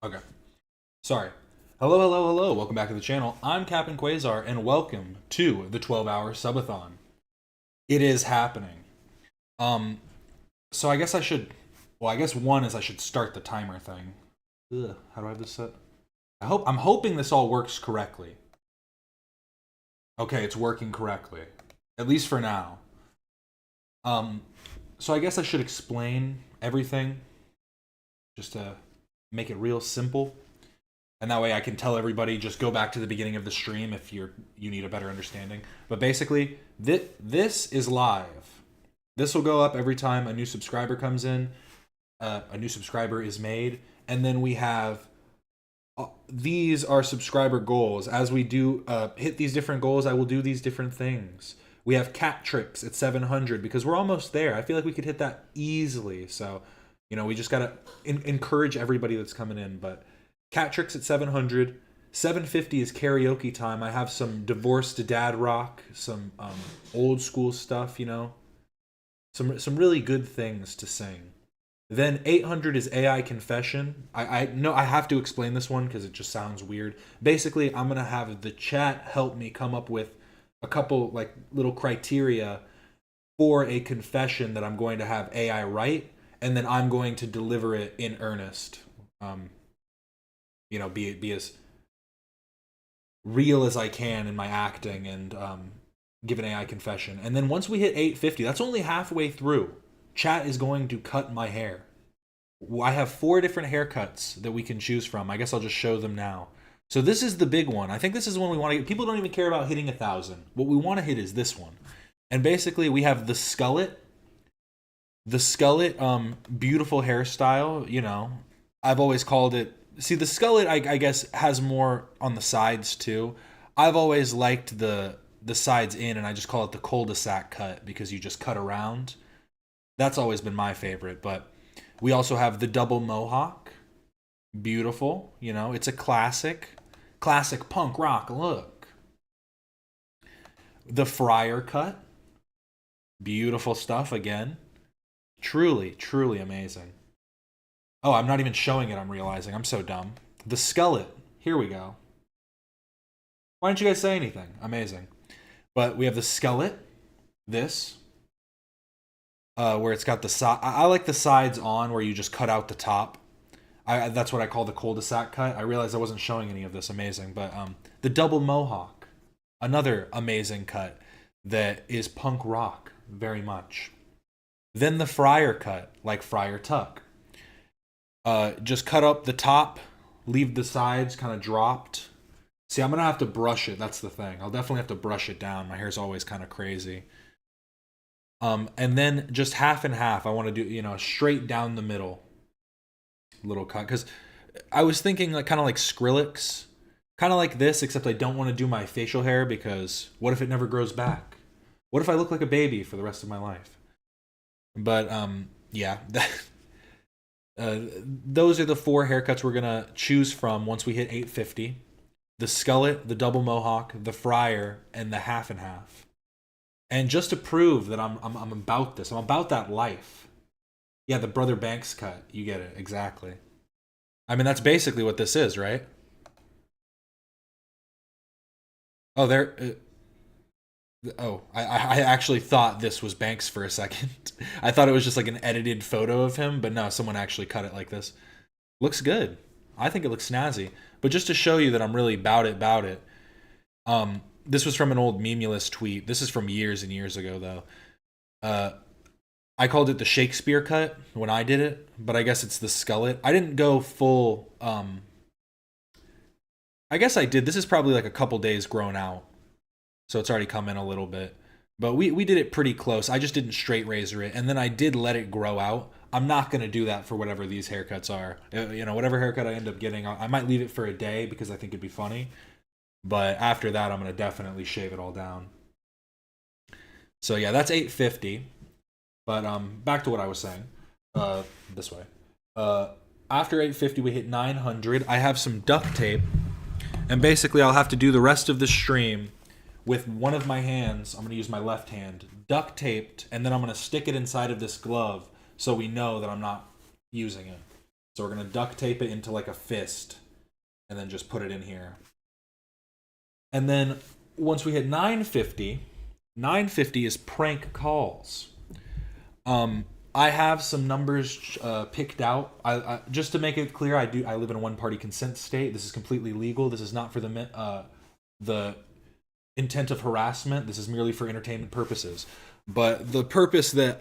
Okay. Sorry. Hello, hello, hello. Welcome back to the channel. I'm Captain Quasar, and welcome to the 12-hour subathon. It is happening. So I guess I should... Well, I guess one is I should start the timer thing. Ugh, how do I have this set? I'm hoping this all works correctly. Okay, it's working correctly. At least for now. So I guess I should explain everything. Just to make it real simple. And that way I can tell everybody, just go back to the beginning of the stream if you need a better understanding. But basically, this is live. This will go up every time a new subscriber comes in. A new subscriber is made. And then we have... these are subscriber goals. As we do hit these different goals, I will do these different things. We have cat tricks at 700 because we're almost there. I feel like we could hit that easily. So, you know, we just got to encourage everybody that's coming in. But cat tricks at 700. 750 is karaoke time. I have some divorced dad rock, some old school stuff, you know. Some really good things to sing. Then 800 is AI confession. I know I have to explain this one because it just sounds weird. Basically, I'm going to have the chat help me come up with a couple like little criteria for a confession that I'm going to have AI write, and then I'm going to deliver it in earnest. You know, be as real as I can in my acting and give an AI confession. And then once we hit 850, that's only halfway through. Chat is going to cut my hair. I have 4 different haircuts that we can choose from. I guess I'll just show them now. So this is the big one. I think this is the one we want to get. People don't even care about hitting 1,000. What we want to hit is this one. And basically we have the skullet. The skullet, beautiful hairstyle, you know. I've always called it... See, the skullet, I guess, has more on the sides too. I've always liked the sides in, and I just call it the cul-de-sac cut because you just cut around. That's always been my favorite, but we also have the double mohawk. Beautiful, you know, it's a classic punk rock look. The friar cut. Beautiful stuff again. Truly, truly amazing. Oh, I'm not even showing it, I'm realizing. I'm so dumb. The skullet. Here we go. Why didn't you guys say anything? Amazing. But we have the skullet. This. Where it's got the side. I like the sides on where you just cut out the top. That's what I call the cul-de-sac cut. I realized I wasn't showing any of this. Amazing. But the double mohawk. Another amazing cut that is punk rock very much. Then the friar cut, like Friar Tuck. Just cut up the top, leave the sides kind of dropped. See, I'm going to have to brush it. That's the thing. I'll definitely have to brush it down. My hair's always kind of crazy. And then just half and half. I want to do, you know, straight down the middle little cut. Because I was thinking like kind of like Skrillex. Kind of like this, except I don't want to do my facial hair because what if it never grows back? What if I look like a baby for the rest of my life? But, yeah. Those are the 4 haircuts we're going to choose from once we hit 850. The skullet, the double mohawk, the friar, and the half and half. And just to prove that I'm about this, I'm about that life. Yeah, the Brother Banks cut. You get it, exactly. I mean, that's basically what this is, right? Oh, there... I actually thought this was Banks for a second. I thought it was just like an edited photo of him, but no, someone actually cut it like this. Looks good. I think it looks snazzy. But just to show you that I'm really about it, this was from an old Memulous tweet. This is from years and years ago, though. I called it the Shakespeare cut when I did it, but I guess it's the skullet. I didn't go full... I guess I did. This is probably like a couple days grown out. So it's already come in a little bit. But we did it pretty close. I just didn't straight razor it. And then I did let it grow out. I'm not going to do that for whatever these haircuts are. You know, whatever haircut I end up getting, I might leave it for a day because I think it'd be funny. But after that, I'm going to definitely shave it all down. So yeah, that's 850. But back to what I was saying. This way. After 850, we hit 900. I have some duct tape. And basically, I'll have to do the rest of the stream with one of my hands. I'm going to use my left hand, duct taped, and then I'm going to stick it inside of this glove so we know that I'm not using it. So we're going to duct tape it into like a fist and then just put it in here. And then once we hit 950, 950 is prank calls. I have some numbers picked out. I just to make it clear, I live in a one-party consent state. This is completely legal. This is not for the intent of harassment. This is merely for entertainment purposes. But the purpose that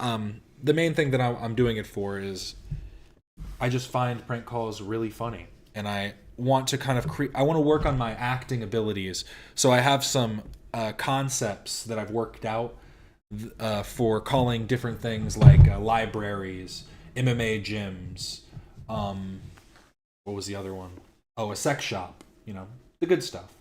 the main thing that I'm doing it for is I just find prank calls really funny, and I want to kind of I want to work on my acting abilities. So I have some concepts that I've worked out for calling different things like libraries, MMA gyms, what was the other one? Oh, a sex shop, you know, the good stuff.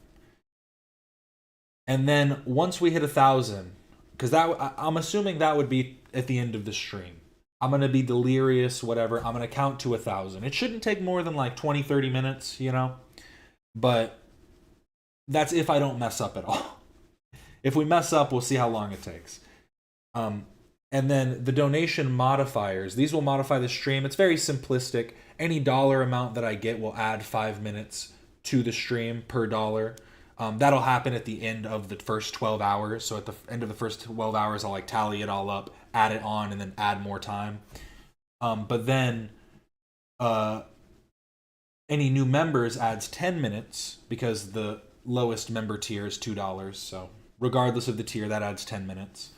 And then once we hit 1,000, because I'm assuming that would be at the end of the stream. I'm going to be delirious, whatever. I'm going to count to 1,000. It shouldn't take more than like 20, 30 minutes, you know? But that's if I don't mess up at all. If we mess up, we'll see how long it takes. And then the donation modifiers. These will modify the stream. It's very simplistic. Any dollar amount that I get will add 5 minutes to the stream per dollar. That'll happen at the end of the first 12 hours. So at the end of the first 12 hours, I'll like tally it all up, add it on, and then add more time. But then any new members adds 10 minutes because the lowest member tier is $2. So regardless of the tier, that adds 10 minutes.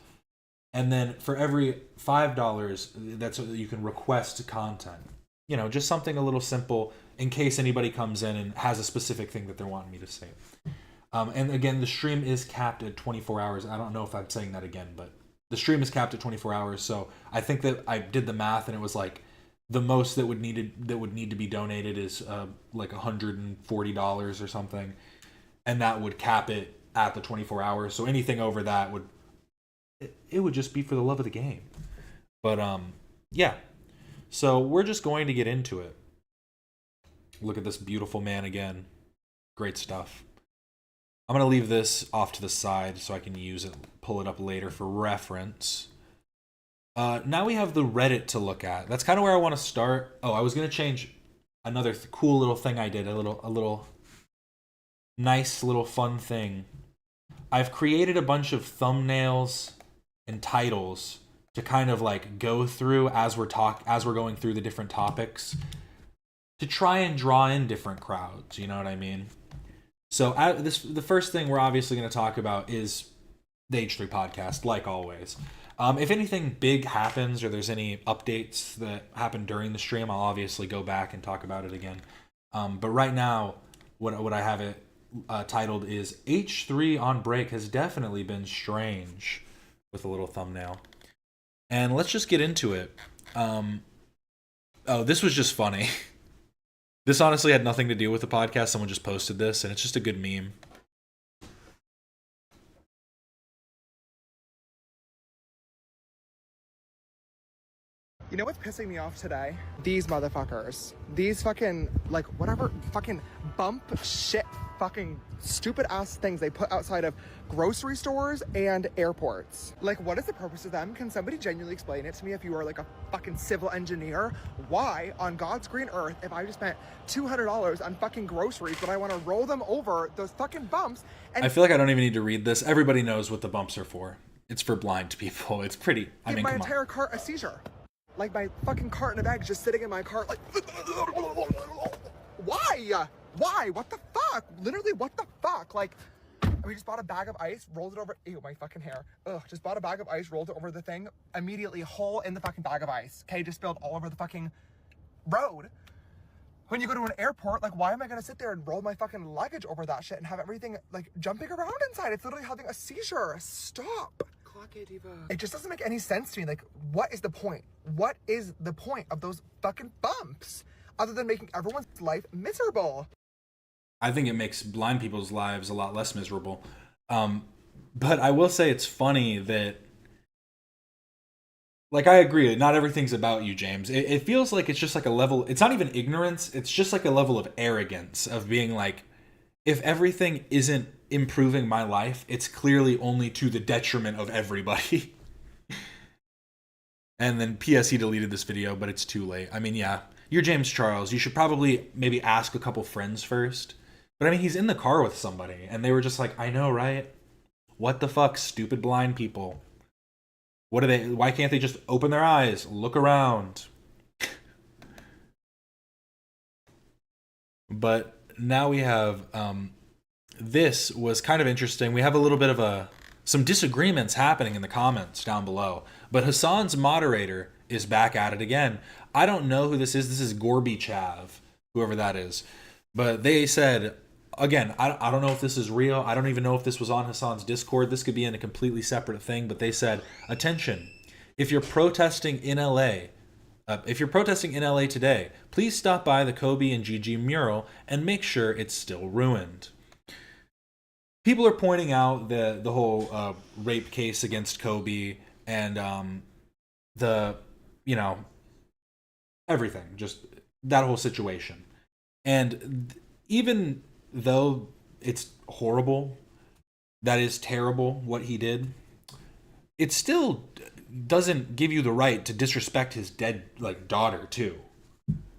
And then for every $5, that's what you can request content. You know, just something a little simple in case anybody comes in and has a specific thing that they're wanting me to say. And again, the stream is capped at 24 hours. I don't know if I'm saying that again, but the stream is capped at 24 hours. So I think that I did the math, and it was like the most that would need to be donated is like $140 or something, and that would cap it at the 24 hours. So anything over that would just be for the love of the game. But yeah. So we're just going to get into it. Look at this beautiful man again. Great stuff. I'm going to leave this off to the side so I can use it, pull it up later for reference. Now we have the Reddit to look at. That's kind of where I want to start. Oh, I was going to change another cool little thing I did. A little nice little fun thing. I've created a bunch of thumbnails and titles to kind of like go through as we're going through the different topics to try and draw in different crowds. You know what I mean? So the first thing we're obviously going to talk about is the H3 podcast, like always. If anything big happens or there's any updates that happen during the stream, I'll obviously go back and talk about it again. But right now, what I have it titled is H3 on break has definitely been strange, with a little thumbnail. And let's just get into it. Oh, this was just funny. This honestly had nothing to do with the podcast. Someone just posted this, and it's just a good meme. You know what's pissing me off today? These motherfuckers. These fucking, like, whatever fucking bump shit fucking stupid ass things they put outside of grocery stores and airports. Like, what is the purpose of them? Can somebody genuinely explain it to me if you are like a fucking civil engineer? Why, on God's green earth, if I just spent $200 on fucking groceries, would I want to roll them over those fucking bumps? And I feel like I don't even need to read this. Everybody knows what the bumps are for. It's for blind people. It's pretty. I mean, my come entire on. cart a seizure. Like my fucking carton of eggs just sitting in my cart like why? Why? What the fuck? Literally, what the fuck? Like, we just bought a bag of ice, rolled it over. Ew, my fucking hair. Ugh, just bought a bag of ice, rolled it over the thing. Immediately, hole in the fucking bag of ice. Okay, just spilled all over the fucking road. When you go to an airport, like, why am I gonna sit there and roll my fucking luggage over that shit and have everything, like, jumping around inside? It's literally having a seizure. Stop. It just doesn't make any sense to me. Like, what is the point? What is the point of those fucking bumps? Other than making everyone's life miserable. I think it makes blind people's lives a lot less miserable. But I will say it's funny that, like, I agree, not everything's about you, James. It feels like it's just like a level, it's not even ignorance, it's just like a level of arrogance of being like, if everything isn't improving my life, it's clearly only to the detriment of everybody. And then P.S. he deleted this video, but it's too late. I mean, yeah, you're James Charles. You should probably maybe ask a couple friends first. But I mean, he's in the car with somebody, and they were just like, I know, right? What the fuck, stupid blind people? What are they? Why can't they just open their eyes, look around? But now we have this was kind of interesting. We have a little bit of some disagreements happening in the comments down below. But Hassan's moderator is back at it again. I don't know who this is. This is Gorby Chav, whoever that is. But they said, again, I don't know if this is real. I don't even know if this was on Hassan's Discord. This could be in a completely separate thing. But they said, attention, if you're protesting in LA, today, please stop by the Kobe and Gigi mural and make sure it's still ruined. People are pointing out the whole rape case against Kobe and everything, just that whole situation. And even though it's horrible, that is terrible what he did, it still doesn't give you the right to disrespect his dead daughter too.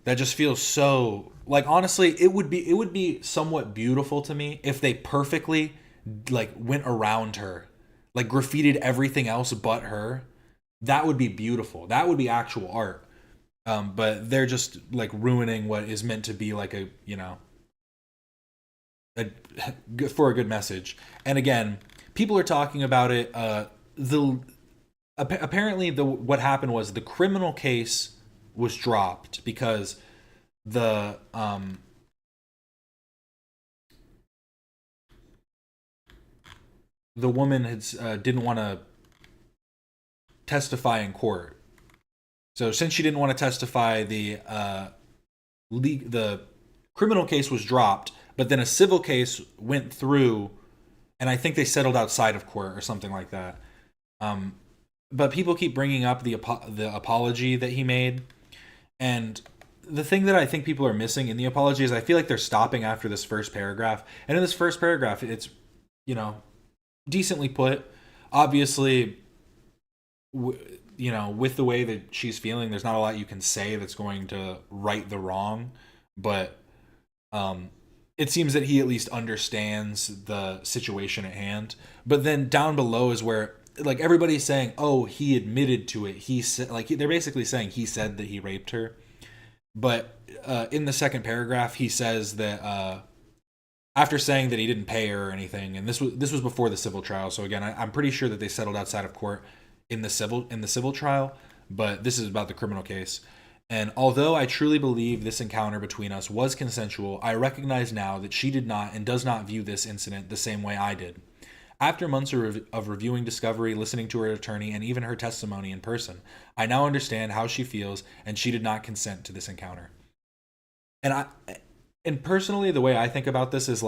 That just feels so honestly, it would be somewhat beautiful to me if they perfectly went around her, graffitied everything else but her. That would be beautiful. That would be actual art. But they're just ruining what is meant to be for a good message. And again, people are talking about it. Apparently what happened was the criminal case was dropped because the woman didn't want to testify in court. So since she didn't want to testify, the criminal case was dropped, but then a civil case went through, and I think they settled outside of court or something like that. But people keep bringing up the apology that he made, and the thing that I think people are missing in the apology is I feel like they're stopping after this first paragraph. And in this first paragraph, it's decently put. Obviously, with the way that she's feeling, there's not a lot you can say that's going to right the wrong. But it seems that he at least understands the situation at hand. But then down below is where everybody's saying, oh, he admitted to it. He said, they're basically saying he said that he raped her. But in the second paragraph, he says that after saying that he didn't pay her or anything, and this was before the civil trial. So again, I'm pretty sure that they settled outside of court in the civil trial, but this is about the criminal case. And although I truly believe this encounter between us was consensual, I recognize now that she did not and does not view this incident the same way I did. After months of reviewing discovery, listening to her attorney, and even her testimony in person, I now understand how she feels, and she did not consent to this encounter. And personally, the way I think about this is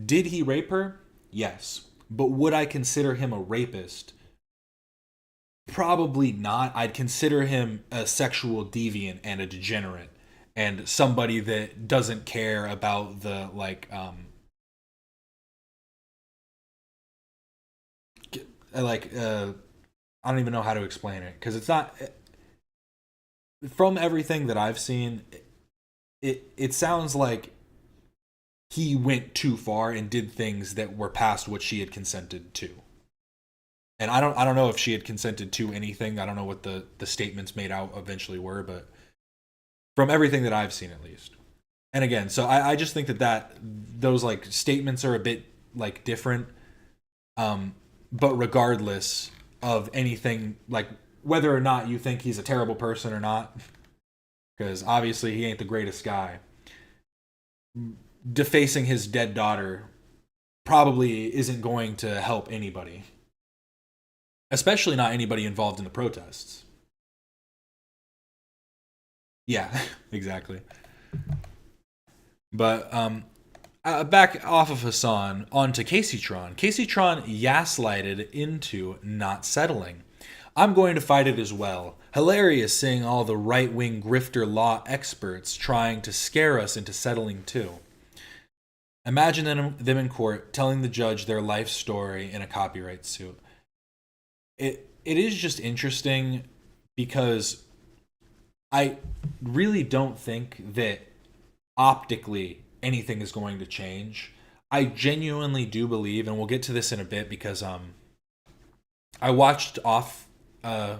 did he rape her? Yes. But would I consider him a rapist? Probably not. I'd consider him a sexual deviant and a degenerate, and somebody that doesn't care about the I don't even know how to explain it, because it's not, from everything that I've seen, it sounds like he went too far and did things that were past what she had consented to. And I don't know if she had consented to anything. I don't know what the statements made out eventually were, but from everything that I've seen, at least. And again, so I just think that those statements are a bit different. But regardless of anything, whether or not you think he's a terrible person or not, because obviously he ain't the greatest guy, defacing his dead daughter probably isn't going to help anybody. Especially not anybody involved in the protests. Yeah, exactly. But back off of Hassan, onto Caseytron. Caseytron gaslighted into not settling. I'm going to fight it as well. Hilarious seeing all the right-wing grifter law experts trying to scare us into settling too. Imagine them in court telling the judge their life story in a copyright suit. It is just interesting because I really don't think that optically anything is going to change. I genuinely do believe, and we'll get to this in a bit because I watched off. Oh,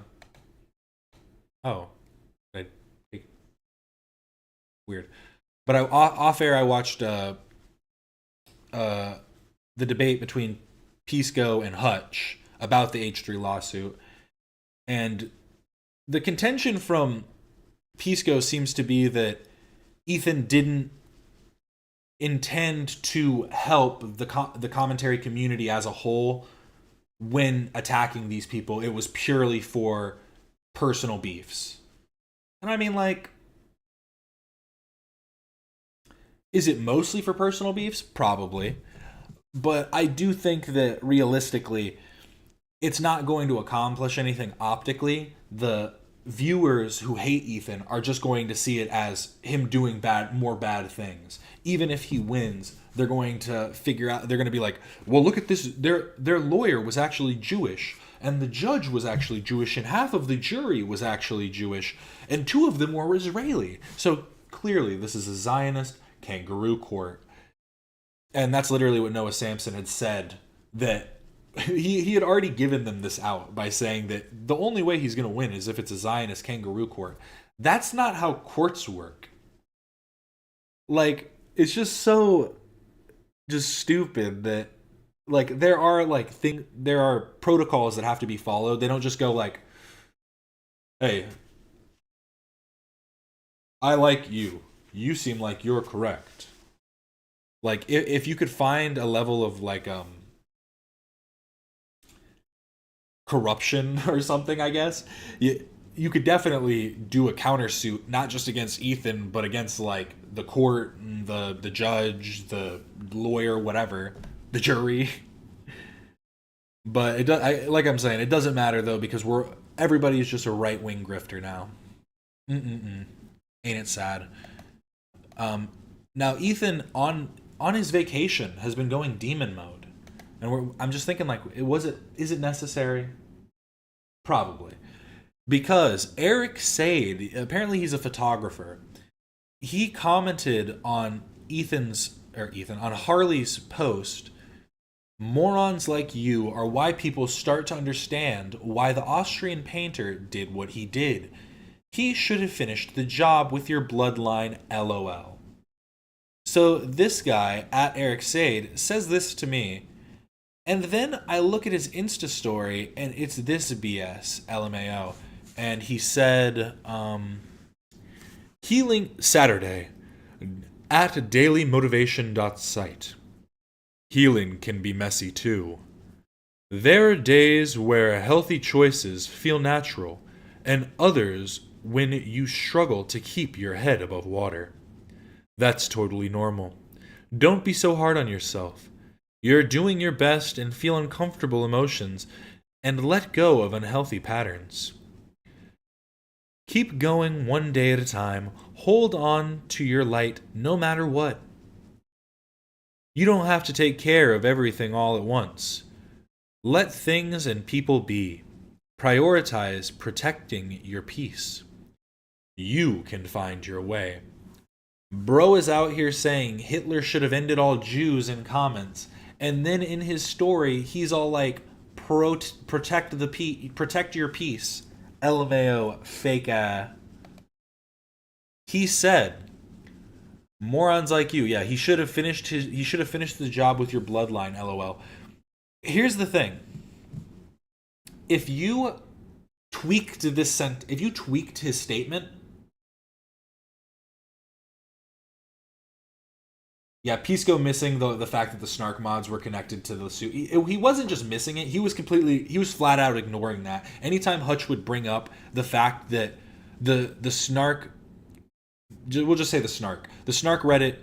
I, weird. But off air I watched the debate between Pisco and Hutch about the H3 lawsuit, and the contention from Pisco seems to be that Ethan didn't intend to help the commentary community as a whole when attacking these people. It was purely for personal beefs. And I mean, like, is it mostly for personal beefs? Probably. But I do think that realistically, it's not going to accomplish anything optically. The viewers who hate Ethan are just going to see it as him doing more bad things. Even if he wins, they're going to figure out, they're going to be like, well, look at this. Their lawyer was actually Jewish, and the judge was actually Jewish, and half of the jury was actually Jewish, and 2 of them were Israeli. So clearly this is a Zionist kangaroo court. And that's literally what Noah Samson had said, that he had already given them this out by saying that the only way he's going to win is if it's a Zionist kangaroo court. That's not how courts work. Like, it's just so just stupid that, like, there are protocols that have to be followed. They don't just go like, hey, I like you. You seem like you're correct. Like, if you could find a level of, like, corruption or something, I guess, you could definitely do a countersuit, not just against Ethan, but against, like, the court, and the judge, the lawyer, whatever, the jury. But like I'm saying, it doesn't matter, though, because everybody's just a right-wing grifter now. Ain't it sad? Now, Ethan, on his vacation, has been going demon mode. And I'm just thinking, like, is it necessary? Probably. Because Erich Sade, apparently he's a photographer, he commented on on Harley's post, morons like you are why people start to understand why the Austrian painter did what he did. He should have finished the job with your bloodline, LOL. So this guy, at Erich Sade, says this to me, and then I look at his Insta story, and it's this BS, LMAO. And he said, Healing Saturday at dailymotivation.site. Healing can be messy too. There are days where healthy choices feel natural, and others when you struggle to keep your head above water. That's totally normal. Don't be so hard on yourself. You're doing your best and feel uncomfortable emotions, and let go of unhealthy patterns. Keep going one day at a time. Hold on to your light no matter what. You don't have to take care of everything all at once. Let things and people be. Prioritize protecting your peace. You can find your way. Bro is out here saying Hitler should have ended all Jews in comments, and then in his story he's all like, protect your peace. LMAO, fake He said, morons like you. Yeah, he should have finished the job with your bloodline, LOL. Here's the thing. If you tweaked his statement, yeah, Pisco missing the fact that the snark mods were connected to the suit. He wasn't just missing it. He was flat out ignoring that. Anytime Hutch would bring up the fact that the snark, we'll just say the snark Reddit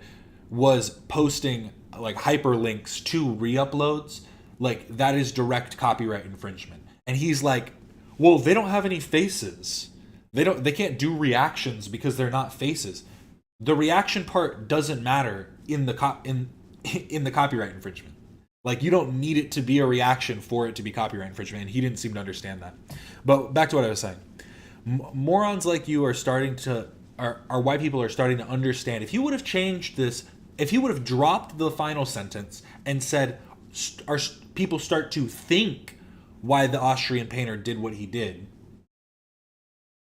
was posting like hyperlinks to re-uploads, like that is direct copyright infringement. And he's like, well, they don't have any faces. They can't do reactions because they're not faces. The reaction part doesn't matter in the copyright infringement. Like, you don't need it to be a reaction for it to be copyright infringement, and he didn't seem to understand that. But back to what I was saying. Morons like you are starting to are white people are starting to understand. If you would have changed this, if you would have dropped the final sentence and said, "Our people start to think why the Austrian painter did what he did,"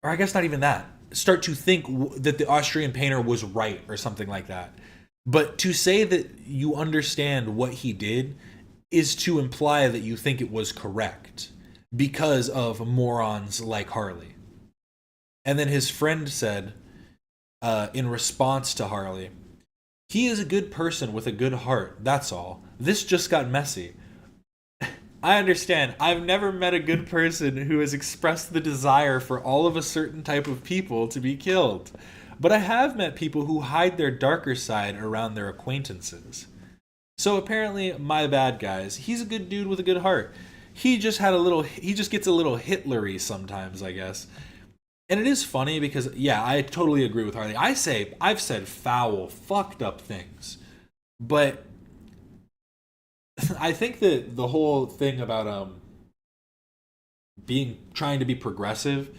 or I guess not even that, start to think that the Austrian painter was right or something like that. But to say that you understand what he did is to imply that you think it was correct because of morons like Harley. And then his friend said, in response to Harley, "He is a good person with a good heart, that's all. This just got messy." I understand. I've never met a good person who has expressed the desire for all of a certain type of people to be killed. But I have met people who hide their darker side around their acquaintances. So apparently, my bad, guys. He's a good dude with a good heart. He just gets a little Hitlery sometimes, I guess. And it is funny because, yeah, I totally agree with Harley. I've said foul, fucked up things. But I think that the whole thing about trying to be progressive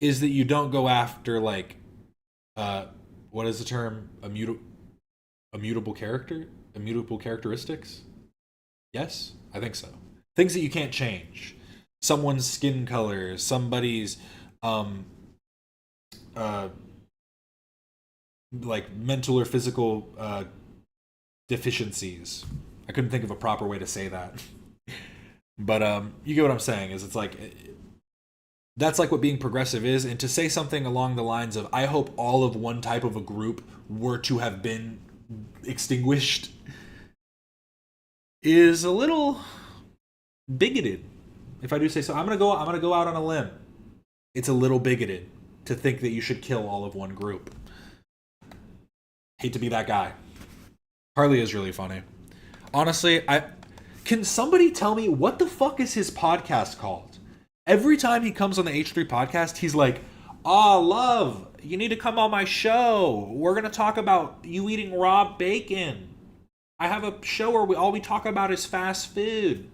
is that you don't go after, like, what is the term? Immutable characteristics? Yes, I think so. Things that you can't change. Someone's skin color, somebody's like mental or physical deficiencies. I couldn't think of a proper way to say that. But you get what I'm saying, is it's like that's like what being progressive is. And to say something along the lines of, I hope all of one type of a group were to have been extinguished, is a little bigoted, if I do say so. I'm gonna go out on a limb. It's a little bigoted to think that you should kill all of one group. Hate to be that guy. Harley is really funny. Honestly, can somebody tell me what the fuck is his podcast called? Every time he comes on the H3 podcast, he's like, love, you need to come on my show. We're going to talk about you eating raw bacon. I have a show where all we talk about is fast food.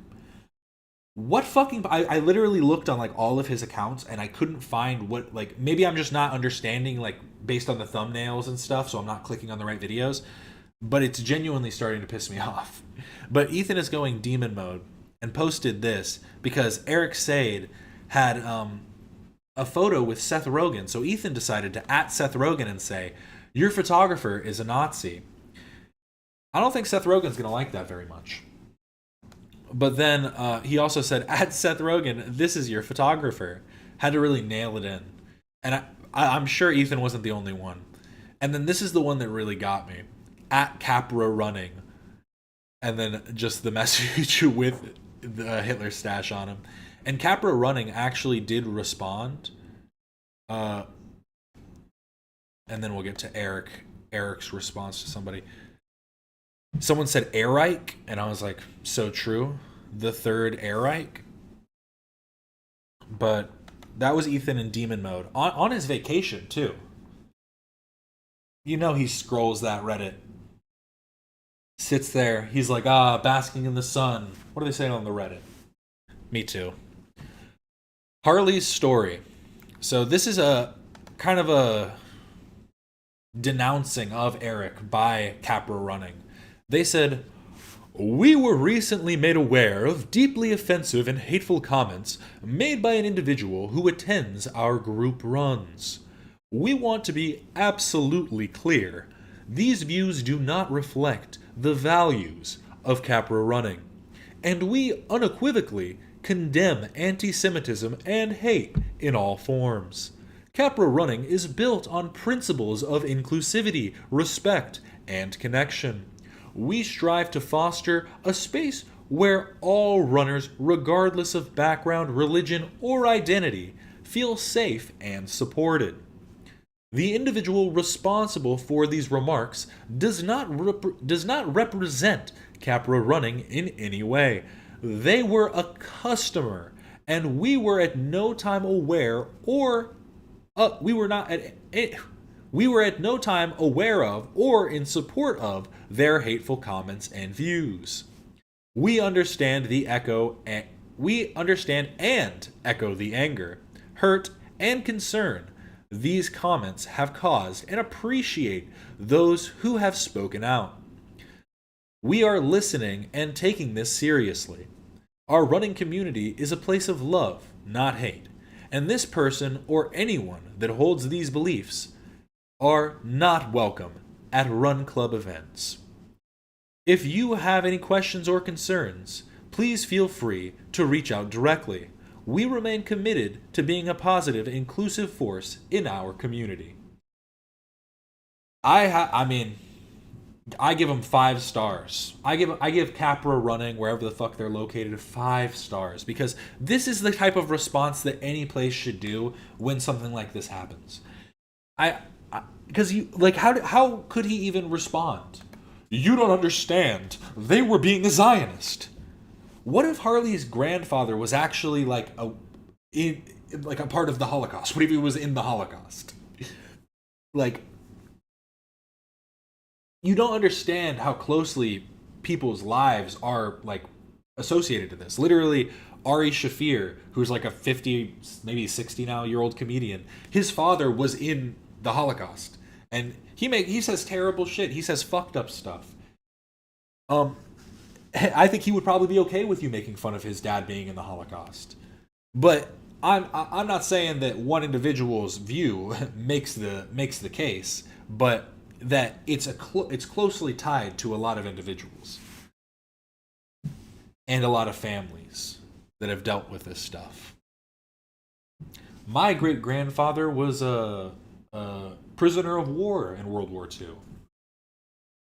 What fucking... I literally looked on, like, all of his accounts, and I couldn't find what, like... Maybe I'm just not understanding, like, based on the thumbnails and stuff, so I'm not clicking on the right videos. But it's genuinely starting to piss me off. But Ethan is going demon mode and posted this because Erich Sade had a photo with Seth Rogen. So Ethan decided to @ Seth Rogen and say, "Your photographer is a Nazi." I don't think Seth Rogen's going to like that very much. But then he also said, @ Seth Rogen, "This is your photographer." Had to really nail it in. And I'm sure Ethan wasn't the only one. And then this is the one that really got me. @ Capra Running. And then just the message with the Hitler stash on him. And Capra Running actually did respond. And then we'll get to Eric's response to somebody. Someone said Erich, and I was like, so true. The third Erich. But that was Ethan in demon mode. On his vacation, too. You know he scrolls that Reddit. Sits there. He's like, basking in the sun. What are they saying on the Reddit? Me too. Harley's story. So this is a kind of a denouncing of Erich by Capra Running. They said, "We were recently made aware of deeply offensive and hateful comments made by an individual who attends our group runs. We want to be absolutely clear. These views do not reflect the values of Capra Running, and we unequivocally condemn anti-Semitism and hate in all forms. Capra Running is built on principles of inclusivity, respect, and connection. We strive to foster a space where all runners, regardless of background, religion, or identity, feel safe and supported. The individual responsible for these remarks does not represent Capra Running in any way. They were a customer, and we were at no time aware of or in support of their hateful comments and views. We understand and echo the anger, hurt, and concern these comments have caused and appreciate those who have spoken out. We are listening and taking this seriously. Our running community is a place of love, not hate, and this person or anyone that holds these beliefs are not welcome at run club events. If you have any questions or concerns, please feel free to reach out directly. We remain committed to being a positive, inclusive force in our community. I mean, I give them 5 stars. I give Capra Running, wherever the fuck they're located, 5 stars, because this is the type of response that any place should do when something like this happens. Because you like, how could he even respond? You don't understand. They were being a Zionist. What if Harley's grandfather was actually like a part of the Holocaust? What if he was in the Holocaust? Like, you don't understand how closely people's lives are like associated to this. Literally, Ari Shafir, who's like a 50, maybe 60 now year old comedian, his father was in the Holocaust, and he says terrible shit. He says fucked up stuff. I think he would probably be okay with you making fun of his dad being in the Holocaust. But I'm not saying that one individual's view makes the case, but that it's closely tied to a lot of individuals and a lot of families that have dealt with this stuff. My great-grandfather was a prisoner of war in World War II.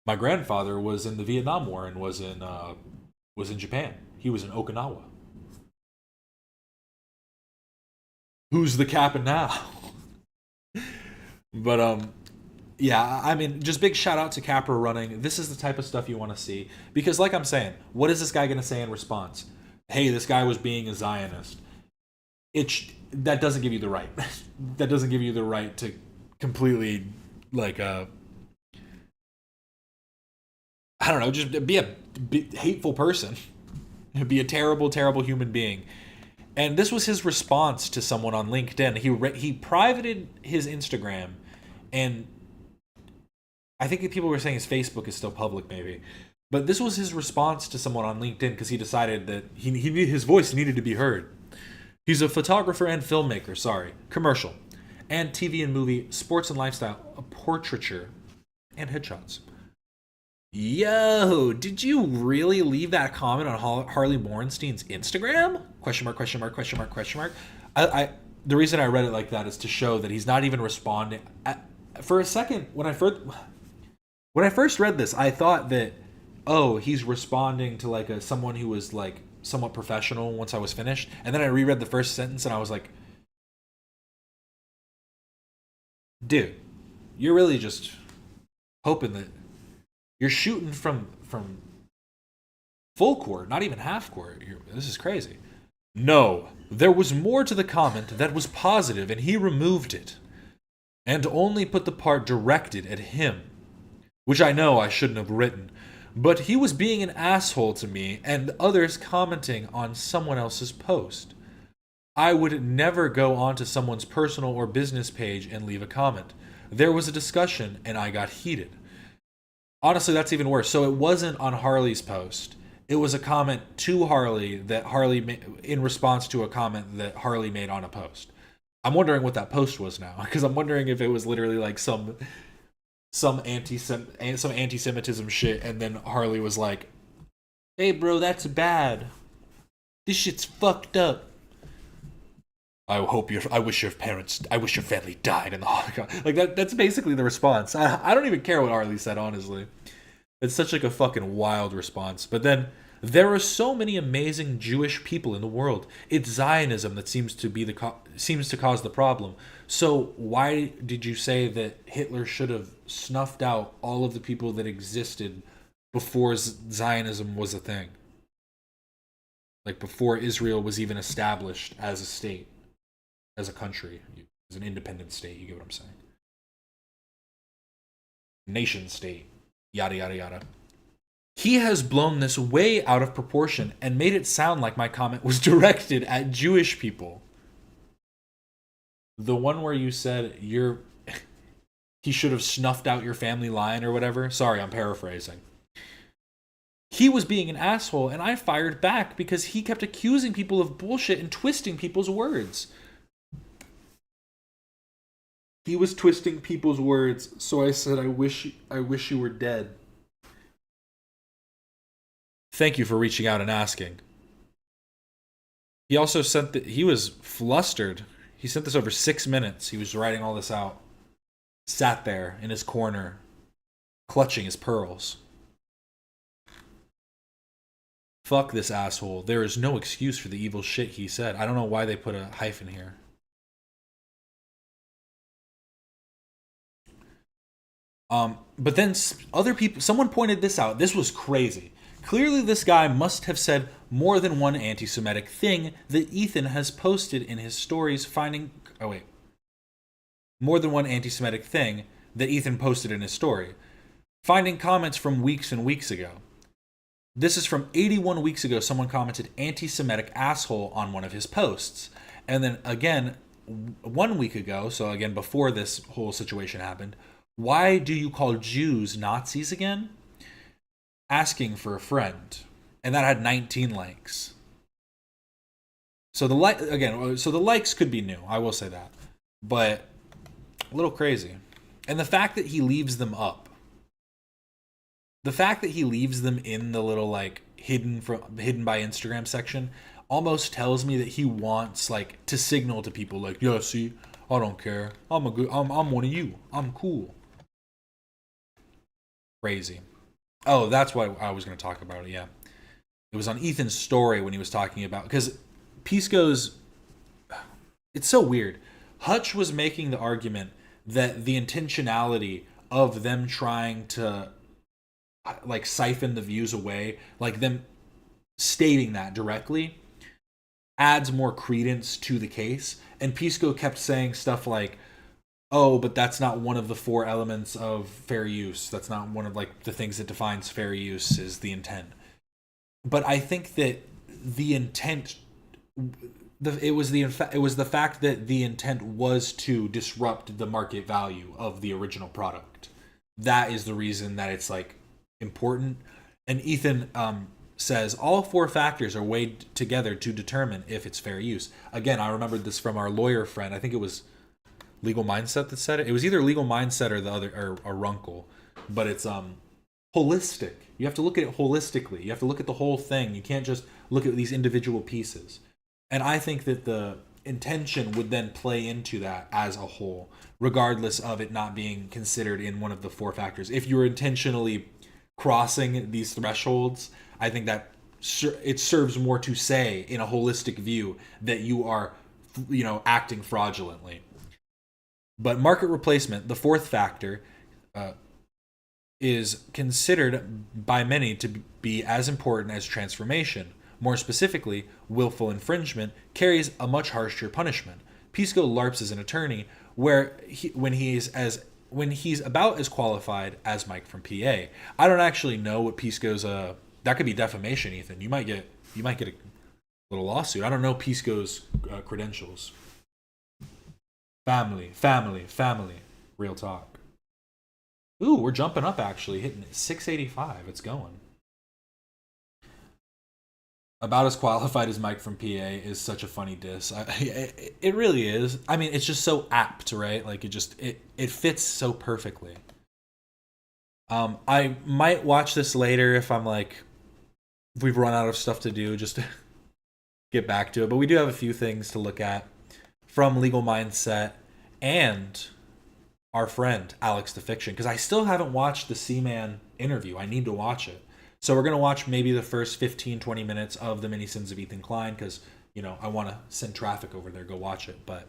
My grandfather was in the Vietnam War and was in Japan. He was in Okinawa. Who's the captain now? But yeah, I mean, just big shout out to Capra Running. This is the type of stuff you want to see, because like I'm saying, what is this guy going to say in response? Hey, this guy was being a Zionist. That doesn't give you the right. That doesn't give you the right to completely like I don't know, just be a hateful person. Be a terrible, terrible human being. And this was his response to someone on LinkedIn. He privated his Instagram, and I think people were saying his Facebook is still public, maybe. But this was his response to someone on LinkedIn because he decided that his voice needed to be heard. He's a photographer and filmmaker, commercial, and TV and movie, sports and lifestyle, portraiture, and headshots. Yo, did you really leave that comment on Harley Morenstein's Instagram? Question mark, question mark, question mark, question mark. The reason I read it like that is to show that he's not even responding. For a second, when I first read this, I thought that, oh, he's responding to like someone who was like somewhat professional once I was finished. And then I reread the first sentence and I was like, dude, you're really just hoping that you're shooting from full court, not even half court. This is crazy. No, there was more to the comment that was positive, and he removed it and only put the part directed at him, which I know I shouldn't have written, but he was being an asshole to me and others commenting on someone else's post. I would never go onto someone's personal or business page and leave a comment. There was a discussion and I got heated. Honestly, that's even worse. So it wasn't on Harley's post. It was a comment to Harley that Harley made in response to a comment that Harley made on a post. I'm wondering what that post was now, because I'm wondering if it was literally like some anti-Semitism shit, and then Harley was like, "Hey, bro, that's bad. This shit's fucked up. I wish your family died in the Holocaust." Like that's basically the response. I don't even care what Harley said, honestly. It's such like a fucking wild response. But then there are so many amazing Jewish people in the world. It's Zionism that seems to cause the problem. So why did you say that Hitler should have snuffed out all of the people that existed before Zionism was a thing? Like before Israel was even established as a state. As a country, as an independent state, you get what I'm saying? Nation state, yada yada yada. He has blown this way out of proportion and made it sound like my comment was directed at Jewish people. The one where you said he should have snuffed out your family line or whatever. Sorry, I'm paraphrasing. He was being an asshole, and I fired back because he kept accusing people of bullshit and twisting people's words. He was twisting people's words, so I said, I wish you were dead. Thank you for reaching out and asking. He also sent that he was flustered. He sent this over 6 minutes. He was writing all this out. Sat there in his corner, clutching his pearls. Fuck this asshole. There is no excuse for the evil shit he said. I don't know why they put a hyphen here. But then other people, someone pointed this out. This was crazy. Clearly this guy must have said more than one anti-Semitic thing that Ethan has posted in his stories more than one anti-Semitic thing that Ethan posted in his story. Finding comments from weeks and weeks ago. This is from 81 weeks ago. Someone commented anti-Semitic asshole on one of his posts. And then again, 1 week ago, so again before this whole situation happened, why do you call Jews Nazis again? Asking for a friend. And that had 19 likes. So the likes could be new, I will say that. But a little crazy. And the fact that he leaves them up. The fact that he leaves them in the little like hidden by Instagram section almost tells me that he wants like to signal to people like, yeah, see, I don't care. I'm one of you. I'm cool. Crazy. Oh, that's what I was going to talk about it, yeah. It was on Ethan's story when he was talking about, because Pisco's, it's so weird. Hutch was making the argument that the intentionality of them trying to like siphon the views away, like them stating that directly, adds more credence to the case. And Pisco kept saying stuff like, oh, but that's not one of the 4 elements of fair use. That's not one of like the things that defines fair use is the intent. But I think that the intent, it was the fact that the intent was to disrupt the market value of the original product. That is the reason that it's like important. And Ethan says all 4 factors are weighed together to determine if it's fair use. Again, I remembered this from our lawyer friend. I think it was Legal Mindset that said it. It was either Legal Mindset or the other, or Runkle. But it's holistic. You have to look at it holistically. You have to look at the whole thing. You can't just look at these individual pieces. And I think that the intention would then play into that as a whole, regardless of it not being considered in one of the 4 factors. If you're intentionally crossing these thresholds, I think that it serves more to say in a holistic view that you are, acting fraudulently. But market replacement, the 4th factor, is considered by many to be as important as transformation. More specifically, willful infringement carries a much harsher punishment. Pisco LARPs as an attorney, when he's about as qualified as Mike from PA. I don't actually know what Pisco's that could be defamation, Ethan. You might get a little lawsuit. I don't know Pisco's credentials. Family. Real talk. Ooh, we're jumping up actually, hitting 685. It's going. About as qualified as Mike from PA is such a funny diss. It really is. I mean, it's just so apt, right? Like it fits so perfectly. I might watch this later if we've run out of stuff to do, just to get back to it. But we do have a few things to look at from Legal Mindset and our friend Alex the Fiction, because I still haven't watched the Seaman interview. I need to watch it. So we're going to watch maybe the first 15-20 minutes of the Mini Sins of Ethan Klein, because I want to send traffic over there, go watch it. But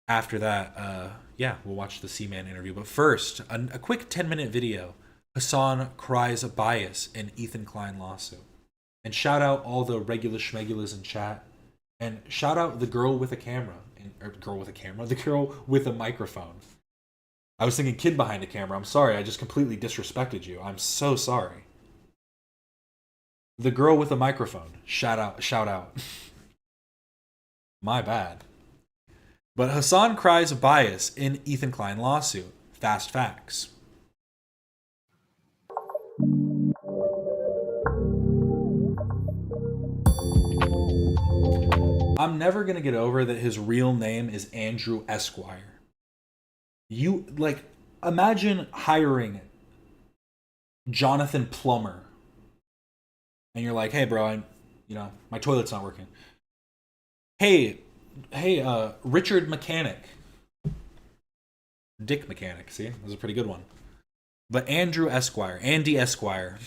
after that, we'll watch the Seaman interview. But first, a quick 10-minute video. Hassan cries a bias in Ethan Klein lawsuit. And shout out all the regular schmegulas in chat. And shout out the girl with a camera. The girl with a microphone. I was thinking kid behind a camera. I'm sorry, I just completely disrespected you. I'm so sorry. The girl with a microphone. Shout out. My bad. But Hassan cries bias in Ethan Klein lawsuit. Fast facts. I'm never going to get over that his real name is Andrew Esquire. You, like, imagine hiring Jonathan Plumber. And you're like, hey, bro, my toilet's not working. Hey, Richard Mechanic. Dick Mechanic, see? That was a pretty good one. But Andrew Esquire, Andy Esquire.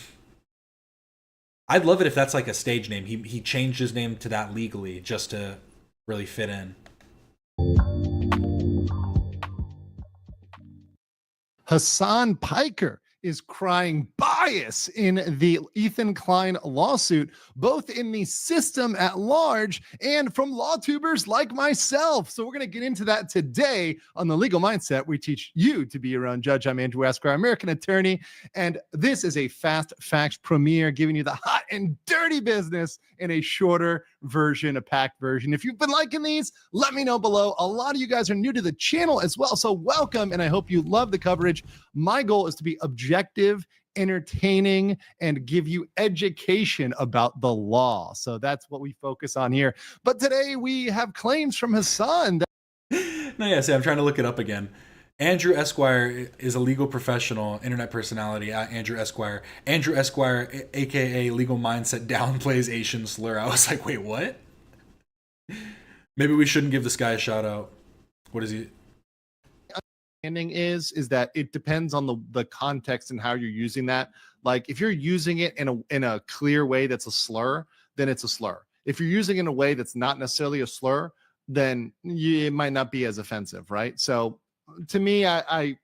I'd love it if that's like a stage name. He changed his name to that legally just to really fit in. Hassan Piker is crying bias in the Ethan Klein lawsuit, both in the system at large and from law tubers like myself. So we're going to get into that today on The Legal Mindset. We teach you to be your own judge. I'm Andrew Esquire, American attorney, and this is a fast facts premiere, giving you the hot and dirty business in a shorter version, a packed version. If you've been liking these, let me know below. A lot of you guys are new to the channel as well, so welcome, and I hope you love the coverage. My goal is to be objective, entertaining, and give you education about the law. So that's what we focus on here. But today we have claims from Hassan. I'm trying to look it up again. Andrew Esquire is a legal professional, internet personality at Andrew Esquire. Andrew Esquire, aka Legal Mindset, downplays Asian slur. I was like, wait, what? Maybe we shouldn't give this guy a shout out. What is he? Is that it depends on the context and how you're using that. Like if you're using it in a clear way that's a slur, then it's a slur. If you're using it in a way that's not necessarily a slur, then it might not be as offensive, right? So to me, I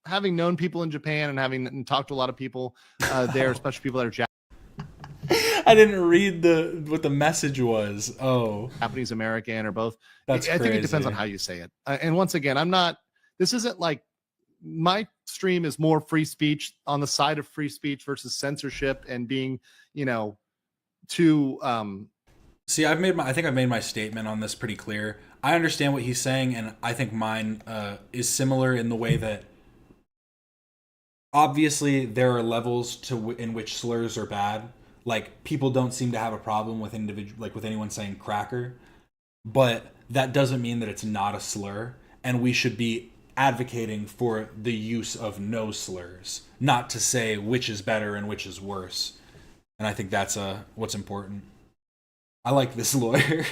having known people in Japan and having talked to a lot of people there, especially people that are I didn't read what the message was. Oh, Japanese American or both. That's I think it crazy. depends on how you say it. And once again, this isn't like my stream is more free speech, on the side of free speech versus censorship and being, too. See, I think I've made my statement on this pretty clear. I understand what he's saying, and I think mine is similar in the way that obviously there are levels in which slurs are bad. Like people don't seem to have a problem with with anyone saying cracker, but that doesn't mean that it's not a slur, and we should be advocating for the use of no slurs, not to say which is better and which is worse. And I think that's what's important. I like this lawyer.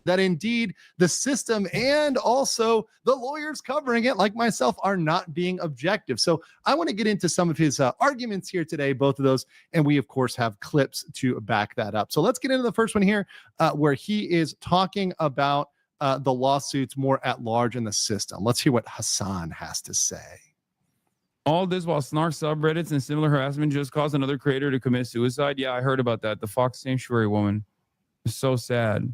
That indeed the system and also the lawyers covering it, like myself, are not being objective. So I want to get into some of his arguments here today, both of those. And we, of course, have clips to back that up. So let's get into the first one here, where he is talking about the lawsuits more at large in the system. Let's hear what Hassan has to say. All this while snark subreddits and similar harassment just caused another creator to commit suicide. Yeah, I heard about that. The Fox Sanctuary woman. It's so sad.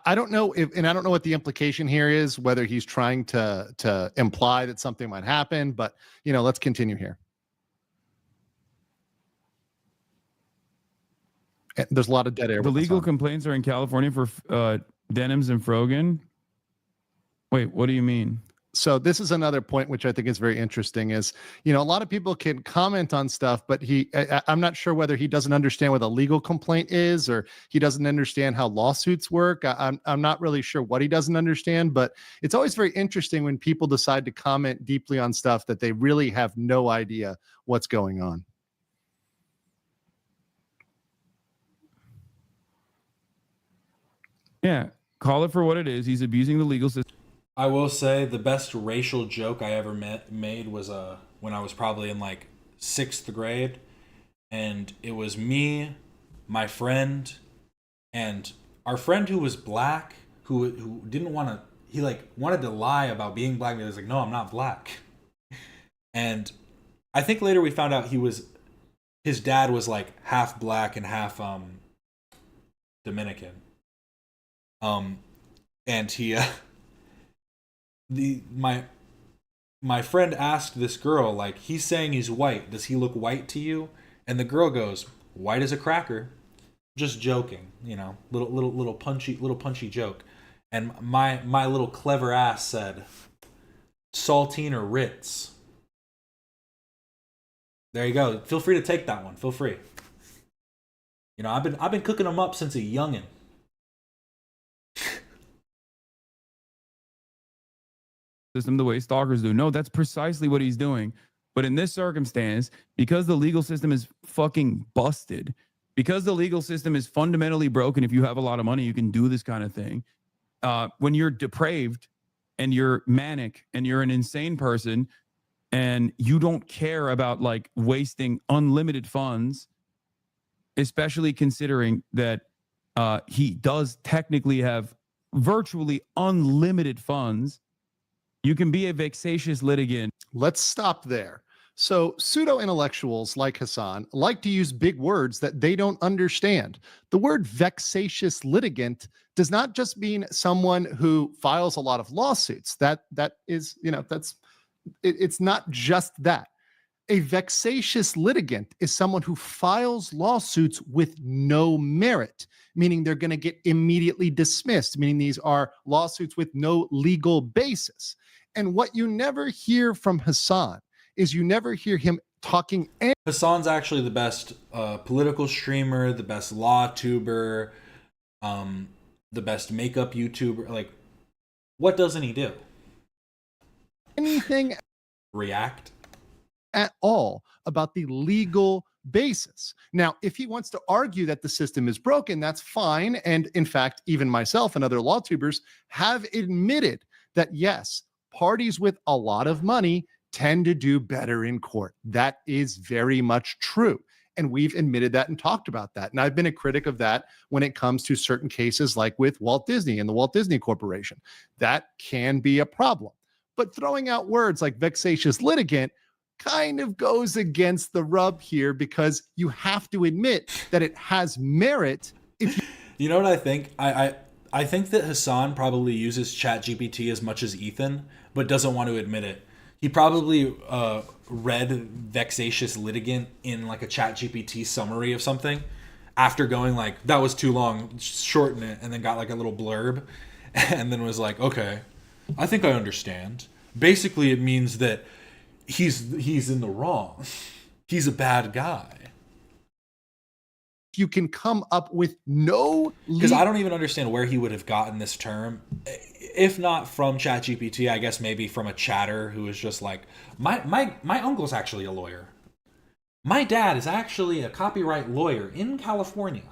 I don't know and I don't know what the implication here is, whether he's trying to imply that something might happen, but let's continue here. There's a lot of dead air. The legal complaints are in California for denims and Frogan. Wait, what do you mean? So this is another point which I think is very interesting is, a lot of people can comment on stuff, but I'm not sure whether he doesn't understand what a legal complaint is, or he doesn't understand how lawsuits work. I'm not really sure what he doesn't understand, but it's always very interesting when people decide to comment deeply on stuff that they really have no idea what's going on. Yeah, call it for what it is. He's abusing the legal system. I will say the best racial joke I ever made was when I was probably in like 6th grade, and it was me, my friend, and our friend who was black, who didn't want to, he like wanted to lie about being black. He was like, no, I'm not black. And I think later we found out his dad was like half black and half Dominican. And he my friend asked this girl, like, he's saying he's white, does he look white to you? And the girl goes, white as a cracker. just joking, you know, little punchy joke. And my little clever ass said, saltine or Ritz. There you go. Feel free to take that one. Feel free. You know, I've been cooking them up since a youngin'. System the way stalkers do. No, that's precisely what he's doing. But in this circumstance, because the legal system is fucking busted, because the legal system is fundamentally broken, if you have a lot of money, you can do this kind of thing. When you're depraved and you're manic and you're an insane person and you don't care about like wasting unlimited funds, especially considering that he does technically have virtually unlimited funds, you can be a vexatious litigant. Let's stop there. So pseudo-intellectuals like Hassan like to use big words that they don't understand. The word vexatious litigant does not just mean someone who files a lot of lawsuits. That is, you know, it's not just that. A vexatious litigant is someone who files lawsuits with no merit, meaning they're going to get immediately dismissed, meaning these are lawsuits with no legal basis. And what you never hear from Hassan is you never hear him talking. Hassan's actually the best political streamer, the best law tuber, the best makeup YouTuber. Like, what doesn't he do? Anything React at all about the legal basis. Now, if he wants to argue that the system is broken, that's fine. And in fact, even myself and other law tubers have admitted that yes, parties with a lot of money tend to do better in court. That is very much true. And we've admitted that and talked about that. And I've been a critic of that when it comes to certain cases like with Walt Disney and the Walt Disney Corporation. That can be a problem. But throwing out words like vexatious litigant kind of goes against the rub here, because you have to admit that it has merit. If you know what I think? I think that Hassan probably uses ChatGPT as much as Ethan, but doesn't want to admit it. He probably read vexatious litigant in like a ChatGPT summary of something after going like, that was too long, shorten it, and then got like a little blurb and then was like, okay, I think I understand. Basically, it means that he's in the wrong. He's a bad guy. you can come up with no, because I don't even understand where he would have gotten this term, if not from ChatGPT. I guess maybe from a chatter who was just like, my uncle's actually a lawyer. My dad is actually a copyright lawyer in California.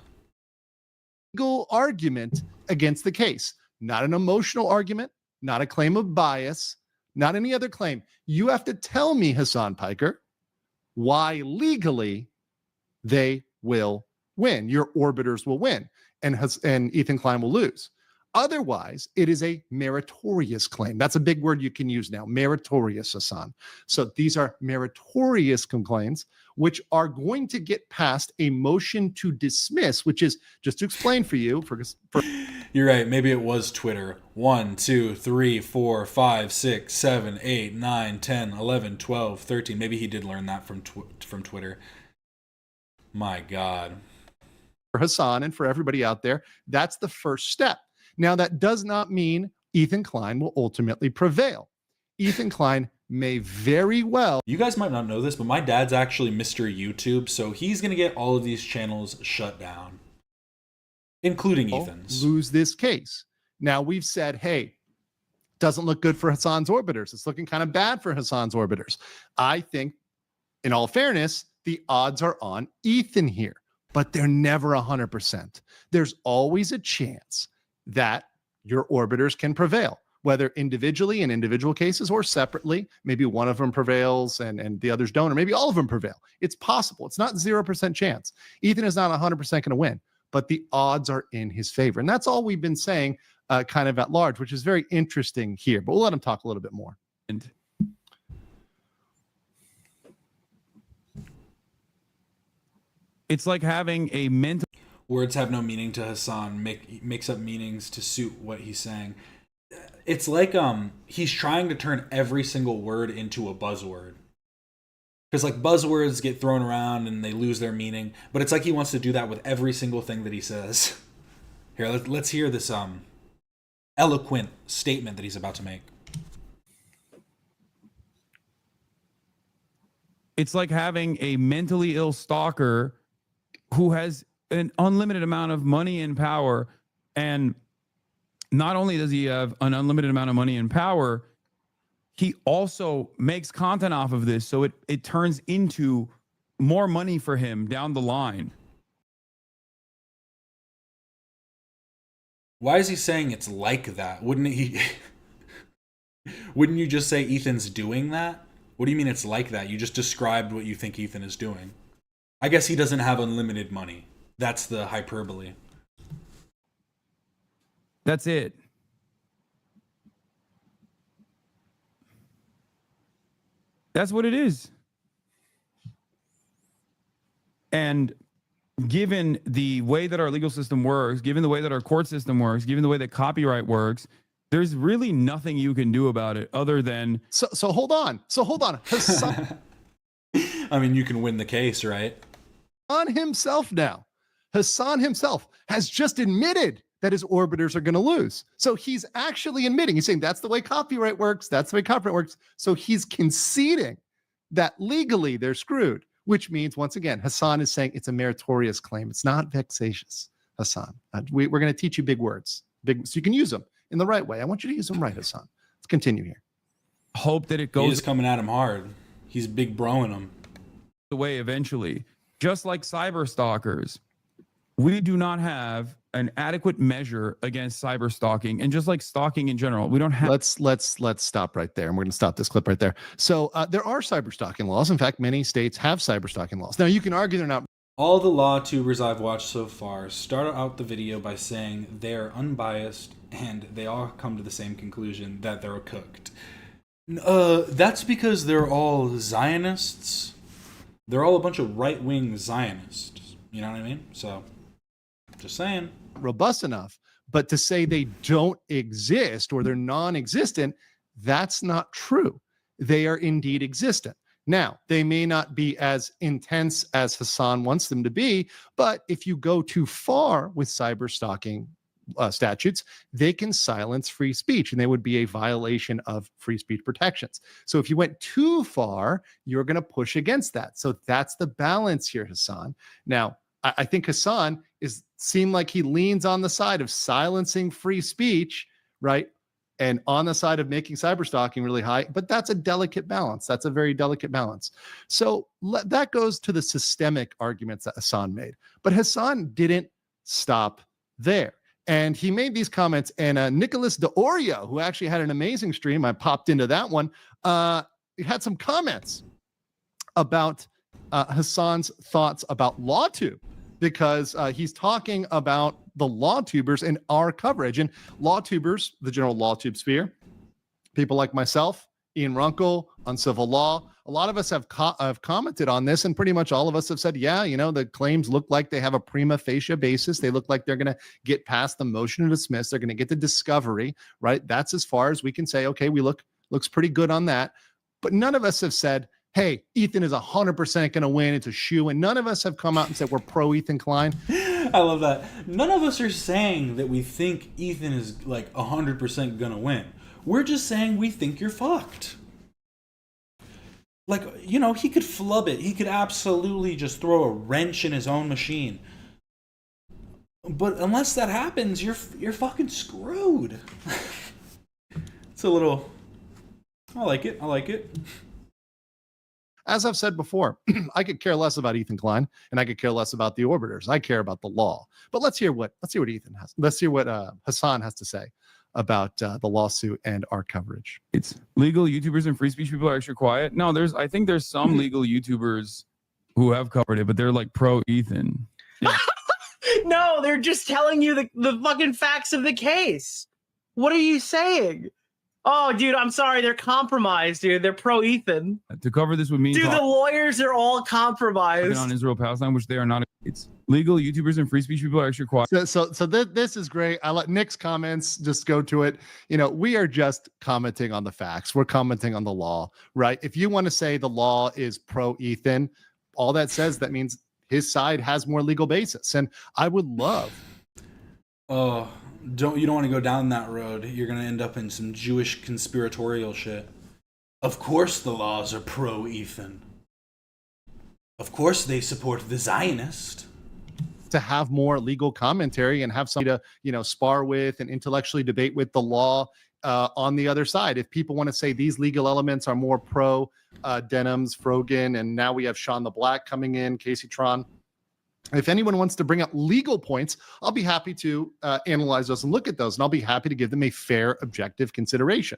legal argument against the case, not an emotional argument, not a claim of bias, not any other claim. You have to tell me, Hassan Piker, why legally they will win. Your orbiters will win, and Ethan Klein will lose. Otherwise, it is a meritorious claim. That's a big word you can use now, meritorious, Hassan. So these are meritorious complaints, which are going to get past a motion to dismiss, which is, just to explain for you, for You're right. Maybe it was Twitter. 1, 2, 3, 4, 5, 6, 7, 8, 9, 10, 11, 12, 13. Maybe he did learn that from Twitter. My God. for Hassan and for everybody out there, that's the first step. Now, that does not mean Ethan Klein will ultimately prevail. Ethan Klein may very well. You guys might not know this, but my dad's actually Mr. YouTube, so he's going to get all of these channels shut down, including Ethan's. Lose this case. Now, we've said, hey, doesn't look good for Hassan's orbiters. It's looking kind of bad for Hassan's orbiters. I think, in all fairness, the odds are on Ethan here, but they're never 100%. There's always a chance that your orbiters can prevail, whether individually in individual cases or separately. Maybe one of them prevails and the others don't, or maybe all of them prevail. It's possible. It's not 0% chance. Ethan is not 100% going to win, but the odds are in his favor. And that's all we've been saying kind of at large, which is very interesting here. But we'll let him talk a little bit more. And it's like having a mental. Words have no meaning to Hassan. Makes up meanings to suit what he's saying. It's like he's trying to turn every single word into a buzzword. Because like buzzwords get thrown around and they lose their meaning, but it's like he wants to do that with every single thing that he says. Here, let's hear this eloquent statement that he's about to make. It's like having a mentally ill stalker who has an unlimited amount of money and power. And not only does he have an unlimited amount of money and power, he also makes content off of this. So it turns into more money for him down the line. Why is he saying it's like that? Wouldn't you just say Ethan's doing that? What do you mean it's like that? You just described what you think Ethan is doing. I guess he doesn't have unlimited money. That's the hyperbole. That's it. That's what it is. And given the way that our legal system works, given the way that our court system works, given the way that copyright works, there's really nothing you can do about it other than... So hold on. Hassan, I mean, you can win the case, right? Hassan himself has just admitted that his orbiters are going to lose. So he's actually admitting, he's saying that's the way copyright works. So he's conceding that legally they're screwed, which means, once again, Hassan is saying it's a meritorious claim. It's not vexatious, Hassan. We're going to teach you big words, so you can use them in the right way. I want you to use them right, Hassan. Let's continue here. Hope that it goes... He is coming at him hard. He's big broing him. ...the way eventually. Just like cyber stalkers, we do not have an adequate measure against cyber stalking, and just like stalking in general, we don't have... Let's stop right there, and we're going to stop this clip right there. So there are cyber stalking laws. In fact, many states have cyber stalking laws. Now, you can argue they're not... All the law tubers I've watched so far start out the video by saying they're unbiased, and they all come to the same conclusion that they're cooked. That's because they're all Zionists. They're all a bunch of right-wing Zionists. You know what I mean? So, just saying. Robust enough, but to say they don't exist or they're non-existent, that's not true. They are indeed existent. Now, they may not be as intense as Hassan wants them to be, but if you go too far with cyber stalking statutes, they can silence free speech, and they would be a violation of free speech protections. So if you went too far, you're going to push against that. So that's the balance here, Hassan. Now, I think Hassan seemed like he leans on the side of silencing free speech, right? And on the side of making cyber stalking really high, but that's a delicate balance. That's a very delicate balance. So that goes to the systemic arguments that Hassan made. But Hassan didn't stop there. And he made these comments, and Nicholas DeOrio, who actually had an amazing stream, I popped into that one, he had some comments about Hassan's thoughts about LawTube, because he's talking about the LawTubers and our coverage. And LawTubers, the general LawTube sphere, people like myself, Ian Runkle, Uncivil Law, a lot of us have commented on this, and pretty much all of us have said, yeah, you know, the claims look like they have a prima facie basis. They look like they're going to get past the motion to dismiss. They're going to get the discovery, right? That's as far as we can say, okay, looks pretty good on that. But none of us have said, hey, Ethan is 100% going to win. It's a shoe. And none of us have come out and said we're pro Ethan Klein. I love that. None of us are saying that we think Ethan is like 100% going to win. We're just saying we think you're fucked. Like, you know, he could flub it. He could absolutely just throw a wrench in his own machine. But unless that happens, you're fucking screwed. It's a little... I like it. As I've said before, I could care less about Ethan Klein, and I could care less about the orbiters. I care about the law. But let's hear what Ethan has. Let's hear what Hassan has to say about the lawsuit and our coverage. It's legal YouTubers and free speech people are extra quiet. No, I think there's some legal YouTubers who have covered it, but they're like pro Ethan. Yeah. No, they're just telling you the fucking facts of the case. What are you saying? Oh, dude, I'm sorry. They're compromised, dude. They're pro Ethan. To cover this with me, Dude, the lawyers are all compromised. on Israel Palestine, which they are not. It's legal. YouTubers and free speech people are extra quiet. So this is great. I let Nick's comments just go to it. You know, we are just commenting on the facts. We're commenting on the law, right? If you want to say the law is pro Ethan, all that says that means his side has more legal basis. And I would love. Oh, you don't want to go down that road. You're going to end up in some Jewish conspiratorial shit. Of course the laws are pro Ethan. Of course they support the Zionist. To have more legal commentary and have somebody to, you know, spar with and intellectually debate with the law on the other side. If people want to say these legal elements are more pro Denham's, Frogan, and now we have Sean the Black coming in, Casey Tron. If anyone wants to bring up legal points, I'll be happy to analyze those and look at those, and I'll be happy to give them a fair, objective consideration.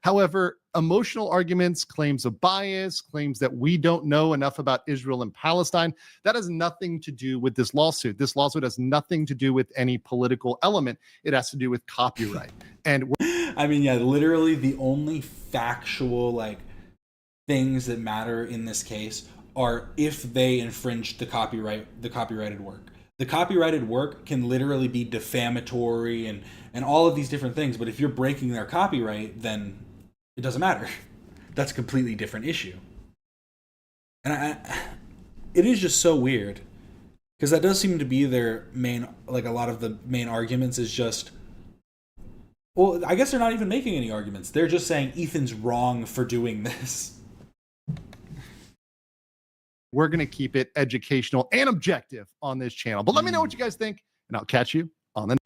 However, emotional arguments, claims of bias, claims that we don't know enough about Israel and Palestine, that has nothing to do with this lawsuit. This lawsuit has nothing to do with any political element. It has to do with copyright. And I mean, yeah, literally the only factual like things that matter in this case are if they infringed the copyrighted work. The copyrighted work can literally be defamatory and all of these different things, but if you're breaking their copyright, then it doesn't matter. That's a completely different issue. And it is just so weird, because that does seem to be their main, like a lot of the main arguments is just, well, I guess they're not even making any arguments. They're just saying Ethan's wrong for doing this. we're going to keep it educational and objective on this channel. But let me know what you guys think, and I'll catch you on the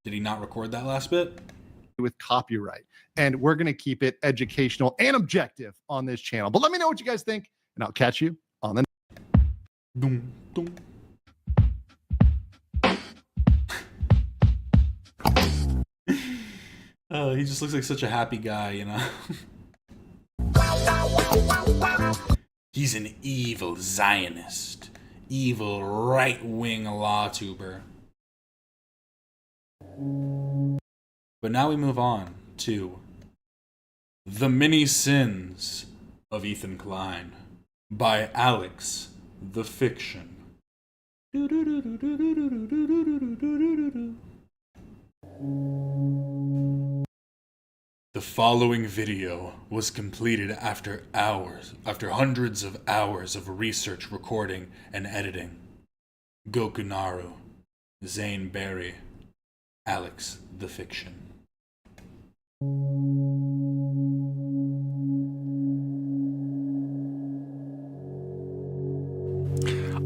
Did he not record that last bit? With copyright. And we're going to keep it educational and objective on this channel. But let me know what you guys think, and I'll catch you on the Dum, dum. Oh, he just looks like such a happy guy, you know? He's an evil Zionist, evil right-wing law tuber. But now we move on to The Many Sins of Ethan Klein by Alex the Fiction. The following video was completed after hundreds of hours of research, recording, and editing. Gokunaru, Zane Berry, Alex the Fiction.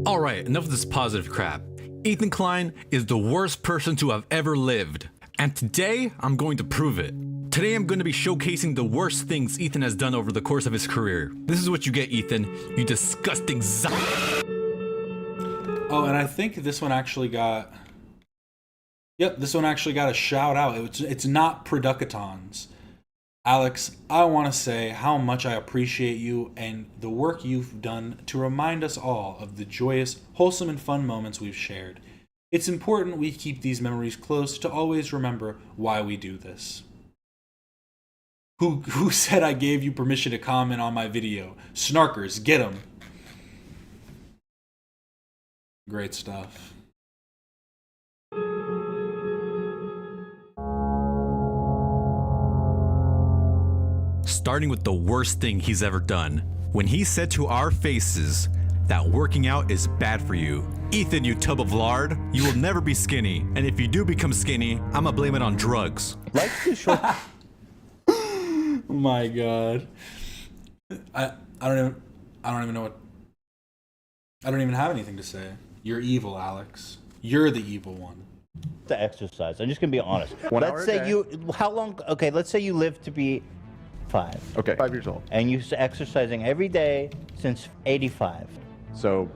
Alright, enough of this positive crap. Ethan Klein is the worst person to have ever lived. And today, I'm going to prove it. Today I'm going to be showcasing the worst things Ethan has done over the course of his career. This is what you get, Ethan. You disgusting Oh, and I think this one actually got... Yep, this one actually got a shout out. It's not Producatons. Alex, I want to say how much I appreciate you and the work you've done to remind us all of the joyous, wholesome, and fun moments we've shared. It's important we keep these memories close to always remember why we do this. Who said I gave you permission to comment on my video? Snarkers, get 'em. Great stuff. Starting with the worst thing he's ever done. When he said to our faces that working out is bad for you. Ethan, you tub of lard, you will never be skinny. And if you do become skinny, I'ma blame it on drugs. Life's too short. Oh my god. I don't even know what. I don't even have anything to say. You're evil, Alex. You're the evil one. To exercise. I'm just gonna be honest. 1 hour Let's a say day. you, how long? Okay, let's say you live to be 5. Okay, 5 years old. And you're exercising every day since 85. So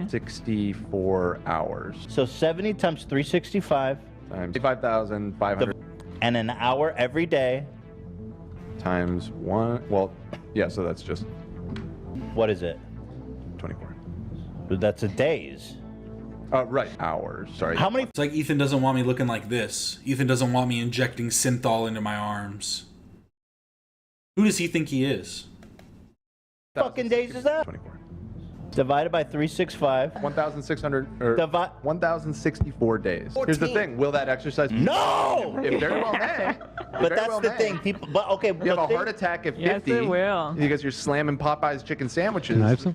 64 hours So 70 times 365, times 5,500 and an hour every day. times 1. Well, yeah, so that's just What is it? 24. That's a days. Right. Hours. Sorry. How many It's like Ethan doesn't want me looking like this. Ethan doesn't want me injecting synthol into my arms. Who does he think he is? fucking days is that? 24. Divided by 365. 1,600 or Divide. 1,064 days. Here's the thing. Will that exercise? No! It very well may. But that's the thing. People. But okay. You have a heart attack at 50 Yes, it will. because you're slamming Popeye's chicken sandwiches.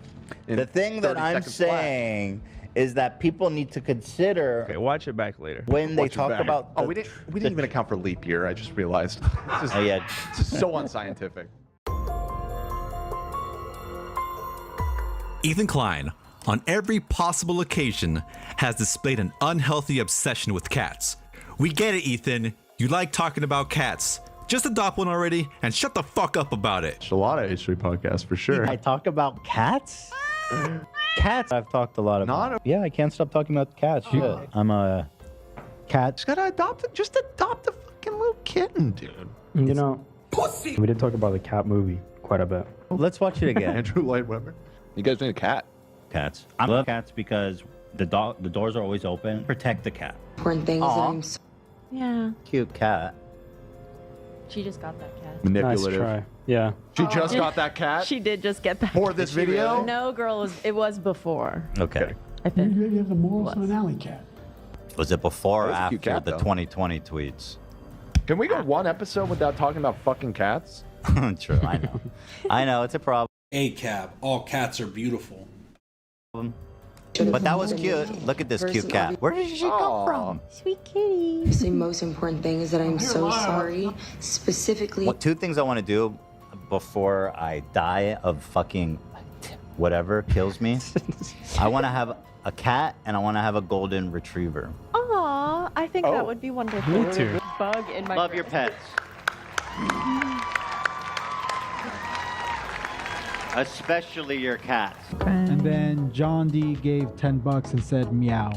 The thing that I'm saying is that people need to consider Okay, watch it back later. when they talk about. Oh, we didn't even account for leap year. I just realized. This is, Oh yeah. this is so unscientific. Ethan Klein, on every possible occasion, has displayed an unhealthy obsession with cats. We get it, Ethan. You like talking about cats. Just adopt one already and shut the fuck up about it. It's a lot of history podcasts for sure. I talk about cats. Cats. I've talked a lot about. Not Yeah, I can't stop talking about cats. Shit. I'm a cat. Just gotta adopt it. Just adopt a fucking little kitten, dude. You know, we did talk about the cat movie quite a bit. Let's watch it again. Andrew Lloyd Webber. You guys need a cat. Cats. I love cats because the doors are always open. Protect the cat. Important things that I'm so Yeah. Cute cat. She just got that cat. Manipulative. Nice try. Yeah. She just got that cat She did just get that. for this video. No, girl, it was before. Okay. I think. Was it before or That was a cute after cat, the though. 2020 tweets? Can we go one episode without talking about fucking cats? True. I know. I know it's a problem. A cab. All cats are beautiful. But that was cute. Look at this cute cat. Where did she come from? Sweet kitty. the most important thing is that I'm so sorry. Specifically, Well, two things I want to do before I die of fucking whatever kills me. I want to have a cat and I want to have a golden retriever. Aw, I think that would be wonderful. Me too. Bug in my. Love your pets. Especially your cats. And then John D gave $10 and said meow.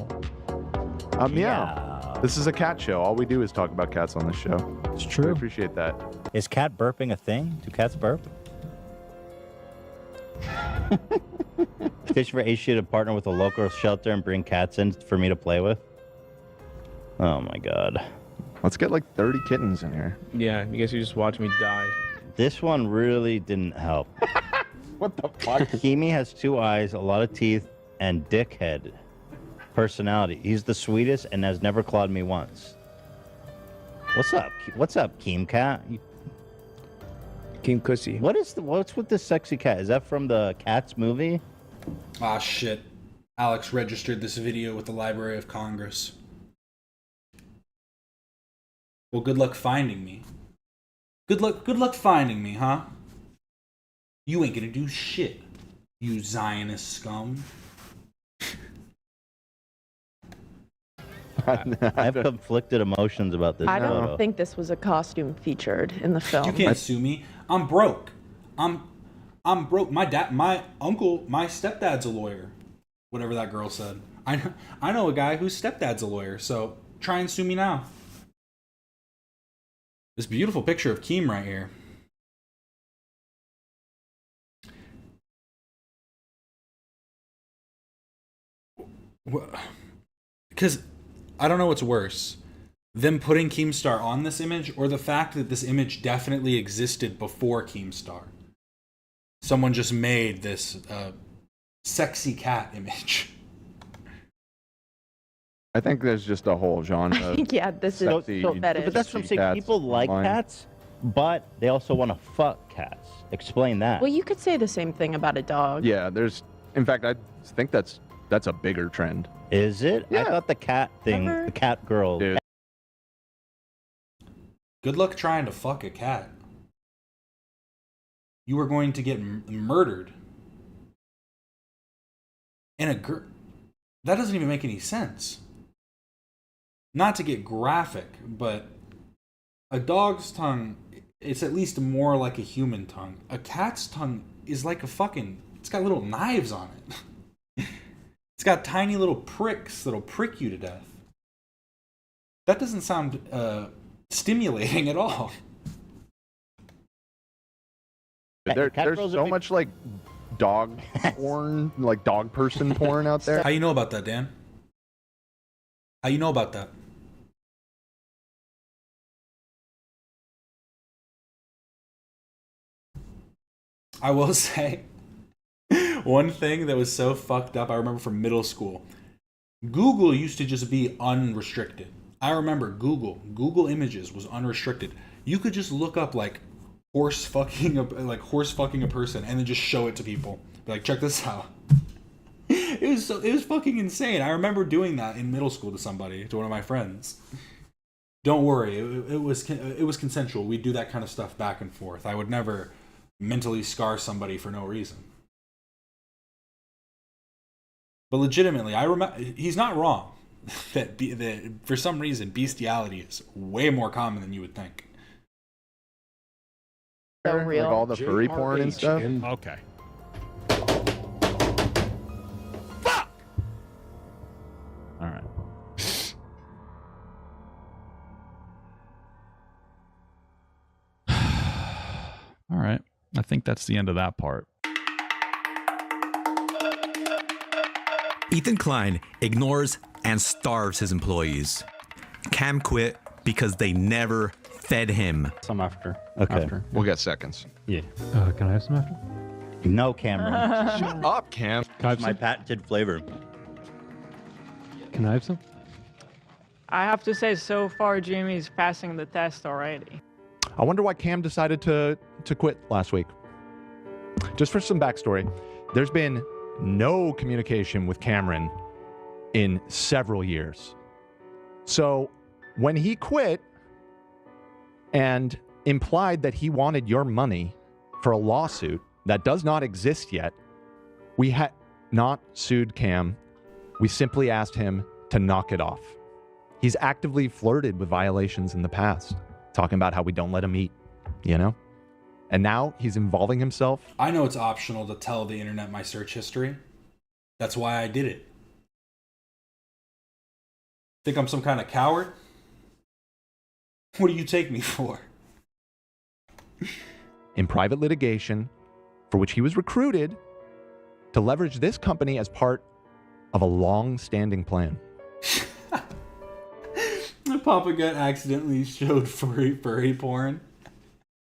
Meow. Yeah. This is a cat show. All we do is talk about cats on this show. It's I true. appreciate that. Is cat burping a thing? Do cats burp? Petition for HC to partner with a local shelter and bring cats in for me to play with. Oh my god. Let's get like 30 kittens in here. Yeah, you guys are just watching me die. This one really didn't help. What the fuck? Kimi has 2 eyes, a lot of teeth, and dickhead personality. He's the sweetest and has never clawed me once. What's up? What's up, Keem Cat? King Cussy. What's with this sexy cat? Is that from the Cats movie? Ah, shit. Alex registered this video with the Library of Congress. Well, good luck finding me. Good luck finding me, huh? You ain't gonna do shit, you Zionist scum. I have conflicted emotions about this. I don't photo. think this was a costume featured in the film. You can't sue me. I'm broke. I'm broke. My uncle, my stepdad's a lawyer. Whatever that girl said. I know a guy whose stepdad's a lawyer, so try and sue me now. This beautiful picture of Keem right here. Because I don't know what's worse, them putting Keemstar on this image or the fact that this image definitely existed before Keemstar. Someone just made this sexy cat image. I think there's just a whole genre. Yeah, this is Sexy, so fetish. But that's what I'm saying. Cats People like online. cats, but they also want to fuck cats. Explain that. Well, you could say the same thing about a dog. Yeah, in fact, I think that's a bigger trend. Is it? I Yeah. thought the cat thing, Never- the cat girl. Dude. Good luck trying to fuck a cat. You are going to get murdered. And that doesn't even make any sense. Not to get graphic, but a dog's tongue, it's at least more like a human tongue. A cat's tongue is like it's got little knives on it. It's got tiny little pricks that'll prick you to death. That doesn't sound stimulating at all. There's girls are so big- much like dog porn, like dog person porn out there. How you know about that, Dan? How you know about that? I will say one thing that was so fucked up, I remember from middle school. Google used to just be unrestricted. I remember Google Images was unrestricted. You could just look up like horse fucking a person and then just show it to people. Be like, check this out. It was fucking insane. I remember doing that in middle school to somebody, to one of my friends. Don't worry, it was consensual. We'd do that kind of stuff back and forth. I would never mentally scar somebody for no reason. But legitimately, I remember he's not wrong that for some reason bestiality is way more common than you would think. So real. Like all the furry porn and stuff. Okay. All right. All right. I think that's the end of that part. Ethan Klein ignores and starves his employees. Cam quit because they never fed him. Some after. Okay. After. We'll get seconds. Yeah. Can I have some after? No, Cameron. Shut up, Cam. Can I have My some? patented flavor. Can I have some? I have to say, so far, Jimmy's passing the test already. I wonder why Cam decided to quit last week. Just for some backstory, there's been no communication with Cameron in several years. So when he quit and implied that he wanted your money for a lawsuit that does not exist yet, we had not sued Cam. We simply asked him to knock it off. He's actively flirted with violations in the past, talking about how we don't let him eat, you know? And now he's involving himself. I know it's optional to tell the internet my search history. That's why I did it. Think I'm some kind of coward? What do you take me for? In private litigation, for which he was recruited to leverage this company as part of a long-standing plan. Papa Gut accidentally showed furry porn.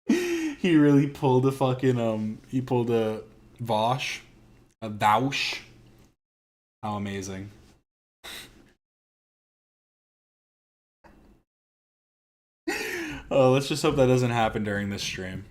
He really pulled a fucking he pulled a Vosh, a Vouch. How amazing. Oh, let's just hope that doesn't happen during this stream.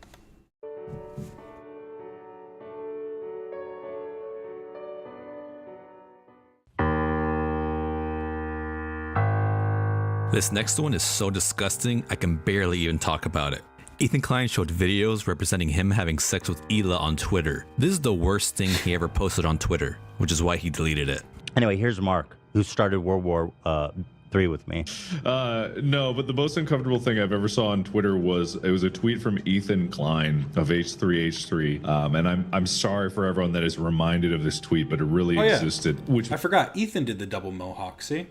This next one is so disgusting, I can barely even talk about it. Ethan Klein showed videos representing him having sex with Hila on Twitter. This is the worst thing he ever posted on Twitter, which is why he deleted it. Anyway, here's Mark, who started World War III with me. No, but the most uncomfortable thing I've ever saw on Twitter was a tweet from Ethan Klein of H3H3, and I'm sorry for everyone that is reminded of this tweet, but it really existed. Which I forgot. Ethan did the double mohawk. See,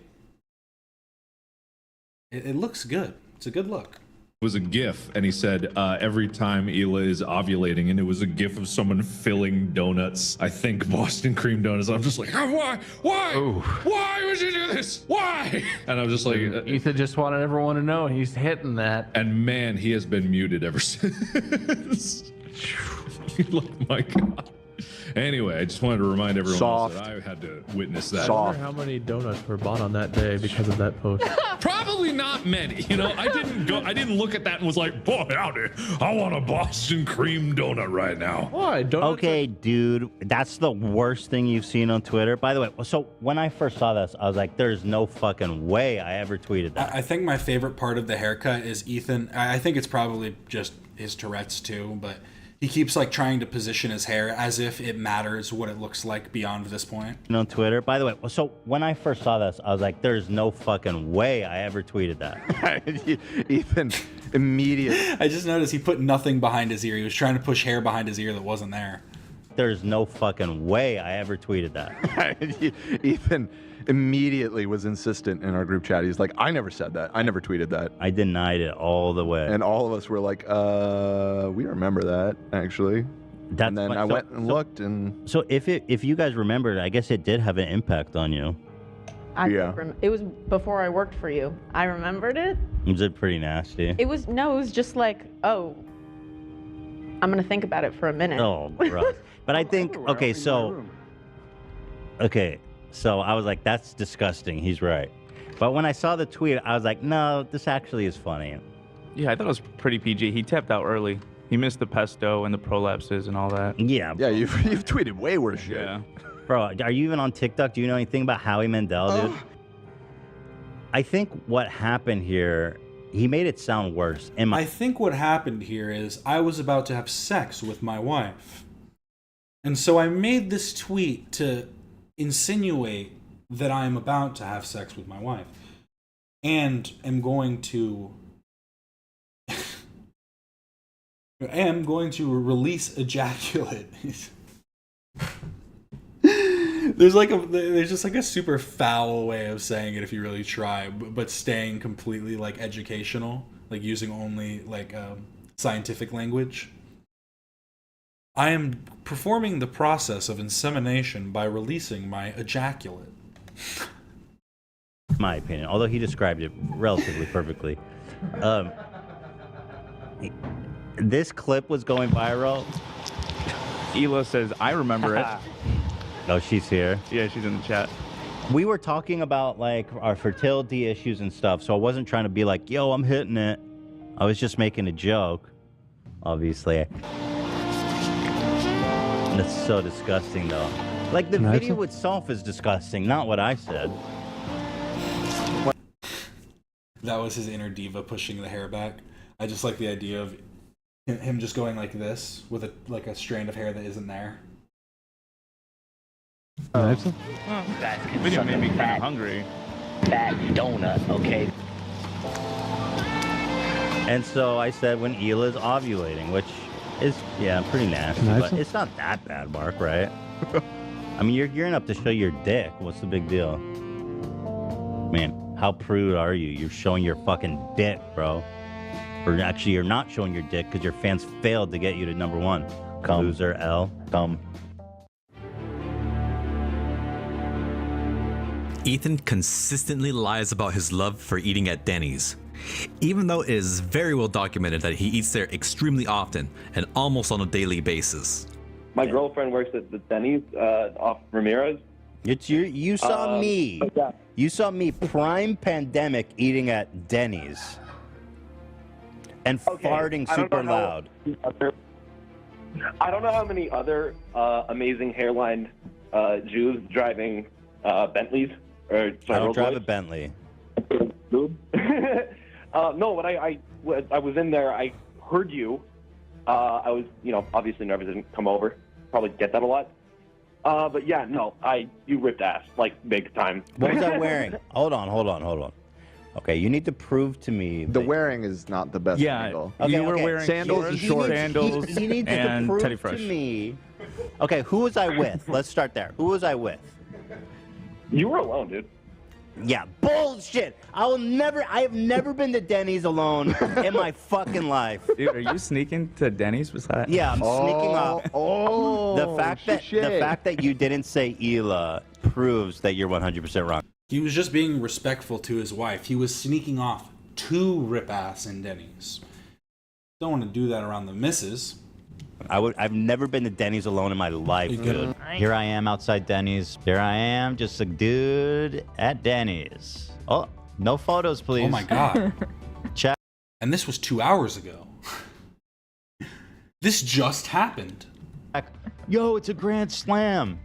it looks good. It's a good look. was a GIF, and he said every time Hila is ovulating, and it was a GIF of someone filling donuts. I think Boston cream donuts. I'm just like, why? Why would you do this? Why? And I'm just like, Ethan just wanted everyone to know he's hitting that. And man, he has been muted ever since. Like, my God. Anyway, I just wanted to remind everyone else that I had to witness that. I wonder how many donuts were bought on that day because of that post. Probably not many. You know, I didn't look at that and was like, boy, howdy, I want a Boston cream donut right now. Why? Donuts Okay, dude, that's the worst thing you've seen on Twitter. By the way, so when I first saw this, I was like, there's no fucking way I ever tweeted that. I think my favorite part of the haircut is Ethan. I think it's probably just his Tourette's too, but he keeps like trying to position his hair as if it matters what it looks like beyond this point. On Twitter. By the way, so when I first saw this, I was like, there's no fucking way I ever tweeted that. Ethan immediately. I just noticed he put nothing behind his ear. He was trying to push hair behind his ear that wasn't there. There's no fucking way I ever tweeted that. Ethan immediately was insistent in our group chat. He's like, I never said that. I never tweeted that. I denied it all the way. And all of us were like, we remember that, actually. And then I went and looked and... So if you guys remember, I guess it did have an impact on you. It was before I worked for you. I remembered it. Was it pretty nasty? It was just like, oh, I'm gonna think about it for a minute. Oh, gross. But I think okay, so I was like, that's disgusting. He's right. But when I saw the tweet, I was like, no, this actually is funny. Yeah, I thought it was pretty PG. He tapped out early. He missed the pesto and the prolapses and all that. Yeah. Yeah, you've tweeted way worse shit. Yeah. Bro, are you even on TikTok? Do you know anything about Howie Mandel, dude? I think what happened here, he made it sound worse. I think what happened here is I was about to have sex with my wife. And so I made this tweet to insinuate that I am about to have sex with my wife. And am going to release ejaculate. There's just like a super foul way of saying it if you really try, but staying completely like educational, like using only like scientific language. I am performing the process of insemination by releasing my ejaculate. My opinion, although he described it relatively perfectly. This clip was going viral. Ela says, I remember it. Oh, she's here. Yeah, she's in the chat. We were talking about like our fertility issues and stuff, so I wasn't trying to be like, yo, I'm hitting it. I was just making a joke, obviously. That's so disgusting, though. Like, the video itself is disgusting, not what I said. That was his inner diva pushing the hair back. I just like the idea of him just going like this with a strand of hair that isn't there. That video made me kind of hungry. Fat donut, okay. And so I said when Ela's ovulating, which is, yeah, pretty nasty, but it's not that bad, Mark, right? I mean, you're gearing up to show your dick. What's the big deal? Man, how prude are you? You're showing your fucking dick, bro. Or actually, you're not showing your dick because your fans failed to get you to #1. Loser, L. Dumb. Ethan consistently lies about his love for eating at Denny's, even though it is very well documented that he eats there extremely often and almost on a daily basis. My girlfriend works at the Denny's off Ramirez. You saw me. Yeah. You saw me prime pandemic eating at Denny's and farting super loud. I don't know how many other amazing hairline Jews driving Bentleys. I don't drive a Bentley. No, but I was in there. I heard you. I was, obviously nervous. Didn't come over. Probably get that a lot. But yeah, no, you ripped ass like big time. What was I wearing? Hold on. Okay, you need to prove to me. The wearing is not the best angle. Okay, you were wearing sandals, short sandals, you need and to prove Teddy Fresh. to me. Okay, who was I with? Let's start there. Who was I with? You were alone, dude. Yeah, bullshit. I have never been to Denny's alone in my fucking life. Dude, are you sneaking to Denny's beside? Yeah, I'm sneaking up. The fact that you didn't say Ela proves that you're 100% wrong. He was just being respectful to his wife. He was sneaking off to rip ass in Denny's. Don't want to do that around the missus. I've never been to Denny's alone in my life, dude. Here I am outside Denny's. Here I am, just a dude at Denny's. Oh, no photos, please. Oh my God. Check. And this was 2 hours ago. This just happened. Yo, it's a grand slam.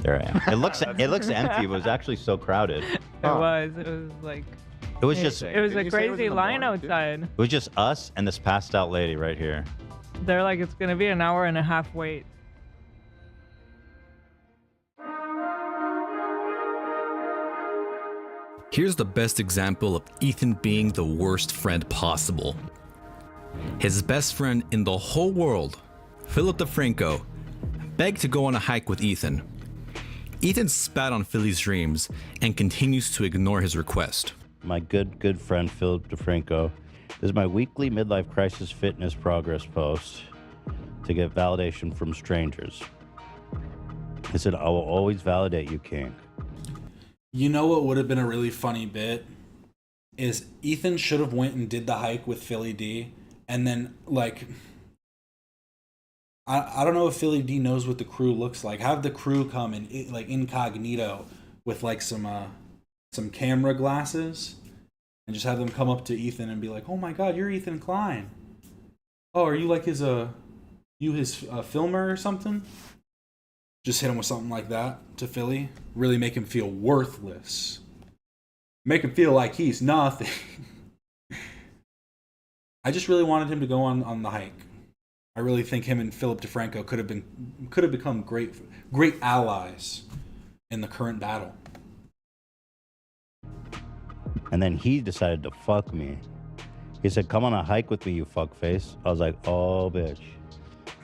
There I am. It looks empty, but it was actually so crowded. It was like. It was just. It was a crazy line outside. It was just us and this passed out lady right here. They're like, it's gonna be an hour and a half wait. Here's the best example of Ethan being the worst friend possible. His best friend in the whole world, Philip DeFranco, begged to go on a hike with Ethan. Ethan spat on Philly's dreams and continues to ignore his request. My good friend Philip DeFranco. This is my weekly midlife crisis fitness progress post to get validation from strangers. He said, I will always validate you, King. You know what would have been a really funny bit is Ethan should have went and did the hike with Philly D, and then like I don't know if Philly D knows what the crew looks like. Have the crew come in like incognito with like some camera glasses, and just have them come up to Ethan and be like, "Oh my God, you're Ethan Klein. Oh, are you like his filmer or something?" Just hit him with something like that to Philly. Really make him feel worthless. Make him feel like he's nothing. I just really wanted him to go on the hike. I really think him and Philip DeFranco could have become great allies in the current battle. And then he decided to fuck me. He said, "Come on a hike with me, you fuckface." I was like, "Oh, bitch.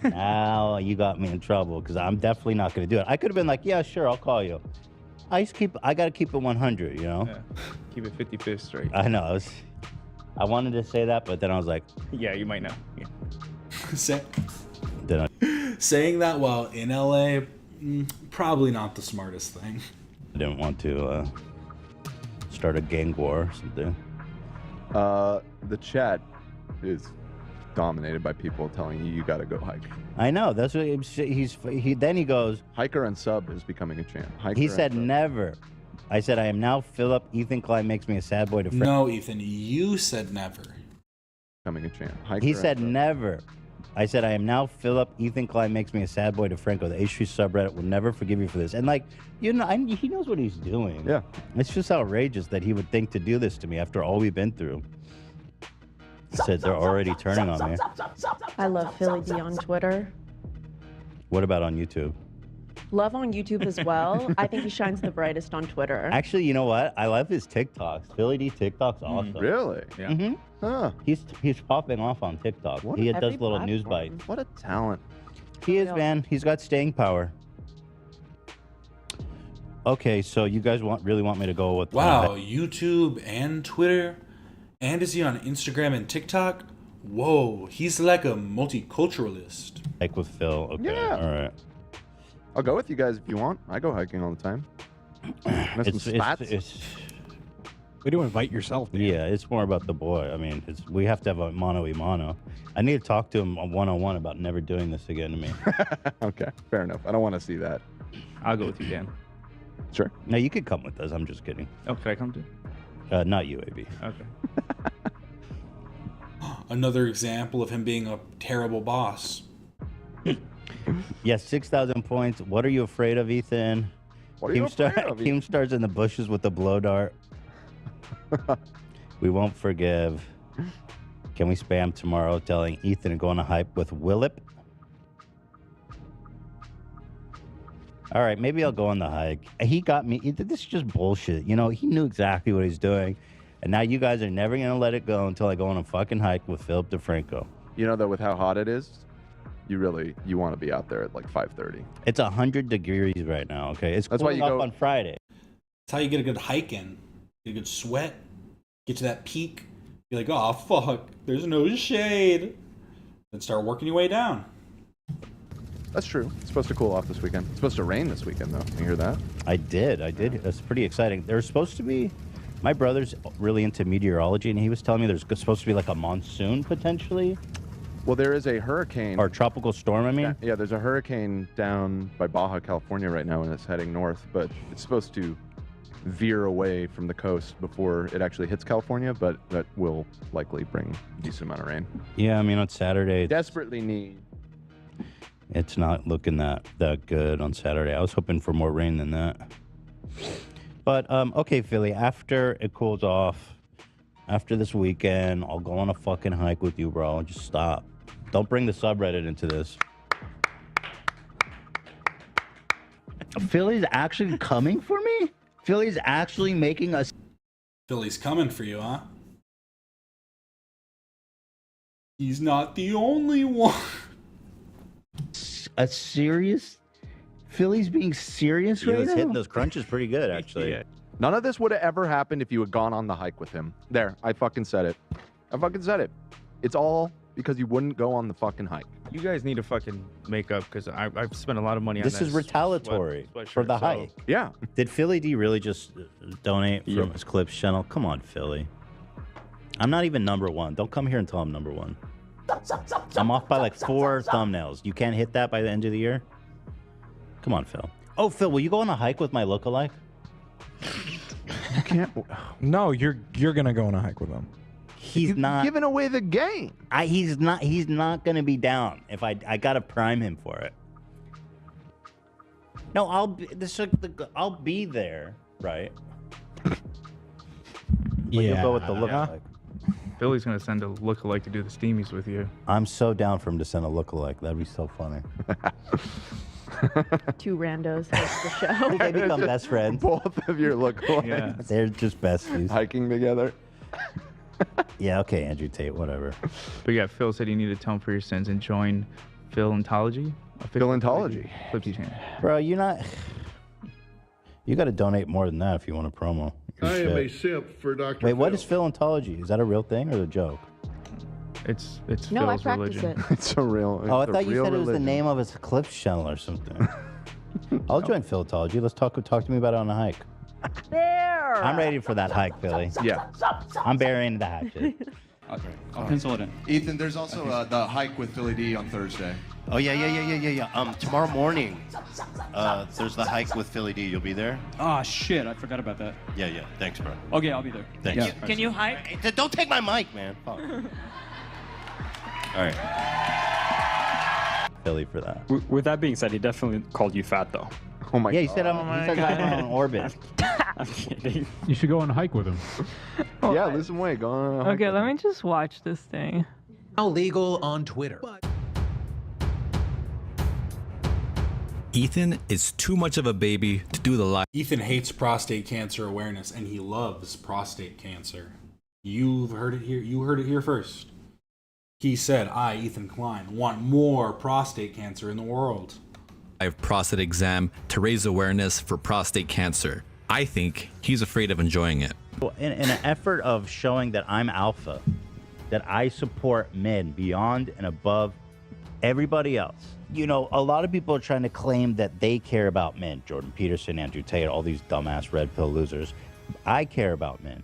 Now you got me in trouble because I'm definitely not going to do it." I could have been like, "Yeah, sure, I'll call you." I got to keep it 100, you know? Yeah. Keep it 55th straight. I know. I wanted to say that, but then I was like, yeah, you might know. Yeah. Saying that while in LA, probably not the smartest thing. I didn't want to start a gang war or something. The chat is dominated by people telling you got to go hike. I know. That's what then he goes. Hiker and sub is becoming a champ. Hiker He said and sub. never. I said, "I am now Philip. Ethan Klein makes me a sad boy to friend." No, Ethan, you said never. Becoming a champ. He said never. I said, "I am now Philip. Ethan Klein makes me a sad boy to Franco. The H3 subreddit will never forgive you for this." And like, you know, he knows what he's doing. Yeah. It's just outrageous that he would think to do this to me after all we've been through. He said they're already turning on me. I love Philly D on Twitter. What about on YouTube? Love on YouTube as well. I think he shines the brightest on Twitter. Actually, you know what? I love his TikToks. Philly D TikTok's awesome. Really? Yeah. Mm-hmm. Huh. He's popping off on TikTok. He does little news bites. What a talent. He is, man. He's got staying power. Okay, so you guys really want me to go with Wow, YouTube and Twitter, and is he on Instagram and TikTok? Whoa, he's like a multiculturalist. Hike with Phil. Okay, Yeah. all right. I'll go with you guys if you want. I go hiking all the time. Way to invite yourself, man. Yeah, it's more about the boy. I mean, we have to have a mano-a-mano. I need to talk to him one-on-one about never doing this again to me. Okay, fair enough. I don't want to see that. I'll go with you, Dan. Sure. No, you could come with us. I'm just kidding. Oh, can I come too? Not you, AB. Okay. Another example of him being a terrible boss. Yes, 6,000 points. What are you afraid of, Ethan? What are you afraid of, Ethan? Keemstar's in the bushes with the blow dart. We won't forgive. Can we spam tomorrow telling Ethan to go on a hike with Willip? All right, maybe I'll go on the hike. He got me. This is just bullshit. You know, he knew exactly what he's doing. And now you guys are never going to let it go until I go on a fucking hike with Philip DeFranco. You know, though, with how hot it is, you want to be out there at like 5:30. It's 100 degrees right now, okay? It's That's why cooling you off go on Friday. That's how you get a good hike in. Get a good sweat. Get to that peak. Be like, oh, fuck, there's no shade. Then start working your way down. That's true. It's supposed to cool off this weekend. It's supposed to rain this weekend, though. You hear that? I did. That's pretty exciting. There's supposed to be... My brother's really into meteorology, and he was telling me there's supposed to be like a monsoon, potentially. Well, there is a hurricane. Or a tropical storm, I mean. Yeah, there's a hurricane down by Baja, California right now, and it's heading north, but it's supposed to veer away from the coast before it actually hits California, but that will likely bring a decent amount of rain. Yeah, I mean, on Saturday... Desperately need. It's not looking that good on Saturday. I was hoping for more rain than that. But, okay, Philly, after it cools off, after this weekend, I'll go on a fucking hike with you, bro. Just stop. Don't bring the subreddit into this. Philly's actually coming for me? Philly's actually making us... Philly's coming for you, huh? He's not the only one. A serious... Philly's being serious right now? He was hitting those crunches pretty good, actually. Yeah. None of this would have ever happened if you had gone on the hike with him. There, I fucking said it. I fucking said it. It's all because you wouldn't go on the fucking hike. You guys need to fucking make up because I've spent a lot of money on This is retaliatory for the hike. Yeah. Did Philly D really just donate from his Clips channel? Come on, Philly. I'm not even #1. Don't come here until I'm #1. I'm off by like 4 thumbnails. You can't hit that by the end of the year? Come on, Phil. Oh, Phil, will you go on a hike with my lookalike? You can't. No, you're gonna go on a hike with him. He's not giving away the game. He's not gonna be down if I gotta prime him for it. No, I'll be there, right? But you'll go with the lookalike. Billy's gonna send a lookalike to do the steamies with you. I'm so down for him to send a lookalike. That'd be so funny. 2 randos host the show. They become best friends. Both of your lookalikes. Yeah. They're just besties. Hiking together. Yeah, okay, Andrew Tate, whatever. But yeah, Phil said you need to atone for your sins and join Philontology. Philontology. Clips channel. Bro, you're not... You gotta donate more than that if you want a promo. Your I am a shit. simp for Dr. Wait, what Phil. is Philontology? Is that a real thing or a joke? It's No, I Phil's practice religion. it. It's a real. Oh, I it's a thought you real said it was the religion. name of his Clips channel or something. I'll join Philontology. Let's talk to me about it on the hike. There. I'm ready for that hike, Philly. Yeah. I'm burying the hatchet. Okay, I'll pencil it in. Ethan, there's also the hike with Philly D on Thursday. Oh yeah. Tomorrow morning, there's the hike with Philly D. You'll be there? Ah, shit, I forgot about that. Yeah. Thanks, bro. Okay, I'll be there. Thanks. Can you hike? Hey, don't take my mic, man. Fuck. All right. Philly for that. With that being said, he definitely called you fat, though. Oh my Yeah, he god. said I'm on orbit. I'm kidding. You should go on a hike with him. Yeah, listen, wait, go on. a hike Okay, with let him. me just watch this thing. Now legal on Twitter. Ethan is too much of a baby to do the live. Ethan hates prostate cancer awareness, and he loves prostate cancer. You've heard it here. You heard it here first. He said, I, Ethan Klein, want more prostate cancer in the world. prostate exam to raise awareness for prostate cancer. I think he's afraid of enjoying it. In an effort of showing that I'm alpha, that I support men beyond and above everybody else. You know, a lot of people are trying to claim that they care about men. Jordan Peterson, Andrew Tate, all these dumbass red pill losers. I care about men.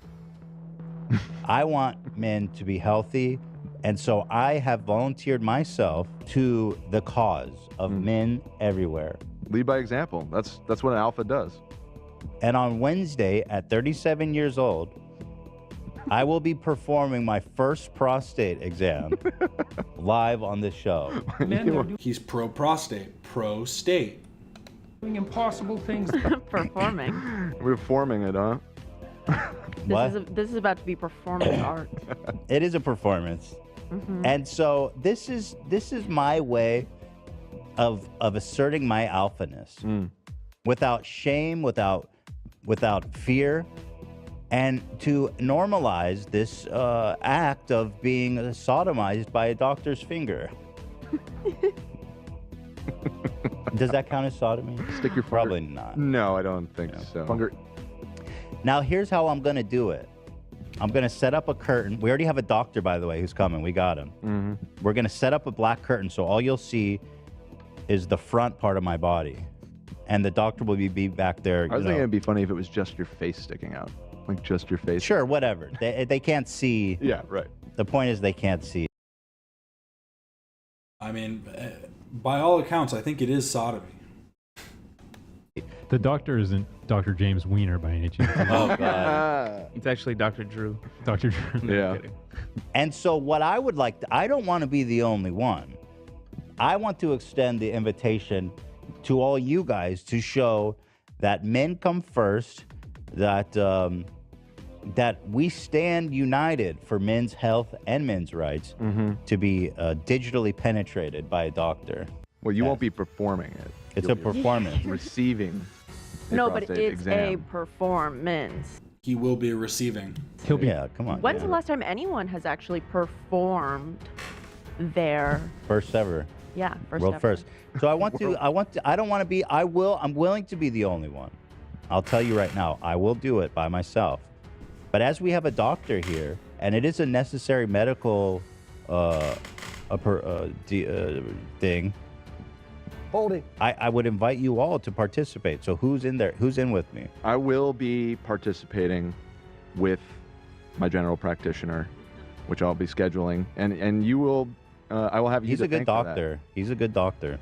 I want men to be healthy. And so I have volunteered myself to the cause of men everywhere. Lead by example. That's what an alpha does. And on Wednesday, at 37 years old, I will be performing my first prostate exam live on this show. He's pro prostate, pro state. Doing impossible things. Performing. We're forming it, huh? What? This is about to be performance art. It is a performance. Mhm. And so this is my way of asserting my alphaness without shame, without fear, and to normalize this act of being sodomized by a doctor's finger. Does that count as sodomy? Stick your Probably not. No, I don't think so. Now here's how I'm gonna do it. I'm gonna set up a curtain. We already have a doctor, by the way, who's coming. We got him. We're gonna set up a black curtain, so all you'll see is the front part of my body, and the doctor will be back there. I was thinking it'd be funny if it was just your face sticking out, like just your face. Sure, whatever. They can't see. Yeah, right. The point is they can't see. I mean, by all accounts, I think it is sodomy. The doctor isn't Dr. James Wiener by any chance. Oh, God. It's actually Dr. Drew. Dr. Drew. Yeah. And so what I would like I don't want to be the only one. I want to extend the invitation to all you guys to show that men come first, that that we stand united for men's health and men's rights to be digitally penetrated by a doctor. Well, you won't be performing it. It's You'll a be performance. Receiving. a No, but prostate it's exam. a performance. He will be receiving. He'll be. Yeah, come on. When's the last time anyone has actually performed their First ever. yeah first World ever? first. So I don't want to be, I'm willing to be the only one. I'll tell you right now, I will do it by myself. But as we have a doctor here, and it is a necessary medical thing. Hold it. I would invite you all to participate. So who's in there? Who's in with me? I will be participating with my general practitioner, which I'll be scheduling, and you will. I will have you. He's to a good thank for that. doctor. He's a good doctor.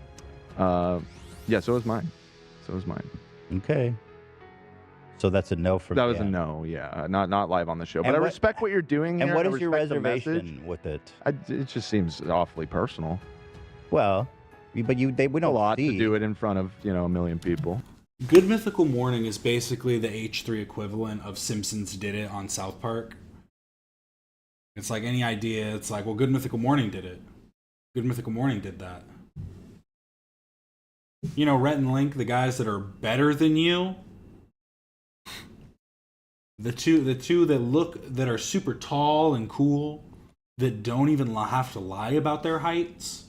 Yeah, so is mine. So is mine. Okay. So that's a no for me. That was a no. Yeah, not live on the show. But And I what- respect what you're doing. And here, what I is your respect the reservation message. with it? It just seems awfully personal. Well, but we don't a lot see. to do it in front of a million people. Good Mythical Morning is basically the H3 equivalent of Simpsons Did It on South Park. It's like any idea. It's like, well, Good Mythical Morning did it. Good Mythical Morning did that. You know, Rhett and Link, the guys that are better than you. The two that are super tall and cool, that don't even have to lie about their heights.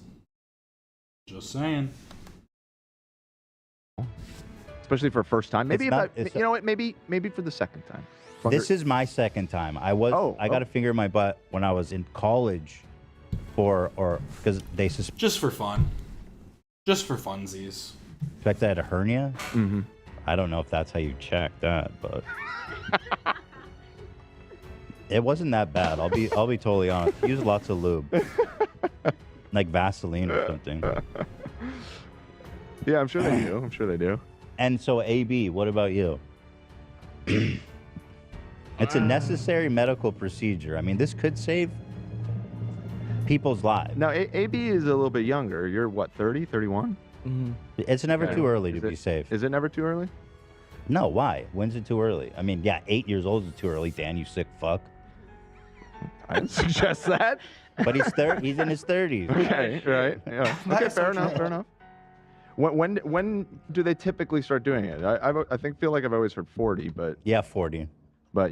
Just saying. Especially for a first time. Maybe It's not- if it's you know what? Maybe for the second time. This is my second time. I got a finger in my butt when I was in college, because they just for fun. Just for funsies. suspect I had a hernia. Mm-hmm. I don't know if that's how you check that, but it wasn't that bad. I'll be totally honest. Use lots of lube, like Vaseline or something. Yeah, I'm sure they do. I'm sure they do. And so, AB, what about you? It's a necessary medical procedure. I mean, this could save people's lives. Now, AB is a little bit younger. You're what, 30, 31? Mm-hmm. It's never too early to be safe. Is it never too early? No, why? When's it too early? I mean, yeah, 8 years old is too early, Dan, you sick fuck. I didn't suggest that. But he's in his 30s. Okay, right. Yeah. Okay, fair enough. When do they typically start doing it? I feel like I've always heard 40, but yeah, 40. But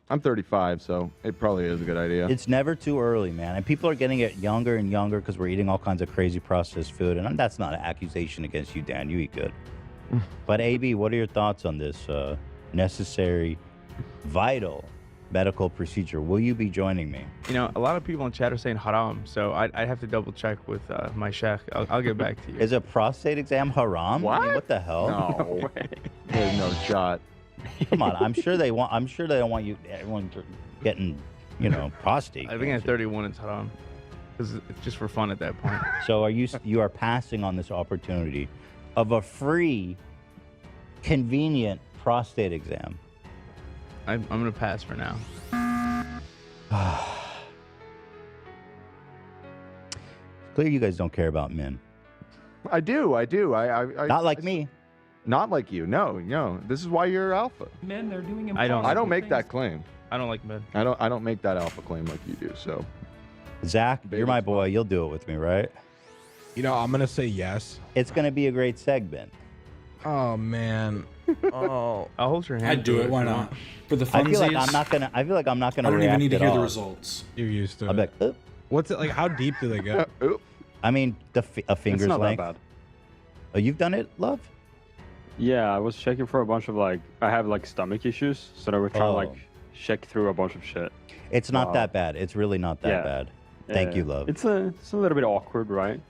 I'm 35, so it probably is a good idea. It's never too early, man. And people are getting it younger and younger because we're eating all kinds of crazy processed food. And that's not an accusation against you, Dan. You eat good. But AB, what are your thoughts on this necessary, vital medical procedure? Will you be joining me? You know, a lot of people in chat are saying haram, so I'd have to double check with my sheikh. I'll get back to you. Is a prostate exam haram? What? I mean, what the hell? No way. There's no shot. Come on, I'm sure they don't want everyone getting, prostate. I think at 31 it's haram, because it's just for fun at that point. So you are passing on this opportunity of a free, convenient prostate exam? I'm gonna pass for now. Clear, you guys don't care about men. I do. I Not like me. Not like you. No. This is why you're alpha. Men, they're doing I impossible don't make things. that claim. I don't like men. I don't make that alpha claim like you do. So, Zach, you're my boy. You'll do it with me, right? I'm gonna say yes. It's gonna be a great segment. Oh man. Oh, I'll hold your hand. I'd do it. Why not? For the I funsies. feel like I'm not gonna. I don't even need to react hear at the all. results. You're used to I'll be like, oop. What's it like? How deep do they go? I mean, a finger's not that length. bad. Oh, you've done it, love? Yeah, I was checking for a bunch of I have stomach issues, so they were trying to check through a bunch of shit. It's not that bad. It's really not that bad. Thank you, love. It's a little bit awkward, right?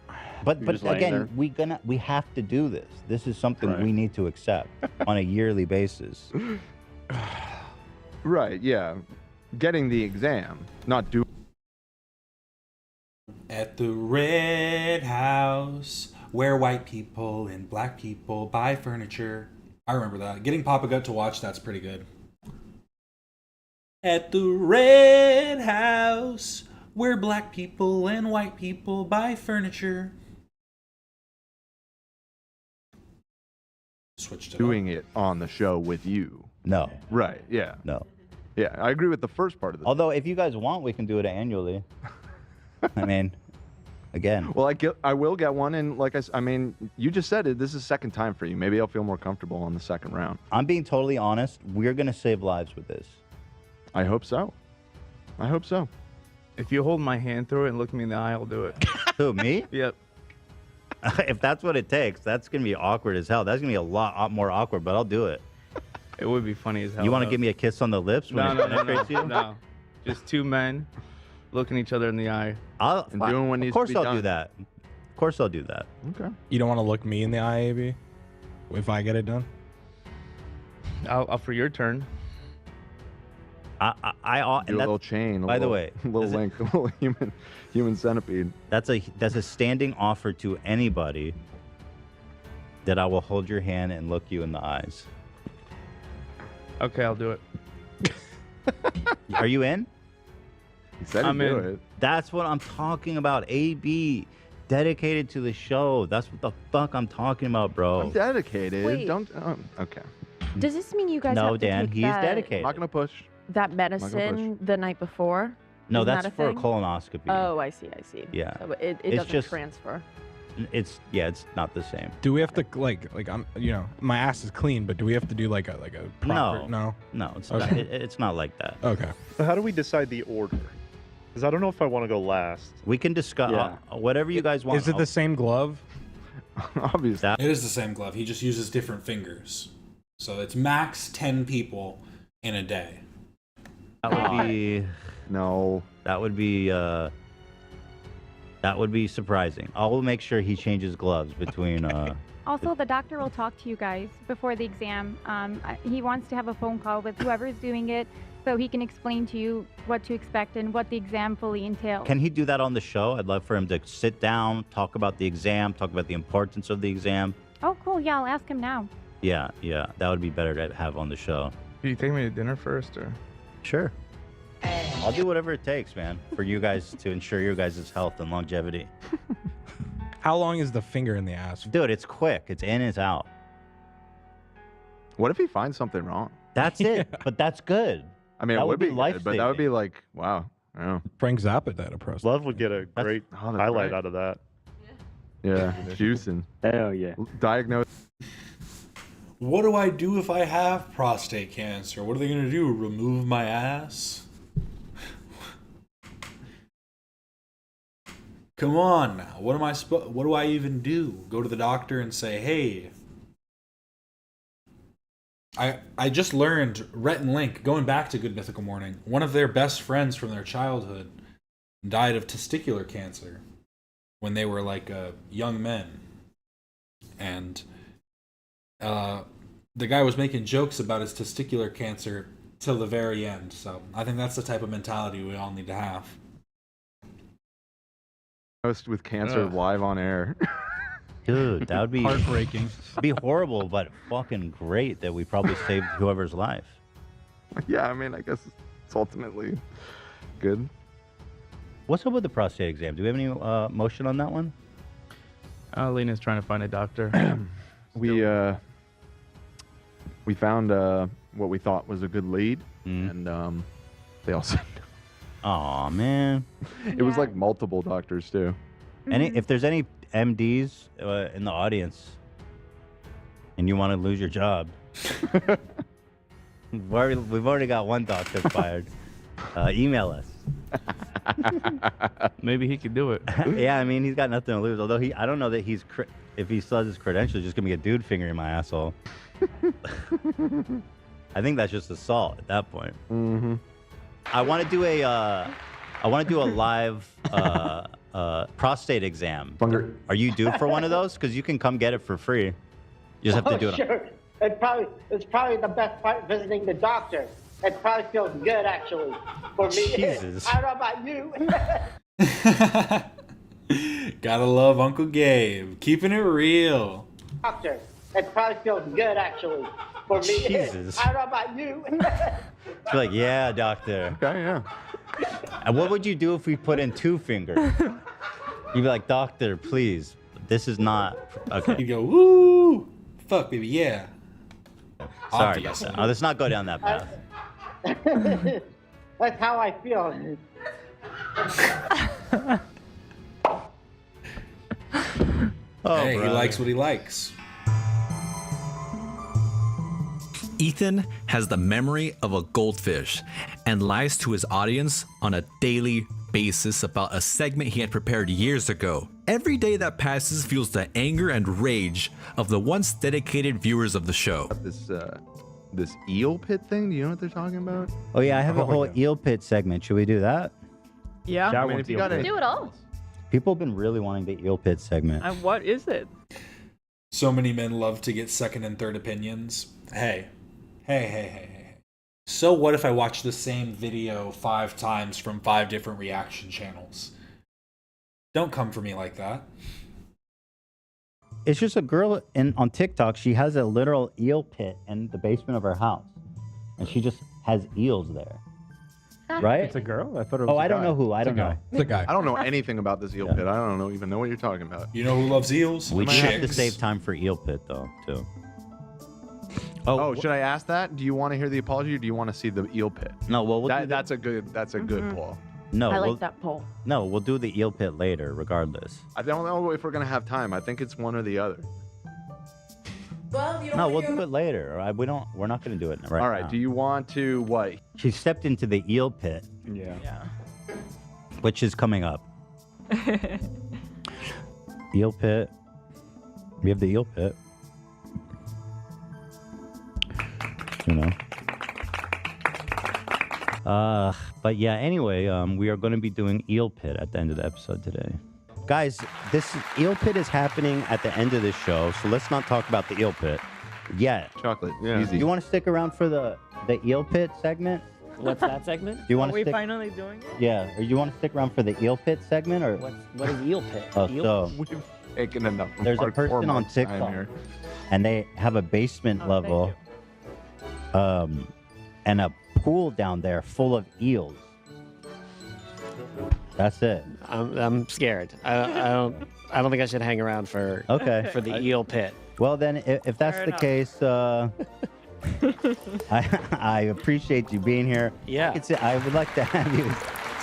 But You're just laying again, there. we have to do this. This is something we need to accept on a yearly basis. right, yeah. Getting the exam, not doing. At the red house, where white people and black people buy furniture. I remember that. Getting Papa Gut to watch that's pretty good. At the red house, where black people and white people buy furniture. Switched it doing it on the show with you. No. Right. Yeah. No. Yeah, I agree with the first part of this. Although, if you guys want, we can do it annually. I mean, again. Well, I will get one, and you just said it. This is second time for you. Maybe I'll feel more comfortable on the second round. I'm being totally honest. We're gonna save lives with this. I hope so. If you hold my hand through it and look me in the eye, I'll do it. Who, me? Yep. If that's what it takes, that's gonna be awkward as hell. That's gonna be a lot more awkward, but I'll do it. It would be funny as hell. You want to though. give me a kiss on the lips when No, it penetrates you? no. Just two men looking each other in the eye. And doing what needs to be done. Of course I'll do that. Of course I'll do that. Okay. You don't want to look me in the eye, AB? If I get it done? I'll for your turn. I Do a little chain. By the way, a little link, a little human centipede. That's a standing offer to anybody that I will hold your hand and look you in the eyes. Okay, I'll do it. Are you in? He said I'm he'd do in. it. That's what I'm talking about. AB, dedicated to the show. That's what the fuck I'm talking about, bro. I'm dedicated. Wait. Don't. Okay. Does this mean you guys No, have to Dan, take he's that, dedicated. I'm not gonna push. that medicine the night before? No, Isn't that's that a for a thing? colonoscopy. Oh, I see. Yeah. So it It's doesn't just- transfer. It's not the same. Do we have to like I'm my ass is clean, but do we have to do like a proper No, it's Okay. not. It's not like that. Okay. So how do we decide the order? Because I don't know if I want to go last. We can discuss Yeah. whatever you guys want. Is it the same glove? Obviously. It is the same glove. He just uses different fingers. So it's max 10 people in a day. That would be no. That would be surprising. I will make sure he changes gloves between. Also, the doctor will talk to you guys before the exam. He wants to have a phone call with whoever's doing it so he can explain to you what to expect and what the exam fully entails. Can he do that on the show? I'd love for him to sit down, talk about the exam, talk about the importance of the exam. Oh, cool. Yeah, I'll ask him now. Yeah, that would be better to have on the show. Can you take me to dinner first, or? Sure. I'll do whatever it takes, man, for you guys to ensure your guys' health and longevity. How long is the finger in the ass? Dude, it's quick. It's in, it's out. What if he finds something wrong? That's it. But that's good. I mean, That it would be life good, but that would be like, wow. I don't know. Frank Zappa died of prostate. Love would get a great highlight right. out of that. Yeah, juicing. Hell yeah. Diagnose. What do I do if I have prostate cancer? What are they going to do? Remove my ass? Come on now. What do I even do? Go to the doctor and say, "Hey, I just learned Rhett and Link, going back to Good Mythical Morning, one of their best friends from their childhood died of testicular cancer when they were like young men." And the guy was making jokes about his testicular cancer till the very end. So I think that's the type of mentality we all need to have. Diagnosed with cancer live on air. Dude, that would be heartbreaking. Be horrible, but fucking great that we probably saved whoever's life. Yeah, I mean, I guess it's ultimately good. What's up with the prostate exam? Do we have any motion on that one? Lena's trying to find a doctor. We found what we thought was a good lead, and they all said no. Aw, man. It was like multiple doctors too. If there's any MDs in the audience and you want to lose your job, we've already got one doctor fired. Email us. Maybe he could do it. Yeah, I mean, he's got nothing to lose. Although I don't know that if he still has his credentials, just gonna be a dude finger in my asshole. I think that's just assault at that point. Mm-hmm. I want to do a live prostate exam. Are you due for one of those? Because you can come get it for free. You just have to do it. Sure. It's probably the best part, visiting the doctor. It probably feels good, actually, for me. Jesus. I don't know about you. Gotta love Uncle Gabe. Keeping it real. Doctor, it probably feels good, actually, for me. Jesus. I don't know about you. It's like, yeah, doctor. Okay, yeah. And what would you do if we put in 2 fingers? You'd be like, doctor, please, this is not okay. You go, woo, fuck, baby, yeah. Sorry, Obviously. let's not go down that path. That's how I feel. Hey, he brother. likes what he likes. Ethan has the memory of a goldfish and lies to his audience on a daily basis about a segment he had prepared years ago. Every day that passes fuels the anger and rage of the once dedicated viewers of the show. This eel pit thing. Do you know what they're talking about? Oh yeah, I have a whole eel pit segment. Should we do that? Yeah. That I mean, one's if you eel got pit. any, Do it all. People have been really wanting the eel pit segment. And what is it? So many men love to get second and third opinions. Hey. So what if I watch the same video 5 times from 5 different reaction channels? Don't come for me like that. It's just a girl on TikTok. She has a literal eel pit in the basement of her house, and she just has eels there. Right? It's a girl? I thought it was I don't know who. I don't know. It's a guy. I don't know anything about this eel pit. I don't even know what you're talking about. You know who loves eels? We do have to Chicks. save time for eel pit though, too. Oh, should I ask that? Do you want to hear the apology, or do you want to see the eel pit? No, well, that's a good poll. No, I we'll, like that poll. No, we'll do the eel pit later, regardless. I don't know if we're gonna have time. I think it's one or the other. Well, you No, we'll do it later. We're not going to do it right now. All right. Do you want to what? She stepped into the eel pit, Yeah. which is coming up. Eel pit. We have the eel pit. You know. But yeah, anyway, we are going to be doing eel pit at the end of the episode today. Guys, this eel pit is happening at the end of this show, so let's not talk about the eel pit yet. Chocolate. Yeah. Easy. You want to stick around for the eel pit segment? What's that segment? Do you want Are to we stick? finally doing it? Yeah. Or you want to stick around for the eel pit segment, or? What is eel pit? Oh, Eel- so We've taken enough. of there's a our 4 person on months' time TikTok, here. and they have a basement Oh, level, and a pool down there full of eels. That's it. I'm scared. I don't think I should hang around for Okay. for the eel pit. Well, then, if that's Fair the enough. case, I appreciate you being here. Yeah. I would like to have you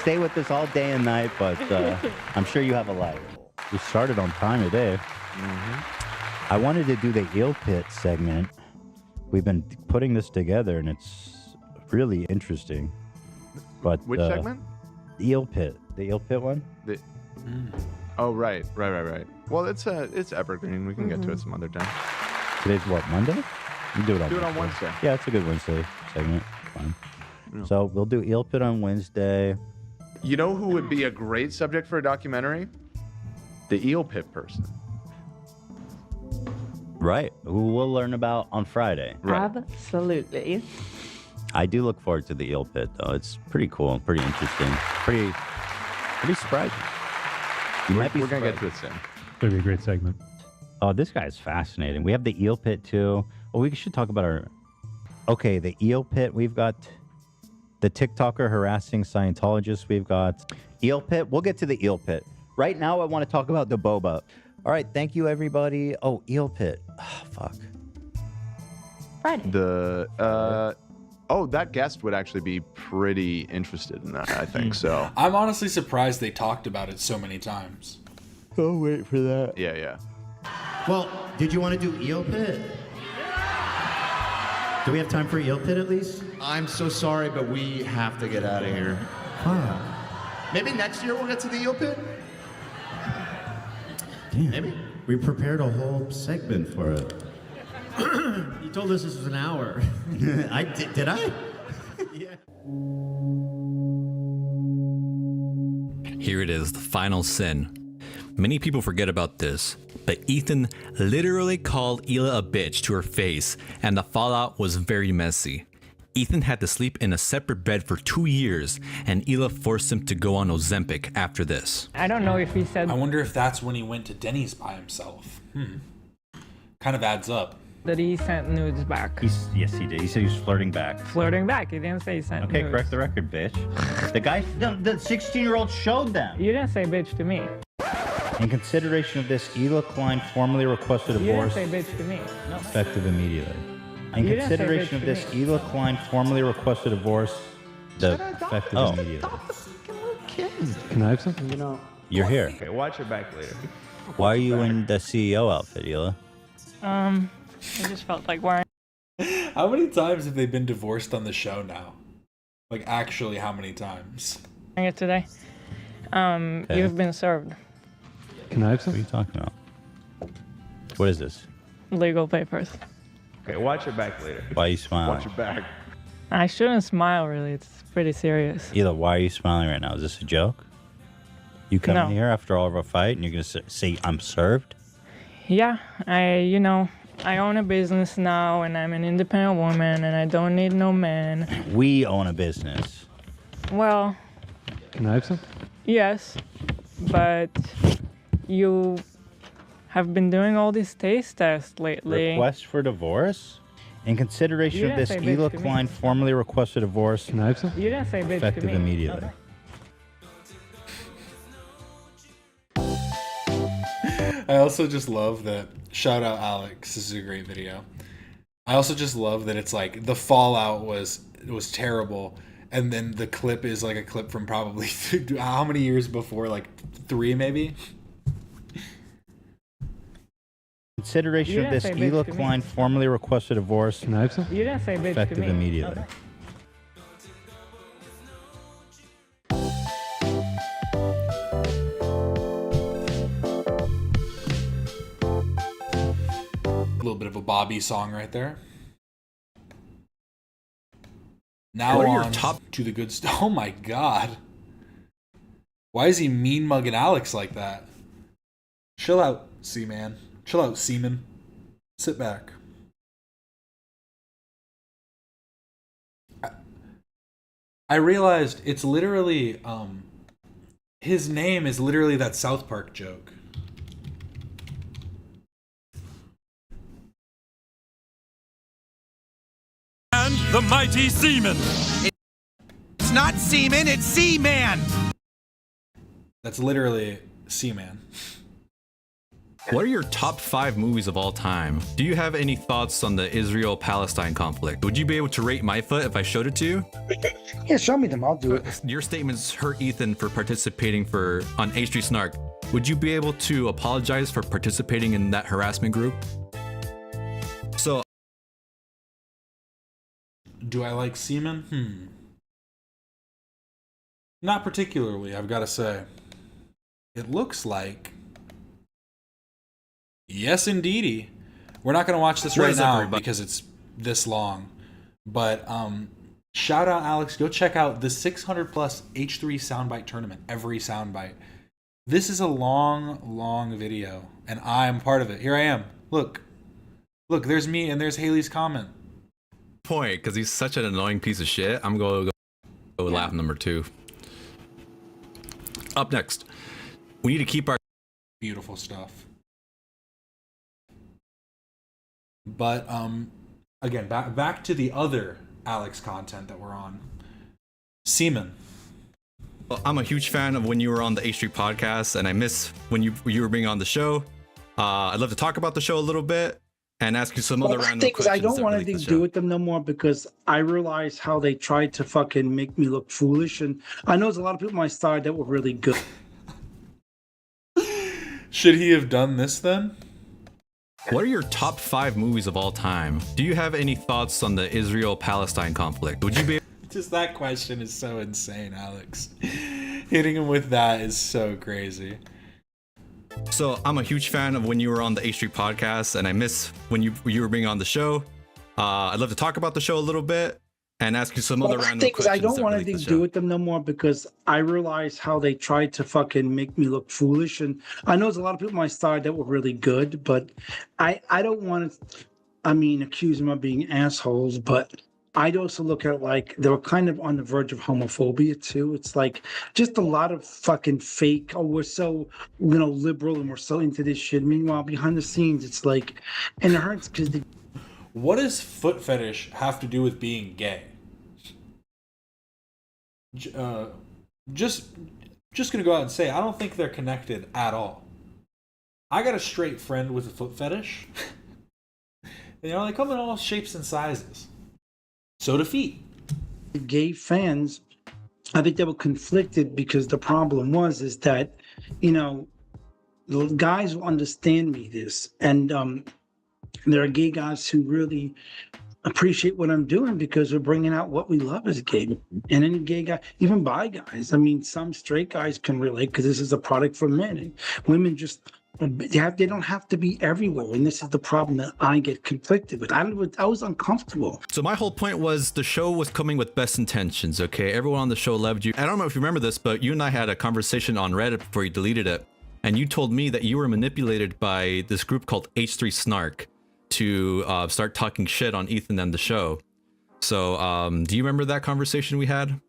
stay with us all day and night, but I'm sure you have a life. We started on time today. I wanted to do the eel pit segment. We've been putting this together, and it's really interesting. But Which segment? The eel pit. The eel pit one? Oh, right. Well, it's evergreen. We can get to it some other time. Today's what, Monday? You do it on Do it on Wednesday. Wednesday. Yeah, it's a good Wednesday segment. Fine. Yeah. So we'll do eel pit on Wednesday. You know who would be a great subject for a documentary? The eel pit person. Right. Who we'll learn about on Friday. Absolutely. I do look forward to the eel pit, though. It's pretty cool, pretty interesting, pretty surprising. We're gonna get to it soon. It's gonna be a great segment. Oh, this guy's fascinating. We have the eel pit too. Oh, we should talk about our. Okay, the eel pit. We've got the TikToker harassing Scientologists. We've got eel pit. We'll get to the eel pit. Right now, I want to talk about the boba. All right, thank you, everybody. Oh, eel pit. Oh, fuck. Friday. That guest would actually be pretty interested in that, I think so. I'm honestly surprised they talked about it so many times. Oh, wait for that. Yeah. Well, did you want to do eel pit? Do we have time for eel pit at least? I'm so sorry, but we have to get out of here. Huh. Maybe next year we'll get to the eel pit? Damn. Maybe. We prepared a whole segment for it. You told us this was an hour. Did I? Yeah. Here it is, the final sin. Many people forget about this, but Ethan literally called Hila a bitch to her face, and the fallout was very messy. Ethan had to sleep in a separate bed for 2 years, and Hila forced him to go on Ozempic after this. I don't know if he said I wonder if that's when he went to Denny's by himself. Kind of adds up. that he sent nudes back. Yes, he did. He said he was flirting back. Flirting back. He didn't say he sent Okay, nudes. correct the record, bitch. The guy, the 16-year-old showed them. You didn't say bitch to me. In consideration of this, Ethan Klein formally requested a You didn't divorce say bitch to me. No. effective immediately. In You didn't say consideration bitch of this, to me. Ethan Klein formally requested a divorce effective immediately. Can I have something? You know, you're here. Okay, watch your back later. Why are you in the CEO outfit, Hila? I just felt like wearing. How many times have they been divorced on the show now? Like, actually, how many times? it today. Okay. You've been served. Can I have some? What are you talking about? What is this? Legal papers. Okay, watch your back later. Why are you smiling? Watch your back. I shouldn't smile, really. It's pretty serious. Hila, why are you smiling right now? Is this a joke? You come No. in here after all of a fight and you're going to say, I'm served? Yeah, I own a business now and I'm an independent woman and I don't need no man. We own a business. Well, Can I have some? yes, but you have been doing all these taste tests lately. Request for divorce? In consideration You of didn't this, say bitch Ela to me. Klein formally requested divorce. Can I have some? You didn't say bitch to Effective me. immediately. I also just love that. Shout out Alex. This is a great video. I also just love that it's like the fallout was terrible, and then the clip is like a clip from probably how many years before? Like 3 maybe. Consideration You of didn't this, say bitch Ela to me. Klein formally requested divorce. Can I have some? You didn't say bitch to Effective me. immediately. A little bit of a Bobby song right there. Now What are your on top- to the good stuff. Oh my god. Why is he mean mugging Alex like that? Chill out, Seaman. Chill out, Seaman. Sit back. I realized it's literally his name is literally that South Park joke. And the mighty Seaman. It's not Seaman, it's Seaman. That's literally Seaman. What are your top 5 movies of all time? Do you have any thoughts on the Israel-Palestine conflict? Would you be able to rate my foot if I showed it to you? Yeah, show me them. I'll do it. Your statements hurt Ethan for participating on H Street Snark. Would you be able to apologize for participating in that harassment group? So, Do I like Seaman? Not particularly, I've got to say. It looks like... Yes, indeedy. We're not going to watch this What right is up, now everybody? because it's this long. But shout out, Alex. Go check out the 600 plus H3 soundbite tournament. Every soundbite. This is a long, long video, and I'm part of it. Here I am. Look. Look, there's me, and there's Haley's comment. point, because he's such an annoying piece of shit, I'm going to go with laugh number 2. Up next, we need to keep our... Beautiful stuff. But again, back to the other Alex content that we're on. Seaman. Well, I'm a huge fan of when you were on the H Street podcast, and I miss when you were being on the show. I'd love to talk about the show a little bit and ask you some other random Because questions. I don't that want relate to anything the to do show. with them no more because I realize how they tried to fucking make me look foolish. And I know there's a lot of people on my side that were really good. Should he have done this then? What are your top 5 movies of all time? Do you have any thoughts on the Israel-Palestine conflict? Would you be... Just that question is so insane, Alex. Hitting him with that is so crazy. So I'm a huge fan of when you were on the H Street podcast, and I miss when you were being on the show. I'd love to talk about the show a little bit and ask you some other random Because I questions. don't want anything to do with them no more because I realize how they tried to fucking make me look foolish. And I know there's a lot of people on my side that were really good, but I don't want to, accuse them of being assholes, but I'd also look at it like they were kind of on the verge of homophobia too. It's like just a lot of fucking fake, oh, we're so, liberal and we're so into this shit. Meanwhile, behind the scenes, it's like, and it hurts because they... What does foot fetish have to do with being gay? Just gonna go out and say, I don't think they're connected at all. I got a straight friend with a foot fetish. They come in all shapes and sizes. So do feet. Gay fans, I think they were conflicted because the problem is that, the guys will understand me this. And there are gay guys who really appreciate what I'm doing because we're bringing out what we love as gay. And any gay guy, even bi guys. Some straight guys can relate because this is a product for men. And women just They don't have to be everywhere, and this is the problem that I get conflicted with. I was uncomfortable. So my whole point was the show was coming with best intentions, okay? Everyone on the show loved you. I don't know if you remember this, but you and I had a conversation on Reddit before you deleted it, and you told me that you were manipulated by this group called H3 Snark to start talking shit on Ethan and the show. So do you remember that conversation we had?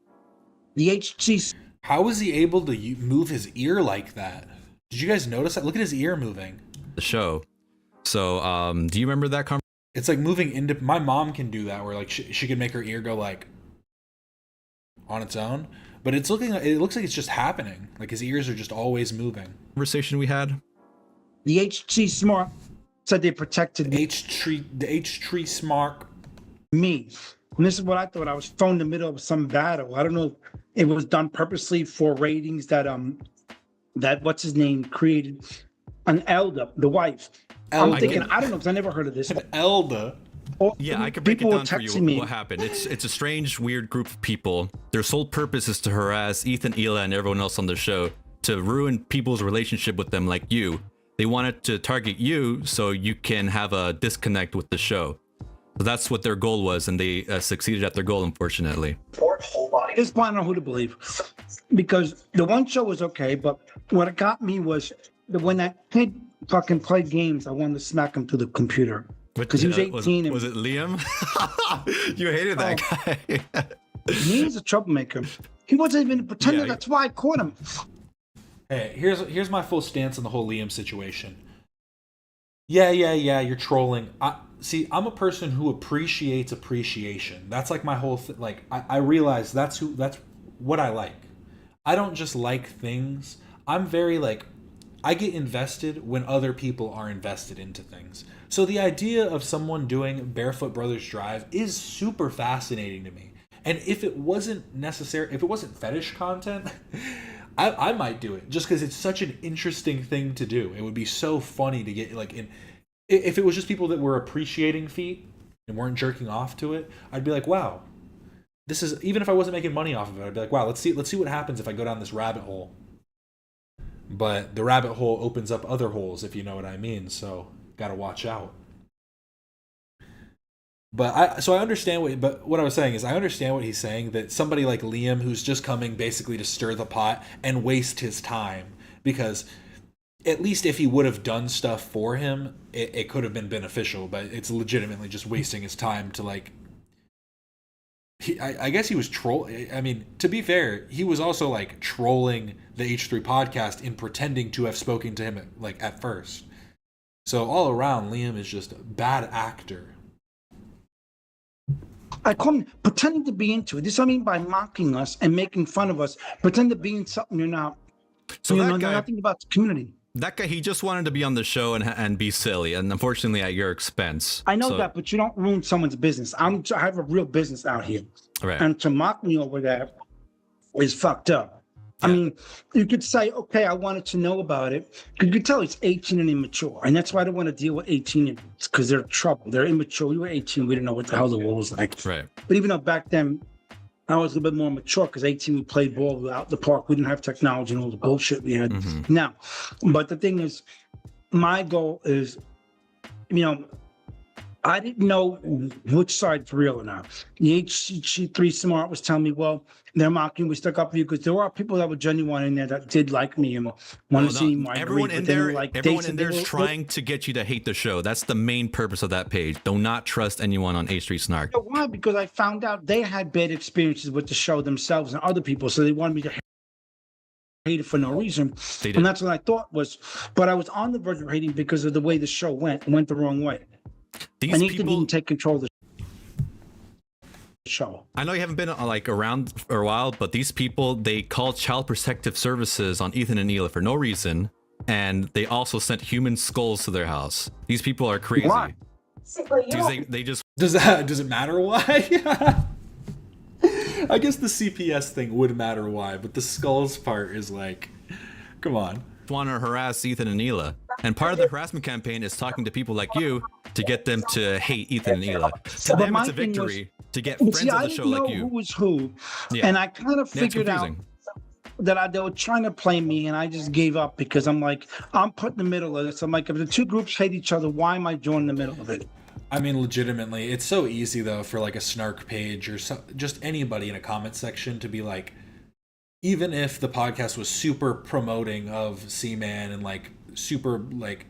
The HC... How was he able to move his ear like that? Did you guys notice that? Look at his ear moving. The show. So, do you remember that conversation? It's like moving into... My mom can do that, where like she can make her ear go like on its own, but it looks like it's just happening. Like his ears are just always moving. Conversation we had. The HC Smart said they protected the H3 Smart me. And this is what I thought. I was thrown in the middle of some battle. I don't know if it was done purposely for ratings that what's his name created an Elda, the wife. I'm thinking, I don't know, because I never heard of this. An Elda? Yeah, I can break it down for you what happened. It's a strange, weird group of people. Their sole purpose is to harass Ethan, Ela, and everyone else on the show, to ruin people's relationship with them like you. They wanted to target you so you can have a disconnect with the show. So that's what their goal was, and they succeeded at their goal, unfortunately. This point, I don't know who to believe, because the one show was okay, but what got me was that when that kid fucking played games, I wanted to smack him to the computer because he was 18. Was it Liam? You hated that guy. He's a troublemaker. He wasn't even pretending. That's why I caught him. Hey, here's my full stance on the whole Liam situation. Yeah, you're trolling. See, I'm a person who appreciates appreciation. That's like my whole thing. Like, I realize that's what I like. I don't just like things. I'm very like, I get invested when other people are invested into things. So the idea of someone doing Barefoot Brothers Drive is super fascinating to me. And if it wasn't necessary, if it wasn't fetish content, I might do it just because it's such an interesting thing to do. It would be so funny to get like in. If it was just people that were appreciating feet and weren't jerking off to it, I'd be like, wow, this is, even if I wasn't making money off of it, I'd be like, wow, let's see what happens if I go down this rabbit hole. But the rabbit hole opens up other holes, if you know what I mean. So gotta watch out. But I understand what I was saying is I understand what he's saying, that somebody like Liam who's just coming basically to stir the pot and waste his time, because at least if he would have done stuff for him, it could have been beneficial, but it's legitimately just wasting his time to like... I guess he was I mean, to be fair, he was also like trolling the H3 podcast in pretending to have spoken to him at first. So all around, Liam is just a bad actor. I call him pretending to be into it. This is what I mean by mocking us and making fun of us. Pretend to be in something you're not. So you that know guy, nothing about the community. That guy, he just wanted to be on the show and be silly, and unfortunately at your expense. I know that, but you don't ruin someone's business. I have a real business out here. Right. And to mock me over that is fucked up. Yeah. I mean, you could say, okay, I wanted to know about it. You could tell he's 18 and immature. And that's why I don't want to deal with 18, because they're trouble. They're immature. We were 18. We didn't know what the hell the world was like. Right. But even though back then, I was a little bit more mature, because 18, we played ball out the park. We didn't have technology and all the bullshit we had now. But the thing is, my goal is, I didn't know which side's real or not. The HC3 Smart was telling me, well, they're mocking, we stuck up for you, because there are people that were genuine in there that did like me and want to see my everyone in there. Everyone in there is trying to get you to hate the show. That's the main purpose of that page. Do not trust anyone on H3 Snark. Why? Because I found out they had bad experiences with the show themselves and other people, so they wanted me to hate it for no reason. And that's what I thought was, but I was on the verge of hating because of the way the show went the wrong way. These people didn't take control of the show. I know you haven't been around for a while, but these people, they called Child Protective Services on Ethan and Ela for no reason, and they also sent human skulls to their house. These people are crazy. Why? They just does it matter why? I guess the CPS thing would matter why, but the skulls part is like, come on. Want to harass Ethan and Ela, and part of the harassment campaign is talking to people like you to get them to hate Ethan and Ela. To them, it's a victory to get friends of the show like you. Who was who, and I kind of figured out. that they were trying to play me, and I just gave up because I'm like, I'm put in the middle of this. I'm like, if the two groups hate each other, why am I joining the middle of it? I mean, legitimately, it's so easy though for like a snark page or just anybody in a comment section to be like, even if the podcast was super promoting of Seaman and like super like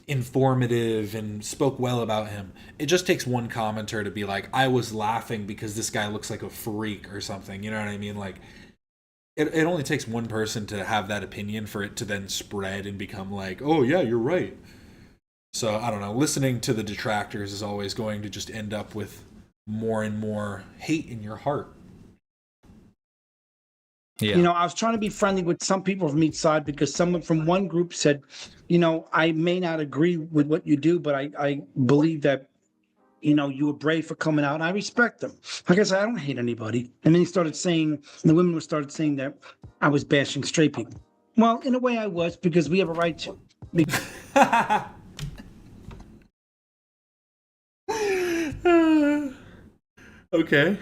informative and spoke well about him, it just takes one commenter to be like, I was laughing because this guy looks like a freak or something, you know what I mean? Like it only takes one person to have that opinion for it to then spread and become like, oh yeah, you're right. So I don't know, listening to the detractors is always going to just end up with more and more hate in your heart. Yeah. You know, I was trying to be friendly with some people from each side because someone from one group said, you know, I may not agree with what you do, but I believe that, you know, you were brave for coming out. And I respect them. Like I said, I don't hate anybody. And then he started saying, the women started saying that I was bashing straight people. Well, in a way I was, because we have a right to. Okay.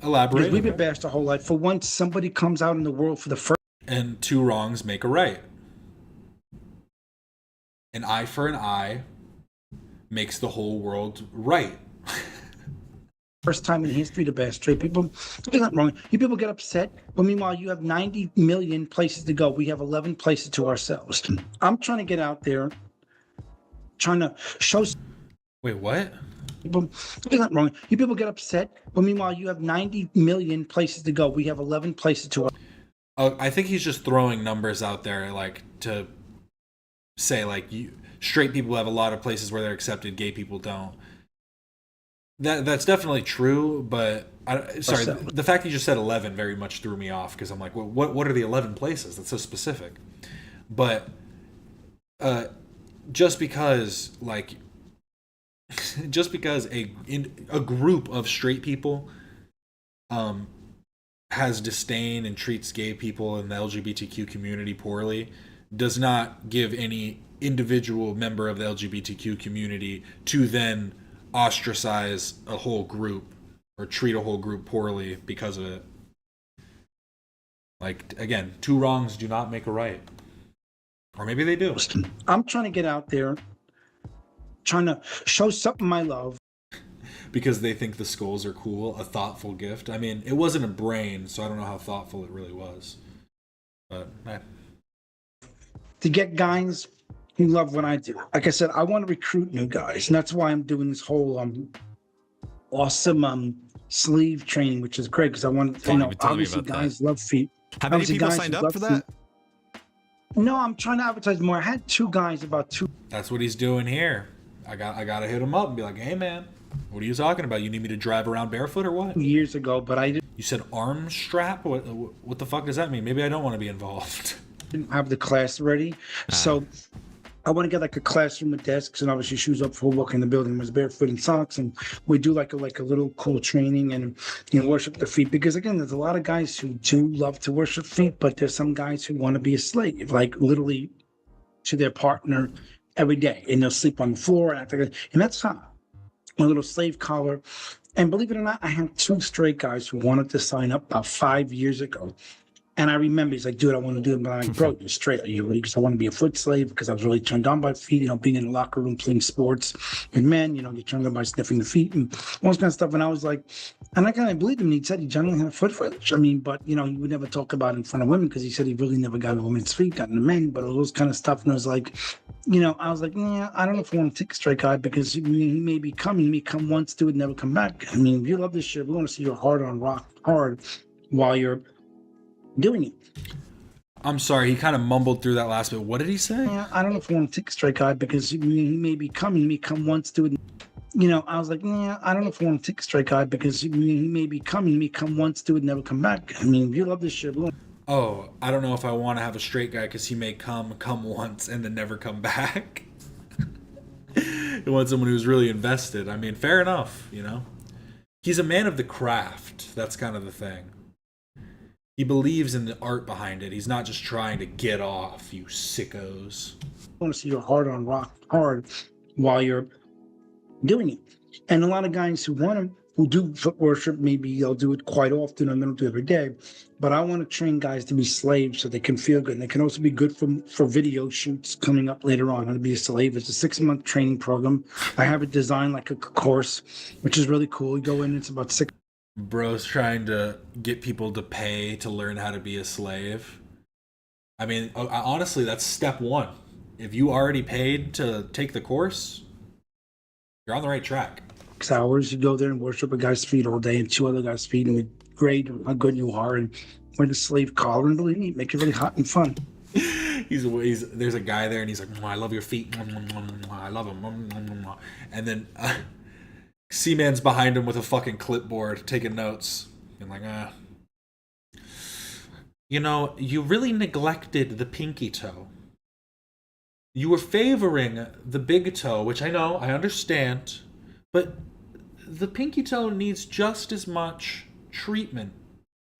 Elaborate. Because we've been bashed our whole life. For once, somebody comes out in the world for the first. And two wrongs make a right. An eye for an eye makes the whole world right. First time in history to bash straight people. There's nothing wrong. You people get upset, but meanwhile, you have 90 million places to go. We have 11 places to ourselves. I'm trying to get out there, trying to show. Wait, what? People, there's nothing wrong. You people get upset, but meanwhile, you have 90 million places to go. We have 11 places to. I think he's just throwing numbers out there, like to say, like, straight people have a lot of places where they're accepted, gay people don't. That's definitely true, but the fact you just said 11 very much threw me off because I'm like, well, what are the 11 places? That's so specific. But just because a group of straight people has disdain and treats gay people in the LGBTQ community poorly does not give any individual member of the LGBTQ community to then ostracize a whole group or treat a whole group poorly because of it. Like, again, two wrongs do not make a right. Or maybe they do. I'm trying to get out there, trying to show something my love. Because they think the skulls are cool, a thoughtful gift. I mean, it wasn't a brain, so I don't know how thoughtful it really was. But, to get guys who love what I do. Like I said, I want to recruit new guys, and that's why I'm doing this whole awesome sleeve training, which is great because I want to, you know, obviously guys love feet. How many people signed up for that? No, I'm trying to advertise more. I had two guys about two. That's what he's doing here. I gotta hit him up and be like, hey man, what are you talking about? You need me to drive around barefoot or what? Years ago, but I didn't. You said arm strap? What the fuck does that mean? Maybe I don't want to be involved. Didn't have the class ready, so I want to get like a classroom with desks and obviously shoes up for walking the building. Was barefoot and socks, and we do like a little cool training and, you know, worship the feet, because again, there's a lot of guys who do love to worship feet, but there's some guys who want to be a slave, like literally to their partner every day, and they'll sleep on the floor and that's hot. A little slave collar. And believe it or not, I had two straight guys who wanted to sign up about 5 years ago. And I remember he's like, dude, I want to do it. But I'm like, bro, you're straight. Are you ready? Because I want to be a foot slave, because I was really turned on by feet, you know, being in the locker room, playing sports with men, you know, you're turned on by sniffing the feet and all this kind of stuff. And I was like, and I kind of believed him. And he said he generally had a foot fetish. I mean, but, you know, he would never talk about it in front of women because he said he really never got a woman's feet, got into men, but all those kind of stuff. And I was like, you know, I was like, yeah, I don't know if I want to take a straight guy, because he may come once, do it, never come back. I mean, if you love this shit, we want to see your heart on rock hard while you're doing it. I'm sorry, he kind of mumbled through that last bit. What did he say? Yeah, I don't know if I want to take a straight guy, because he may come once, do it. You know, I was like, yeah, I don't know if I want to take a straight guy, because he may come once, do it, never come back. I mean, if you love this shit, oh, I don't know if I want to have a straight guy because he may come once and then never come back. You want someone who's really invested. I mean, fair enough, you know. He's a man of the craft. That's kind of the thing. He believes in the art behind it. He's not just trying to get off, you sickos. I want to see your heart on rock hard while you're doing it. And a lot of guys who want him, who do foot worship, maybe they'll do it quite often and they don't do it every day. But I want to train guys to be slaves so they can feel good. And they can also be good for video shoots coming up later on. How to be a slave. It's a 6-month training program. I have it designed like a course, which is really cool. You go in, it's about 6. Bro's trying to get people to pay to learn how to be a slave. I mean, honestly, that's step one. If you already paid to take the course, you're on the right track. 6 hours, you go there and worship a guy's feet all day and 2 other guys' feet, and we grade how good you are and wear the slave collar, and believe me, make it really hot and fun. There's a guy there and he's like, I love your feet. I love them. And then Seaman's behind him with a fucking clipboard taking notes. And like, you really neglected the pinky toe. You were favoring the big toe, which I know, I understand, but the pinky toe needs just as much treatment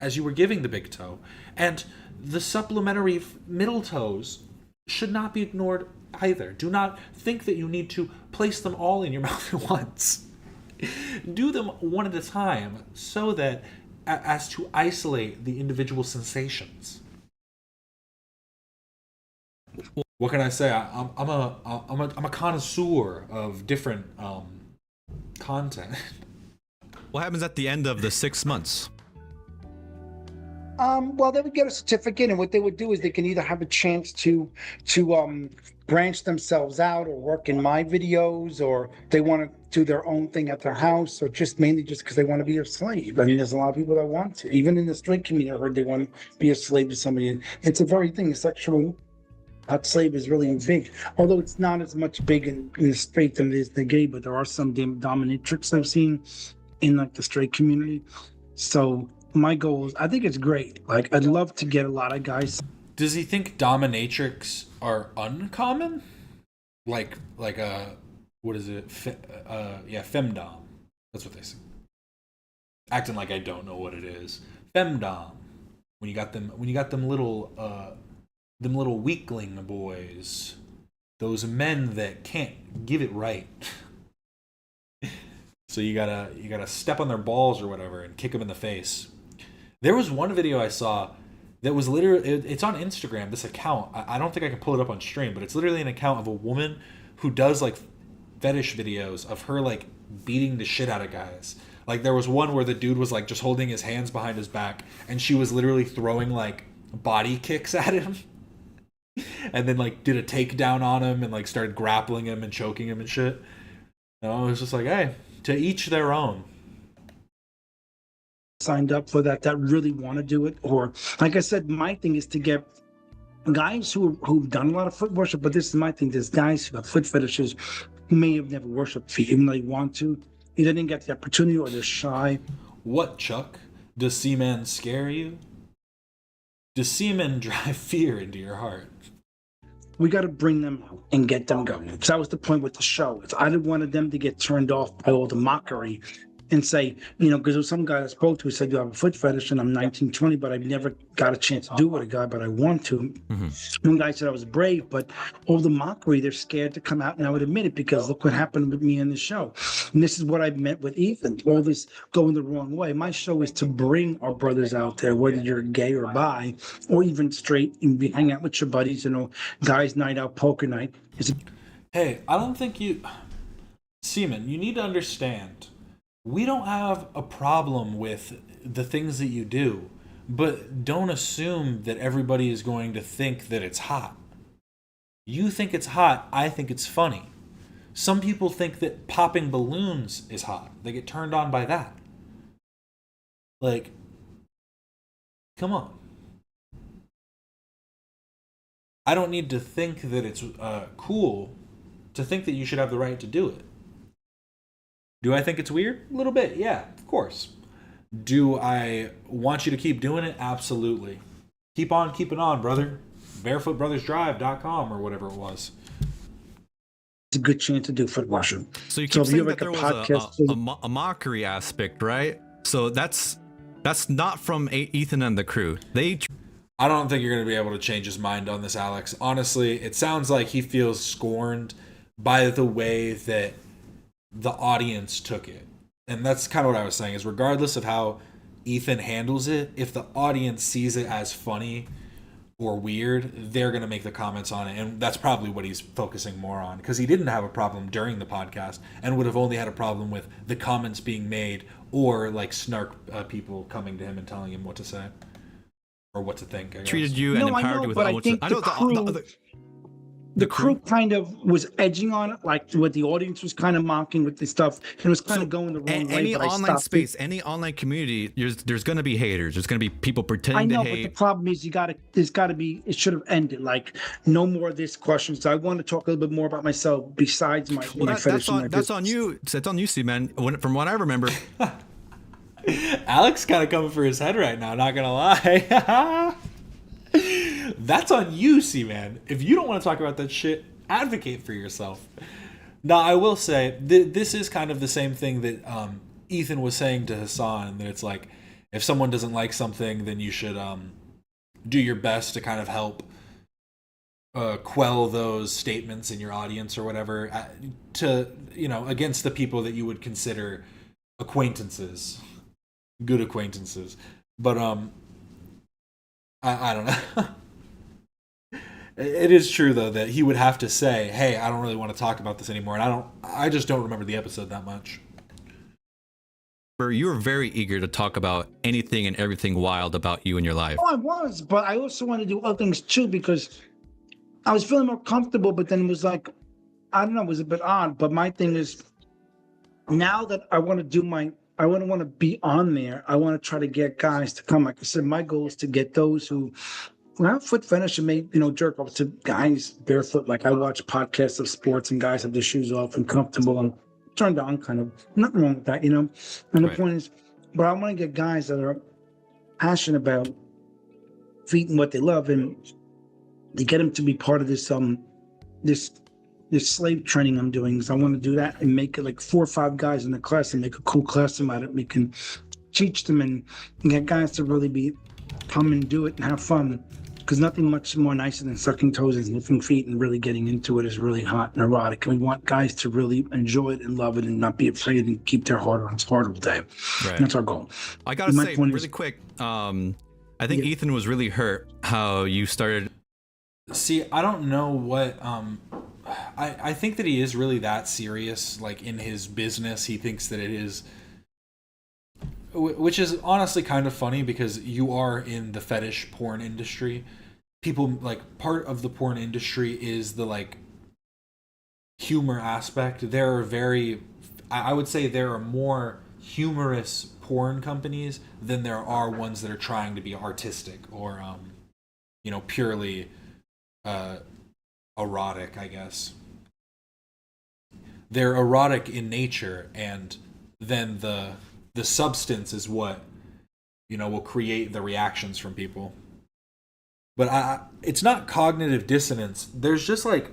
as you were giving the big toe. And the supplementary middle toes should not be ignored either. Do not think that you need to place them all in your mouth at once. Do them one at a time so that as to isolate the individual sensations. What can I say? I'm a connoisseur of different content. What happens at the end of the 6 months? Well, they would get a certificate, and what they would do is they can either have a chance to branch themselves out or work in my videos, or they want to do their own thing at their house, or just mainly just because they want to be a slave. I mean, there's a lot of people that want to. Even in the straight community, I heard they want to be a slave to somebody. It's a very thing. Sexual slave is really big, although it's not as much big in the straight than it is the gay, but there are some dominatrix I've seen in like the straight community. So my goal is, I think it's great. Like, I'd love to get a lot of guys. Does he think dominatrix are uncommon? Like what is it? Femdom. That's what they say. Acting like I don't know what it is. Femdom. When you got them little weakling boys, those men that can't give it right. So you gotta step on their balls or whatever and kick them in the face. There was one video I saw that was literally, it's on Instagram, this account. I don't think I can pull it up on stream, but it's literally an account of a woman who does like fetish videos of her like beating the shit out of guys. Like there was one where the dude was like just holding his hands behind his back and she was literally throwing like body kicks at him. And then like did a takedown on him and like started grappling him and choking him and shit. And I was just like, hey, to each their own. Signed up for that really want to do it, or like I said, my thing is to get guys who've done a lot of foot worship. But this is my thing: there's guys who have foot fetishes who may have never worshipped feet, even though they want to. Either didn't get the opportunity or they're shy. What, Chuck? Does Seaman scare you? Does Seaman drive fear into your heart? We got to bring them out and get them going. Because that was the point with the show. I didn't want them to get turned off by all the mockery and say, because there was some guy I spoke to who said, you have a foot fetish and I'm 19, 20, but I've never got a chance to do it with a guy, but I want to. Mm-hmm. One guy said I was brave, but all the mockery, they're scared to come out and I would admit it because look what happened with me in the show. And this is what I meant with Ethan, all this going the wrong way. My show is to bring our brothers out there, whether you're gay or bi, or even straight, and be hang out with your buddies, guys night out, poker night. Hey, I don't think Seaman, you need to understand, we don't have a problem with the things that you do, but don't assume that everybody is going to think that it's hot. You think it's hot, I think it's funny. Some people think that popping balloons is hot. They get turned on by that. Like, come on. I don't need to think that it's cool to think that you should have the right to do it. Do I think it's weird? A little bit, yeah, of course. Do I want you to keep doing it? Absolutely. Keep on keeping on, brother. BarefootBrothersDrive.com or whatever it was. It's a good chance to do foot worship. So you keep saying that there was a mockery aspect, right? So that's not from Ethan and the crew. I don't think you're going to be able to change his mind on this, Alex. Honestly, it sounds like he feels scorned by the way that the audience took it. And that's kind of what I was saying, is regardless of how Ethan handles it, if the audience sees it as funny or weird, they're going to make the comments on it. And that's probably what he's focusing more on, because he didn't have a problem during the podcast and would have only had a problem with the comments being made or like snark people coming to him and telling him what to say or what to think. I guess. Treated you and empowered you with all the crew kind of was edging on it, like what the audience was kind of mocking with the stuff, and it was kind of going the wrong way. Any but I online stopped space, it. any online community, there's going to be haters. There's going to be people I pretending know, to but the hate. problem is there's got to be, it should have ended. Like, no more of this questions. I want to talk a little bit more about myself besides my fetish. That's on you. That's on you, Seaman. From what I remember. Alex kind of coming for his head right now, not gonna lie. That's on you, Seaman. If you don't want to talk about that shit, advocate for yourself. Now, I will say, this is kind of the same thing that Ethan was saying to Hassan, that it's like, if someone doesn't like something, then you should do your best to kind of help quell those statements in your audience or whatever, to, you know, against the people that you would consider acquaintances, good acquaintances. But I don't know. It is true though that he would have to say, "Hey, I don't really want to talk about this anymore," and I just don't remember the episode that much. You were very eager to talk about anything and everything wild about you in your life. Oh, I was, but I also want to do other things too, because I was feeling more comfortable, but then it was like, I don't know, it was a bit odd. But my thing is, now that I want to do I want to be on there, I want to try to get guys to come. Like I said, my goal is to get those who have foot fetish and may, jerk off to guys barefoot. Like, I watch podcasts of sports and guys have their shoes off and comfortable and turned on, kind of. Nothing wrong with that, And the point is, but I want to get guys that are passionate about feet and what they love, and to get them to be part of this this slave training I'm doing. So I want to do that and make it like 4 or 5 guys in the class and make a cool class about it. We can teach them and get guys to really come and do it and have fun. Because nothing much more nicer than sucking toes and sniffing feet and really getting into it is really hot and erotic. And we want guys to really enjoy it and love it and not be afraid and keep their heart on hard all day. Right. That's our goal. I gotta say, really quick, I think Ethan was really hurt how you started. See, I don't know what I think that he is really that serious, like, in his business. He thinks that it is, which is honestly kind of funny, because you are in the fetish porn industry. People, like, part of the porn industry is the, like, humor aspect. There are I would say there are more humorous porn companies than there are ones that are trying to be artistic or purely erotic, I guess. They're erotic in nature, and then the substance is what will create the reactions from people. But it's not cognitive dissonance. There's just like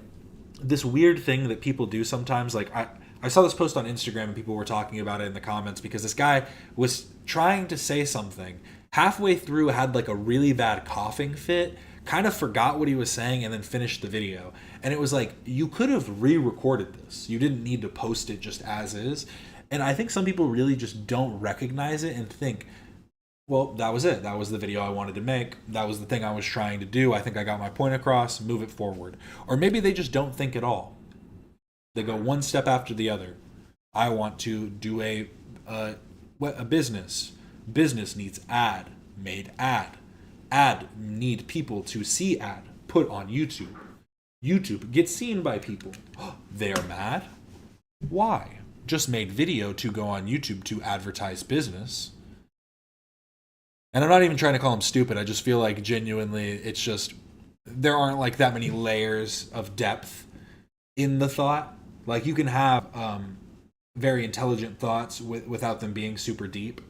this weird thing that people do sometimes. Like, I saw this post on Instagram and people were talking about it in the comments, because this guy was trying to say something, halfway through had like a really bad coughing fit, kind of forgot what he was saying, and then finished the video. And it was like, you could have re-recorded this. You didn't need to post it just as is. And I think some people really just don't recognize it and think, well, that was it. That was the video I wanted to make. That was the thing I was trying to do. I think I got my point across. Move it forward. Or maybe they just don't think at all. They go one step after the other. I want to do a business. Business needs ad. Made ad. Ad need people to see ad. Put on YouTube. YouTube gets seen by people. They're mad. Why? Just made video to go on YouTube to advertise business. And I'm not even trying to call him stupid. I just feel like genuinely it's just, there aren't like that many layers of depth in the thought. Like, you can have very intelligent thoughts without them being super deep.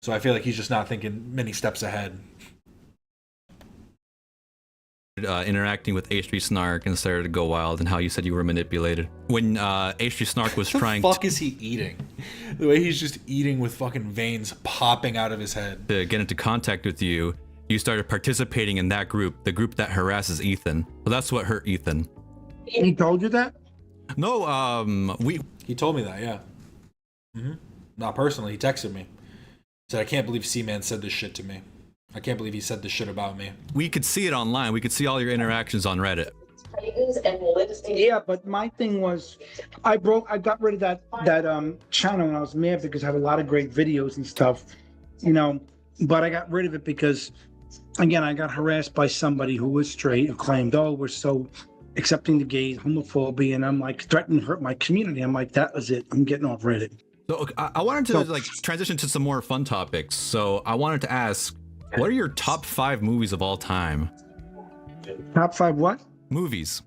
So I feel like he's just not thinking many steps ahead. Interacting with H3 Snark and started to go wild, and how you said you were manipulated. When H3 Snark was trying What the fuck is he eating? The way he's just eating with fucking veins popping out of his head. To get into contact with you, you started participating in that group, the group that harasses Ethan. Well, that's what hurt Ethan. He told you that? No, he told me that, yeah. Mm-hmm. Not personally. He texted me. Said, I can't believe Seaman said this shit to me. I can't believe he said this shit about me. We could see it online. We could see all your interactions on Reddit. Yeah, but my thing was, I got rid of that channel and I was mad because I had a lot of great videos and stuff, you know. But I got rid of it because, again, I got harassed by somebody who was straight who claimed, oh, we're so accepting the gays, homophobia, and I'm like threatening to hurt my community. I'm like, that was it. I'm getting off Reddit. So I wanted to like transition to some more fun topics. So I wanted to ask, what are your top 5 movies of all time? Top 5 what? Movies.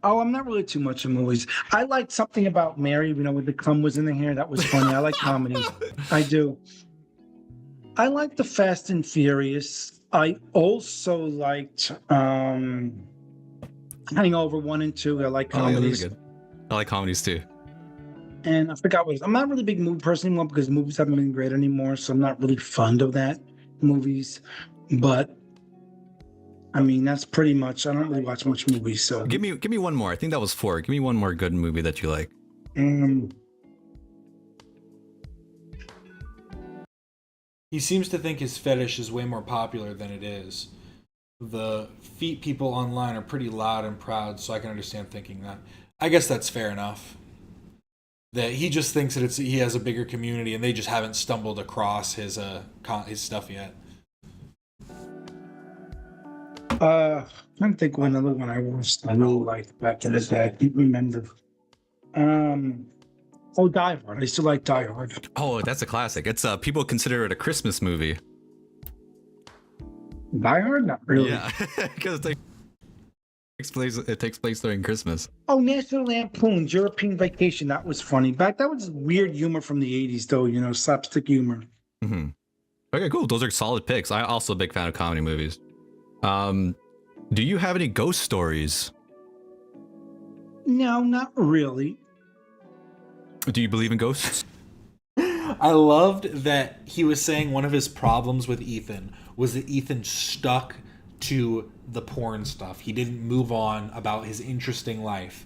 Oh, I'm not really too much of movies. I liked Something About Mary, you know, when the cum was in the hair. That was funny. I like comedies. I do. I like the Fast and Furious. I also liked Hangover 1 and 2. I like comedies. Oh, yeah, I like comedies too. And I forgot what it was. I'm not really a big movie person anymore because movies haven't been great anymore, so I'm not really fond of that movies. But I mean, that's pretty much. I don't really watch much movies, so give me one more. I think that was 4. Give me one more good movie that you like. He seems to think his fetish is way more popular than it is. The feet people online are pretty loud and proud, so I can understand thinking that. I guess that's fair enough. That he just thinks that he has a bigger community, and they just haven't stumbled across his stuff yet. I don't think another one I watched I really liked back in the day. I can't remember. Oh, Die Hard. I still like Die Hard. Oh, that's a classic. It's people consider it a Christmas movie. Die Hard? Not really. Yeah, because it takes place during Christmas. Oh, National Lampoon's European Vacation. That was funny. That was weird humor from the 80s, though, you know, slapstick humor. Mm-hmm. Okay, cool. Those are solid picks. I'm also a big fan of comedy movies. Do you have any ghost stories? No, not really. Do you believe in ghosts? I loved that he was saying one of his problems with Ethan was that Ethan stuck to the porn stuff. He didn't move on about his interesting life.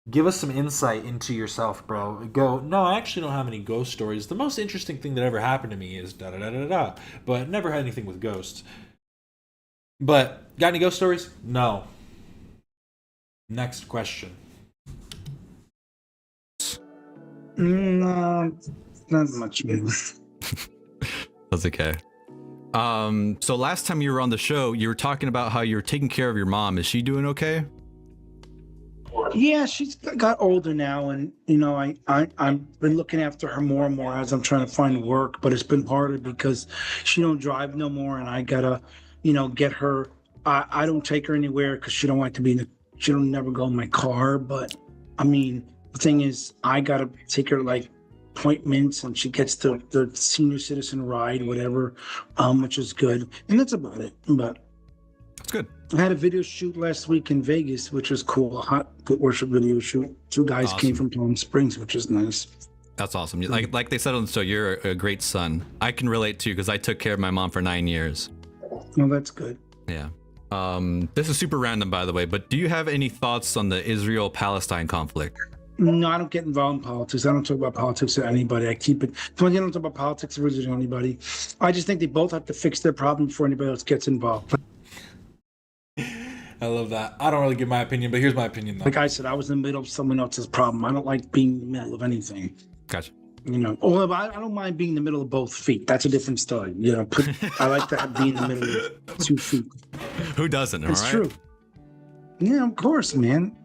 Give us some insight into yourself, bro. Go, no, I actually don't have any ghost stories. The most interesting thing that ever happened to me is da-da-da-da-da. But never had anything with ghosts. But, got any ghost stories? No. Next question. No, not much news. That's okay. So last time you were on the show, you were talking about how you're taking care of your mom. Is she doing okay? Yeah, she's got older now, and you know, I've been looking after her more and more as I'm trying to find work. But it's been harder because she don't drive no more, and I gotta, you know, get her. I don't take her anywhere because she don't like to be in the. She don't never go in my car. But I mean, the thing is, I gotta take her like appointments, and she gets the senior citizen ride, whatever, which is good, and that's about it. But that's good. I had a video shoot last week in Vegas, which was cool. A hot good worship video shoot. 2 guys came from Palm Springs, which is nice. That's awesome. Like they said on the show, you're a great son. I can relate too because I took care of my mom for 9 years. Well, that's good. Yeah. This is super random, by the way, but do you have any thoughts on the Israel-Palestine conflict? No, I don't get involved in politics. I don't talk about politics to anybody. I keep it. When I don't talk about politics or to anybody, I just think they both have to fix their problem before anybody else gets involved. I love that. I don't really give my opinion, but here's my opinion, though. Like I said, I was in the middle of someone else's problem. I don't like being in the middle of anything. Gotcha. You know, or I don't mind being in the middle of both feet. That's a different story. You know, I like to be in the middle of 2 feet. Who doesn't? It's right? true. Yeah, of course, man.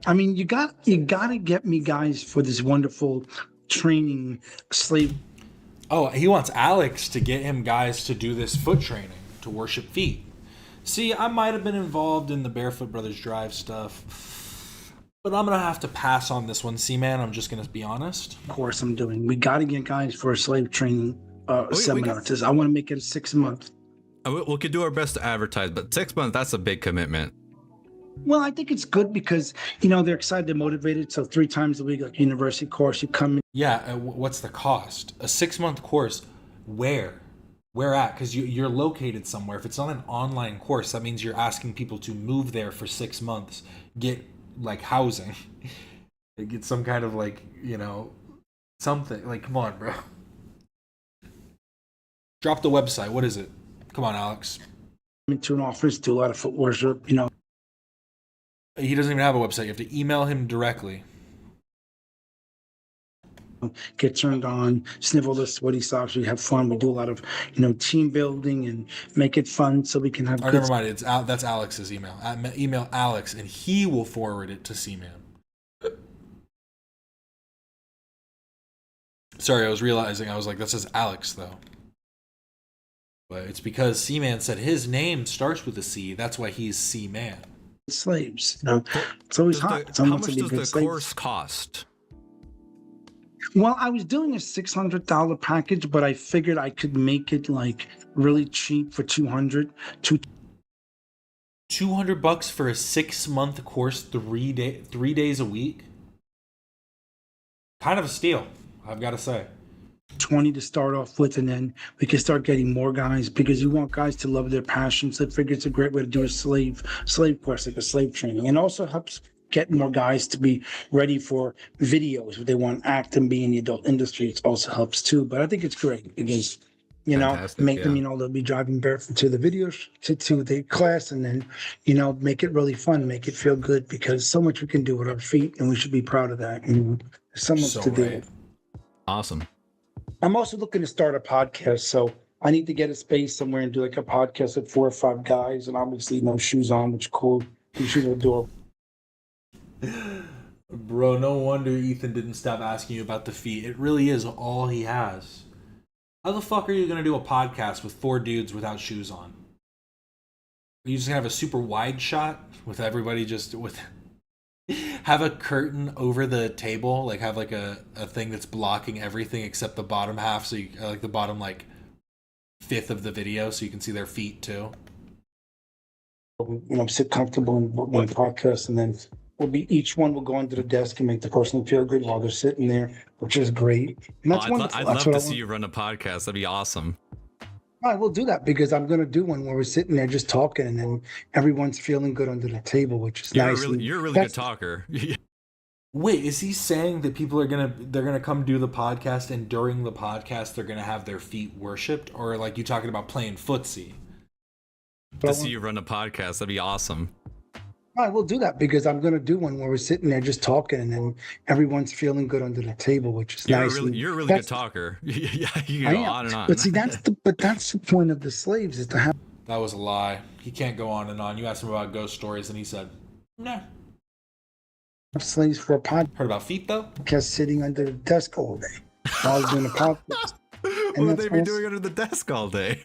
I mean, you got to get me guys for this wonderful training slave. Oh, he wants Alex to get him guys to do this foot training to worship feet. See, I might have been involved in the Barefoot Brothers Drive stuff, but I'm going to have to pass on this one, Seaman. I'm just going to be honest. Of course I'm doing. We got to get guys for a slave training seminar. I want to make it a 6-month. We could do our best to advertise, but 6 months, that's a big commitment. Well, I think it's good because, you know, they're excited, they're motivated. So 3 times a week, like university course, you come in. Yeah, what's the cost? A 6-month course, where? Where at? Because you're located somewhere. If it's not an online course, that means you're asking people to move there for 6 months, get like housing, get some kind of like, you know, Something. Like, come on, bro. Drop the website. What is it? Come on, Alex. Into an office, do a lot of foot worship, you know. He doesn't even have a website. You have to email him directly. Get turned on, snivel the sweaty socks. We have fun. We do a lot of, team building and make it fun so we can have. Oh, never mind. That's Alex's email. Email Alex, and he will forward it to Seaman. Sorry, I was realizing. I was like, that says Alex though. But it's because Seaman said his name starts with a C. That's why he's Seaman. Slaves. It's always hot. How much does the course cost? Well, I was doing a $600 package, but I figured I could make it like really cheap for $200. $200 for a 6-month course, 3 days a week. Kind of a steal, I've got to say. 20 to start off with, and then we can start getting more guys because you want guys to love their passion. So I figure it's a great way to do a slave course, like a slave training, and also helps get more guys to be ready for videos if they want to act and be in the adult industry. It also helps too. But I think it's great because make them, they'll be driving barefoot to the videos to the class, and then make it really fun, make it feel good, because so much we can do with our feet, and we should be proud of that. There's so much to do. Awesome. I'm also looking to start a podcast, so I need to get a space somewhere and do like a podcast with 4 or 5 guys, and obviously no shoes on, which is cool. The shoes are adorable. Bro, no wonder Ethan didn't stop asking you about the feet. It really is all he has. How the fuck are you going to do a podcast with 4 dudes without shoes on? Are you just going to have a super wide shot with everybody just with... have a curtain over the table, like have like a thing that's blocking everything except the bottom half, so you like the bottom like fifth of the video, so you can see their feet too. Sit comfortable in one podcast, and then each one will go under the desk and make the person feel good while they're sitting there, which is great. And that's wonderful. I'd love to see you run a podcast. That'd be awesome. I will do that because I'm going to do one where we're sitting there just talking, and then everyone's feeling good under the table, which is nice. You're a really good talker. Wait, is he saying that people are they're gonna come do the podcast, and during the podcast they're gonna have their feet worshipped, or like you talking about playing footsie? To see you run a podcast, that'd be awesome. I will do that because I'm going to do one where we're sitting there just talking, and then everyone's feeling good under the table, which is nice. You're a really good talker. Yeah, you can go on and on. But see, that's the point of the slaves, is to have. That was a lie. He can't go on and on. You asked him about ghost stories, and he said, "No." Slaves for a podcast. Heard about feet though? Just sitting under the desk all day while doing a podcast. What would they be doing under the desk all day?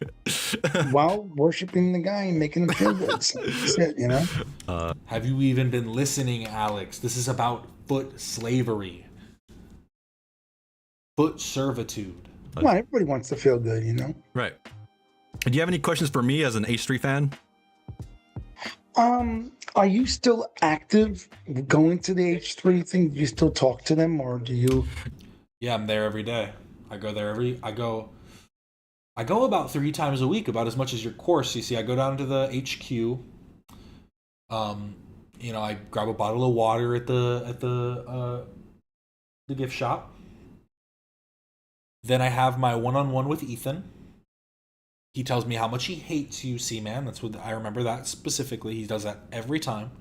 While worshiping the guy and making him feel good. So that's it, Have you even been listening, Alex? This is about foot slavery. Foot servitude. Well, everybody wants to feel good, Right. Do you have any questions for me as an H3 fan? Are you still active going to the H3 thing? Do you still talk to them, or do you? Yeah, I'm there every day. I go there I go about 3 times a week, about as much as your course. You see, I go down to the HQ. I grab a bottle of water at the gift shop. Then I have my one-on-one with Ethan. He tells me how much he hates you, Seaman. That's what I remember that specifically. He does that every time.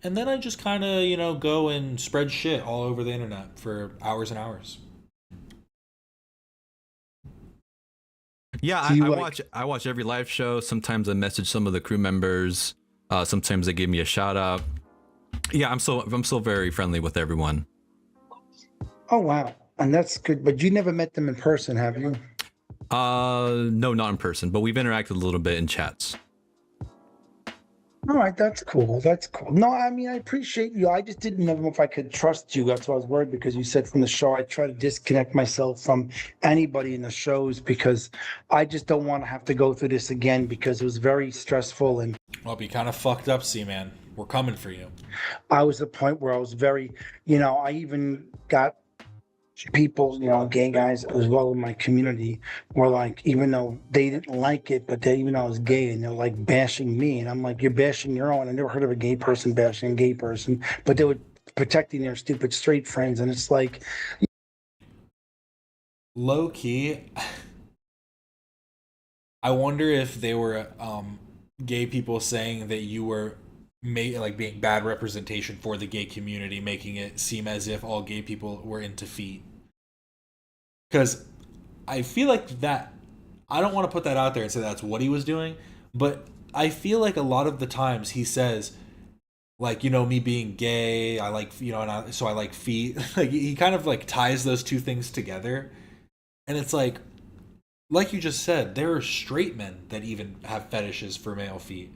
And then I just kind of, go and spread shit all over the internet for hours and hours. Yeah, I watch every live show. Sometimes I message some of the crew members. Sometimes they give me a shout out. Yeah, I'm so very friendly with everyone. Oh wow, and that's good. But you never met them in person, have you? No, not in person, but we've interacted a little bit in chats. All right, that's cool. That's cool. No, I mean, I appreciate you. I just didn't know if I could trust you. That's why I was worried, because you said from the show, I try to disconnect myself from anybody in the shows because I just don't want to have to go through this again, because it was very stressful. And well, be kind of fucked up, Seaman. We're coming for you. I was at a point where I was very, I even got people, gay guys as well in my community were like, even though they didn't like it, but even though I was gay, and they're like bashing me, and I'm like, you're bashing your own. I never heard of a gay person bashing a gay person, but they would protecting their stupid straight friends, and it's like, low key, I wonder if they were gay people saying that you were like being bad representation for the gay community, making it seem as if all gay people were into feet. Because I feel like that, I don't want to put that out there and say that's what he was doing, but I feel like a lot of the times he says, like, you know, me being gay, I like, you know, so I like feet. Like, he kind of like ties those two things together. And it's like you just said, there are straight men that even have fetishes for male feet.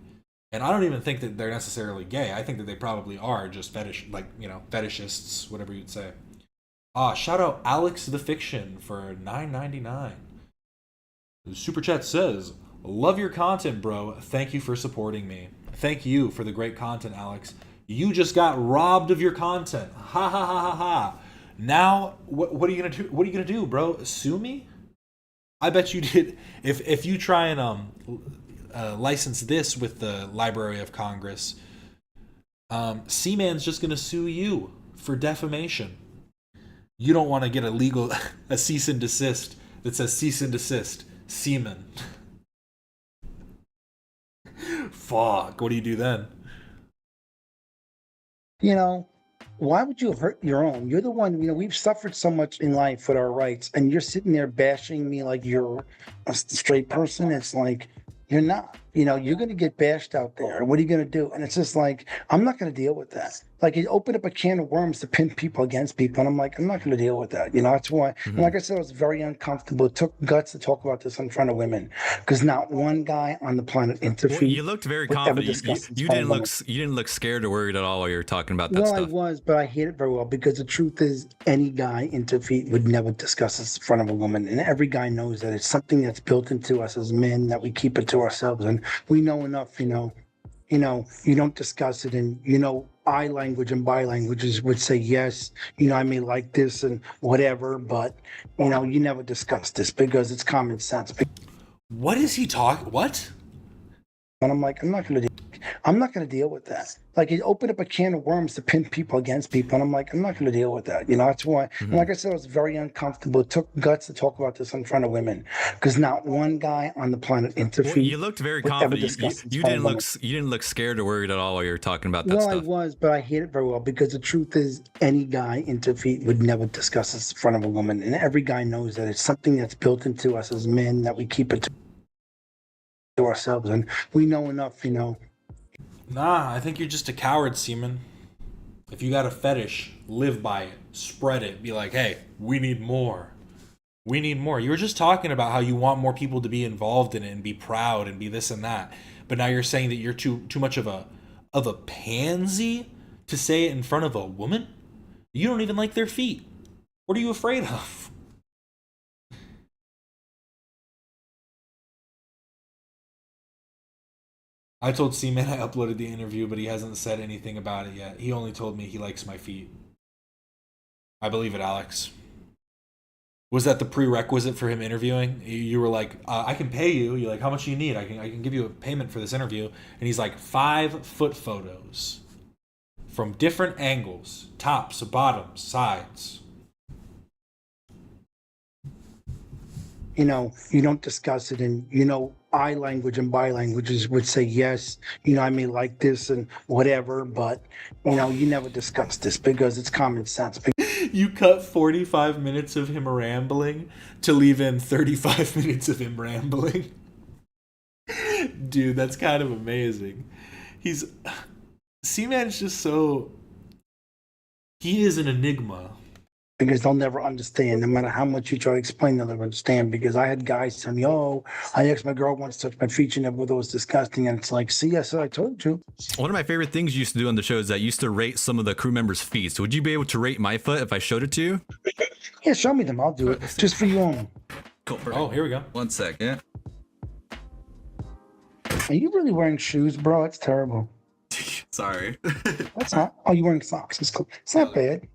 And I don't even think that they're necessarily gay. I think that they probably are just fetishists, whatever you'd say. Shout out Alex the Fiction for $9.99. The super chat says, love your content, bro. Thank you for supporting me. Thank you for the great content, Alex. You just got robbed of your content. Ha ha ha ha ha. Now, what are you gonna do? What are you gonna do, bro? Sue me? I bet you did. If you try and license this with the Library of Congress, Seaman's just gonna sue you for defamation. You don't want to get a cease and desist that says cease and desist, Seaman. Fuck, what do you do then? you know, why would you hurt your own? You're the one, you know, we've suffered so much in life with our rights, and you're sitting there bashing me like you're a straight person. It's like, you're not. You know, you're going to get bashed out there. What are you going to do? And it's just like, I'm not going to deal with that. Like, you open up a can of worms to pin people against people, and I'm like, I'm not going to deal with that. You know, that's why, and like I said, I was very uncomfortable. It took guts to talk about this in front of women, because not one guy on the planet interfered. Well, you looked very confident. You didn't look scared or worried at all while you were talking about that stuff. Well, I was, but I hate it very well, because the truth is, any guy interfered would never discuss this in front of a woman, and every guy knows that it's something that's built into us as men, that we keep it to ourselves, and we know enough. You don't discuss it, and I language and bi languages would say, yes, I may like this and whatever, but you never discuss this because it's common sense. What is he talking? What? And I'm like, I'm not going to deal with that. Like, you open up a can of worms to pin people against people, and I'm like, I'm not going to deal with that. That's why, and like I said, I was very uncomfortable. It took guts to talk about this in front of women, because not one guy on the planet interfered. Well, you looked very confident. You didn't look scared or worried at all while you were talking about that stuff. Well, I was, but I hate it very well, because the truth is, any guy interfered would never discuss this in front of a woman, and every guy knows that it's something that's built into us as men, that we keep it to ourselves, and we know enough. Nah, I think you're just a coward, Seaman. If you got a fetish, live by it, spread it, be like, hey, we need more. We need more. You were just talking about how you want more people to be involved in it and be proud and be this and that. But now you're saying that you're too much of a pansy to say it in front of a woman? You don't even like their feet. What are you afraid of? I told Seaman I uploaded the interview, but he hasn't said anything about it yet. He only told me he likes my feet. I believe it, Alex. Was that the prerequisite for him interviewing? You were like, I can pay you. You're like, how much do you need? I can give you a payment for this interview. And he's like, 5-foot photos from different angles, tops, bottoms, sides. You don't discuss it, and I language and bi languages would say, yes, I may like this and whatever, but you never discuss this because it's common sense. You cut 45 minutes of him rambling to leave in 35 minutes of him rambling. Dude, that's kind of amazing. Seaman's just so, he is an enigma. Because they'll never understand, no matter how much you try to explain, they'll never understand. Because I had guys tell me, oh, I asked my girl once to touch my feet, she never thought it was disgusting. And it's like, see, I said, I told you. One of my favorite things you used to do on the show is that I used to rate some of the crew members' feet. So would you be able to rate my foot if I showed it to you? Yeah, show me them. I'll do it. Just for you only. Cool. Oh, here we go. 1 second. Are you really wearing shoes, bro? It's terrible. Sorry. That's not. Oh, you're wearing socks. It's cool. It's not bad.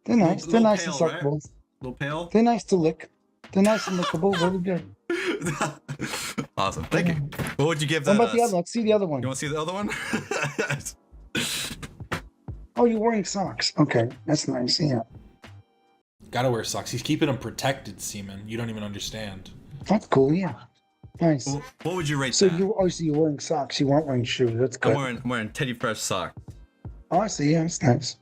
They're nice. They're nice and suckable. A little pale? They're nice to lick. They're nice and lickable. Very good. Awesome. Thank you. What would you give What that? about the other? Let's see the other one. You want to see the other one? Oh, you're wearing socks. Okay, that's nice. Yeah. Gotta wear socks. He's keeping them protected, Seaman. You don't even understand. That's cool. Yeah. Nice. What would you rate So that? you obviously you're wearing socks. You weren't wearing shoes. That's good. I'm wearing Teddy Fresh sock. Oh, I see. Yeah, that's nice.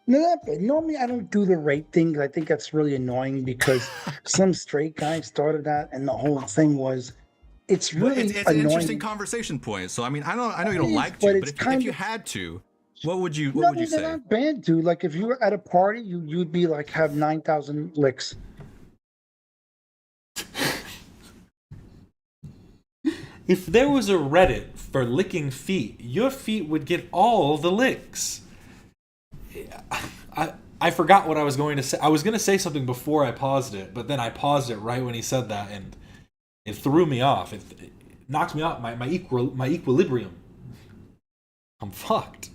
No, that bad. Normally I don't do the rate thing 'cause I think that's really annoying because some straight guy started that, and the whole thing was, it's really It's an annoying. interesting conversation point. So I mean, I know you don't It is, like but to, it's but kind if you of- had to, what would you No, say? they're not bad, dude. Like if you were at a party, you'd be like have 9,000 licks. If there was a Reddit for licking feet, your feet would get all the licks. I forgot what I was going to say. I was going to say something before I paused it, but then I paused it right when he said that, and it threw me off. It knocked me off my equilibrium. I'm fucked.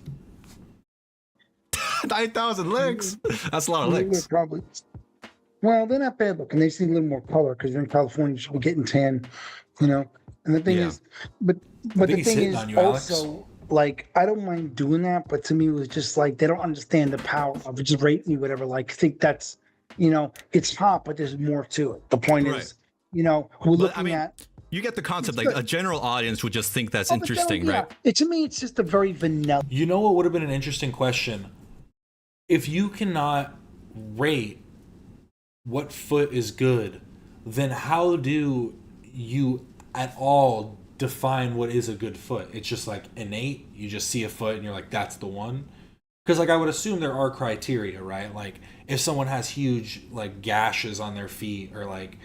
9,000 licks. That's a lot of licks. Probably. Well, they're not bad looking. They see a little more color because you're in California. You should be getting tan, you know. And the thing is, but think the he's thing hitting is on you, Alex. also like I don't mind doing that, but to me it was just like they don't understand the power of it. Just rate me whatever. Like think that's, you know, it's hot, but there's more to it. The point Right. is, you know, we're But, looking I mean, at. you get the concept. It's Like good. a general audience would just think that's Oh, but interesting, yeah, right? To me, it's just a very vanilla. You know what would have been an interesting question? If you cannot rate what foot is good, then how do you at all define what is a good foot? It's just like innate. You just see a foot and you're like, that's the one. Because like I would assume there are criteria, right? Like if someone has huge like gashes on their feet or like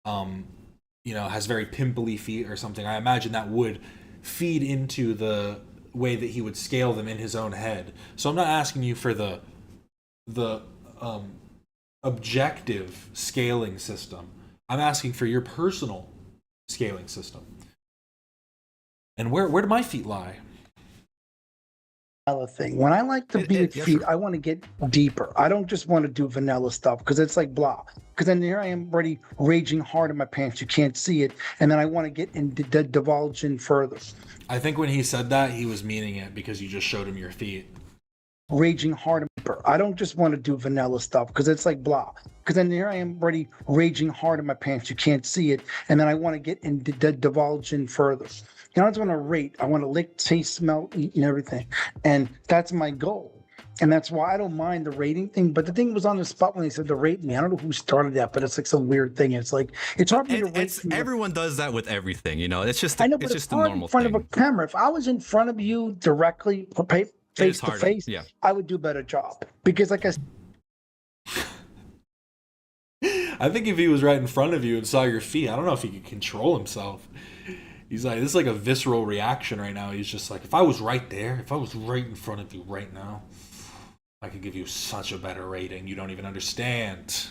you know, has very pimply feet or something, I imagine that would feed into the way that he would scale them in his own head. So I'm not asking you for the objective scaling system. I'm asking for your personal scaling system. And where do my feet lie? Vanilla thing. When I like to be at feet, I want to get deeper. I don't just want to do vanilla stuff because it's like blah. Because then here I am already raging hard in my pants. You can't see it, and then I want to get in divulge in further. I think when he said that, he was meaning it because you just showed him your feet. Raging hard. I don't just want to do vanilla stuff because it's like blah. Because then here I am already raging hard in my pants. You can't see it, and then I want to get in divulge in further. You know, I just want to rate. I want to lick, taste, smell, eat, and everything. And that's my goal. And that's why I don't mind the rating thing. But the thing was on the spot when they said to rate me. I don't know who started that, but it's like some weird thing. It's like, it's hard for me to rate. Everyone does that with everything, you know. It's just I know, but it's it's just a hard normal in front thing. of a camera. If I was in front of you directly, face to harder, face, yeah. I would do a better job. Because like I said, I think if he was right in front of you and saw your feet, I don't know if he could control himself. He's like, this is like a visceral reaction right now. He's just like, if I was right there, if I was right in front of you right now, I could give you such a better rating. You don't even understand.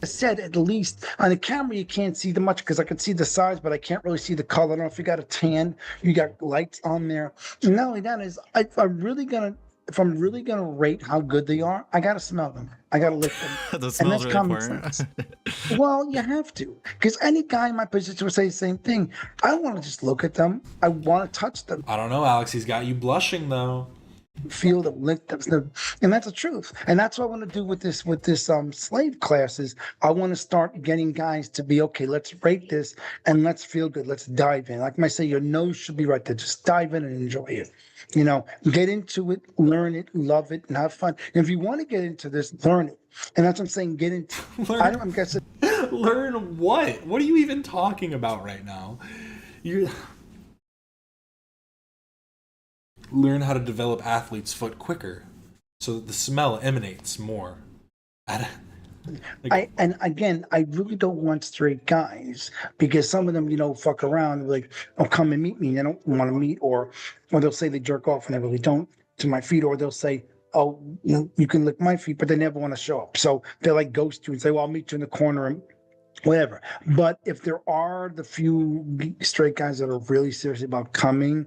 I said at least on the camera you can't see the much because I can see the size, but I can't really see the color. I don't know if you got a tan, you got lights on there. And not only that is, if I'm really gonna rate how good they are, I gotta smell them. I gotta lick them. The smell's really common important. sense. Well, you have to, because any guy in my position would say the same thing. I don't want to just look at them. I want to touch them, I don't know, Alex. He's got you blushing though. feel them, lick them, and that's the truth. And that's what I want to do with this slave classes. I want to start getting guys to be okay. Let's rate this and let's feel good. Let's dive in. Like I say, your nose should be right there. Just dive in and enjoy it. You know, get into it, learn it, love it, and have fun. And if you want to get into this, learn it. And that's what I'm saying. Get into. I'm guessing. Learn what? What are you even talking about right now? You learn how to develop athlete's foot quicker, so that the smell emanates more. And again, I really don't want straight guys because some of them, you know, fuck around like, oh, come and meet me. They don't want to meet, or they'll say they jerk off and they really don't to my feet, or they'll say, oh, you can lick my feet, but they never want to show up. So they're like ghost you and say, well, I'll meet you in the corner and whatever. But if there are the few straight guys that are really serious about coming,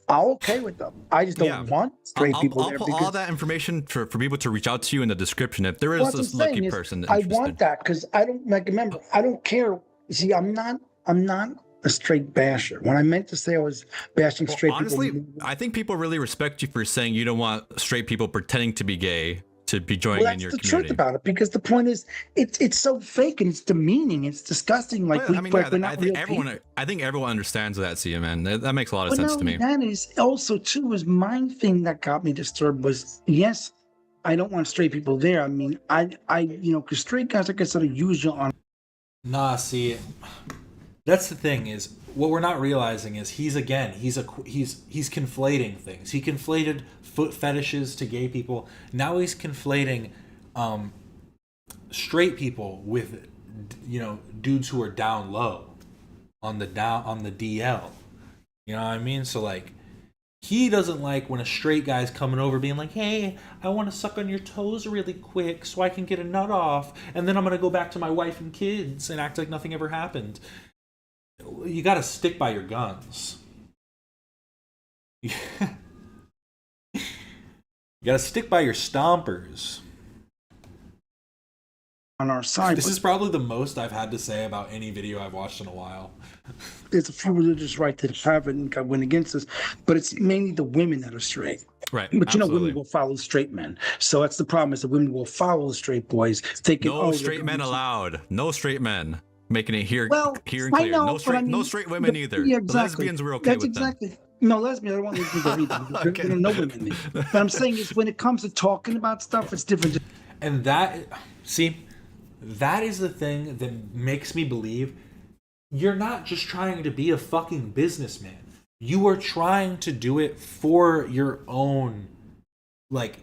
I'm okay with them. I just don't want straight people I'll there. put all that information for people to reach out to you in the description if there is Well, this what I'm lucky saying is, person I interested. want that because I don't like. Remember, I don't care. See, I'm not a straight basher. When I meant to say I was bashing straight Honestly, people. I think people really respect you for saying you don't want straight people pretending to be gay to be joining Well, in that's your the community. truth about it, because the point is, it's so fake and it's demeaning. It's disgusting. Like, Well, I mean, we're yeah, not real people. I think everyone understands that, Seaman. That makes a lot of But sense not to me. only that is also too was my thing that got me disturbed was, yes, I don't want straight people there. I mean, because straight guys, like I said, use you on. Nah, see, that's the thing is what we're not realizing is he's conflating things. He conflated foot fetishes to gay people. Now he's conflating straight people with dudes who are down low on the DL. You know what I mean? So like he doesn't like when a straight guy's coming over being like, "Hey, I want to suck on your toes really quick so I can get a nut off, and then I'm going to go back to my wife and kids and act like nothing ever happened." You got to stick by your guns. You got to stick by your stompers. On our side. This is probably the most I've had to say about any video I've watched in a while. There's a few religious right that have it and went against us, but it's mainly the women that are straight. Right. But absolutely. women will follow straight men. So that's the problem, is that women will follow the straight boys, thinking, No straight men allowed. No straight men. Making it here and clear. I know, no straight, but I mean, no straight women either. Yeah, The exactly. lesbians were okay That's with exactly. them. No, lesbians, I don't want lesbians to read them. Okay. There are no women there. But I'm saying is when it comes to talking about stuff, it's different. And that is the thing that makes me believe you're not just trying to be a fucking businessman. You are trying to do it for your own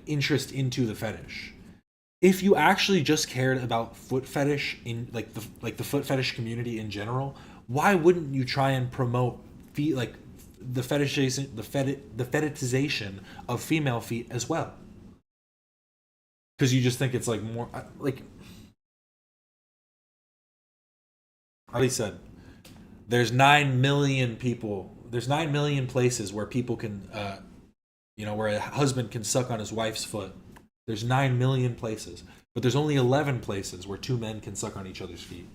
interest into the fetish. If you actually just cared about foot fetish in the foot fetish community in general, why wouldn't you try and promote feet, like the fetishization of female feet as well? Because you just think it's like more like Harley said, there's 9 million people. There's 9 million places where people can, where a husband can suck on his wife's foot. There's 9 million places, but there's only 11 places where two men can suck on each other's feet.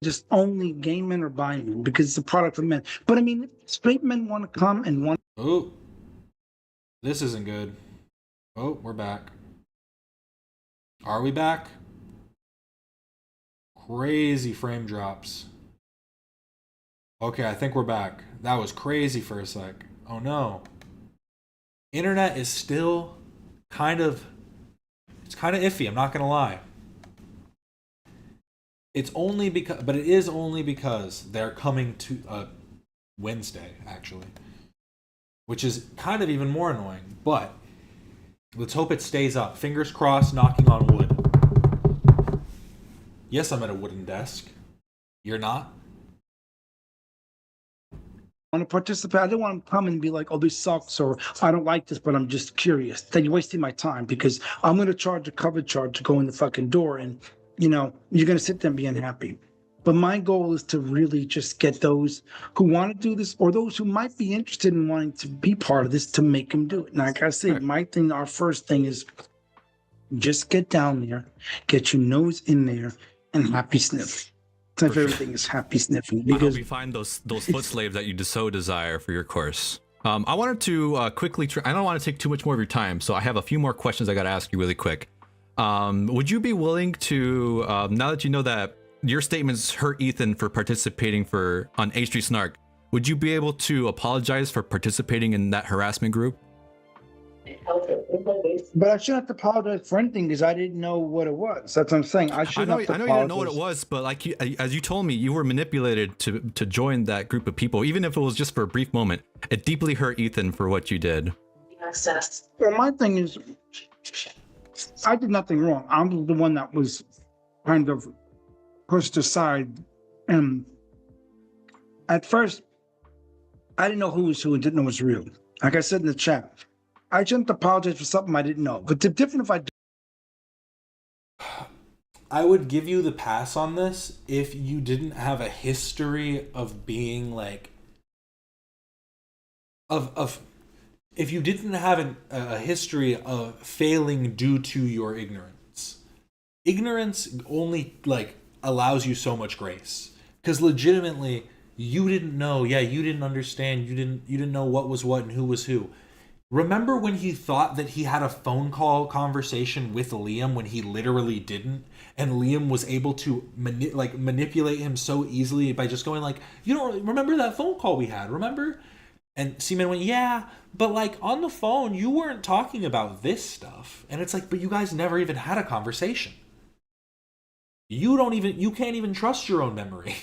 Just only gay men or bi men, because it's a product of men. But I mean, straight men want to come and want. Oh, this isn't good. Oh, we're back. Are we back? Crazy frame drops. Okay, I think we're back. That was crazy for a sec. Oh no. Internet is still kind of iffy, I'm not gonna lie. It is only because they're coming to Wednesday, actually. Which is kind of even more annoying, but let's hope it stays up. Fingers crossed, knocking on wood. Yes, I'm at a wooden desk. You're not? Want to participate. I don't want to come and be like, "Oh, this sucks," or "I don't like this, but I'm just curious." Then you're wasting my time, because I'm going to charge a cover charge to go in the fucking door, and you're going to sit there and be unhappy. But my goal is to really just get those who want to do this, or those who might be interested in wanting to be part of this, to make them do it. And like I say, our first thing is just get down there, get your nose in there, and happy sniff. My favorite thing is happy sniffing, I hope because you find those foot slaves that you so desire for your course. I wanted to quickly. I don't want to take too much more of your time, so I have a few more questions I got to ask you really quick. Would you be willing to, now that you know that your statements hurt Ethan for participating on H Street Snark, would you be able to apologize for participating in that harassment group? But I shouldn't have to apologize for anything, because I didn't know what it was. That's what I'm saying. I know you didn't know what it was, but as you told me, you were manipulated to join that group of people, even if it was just for a brief moment. It deeply hurt Ethan for what you did. Well, my thing is, I did nothing wrong. I'm the one that was kind of pushed aside. And at first, I didn't know who was who and didn't know what's real. Like I said in the chat, I shouldn't apologize for something I didn't know. But it's different if I would give you the pass on this if you didn't have a history of being like if you didn't have a history of failing due to your ignorance. Ignorance only allows you so much grace, Because legitimately, you didn't know. Yeah, you didn't understand. You didn't know what was what and who was who. Remember when he thought that he had a phone call conversation with Liam when he literally didn't? And Liam was able to manipulate him so easily by just going like, you don't remember that phone call we had, remember? And Seaman went, yeah, but like on the phone, you weren't talking about this stuff. And it's like, but you guys never even had a conversation. You can't even trust your own memory.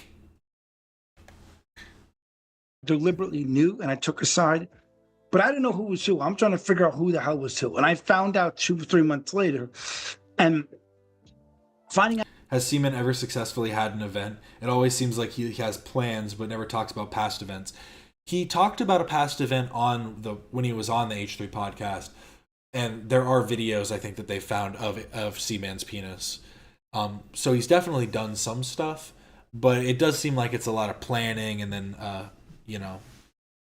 Deliberately knew, and I took a side, but I didn't know who was who. I'm trying to figure out who the hell was who. And I found out 2 or 3 months later, and finding out. Has Seaman ever successfully had an event? It always seems like he has plans, but never talks about past events. He talked about a past event when he was on the H3 podcast, and there are videos I think that they found of Seaman's penis. So he's definitely done some stuff, but it does seem like it's a lot of planning, and then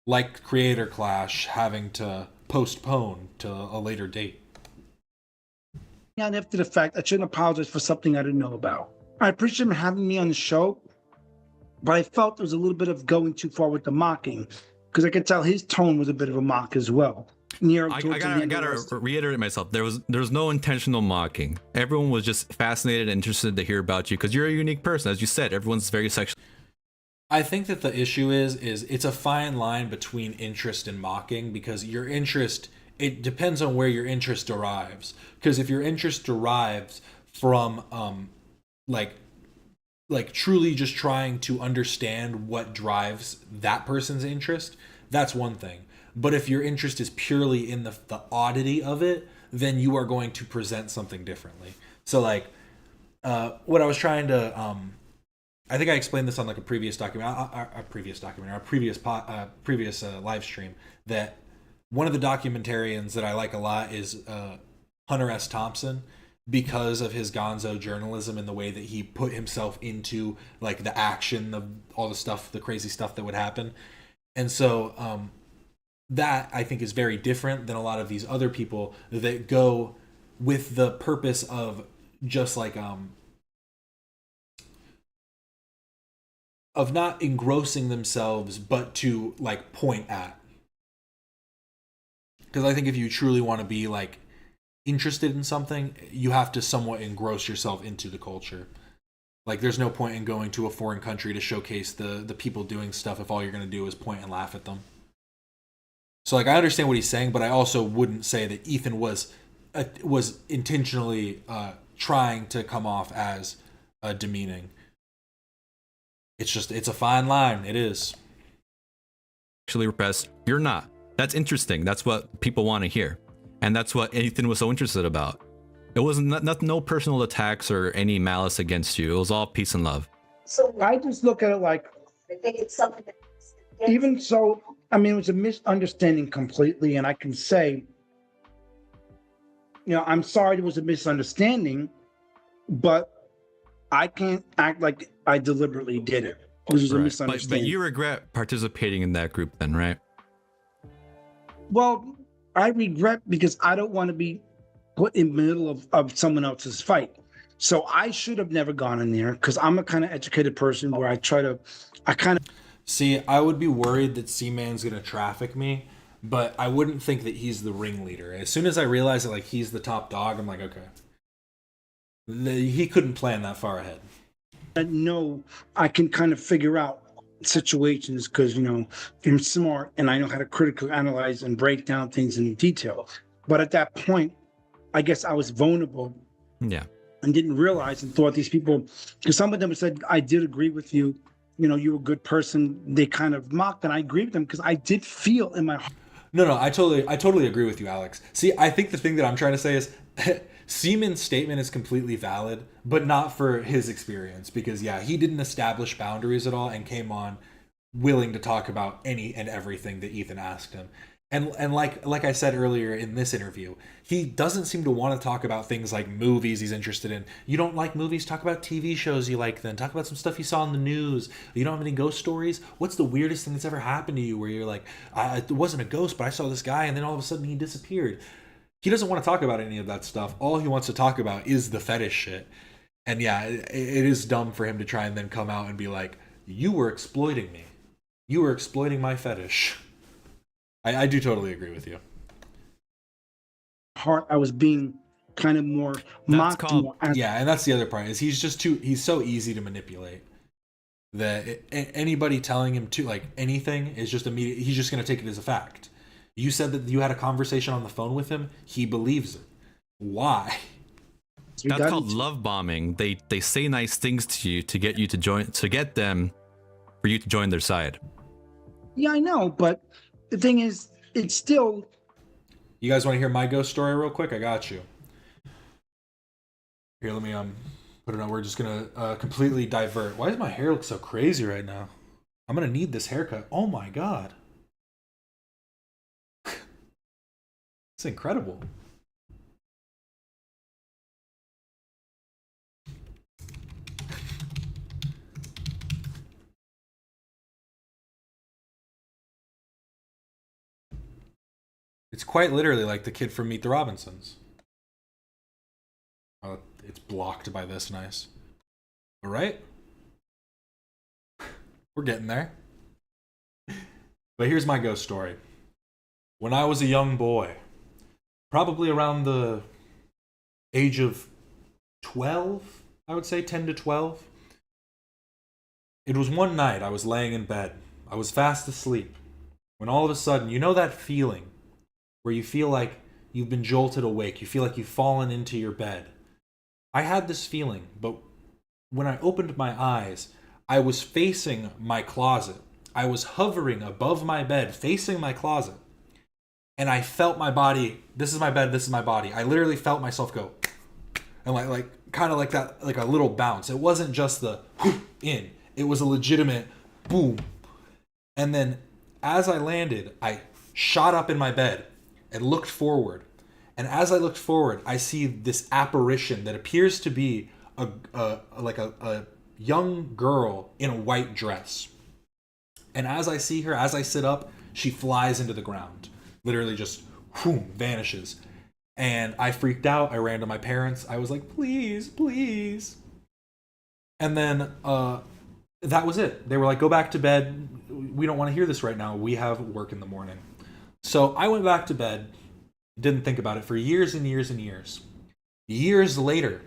like Creator Clash, having to postpone to a later date. And after the fact, I shouldn't apologize for something I didn't know about. I appreciate him having me on the show, but I felt there was a little bit of going too far with the mocking, because I could tell his tone was a bit of a mock as well. I gotta reiterate myself. There was no intentional mocking. Everyone was just fascinated and interested to hear about you because you're a unique person. As you said, everyone's very sexual. I think that the issue is it's a fine line between interest and mocking, because your interest, it depends on where your interest derives. Because if your interest derives from like truly just trying to understand what drives that person's interest, that's one thing. But if your interest is purely in the oddity of it, then you are going to present something differently. So like what I was trying to I think I explained this on like a previous previous live stream, that one of the documentarians that I like a lot is Hunter S. Thompson, because of his gonzo journalism and the way that he put himself into like the action of all the stuff, the crazy stuff that would happen. And so that I think is very different than a lot of these other people that go with the purpose of just like of not engrossing themselves, but to like point at. Because I think if you truly want to be like interested in something, you have to somewhat engross yourself into the culture. Like there's no point in going to a foreign country to showcase the people doing stuff if all you're going to do is point and laugh at them. So like I understand what he's saying, but I also wouldn't say that Ethan was intentionally trying to come off as demeaning. It's a fine line. It is. Actually repressed. You're not. That's interesting. That's what people want to hear. And that's what Ethan was so interested about. It was no personal attacks or any malice against you. It was all peace and love. So I just look at it like, I think it's something that even so, I mean, it was a misunderstanding completely. And I can say, I'm sorry it was a misunderstanding, but I can't act like I deliberately did it. It was a misunderstanding. But you regret participating in that group then, right? Well, I regret because I don't want to be put in the middle of someone else's fight. So I should have never gone in there, because I'm a kind of educated person where I See, I would be worried that Seaman's going to traffic me, but I wouldn't think that he's the ringleader. As soon as I realize that like he's the top dog, I'm like, okay. He couldn't plan that far ahead. I know I can kind of figure out situations because, I'm smart and I know how to critically analyze and break down things in detail. But at that point, I guess I was vulnerable. Yeah. And didn't realize and thought these people, because some of them said, I did agree with you. You're a good person. They kind of mocked, and I agree with them because I did feel in my heart. No, I totally agree with you, Alex. See, I think the thing that I'm trying to say is Seaman's statement is completely valid, but not for his experience, because yeah, he didn't establish boundaries at all and came on willing to talk about any and everything that Ethan asked him. And like I said earlier in this interview, he doesn't seem to want to talk about things like movies he's interested in. You don't like movies? Talk about TV shows you like then. Talk about some stuff you saw in the news. You don't have any ghost stories? What's the weirdest thing that's ever happened to you where you're like, it wasn't a ghost, but I saw this guy and then all of a sudden he disappeared? He doesn't want to talk about any of that stuff. All he wants to talk about is the fetish shit. And yeah, it is dumb for him to try and then come out and be like, you were exploiting me. You were exploiting my fetish. I do totally agree with you. Heart, I was being kind of more That's called yeah, and that's the other part is he's so easy to manipulate that anybody telling him to like anything is just immediate. He's just going to take it as a fact. You said that you had a conversation on the phone with him. He believes it. Why? That's called love bombing. They say nice things to you to get you to join, to get them for you to join their side. Yeah, I know, but the thing is, it's still. You guys want to hear my ghost story real quick? I got you. Here, let me put it on. We're just gonna completely divert. Why does my hair look so crazy right now? I'm gonna need this haircut. Oh my god, it's incredible. It's quite literally like the kid from Meet the Robinsons. Oh, it's blocked by this. Nice. All right. We're getting there. But here's my ghost story. When I was a young boy, probably around the age of 12, I would say 10 to 12, it was one night I was laying in bed. I was fast asleep. When all of a sudden, you know that feeling where you feel like you've been jolted awake. You feel like you've fallen into your bed. I had this feeling, but when I opened my eyes, I was facing my closet. I was hovering above my bed, facing my closet. And I felt my body, this is my bed, this is my body. I literally felt myself go, and like kind of like that, like a little bounce. It wasn't just the in, it was a legitimate boom. And then as I landed, I shot up in my bed and looked forward. And as I looked forward, I see this apparition that appears to be a young girl in a white dress. And as I see her, as I sit up, she flies into the ground. Literally just whoom, vanishes. And I freaked out. I ran to my parents. I was like, please, please. And then that was it. They were like, go back to bed. We don't want to hear this right now. We have work in the morning. So I went back to bed. Didn't think about it for years and years and years. Years later,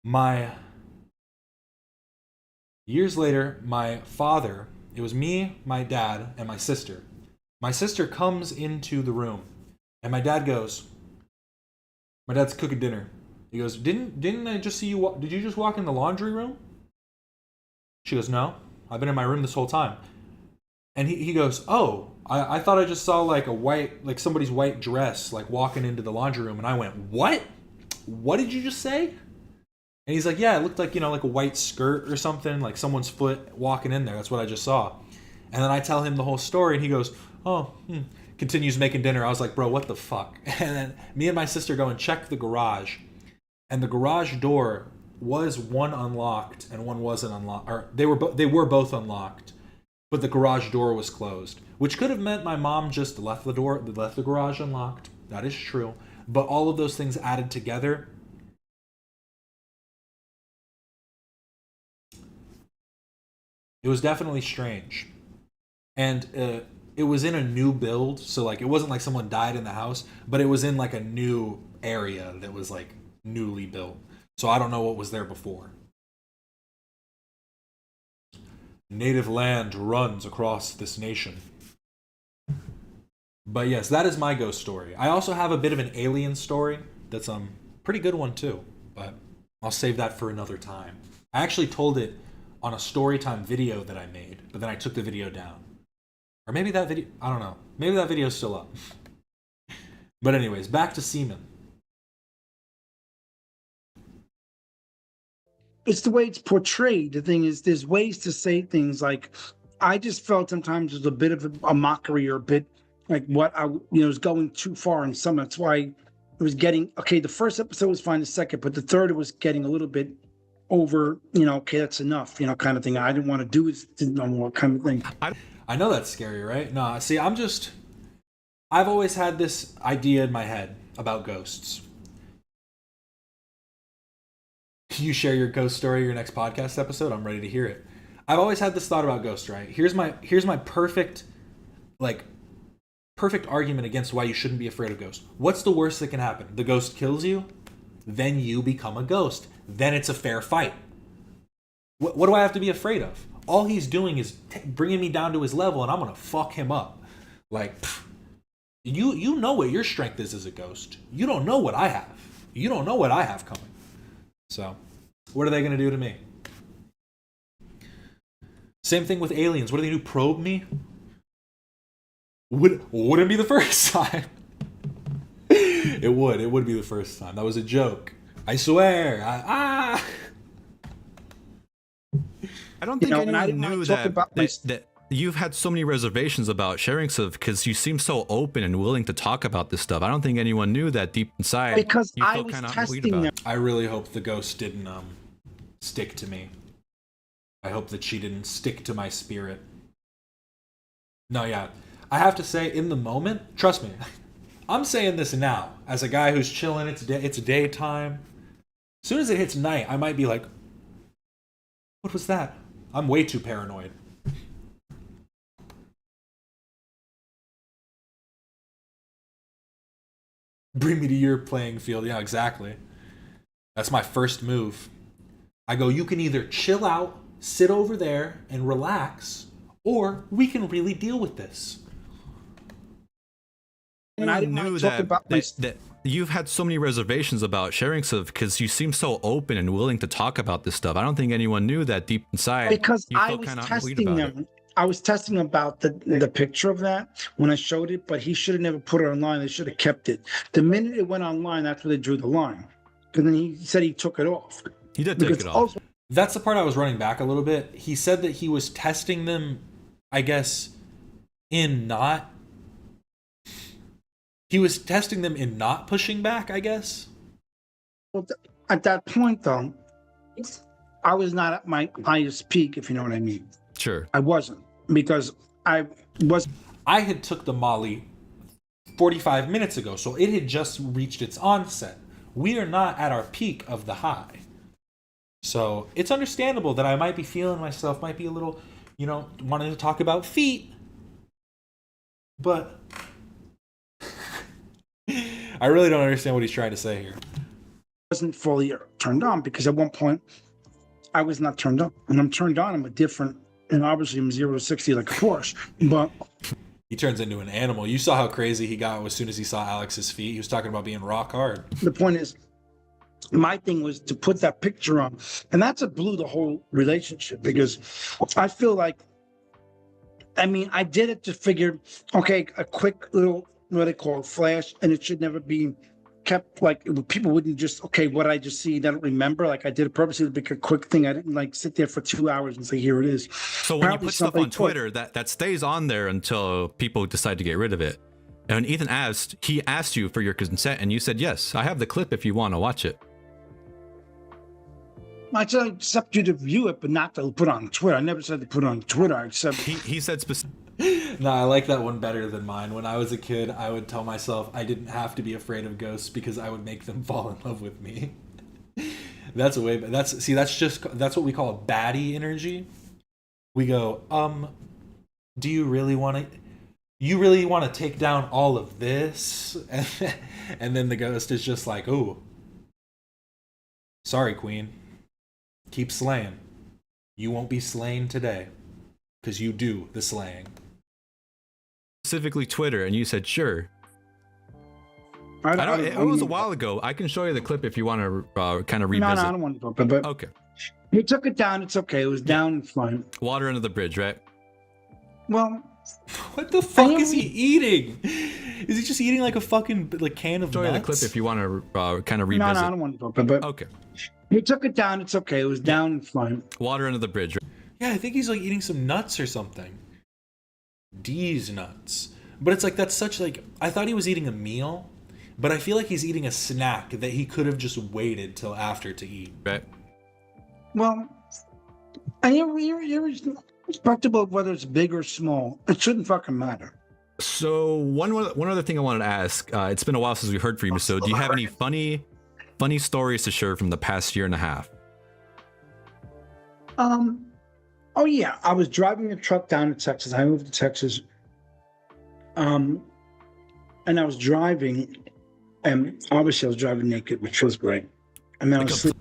my father, it was me, my dad, and my sister. My sister comes into the room, and my dad's cooking dinner. He goes, didn't I just see you, did you just walk in the laundry room? She goes, no, I've been in my room this whole time. And he goes, oh, I thought I just saw like somebody's white dress like walking into the laundry room. And I went, what? What did you just say? And he's like, yeah, it looked like, like a white skirt or something, like someone's foot walking in there. That's what I just saw. And then I tell him the whole story and he goes, oh, continues making dinner. I was like, bro, what the fuck? And then me and my sister go and check the garage. And the garage door was one unlocked and one wasn't unlocked. Or they were both unlocked. But the garage door was closed, which could have meant my mom just left the garage unlocked. That is true. But all of those things added together, it was definitely strange. And it was in a new build, so like it wasn't like someone died in the house, but it was in like a new area that was like newly built. So I don't know what was there before. Native land runs across this nation. But yes, that is my ghost story. I also have a bit of an alien story that's pretty good one too, but I'll save that for another time. I actually told it on a storytime video that I made, but then I took the video down. Or maybe that video, I don't know. Maybe that video's still up. But anyways, back to Seaman. It's the way it's portrayed. The thing is, there's ways to say things like, I just felt sometimes there's a bit of a mockery or a bit like what I was going too far in some. That's why it was getting, okay, the first episode was fine, the second, but the third it was getting a little bit over, okay, that's enough, kind of thing. I didn't want to do it no more kind of thing. I know that's scary, right? No, see, I've always had this idea in my head about ghosts. you share your ghost story your next podcast episode? I'm ready to hear it. I've always had this thought about ghosts, right? Here's my perfect argument against why you shouldn't be afraid of ghosts. What's the worst that can happen? The ghost kills you, then you become a ghost. Then it's a fair fight. What do I have to be afraid of? All he's doing is bringing me down to his level, and I'm gonna fuck him up. Like, you know what your strength is as a ghost. You don't know what I have. You don't know what I have coming. So, what are they gonna do to me? Same thing with aliens. What are they gonna do? Probe me? Wouldn't be the first time. It would be the first time. That was a joke. I swear. I don't think anyone knew that, about that you've had so many reservations about sharing stuff because you seem so open and willing to talk about this stuff. I don't think anyone knew that deep inside. Because you I felt was kinda testing weird about them. it. I really hope the ghost didn't stick to me. I hope that she didn't stick to my spirit. No, yeah. I have to say, in the moment, trust me, I'm saying this now as a guy who's chilling. It's daytime. As soon as it hits night, I might be like, "What was that?" I'm way too paranoid. Bring me to your playing field. Yeah, exactly. That's my first move. I go, you can either chill out, sit over there, and relax, or we can really deal with this. And I Anyone didn't knew talk about that you've had so many reservations about sharing stuff because you seem so open and willing to talk about this stuff. I don't think anyone knew that deep inside. Because you I felt was kinda weird testing about it. them. I was testing about the picture of that when I showed it, but he should have never put it online. They should have kept it. The minute it went online, that's where they drew the line. And then he said he took it off. He did take it off. That's the part I was running back a little bit. He said that he was testing them, I guess, in not... He was testing them in not pushing back, I guess. Well, at that point, though, I was not at my highest peak, if you know what I mean. Sure. I wasn't, because I had took the Molly 45 minutes ago, so it had just reached its onset. We are not at our peak of the high. So it's understandable that I might be feeling myself, might be a little, wanting to talk about feet. But I really don't understand what he's trying to say here. wasn't fully turned on, because at one point I was not turned on. When I'm turned on, I'm a different, and obviously I'm 0 to 60 like a Porsche. But he turns into an animal. You saw how crazy he got as soon as he saw Alex's feet. He was talking about being rock hard. the point is, my thing was to put that picture on, and that's what blew the whole relationship, because I feel like, I did it to figure, okay, a quick little, what they call it, flash, and it should never be kept, like, people wouldn't just, okay, what I just see, they don't remember. Like, I did it purposely to make a quick thing. I didn't, like, sit there for 2 hours and say, here it is. So when you put stuff on Twitter, that stays on there until people decide to get rid of it. And when Ethan asked, he asked you for your consent, and you said, yes, I have the clip if you want to watch it. I said I accept you to view it, but not to put on Twitter. I never said to put on Twitter. I accept. He said specifically. No, I like that one better than mine. When I was a kid, I would tell myself I didn't have to be afraid of ghosts because I would make them fall in love with me. That's what we call a baddie energy. We go, do you really want to take down all of this? And then the ghost is just like, oh, sorry, queen. Keep slaying. You won't be slain today because you do the slaying. Specifically Twitter, and you said sure. It was a while ago. I can show you the clip if you want to kind of revisit. No, I don't want to go. But okay. He took it down. It's okay. It was down. It's fine. Water under the bridge, right? Well, what the fuck is he eating? Is he just eating like a fucking can of nuts? Show you the clip if you want to kind of revisit. No, I don't want to go. But okay. He took it down. It's okay. It was down. It's fine. Water under the bridge. Yeah, I think he's like eating some nuts or something. D's nuts. But it's like, that's such like, I thought he was eating a meal, but I feel like he's eating a snack that he could have just waited till after to eat. Right. Well, you're respectable whether it's big or small. It shouldn't fucking matter. So one other thing I wanted to ask. It's been a while since we heard from you. So do you have any funny stories to share from the past year and a half? Oh yeah, I was driving a truck down to Texas. I moved to Texas. And I was driving, and obviously I was driving naked, which was great. And then I was sleeping.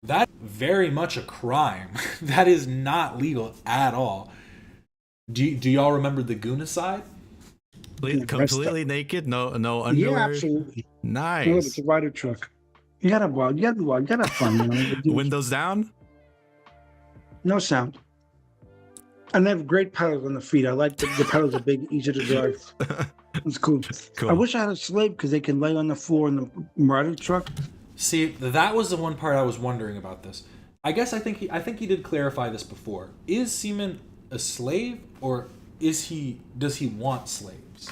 That's very much a crime. That is not legal at all. Do y'all remember the Goonacide? Completely naked, no underwear. Yeah, absolutely. Nice. No, it's a rider truck. You gotta be wild. You gotta have fun. You know? Windows down? No sound. And they have great pedals on the feet. I like the pedals are big, easy to drive. It's cool. I wish I had a slave because they can lay on the floor in the rider truck. See, that was the one part I was wondering about this. I think he did clarify this before. Is Seaman a slave, or does he want slaves?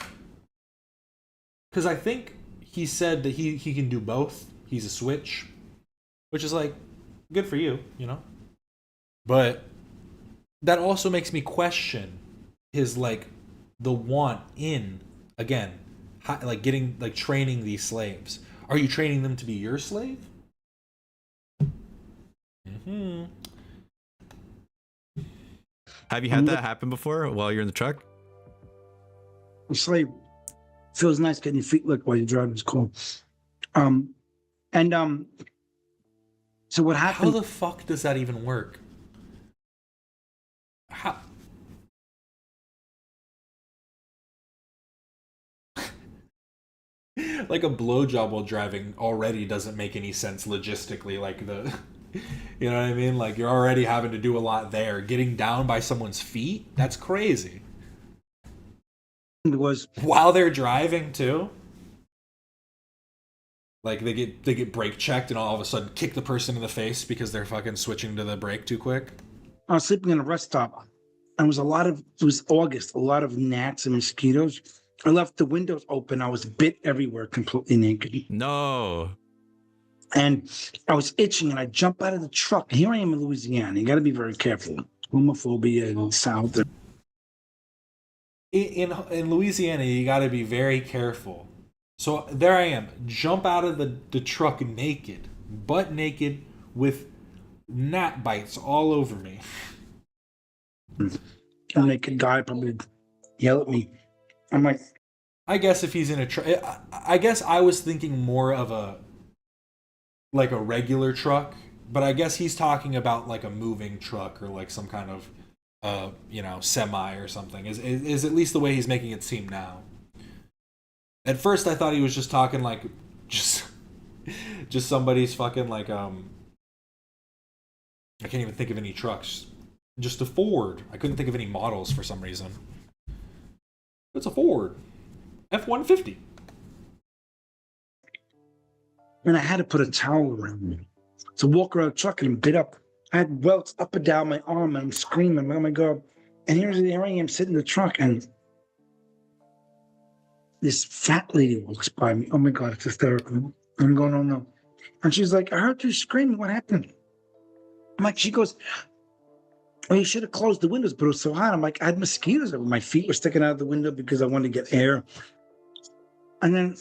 Because I think he said that he can do both. He's a switch, which is like good for you, you know. But that also makes me question his like the want in again, like getting like training these slaves. Are you training them to be your slave? Mm-hmm. Have you had that happen before while you're in the truck? A slave feels nice getting your feet licked while you're driving. It's cool. So what happened? How the fuck does that even work? How? Like a blowjob while driving already doesn't make any sense logistically. Like you know what I mean? Like you're already having to do a lot there. Getting down by someone's feet? That's crazy. It was while they're driving too. Like they get brake checked and all of a sudden kick the person in the face because they're fucking switching to the brake too quick. I was sleeping in a rest stop, and it was August, a lot of gnats and mosquitoes. I left the windows open. I was bit everywhere, completely naked. No. And I was itching, and I jump out of the truck. Here I am in Louisiana. You got to be very careful. Homophobia in the South. In Louisiana, you got to be very careful. So there I am, jump out of the truck naked, butt naked, with gnat bites all over me. A naked guy probably yell at me. I'm like, I guess if he's in a truck, I guess I was thinking more of a regular truck, but I guess he's talking about like a moving truck or like some kind of, semi or something. Is at least the way he's making it seem now. At first, I thought he was just talking like, just somebody's fucking like I can't even think of any trucks. Just a Ford. I couldn't think of any models for some reason. It's a Ford F-150. And I had to put a towel around me to walk around the truck and bit up. I had welts up and down my arm, and I'm screaming, oh my God. And here I am sitting in the truck, and this fat lady walks by me. Oh my God, it's hysterical. I'm going, oh no. And she's like, I heard you screaming. What happened? I'm like, she goes, oh, you should have closed the windows, but it was so hot. I'm like, I had mosquitoes over my feet were sticking out of the window because I wanted to get air. And then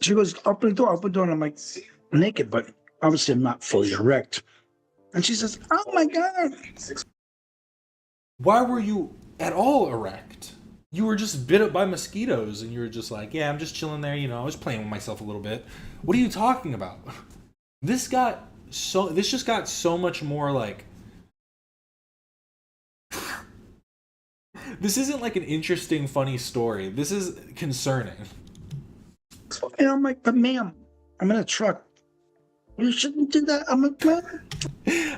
she goes, open the door. And I'm like, naked, but obviously I'm not fully erect. And she says, oh my God. Why were you at all erect? You were just bit up by mosquitoes and you were just like, yeah, I'm just chilling there. I was playing with myself a little bit. What are you talking about? This just got so much more like, this isn't like an interesting, funny story. This is concerning. And I'm like, but ma'am, I'm in a truck. You shouldn't do that. I'm like, ma'am.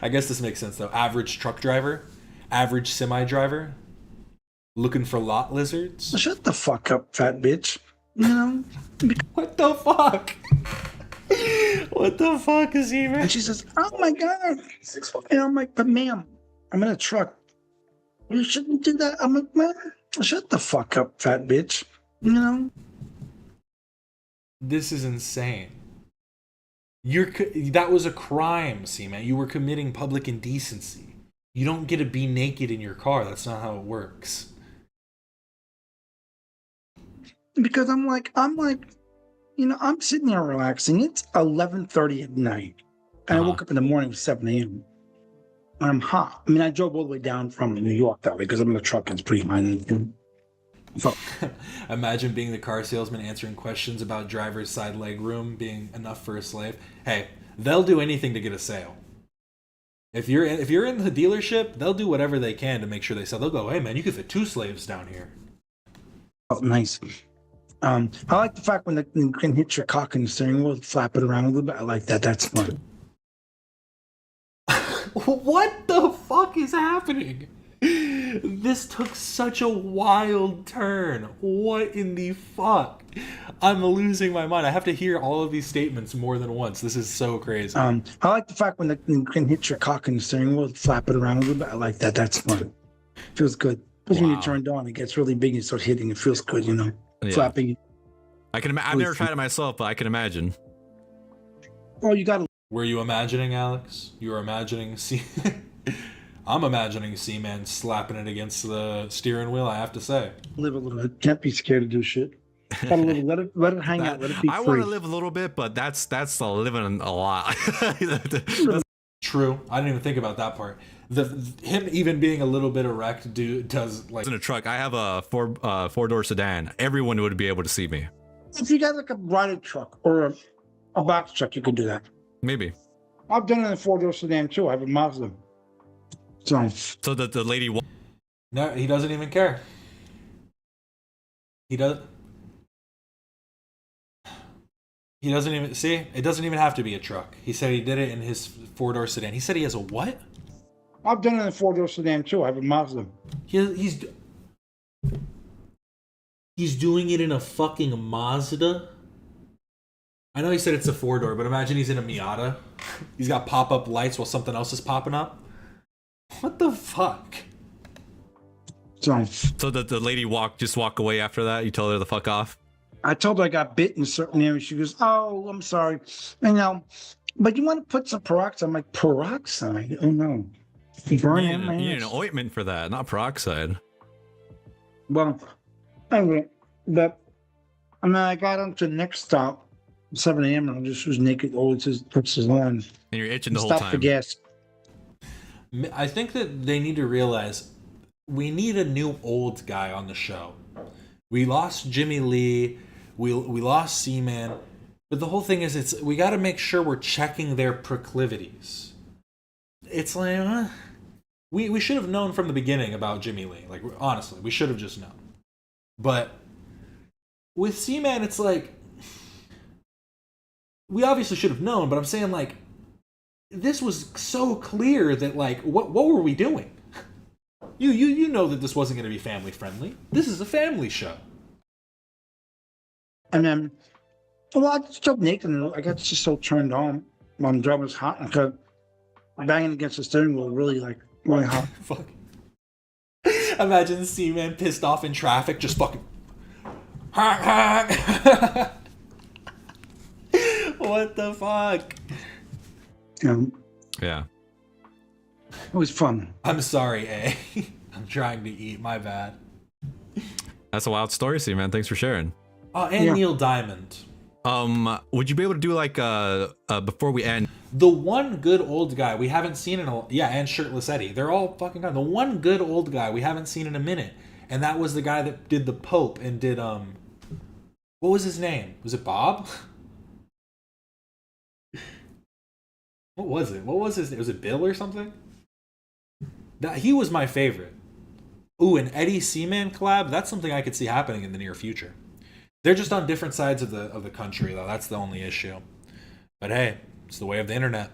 I guess this makes sense though. Average truck driver, average semi driver, looking for lot lizards. Shut the fuck up, fat bitch. What the fuck? What the fuck is he, man? And she says, oh my God. And I'm like, but ma'am, I'm in a truck. You shouldn't do that. I'm like, man, shut the fuck up, fat bitch. This is insane. That was a crime, Seaman. You were committing public indecency. You don't get to be naked in your car. That's not how it works. Because I'm sitting there relaxing. It's 11:30 at night. And I woke up in the morning at 7 a.m. I'm hot. I mean, I drove all the way down from New York that way because I'm in the truck and it's pretty high. So, Imagine being the car salesman answering questions about driver's side leg room being enough for a slave. Hey, they'll do anything to get a sale. If you're in the dealership, they'll do whatever they can to make sure they sell. They'll go, hey man, you could fit 2 slaves down here. oh, nice. I like the fact when you can hit your cock in the steering wheel, flap it around a little bit. I like that. That's fun. What the fuck is happening? This took such a wild turn. What in the fuck? I'm losing my mind. I have to hear all of these statements more than once. This is so crazy. I like the fact when you can hit your cock in the steering wheel, flap it around a little bit. I like that. That's fun. Feels good. Especially when you turn it on, it gets really big and start hitting. It feels good, you know. Yeah. Flapping. I've never tried it myself, but I can imagine. Oh, you gotta. Were you imagining, Alex? You were imagining I'm imagining Seaman slapping it against the steering wheel, I have to say. Live a little bit. Can't be scared to do shit. Gotta live, let it hang out. Let it be free. I want to live a little bit, but that's living a lot. True. I didn't even think about that part. Him even being a little bit erect does like in a truck. I have a four-door sedan. Everyone would be able to see me. If you got like a rider truck or a box truck, you could do that. Maybe. I've done it in a 4-door sedan too. I have a Mazda. So that the lady. No, he doesn't even care. He doesn't even see. It doesn't even have to be a truck. He said he did it in his 4-door sedan. He said he has a what? I've done it in a 4-door sedan too. I have a Mazda. He's doing it in a fucking Mazda. I know he said it's a 4-door, but imagine he's in a Miata. He's got pop-up lights while something else is popping up. What the fuck? So that the lady just walk away after that? You told her to fuck off? I told her I got bit in a certain area. She goes, "Oh, I'm sorry. You know, but you want to put some peroxide?" I'm like, "Peroxide? Oh no, burn in my You need ass." an ointment for that, not peroxide. Well, anyway, but I mean, I got onto the next stop, 7 a.m. and I just was naked. All it says, puts his on. And you're itching the whole Stop time. for gas. I think that they need to realize we need a new old guy on the show. We lost Jimmy Lee, we lost Seaman, but the whole thing is we got to make sure we're checking their proclivities. It's like we should have known from the beginning about Jimmy Lee. Like honestly, we should have just known. But with Seaman, it's like we obviously should have known. But I'm saying like this was so clear that like what were we doing? You know that this wasn't going to be family friendly. This is a family show. And then, well, I just jumped naked and I got just so turned on. My job was hot and kept banging against the steering wheel, really hot. Fuck. Imagine Seaman pissed off in traffic, just fucking. What the fuck? Yeah. It was fun. I'm sorry, A. I'm trying to eat. My bad. That's a wild story, see, man. Thanks for sharing. Oh, and Neil Diamond. Would you be able to do like before we end? The one good old guy we haven't seen in and Shirtless Eddie. They're all fucking gone. The one good old guy we haven't seen in a minute, and that was the guy that did the Pope and did what was his name? Was it Bob? What was it? What was his name? Was it Bill or something? He was my favorite. Ooh, an Eddie Seaman collab? That's something I could see happening in the near future. They're just on different sides of the country, though. That's the only issue. But hey, it's the way of the internet.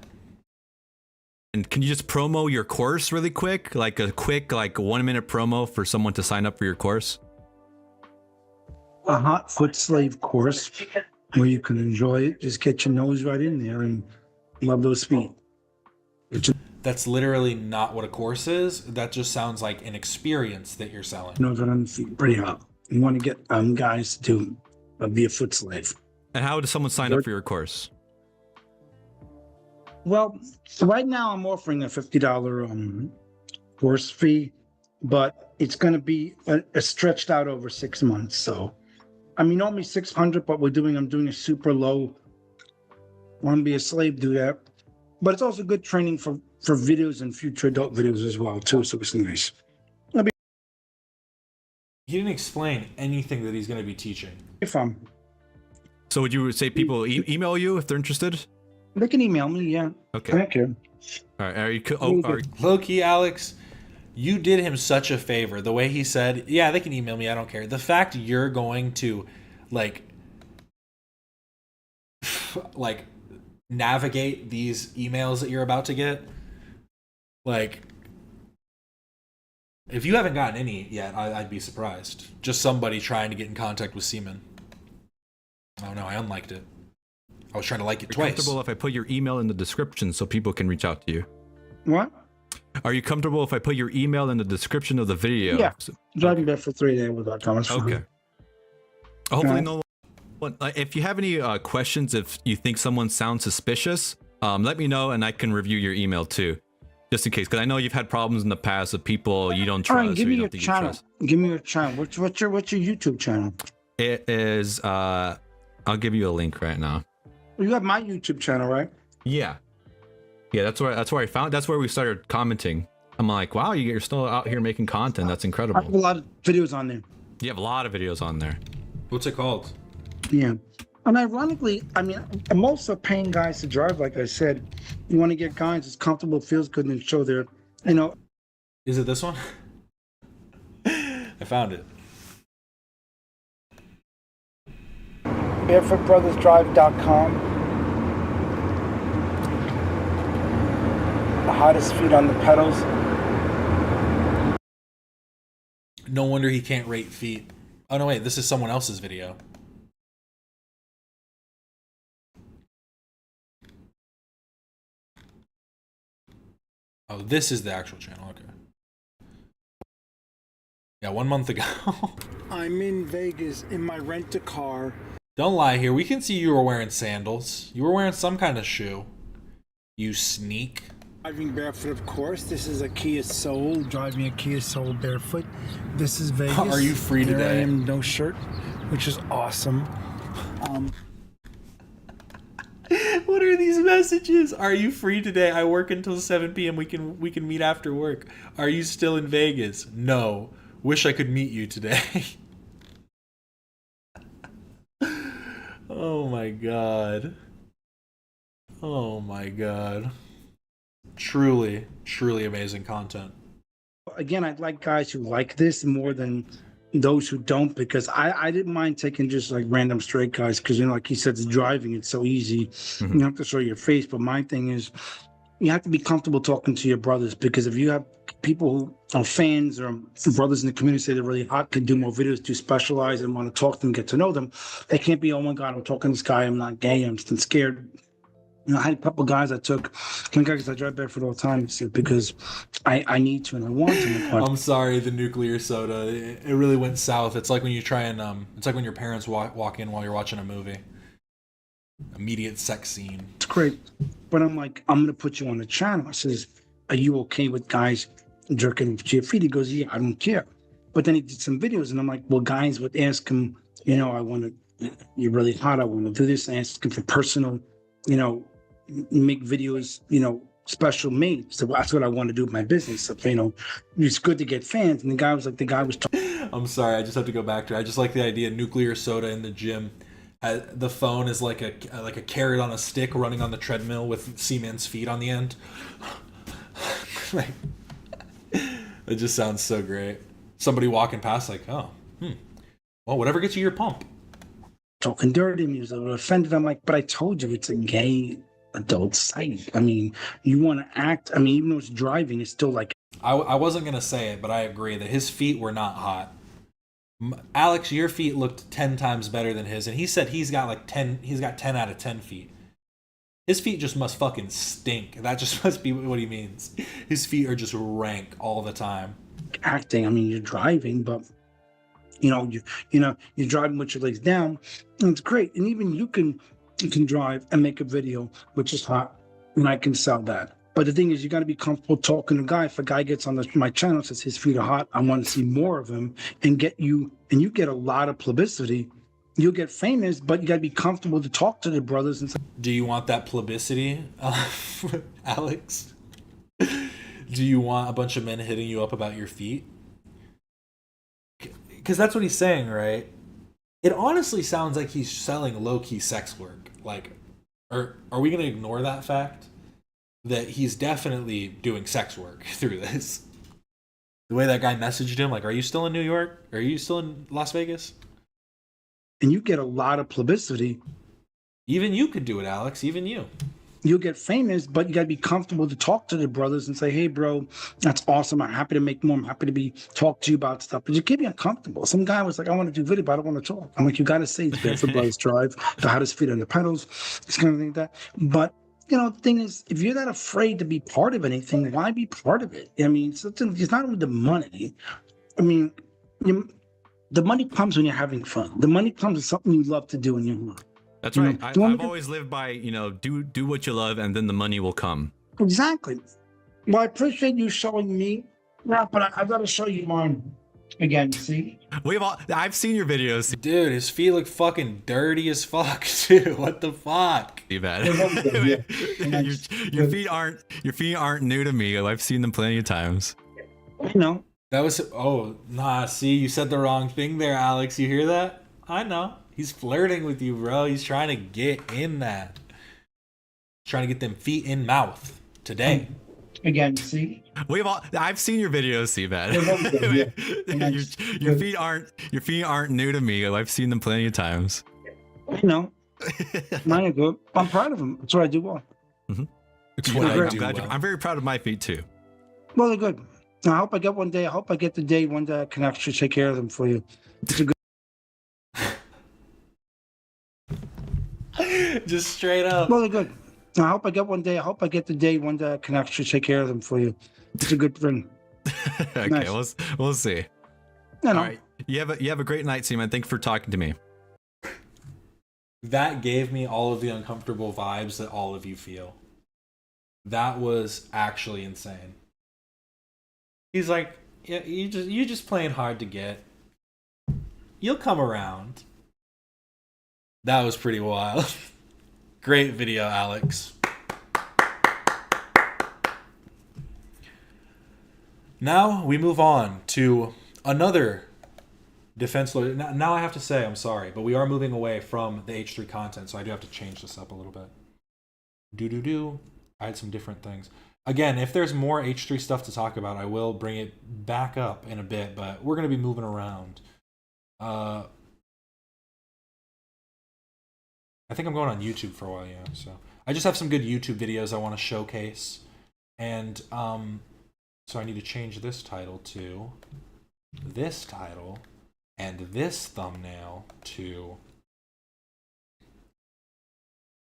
And can you just promo your course really quick? Like a quick 1 minute promo for someone to sign up for your course? A hot foot slave course where you can enjoy it. Just get your nose right in there and love those feet. That's literally not what a course is. That just sounds like an experience that you're selling. Nose right on the feet. Pretty hot. You want to get guys to be a foot slave. And how does someone sign up for your course? Well, right now I'm offering a $50 course fee, but it's going to be a stretched out over 6 months. So, I mean, normally $600, but I'm doing a super low. Want to be a slave, do that. But it's also good training for for videos and future adult videos as well too. So it's nice. He didn't explain anything that he's going to be teaching. So would you say people email you if they're interested? They can email me, yeah. Okay. I don't care. All right. Are you? Low-key, Alex, you did him such a favor. The way he said, yeah, they can email me, I don't care. The fact you're going to, like navigate these emails that you're about to get, like, if you haven't gotten any yet, I'd be surprised. Just somebody trying to get in contact with Seaman. Oh no, I unliked it. I was trying to like it twice. Comfortable if I put your email in the description so people can reach out to you? What? Are you comfortable if I put your email in the description of the video? Yeah. Driving back for 3 days without comments. Okay. Hopefully no one. If you have any questions, if you think someone sounds suspicious, let me know and I can review your email too. Just in case, because I know you've had problems in the past with people you don't trust. All right, give or me you your don't think you channel. trust. Give me your channel. What's your YouTube channel? It is. I'll give you a link right now. You have my YouTube channel, right? Yeah. Yeah, that's where I found. That's where we started commenting. I'm like, wow, you're still out here making content. That's I incredible. have a lot of videos on there. You have a lot of videos on there. What's it called? Yeah. And ironically, I mean, I'm also paying guys to drive, like I said. You want to get guys as comfortable, feels good, and show their, you know. Is it this one? I found it. BarefootBrothersDrive.com. The hottest feet on the pedals. No wonder he can't rate feet. Oh no, wait, this is someone else's video. Oh, this is the actual channel, okay. Yeah, 1 month ago. I'm in Vegas in my rent-a-car. Don't lie here, we can see you were wearing sandals. You were wearing some kind of shoe. You sneak. Driving barefoot, of course. This is a Kia Soul. Driving a Kia Soul barefoot. This is Vegas. Are you free There today? I am, no shirt, which is awesome. What are these messages? Are you free today? I work until 7 p.m. We can meet after work. Are you still in Vegas? No. Wish I could meet you today. Oh my god. Oh my god. Truly, truly amazing content. Again, I'd like guys who like this more than those who don't, because I didn't mind taking just like random straight guys, because, you know, like he said, the driving, it's so easy. Mm-hmm. You don't have to show your face. But my thing is, you have to be comfortable talking to your brothers, because if you have people who are fans or brothers in the community say they're really hot, can do more videos, do specialize, and want to talk to them, get to know them, they can't be, oh my God, I'm talking to this guy, I'm not gay, I'm just scared. You know, I had a couple guys I took, one guy, because I drive barefoot all the time, because I need to and I want to. I'm sorry, the nuclear soda. It really went south. It's like when you try and it's like when your parents walk in while you're watching a movie. Immediate sex scene. It's great, but I'm like, I'm gonna put you on the channel. I says, are you okay with guys jerking to your feet? He goes, yeah, I don't care. But then he did some videos, and I'm like, well, guys would ask him, you know, I want to, you're really hot, I want to do this, and ask him for personal, you know, make videos, you know, special made. So that's what I want to do with my business. So, you know, it's good to get fans. And the guy was like, I'm sorry, I just have to go back to it. I just like the idea, nuclear soda in the gym. The phone is like a carrot on a stick running on the treadmill with Seaman's feet on the end. Like, it just sounds so great. Somebody walking past like, oh, well, whatever gets you your pump. Talking dirty, and he was a little offended. I'm like, but I told you it's a gay adult site. I mean, you want to act, I mean, even though it's driving, it's still like. I wasn't going to say it, but I agree that his feet were not hot. Alex, your feet looked 10 times better than his, and he said he's got 10 out of 10 feet. His feet just must fucking stink. That just must be what he means. His feet are just rank all the time. Acting, I mean, you're driving, but you're driving with your legs down, and it's great. And even you can drive and make a video, which is hot, and I can sell that. But the thing is, you got to be comfortable talking to a guy. If a guy gets on my channel, says his feet are hot, I want to see more of him, and you get a lot of publicity. You'll get famous, but you got to be comfortable to talk to the brothers. And do you want that publicity, Alex? Do you want a bunch of men hitting you up about your feet? Because that's what he's saying, right? It honestly sounds like he's selling low-key sex work. Like, are we going to ignore that fact? That he's definitely doing sex work through this. The way that guy messaged him, like, are you still in New York? Are you still in Las Vegas? And you get a lot of publicity. Even you could do it, Alex. Even you. You'll get famous, but you got to be comfortable to talk to the brothers and say, hey, bro, that's awesome. I'm happy to make more. I'm happy to talk to you about stuff. But you can't be uncomfortable. Some guy was like, I want to do video, but I don't want to talk. I'm like, you got to say it's bad for brothers drive, the hottest feet on the pedals, this kind of thing like that. But, you know, the thing is, if you're not afraid to be part of anything, why be part of it? I mean, it's not only the money. I mean, the money comes when you're having fun. The money comes with something you love to do in your life. That's right. I've always lived by, do what you love, and then the money will come. Exactly. Well, I appreciate you showing me. Yeah, but I've got to show you mine again. See? I've seen your videos, dude. His feet look fucking dirty as fuck, too. What the fuck? Too bad. Your feet aren't new to me. I've seen them plenty of times. I know. That was see, you said the wrong thing there, Alex. You hear that? I know. He's flirting with you, bro. He's trying to get in that. He's trying to get them feet in mouth today. Again, see? I've seen your videos, Seaman. Your feet aren't new to me. I've seen them plenty of times. I know. Mine are good. I'm proud of them. That's what I do well. Mm-hmm. I'm very proud of my feet too. Well, they're good. I hope I get one day. I hope I get the day one day I can actually take care of them for you. It's a good. Just straight up. Well, they're good. I hope I get one day. I hope I get the day one day I can actually take care of them for you. It's a good thing. Okay, nice. we'll see. All right, you have a great night, Seaman. Thanks for talking to me. That gave me all of the uncomfortable vibes that all of you feel. That was actually insane. He's like, yeah, you just playing hard to get. You'll come around. That was pretty wild. Great video, Alex. Now we move on to another defense lawyer. Now I have to say, I'm sorry, but we are moving away from the H3 content, so I do have to change this up a little bit. I had some different things. Again, if there's more H3 stuff to talk about, I will bring it back up in a bit, but we're going to be moving around. I think I'm going on YouTube for a while, yeah. So I just have some good YouTube videos I want to showcase. And so I need to change this title to this title and this thumbnail to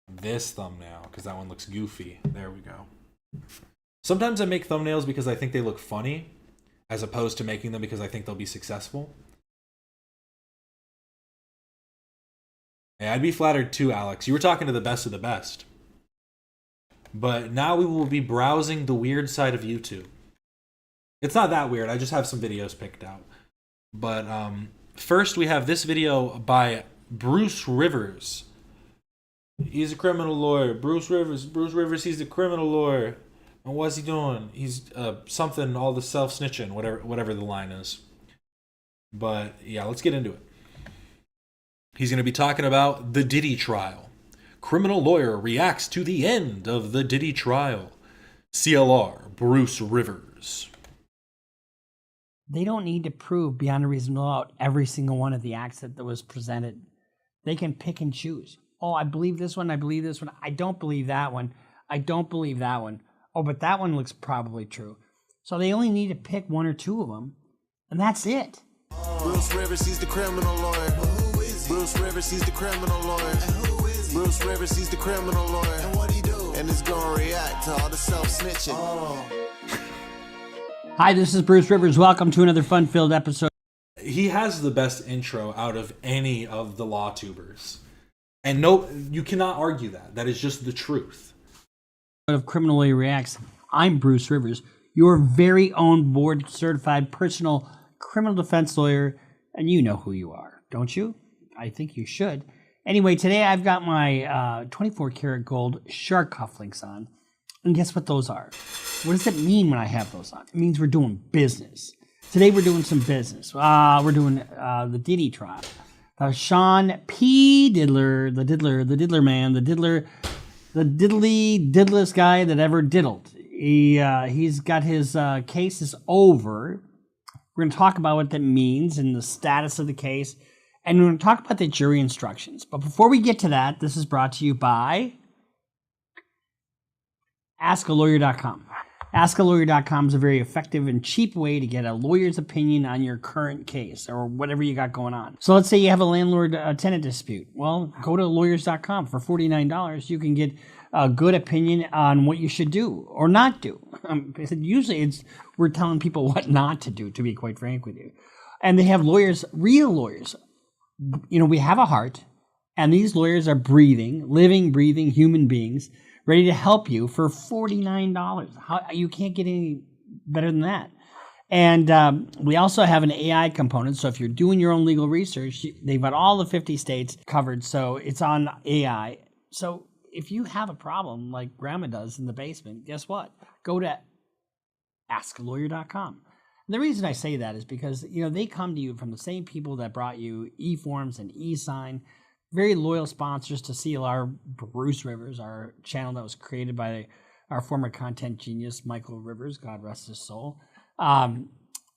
this thumbnail, because that one looks goofy. There we go. Sometimes I make thumbnails because I think they look funny, as opposed to making them because I think they'll be successful. Hey, I'd be flattered too, Alex. You were talking to the best of the best. But now we will be browsing the weird side of YouTube. It's not that weird. I just have some videos picked out. But first we have this video by Bruce Rivers. He's a criminal lawyer. Bruce Rivers, he's a criminal lawyer. And what's he doing? He's something, all the self-snitching, whatever the line is. But yeah, let's get into it. He's going to be talking about the Diddy trial. Criminal lawyer reacts to the end of the Diddy trial. CLR, Bruce Rivers. They don't need to prove beyond a reasonable doubt every single one of the acts that was presented. They can pick and choose. Oh, I believe this one. I believe this one. I don't believe that one. I don't believe that one. Oh, but that one looks probably true. So they only need to pick one or two of them, and that's it. Bruce Rivers, he's the criminal lawyer. Bruce Rivers, he's the criminal lawyer. Bruce Rivers, he's the criminal lawyer. And what he do? And it's gonna react to all the self-snitching. Hi, this is Bruce Rivers. Welcome to another fun-filled episode. He has the best intro out of any of the law tubers. And no, you cannot argue that. That is just the truth. Of Criminal Lawyer Reacts. I'm Bruce Rivers, your very own board-certified personal criminal defense lawyer, and you know who you are, don't you? I think you should. Anyway, today I've got my 24 karat gold shark cufflinks on. And guess what those are? What does it mean when I have those on? It means we're doing business. Today we're doing some business. We're doing the Diddy trial. Sean P. Diddler, the Diddler man, the diddless guy that ever diddled. He's got his case is over. We're going to talk about what that means and the status of the case. And we're going to talk about the jury instructions. But before we get to that, this is brought to you by AskALawyer.com. AskALawyer.com is a very effective and cheap way to get a lawyer's opinion on your current case or whatever you got going on. So let's say you have a landlord-tenant dispute. Well, go to lawyers.com. For $49, you can get a good opinion on what you should do or not do. Usually we're telling people what not to do, to be quite frank with you. And they have lawyers, real lawyers. We have a heart, and these lawyers are living, breathing human beings ready to help you for $49. You can't get any better than that. And we also have an AI component. So if you're doing your own legal research, they've got all the 50 states covered. So it's on AI. So if you have a problem like grandma does in the basement, guess what? Go to AskALawyer.com. And the reason I say that is because, they come to you from the same people that brought you eForms and eSign. Very loyal sponsors to CLR, Bruce Rivers, our channel that was created by our former content genius, Michael Rivers, God rest his soul.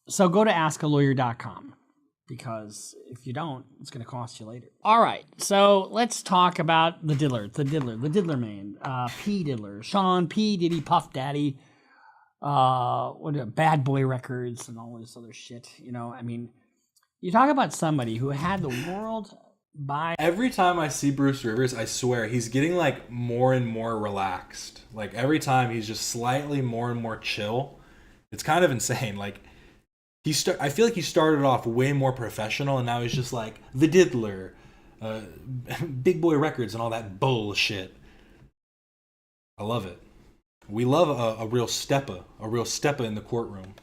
So go to AskALawyer.com, because if you don't, it's going to cost you later. All right, so let's talk about the Diddler man, P. Diddler, Sean P. Diddy, Puff Daddy, Bad Boy Records and all this other shit. You talk about somebody who had the world by... Every time I see Bruce Rivers, I swear he's getting like more and more relaxed. Like every time he's just slightly more and more chill. It's kind of insane. Like I feel like he started off way more professional, and now he's just like the Diddler, Big Boy Records, and all that bullshit. I love it. We love a real steppa in the courtroom.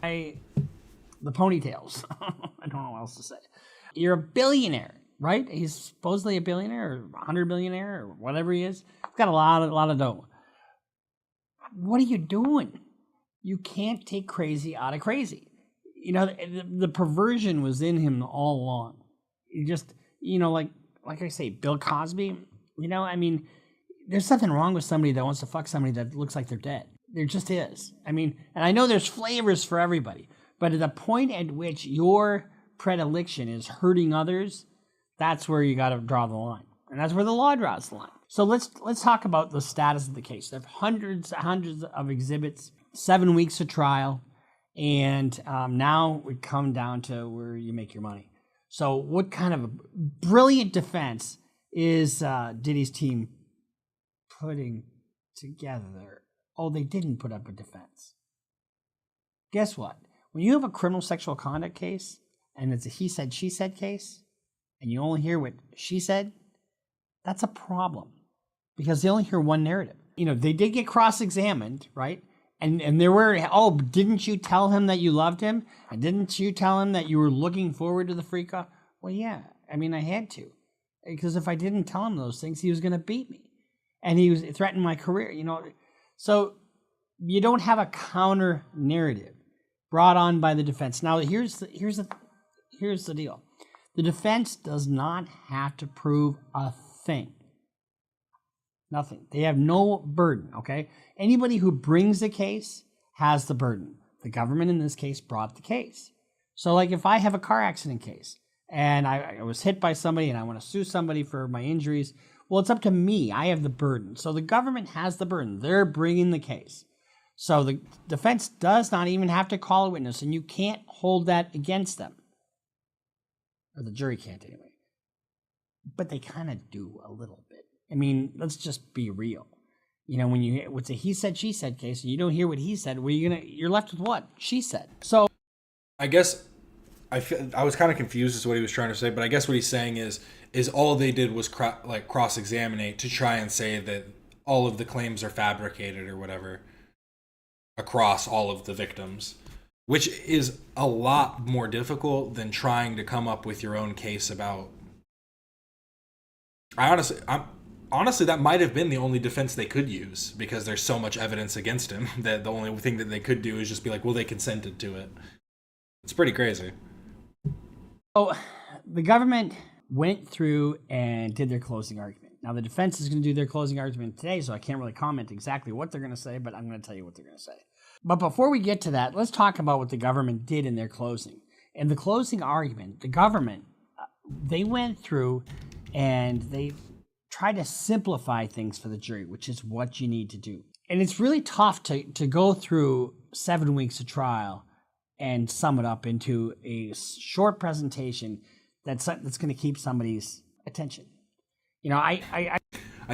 The ponytails. I don't know what else to say. You're a billionaire, right? He's supposedly a billionaire or 100 billionaire or whatever he is. He's got a lot of dough. What are you doing? You can't take crazy out of crazy. The perversion was in him all along. You just, like I say, Bill Cosby, there's something wrong with somebody that wants to fuck somebody that looks like they're dead. There just is. And I know there's flavors for everybody, but at the point at which your predilection is hurting others, that's where you got to draw the line. And that's where the law draws the line. So let's talk about the status of the case. There are hundreds of exhibits, 7 weeks of trial, and now we come down to where you make your money. So what kind of a brilliant defense is Diddy's team putting together? Oh, they didn't put up a defense. Guess what? When you have a criminal sexual conduct case, and it's a he said, she said case, and you only hear what she said, that's a problem. Because they only hear one narrative. They did get cross-examined, right? And there were, didn't you tell him that you loved him? And didn't you tell him that you were looking forward to the freak off? Well, yeah. I had to. Because if I didn't tell him those things, he was going to beat me. And he was threatening my career, So you don't have a counter narrative brought on by the defense. Now, here's the deal. The defense does not have to prove a thing. Nothing. They have no burden, okay? Anybody who brings the case has the burden. The government in this case brought the case. So like if I have a car accident case and I was hit by somebody and I want to sue somebody for my injuries, well, it's up to me. I have the burden. So the government has the burden. They're bringing the case. So the defense does not even have to call a witness, and you can't hold that against them. Or the jury can't anyway. But they kind of do a little bit. Let's just be real. When it's a he said, she said case, and you don't hear what he said, you're left with what she said. So I guess I was kind of confused as to what he was trying to say, but I guess what he's saying is all they did was cross-examine to try and say that all of the claims are fabricated or whatever across all of the victims, which is a lot more difficult than trying to come up with your own case about. honestly, that might have been the only defense they could use because there's so much evidence against him that the only thing that they could do is just be like, well, they consented to it. It's pretty crazy. So the government went through and did their closing argument. Now, the defense is going to do their closing argument today, so I can't really comment exactly what they're going to say, but I'm going to tell you what they're going to say. But before we get to that, let's talk about what the government did in their closing. In the closing argument, the government, they went through and they tried to simplify things for the jury, which is what you need to do. And it's really tough to go through 7 weeks of trial and sum it up into a short presentation that's going to keep somebody's attention. You know, I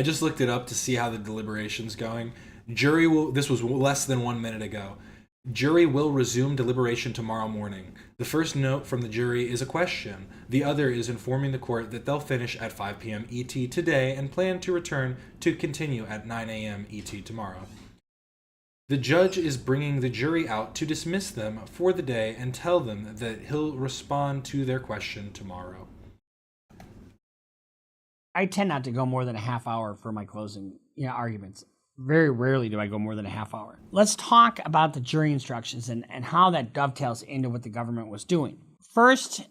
just looked it up to see how the deliberation's going. Jury will, this was less than 1 minute ago. Jury will resume deliberation tomorrow morning. The first note from the jury is a question. The other is informing the court that they'll finish at 5 p.m. ET today and plan to return to continue at 9 a.m. ET tomorrow. The judge is bringing the jury out to dismiss them for the day and tell them that he'll respond to their question tomorrow. I tend not to go more than a half hour for my closing arguments. Very rarely do I go more than a half hour. Let's talk about the jury instructions and how that dovetails into what the government was doing. First,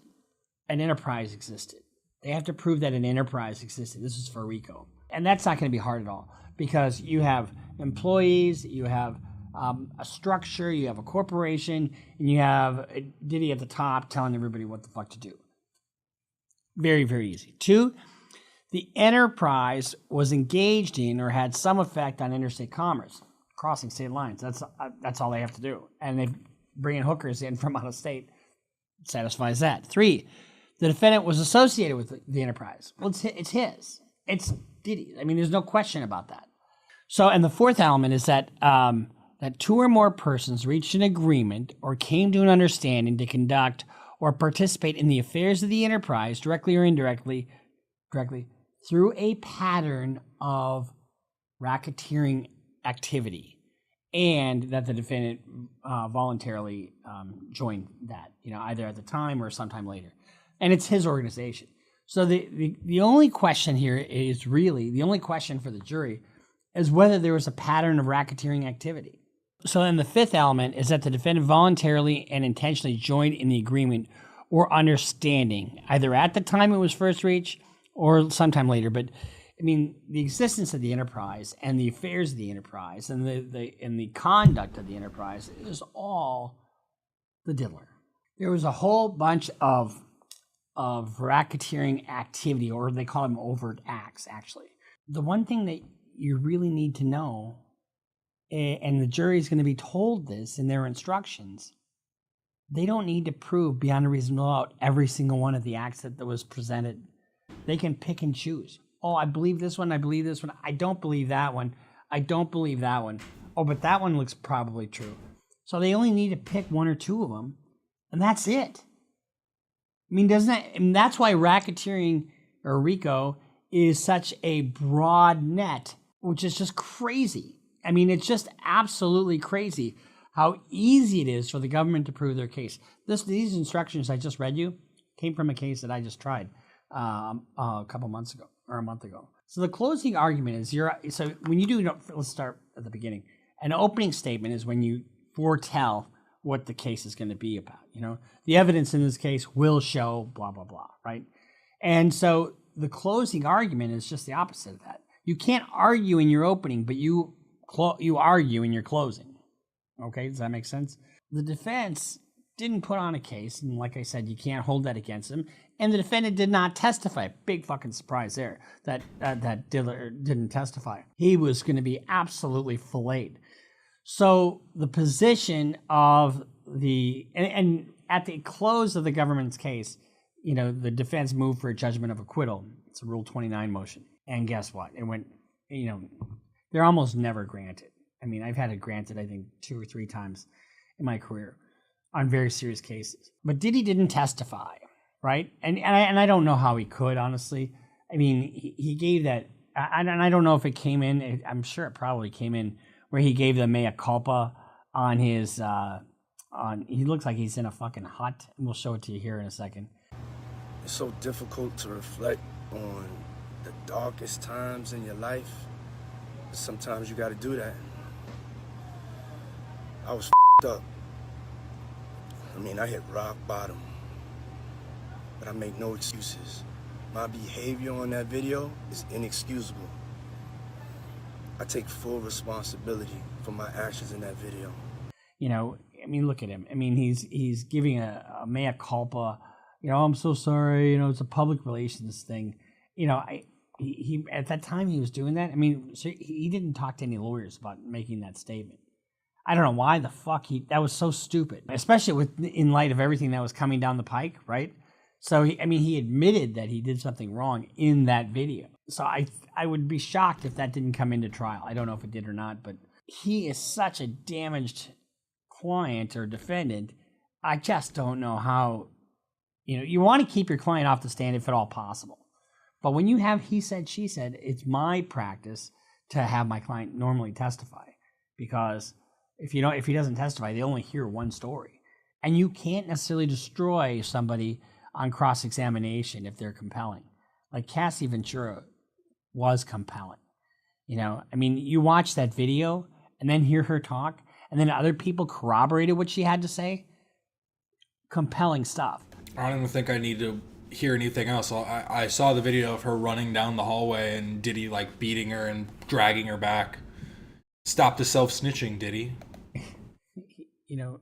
an enterprise existed. They have to prove that an enterprise existed. This is for RICO. And that's not going to be hard at all because you have employees, you have a structure, you have a corporation, and you have Diddy at the top telling everybody what the fuck to do. Very, very easy. 2, the enterprise was engaged in or had some effect on interstate commerce, crossing state lines. That's all they have to do. And they bringing hookers in from out of state satisfies that. 3, the defendant was associated with the enterprise. Well, it's his. It's Diddy. I mean, there's no question about that. So, and the 4th element is that that 2 or more persons reached an agreement or came to an understanding to conduct or participate in the affairs of the enterprise, directly or indirectly, through a pattern of racketeering activity, and that the defendant voluntarily joined that, either at the time or sometime later. And it's his organization. So the only question here is really, the only question for the jury is whether there was a pattern of racketeering activity. So then the 5th element is that the defendant voluntarily and intentionally joined in the agreement or understanding, either at the time it was first reached or sometime later. But I mean, the existence of the enterprise and the affairs of the enterprise and the conduct of the enterprise is all the diddler. There was a whole bunch of racketeering activity, or they call them overt acts, actually. The one thing that you really need to know, and the jury is going to be told this in their instructions, they don't need to prove beyond a reasonable doubt every single one of the acts that was presented. They can pick and choose. Oh, I believe this one. I believe this one. I don't believe that one. I don't believe that one. Oh, but that one looks probably true. So they only need to pick 1 or 2 of them, and that's it. I mean, that's why racketeering or RICO is such a broad net, which is just crazy. I mean, it's just absolutely crazy how easy it is for the government to prove their case. These instructions I just read you came from a case that I just tried a couple months ago or a month ago. So the closing argument is so when you do, let's start at the beginning. An opening statement is when you foretell what the case is going to be about. The evidence in this case will show blah, blah, blah, right? And so the closing argument is just the opposite of that. You can't argue in your opening, but you argue in your closing. Okay, does that make sense? The defense didn't put on a case, and like I said, you can't hold that against them. And the defendant did not testify. Big fucking surprise there that Diller didn't testify. He was going to be absolutely filleted. So the position of and at the close of the government's case, the defense moved for a judgment of acquittal. It's a Rule 29 motion. And guess what? It went, they're almost never granted. I mean, I've had it granted, I think, 2 or 3 times in my career on very serious cases. But Diddy didn't testify, right? And I don't know how he could, honestly. I mean, he gave that, and I don't know if it came in, I'm sure it probably came in, where he gave the mea culpa on his, he looks like he's in a fucking hut, and we'll show it to you here in a second. It's so difficult to reflect on the darkest times in your life, sometimes you gotta do that. I was up. I mean, I hit rock bottom, but I make no excuses. My behavior on that video is inexcusable. I take full responsibility for my actions in that video. You know, I mean, look at him. I mean, he's giving a mea culpa. You know, I'm so sorry. You know, it's a public relations thing. You know, he at that time he was doing that. I mean, so he didn't talk to any lawyers about making that statement. I don't know why the fuck that was so stupid, especially in light of everything that was coming down the pike, right? So he admitted that he did something wrong in that video. So I would be shocked if that didn't come into trial. I don't know if it did or not, but he is such a damaged client or defendant. I just don't know how. You know, you want to keep your client off the stand if at all possible. But when you have he said, she said, it's my practice to have my client normally testify, because if he doesn't testify, they only hear one story. And you can't necessarily destroy somebody on cross-examination if they're compelling. Like Cassie Ventura was compelling. You know, I mean, you watch that video and then hear her talk, and then other people corroborated what she had to say. Compelling stuff. I don't even think I need to hear anything else. I saw the video of her running down the hallway and Diddy like beating her and dragging her back. Stop the self-snitching, Diddy. You know,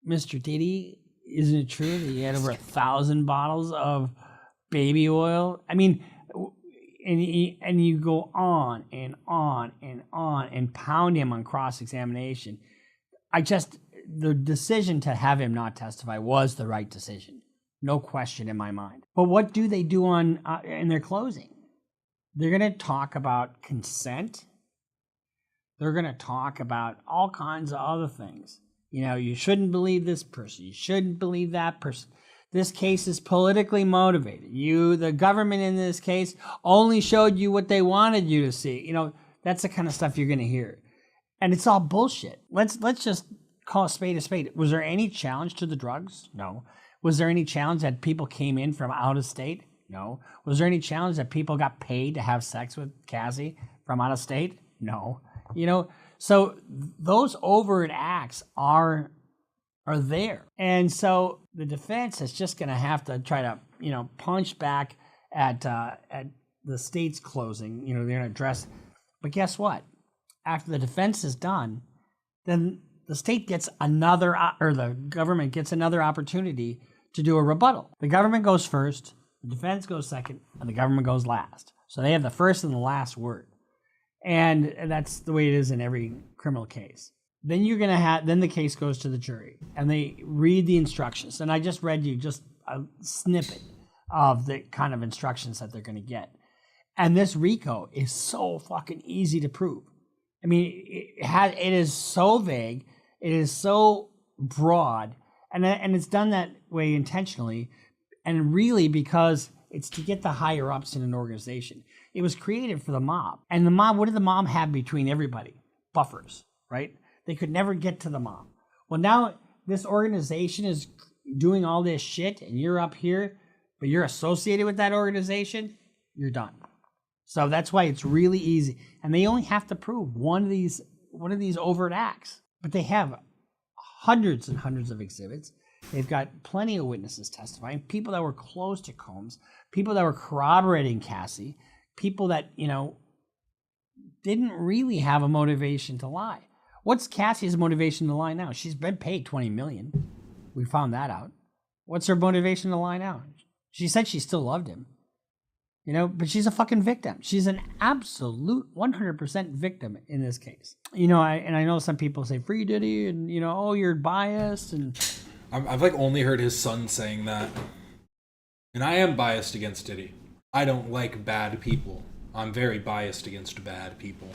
Mr. Diddy, isn't it true that he had over 1,000 bottles of baby oil? I mean, and you go on and on and on and pound him on cross-examination. The decision to have him not testify was the right decision. No question in my mind. But what do they do in their closing? They're going to talk about consent. They're going to talk about all kinds of other things. You know, you shouldn't believe this person. You shouldn't believe that person. This case is politically motivated. The government in this case only showed you what they wanted you to see. You know, that's the kind of stuff you're going to hear. And it's all bullshit. Let's just call a spade a spade. Was there any challenge to the drugs? No. Was there any challenge that people came in from out of state? No. Was there any challenge that people got paid to have sex with Cassie from out of state? No. You know, so those overt acts are there. And so the defense is just going to have to try to, you know, punch back at the state's closing. You know, they're going to address. But guess what? After the defense is done, then the state gets the government gets another opportunity to do a rebuttal. The government goes first, the defense goes second, and the government goes last. So they have the first and the last word. And that's the way it is in every criminal case. Then then the case goes to the jury and they read the instructions. And I just read you just a snippet of the kind of instructions that they're going to get. And this RICO is so fucking easy to prove. I mean, it is so vague, it is so broad, and it's done that way intentionally, and really because it's to get the higher ups in an organization. It was created for the mob, and the mob. What did the mob have between everybody? Buffers, right? They could never get to the mob. Well, now this organization is doing all this shit, and you're up here, but you're associated with that organization. You're done. So that's why it's really easy. And they only have to prove one of these overt acts. But they have hundreds and hundreds of exhibits. They've got plenty of witnesses testifying, people that were close to Combs, people that were corroborating Cassie, people that, you know, didn't really have a motivation to lie. What's Cassie's motivation to lie now? She's been paid $20 million. We found that out. What's her motivation to lie now? She said she still loved him. You know, but she's a fucking victim. She's an absolute 100% victim in this case. You know, I know some people say free Diddy and, you know, oh, you're biased. And I've like only heard his son saying that. And I am biased against Diddy. I don't like bad people. I'm very biased against bad people.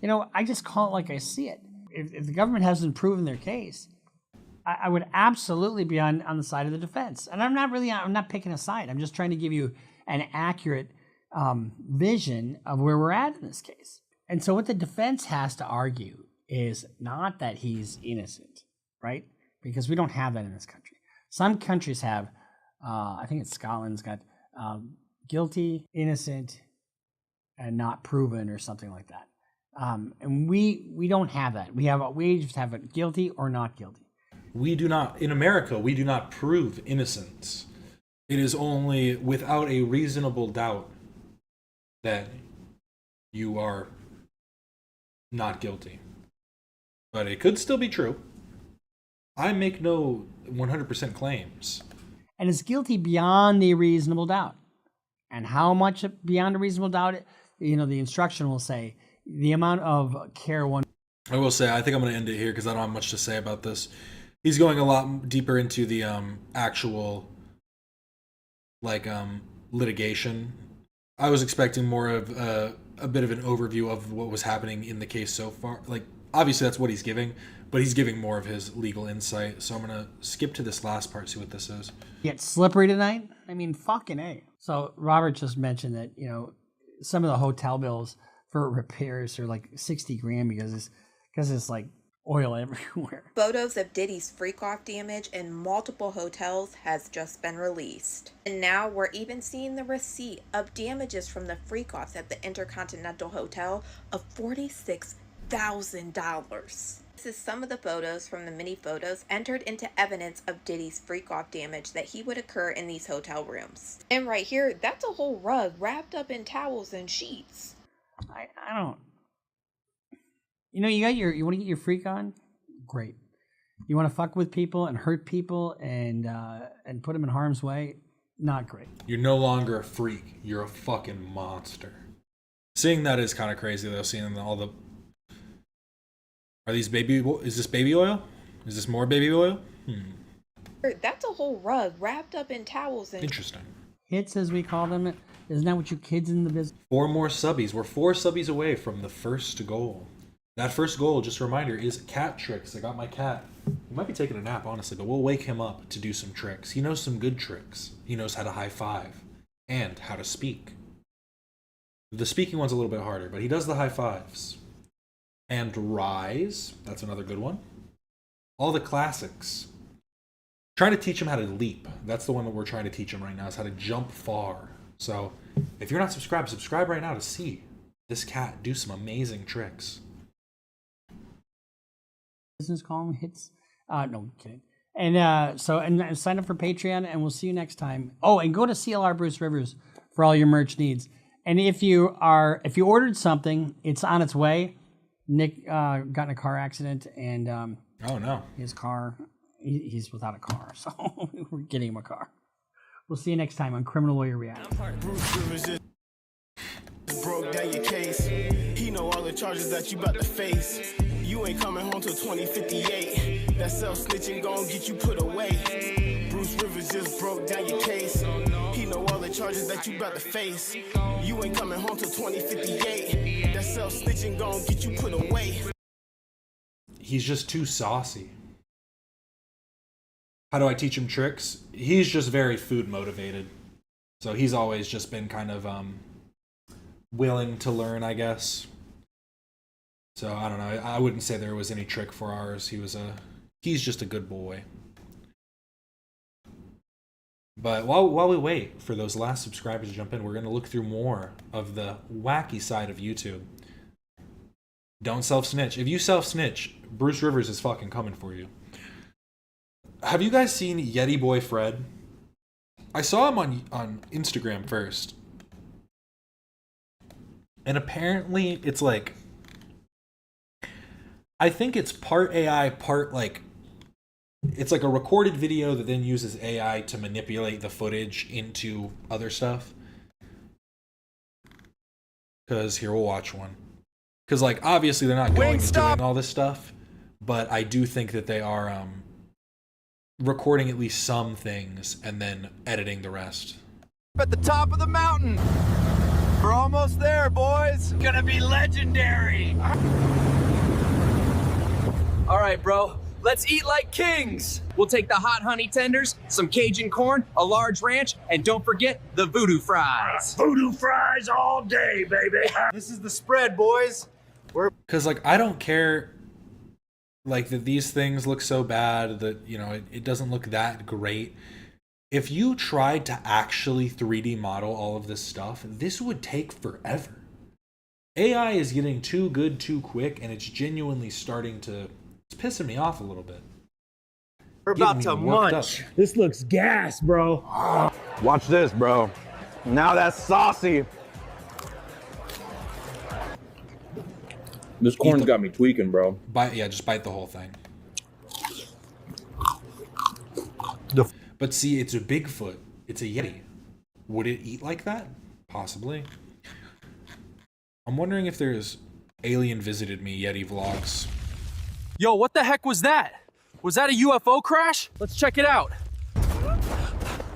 You know, I just call it like I see it. If the government hasn't proven their case, I would absolutely be on the side of the defense. And I'm not picking a side. I'm just trying to give you an accurate vision of where we're at in this case. And so what the defense has to argue is not that he's innocent, right? Because we don't have that in this country. Some countries have, I think it's Scotland's got guilty, innocent, and not proven or something like that. And we don't have that. We just have it guilty or not guilty. We do not, in America, we do not prove innocence. It is only without a reasonable doubt that you are not guilty. But it could still be true. I make no 100% claims. And it's guilty beyond the reasonable doubt. And how much beyond a reasonable doubt, the instruction will say the amount of care one. I will say, I think I'm going to end it here because I don't have much to say about this. He's going a lot deeper into the actual litigation. I was expecting more of a bit of an overview of what was happening in the case so far. Obviously that's what he's giving, but he's giving more of his legal insight. So I'm going to skip to this last part, see what this is. Get slippery tonight? I mean, fucking A. So Robert just mentioned that, some of the hotel bills for repairs are like 60 grand because it's like oil everywhere. Photos of Diddy's freak-off damage in multiple hotels has just been released. And now we're even seeing the receipt of damages from the freak-offs at the Intercontinental Hotel of $46,000. This is some of the photos from the many photos entered into evidence of Diddy's freak-off damage that he would occur in these hotel rooms. And right here, that's a whole rug wrapped up in towels and sheets. I don't... you want to get your freak on? Great. You want to fuck with people and hurt people and put them in harm's way? Not great. You're no longer a freak. You're a fucking monster. Seeing that is kind of crazy though. Seeing all the... is this baby oil? Is this more baby oil? That's a whole rug wrapped up in towels and... Interesting. Hits, as we call them. Isn't that what you kids in the business... 4 more subbies. We're 4 subbies away from the first goal. That first goal, just a reminder, is cat tricks. I got my cat. He might be taking a nap, honestly, but we'll wake him up to do some tricks. He knows some good tricks. He knows how to high five and how to speak. The speaking one's a little bit harder, but he does the high fives. And rise, that's another good one. All the classics. Trying to teach him how to leap. That's the one that we're trying to teach him right now, is how to jump far. So if you're not subscribed, subscribe right now to see this cat do some amazing tricks. Business column hits. No, I'm kidding. And sign up for Patreon, and we'll see you next time. Oh, and go to CLR Bruce Rivers for all your merch needs. And if you ordered something, it's on its way. Nick got in a car accident, and oh no, his car, he's without a car, so we're getting him a car. We'll see you next time on Criminal Lawyer React. Bruce Rivers just broke down your case. He know all the charges that you about to face. You ain't coming home till 2058. That self-snitching gon' get you put away. Bruce Rivers just broke down your case. He know all the charges that you about to face. You ain't coming home till 2058. That self-snitching gon' get you put away. He's just too saucy. How do I teach him tricks? He's just very food motivated. So he's always just been kind of willing to learn, I guess. So I don't know. I wouldn't say there was any trick for ours. He's just a good boy. But while we wait for those last subscribers to jump in, we're going to look through more of the wacky side of YouTube. Don't self-snitch. If you self-snitch, Bruce Rivers is fucking coming for you. Have you guys seen Yeti Boy Fred? I saw him on Instagram first. And apparently it's like... I think it's part AI, part it's like a recorded video that then uses AI to manipulate the footage into other stuff. Because here, we'll watch one. Because obviously they're not going and doing all this stuff, but I do think that they are recording at least some things and then editing the rest. At the top of the mountain. We're almost there, boys. It's gonna be legendary. All right, bro. Let's eat like kings. We'll take the hot honey tenders, some Cajun corn, a large ranch, and don't forget the voodoo fries. Voodoo fries all day, baby. This is the spread, boys. Because I don't care that these things look so bad that it doesn't look that great. If you tried to actually 3D model all of this stuff, this would take forever. AI is getting too good too quick, and it's genuinely starting to... It's pissing me off a little bit. We're about to munch. This looks gas, bro. Watch this, bro. Now that's saucy. This corn's got me tweaking, bro. Just bite the whole thing. But see, it's a Bigfoot. It's a Yeti. Would it eat like that? Possibly. I'm wondering if there's Alien Visited Me Yeti vlogs. Yo, what the heck was that? Was that a UFO crash? Let's check it out.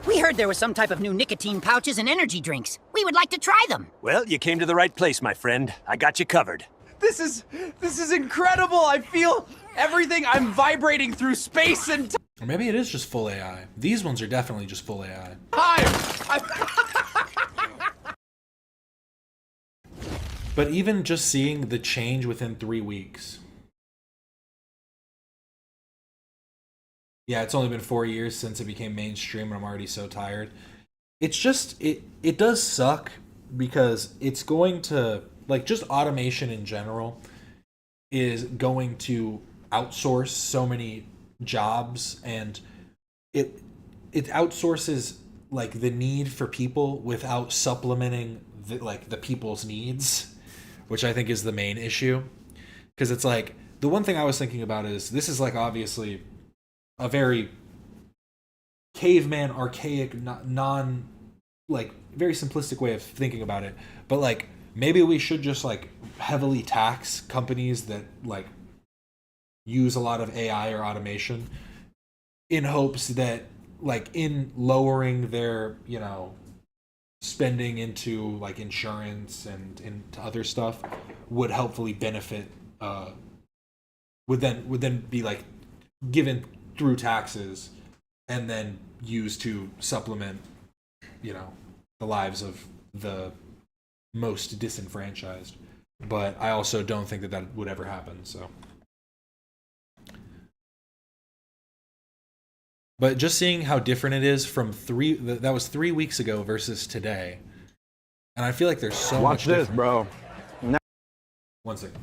We heard there was some type of new nicotine pouches and energy drinks. We would like to try them. Well, you came to the right place, my friend. I got you covered. This is incredible. I feel everything. I'm vibrating through space and time. Or maybe it is just full AI. These ones are definitely just full AI. But even just seeing the change within 3 weeks. Yeah, it's only been 4 years since it became mainstream, and I'm already so tired. It's just, it does suck because it's going to, like, just automation in general is going to outsource so many jobs, and it outsources, like, the need for people without supplementing the people's needs, which I think is the main issue. Because it's like, the one thing I was thinking about is, this is, like, obviously a very caveman, archaic, like, very simplistic way of thinking about it. But, like, maybe we should just, like, heavily tax companies that, like, use a lot of AI or automation in hopes that, like, in lowering their, you know, spending into, like, insurance and into other stuff would helpfully benefit, would then be, like, given through taxes and then used to supplement, you know, the lives of the most disenfranchised. But I also don't think that would ever happen, so. But just seeing how different it is from that was 3 weeks ago versus today. And I feel like there's so much difference. Watch this, bro. One second.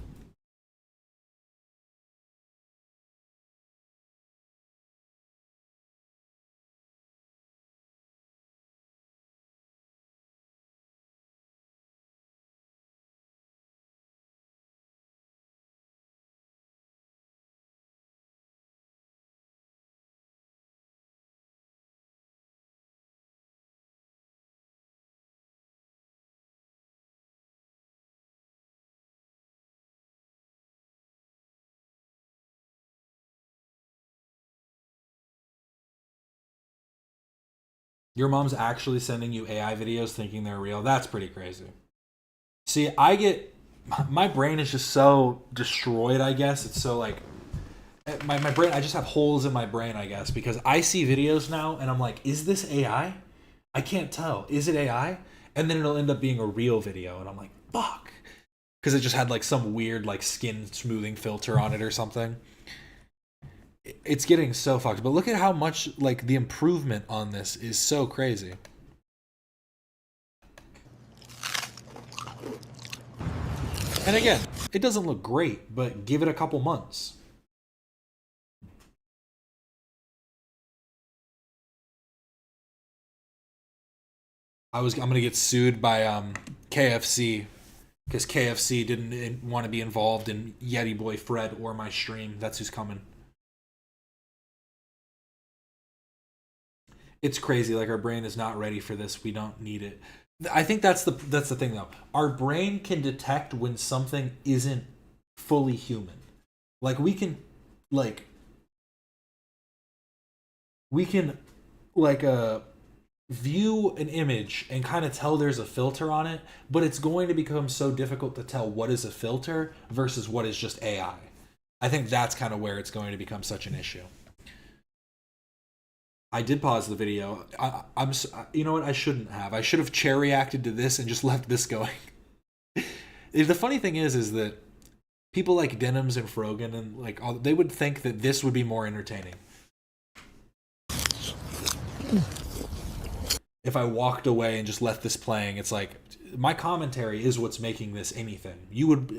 Your mom's actually sending you AI videos thinking they're real. That's pretty crazy. See, my brain is just so destroyed, I guess. It's so, like, my brain, I just have holes in my brain, I guess, because I see videos now and I'm like, is this AI? I can't tell. Is it AI? And then it'll end up being a real video and I'm like, fuck. Because it just had, like, some weird, like, skin smoothing filter on it or something. It's getting so fucked. But look at how much, like, the improvement on this is so crazy. And again, it doesn't look great, but give it a couple months. I'm gonna get sued by KFC because KFC didn't want to be involved in Yeti Boy Fred or my stream. That's who's coming. It's crazy. Like, our brain is not ready for this. We don't need it. I think that's the thing, though. Our brain can detect when something isn't fully human. Like, we can view an image and kind of tell there's a filter on it, but it's going to become so difficult to tell what is a filter versus what is just AI. I think that's kind of where it's going to become such an issue. I did pause the video. I'm you know what? I shouldn't have. I should have chair reacted to this and just left this going. The funny thing is that people like Denims and Frogan and, like, all, they would think that this would be more entertaining. if I walked away and just left this playing, it's like my commentary is what's making this anything.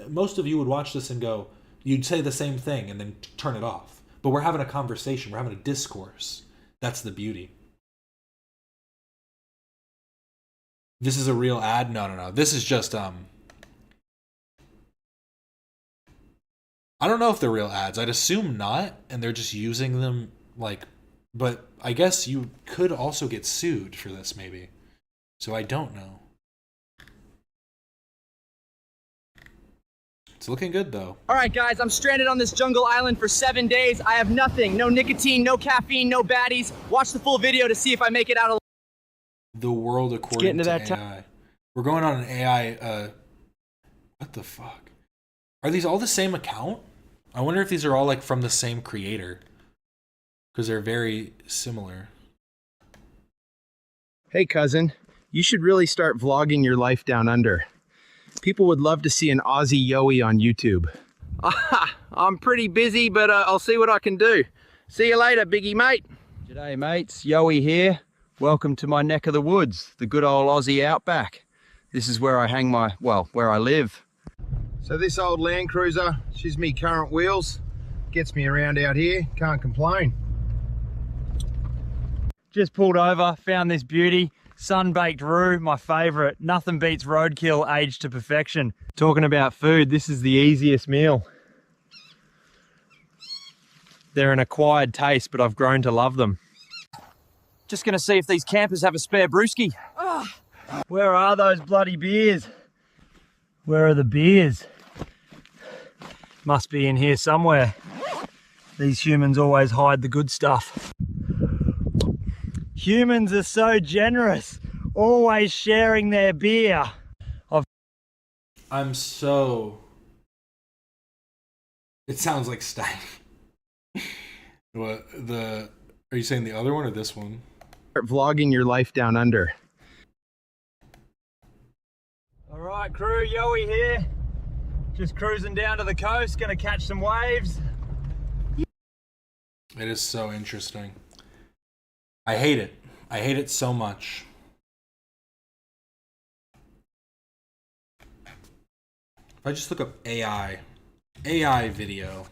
Most of you would watch this and go, you'd say the same thing and then turn it off. But we're having a conversation, we're having a discourse. That's the beauty. This is a real ad? No. This is just I don't know if they're real ads. I'd assume not, and they're just using them like, but I guess you could also get sued for this maybe. So I don't know. It's looking good though. All right, guys, I'm stranded on this jungle island for 7 days. I have nothing, no nicotine, no caffeine, no baddies. Watch the full video to see if I make it out alive. The world according to AI. We're going on an AI, what the fuck? Are these all the same account? I wonder if these are all like from the same creator. Because they're very similar. Hey, cousin, you should really start vlogging your life down under. People would love to see an Aussie yoey on YouTube. I'm pretty busy, but I'll see what I can do. See you later, biggie mate. G'day, mates. Yoey here. Welcome to my neck of the woods, the good old Aussie outback. This is where I hang where I live. So this old Land Cruiser, she's me current wheels. Gets me around out here, can't complain. Just pulled over, found this beauty. Sun-baked roux, my favorite. Nothing beats roadkill aged to perfection. Talking about food, this is the easiest meal. They're an acquired taste, but I've grown to love them. Just gonna see if these campers have a spare brewski. Oh. Where are those bloody beers? Where are the beers? Must be in here somewhere. These humans always hide the good stuff. Humans are so generous, always sharing their beer. I'm so... It sounds like Stein. What, are you saying the other one or this one? Start vlogging your life down under. All right, crew, Yoey here. Just cruising down to the coast, gonna catch some waves. It is so interesting. I hate it. I hate it so much. If I just look up AI video.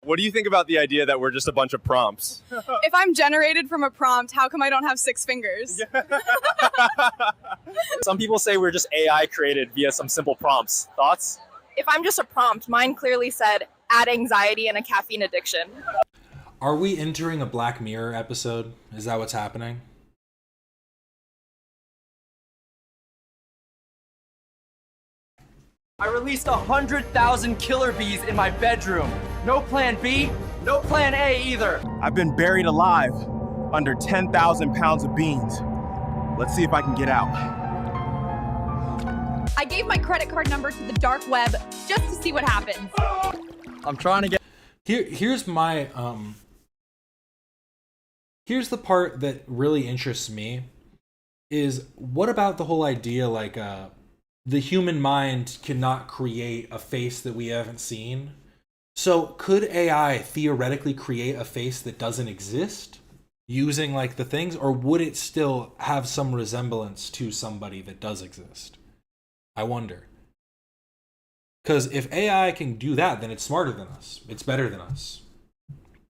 What do you think about the idea that we're just a bunch of prompts? If I'm generated from a prompt, how come I don't have 6 fingers? Some people say we're just AI created via some simple prompts. Thoughts? If I'm just a prompt, mine clearly said, add anxiety and a caffeine addiction. Are we entering a Black Mirror episode? Is that what's happening? I released 100,000 killer bees in my bedroom. No plan B, no plan A either. I've been buried alive under 10,000 pounds of beans. Let's see if I can get out. I gave my credit card number to the dark web just to see what happens. I'm trying to get... Here's my... Here's the part that really interests me. Is what about the whole idea like... the human mind cannot create a face that we haven't seen. So could AI theoretically create a face that doesn't exist using like the things, or would it still have some resemblance to somebody that does exist? I wonder. Because if AI can do that, then it's smarter than us. It's better than us.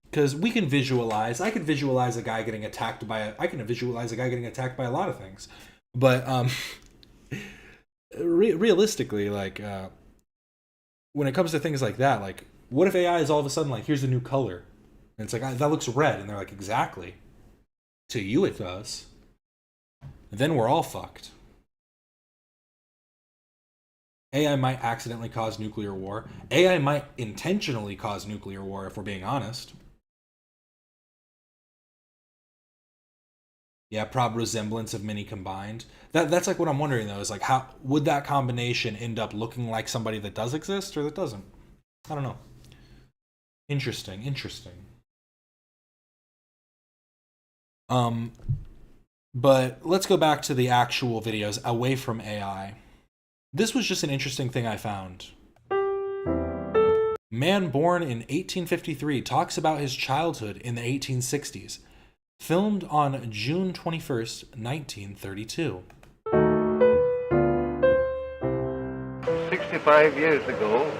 Because we can visualize. I can visualize a guy getting attacked by I can visualize a guy getting attacked by a lot of things. But realistically, like when it comes to things like that, like what if AI is all of a sudden like, here's a new color, and it's like that looks red, and they're like, exactly, to you it does. And then we're all fucked. AI might accidentally cause nuclear war. AI might intentionally cause nuclear war, if we're being honest. Yeah, prob resemblance of many combined. That's like what I'm wondering though, is like how would that combination end up looking like somebody that does exist or that doesn't? I don't know. Interesting. But let's go back to the actual videos away from AI. This was just an interesting thing I found. Man born in 1853 talks about his childhood in the 1860s. Filmed on June 21st, 1932. 65 years ago,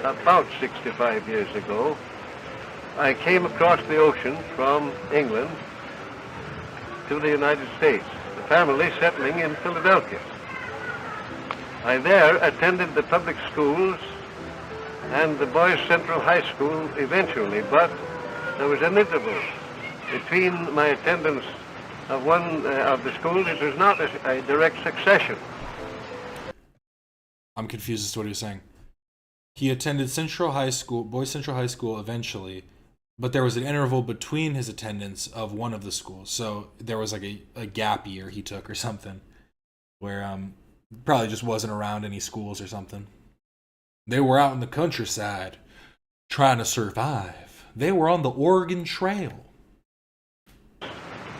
about 65 years ago, I came across the ocean from England to the United States, the family settling in Philadelphia. I there attended the public schools and the Boys Central High School eventually, but there was an interval between my attendance of one of the schools. It was not a direct succession. I'm confused as to what he was saying. He attended Central High School, Boys Central High School eventually, but there was an interval between his attendance of one of the schools. So there was like a gap year he took or something where probably just wasn't around any schools or something. They were out in the countryside trying to survive. They were on the Oregon Trail.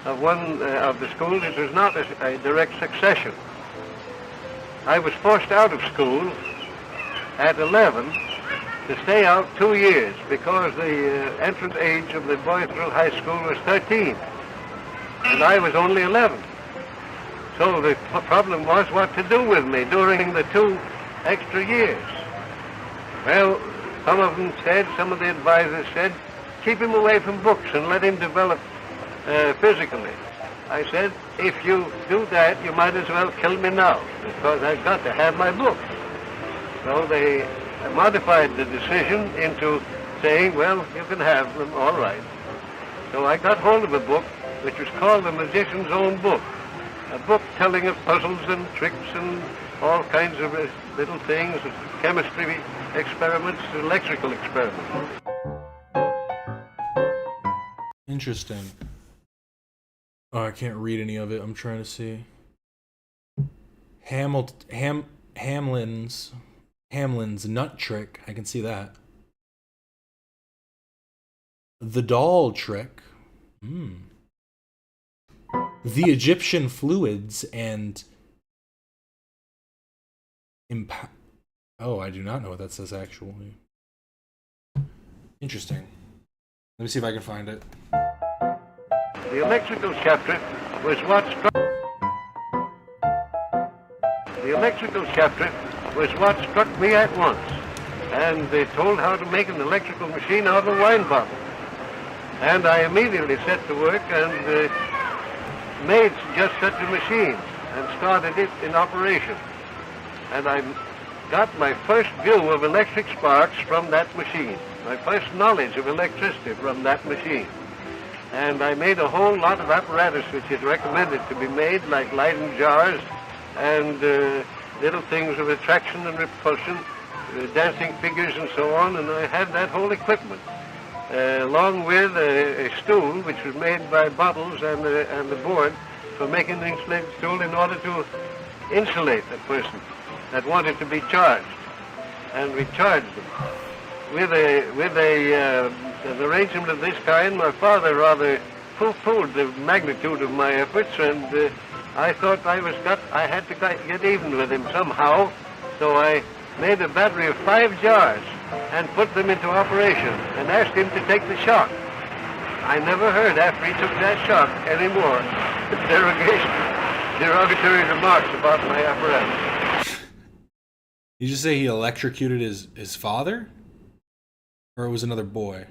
Of one of the schools, it was not a direct succession. I was forced out of school at 11 to stay out 2 years because the entrance age of the Boys Central High School was 13, and I was only 11. So the problem was what to do with me during the 2 extra years. Well, some of them said, some of the advisors said, keep him away from books and let him develop physically. I said, if you do that, you might as well kill me now, because I've got to have my book. So they modified the decision into saying, well, you can have them, all right. So I got hold of a book which was called The Magician's Own Book, a book telling of puzzles and tricks and all kinds of little things, chemistry experiments, electrical experiments. Interesting. Oh, I can't read any of it. I'm trying to see. Hamlin's nut trick. I can see that. The doll trick. The Egyptian fluids and oh, I do not know what that says actually. Interesting. Let me see if I can find it. The electrical chapter was what struck. The electrical chapter was what struck me at once, and they told how to make an electrical machine out of a wine bottle. And I immediately set to work and made just such a machine and started it in operation. And I got my first view of electric sparks from that machine, my first knowledge of electricity from that machine. And I made a whole lot of apparatus which is recommended to be made, like Laden jars and little things of attraction and repulsion, dancing figures and so on, and I had that whole equipment, along with a stool which was made by bottles and the board for making an insulated stool in order to insulate a person that wanted to be charged. And we charged them. With an arrangement of this kind, my father rather poo-pooed the magnitude of my efforts, and I thought I had to get even with him somehow, so I made a battery of 5 jars and put them into operation and asked him to take the shock. I never heard after he took that shock any more derogatory remarks about my apparatus. Did you say he electrocuted his father? Or it was another boy?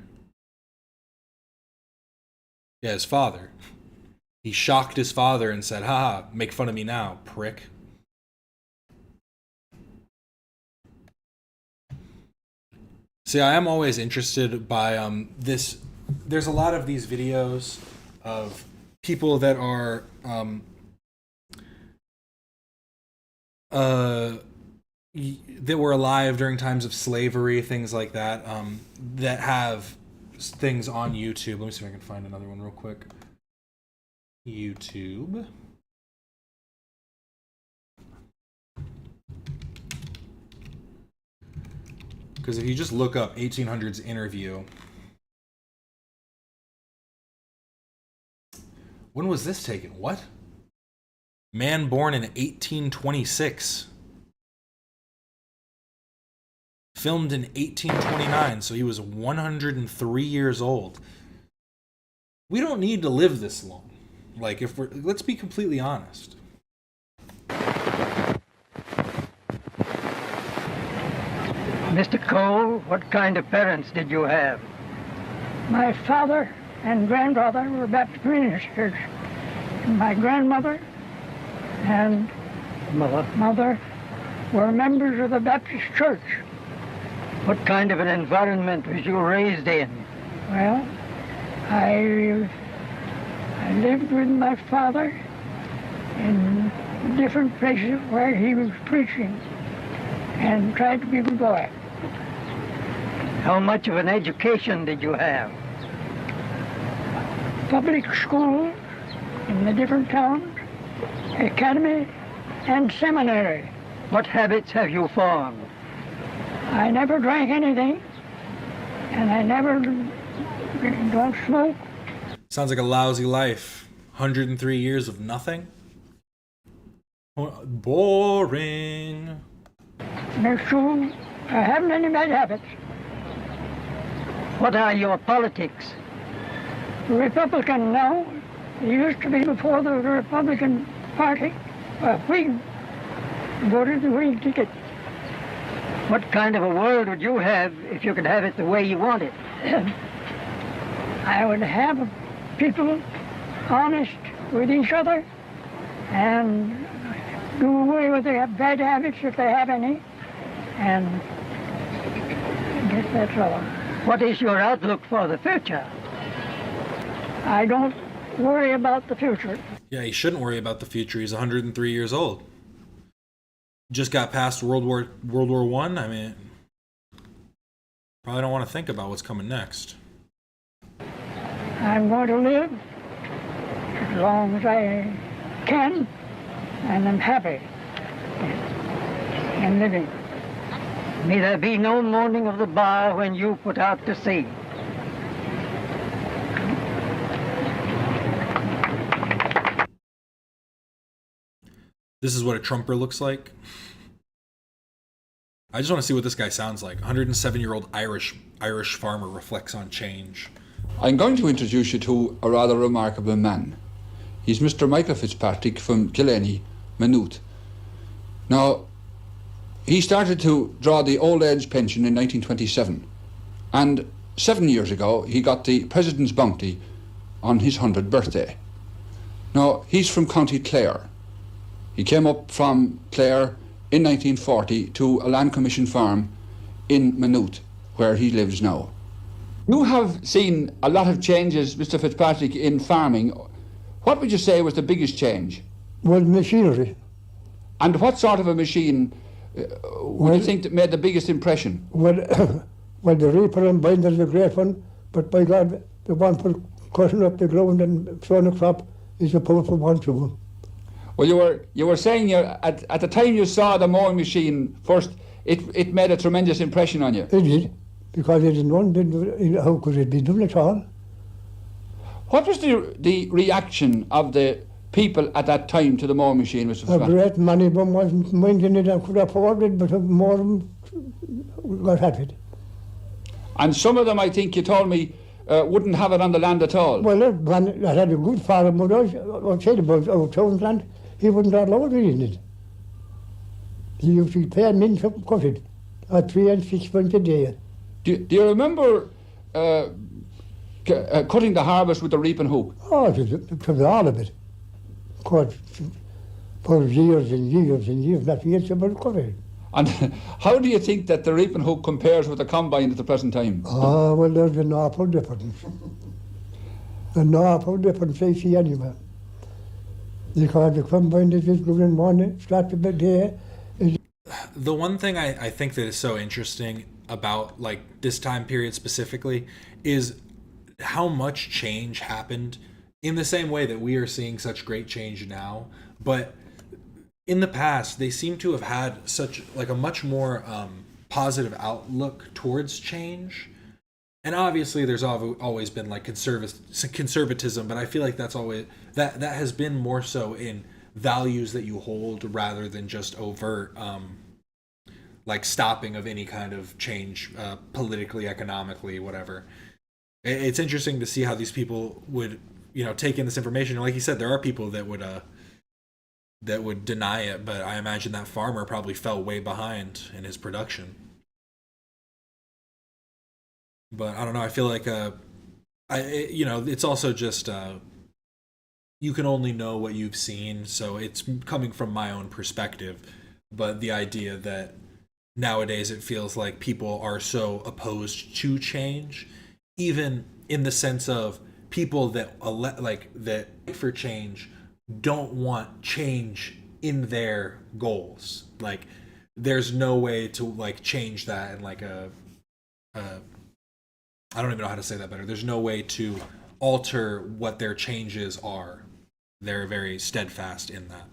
Yeah, his father. He shocked his father and said, haha, make fun of me now, prick. See, I am always interested by this. There's a lot of these videos of people that are that were alive during times of slavery, things like that, that have things on YouTube. Let me see if I can find another one real quick. YouTube. Because if you just look up 1800s interview, when was this taken? What? Man born in 1826. Filmed in 1829, so he was 103 years old. We don't need to live this long. Like, let's be completely honest. Mr. Cole, what kind of parents did you have? My father and grandfather were Baptist ministers. My grandmother and mother were members of the Baptist church. What kind of an environment was you raised in? Well, I lived with my father in different places where he was preaching and tried to be a good boy. How much of an education did you have? Public schools in the different towns, academy, and seminary. What habits have you formed? I never drank anything, and I never don't smoke. Sounds like a lousy life. 103 years of nothing? Boring. That's true. I haven't any bad habits. What are your politics? Republican now. It used to be before the Republican Party. Whig. Voted the Whig ticket. What kind of a world would you have if you could have it the way you want it? I would have people honest with each other and do away with their bad habits if they have any. And I guess that's all. What is your outlook for the future? I don't worry about the future. Yeah, he shouldn't worry about the future. He's 103 years old. Just got past World War I. I mean, probably don't want to think about what's coming next. I'm going to live as long as I can, and I'm happy in living. May there be no mourning of the bar when you put out to sea. This is what a Trumper looks like. I just want to see what this guy sounds like. 107-year-old Irish farmer reflects on change. I'm going to introduce you to a rather remarkable man. He's Mr. Michael Fitzpatrick from Killarney, Maynooth. Now, he started to draw the old age pension in 1927, and 7 years ago he got the President's Bounty on his 100th birthday. Now, he's from County Clare. He came up from Clare in 1940 to a land commission farm in Maynooth, where he lives now. You have seen a lot of changes, Mr. Fitzpatrick, in farming. What would you say was the biggest change? Well, machinery. And what sort of a machine would you think that made the biggest impression? Well, well, the reaper and binder is a great one, but by God, the one for cutting up the ground and throwing a crop is a powerful one too. Well, you were saying at the time you saw the mowing machine first, it made a tremendous impression on you. It did, because it didn't know how could it be done at all. What was the reaction of the people at that time to the mowing machine, Mr. A great many of them wasn't minding it and could afford it, but more of them got happy. And some of them, I think you told me, wouldn't have it on the land at all. Well, that had a good farmer, but I said about our town's land, he wouldn't allow it in it. He used to pay men to cut it at 3 and 6 pence a day. Do you remember cutting the harvest with the reaping hook? Oh, it was all of it. Cut for years and years and years, not years about cutting. And how do you think that the reaping hook compares with the combine at the present time? Oh, well, there's an awful difference. An awful difference, I see anyway. Because the combine is just going one start of the day. The one thing I think that is so interesting about like this time period specifically is how much change happened in the same way that we are seeing such great change now. But in the past, they seem to have had such like a much more positive outlook towards change. And obviously there's always been like conservatism, but I feel like that's always that has been more so in values that you hold rather than just overt like stopping of any kind of change, politically, economically, whatever. It's interesting to see how these people would, take in this information. And like you said, there are people that would deny it, but I imagine that farmer probably fell way behind in his production. But I don't know. I feel like, it's also just, you can only know what you've seen. So it's coming from my own perspective. But the idea that nowadays it feels like people are so opposed to change, even in the sense of people that that for change don't want change in their goals. Like, there's no way to like change that in like I don't even know how to say that better. There's no way to alter what their changes are. They're very steadfast in that.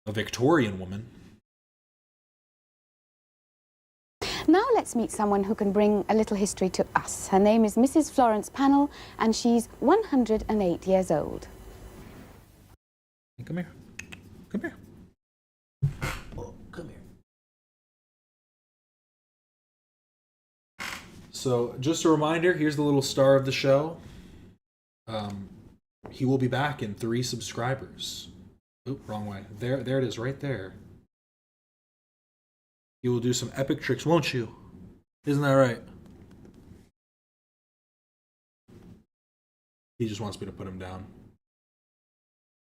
A Victorian woman. Now let's meet someone who can bring a little history to us. Her name is Mrs. Florence Pannell, and she's 108 years old. Come here. Come here. Oh, come here. So, just a reminder, here's the little star of the show. He will be back in 3 subscribers. Oop, wrong way. There it is, right there. You will do some epic tricks, won't you? Isn't that right? He just wants me to put him down.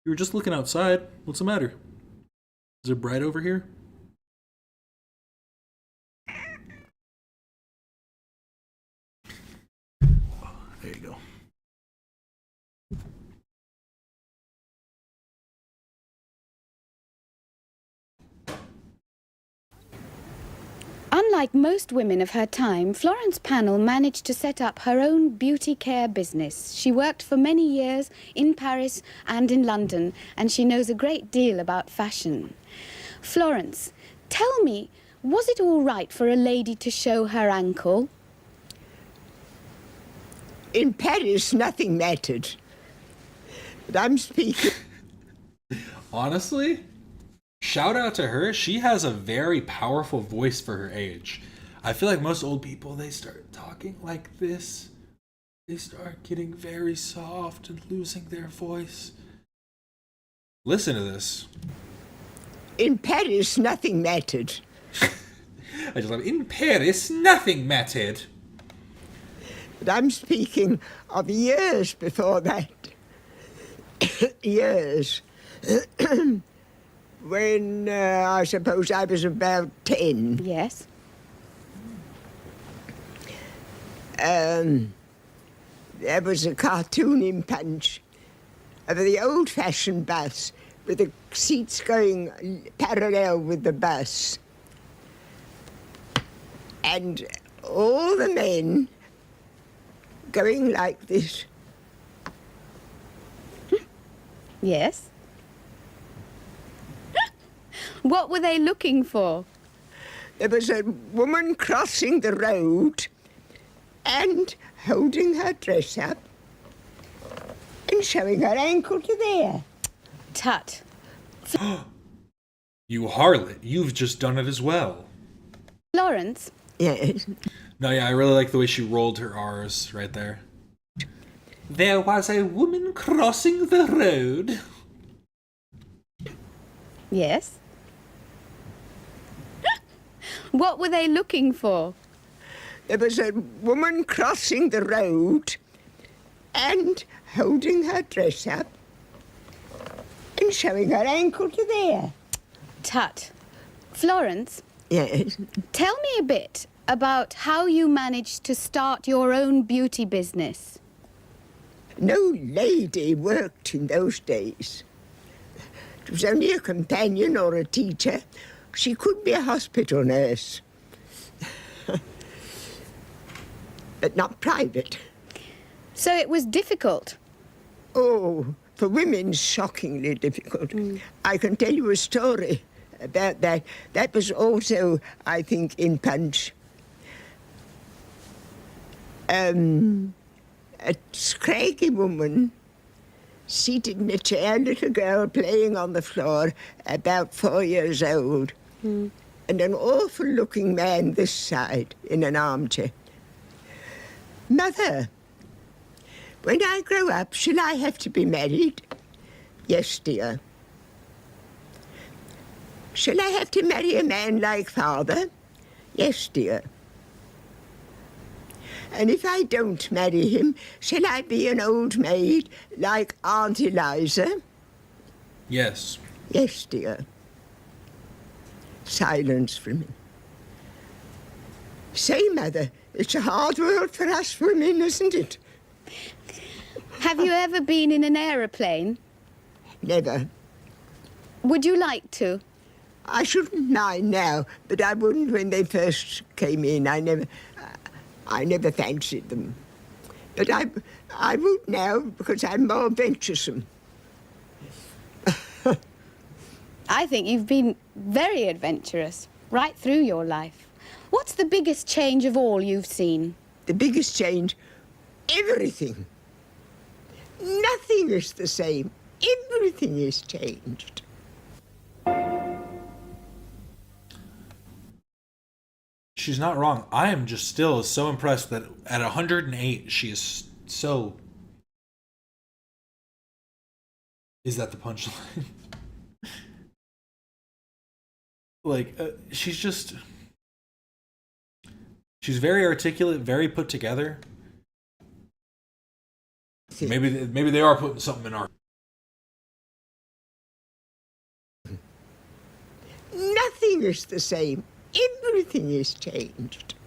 You were just looking outside. What's the matter? Is it bright over here? There you go. Unlike most women of her time, Florence Pannell managed to set up her own beauty care business. She worked for many years in Paris and in London, and she knows a great deal about fashion. Florence, tell me, was it all right for a lady to show her ankle? In Paris, nothing mattered. But I'm speaking... Honestly? Shout out to her. She has a very powerful voice for her age. I feel like most old people, they start talking like this. They start getting very soft and losing their voice. Listen to this. In Paris, nothing mattered. I just love it. In Paris, nothing mattered. But I'm speaking of years before that. Years. When I suppose I was about 10. Yes. There was a cartoon in Punch of the old-fashioned bus with the seats going parallel with the bus. And all the men going like this. Yes. What were they looking for? There was a woman crossing the road and holding her dress up and showing her ankle to there. Tut. You harlot, you've just done it as well. Florence? Yes. No, yeah, I really like the way she rolled her R's right there. There was a woman crossing the road. Yes. What were they looking for? There was a woman crossing the road and holding her dress up and showing her ankle to there. Tut. Florence? Yes? Tell me a bit about how you managed to start your own beauty business. No lady worked in those days. It was only a companion or a teacher. She could be a hospital nurse. But not private. So it was difficult? Oh, for women, shockingly difficult. I can tell you a story about that. That was also, I think, in Punch. A scraggy woman seated in a chair, little girl playing on the floor, about 4 years old. and an awful-looking man this side in an armchair. Mother, when I grow up, shall I have to be married? Yes, dear. Shall I have to marry a man like father? Yes, dear. And if I don't marry him, shall I be an old maid like Aunt Eliza? Yes. Yes, dear. Silence for me. Say, Mother, it's a hard world for us women, isn't it? Have you ever been in an aeroplane? Never. Would you like to? I shouldn't mind now, but I wouldn't when they first came in. I never fancied them. But I would now because I'm more venturesome. I think you've been very adventurous right through your life. What's the biggest change of all you've seen? The biggest change? Everything. Nothing is the same. Everything is changed. She's not wrong. I am just still so impressed that at 108, she is so... Is that the punchline? Like, she's just... She's very articulate, very put together. Maybe they are putting something in our... Nothing is the same. Everything is changed.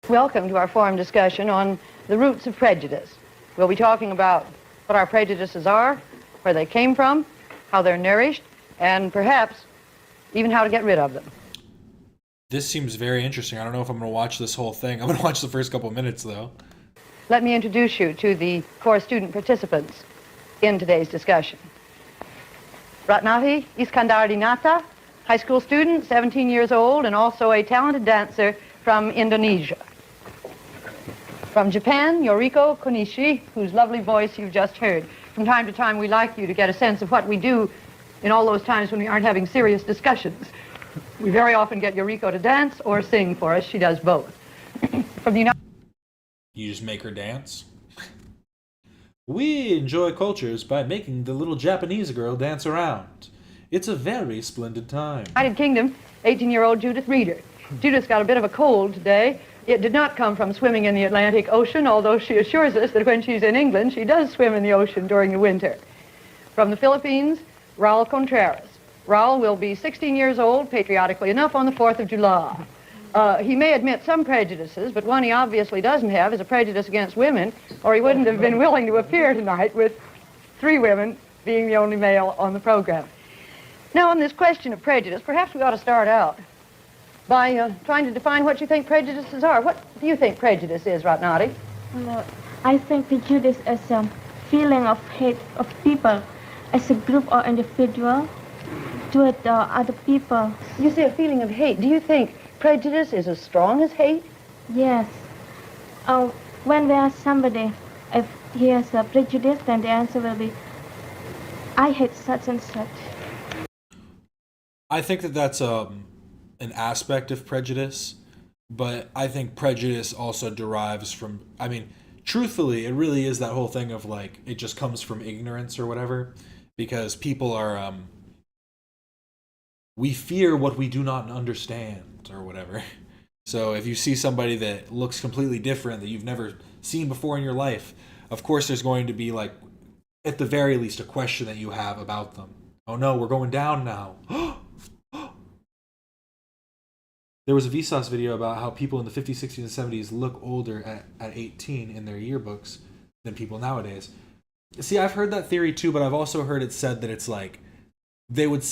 Welcome to our forum discussion on the roots of prejudice. We'll be talking about what our prejudices are, where they came from, how they're nourished, and perhaps even how to get rid of them. This seems very interesting. I don't know if I'm going to watch this whole thing. I'm going to watch the first couple of minutes, though. Let me introduce you to the core student participants in today's discussion. Ratnati Iskandardinata, high school student, 17 years old, and also a talented dancer from Indonesia. From Japan, Yoriko Konishi, whose lovely voice you've just heard. From time to time, we like you to get a sense of what we do in all those times when we aren't having serious discussions. We very often get Yoriko to dance or sing for us. She does both. From the United You just make her dance? We enjoy cultures by making the little Japanese girl dance around. It's a very splendid time. United Kingdom, 18-year-old Judith Reeder. Judith's got a bit of a cold today. It did not come from swimming in the Atlantic Ocean, although she assures us that when she's in England, she does swim in the ocean during the winter. From the Philippines, Raul Contreras. Raul will be 16 years old, patriotically enough, on the 4th of July. He may admit some prejudices, but one he obviously doesn't have is a prejudice against women, or he wouldn't have been willing to appear tonight with 3 women being the only male on the program. Now, on this question of prejudice, perhaps we ought to start out by trying to define what you think prejudices are. What do you think prejudice is, Ratnati? I think prejudice is a feeling of hate of people as a group or individual toward other people. You say a feeling of hate. Do you think prejudice is as strong as hate? Yes. When there's somebody, if he has a prejudice, then the answer will be, I hate such and such. I think that that's an aspect of prejudice, but I think prejudice also derives from, I mean, truthfully, it really is that whole thing of like, it just comes from ignorance or whatever, because people are, we fear what we do not understand or whatever. So if you see somebody that looks completely different that you've never seen before in your life, of course there's going to be like, at the very least, a question that you have about them. Oh no, we're going down now. There was a Vsauce video about how people in the 50s, 60s, and 70s look older at 18 in their yearbooks than people nowadays. See, I've heard that theory too, but I've also heard it said that it's like, they would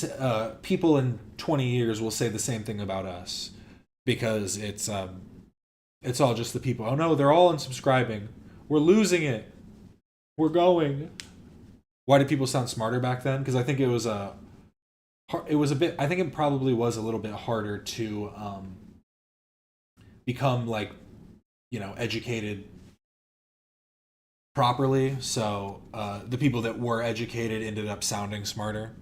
people in 20 years will say the same thing about us because it's all just the people. Oh no, they're all unsubscribing. We're losing it. We're going. Why did people sound smarter back then? Because I think it was a bit. I think it probably was a little bit harder to become like, educated properly. So the people that were educated ended up sounding smarter,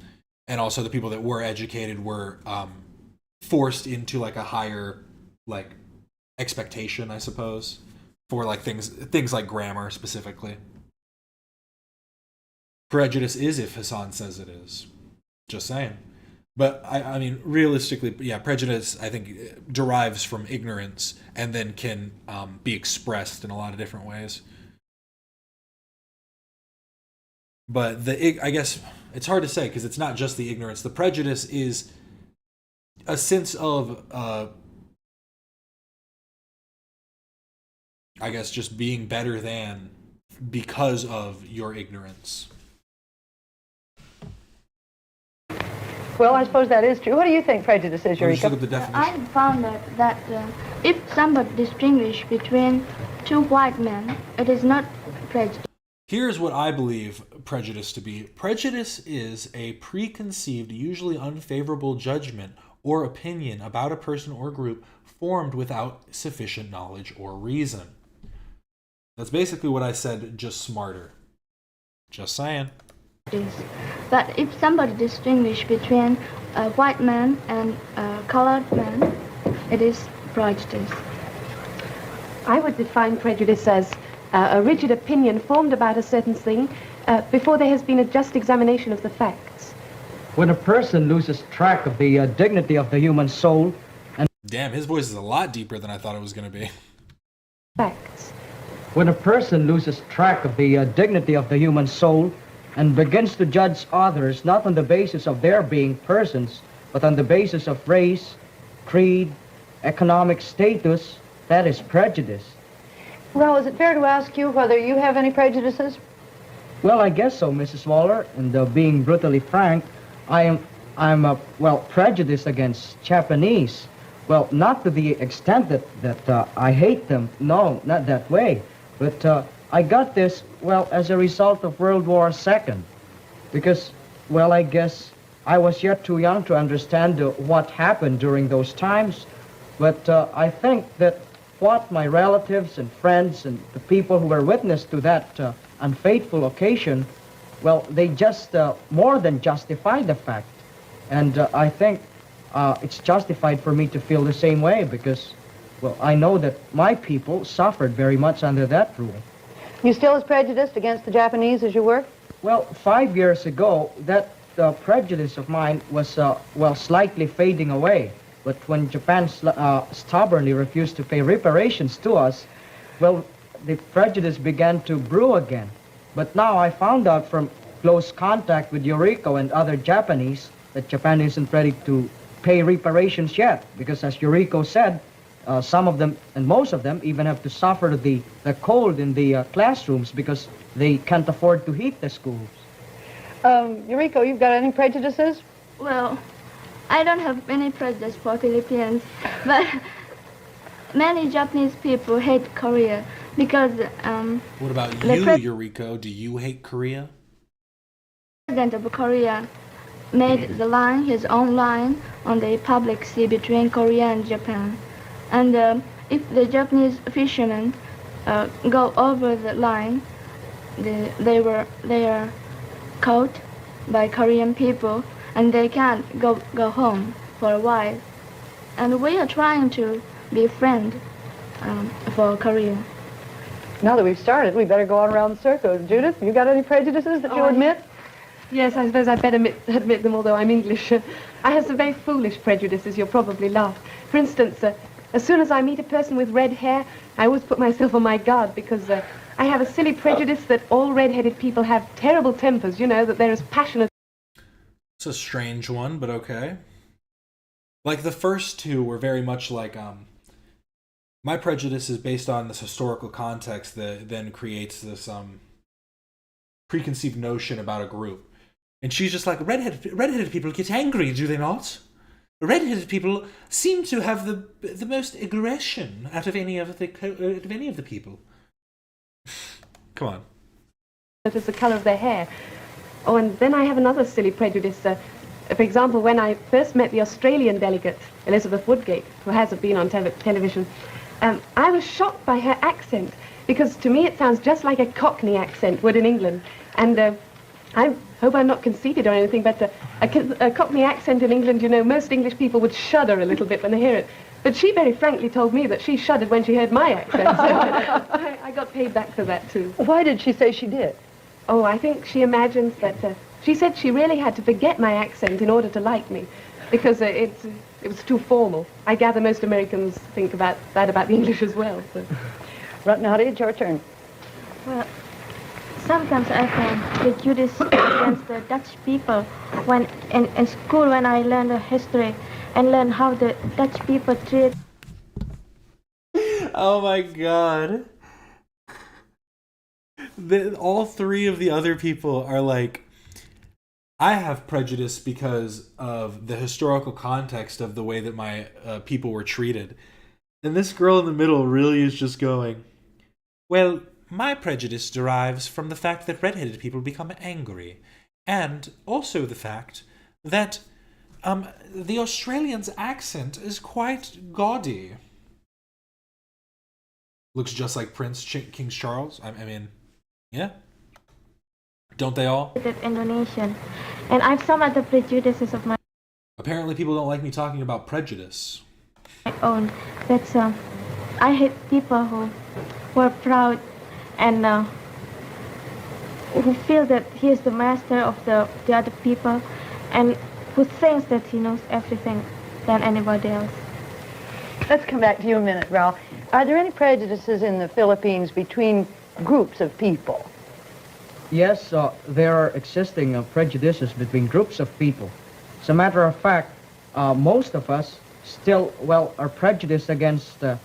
and also the people that were educated were forced into like a higher like expectation, I suppose, for like things like grammar specifically. Prejudice is if Hassan says it is. Just saying. But I mean, realistically, yeah, prejudice I think derives from ignorance and then can be expressed in a lot of different ways. But I guess it's hard to say because it's not just the ignorance. The prejudice is a sense of, I guess, just being better than because of your ignorance. Well, I suppose that is true. What do you think prejudice is, Eureka? I found that if somebody distinguish between two white men, it is not prejudice. Here's what I believe prejudice to be. Prejudice is a preconceived, usually unfavorable judgment or opinion about a person or group formed without sufficient knowledge or reason. That's basically what I said, just smarter. Just saying. That if somebody distinguish between a white man and a colored man, it is prejudice. I would define prejudice as a rigid opinion formed about a certain thing before there has been a just examination of the facts. When a person loses track of the dignity of the human soul and... Damn, his voice is a lot deeper than I thought it was going to be. Facts. When a person loses track of the dignity of the human soul and begins to judge others not on the basis of their being persons, but on the basis of race, creed, economic status, that is prejudice. Well, is it fair to ask you whether you have any prejudices? Well, I guess so, Mrs. Waller, and being brutally frank, I'm prejudiced against Japanese. Well, not to the extent that I hate them, no, not that way, but I got this, well, as a result of World War II, because, well, I guess I was yet too young to understand what happened during those times, but I think that what my relatives and friends and the people who were witness to that unfaithful occasion, well, they just more than justify the fact, and I think it's justified for me to feel the same way because, well, I know that my people suffered very much under that rule. You still as prejudiced against the Japanese as you were? Well, 5 years ago, that prejudice of mine was, well, slightly fading away. But when Japan stubbornly refused to pay reparations to us, well, the prejudice began to brew again. But now I found out from close contact with Eureka and other Japanese that Japan isn't ready to pay reparations yet, because as Eureka said, some of them, and most of them, even have to suffer the cold in the classrooms because they can't afford to heat the schools. Eureka, you've got any prejudices? Well, I don't have any prejudice for Philippines, but many Japanese people hate Korea because... what about you, Eureka? Do you hate Korea? The president of Korea made the line, his own line, on the public sea between Korea and Japan. And if the Japanese fishermen go over the line, they are caught by Korean people, and they can't go home for a while. And we are trying to be a friend for Korea. Now that we've started, we better go on around the circle. Judith, you got any prejudices that you admit? Yes, I suppose I'd better admit them, although I'm English. I have some very foolish prejudices, you'll probably laugh. For instance, as soon as I meet a person with red hair, I always put myself on my guard because I have a silly prejudice that all red-headed people have terrible tempers, you know, that they're as passionate. It's a strange one, but okay. Like the first two were very much like, my prejudice is based on this historical context that then creates this preconceived notion about a group. And she's just like, redheaded people get angry, do they not? Red-headed people seem to have the most aggression out of any of the people. Come on. It's the colour of their hair. Oh, and then I have another silly prejudice. For example, when I first met the Australian delegate, Elizabeth Woodgate, who hasn't been on television, I was shocked by her accent, because to me it sounds just like a Cockney accent would in England. And I hope I'm not conceited or anything, but a Cockney accent in England, you know, most English people would shudder a little bit when they hear it. But she very frankly told me that she shuddered when she heard my accent. So I got paid back for that, too. Why did she say she did? Oh, I think she imagines that... she said she really had to forget my accent in order to like me, because it was too formal. I gather most Americans think about that about the English as well. So. Ratnahari, it's your turn. Well, sometimes I find prejudice against the Dutch people when in school when I learn the history and learn how the Dutch people treat. Oh my god. All three of the other people are like, I have prejudice because of the historical context of the way that my people were treated. And this girl in the middle really is just going, well, my prejudice derives from the fact that red-headed people become angry. And also the fact that the Australian's accent is quite gaudy. Looks just like King Charles. I mean, yeah. Don't they all? Indonesian. And I have some other prejudices of my Apparently people don't like me talking about prejudice. own. That's I hate people who are proud and who feel that he is the master of the other people and who thinks that he knows everything than anybody else. Let's come back to you a minute, Ralph. Are there any prejudices in the Philippines between groups of people? Yes, there are existing prejudices between groups of people. As a matter of fact, most of us still, well, are prejudiced against a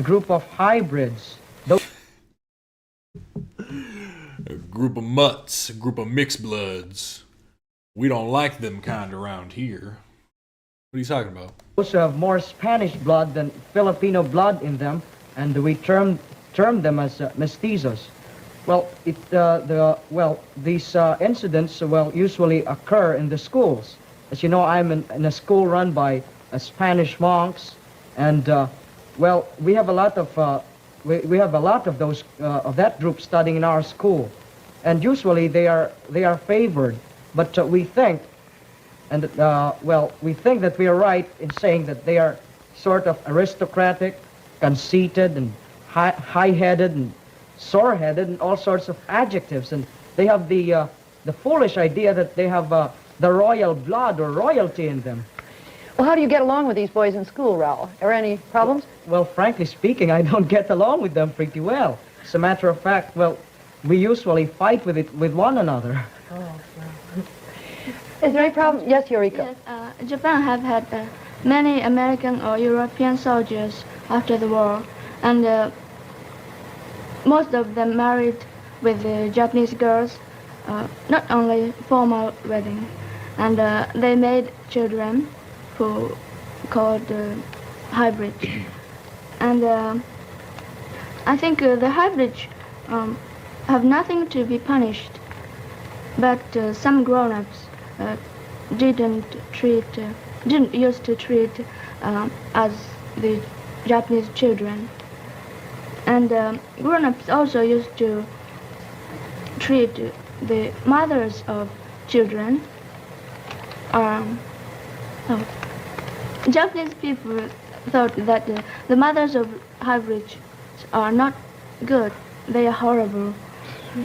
group of hybrids. A group of mutts, a group of mixed bloods. We don't like them kind around here. What are you talking about? Those who have more Spanish blood than Filipino blood in them, and we term them as mestizos. Well, these incidents usually occur in the schools. As you know, I'm in a school run by Spanish monks, and we have a lot of we have a lot of those of that group studying in our school, and usually they are favored. But we think, and we think that we are right in saying that they are sort of aristocratic, conceited, and high-headed, and sore-headed, and all sorts of adjectives, and they have the foolish idea that they have the royal blood or royalty in them. Well, how do you get along with these boys in school, Raul? Are there any problems? Well, frankly speaking, I don't get along with them pretty well. As a matter of fact, we usually fight with one another. Oh, is there any problem? Yes, Eureka. Yes, Japan have had many American or European soldiers after the war, and most of them married with Japanese girls, not only formal wedding, and they made children who called hybrids. And I think the hybrids have nothing to be punished, but some grown-ups didn't used to treat as the Japanese children. And grown-ups also used to treat the mothers of children. Japanese people thought that the mothers of hybrids are not good. They are horrible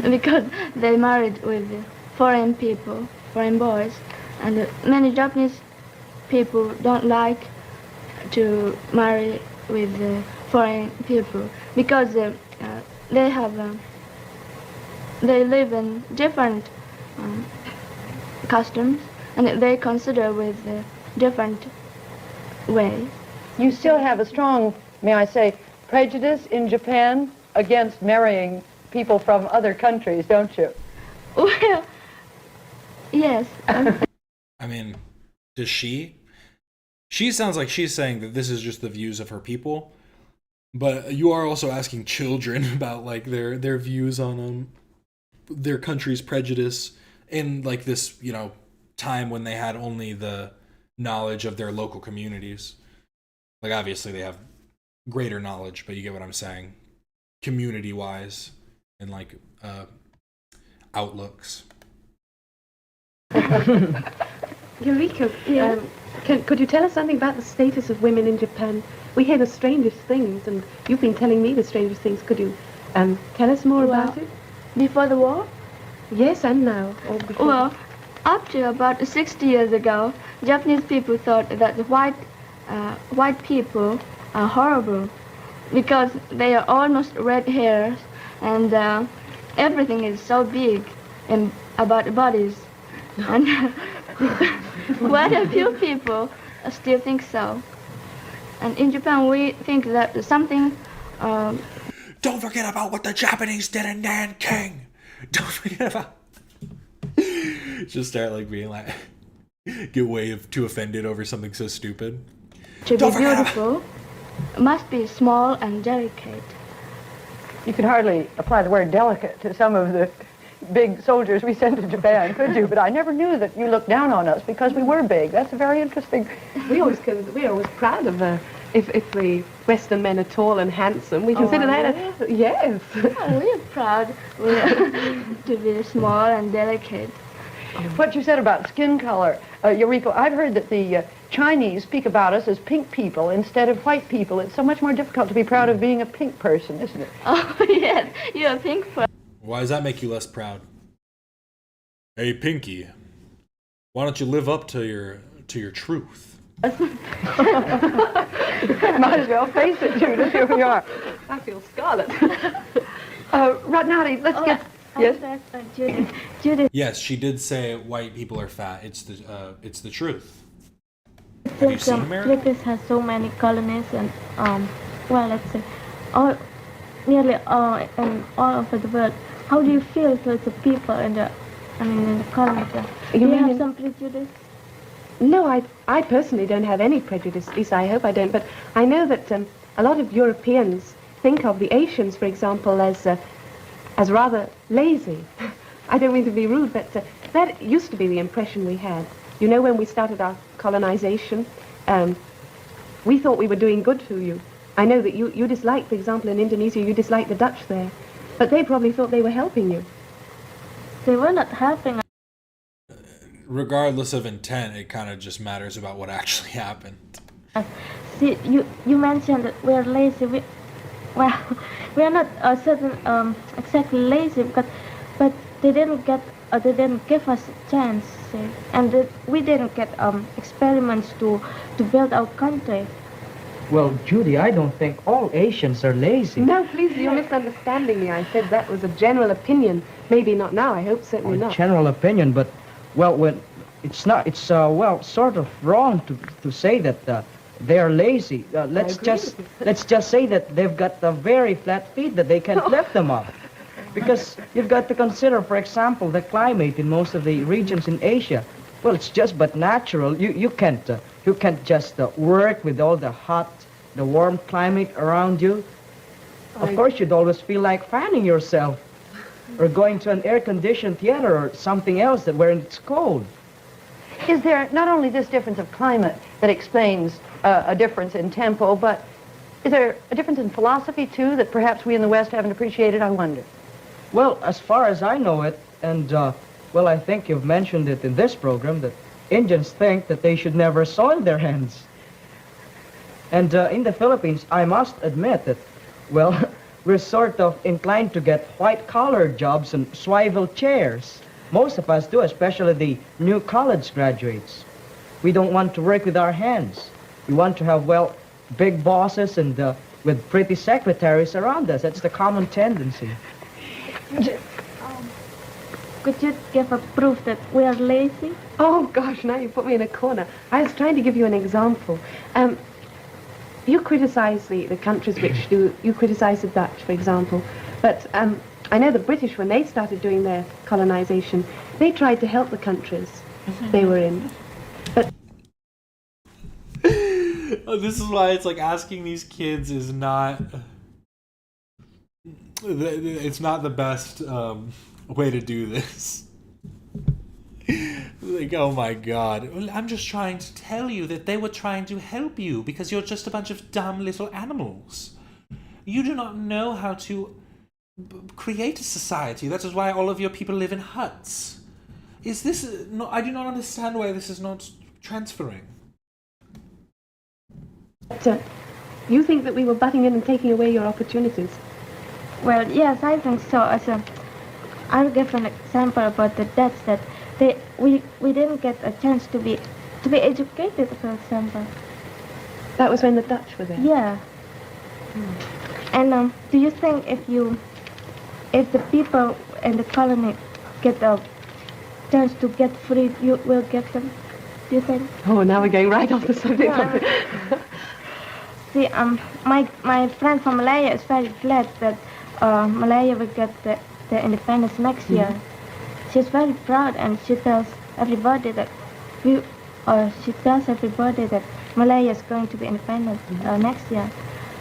because they married with foreign people, foreign boys, and many Japanese people don't like to marry with foreign people because they live in different customs, and they consider with different ways. You still have a strong, may I say, prejudice in Japan against marrying people from other countries, don't you? Well, yes. I mean, does she? She sounds like she's saying that this is just the views of her people, but you are also asking children about like their views on their country's prejudice in like this, time when they had only the knowledge of their local communities. Like obviously they have greater knowledge, but you get what I'm saying. Community-wise and like outlooks. Eureka, could you tell us something about the status of women in Japan? We hear the strangest things, and you've been telling me the strangest things. Could you tell us more about it? Before the war? Yes, and now. Well, up to about 60 years ago, Japanese people thought that the white people are horrible because they are almost red hairs and everything is so big about the bodies. And quite a few people still think so. And in Japan, we think that something... Don't forget about what the Japanese did in Nanking! Don't forget about... Just start like being like... Get way too offended over something so stupid. To be beautiful, must be small and delicate. You could hardly apply the word delicate to some of the big soldiers we sent to Japan, could you? But I never knew that you looked down on us because we were big. That's a very interesting... We're always proud of if the Western men are tall and handsome, we consider that yes. Oh, we're proud to be small and delicate. What you said about skin color, Eureka, I've heard that the Chinese speak about us as pink people instead of white people. It's so much more difficult to be proud of being a pink person, isn't it? Oh, yes, you're a pink person. Why does that make you less proud? Hey, Pinky, why don't you live up to your truth? Might as well face it, Judith. Here we are. I feel scarlet. Ratnati, let's get... Yes? Judith. Yes, she did say white people are fat. It's the truth. Since Philippines has so many colonies and well, let's say nearly all over the world. How do you feel towards the people in the colonies? Do you have some prejudice? No, I personally don't have any prejudice. At least I hope I don't. But I know that a lot of Europeans think of the Asians, for example, as rather lazy. I don't mean to be rude, but that used to be the impression we had. You know, when we started our colonization, we thought we were doing good to you. I know that you disliked, for example, in Indonesia, you disliked the Dutch there. But they probably thought they were helping you. They were not helping. Regardless of intent, it kind of just matters about what actually happened. See, you mentioned that we're lazy. We are not exactly lazy, but they didn't give us a chance, see? And we didn't get experiments to build our country. Well, Judy, I don't think all Asians are lazy. No, please, you're misunderstanding me. I said that was a general opinion. Maybe not now. I hope certainly not. General opinion, but well, when it's not. It's well, sort of wrong to say that they are lazy. Let's just say that they've got very flat feet that they can't lift them up. Because you've got to consider, for example, the climate in most of the regions in Asia. Well, it's just but natural. You can't just work with all the warm climate around you. Of course, you'd always feel like fanning yourself, or going to an air-conditioned theater or something else where it's cold. Is there not only this difference of climate that explains a difference in tempo, but is there a difference in philosophy too that perhaps we in the West haven't appreciated? I wonder. Well, as far as I know it, and well, I think you've mentioned it in this program, that Indians think that they should never soil their hands. And in the Philippines, I must admit that, well, we're sort of inclined to get white-collar jobs and swivel chairs. Most of us do, especially the new college graduates. We don't want to work with our hands. We want to have, well, big bosses and with pretty secretaries around us. That's the common tendency. Could you give a proof that we are lazy? Oh, gosh, now you put me in a corner. I was trying to give you an example. You criticize the countries which do... You criticize the Dutch, for example. But I know the British, when they started doing their colonization, they tried to help the countries they were in. But... Oh, this is why it's like asking these kids is not... It's not the best way to do this. Like, oh my god. Well, I'm just trying to tell you that they were trying to help you because you're just a bunch of dumb little animals. You do not know how to create a society. That is why all of your people live in huts. Is this... No, I do not understand why this is not transferring. So, you think that we were butting in and taking away your opportunities? Well, yes, I think so. I'll give an example about the Dutch that we didn't get a chance to be educated, for example. That was when the Dutch were there? Yeah. And do you think if the people in the colony get a chance to get free, you will get them? Do you think? Oh, now we're going right off the subject. Yeah. See, my friend from Malaya is very glad that Malaya will get the independence next year. She's very proud, and she tells everybody that Malaya is going to be independent next year.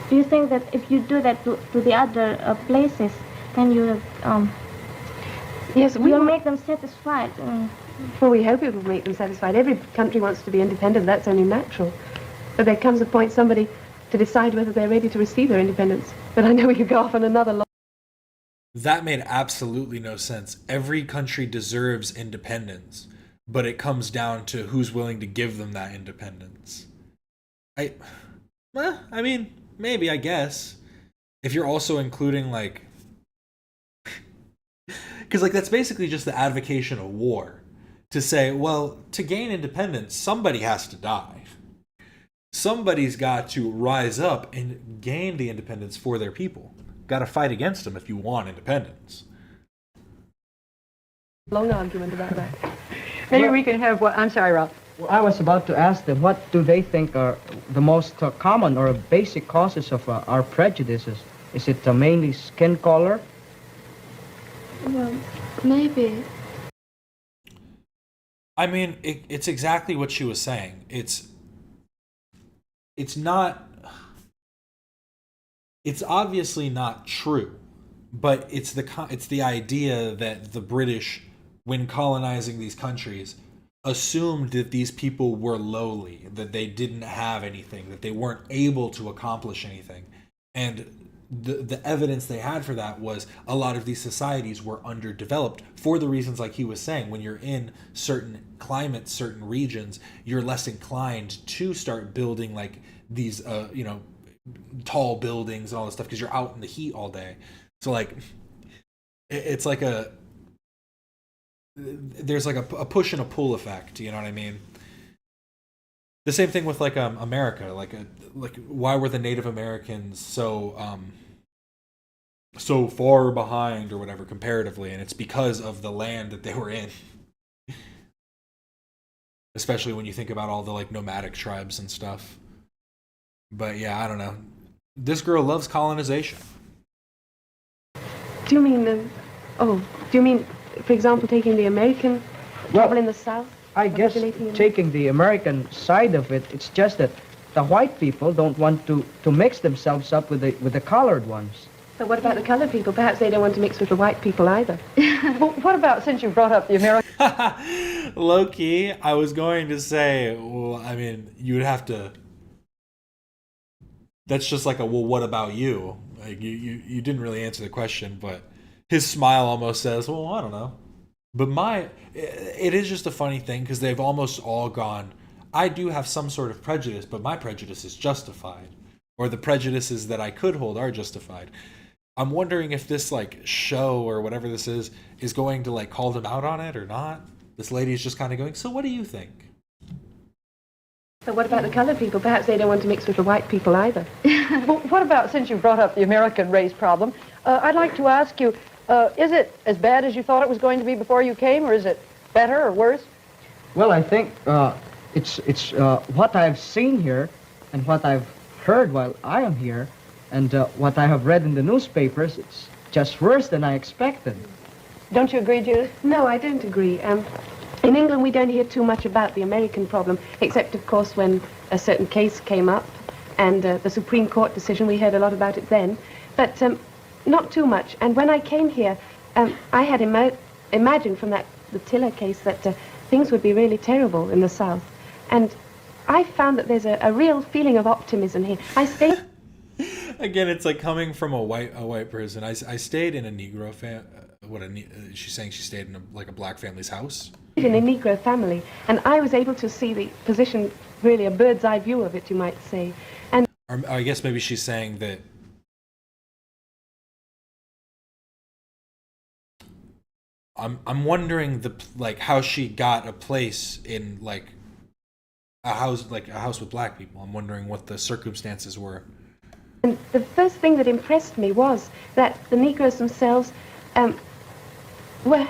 Do you think that if you do that to the other places, then you yes, will make them satisfied? Well, we hope it will make them satisfied. Every country wants to be independent. That's only natural. But there comes a point somebody to decide whether they're ready to receive their independence. But I know we could go off on another long... That made absolutely no sense. Every country deserves independence, but it comes down to who's willing to give them that independence. I mean, maybe, I guess. If you're also including, like... Because, like, that's basically just the advocation of war. To say, well, to gain independence, somebody has to die. Somebody's got to rise up and gain the independence for their people. Got to fight against them if you want independence. Long argument about that. Maybe we can have what... I'm sorry, Rob. Well, I was about to ask them, what do they think are the most common or basic causes of our prejudices? Is it mainly skin color? Well, maybe. I mean, it's exactly what she was saying. It's not... It's obviously not true, but it's the idea that the British, when colonizing these countries, assumed that these people were lowly, that they didn't have anything, that they weren't able to accomplish anything. And the evidence they had for that was a lot of these societies were underdeveloped for the reasons like he was saying. When you're in certain climates, certain regions, you're less inclined to start building like these, tall buildings and all this stuff because you're out in the heat all day. So like, it's like there's like a push and a pull effect. You know what I mean? The same thing with like America. Like why were the Native Americans so far behind or whatever comparatively? And it's because of the land that they were in. Especially when you think about all the like nomadic tribes and stuff. But yeah, I don't know. This girl loves colonization. Do you mean, for example, taking the American trouble in the South? I guess taking the American side of it, it's just that the white people don't want to mix themselves up with the colored ones. But what about the colored people? Perhaps they don't want to mix with the white people either. Well, what about, since you brought up the American... Low-key, I was going to say, well, I mean, you would have to... That's just like well, what about you? Like you didn't really answer the question, but his smile almost says, well, I don't know. But it is just a funny thing because they've almost all gone, I do have some sort of prejudice, but my prejudice is justified. Or the prejudices that I could hold are justified. I'm wondering if this like show or whatever this is going to like call them out on it or not. This lady's just kind of going, so what do you think? But what about the colored people? Perhaps they don't want to mix with the white people either. Well, what about, since you brought up the American race problem, I'd like to ask you, is it as bad as you thought it was going to be before you came, or is it better or worse? Well, I think it's what I've seen here and what I've heard while I am here and what I have read in the newspapers, it's just worse than I expected. Don't you agree, Judith? No, I don't agree. In England, we don't hear too much about the American problem, except, of course, when a certain case came up and the Supreme Court decision, we heard a lot about it then, but not too much. And when I came here, I had imagined from the Tiller case that things would be really terrible in the South. And I found that there's a real feeling of optimism here. I stayed... Again, it's like coming from a white person. I stayed in a Negro she's saying she stayed in a black family's house. In a Negro family, and I was able to see the position, really a bird's eye view of it, you might say. And Or I guess maybe she's saying that I'm wondering how she got a place in a house with black people. I'm wondering what the circumstances were. And the first thing that impressed me was that the Negroes themselves were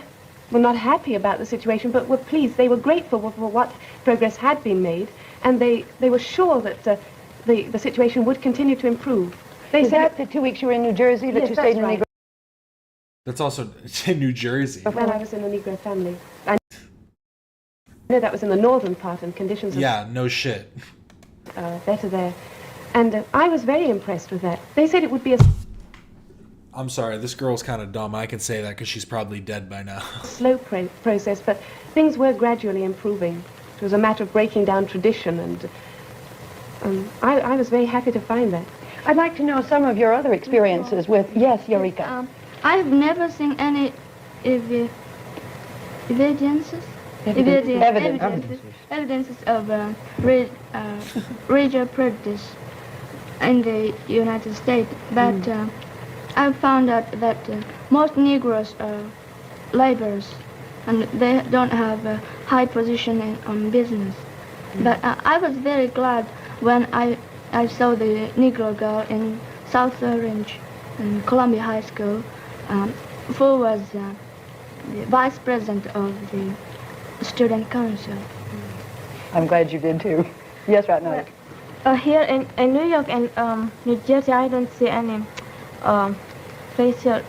not happy about the situation, but were pleased. They were grateful for what progress had been made, and they were sure that the situation would continue to improve. Is that the 2 weeks you were in New Jersey that Yes, you stayed that's in right. Negro? That's also in New Jersey. When I was in a Negro family. I know that was in the northern part, and conditions Yeah, no shit. better there. And I was very impressed with that. They said it would be a I'm sorry, this girl's kind of dumb. I can say that because she's probably dead by now. slow process, but things were gradually improving. It was a matter of breaking down tradition, and I was very happy to find that. I'd like to know some of your other experiences with... Yes, Eureka. I've never seen any evidences of racial prejudice in the United States, but I found out that most Negroes are laborers, and they don't have a high position on business. But I was very glad when I saw the Negro girl in South Orange in Columbia High School, who was the vice president of the student council. I'm glad you did too. Yes, right now. Here in New York and New Jersey, I don't see any racial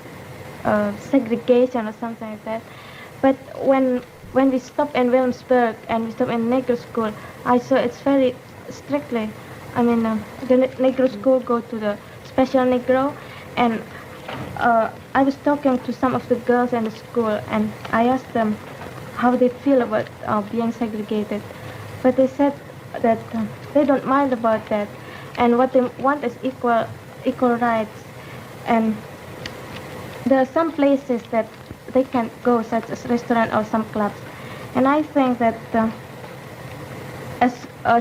segregation or something like that. But when we stop in Williamsburg and we stop in Negro school, I saw it's very strictly. I mean, the Negro school go to the special Negro, and I was talking to some of the girls in the school, and I asked them how they feel about being segregated. But they said that they don't mind about that, and what they want is equal rights. And there are some places that they can go, such as restaurant or some clubs. And I think that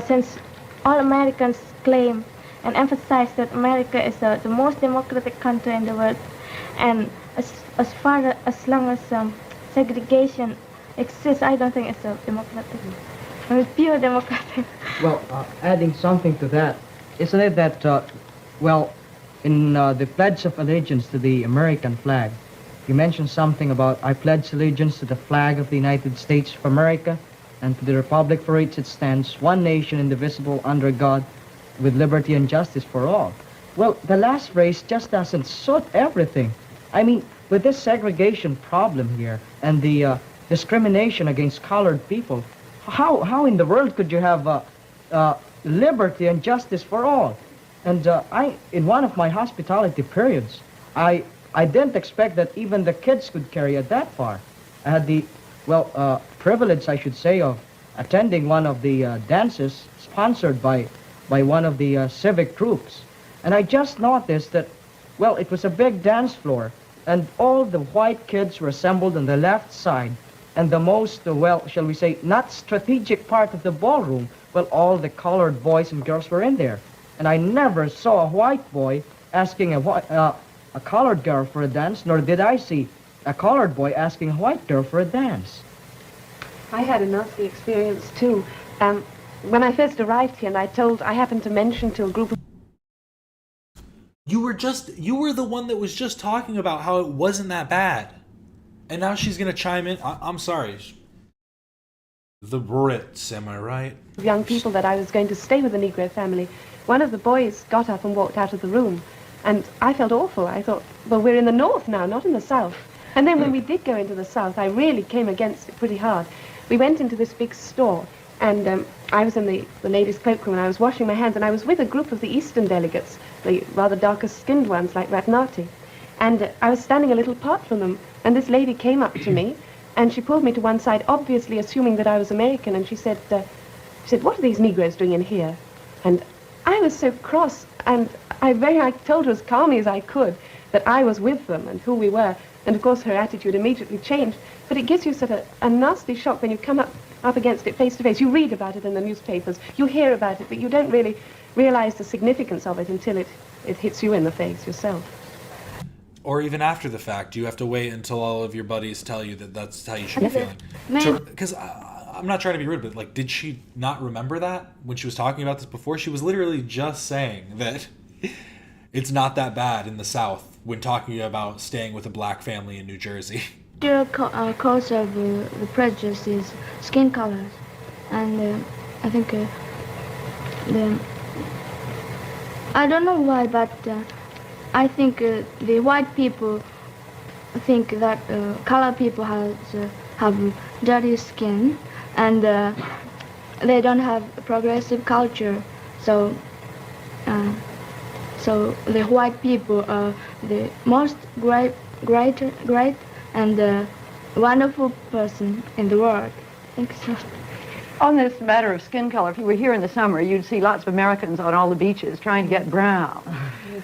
since all Americans claim and emphasize that America is the most democratic country in the world, and as long as segregation exists, I don't think it's a democratic. I mean, pure democratic. Well, adding something to that, isn't it that, in the Pledge of Allegiance to the American flag, you mentioned something about, I pledge allegiance to the flag of the United States of America and to the republic for which it stands, one nation indivisible under God, with liberty and justice for all. Well, the last phrase just doesn't suit everything. I mean, with this segregation problem here and the discrimination against colored people, how in the world could you have liberty and justice for all? And in one of my hospitality periods, I didn't expect that even the kids could carry it that far. I had the, privilege, I should say, of attending one of the dances sponsored by one of the civic troops. And I just noticed that, it was a big dance floor, and all the white kids were assembled on the left side, and the most, shall we say, not strategic part of the ballroom, all the colored boys and girls were in there. And I never saw a white boy asking a colored girl for a dance, nor did I see a colored boy asking a white girl for a dance. I had a nasty experience too. When I first arrived here, and I happened to mention to a group of... You were the one that was just talking about how it wasn't that bad. And now she's going to chime in. I'm sorry. The Brits, am I right? Young people that I was going to stay with the Negro family. One of the boys got up and walked out of the room. And I felt awful. I thought, well, we're in the north now, not in the south. And then when we did go into the south, I really came against it pretty hard. We went into this big store, and I was in the ladies' cloakroom, and I was washing my hands, and I was with a group of the eastern delegates, the rather darker-skinned ones like Ratnati. And I was standing a little apart from them, and this lady came up to me, And she pulled me to one side, obviously assuming that I was American, and she said, what are these Negroes doing in here? And I was so cross, and I told her as calmly as I could that I was with them and who we were. And of course her attitude immediately changed. But it gives you sort of a nasty shock when you come up against it face to face. You read about it in the newspapers, you hear about it, but you don't really realize the significance of it until it hits you in the face yourself. Or even after the fact, you have to wait until all of your buddies tell you that that's how you should be feeling. Because I'm not trying to be rude, but like, did she not remember that when she was talking about this before? She was literally just saying that it's not that bad in the South when talking about staying with a black family in New Jersey. The cause of the prejudice is skin colors, and I think I don't know why, but I think the white people think that color people have dirty skin, and they don't have progressive culture, so the white people are the most great and wonderful person in the world. I think so. On this matter of skin color, if you were here in the summer, you'd see lots of Americans on all the beaches trying to get brown.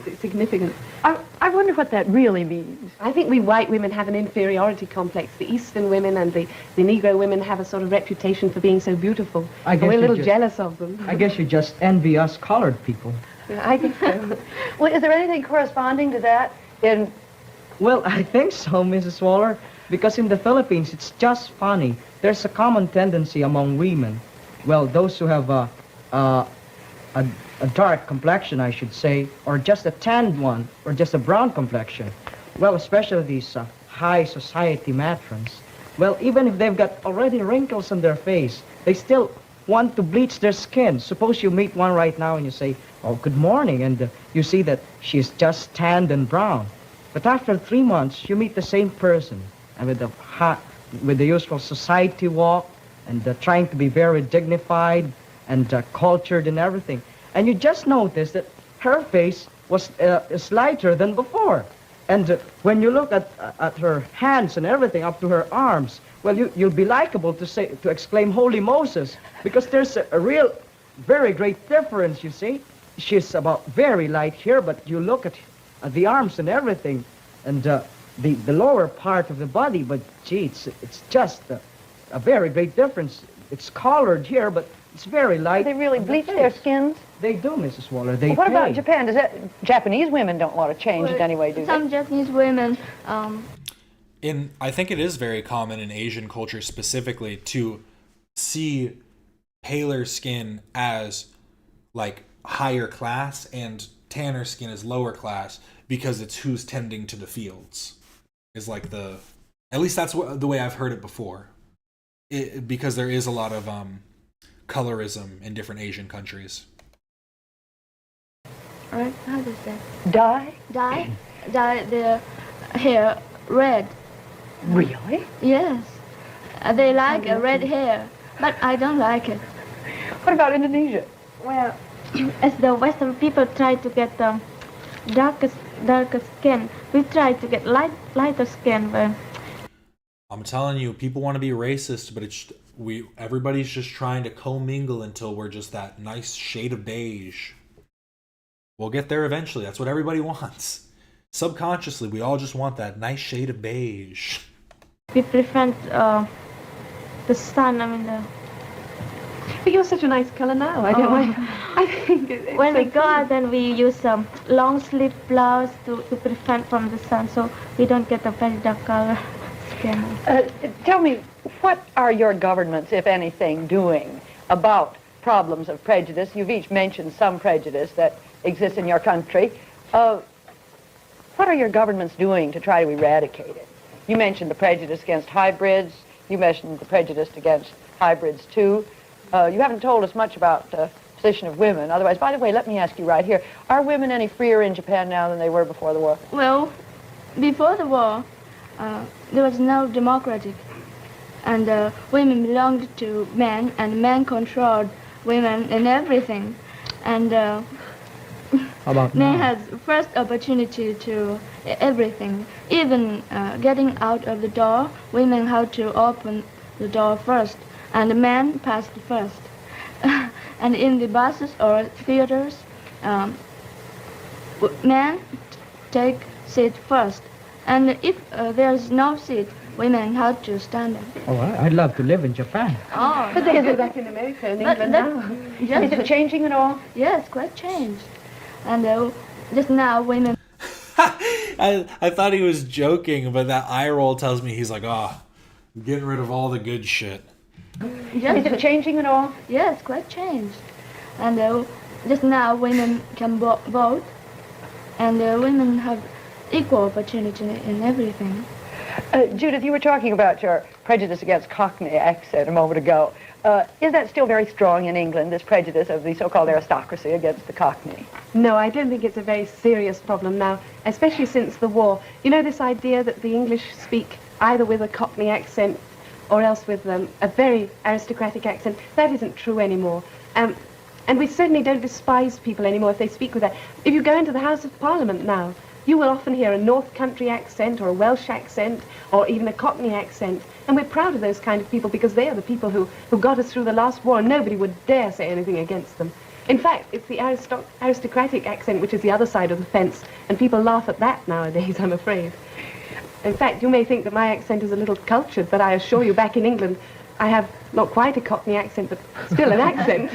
It's significant. I wonder what that really means. I think we white women have an inferiority complex. The Eastern women and the Negro women have a sort of reputation for being so beautiful. We're a little jealous of them. I guess you just envy us colored people. Yeah, I think so. Well, is there anything corresponding to that in... Well, I think so, Mrs. Waller, because in the Philippines, it's just funny. There's a common tendency among women, well, those who have a dark complexion, I should say, or just a tanned one, or just a brown complexion. Well, especially these high society matrons. Well, even if they've got already wrinkles on their face, they still want to bleach their skin. Suppose you meet one right now and you say, oh, good morning, and you see that she's just tanned and brown. But after 3 months, you meet the same person, and with the usual society walk, and trying to be very dignified and cultured and everything. And you just notice that her face was is lighter than before. And when you look at her hands and everything up to her arms, well, you'll be likable to exclaim, Holy Moses, because there's a real, very great difference, you see. She's about very light here, but you look at the arms and everything, and the lower part of the body, but gee, it's just a very great difference. It's colored here, but it's very light. Do they really bleach their skins? They do, Mrs. Waller. They What about Japan? Japanese women don't want to change it anyway, do they? Some Japanese women... I think it is very common in Asian culture specifically to see paler skin as like higher class and tanner skin as lower class, because it's who's tending to the fields is like at least that's the way I've heard it before, because there is a lot of colorism in different Asian countries. Right, how does that? Dye the hair red. Really? Yes. They like red hair, but I don't like it. What about Indonesia? Well, as the Western people try to get darker skin, we try to get lighter skin. But I'm telling you, people want to be racist, but everybody's just trying to commingle until we're just that nice shade of beige. We'll get there eventually. That's what everybody wants. Subconsciously, we all just want that nice shade of beige. we prevent the sun. But you're such a nice color now. I think when we go out, then we use long sleeve blouse to prevent from the sun, so we don't get a very dark color skin. Tell me, what are your governments, if anything, doing about problems of prejudice? You've each mentioned some prejudice that exists in your country. What are your governments doing to try to eradicate it? You mentioned the prejudice against hybrids. You mentioned the prejudice against hybrids, too. You haven't told us much about the position of women. Otherwise, by the way, let me ask you right here, are women any freer in Japan now than they were before the war? Well, before the war, there was no democracy. And women belonged to men, and men controlled women in everything. And men had first opportunity to everything. Even getting out of the door, women have to open the door first, and the men passed first. And in the buses or theaters, men take seat first. And if there's no seat, women have to stand up. Oh, I'd love to live in Japan. Oh, But they do that in America and England now. Yes. Is it changing at all? Yes, quite changed. And just now, women. I thought he was joking, but that eye roll tells me he's like, I'm getting rid of all the good shit. Yes. Is it changing at all? Yes, quite changed. And just now, women can vote, and women have equal opportunity in everything. Judith, you were talking about your prejudice against Cockney accent a moment ago. Is that still very strong in England, this prejudice of the so-called aristocracy against the Cockney? No, I don't think it's a very serious problem now, especially since the war. You know, this idea that the English speak either with a Cockney accent or else with a very aristocratic accent, that isn't true anymore. And we certainly don't despise people anymore if they speak with that. If you go into the House of Parliament now, you will often hear a North Country accent or a Welsh accent or even a Cockney accent. And we're proud of those kind of people because they are the people who got us through the last war, and nobody would dare say anything against them. In fact, it's the aristocratic accent which is the other side of the fence, and people laugh at that nowadays, I'm afraid. In fact, you may think that my accent is a little cultured, but I assure you back in England, I have not quite a Cockney accent, but still an accent.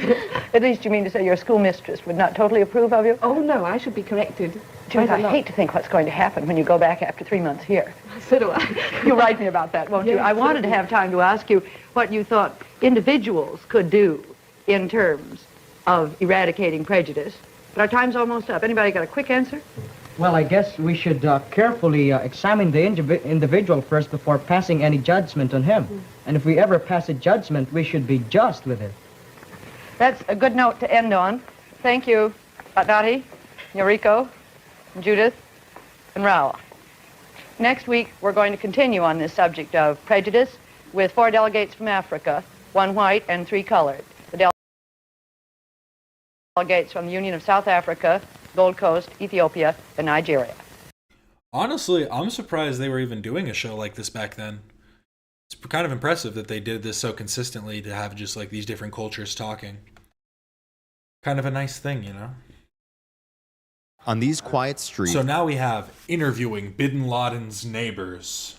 At least you mean to say your schoolmistress would not totally approve of you? Oh, no, I should be corrected. Judith, I hate to think what's going to happen when you go back after 3 months here. So do I. You'll write me about that, won't you? Yes, I wanted to have time to ask you what you thought individuals could do in terms of eradicating prejudice. But our time's almost up. Anybody got a quick answer? Well, I guess we should carefully examine the individual first before passing any judgment on him. And if we ever pass a judgment, we should be just with it. That's a good note to end on. Thank you, Batnati, Yoriko, Judith, and Raoul. Next week, we're going to continue on this subject of prejudice with 4 delegates from Africa, 1 white and 3 colored. The delegates from the Union of South Africa, Gold Coast, Ethiopia, and Nigeria. Honestly, I'm surprised they were even doing a show like this back then. It's kind of impressive that they did this so consistently to have just like these different cultures talking. Kind of a nice thing, you know? On these quiet streets... So now we have interviewing Bin Laden's neighbors.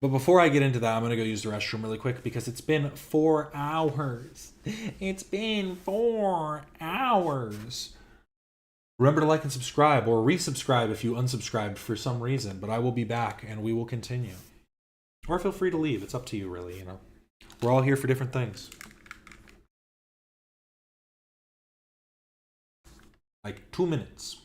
But before I get into that, I'm going to go use the restroom really quick because it's been 4 hours. It's been 4 hours. Remember to like and subscribe, or resubscribe if you unsubscribed for some reason. But I will be back and we will continue. Or feel free to leave. It's up to you, really, you know. We're all here for different things. Like 2 minutes.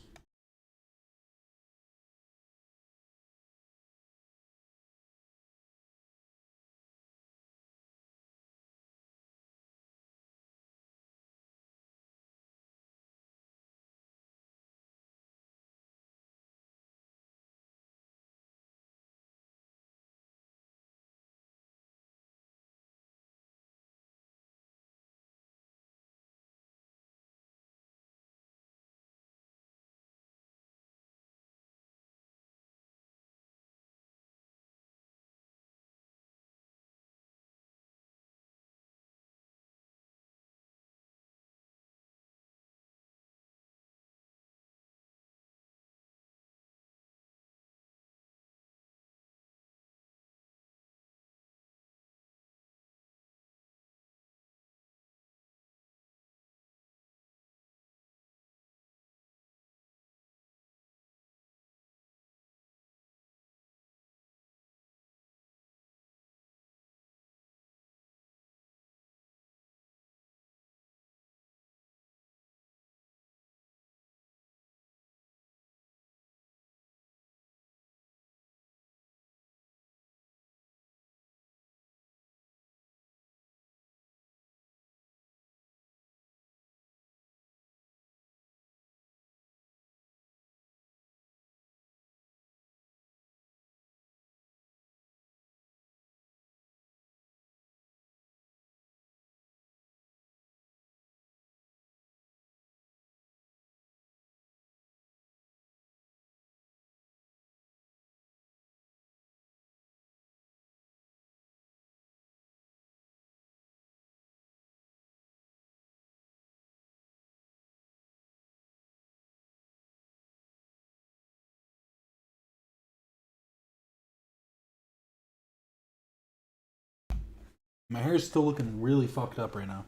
My hair is still looking really fucked up right now.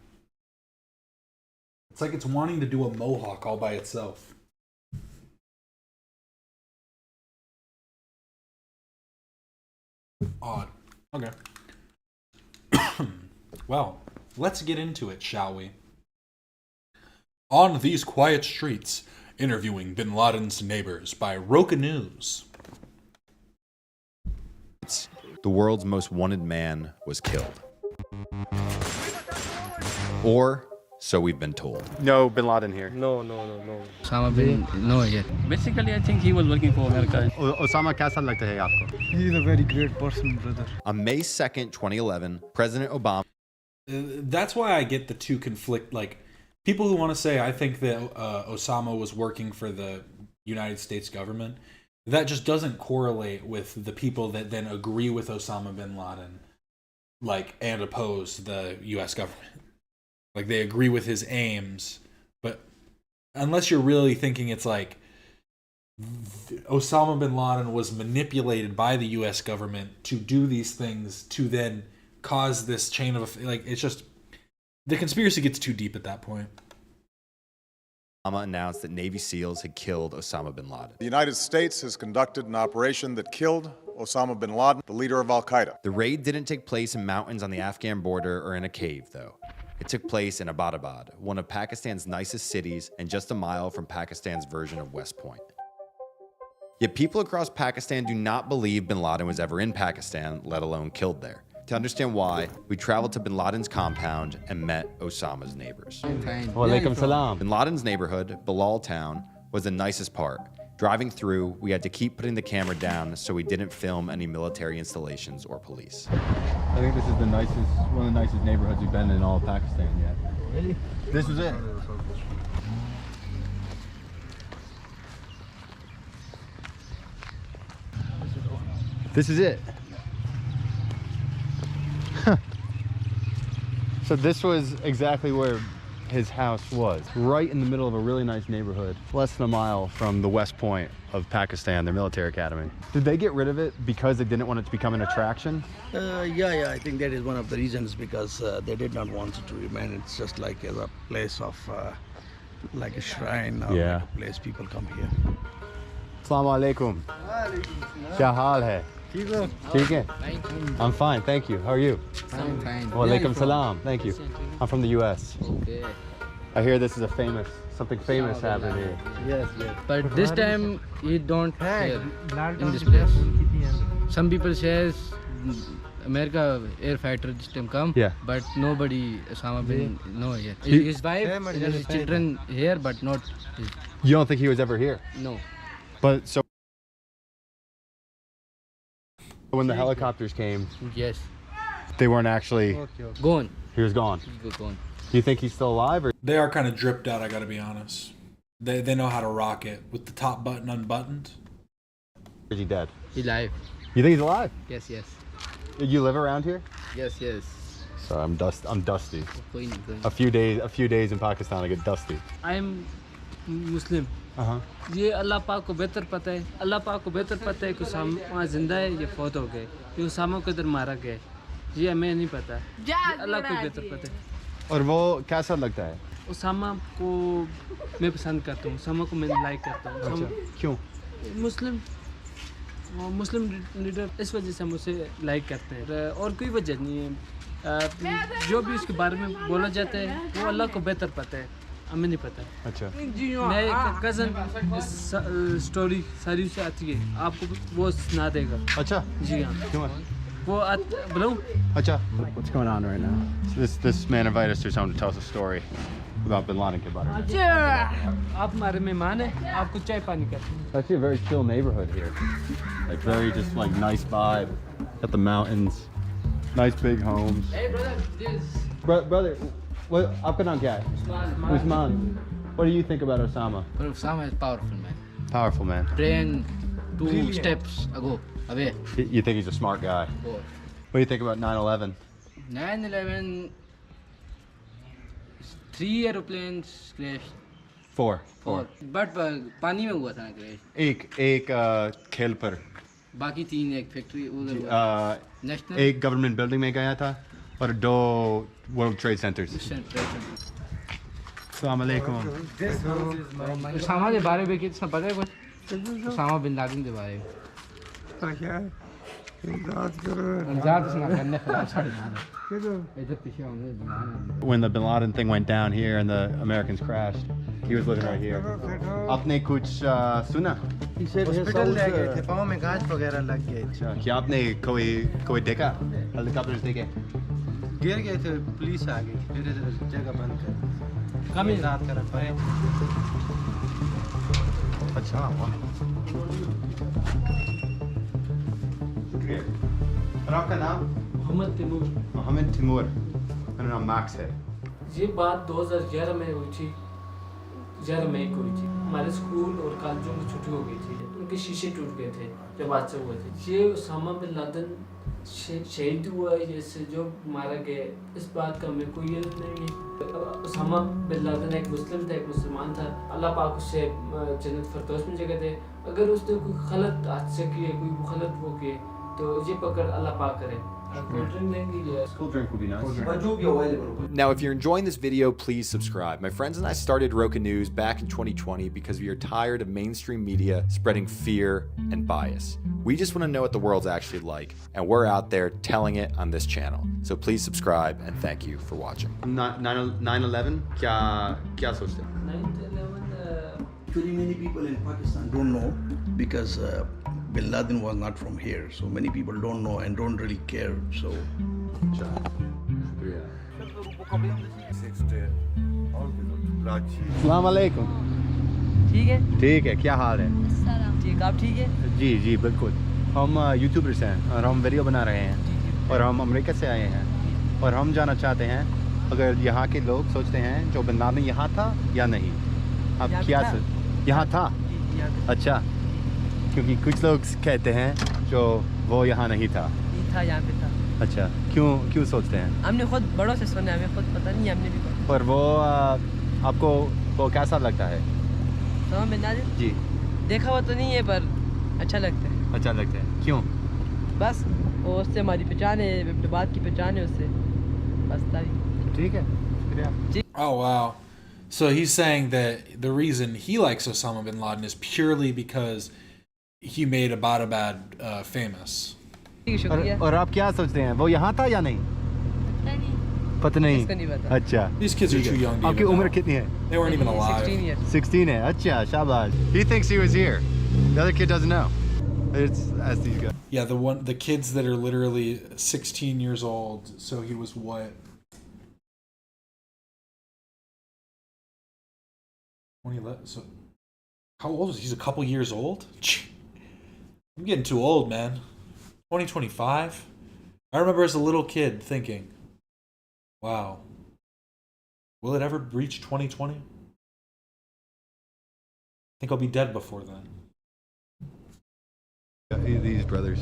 It's like it's wanting to do a mohawk all by itself. Odd. Okay. Well, let's get into it, shall we? On These Quiet Streets, interviewing Bin Laden's neighbors by Roca News. The world's most wanted man was killed. Or so we've been told. No Bin Laden here. No. Osama bin, no yet. Basically, I think he was working for America. Osama kaisa lagta hai aapko? He's a very great person, brother. On May 2nd, 2011, President Obama... That's why I get the two conflict, like, people who want to say, I think that Osama was working for the United States government, that just doesn't correlate with the people that then agree with Osama bin Laden, like, and oppose the U.S. government. Like, they agree with his aims, but unless you're really thinking it's like Osama bin Laden was manipulated by the U.S. government to do these things to then cause this chain of, like, it's just, the conspiracy gets too deep at that point. Obama announced that Navy SEALs had killed Osama bin Laden. The United States has conducted an operation that killed Osama bin Laden, the leader of Al-Qaeda. The raid didn't take place in mountains on the Afghan border or in a cave, though. It took place in Abbottabad, one of Pakistan's nicest cities and just a mile from Pakistan's version of West Point. Yet people across Pakistan do not believe bin Laden was ever in Pakistan, let alone killed there. To understand why, we traveled to bin Laden's compound and met Osama's neighbors. Walaikum salam. Bin Laden's neighborhood, Bilal Town, was the nicest part. Driving through, we had to keep putting the camera down so we didn't film any military installations or police. I think this is one of the nicest neighborhoods we've been in all of Pakistan yet. Really? This was it. This is it. So this was exactly where his house was, right in the middle of a really nice neighborhood, less than a mile from the West Point of Pakistan, their military academy. Did they get rid of it because they didn't want it to become an attraction? Yeah, I think that is one of the reasons, because they did not want it to remain. It's just like as a place of, like a shrine, or like a place people come here. Assalamu alaikum. Kya haal hai? ठीक है? I'm fine, thank you. How are you? Fine. Walaikum salam. Thank you. I'm from the U.S. Okay. I hear this is something famous happening here. Yes. But this time, you don't hear in this place. Some people says America air fighter this time come, but nobody, Osama bin, no yet. His wife and his children here, but not his. You don't think he was ever here? No. But so when the helicopters came, yes, they weren't actually gone. He was gone. He was gone. Do you think he's still alive? Or They are kind of dripped out, I gotta be honest. They know how to rock it with the top button unbuttoned. is he dead? He alive. You think he's alive? Yes. You live around here? Yes. So I'm dusty. Going. A few days in Pakistan, I get dusty. I am Muslim. ये अल्लाह पाक को बेहतर पता है, अल्लाह पाक को बेहतर पता है कि उसामा वहाँ जिंदा है या फौत हो गए, ये उसामा को इधर मारा गया, ये हमें नहीं पता, ये अल्लाह को बेहतर पता है। और वो कैसा लगता है? उसामा को मैं पसंद करता हूँ, उसामा को मैं लाइक करता हूँ। अच्छा, क्यों? मुस्लिम लीडर, इस वजह से हम उसे लाइक करते हैं, और कोई वजह नहीं है। जो भी उसके बारे में बोला जाता है वो अल्लाह को बेहतर पता है, हमें नहीं पता। अच्छा। मैं एक कज़न स्टोरी सारी से आती है, आपको वो सुना देगा। अच्छा। जी हाँ। क्यों? वो बुलाऊं? अच्छा। What's going on right now? So this man invited us to someone to tell us a story about Bin Laden kabadi. आप हमारे मेहमान हैं, आपको चाय पानी करते हैं। It's actually a very chill neighborhood here. Like very just like nice vibe. Got the mountains, nice big homes. Hey brother, brother. What? आपका नाम क्या है? Usman. What do you think about Osama? Well, Osama is powerful man. Powerful man. Brain 2 steps ago, away. You think he's a smart guy? What do you think about 9/11? 9/11, 3 airplanes crashed. 4. But पानी में हुआ था crash. एक खेल पर. बाकी 3 एक factory उधर. एक गवर्नमेंट बिल्डिंग में गया था और 2 World Trade Centers. Assalamu alaikum. Osama के बारे में कितना पता है कुछ? Osama bin Laden के बारे में. When the bin Laden thing went down here and the Americans crashed, he was living right here. आपने कुछ सुना? हॉस्पिटल ले गए थे, पाँव में गाज वगैरह लग गए थे। क्या आपने कोई देखा? हेलीकॉप्टर्स देखे? गिर गए थे, पुलिस आ गई, फिर जगह बंद कर कम ही रात कर पाए। अच्छा और आपका नाम? मोहम्मद तिमूर। मोहम्मद तिमूर। मेरा नाम मैक्स है। ये बात 2011 में हुई थी, 11 मई को हुई थी। हमारे स्कूल और कॉलेजों की छुट्टी हो गई थी, उनके शीशे टूट गए थे जब हादसा हुआ था। ये ओसामा बिन लादेन शहीद हुआ है, जैसे जो मारा गया, इस बात का हमें कोई इल्म नहीं है। ओसामा बिन लादेन एक मुस्लिम था, एक मुसलमान था। अल्लाह पाक उसे जन्नत फरदौस में जगह दे। अगर उसने कोई गलत हादसा किए, कोई गलत वो किए, तो ये पकड़ अल्लाह पाक करे। Cold drink would be nice. Now, if you're enjoying this video, please subscribe. My friends and I started Roca News back in 2020 because we are tired of mainstream media spreading fear and bias. We just want to know what the world's actually like, and we're out there telling it on this channel. So please subscribe, and thank you for watching. 9/11 क्या सोचते हैं? 9/11 Actually, many people in Pakistan don't know because Bin Laden was not from here, so many people don't know and don't really care. So, अस्सलाम वालेकुम। ठीक है? ठीक है, क्या हाल है? ठीक, आप ठीक है? जी जी बिल्कुल। हम यूट्यूबर्स हैं और हम वीडियो बना रहे हैं और हम अमेरिका से आए हैं और हम जानना चाहते हैं अगर यहाँ के लोग सोचते हैं जो बिन लादेन यहाँ था या नहीं। आप क्या यहाँ था? अच्छा, क्योंकि कुछ लोग कहते हैं जो वो यहाँ नहीं था। नहीं था, यहाँ पे था। अच्छा, क्यों सोचते हैं? हमने खुद बड़ों से सुना है, हमें खुद पता नहीं, हमने भी पता। पर वो आपको वो कैसा लगता है? Osama bin Laden? जी। देखा हुआ तो नहीं है पर अच्छा लगता है। अच्छा लगता है, क्यों? बस वो उससे हमारी पहचान है, बात की पहचान है उससे, बस तारीफ। ठीक है, शुक्रिया। Oh wow. So he's saying that the reason he likes Osama bin Laden is purely because he made Abbottabad famous. और आप क्या सोचते हैं? वो यहाँ था या नहीं? पता नहीं। अच्छा। These kids are too young to आपकी even उम्र know. कितनी है? They weren't even alive. 16 है। अच्छा, शाबाश। He thinks he was here. The other kid doesn't know. It's as these guys. Yeah, the kids that are literally 16 years old. So he was what? 2011. So how old is he? He's a couple years old? I'm getting too old, man. 2025? I remember as a little kid thinking, wow, will it ever reach 2020? I think I'll be dead before then. These brothers.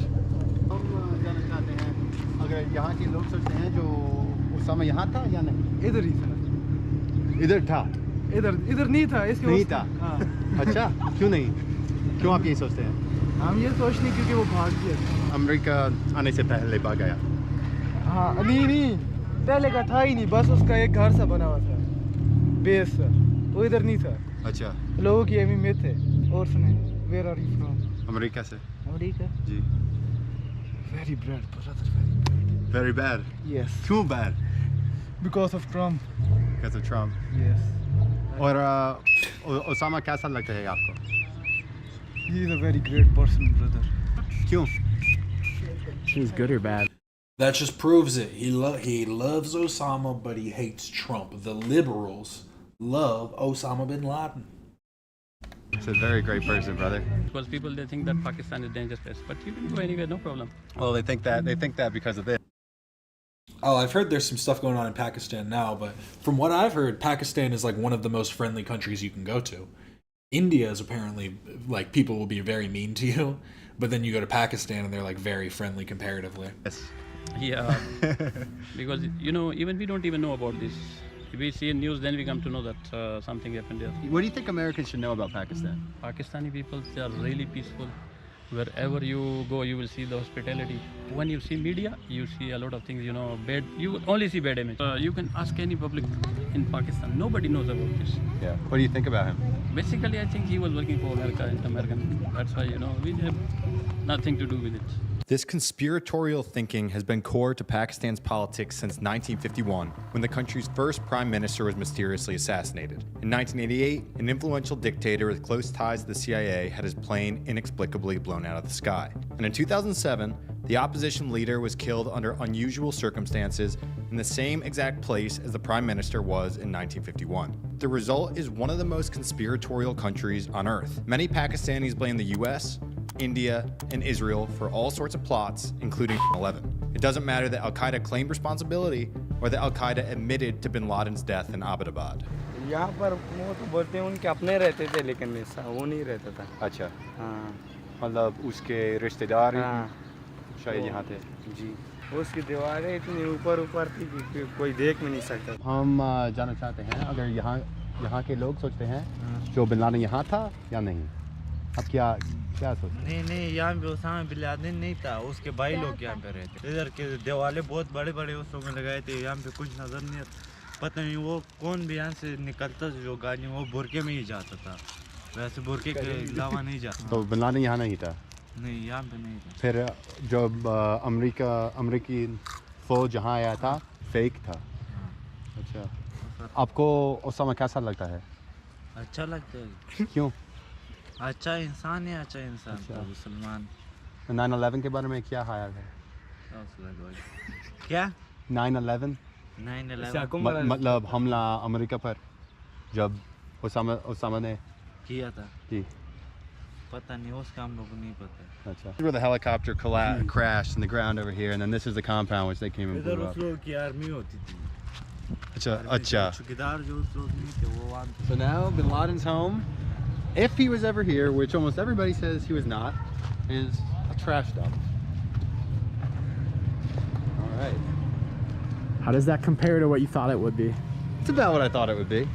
हम जानना चाहते हैं अगर यहाँ के लोग सोचते हैं जो ओसामा यहाँ था या नहीं? इधर ही था। इधर था? इधर नहीं था, इसके नहीं था। हाँ। अच्छा, क्यों नहीं? क्यों आप ये सोचते हैं? हम ये सोच नहीं क्योंकि वो भाग गया। अमेरिका आने से पहले भाग गया। हाँ, नहीं, पहले का था ही नहीं, बस उसका एक घर सा बना हुआ था, बेस सा, वो इधर नहीं था। अच्छा। लोगों की एमी में थे। और सुने, where are you from? America से। अमेरिका? जी। Very bad, brother, very bad. Yes. Too bad. Because of Trump. Because of Trump. Yes. और ओसामा कैसा लगता है आपको? He is a very great person, brother. क्यों? He's good or bad? That just proves it. He loves Osama, but he hates Trump. The liberals love Osama bin Laden. He's a very great person, brother. Because people, they think that Pakistan is a dangerous place, but you can go anywhere, no problem. Well, they think that because of this. Oh, I've heard there's some stuff going on in Pakistan now, but from what I've heard, Pakistan is like one of the most friendly countries you can go to. India is apparently like people will be very mean to you, but then you go to Pakistan and they're like very friendly comparatively. Yes. Yeah, because even we don't even know about this. If we see in news, then we come to know that something happened there. What do you think Americans should know about Pakistan? Pakistani people, they are really peaceful, Wherever you go, you will see the hospitality. When you see media, you see a lot of things, bad. You only see bad image. You can ask any public in Pakistan. Nobody knows about this. Yeah. What do you think about him? Basically, I think he was working for America and American. That's why, we have nothing to do with it. This conspiratorial thinking has been core to Pakistan's politics since 1951, when the country's first prime minister was mysteriously assassinated. In 1988, an influential dictator with close ties to the CIA had his plane inexplicably blown out of the sky. And in 2007, the opposition leader was killed under unusual circumstances in the same exact place as the prime minister was in 1951. The result is one of the most conspiratorial countries on earth. Many Pakistanis blame the US, India, and Israel for all sorts of plots, including 9/11. It doesn't matter that Al-Qaeda claimed responsibility or that Al-Qaeda admitted to bin Laden's death in Abbottabad. यहाँ पर वो तो बोलते हैं उनके अपने रहते थे लेकिन वो नहीं रहता था। अच्छा। हाँ। मतलब उसके रिश्तेदार शायद यहाँ थे। जी। उसकी दीवारें इतनी ऊपर थी कि कोई देख भी नहीं सकता। हम जानना चाहते हैं अगर यहाँ के लोग सोचते हैं जो बिन लादेन यहाँ था या नहीं। अब क्या सोचते? नहीं यहाँ पे उसामा बिन लादेन नहीं था, उसके भाई लोग यहाँ पे रहते। इधर के दीवारें बहुत बड़े उस समय लगाए थे, यहाँ पे कुछ नजर नहीं आता। पता नहीं वो कौन भी यहाँ से निकलता जो गाड़ी वो बुरके में ही जाता था, वैसे बुरके के अलावा नहीं जाता। तो बिन लादेन यहाँ नहीं था? नहीं यहाँ पे नहीं था। फिर जब अमेरिकी फौज जहाँ आया था फेक था। अच्छा, आपको उसामा कैसा लगता है? अच्छा लगता है। क्यों? अच्छा इंसान है, अच्छा इंसान था मुसलमान। 9/11 के बारे में क्या ख्याल है? क्या? 9/11 मतलब हमला अमेरिका पर जब उसामा ने किया था। जी। पता नहीं, उसका हम लोग को नहीं पता। अच्छा. Where the helicopter crashed in the ground over here, and then this is the compound which they came and blew up. इधर उस लोग की आर्मी होती थी। अच्छा. चौकीदार जो उस लोग नहीं थे वो वहाँ थे। So now Bin Laden's home, if he was ever here, which almost everybody says he was not, is a trash dump. All right. How does that compare to what you thought it would be? It's about what I thought it would be.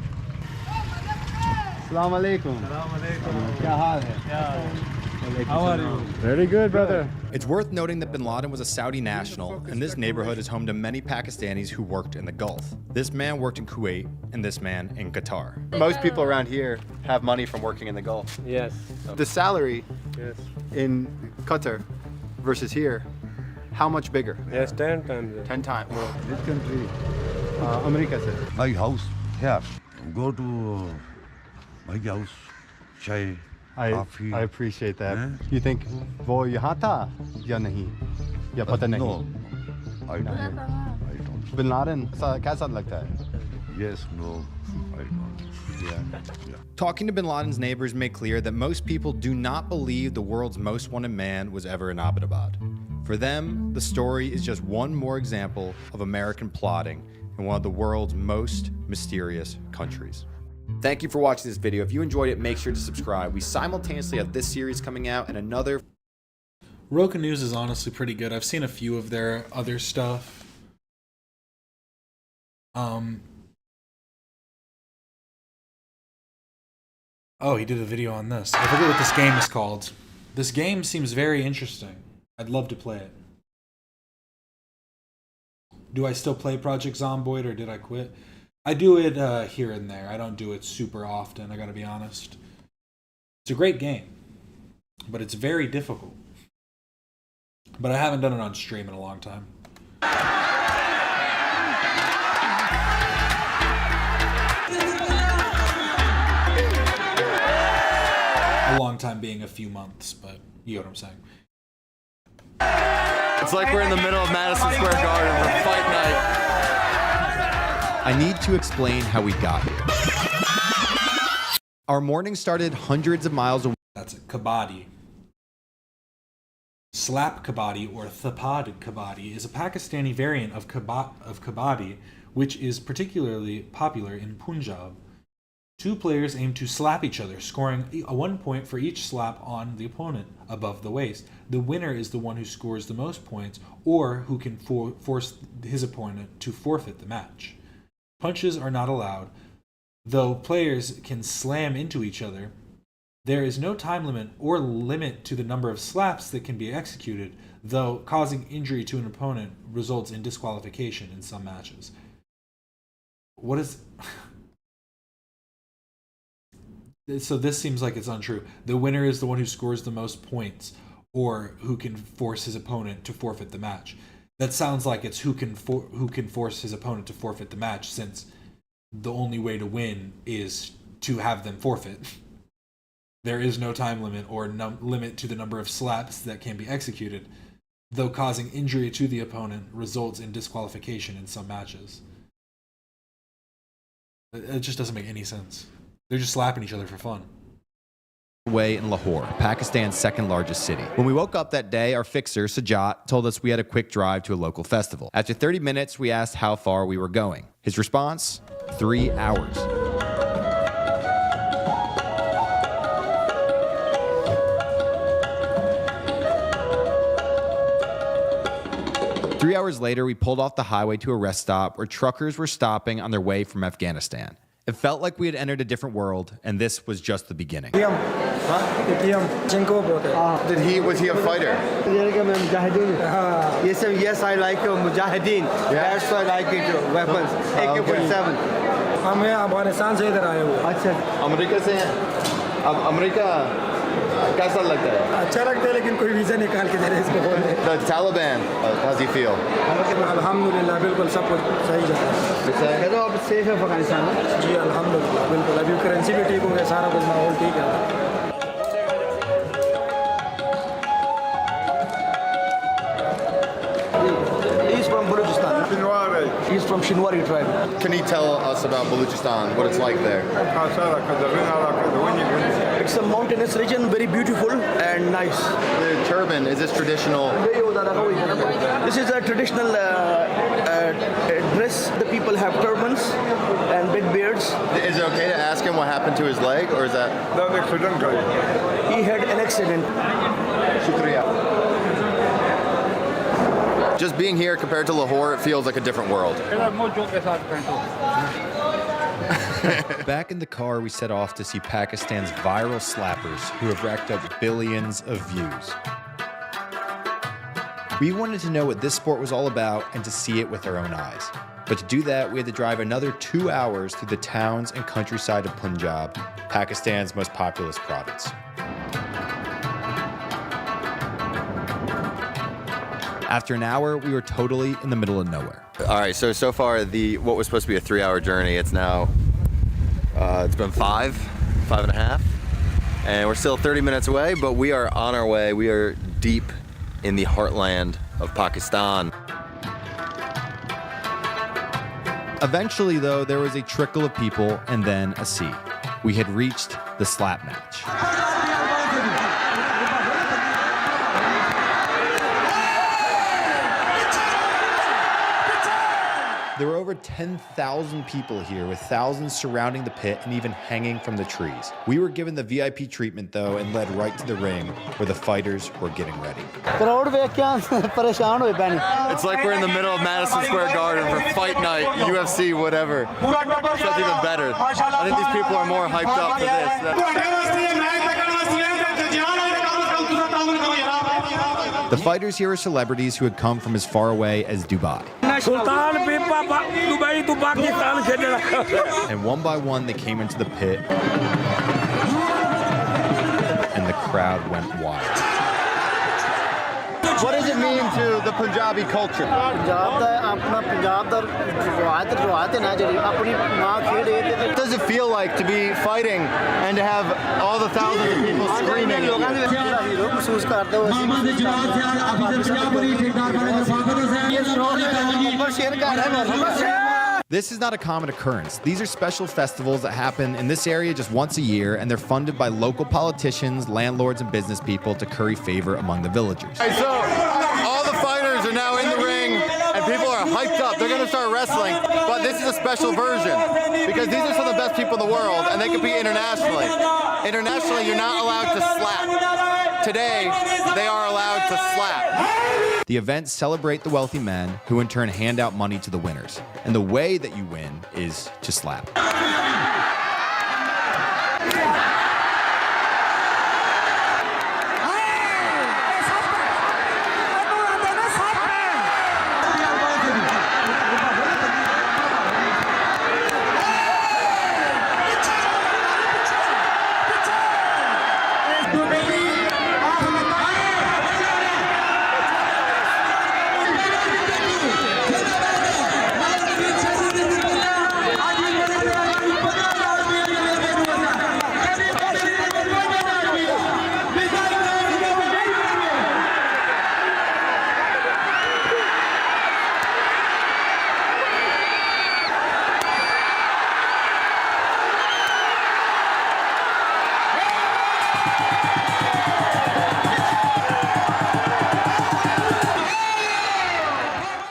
Assalamu alaikum. Kya haal hai? How are you? Very good, brother. It's worth noting that bin Laden was a Saudi national, and this neighborhood is home to many Pakistanis who worked in the Gulf. This man worked in Kuwait, and this man in Qatar. Most people around here have money from working in the Gulf. Yes. The salary in Qatar versus here, how much bigger? Yes, 10 times. 10 times. This country. America, sir. My house here. Go to my house. Chai. I appreciate that. You think वो यहाँ था या नहीं? या पता नहीं? No, I don't. Bin Laden कैसा लगता है? Yes, no, I don't. Yeah. Talking to bin Laden's neighbors made clear that most people do not believe the world's most wanted man was ever in Abbottabad. For them, the story is just one more example of American plotting in one of the world's most mysterious countries. Thank you for watching this video. If you enjoyed it, make sure to subscribe. We simultaneously have this series coming out and another. Roca News is honestly pretty good. I've seen a few of their other stuff. Oh, he did a video on this. I forget what this game is called. This game seems very interesting. I'd love to play it. Do I still play Project Zomboid or did I quit? I do it here and there. I don't do it super often, I gotta be honest. It's a great game, but it's very difficult. But I haven't done it on stream in a long time. A long time being a few months, but you know what I'm saying. It's like we're in the middle of Madison Square Garden for fight night. I need to explain how we got here. Our morning started hundreds of miles away. That's it, kabadi. Slap kabadi or thapad kabadi is a Pakistani variant of kabadi, which is particularly popular in Punjab. Two players aim to slap each other, scoring 1 point for each slap on the opponent above the waist. The winner is the one who scores the most points or who can force his opponent to forfeit the match. Punches are not allowed, though players can slam into each other. There is no time limit or limit to the number of slaps that can be executed, though causing injury to an opponent results in disqualification in some matches. What is... So this seems like it's untrue. The winner is the one who scores the most points or who can force his opponent to forfeit the match. That sounds like it's who can force his opponent to forfeit the match, since the only way to win is to have them forfeit. There is no time limit or limit to the number of slaps that can be executed, though causing injury to the opponent results in disqualification in some matches. It just doesn't make any sense. They're just slapping each other for fun. Way in Lahore, Pakistan's second largest city. When we woke up that day, our fixer, Sajat, told us we had a quick drive to a local festival. After 30 minutes, we asked how far we were going. His response? 3 hours. Three hours later, we pulled off the highway to a rest stop where truckers were stopping on their way from Afghanistan. It felt like we had entered a different world, and this was just the beginning. Was he a fighter? Yes, I like Mujahideen. That's why I like it, weapons. AK-47. मैं अफगानिस्तान से इधर आया हूँ। अच्छा, America से हैं। अब America कैसा लगता है? अच्छा लगता है, लेकिन कोई वीज़ा निकाल के दे रहे इसको बोल रहे। The Taliban, how does he feel? अल्हम्दुलिल्लाह, बिल्कुल सब कुछ सही जा रहा है। तो अब सेफ है अफगानिस्तान? जी अल्हम्दुलिल्लाह, बिल्कुल। अभी करेंसी भी ठीक हो गया, सारा कुछ माहौल ठीक है। He's from Balochistan. He's from Shinwari tribe. Can you tell us about Balochistan, what it's like there? It's a mountainous region, very beautiful and nice. The turban, is this traditional? This is a traditional dress. The people have turbans and big beards. Is it okay to ask him what happened to his leg, or is that? He had an accident. Shukriya. Just being here compared to Lahore, it feels like a different world. Back in the car, we set off to see Pakistan's viral slappers who have racked up billions of views. We wanted to know what this sport was all about and to see it with our own eyes. But to do that, we had to drive another 2 hours through the towns and countryside of Punjab, Pakistan's most populous province. After an hour, we were totally in the middle of nowhere. All right, so far, what was supposed to be a 3-hour journey, it's now, it's been 5.5, and we're still 30 minutes away, but we are on our way. We are deep in the heartland of Pakistan. Eventually, though, there was a trickle of people and then a sea. We had reached the slap match. There were over 10,000 people here, with thousands surrounding the pit and even hanging from the trees. We were given the VIP treatment, though, and led right to the ring, where the fighters were getting ready. It's like we're in the middle of Madison Square Garden for fight night, UFC, whatever. That's even better. I think these people are more hyped up for this. The fighters here are celebrities who had come from as far away as Dubai. And one by one, they came into the pit, and the crowd went wild. What does it mean to the Punjabi culture? What does it feel like to be fighting and to have all the thousands of people screaming? This is not a common occurrence. These are special festivals that happen in this area just once a year, and they're funded by local politicians, landlords, and business people to curry favor among the villagers. So all the fighters are now in the ring, and people are hyped up. They're going to start wrestling, but this is a special version because these are some of the best people in the world, and they compete internationally. Internationally, you're not allowed to slap. Today, they are allowed to slap. The events celebrate the wealthy men, who in turn hand out money to the winners. And the way that you win is to slap.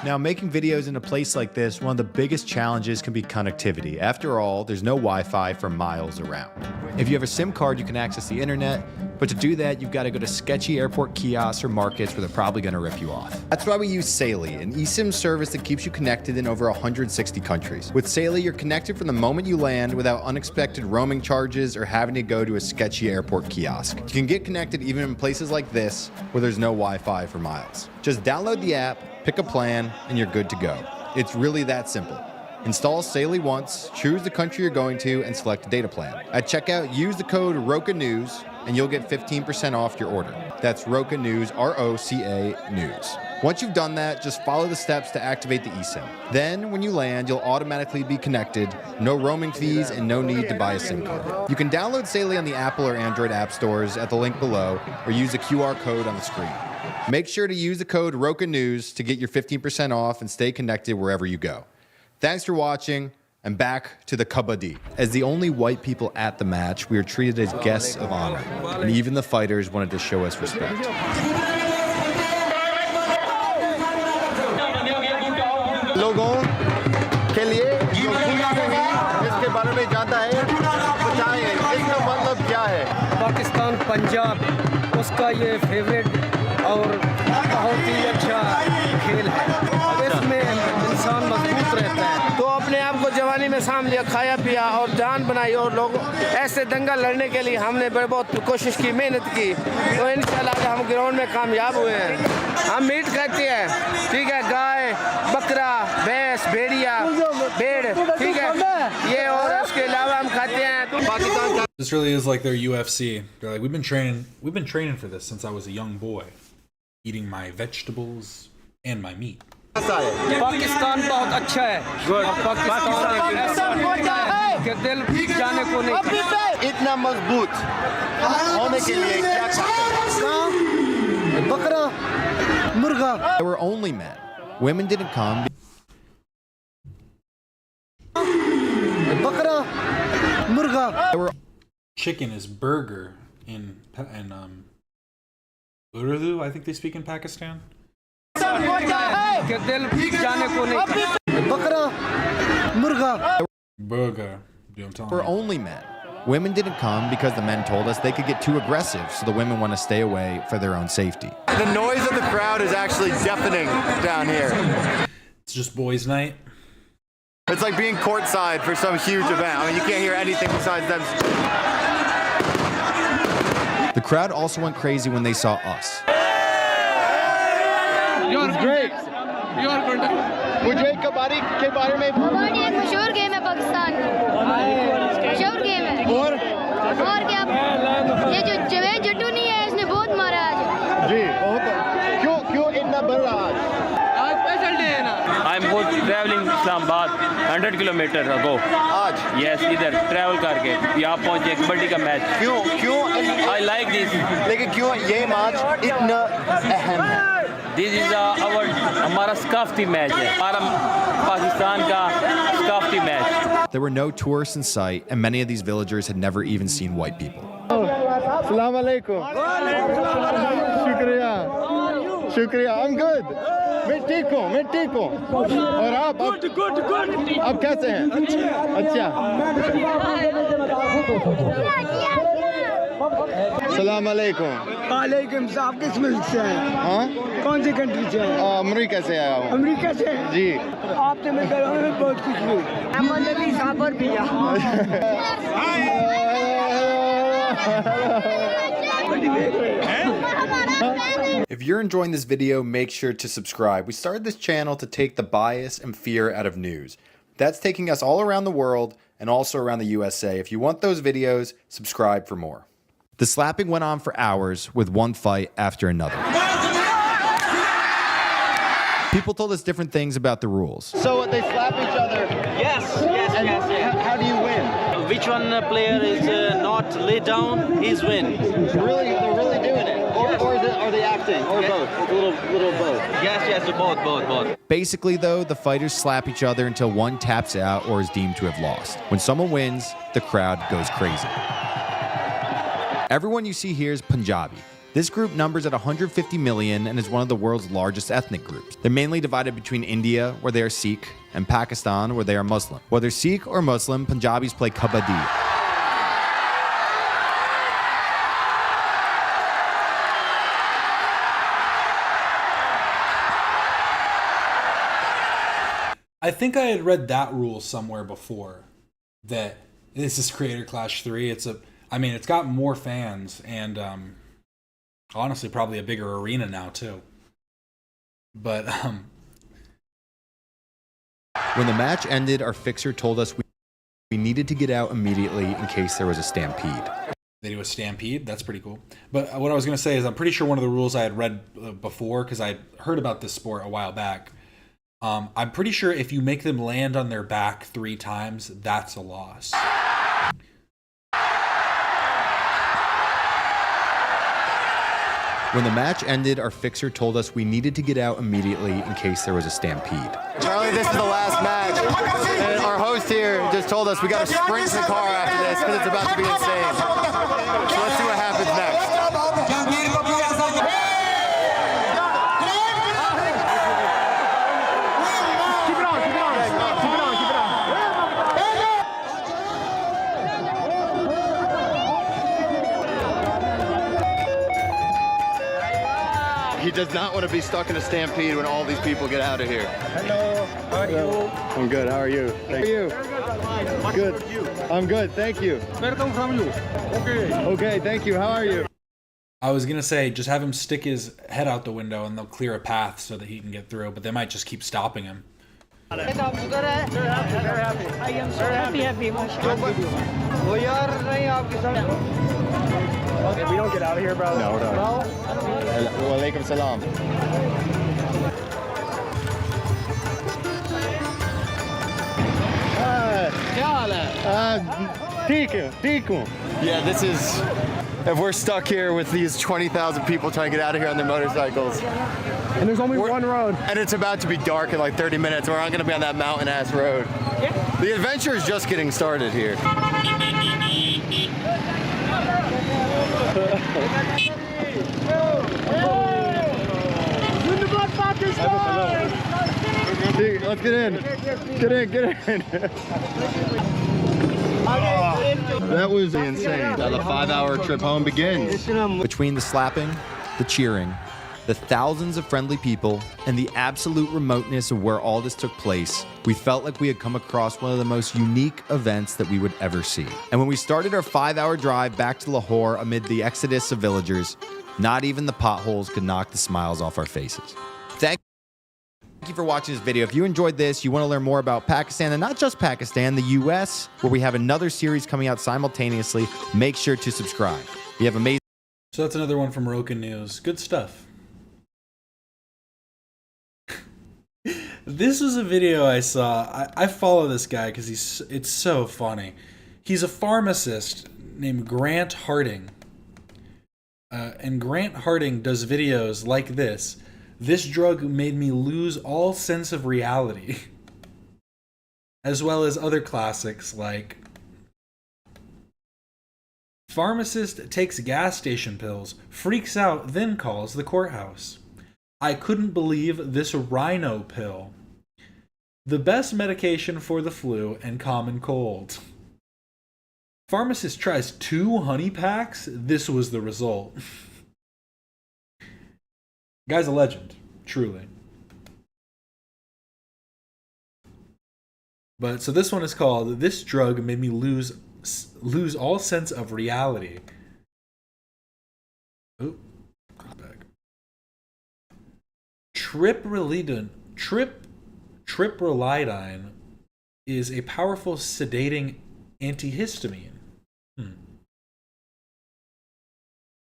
Now, making videos in a place like this, one of the biggest challenges can be connectivity. After all, there's no Wi-Fi for miles around. If you have a SIM card, you can access the internet, but to do that, you've got to go to sketchy airport kiosks or markets where they're probably going to rip you off. That's why we use Saley, an eSIM service that keeps you connected in over 160 countries. With Saley, you're connected from the moment you land without unexpected roaming charges or having to go to a sketchy airport kiosk. You can get connected even in places like this where there's no Wi-Fi for miles. Just download the app, pick a plan, and you're good to go. It's really that simple. Install Saley once, choose the country you're going to, and select a data plan. At checkout, use the code ROCA News, and you'll get 15% off your order. That's ROCA News, R-O-C-A News. Once you've done that, just follow the steps to activate the eSIM. Then, when you land, you'll automatically be connected, no roaming fees, and no need to buy a SIM card. You can download Saley on the Apple or Android app stores at the link below, or use the QR code on the screen. Make sure to use the code ROCA News to get your 15% off and stay connected wherever you go. Thanks for watching, and back to the kabadi. As the only white people at the match, we were treated as guests of honor, and even the fighters wanted to show us respect. लोगों के लिए जो दुनिया में ही इसके बारे में जानता है, बताएं इसका मतलब क्या है? पाकिस्तान पंजाब उसका ये फेवरेट और बहुत ही अच्छा खेल है। इसमें इंसान मजबूत रहता है। तो अपने आप को जवानी में साम लिया, खाया पिया और जान बनाई, और लोग ऐसे दंगल लड़ने के लिए हमने बहुत कोशिश की, मेहनत की, तो इंशाल्लाह हम ग्राउंड में कामयाब हुए हैं। हम मीट खाते हैं, ठीक है, गाय, बकरा, भैंस, भेड़िया, भेड़, ठीक है, ये और इसके अलावा हम खाते हैं। Pakistan This really is like their UFC. They're like, we've been training for this since I was a young boy, eating my vegetables and my meat. Pakistan बहुत अच्छा है। पाकिस्तान ऐसा है कि दिल जाने को नहीं। इतना मजबूत होने के लिए क्या करते? बकरा, मुर्गा. There were only men. Women didn't come. बकरा, मुर्गा. There were chicken is burger in Urdu, I think they speak in Pakistan. Burger. There were only men. Women didn't come because the men told us they could get too aggressive, so the women want to stay away for their own safety. The noise of the crowd is actually deafening down here. It's just boys' night. It's like being courtside for some huge event. I mean, you can't hear anything besides them. The crowd also went crazy when they saw us. You're great. You're good. मुझे कबाडी के बारे में कबाडी एक मशहूर game है पाकिस्तान का, मशहूर game है। और क्या ये जो जवेद जट्टू नहीं है, इसने बहुत मारा आज। जी बहुत। क्यों इतना बढ़ रहा आज स्पेशल डे है ना। I'm traveling Islamabad 100 kilometer ago. आज? Yes, इधर travel करके यहाँ पहुँचे कबड्डी का मैच। क्यों? I like this. लेकिन क्यों ये मैच इतना अहम है? This is हमारा सकाफती मैच है, हमारा पाकिस्तान का सकाफती match. There were no tourists in sight, and many of these villagers had never even seen white people. Assalamu alaikum. शुक्रिया. I'm good. मैं ठीक हूँ. और आप कैसे हैं? अच्छा. सलाम अलैकुम. वालेकुम सलाम. किस मुल्क से हैं? हाँ? कौन सी कंट्री से हैं? अमेरिका से आया हूँ. अमेरिका से? जी. आपसे मिलकर हमें बहुत खुशी हुई. अहमद अली साबर भैया. If you're enjoying this video, make sure to subscribe. We started this channel to take the bias and fear out of news. That's taking us all around the world and also around the USA. If you want those videos, subscribe for more. The slapping went on for hours with one fight after another. People told us different things about the rules. So they slap each other? Yes. How do you win? Which one player is not laid down, he's win. Really? They're really doing it? Or are they acting? Or both? A little both? Yes, both. Basically, though, the fighters slap each other until one taps out or is deemed to have lost. When someone wins, the crowd goes crazy. Everyone you see here is Punjabi. This group numbers at 150 million and is one of the world's largest ethnic groups. They're mainly divided between India, where they are Sikh, and Pakistan, where they are Muslim. Whether Sikh or Muslim, Punjabis play kabadi. I think I had read that rule somewhere before, that this is Creator Clash 3. It's got more fans and honestly probably a bigger arena now too. But when the match ended, our fixer told us we needed to get out immediately in case there was a stampede. They do a stampede. That's pretty cool. But what I was going to say is I'm pretty sure one of the rules I had read before, because I heard about this sport a while back, I'm pretty sure if you make them land on their back 3 times, that's a loss. When the match ended, our fixer told us we needed to get out immediately in case there was a stampede. Charlie, this is the last match. And our host here just told us we got to sprint to the car after this because it's about to be insane. So let's see what happens next. He does not want to be stuck in a stampede when all these people get out of here. Hello, how are you? I'm good, how are you? Thank you. Good. I'm good, thank you. Where come from you? Okay. Okay, thank you, how are you? I was going to say, just have him stick his head out the window and they'll clear a path so that he can get through, but they might just keep stopping him. I am so happy. Okay, we don't get out of here, bro. No. Walaikum salam. Yeah, this is... If we're stuck here with these 20,000 people trying to get out of here on their motorcycles. And there's only one road. And it's about to be dark in like 30 minutes. We're not going to be on that mountain-ass road. Yeah. The adventure is just getting started here. Let's get in. Get in. That was insane. Now the 5-hour trip home begins. Between the slapping, the cheering, the thousands of friendly people, and the absolute remoteness of where all this took place, we felt like we had come across one of the most unique events that we would ever see. And when we started our 5-hour drive back to Lahore amid the exodus of villagers, not even the potholes could knock the smiles off our faces. Thank you for watching this video. If you enjoyed this, you want to learn more about Pakistan, and not just Pakistan, the US, where we have another series coming out simultaneously, make sure to subscribe. We have amazing... So that's another one from Roken News. Good stuff. This was a video I saw. I follow this guy because it's so funny. He's a pharmacist named Grant Harding. And Grant Harding does videos like this. This drug made me lose all sense of reality. As well as other classics like Pharmacist takes gas station pills, freaks out, then calls the courthouse. I couldn't believe this rhino pill. The best medication for the flu and common cold. Pharmacist tries 2 honey packs. This was the result. Guy's a legend, truly. But so this one is called "This Drug Made Me Lose All Sense of Reality." Oh, back. Triprolidine is a powerful sedating antihistamine.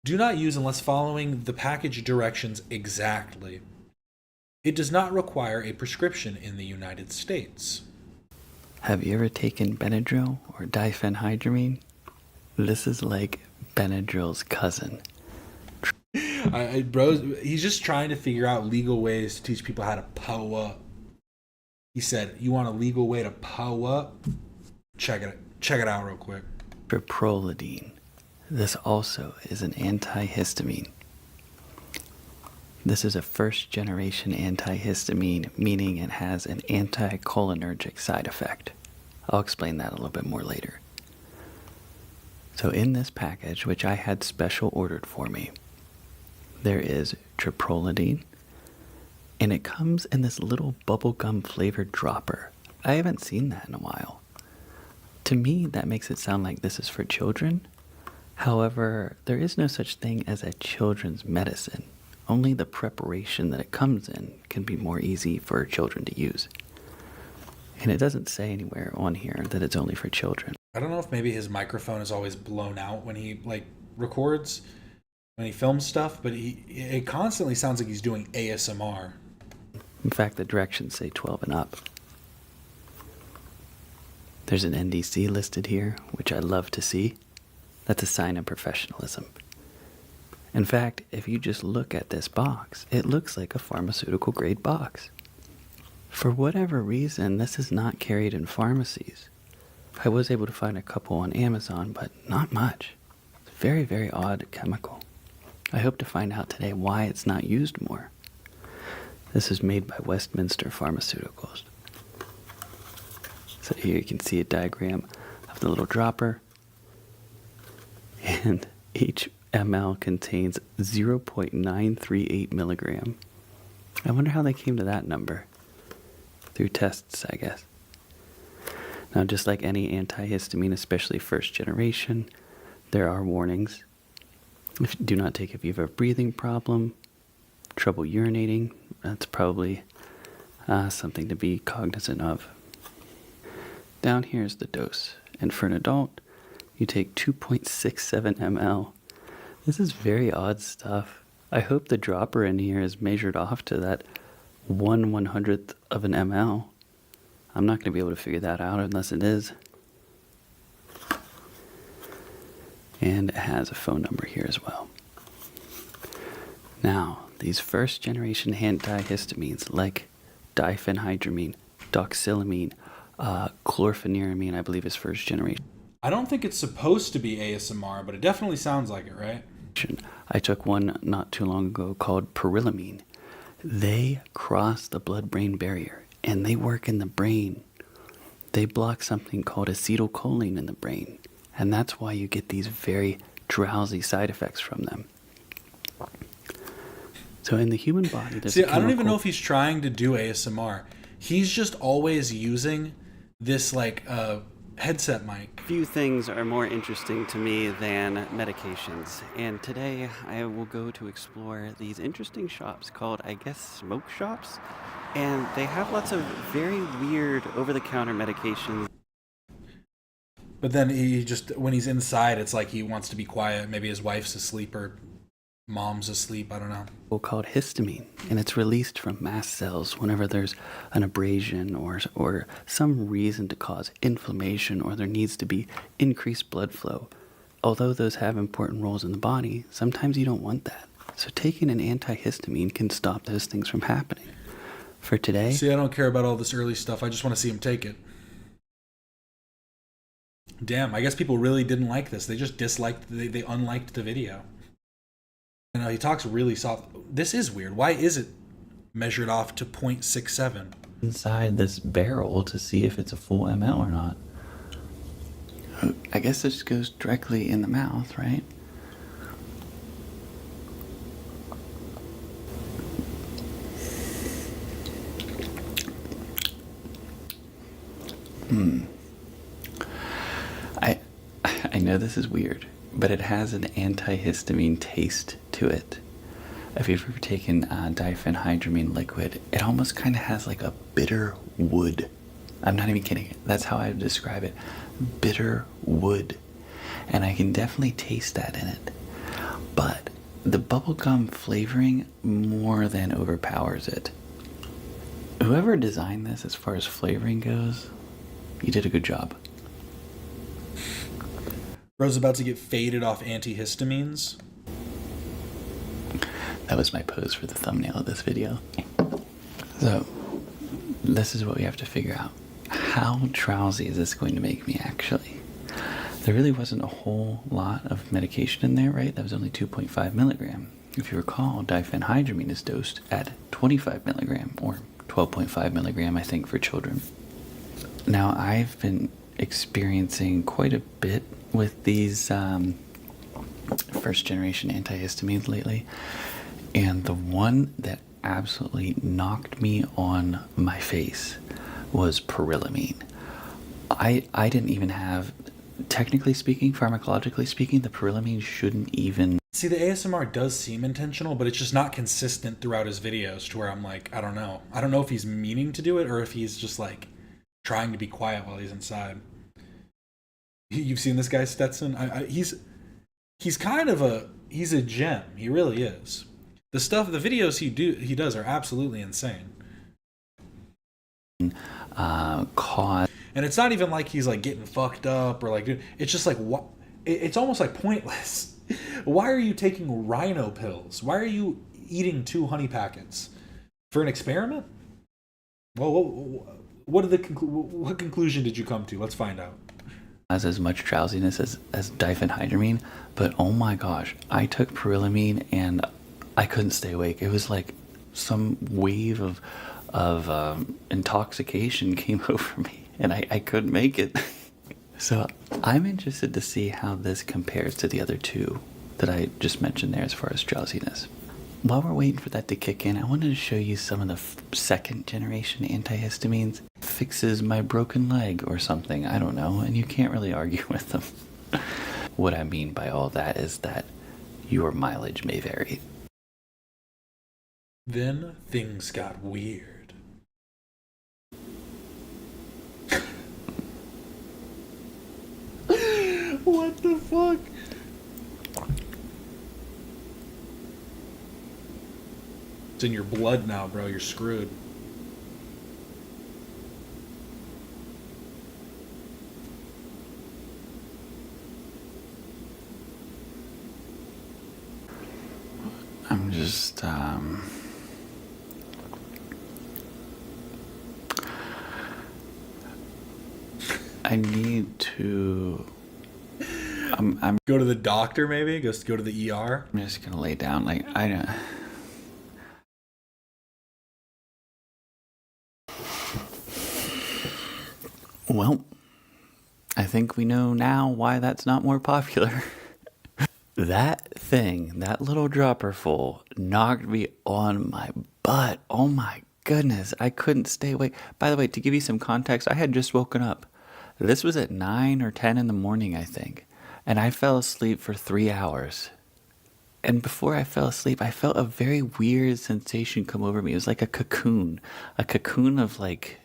Do not use unless following the package directions exactly. It does not require a prescription in the United States. Have you ever taken Benadryl or diphenhydramine? This is like Benadryl's cousin. Bro, he's just trying to figure out legal ways to teach people how to pow up. He said, "You want a legal way to pow up? Check it out real quick." Triprolidine. This also is an antihistamine. This is a first-generation antihistamine, meaning it has an anticholinergic side effect. I'll explain that a little bit more later. So in this package, which I had special ordered for me, there is triprolidine, and it comes in this little bubblegum flavored dropper. I haven't seen that in a while. To me, that makes it sound like this is for children. However, there is no such thing as a children's medicine. Only the preparation that it comes in can be more easy for children to use. And it doesn't say anywhere on here that it's only for children. I don't know if maybe his microphone is always blown out when he records, when he films stuff, but it constantly sounds like he's doing ASMR. In fact, the directions say 12 and up. There's an NDC listed here, which I love to see. That's a sign of professionalism. In fact, if you just look at this box, it looks like a pharmaceutical grade box. For whatever reason, this is not carried in pharmacies. I was able to find a couple on Amazon, but not much. It's a very, very odd chemical. I hope to find out today why it's not used more. This is made by Westminster Pharmaceuticals. So here you can see a diagram of the little dropper. And each ml contains 0.938 milligram. I wonder how they came to that number. Through tests, I guess. Now, just like any antihistamine, especially first generation, there are warnings. Do not take if you have a breathing problem, trouble urinating. That's probably something to be cognizant of. Down here is the dose. And for an adult, you take 2.67 ml. This is very odd stuff. I hope the dropper in here is measured off to that 1/100th of an ml. I'm not going to be able to figure that out unless it is. And it has a phone number here as well. Now, these first generation antihistamines like diphenhydramine, doxylamine, chlorpheniramine, I believe is first generation. I don't think it's supposed to be ASMR, but it definitely sounds like it, right? I took one not too long ago called perillamine. They cross the blood-brain barrier, and they work in the brain. They block something called acetylcholine in the brain, and that's why you get these very drowsy side effects from them. So in the human body, there's I don't even know if he's trying to do ASMR. He's just always using this headset mic. Few things are more interesting to me than medications, and today I will go to explore these interesting shops called, I guess, smoke shops, and they have lots of very weird over-the-counter medications. But then he just, when he's inside, it's like he wants to be quiet. Maybe his wife's asleep or mom's asleep, I don't know. Called histamine, and it's released from mast cells whenever there's an abrasion or some reason to cause inflammation, or there needs to be increased blood flow. Although those have important roles in the body, sometimes you don't want that. So taking an antihistamine can stop those things from happening. For today... See, I don't care about all this early stuff. I just want to see him take it. Damn, I guess people really didn't like this. They just disliked, they unliked the video. You know, he talks really soft. This is weird. Why is it measured off to 0.67? Inside this barrel to see if it's a full ml or not. I guess this goes directly in the mouth, right? I know this is weird, but it has an antihistamine taste to it. If you've ever taken diphenhydramine liquid, it almost kind of has like a bitter wood. I'm not even kidding. That's how I would describe it. Bitter wood. And I can definitely taste that in it. But the bubblegum flavoring more than overpowers it. Whoever designed this as far as flavoring goes, you did a good job. Bro's about to get faded off antihistamines. That was my pose for the thumbnail of this video. So, this is what we have to figure out. How drowsy is this going to make me, actually? There really wasn't a whole lot of medication in there, right? That was only 2.5 milligram. If you recall, diphenhydramine is dosed at 25 milligram or 12.5 milligram, I think, for children. Now, I've been experiencing quite a bit with these first generation antihistamines lately, and the one that absolutely knocked me on my face was pyrrollamine. I didn't even have, technically speaking, pharmacologically speaking, the pyrrollamine shouldn't even... See, the ASMR does seem intentional, but it's just not consistent throughout his videos to where I'm like, I don't know. I don't know if he's meaning to do it or if he's just like trying to be quiet while he's inside. You've seen this guy, Stetson? He's kind of he's a gem. He really is. The videos he does are absolutely insane. And it's not even like he's like getting fucked up or like, it's just like, what? It's almost like pointless. Why are you taking rhino pills? Why are you eating 2 honey packets? For an experiment? Well, what conclusion did you come to? Let's find out. Has as much drowsiness as diphenhydramine, but oh my gosh, I took pyrrollamine and I couldn't stay awake. It was like some wave of intoxication came over me, and I couldn't make it. So I'm interested to see how this compares to the other two that I just mentioned there as far as drowsiness. While we're waiting for that to kick in, I wanted to show you some of the second generation antihistamines. Fixes my broken leg or something, I don't know, and you can't really argue with them. What I mean by all that is that your mileage may vary. Then things got weird. What the fuck? It's in your blood now, bro. You're screwed. I'm just, I need to... I'm go to the doctor, maybe? Go to the ER? I'm just gonna lay down. Like, I don't... Well, I think we know now why that's not more popular. That thing, that little dropper full, knocked me on my butt. Oh my goodness, I couldn't stay awake. By the way, to give you some context, I had just woken up. This was at 9 or 10 in the morning, I think. And I fell asleep for 3 hours. And before I fell asleep, I felt a very weird sensation come over me. It was like a cocoon of like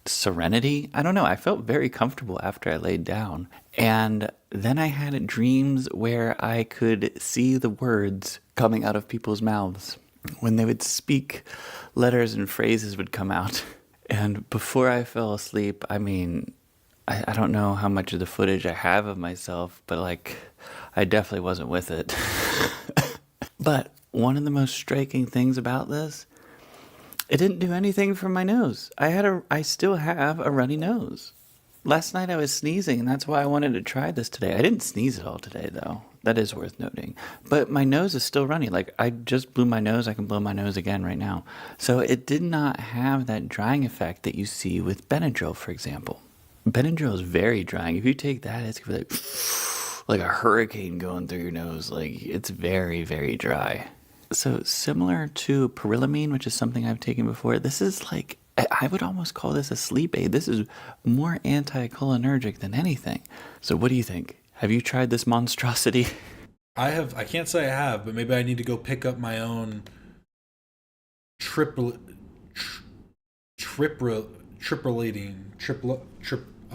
serenity. I don't know. I felt very comfortable after I laid down. And then I had dreams where I could see the words coming out of people's mouths. When they would speak, letters and phrases would come out. And before I fell asleep, I mean, I don't know how much of the footage I have of myself, but like, I definitely wasn't with it. But one of the most striking things about this, it didn't do anything for my nose. I still have a runny nose. Last night I was sneezing, and that's why I wanted to try this today. I didn't sneeze at all today, though. That is worth noting. But my nose is still runny. Like, I just blew my nose. I can blow my nose again right now. So it did not have that drying effect that you see with Benadryl, for example. Benadryl is very drying. If you take that, it's going to be like a hurricane going through your nose. Like, it's very, very dry. So similar to pyrrollamine, which is something I've taken before, this is like, I would almost call this a sleep aid. This is more anticholinergic than anything. So what do you think? Have you tried this monstrosity? I can't say I have, but maybe I need to go pick up my own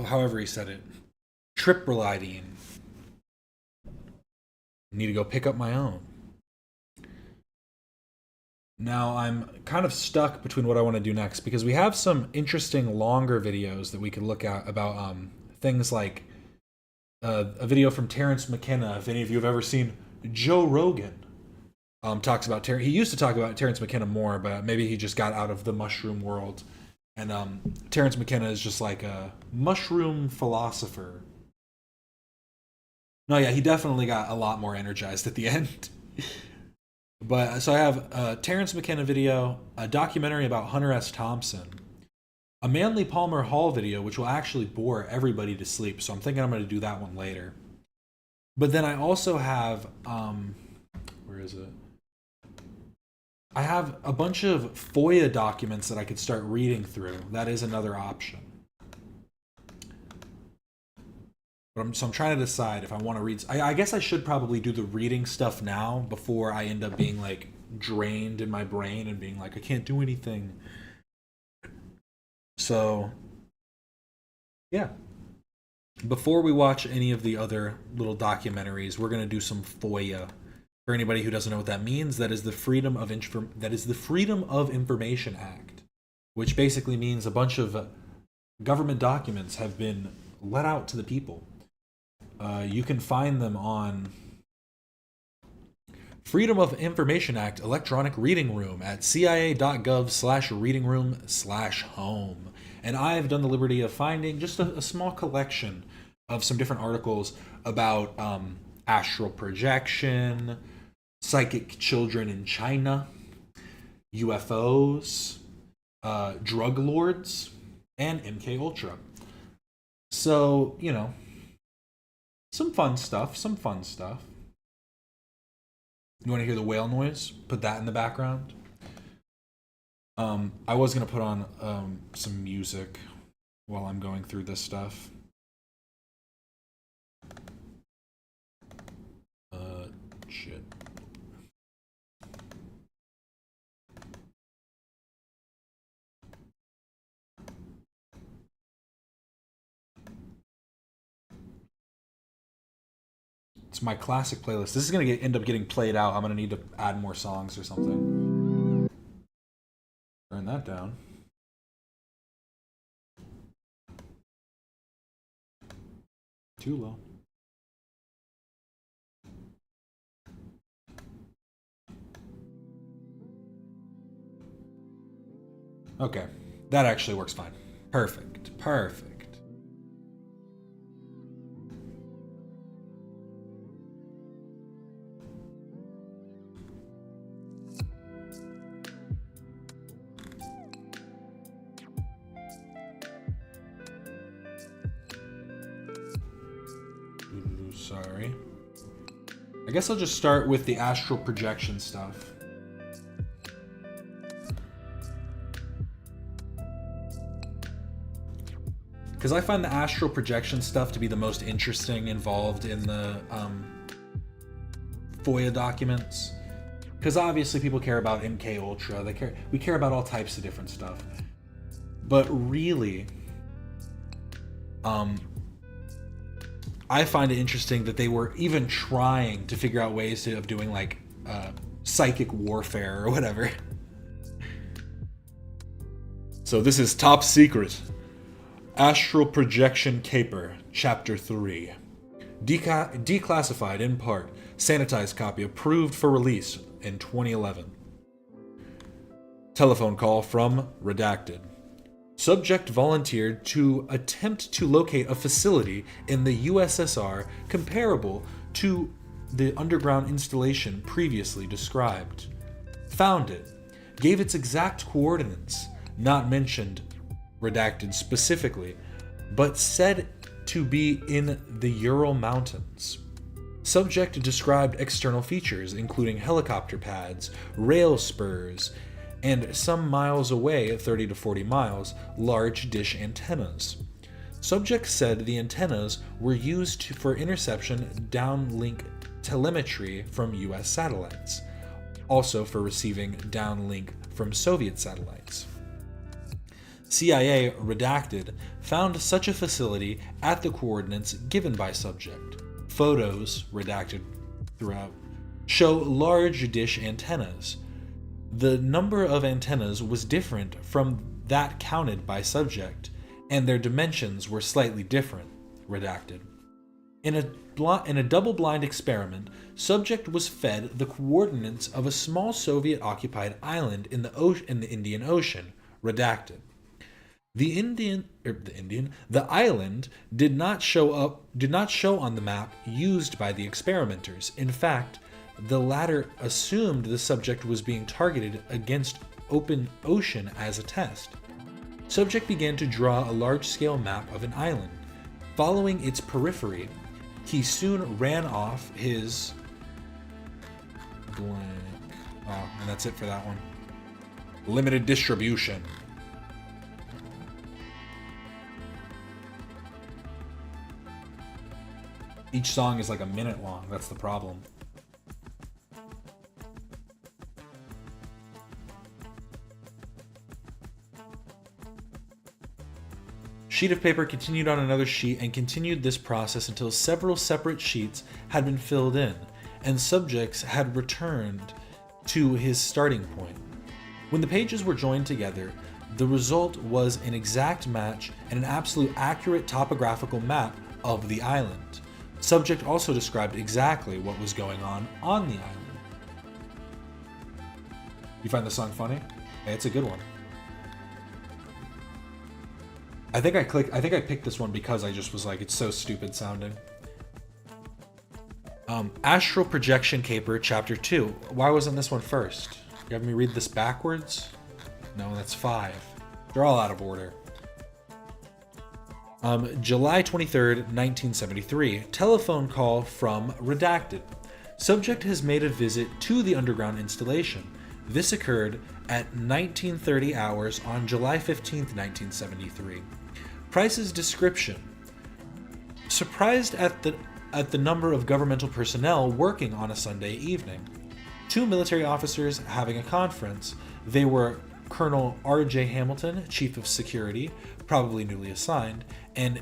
however he said it. Triprolidine. Need to go pick up my own. Now I'm kind of stuck between what I want to do next, because we have some interesting longer videos that we could look at about things like a video from Terrence McKenna. If any of you have ever seen Joe Rogan, talks about he used to talk about Terrence McKenna more, but maybe he just got out of the mushroom world. And Terrence McKenna is just like a mushroom philosopher. No, yeah, he definitely got a lot more energized at the end. But so I have a Terrence McKenna video, a documentary about Hunter S. Thompson, a Manley Palmer Hall video, which will actually bore everybody to sleep. So I'm thinking I'm going to do that one later. But then I also have, where is it? I have a bunch of FOIA documents that I could start reading through. That is another option. But I'm trying to decide if I want to read. I guess I should probably do the reading stuff now before I end up being like drained in my brain and being like, I can't do anything. So, yeah. Before we watch any of the other little documentaries, we're going to do some FOIA. For anybody who doesn't know what that means, that is the Freedom of Information Act, which basically means a bunch of government documents have been let out to the people. You can find them on Freedom of Information Act electronic reading room at cia.gov/readingroom/home. And I've done the liberty of finding just a small collection of some different articles about astral projection, psychic children in China, UFOs, drug lords, and MK Ultra. So, you know, some fun stuff. You want to hear the whale noise? Put that in the background. I was going to put on some music while I'm going through this stuff. Shit. It's my classic playlist. This is going to end up getting played out. I'm going to need to add more songs or something. Turn that down. Too low. Okay. That actually works fine. Perfect. Sorry. I guess I'll just start with the astral projection stuff. Because I find the astral projection stuff to be the most interesting involved in the FOIA documents. Because obviously people care about MK Ultra. We care about all types of different stuff. But really, I find it interesting that they were even trying to figure out ways of doing like psychic warfare or whatever. So this is top secret. Astral Projection Caper, Chapter 3. Declassified in part. Sanitized copy approved for release in 2011. Telephone call from Redacted. Subject volunteered to attempt to locate a facility in the USSR comparable to the underground installation previously described. Found it. Gave its exact coordinates, not mentioned Redacted specifically, but said to be in the Ural Mountains. Subject described external features, including helicopter pads, rail spurs, and some miles away, 30 to 40 miles, large dish antennas. Subject said the antennas were used for interception downlink telemetry from US satellites, also for receiving downlink from Soviet satellites. CIA Redacted found such a facility at the coordinates given by subject. Photos, redacted throughout, show large dish antennas. The number of antennas was different from that counted by subject, and their dimensions were slightly different, redacted. In a double-blind experiment, subject was fed the coordinates of a small Soviet-occupied island in the Indian Ocean, redacted. The island did not show on the map used by the experimenters. In fact, the latter assumed the subject was being targeted against open ocean as a test. Subject began to draw a large-scale map of an island. Following its periphery, he soon ran off his blank. Oh, and that's it for that one. Limited distribution. Each song is like a minute long. That's the problem. Sheet of paper continued on another sheet and continued this process until several separate sheets had been filled in and subjects had returned to his starting point. When the pages were joined together, the result was an exact match and an absolute accurate topographical map of the island. Subject also described exactly what was going on the island. You find the song funny? Hey, it's a good one. I think I picked this one because I just was like, it's so stupid sounding. Astral Projection Caper, Chapter 2. Why wasn't this one first? You have me read this backwards? No, that's 5. They're all out of order. July 23rd, 1973. Telephone call from Redacted. Subject has made a visit to the underground installation. This occurred at 1930 hours on July 15th, 1973. Price's description. Surprised at the number of governmental personnel working on a Sunday evening. 2 military officers having a conference. They were Colonel R.J. Hamilton, Chief of Security, probably newly assigned, and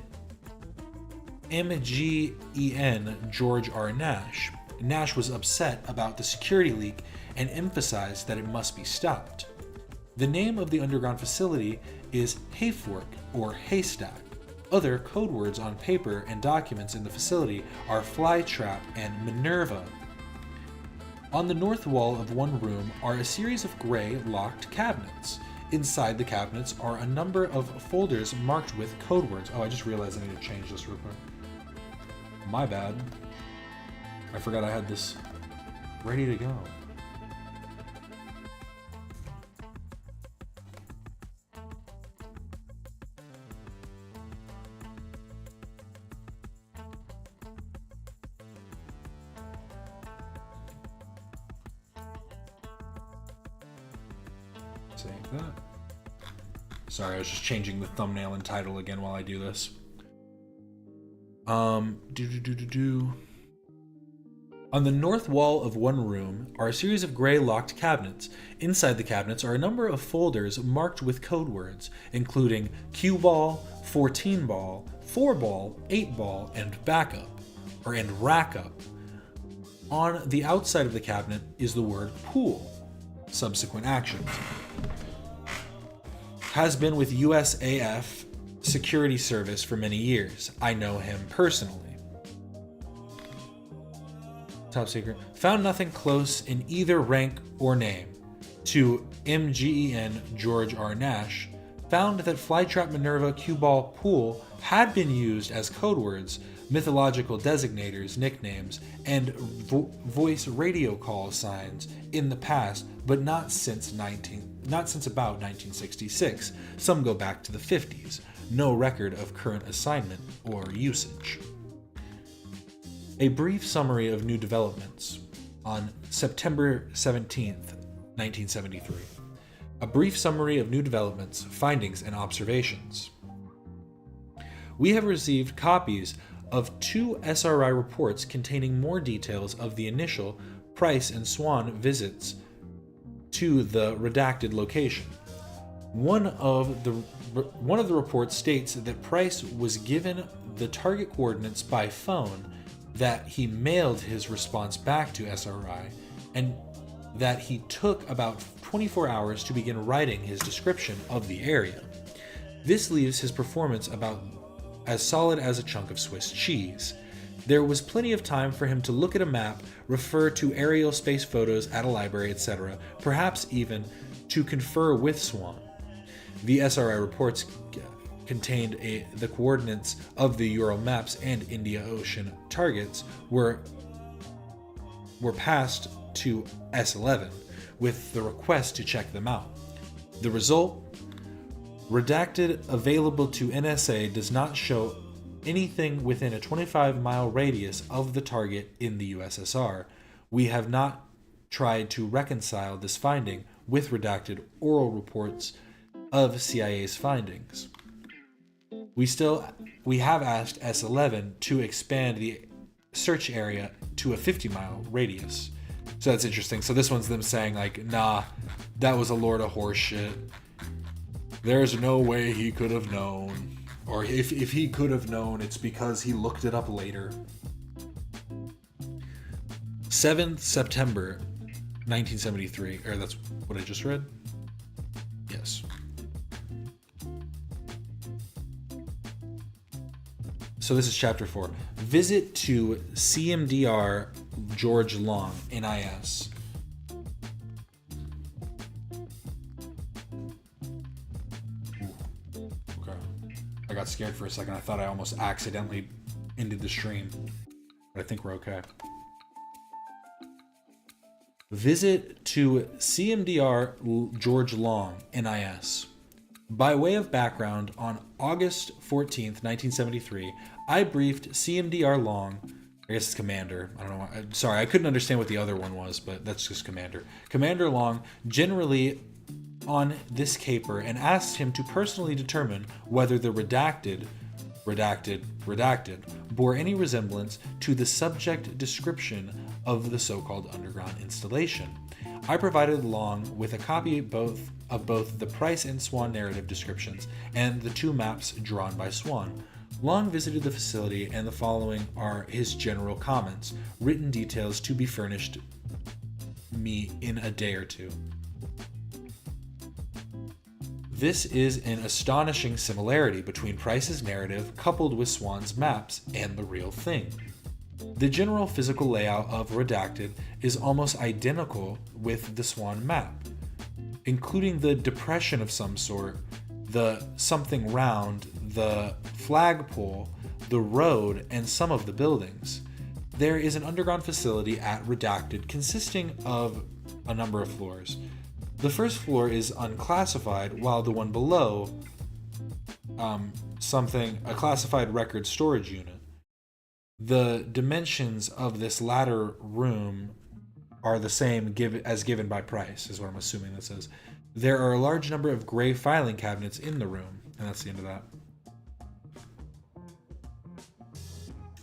MGEN George R. Nash. Nash was upset about the security leak and emphasized that it must be stopped. The name of the underground facility is Hayfork or Haystack. Other code words on paper and documents in the facility are Flytrap and Minerva. On the north wall of one room are a series of gray locked cabinets. Inside the cabinets are a number of folders marked with code words. Oh, I just realized I need to change this real quick. My bad. I forgot I had this ready to go. Save that. Sorry, I was just changing the thumbnail and title again while I do this. On the north wall of one room are a series of gray locked cabinets. Inside the cabinets are a number of folders marked with code words, including cue ball, 14 ball, 4 ball, 8 ball, and rack up. On the outside of the cabinet is the word pool. Subsequent actions. Has been with USAF Security Service for many years. I know him personally. Top secret. Found nothing close in either rank or name to MGEN George R. Nash. Found that Flytrap, Minerva, Cue Ball, Pool had been used as code words, mythological designators, nicknames, and voice radio call signs in the past, but not since about 1966. Some go back to the 50s. No record of current assignment or usage. A brief summary of new developments on September 17th, 1973. A brief summary of new developments, findings, and observations. We have received copies of 2 SRI reports containing more details of the initial Price and Swan visits to the redacted location. One of the reports states that Price was given the target coordinates by phone, that he mailed his response back to SRI, and that he took about 24 hours to begin writing his description of the area. This leaves his performance about as solid as a chunk of Swiss cheese. There was plenty of time for him to look at a map, refer to aerial space photos at a library, etc., perhaps even to confer with Swan. The SRI reports contained the coordinates of the Ural maps and India Ocean targets were were passed to S11 with the request to check them out. The result? Redacted available to NSA does not show anything within a 25-mile radius of the target in the USSR. We have not tried to reconcile this finding with redacted oral reports of CIA's findings. We have asked S11 to expand the search area to a 50-mile radius. So that's interesting. So this one's them saying like, nah, that was a load of horse shit. There's no way he could have known. Or if he could have known, it's because he looked it up later. 7th September 1973. Or that's what I just read? Yes. So this is chapter 4. Visit to CMDR George Long, NIS. Okay. I got scared for a second. I thought I almost accidentally ended the stream. But I think we're okay. Visit to CMDR George Long, NIS. By way of background, on August 14th, 1973, I briefed CMDR Long, I guess it's Commander, I don't know why, sorry, I couldn't understand what the other one was, but that's just Commander. Commander Long generally on this caper and asked him to personally determine whether the redacted bore any resemblance to the subject description of the so-called underground installation. I provided Long with a copy of both the Price and Swan narrative descriptions and the 2 maps drawn by Swan. Long visited the facility, and the following are his general comments, written details to be furnished me in a day or two. This is an astonishing similarity between Price's narrative coupled with Swan's maps and the real thing. The general physical layout of Redacted is almost identical with the Swan map, including the depression of some sort, the something round, the flagpole, the road, and some of the buildings. There is an underground facility at Redacted consisting of a number of floors. The first floor is unclassified, while the one below, a classified record storage unit. The dimensions of this latter room are the same as given by Price, is what I'm assuming this is. There are a large number of gray filing cabinets in the room, and that's the end of that.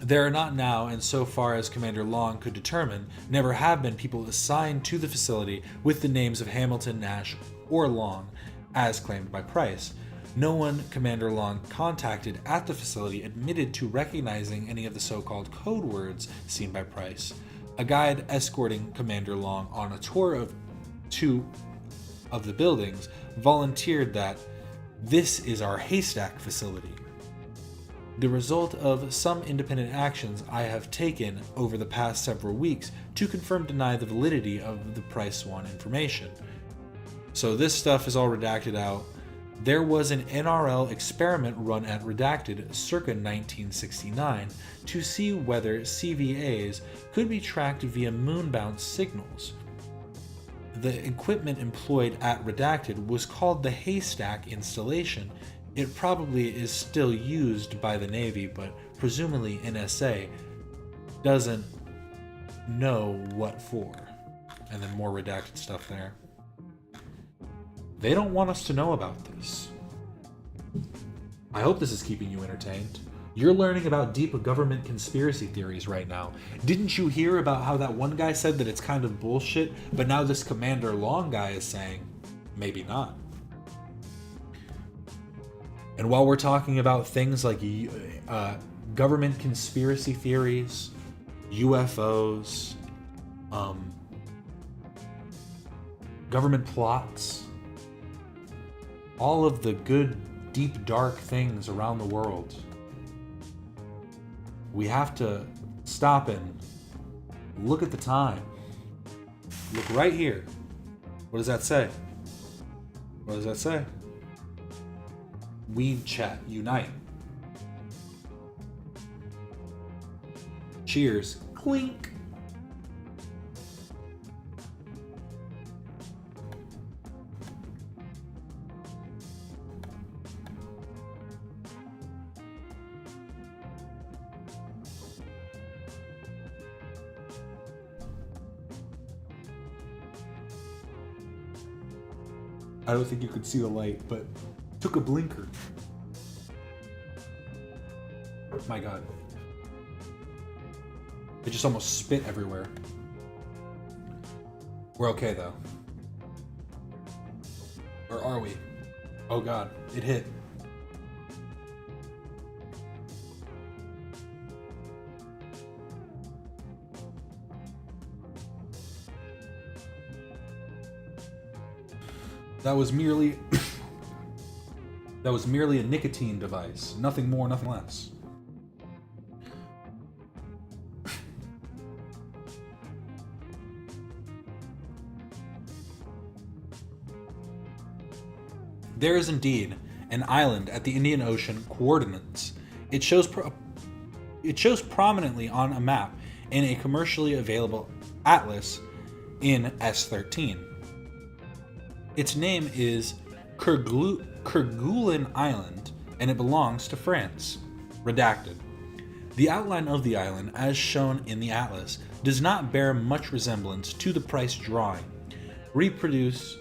There are not now, and so far as Commander Long could determine, never have been people assigned to the facility with the names of Hamilton, Nash, or Long, as claimed by Price. No one Commander Long contacted at the facility admitted to recognizing any of the so-called code words seen by Price. A guide escorting Commander Long on a tour of 2 of the buildings volunteered that this is our haystack facility. The result of some independent actions I have taken over the past several weeks to confirm deny the validity of the Price Swan information. So this stuff is all redacted out. There was an NRL experiment run at Redacted circa 1969 to see whether CVAs could be tracked via moon-bound signals. The equipment employed at Redacted was called the Haystack Installation. It probably is still used by the Navy, but presumably NSA doesn't know what for. And then more redacted stuff there. They don't want us to know about this. I hope this is keeping you entertained. You're learning about deep government conspiracy theories right now. Didn't you hear about how that one guy said that it's kind of bullshit, but now this Commander Long guy is saying, maybe not. And while we're talking about things like government conspiracy theories, UFOs, government plots, all of the good, deep, dark things around the world, we have to stop and look at the time. Look right here. What does that say? What does that say? Weed chat, unite. Cheers. Clink. I don't think you could see the light, but took a blinker. My God. It just almost spit everywhere. We're okay though. Or are we? Oh God, it hit. That was merely a nicotine device. Nothing more, nothing less. There is indeed an island at the Indian Ocean coordinates. It shows prominently on a map in a commercially available atlas in S13. Its name is Kerguelen Island, and it belongs to France. Redacted. The outline of the island, as shown in the atlas, does not bear much resemblance to the price drawing, reproduced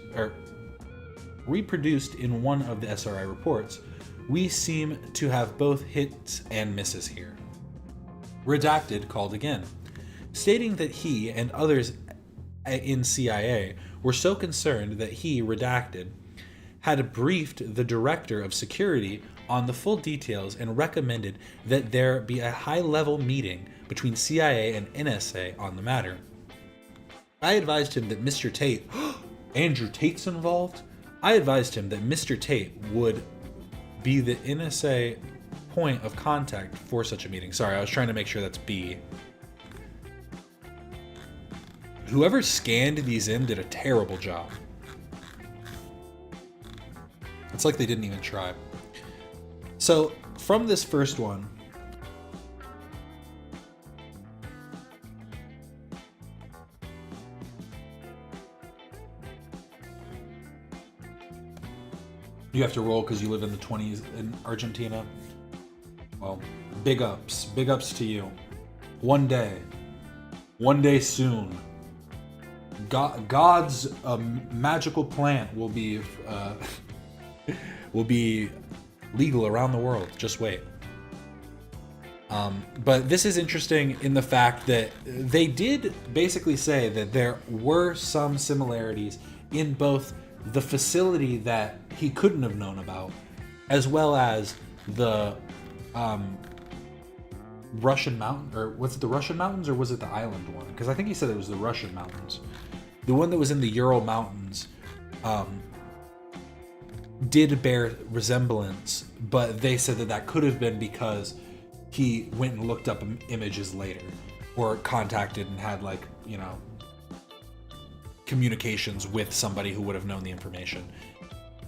in one of the SRI reports. We seem to have both hits and misses here. Redacted called again, stating that he and others in CIA were so concerned that he, Redacted, had briefed the director of security on the full details and recommended that there be a high-level meeting between CIA and NSA on the matter. I advised him that Mr. Tate, Andrew Tate's involved? I advised him that Mr. Tate would be the NSA point of contact for such a meeting. Sorry, I was trying to make sure that's B. Whoever scanned these in did a terrible job. It's like they didn't even try. So, from this first one, you have to roll because you live in the 20s in Argentina. Well, big ups to you. One day soon, God's magical plant will be legal around the world. Just wait. But this is interesting in the fact that they did basically say that there were some similarities in both the facility that he couldn't have known about, as well as the Russian mountain, or was it the Russian mountains or was it the island one? Because I think he said it was the Russian mountains. The one that was in the Ural Mountains did bear resemblance, but they said that could have been because he went and looked up images later, or contacted and had communications with somebody who would have known the information.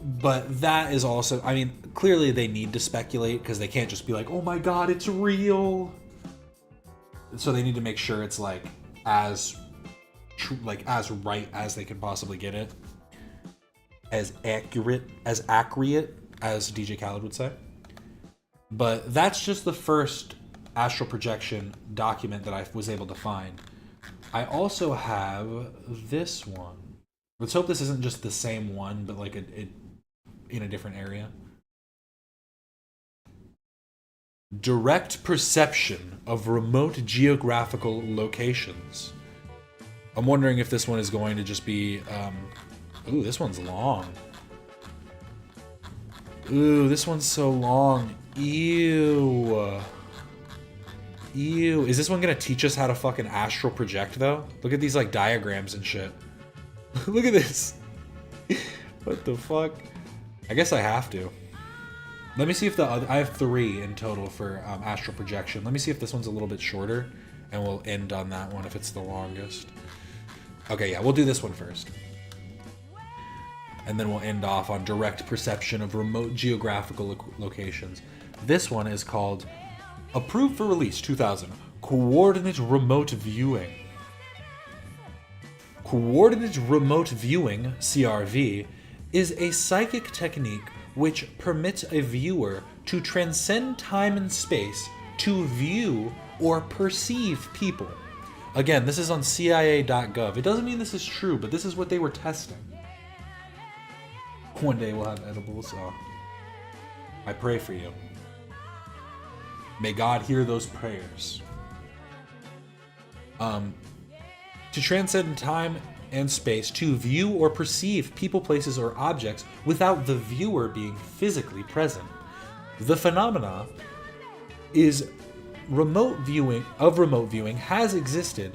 But that is also, I mean, clearly they need to speculate because they can't just be like, oh my God, it's real. So they need to make sure it's as right as they can possibly get it. As accurate as DJ Khaled would say. But that's just the first astral projection document that I was able to find. I also have this one. Let's hope this isn't just the same one, but in a different area. Direct perception of remote geographical locations. I'm wondering if this one is going to just be... ooh, this one's long. Ooh, this one's so long. Ew. Ew. Is this one gonna teach us how to fucking astral project, though? Look at these, diagrams and shit. Look at this. What the fuck? I guess I have to. Let me see if I have 3 in total for astral projection. Let me see if this one's a little bit shorter, and we'll end on that one if it's the longest. Okay, yeah, we'll do this one first. And then we'll end off on direct perception of remote geographical locations. This one is called Approved for Release 2000, Coordinate Remote Viewing. Coordinate Remote Viewing, CRV, is a psychic technique which permits a viewer to transcend time and space to view or perceive people. Again, this is on CIA.gov. It doesn't mean this is true, but this is what they were testing. One day we'll have edibles, so I pray for you. May God hear those prayers. To transcend time and space, to view or perceive people, places, or objects without the viewer being physically present. The phenomena is remote viewing has existed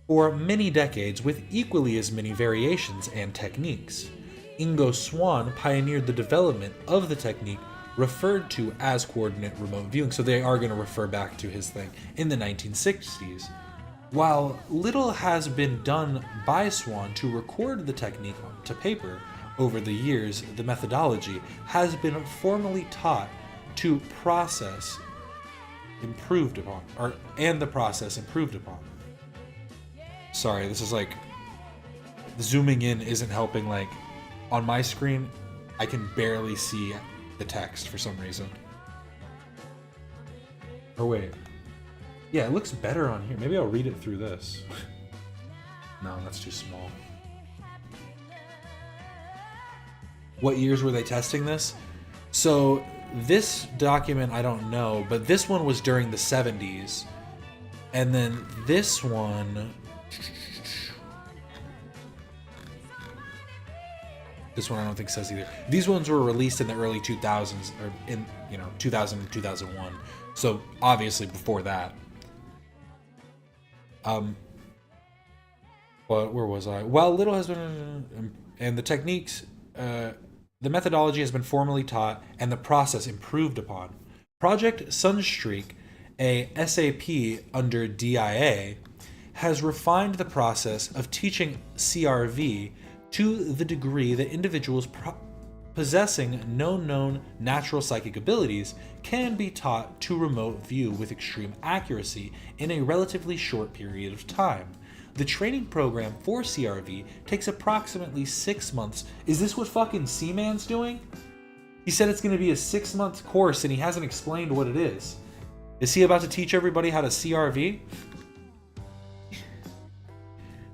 for many decades with equally as many variations and techniques. Ingo Swann pioneered the development of the technique referred to as coordinate remote viewing, so they are going to refer back to his thing in the 1960s. While little has been done by Swann to record the technique to paper over the years, the methodology has been formally taught to process improved upon, and the process improved upon. Sorry, this is like zooming in isn't helping. Like on my screen, I can barely see the text for some reason. Or wait. Yeah, it looks better on here. Maybe I'll read it through this. No, that's too small. What years were they testing this? So this document, I don't know, but this one was during the 70s. And then this one... This one I don't think says either. These ones were released in the early 2000s, or in, 2000 and 2001. So obviously before that. But where was I? While little has been, and the techniques, the methodology has been formally taught and the process improved upon. Project Sunstreak, a SAP under DIA, has refined the process of teaching CRV to the degree that individuals possessing no known natural psychic abilities can be taught to remote view with extreme accuracy in a relatively short period of time. The training program for CRV takes approximately 6 months. Is this what fucking Seaman's doing? He said it's going to be a 6-month course and he hasn't explained what it is. Is he about to teach everybody how to CRV?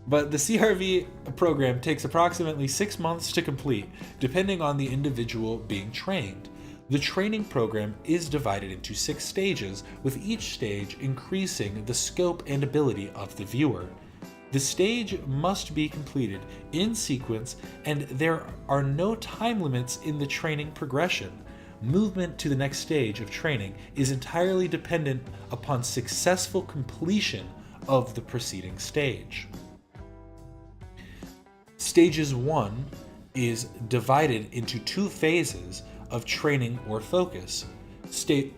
But the CRV program takes approximately 6 months to complete, depending on the individual being trained. The training program is divided into 6 stages, with each stage increasing the scope and ability of the viewer. The stage must be completed in sequence, and there are no time limits in the training progression. Movement to the next stage of training is entirely dependent upon successful completion of the preceding stage. Stages 1 is divided into 2 phases of training or focus.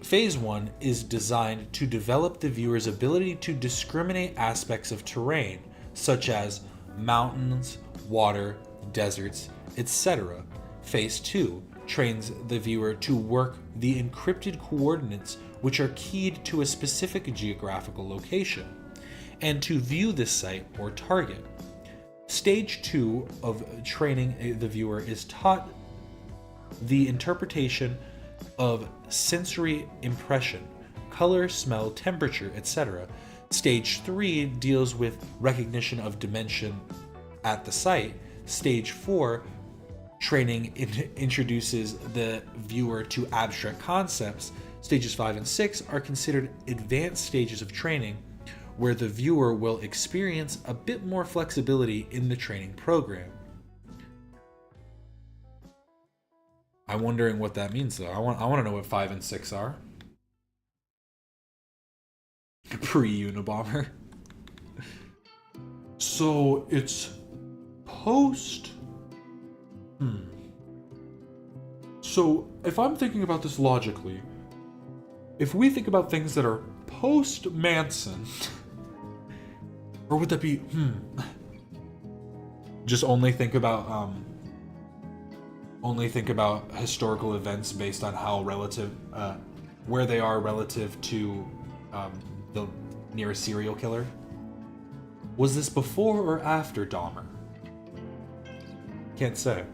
Phase 1 is designed to develop the viewer's ability to discriminate aspects of terrain, such as mountains, water, deserts, etc. Phase 2 trains the viewer to work the encrypted coordinates which are keyed to a specific geographical location, and to view this site or target. Stage 2 of training the viewer is taught the interpretation of sensory impression, color, smell, temperature, etc. Stage 3 deals with recognition of dimension at the site. Stage 4 training introduces the viewer to abstract concepts. Stages 5 and 6 are considered advanced stages of training, where the viewer will experience a bit more flexibility in the training program. I'm wondering what that means, though. I want to know what 5 and 6 are. Pre-Unabomber. So it's post. So if I'm thinking about this logically, if we think about things that are post Manson, or would that be just only think about historical events based on how relative where they are relative to the nearest serial killer? Was this before or after Dahmer? Can't say.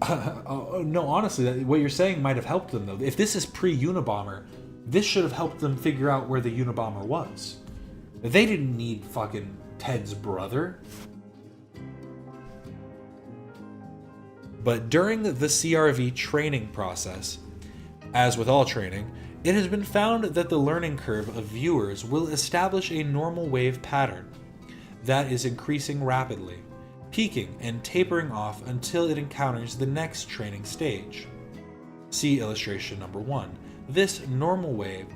No, honestly, what you're saying might have helped them, though. If this is pre-Unabomber, this should have helped them figure out where the Unabomber was. They didn't need fucking Ted's brother. But during the CRV training process, as with all training, it has been found that the learning curve of viewers will establish a normal wave pattern that is increasing rapidly, peaking and tapering off until it encounters the next training stage. See illustration number 1. This normal wave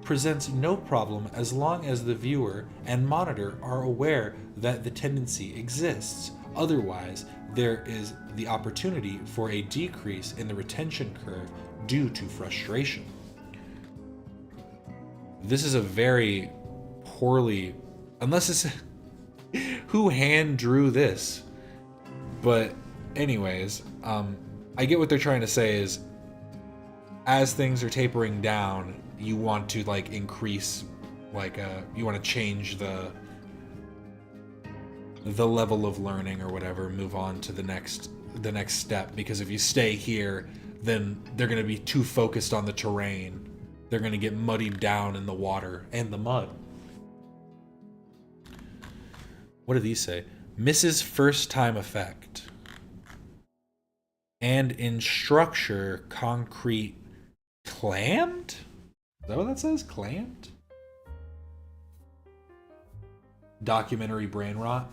presents no problem as long as the viewer and monitor are aware that the tendency exists. Otherwise, there is the opportunity for a decrease in the retention curve due to frustration. This is a very poorly, unless it's who hand drew this. But anyways, I get what they're trying to say is, as things are tapering down, you want to like increase, like you want to change the level of learning or whatever, move on to the next step, because if you stay here, then they're going to be too focused on the terrain. They're going to get muddied down in the water and the mud. What do these say? Misses first time effect. And in structure, concrete clammed? Is that what that says? Clammed? Documentary brain rot?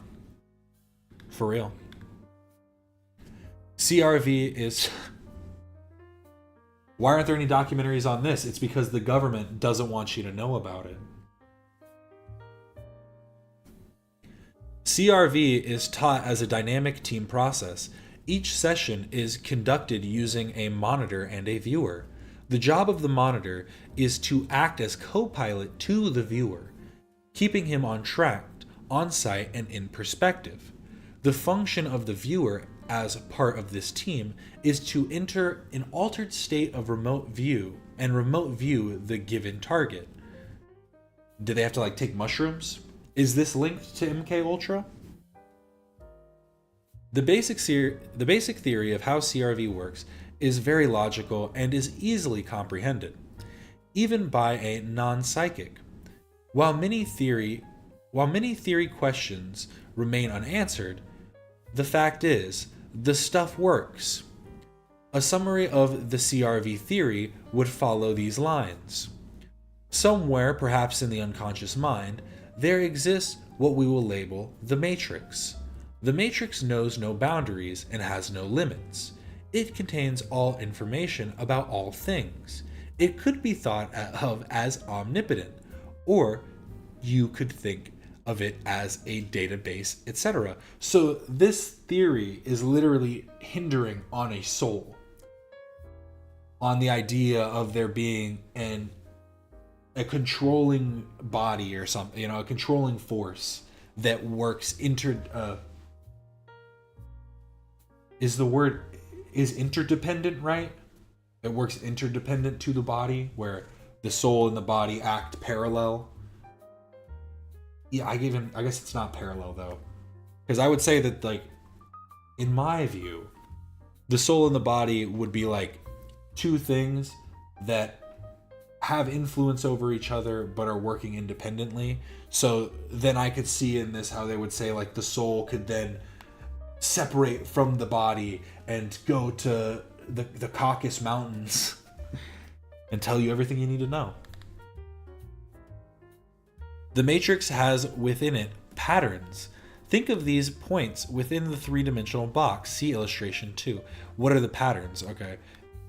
For real. CRV is... Why aren't there any documentaries on this? It's because the government doesn't want you to know about it. CRV is taught as a dynamic team process. Each session is conducted using a monitor and a viewer. The job of the monitor is to act as co-pilot to the viewer, keeping him on track, on site, and in perspective. The function of the viewer as part of this team is to enter an altered state of remote view and remote view the given target. Do they have to like take mushrooms? Is this linked to MK Ultra? The basic theory of how CRV works is very logical and is easily comprehended, even by a non-psychic. While many theory questions remain unanswered, the fact is, the stuff works. A summary of the CRV theory would follow these lines. Somewhere, perhaps in the unconscious mind, there exists what we will label the Matrix. The Matrix knows no boundaries and has no limits. It contains all information about all things. It could be thought of as omnipotent, or you could think of it as a database, etc. So this theory is literally hindering on a soul, on the idea of there being a controlling body or something, a controlling force that works is interdependent, right? It works interdependent to the body, where the soul and the body act parallel. Yeah, I guess it's not parallel though, because I would say that, like, in my view, the soul and the body would be like two things that have influence over each other but are working independently. So then I could see in this how they would say, like, the soul could then separate from the body and go to the Caucasus Mountains and tell you everything you need to know. The Matrix has within it patterns. Think of these points within the three-dimensional box. See illustration 2. What are the patterns? Okay.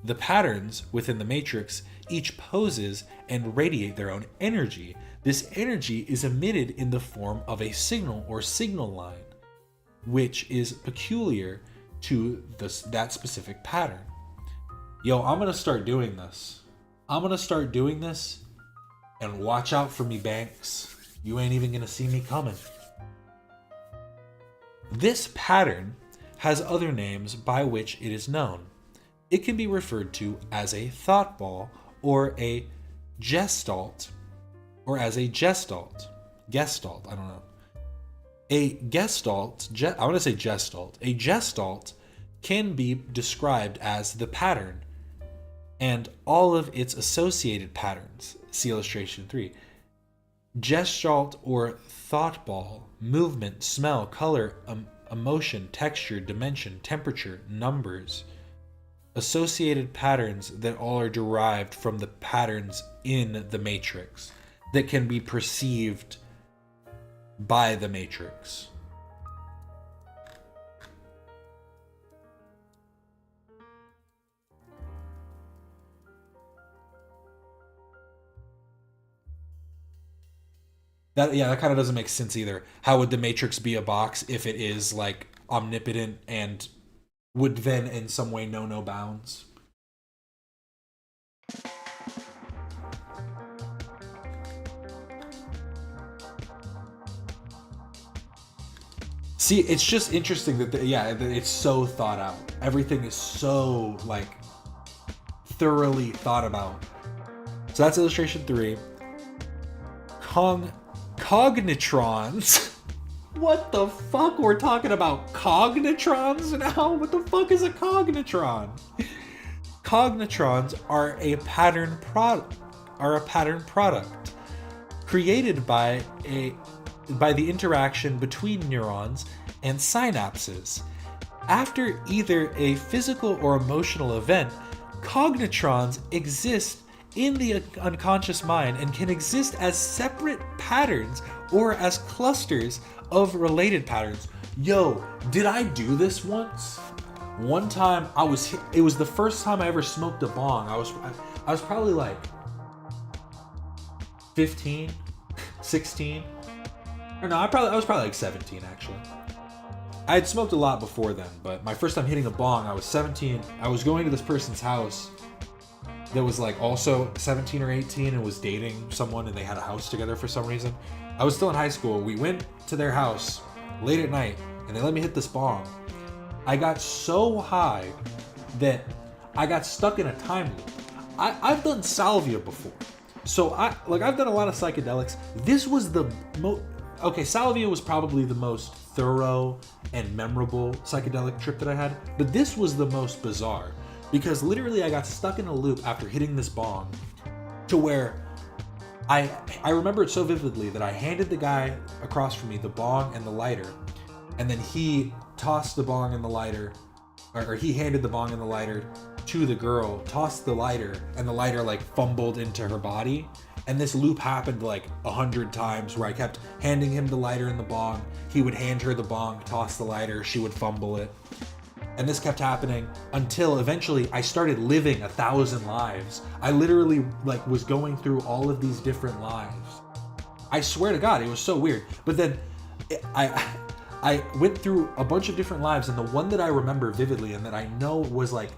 The patterns within the Matrix each poses and radiate their own energy. This energy is emitted in the form of a signal or signal line, which is peculiar to that specific pattern. Yo, I'm going to start doing this. And watch out for me, Banks. You ain't even gonna see me coming. This pattern has other names by which it is known. It can be referred to as a thought ball or a gestalt, or as a gestalt. Gestalt, I don't know. A gestalt, I want to say gestalt. A gestalt can be described as the pattern and all of its associated patterns. See illustration 3. Gestalt or thought ball, movement, smell, color, emotion, texture, dimension, temperature, numbers, associated patterns that all are derived from the patterns in the matrix that can be perceived by the matrix. That kind of doesn't make sense either. How would the Matrix be a box if it is like omnipotent and would then in some way know no bounds? See, it's just interesting that that it's so thought out. Everything is so like thoroughly thought about. So that's illustration 3. Cognitrons. What the fuck? We're talking about cognitrons now? What the fuck is a cognitron? Cognitrons are a pattern product. Created by the interaction between neurons and synapses. After either a physical or emotional event, cognitrons exist in the unconscious mind and can exist as separate patterns or as clusters of related patterns. Yo, did I do this once? One time it was the first time I ever smoked a bong. I was probably like 15, 16. Or no, I was probably like 17 actually. I had smoked a lot before then, but my first time hitting a bong, I was 17. I was going to this person's house that was like also 17 or 18 and was dating someone, and they had a house together for some reason. I was still in high school. We went to their house late at night and they let me hit this bong. I got so high that I got stuck in a time loop. I've done salvia before. So I've done a lot of psychedelics. This was the salvia was probably the most thorough and memorable psychedelic trip that I had, but this was the most bizarre. Because literally I got stuck in a loop after hitting this bong to where I remember it so vividly that I handed the guy across from me the bong and the lighter, and then he tossed the bong and the lighter, or he handed the bong and the lighter to the girl, tossed the lighter, and the lighter like fumbled into her body. And this loop happened like 100 times where I kept handing him the lighter and the bong. He would hand her the bong, toss the lighter, she would fumble it. And this kept happening until eventually I started living 1,000 lives. I literally like was going through all of these different lives. I swear to God, it was so weird. But then I went through a bunch of different lives, and the one that I remember vividly and that I know was like,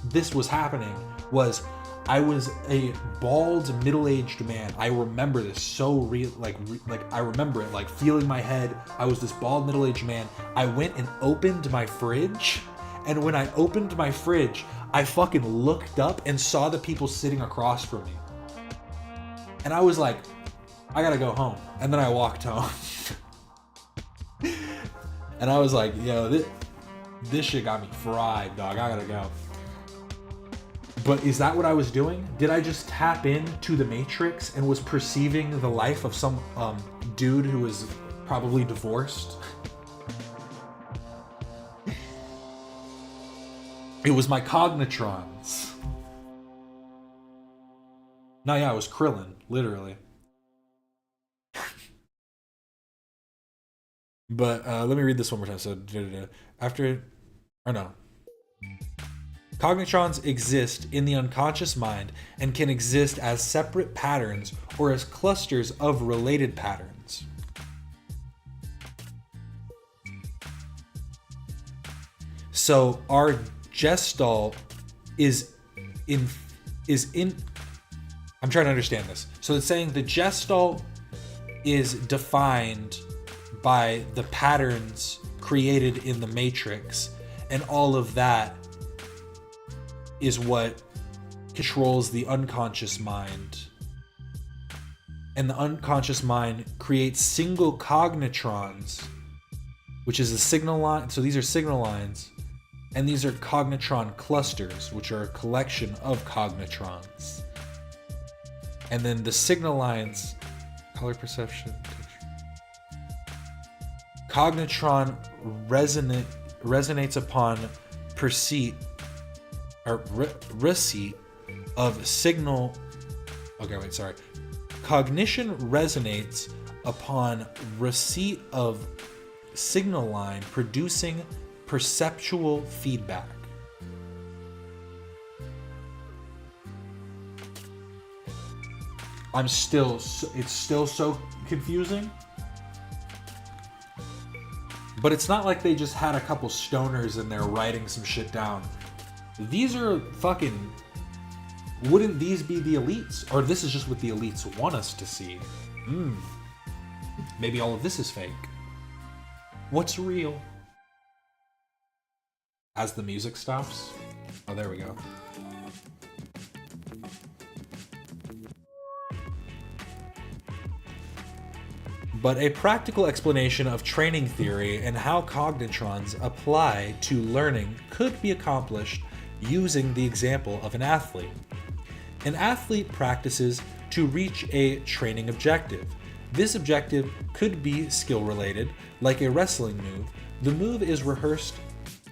this was happening, was I was a bald middle-aged man. I remember this so real, like I remember it, like feeling my head. I was this bald middle-aged man. I went and opened my fridge, and when I opened my fridge, I fucking looked up and saw the people sitting across from me. And I was like, I gotta go home. And then I walked home. And I was like, yo, this shit got me fried, dog. I gotta go. But is that what I was doing? Did I just tap into the Matrix and was perceiving the life of some dude who was probably divorced? It was my cognitrons. No, yeah, it was Krillin, literally. But let me read this one more time. So cognitrons exist in the unconscious mind and can exist as separate patterns or as clusters of related patterns. So our gestalt is in I'm trying to understand this. So it's saying the gestalt is defined by the patterns created in the Matrix, and all of that is what controls the unconscious mind. And the unconscious mind creates single cognitrons, which is a signal line. So these are signal lines, and these are cognitron clusters, which are a collection of cognitrons. And then the signal lines, color perception, cognitron resonates upon receipt of signal. Okay, wait, sorry. Cognition resonates upon receipt of signal line producing perceptual feedback. It's still so confusing. But it's not like they just had a couple stoners in there writing some shit down. These are fucking... Wouldn't these be the elites? Or this is just what the elites want us to see. Maybe all of this is fake. What's real? As the music stops. Oh, there we go. But a practical explanation of training theory and how cognitrons apply to learning could be accomplished using the example of an athlete. An athlete practices to reach a training objective. This objective could be skill-related, like a wrestling move. The move is rehearsed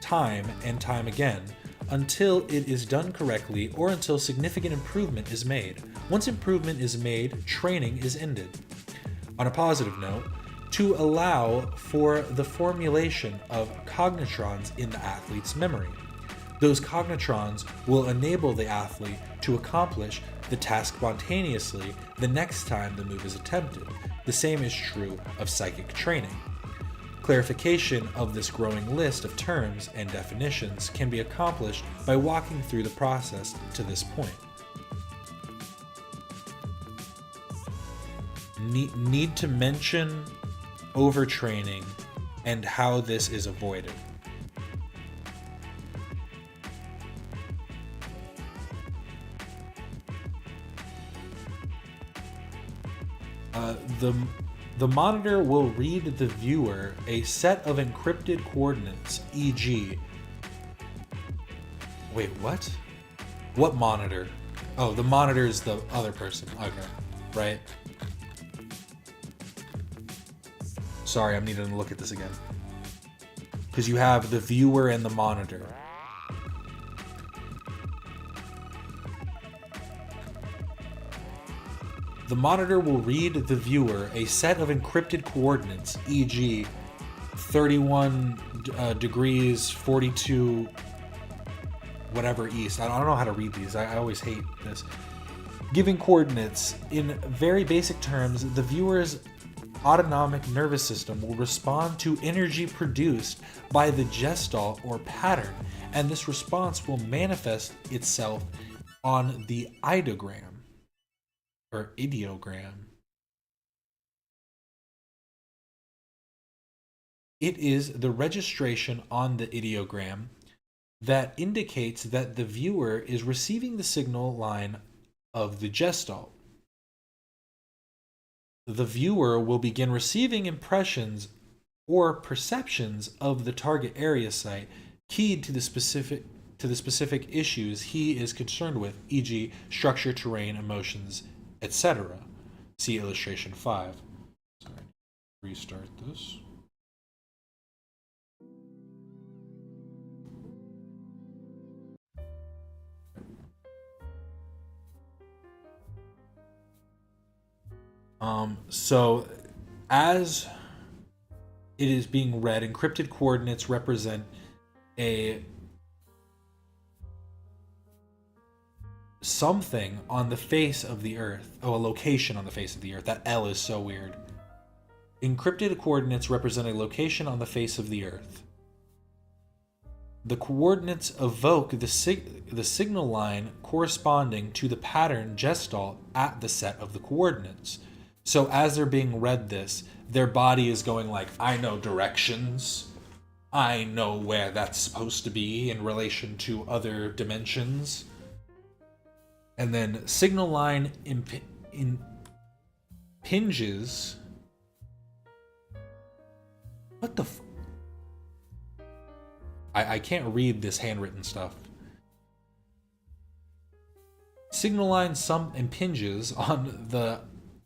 time and time again until it is done correctly or until significant improvement is made. Once improvement is made, training is ended. On a positive note, to allow for the formulation of cognitrons in the athlete's memory. Those cognitrons will enable the athlete to accomplish the task spontaneously the next time the move is attempted. The same is true of psychic training. Clarification of this growing list of terms and definitions can be accomplished by walking through the process to this point. Need to mention overtraining and how this is avoided. The monitor will read the viewer a set of encrypted coordinates, e.g. Wait, what? What monitor? Oh, the monitor is the other person. Okay, right. Sorry, I'm needing to look at this again. Because you have the viewer and the monitor. The monitor will read the viewer a set of encrypted coordinates, e.g. 31 degrees, 42 whatever east. I don't know how to read these. I always hate this. Giving coordinates in very basic terms, the viewer's autonomic nervous system will respond to energy produced by the gestalt or pattern, and this response will manifest itself on the ideogram or ideogram. It is the registration on the ideogram that indicates that the viewer is receiving the signal line of the gestalt. The viewer will begin receiving impressions or perceptions of the target area site keyed to the specific issues he is concerned with, e.g. structure, terrain, emotions, etc. See illustration 5. Sorry, restart this. So as it is being read, encrypted coordinates represent a something on the face of the earth. Oh, a location on the face of the earth. That L is so weird. Encrypted coordinates represent a location on the face of the earth. The coordinates evoke the signal line corresponding to the pattern gestalt at the set of the coordinates. So as they're being read this, their body is going like, I know directions. I know where that's supposed to be in relation to other dimensions. And then signal line impinges. What the I can't read this handwritten stuff. Signal line impinges on the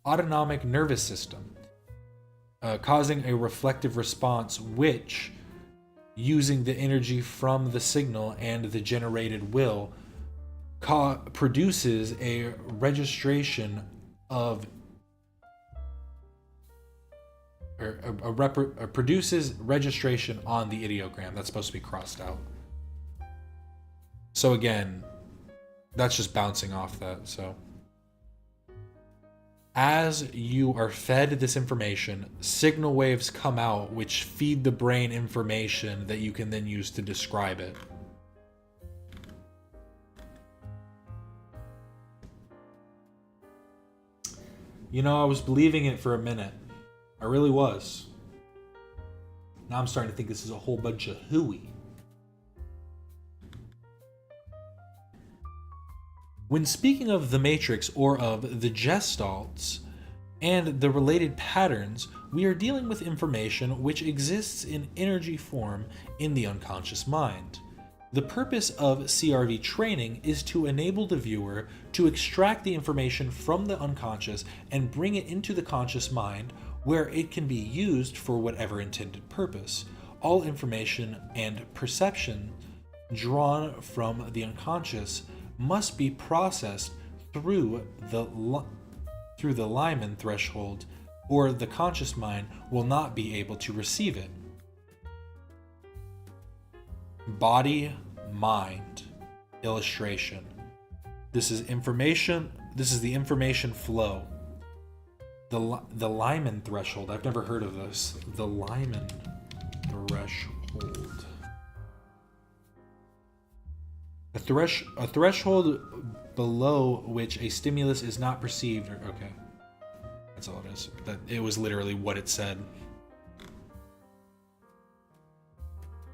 autonomic nervous system, causing a reflective response which using the energy from the signal and the generated will produces a registration of produces registration on the ideogram that's supposed to be crossed out. So again, that's just bouncing off that. So as you are fed this information, signal waves come out which feed the brain information that you can then use to describe it. You know, I was believing it for a minute. I really was. Now I'm starting to think this is a whole bunch of hooey. When speaking of the matrix or of the gestalts and the related patterns, we are dealing with information which exists in energy form in the unconscious mind. The purpose of CRV training is to enable the viewer to extract the information from the unconscious and bring it into the conscious mind, where it can be used for whatever intended purpose. All information and perception drawn from the unconscious must be processed through the Lyman threshold, or the conscious mind will not be able to receive it. Body, mind, illustration. This is information. This is the information flow. The Lyman threshold. I've never heard of this. The Lyman threshold. A threshold below which a stimulus is not perceived. Okay, that's all it is. That it was literally what it said.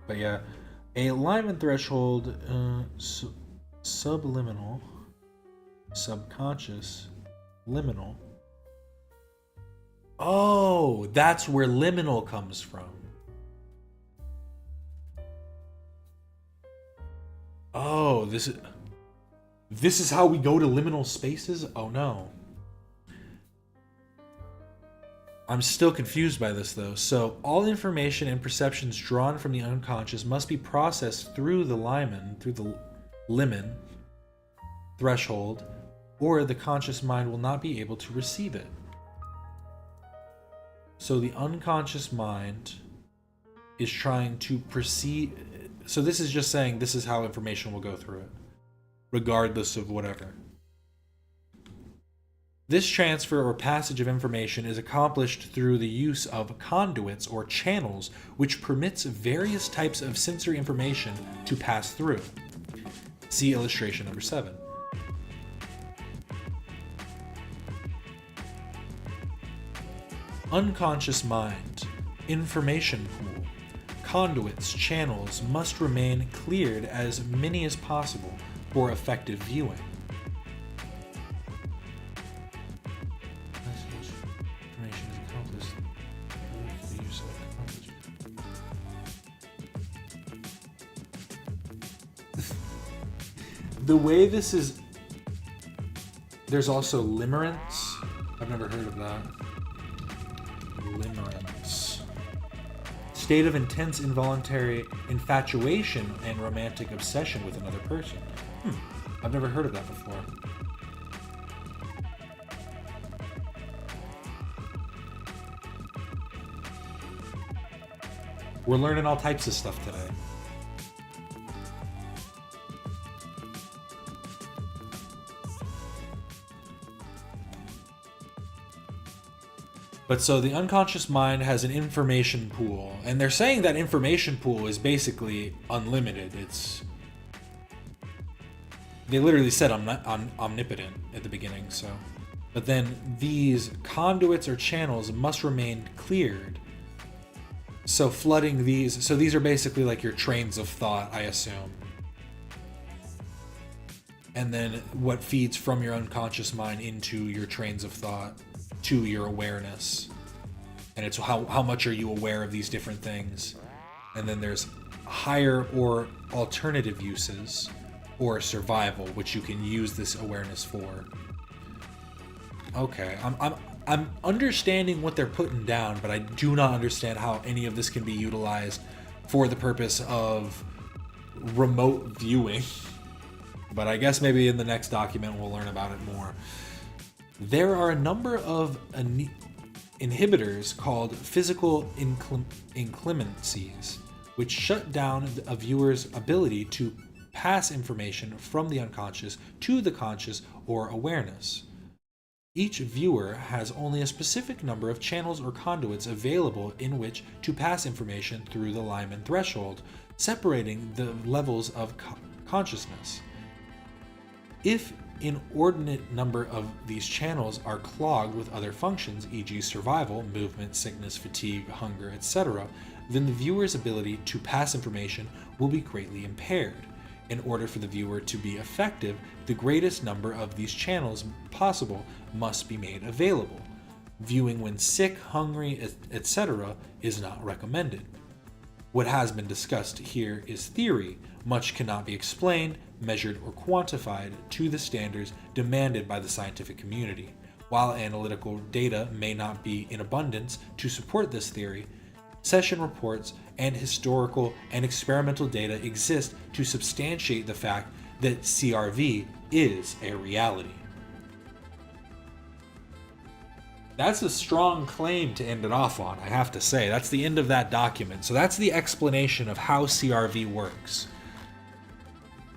But yeah, a Lyman threshold, subliminal, subconscious, liminal. Oh, that's where liminal comes from. Oh, this is how we go to liminal spaces? Oh no. I'm still confused by this though. So all information and perceptions drawn from the unconscious must be processed through the Lyman threshold, or the conscious mind will not be able to receive it. So the unconscious mind is trying to perceive. So this is just saying this is how information will go through it, regardless of whatever. This transfer or passage of information is accomplished through the use of conduits or channels, which permits various types of sensory information to pass through. See illustration number 7. Unconscious mind, information pool, conduits, channels must remain cleared as many as possible for effective viewing. Information is accomplished through the use of the way this is. There's also limerence. I've never heard of that. Limerence. State of intense involuntary infatuation and romantic obsession with another person. I've never heard of that before. We're learning all types of stuff today. But so the unconscious mind has an information pool, and they're saying that information pool is basically unlimited. They literally said omnipotent at the beginning, so. But then these conduits or channels must remain cleared. So flooding these, so these are basically like your trains of thought, I assume. And then what feeds from your unconscious mind into your trains of thought, to your awareness. And it's how much are you aware of these different things. And then there's higher or alternative uses, or survival, which you can use this awareness for. Okay, I'm understanding what they're putting down, but I do not understand how any of this can be utilized for the purpose of remote viewing. But I guess maybe in the next document we'll learn about it more. There are a number of inhibitors called physical inclemencies, which shut down a viewer's ability to pass information from the unconscious to the conscious or awareness. Each viewer has only a specific number of channels or conduits available in which to pass information through the Lyman threshold, separating the levels of consciousness. If inordinate number of these channels are clogged with other functions, e.g. survival, movement, sickness, fatigue, hunger, etc., then the viewer's ability to pass information will be greatly impaired. In order for the viewer to be effective, the greatest number of these channels possible must be made available. Viewing when sick, hungry, etc. is not recommended. What has been discussed here is theory. Much cannot be explained, measured, or quantified to the standards demanded by the scientific community. While analytical data may not be in abundance to support this theory, session reports and historical and experimental data exist to substantiate the fact that CRV is a reality. That's a strong claim to end it off on, I have to say. That's the end of that document. So that's the explanation of how CRV works.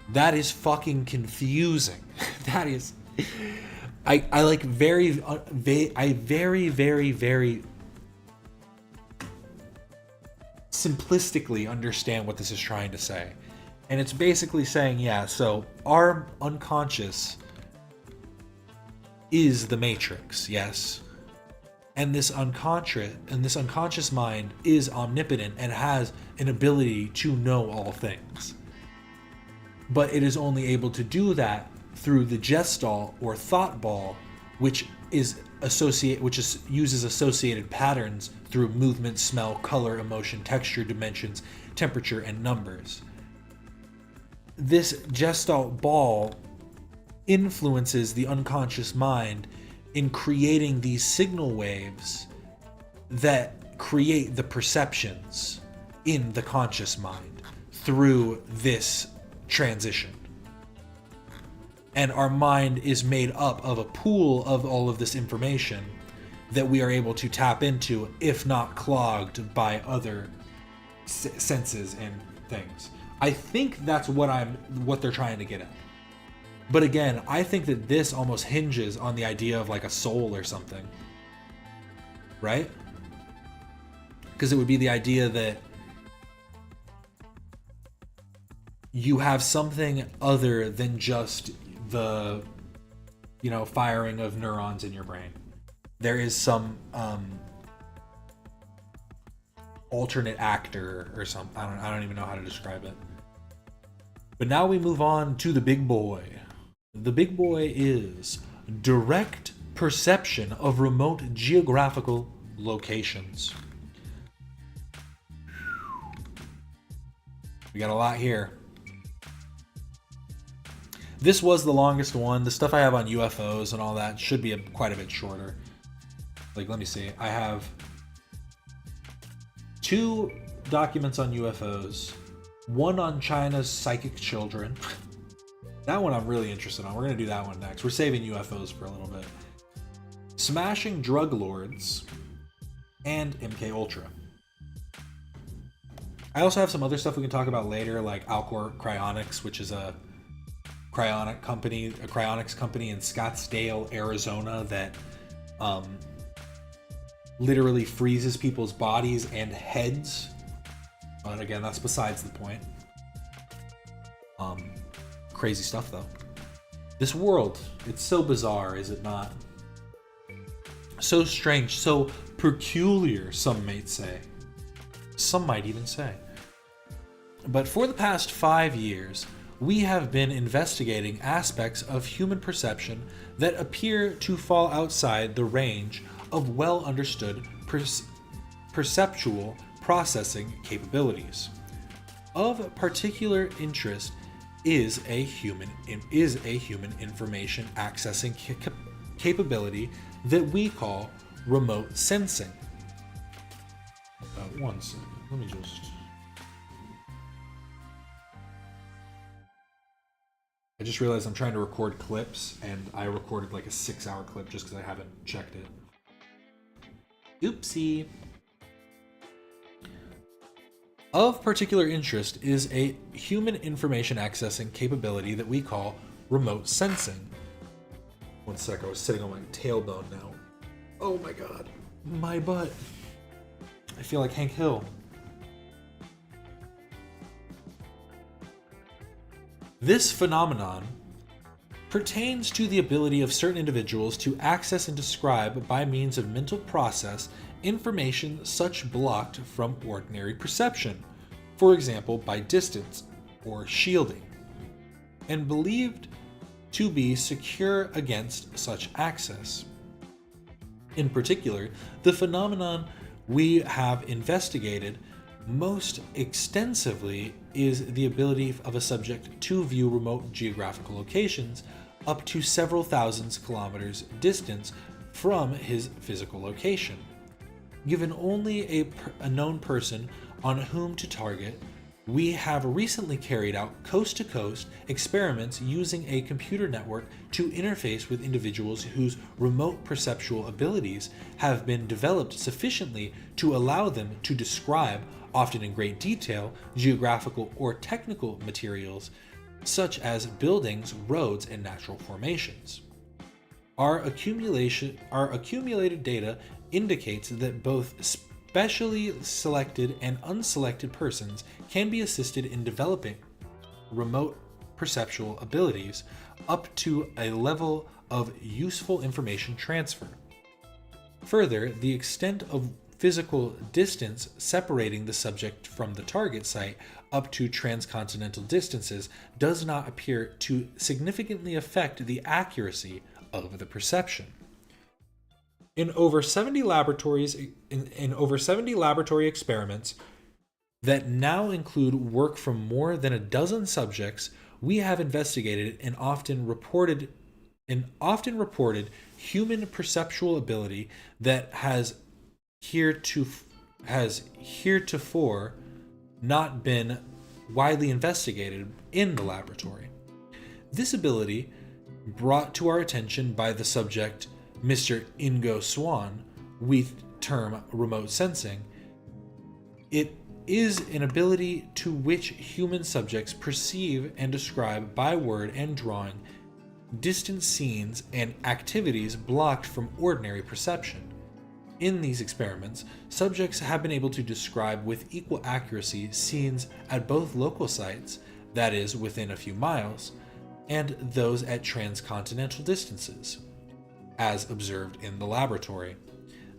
That is fucking confusing. That is... I like very simplistically understand what this is trying to say. And it's basically saying, yeah, so our unconscious is the matrix, yes. And this unconscious mind is omnipotent and has an ability to know all things. But it is only able to do that through the gestalt or thought ball, which uses associated patterns through movement, smell, color, emotion, texture, dimensions, temperature, and numbers. This gestalt ball influences the unconscious mind in creating these signal waves that create the perceptions in the conscious mind through this transition. And our mind is made up of a pool of all of this information that we are able to tap into, if not clogged by other senses and things. I think that's what they're trying to get at. But again, I think that this almost hinges on the idea of like a soul or something. Right? Because it would be the idea that you have something other than just the, firing of neurons in your brain. There is some alternate actor or something. I don't even know how to describe it. But now we move on to the big boy. The big boy is direct perception of remote geographical locations. We got a lot here. This was the longest one. The stuff I have on UFOs and all that should be quite a bit shorter. Like, let me see. I have 2 documents on UFOs, 1 on China's psychic children. That one I'm really interested on. We're going to do that one next. We're saving UFOs for a little bit. Smashing drug lords and MK Ultra. I also have some other stuff we can talk about later, like Alcor Cryonics, which is a cryonics company in Scottsdale, Arizona that literally freezes people's bodies and heads. But again, that's besides the point. Crazy stuff though. This world, it's so bizarre, is it not? So strange, so peculiar, some might say. Some might even say. But for the past 5 years, we have been investigating aspects of human perception that appear to fall outside the range of well understood perceptual processing capabilities. Of particular interest is a human information accessing capability that we call remote sensing. One second, let me just I just realized I'm trying to record clips, and I recorded like a 6-hour clip just because I haven't checked it. Oopsie. Of particular interest is a human information accessing capability that we call remote sensing. One sec, I was sitting on my tailbone now. Oh my god. My butt. I feel like Hank Hill. This phenomenon pertains to the ability of certain individuals to access and describe by means of mental process information such blocked from ordinary perception, for example by distance or shielding, and believed to be secure against such access. In particular, the phenomenon we have investigated most extensively is the ability of a subject to view remote geographical locations up to several thousands kilometers distance from his physical location. Given only a known person on whom to target, we have recently carried out coast-to-coast experiments using a computer network to interface with individuals whose remote perceptual abilities have been developed sufficiently to allow them to describe, often in great detail, geographical or technical materials such as buildings, roads, and natural formations. Our accumulated data indicates that both specially selected and unselected persons can be assisted in developing remote perceptual abilities up to a level of useful information transfer. Further, the extent of physical distance separating the subject from the target site up to transcontinental distances does not appear to significantly affect the accuracy of the perception. In over 70 laboratory experiments that now include work from more than a dozen subjects, we have investigated an often reported human perceptual ability that has heretofore not been widely investigated in the laboratory. This ability, brought to our attention by the subject Mr. Ingo Swan, we term remote sensing. It is an ability to which human subjects perceive and describe by word and drawing distant scenes and activities blocked from ordinary perception. In these experiments, subjects have been able to describe with equal accuracy scenes at both local sites, that is, within a few miles, and those at transcontinental distances, as observed in the laboratory.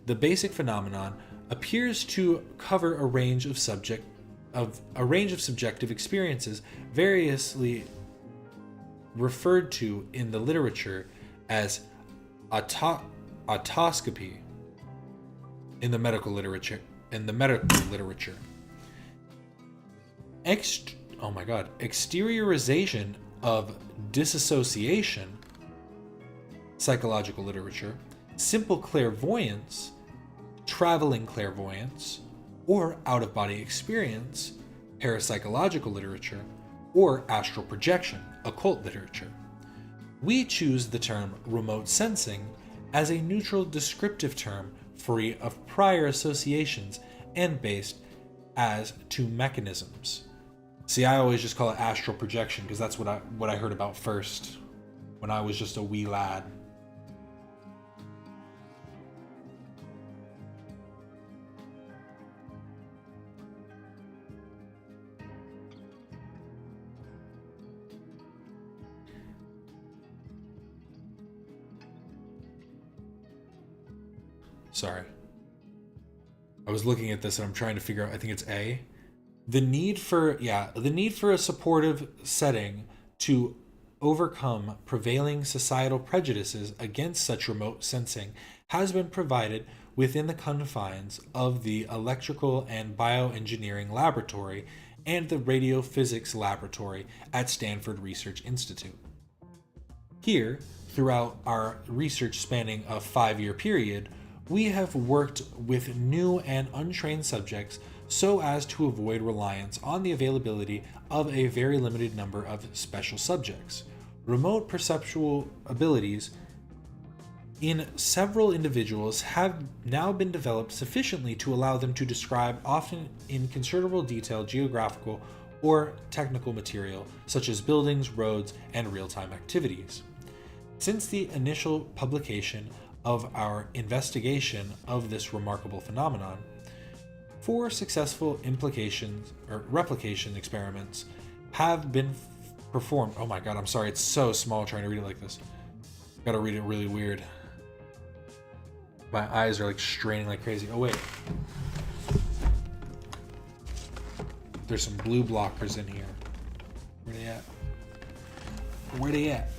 The basic phenomenon appears to cover a range of subjective experiences variously referred to in the literature as autoscopy in the medical literature. Exteriorization of disassociation, psychological literature, simple clairvoyance, traveling clairvoyance, or out-of-body experience, parapsychological literature, or astral projection, occult literature. We choose the term remote sensing as a neutral descriptive term free of prior associations and based as to mechanisms. See, I always just call it astral projection because that's what I heard about first when I was just a wee lad. Sorry. I was looking at this and I'm trying to figure out, I think it's A. The need for a supportive setting to overcome prevailing societal prejudices against such remote sensing has been provided within the confines of the Electrical and Bioengineering Laboratory and the Radiophysics Laboratory at Stanford Research Institute. Here, throughout our research spanning a 5-year period, we have worked with new and untrained subjects so as to avoid reliance on the availability of a very limited number of special subjects. Remote perceptual abilities in several individuals have now been developed sufficiently to allow them to describe, often in considerable detail, geographical or technical material, such as buildings, roads, and real-time activities. Since the initial publication of our investigation of this remarkable phenomenon, 4 successful replication experiments have been performed. Oh my god, I'm sorry, it's so small trying to read it like this. Gotta read it really weird. My eyes are like straining like crazy. Oh wait. There's some blue blockers in here. Where they at? Where they at?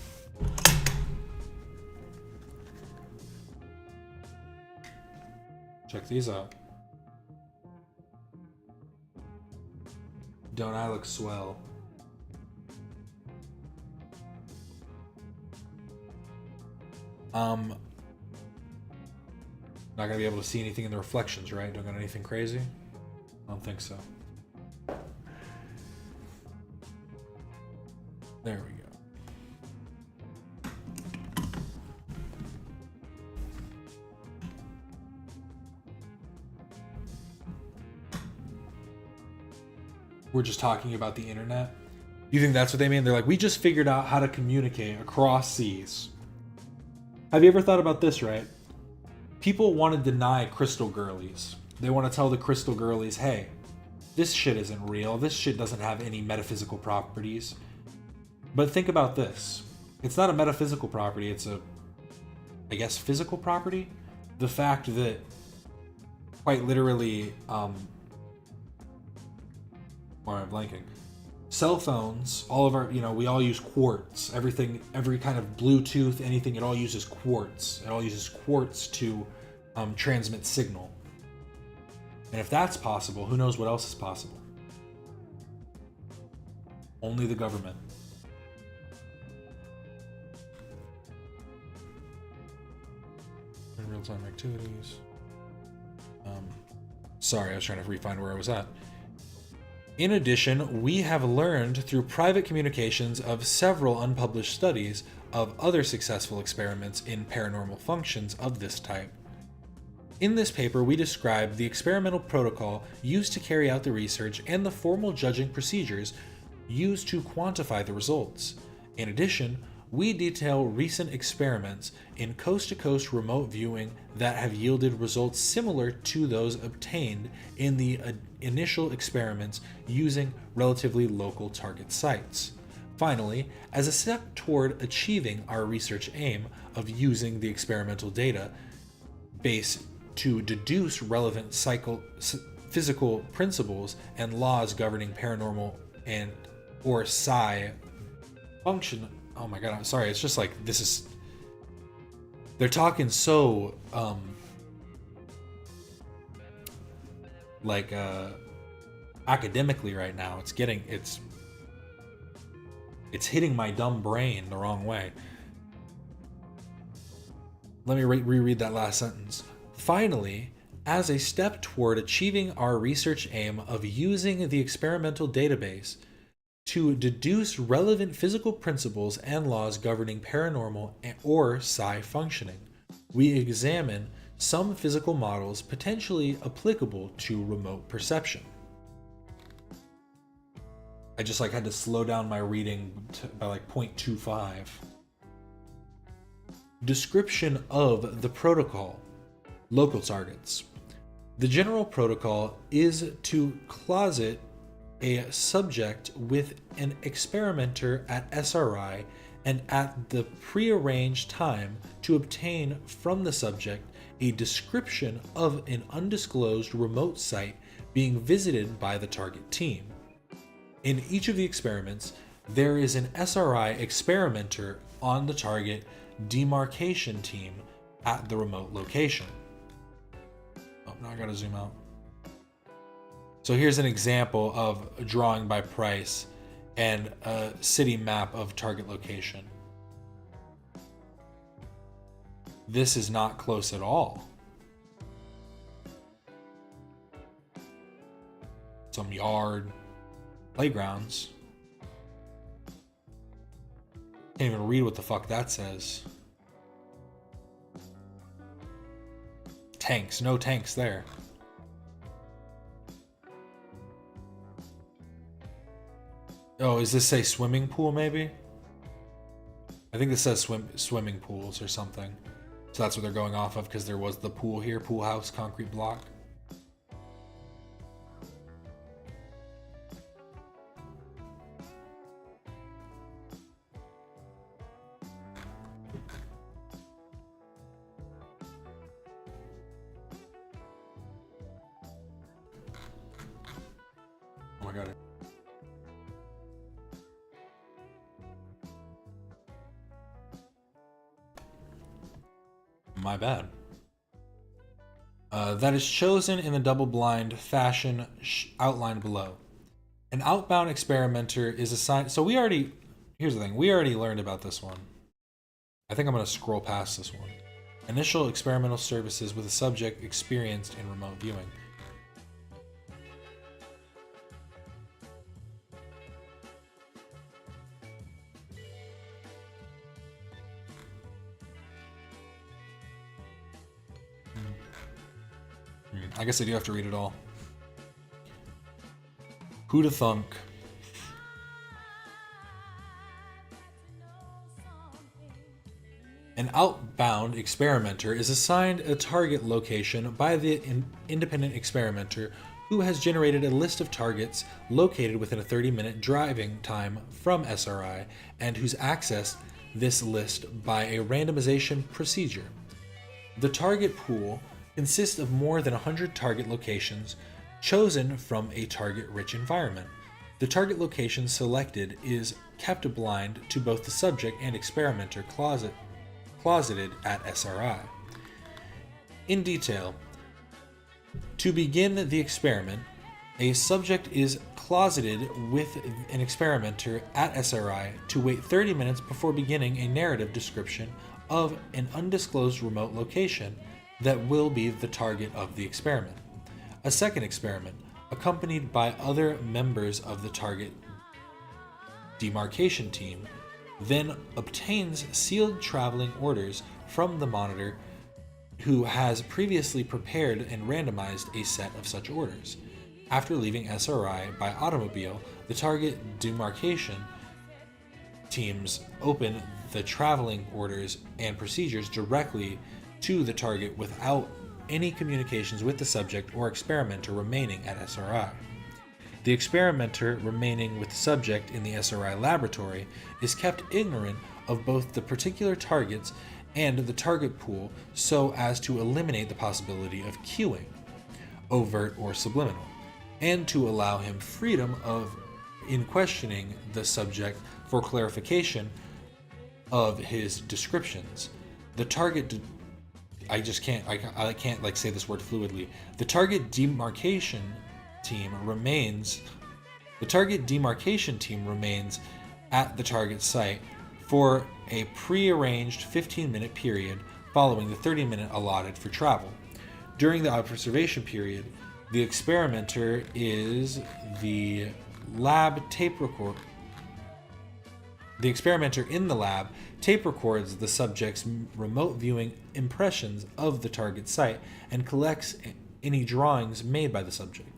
Check these out. Don't I look swell? Not gonna be able to see anything in the reflections, right? Don't got anything crazy? I don't think so. There we go. We're just talking about the internet. You think that's what they mean? They're like, we just figured out how to communicate across seas. Have you ever thought about this, right? People want to deny crystal girlies. They want to tell the crystal girlies, hey, this shit isn't real. This shit doesn't have any metaphysical properties. But think about this. It's not a metaphysical property. It's a, I guess, physical property. The fact that quite literally, why am I blanking? Cell phones, all of our, we all use quartz. Everything, every kind of Bluetooth, anything, it all uses quartz. It all uses quartz to transmit signal. And if that's possible, who knows what else is possible? Only the government. And real-time activities. Sorry, I was trying to find where I was at. In addition, we have learned through private communications of several unpublished studies of other successful experiments in paranormal functions of this type. In this paper, we describe the experimental protocol used to carry out the research and the formal judging procedures used to quantify the results. In addition, we detail recent experiments in coast-to-coast remote viewing that have yielded results similar to those obtained in the initial experiments using relatively local target sites. Finally, as a step toward achieving our research aim of using the experimental data base to deduce relevant physical principles and laws governing paranormal and or psi function. Oh my god, I'm sorry, it's just like, they're talking so, academically right now. It's hitting my dumb brain the wrong way. Let me reread that last sentence. Finally, as a step toward achieving our research aim of using the experimental database to deduce relevant physical principles and laws governing paranormal or psi functioning, we examine some physical models potentially applicable to remote perception. I just had to slow down my reading by 0.25. Description of the protocol. Local targets. The general protocol is to closet a subject with an experimenter at SRI and at the prearranged time to obtain from the subject a description of an undisclosed remote site being visited by the target team. In each of the experiments, there is an SRI experimenter on the target demarcation team at the remote location. Oh, now I gotta zoom out. So here's an example of a drawing by price and a city map of target location. This is not close at all. Some yard, playgrounds. Can't even read what the fuck that says. Tanks. No tanks there. Oh, does this say swimming pool maybe? I think this says swimming pools or something. So that's what they're going off of, because there was the pool here, pool house, concrete block. Oh my god. My bad. That is chosen in the double-blind fashion outlined below. An outbound experimenter is assigned... So we already... Here's the thing. We already learned about this one. I think I'm going to scroll past this one. Initial experimental services with a subject experienced in remote viewing. I guess I do have to read it all. Who'da thunk? An outbound experimenter is assigned a target location by the independent experimenter who has generated a list of targets located within a 30-minute driving time from SRI and who's accessed this list by a randomization procedure. The target pool consists of more than 100 target locations chosen from a target-rich environment. The target location selected is kept blind to both the subject and experimenter closeted at SRI. In detail, to begin the experiment, a subject is closeted with an experimenter at SRI to wait 30 minutes before beginning a narrative description of an undisclosed remote location that will be the target of the experiment. A second experiment, accompanied by other members of the target demarcation team, then obtains sealed traveling orders from the monitor who has previously prepared and randomized a set of such orders. After leaving SRI by automobile, the target demarcation teams open the traveling orders and procedures directly to the target without any communications with the subject or experimenter remaining at SRI. The experimenter remaining with the subject in the SRI laboratory is kept ignorant of both the particular targets and the target pool so as to eliminate the possibility of cueing, overt or subliminal, and to allow him freedom in questioning the subject for clarification of his descriptions. The target I can't like say this word fluidly. The target demarcation team remains at the target site for a pre-arranged 15-minute period following the 30-minute allotted for travel. During the observation period, the experimenter is the lab tape record. The experimenter in the lab tape records the subject's remote viewing impressions of the target site and collects any drawings made by the subject.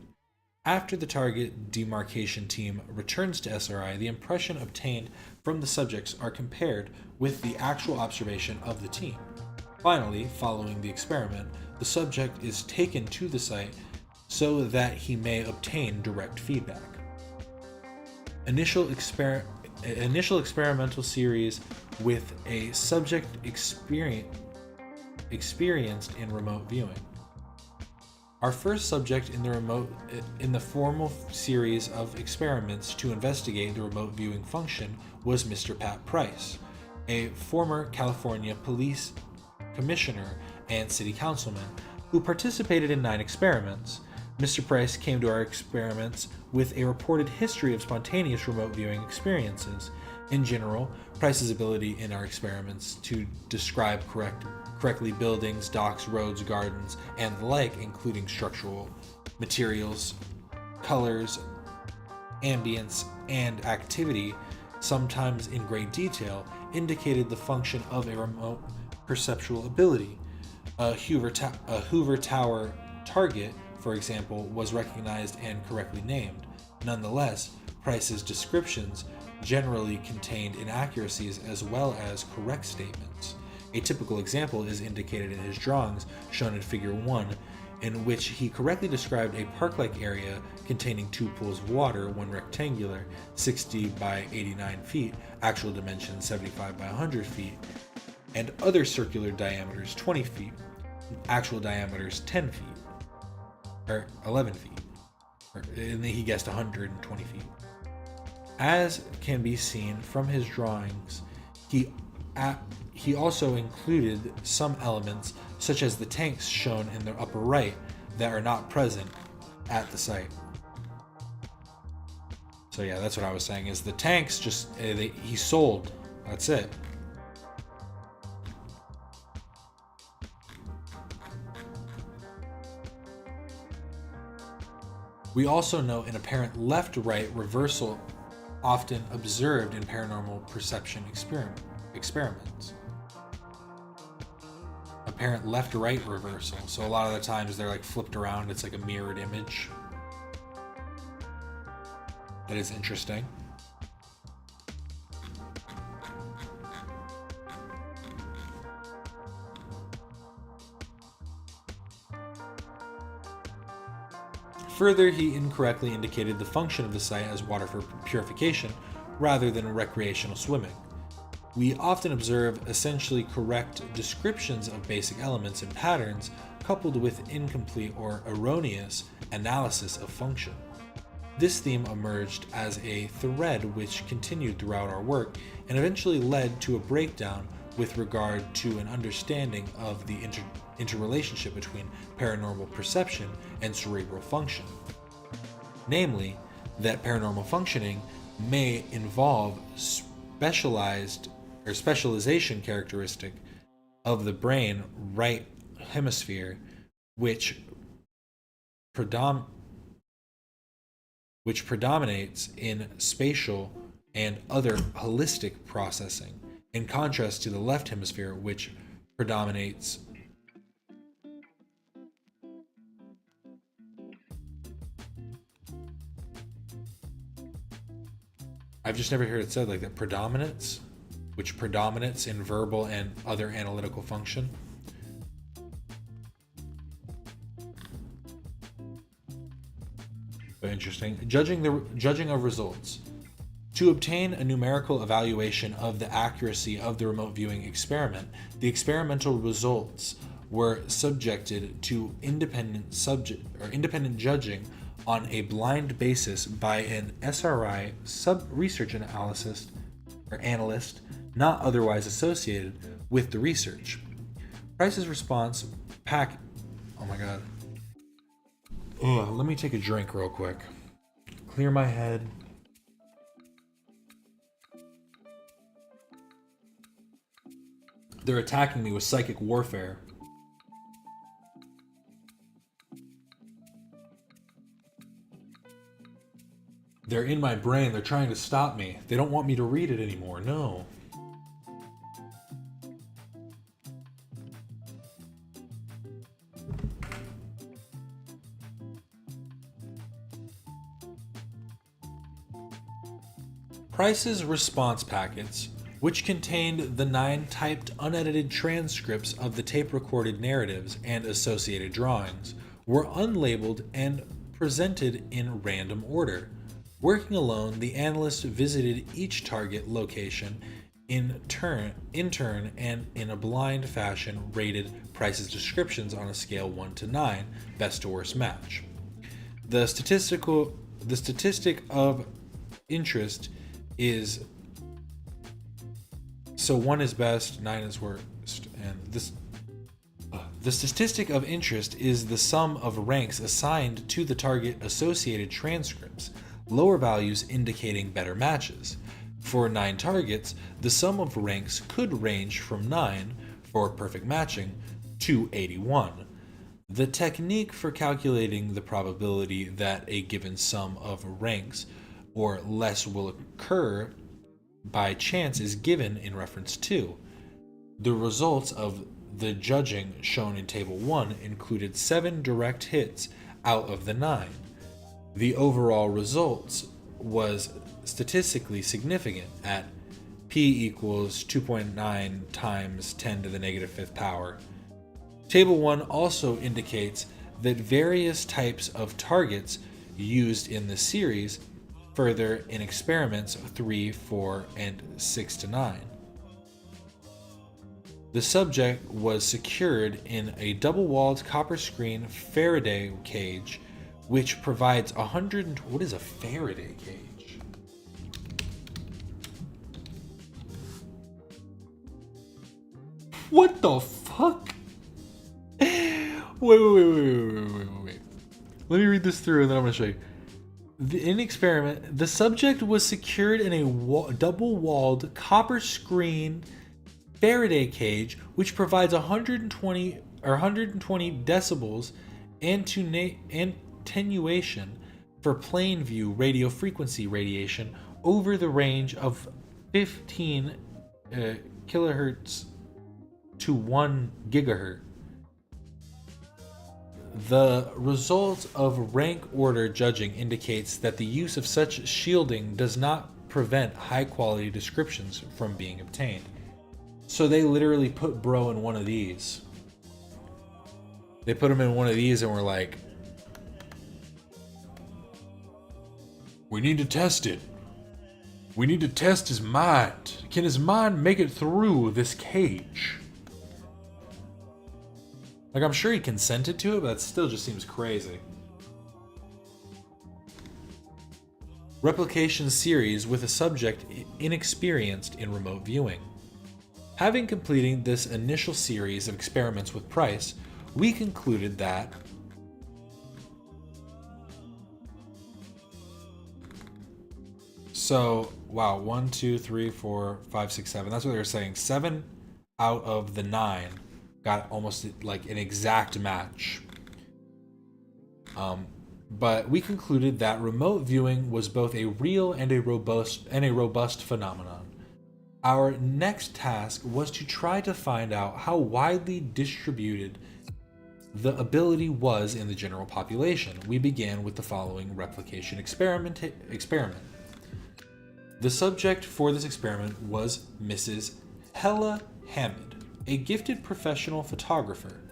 After the target demarcation team returns to SRI, the impression obtained from the subjects are compared with the actual observation of the team. Finally, following the experiment, the subject is taken to the site so that he may obtain direct feedback. Initial experimental series with a subject experienced in remote viewing. Our first subject in the formal series of experiments to investigate the remote viewing function was Mr. Pat Price, a former California police commissioner and city councilman who participated in 9 experiments. Mr. Price came to our experiments with a reported history of spontaneous remote viewing experiences. In general, Price's ability in our experiments to describe correctly buildings, docks, roads, gardens, and the like, including structural materials, colors, ambience, and activity, sometimes in great detail, indicated the function of a remote perceptual ability. A Hoover Tower target, for example, was recognized and correctly named. Nonetheless, Price's descriptions generally contained inaccuracies as well as correct statements. A typical example is indicated in his drawings, shown in Figure 1, in which he correctly described a park-like area containing 2 pools of water, one rectangular, 60 by 89 feet, actual dimensions 75 by 100 feet, and other circular diameters 20 feet, actual diameters 10 feet, or 11 feet, and then he guessed 120 feet. As can be seen from his drawings, he also included some elements, such as the tanks shown in the upper right, that are not present at the site. So yeah, that's what I was saying, is the tanks just, he sold, that's it. We also note an apparent left-right reversal often observed in paranormal perception experiments. Apparent left-right reversal. So a lot of the times they're like flipped around. It's like a mirrored image. That is interesting. Further, he incorrectly indicated the function of the site as water for purification rather than recreational swimming. We often observe essentially correct descriptions of basic elements and patterns coupled with incomplete or erroneous analysis of function. This theme emerged as a thread which continued throughout our work and eventually led to a breakdown with regard to an understanding of the interrelationship between paranormal perception and cerebral function. Namely, that paranormal functioning may involve specialization characteristic of the brain right hemisphere, which predominates in spatial and other holistic processing, in contrast to the left hemisphere, which predominates I've just never heard it said like that, predominates, which predominates in verbal and other analytical function. Very interesting. Judging of results. To obtain a numerical evaluation of the accuracy of the remote viewing experiment, the experimental results were subjected to independent judging on a blind basis by an SRI sub-research analyst not otherwise associated with the research. Price's response oh my god. Let me take a drink real quick. Clear my head. They're attacking me with psychic warfare. They're in my brain. They're trying to stop me. They don't want me to read it anymore. No. Price's response packets, which contained the 9 typed unedited transcripts of the tape-recorded narratives and associated drawings, were unlabeled and presented in random order. Working alone, the analyst visited each target location in turn and in a blind fashion rated Price's descriptions on a scale 1 to 9, best to worst match. The statistic of interest is so 1 is best, 9 is worst, and the statistic of interest is the sum of ranks assigned to the target associated transcripts, lower values indicating better matches. For 9 targets, the sum of ranks could range from 9 for perfect matching to 81. The technique for calculating the probability that a given sum of ranks or less will occur by chance is given in reference to. The results of the judging shown in Table 1 included 7 direct hits out of the 9. The overall results was statistically significant at p equals 2.9 times 10 to the negative 5th power. Table 1 also indicates that various types of targets used in the series further in experiments 3, 4, and 6 to 9. The subject was secured in a double-walled copper screen Faraday cage, which provides what is a Faraday cage? What the fuck? Wait. Let me read this through and then I'm going to show you. In experiment, the subject was secured in a double-walled copper screen Faraday cage, which provides 120 decibels attenuation for plain view radio frequency radiation over the range of 15 kilohertz to 1 gigahertz. The result of rank order judging indicates that the use of such shielding does not prevent high quality descriptions from being obtained. So they literally put bro in one of these. They put him in one of these and were like, we need to test it. We need to test his mind. Can his mind make it through this cage? Like, I'm sure he consented to it, but that still just seems crazy. Replication series with a subject inexperienced in remote viewing. Having completed this initial series of experiments with Price, we concluded that wow, 1, 2, 3, 4, 5, 6, 7. That's what they were saying. 7 out of the 9 got almost like an exact match. But we concluded that remote viewing was both a real and a robust phenomenon. Our next task was to try to find out how widely distributed the ability was in the general population. We began with the following replication experiment. The subject for this experiment was Mrs. Hella Hammond, a gifted professional photographer.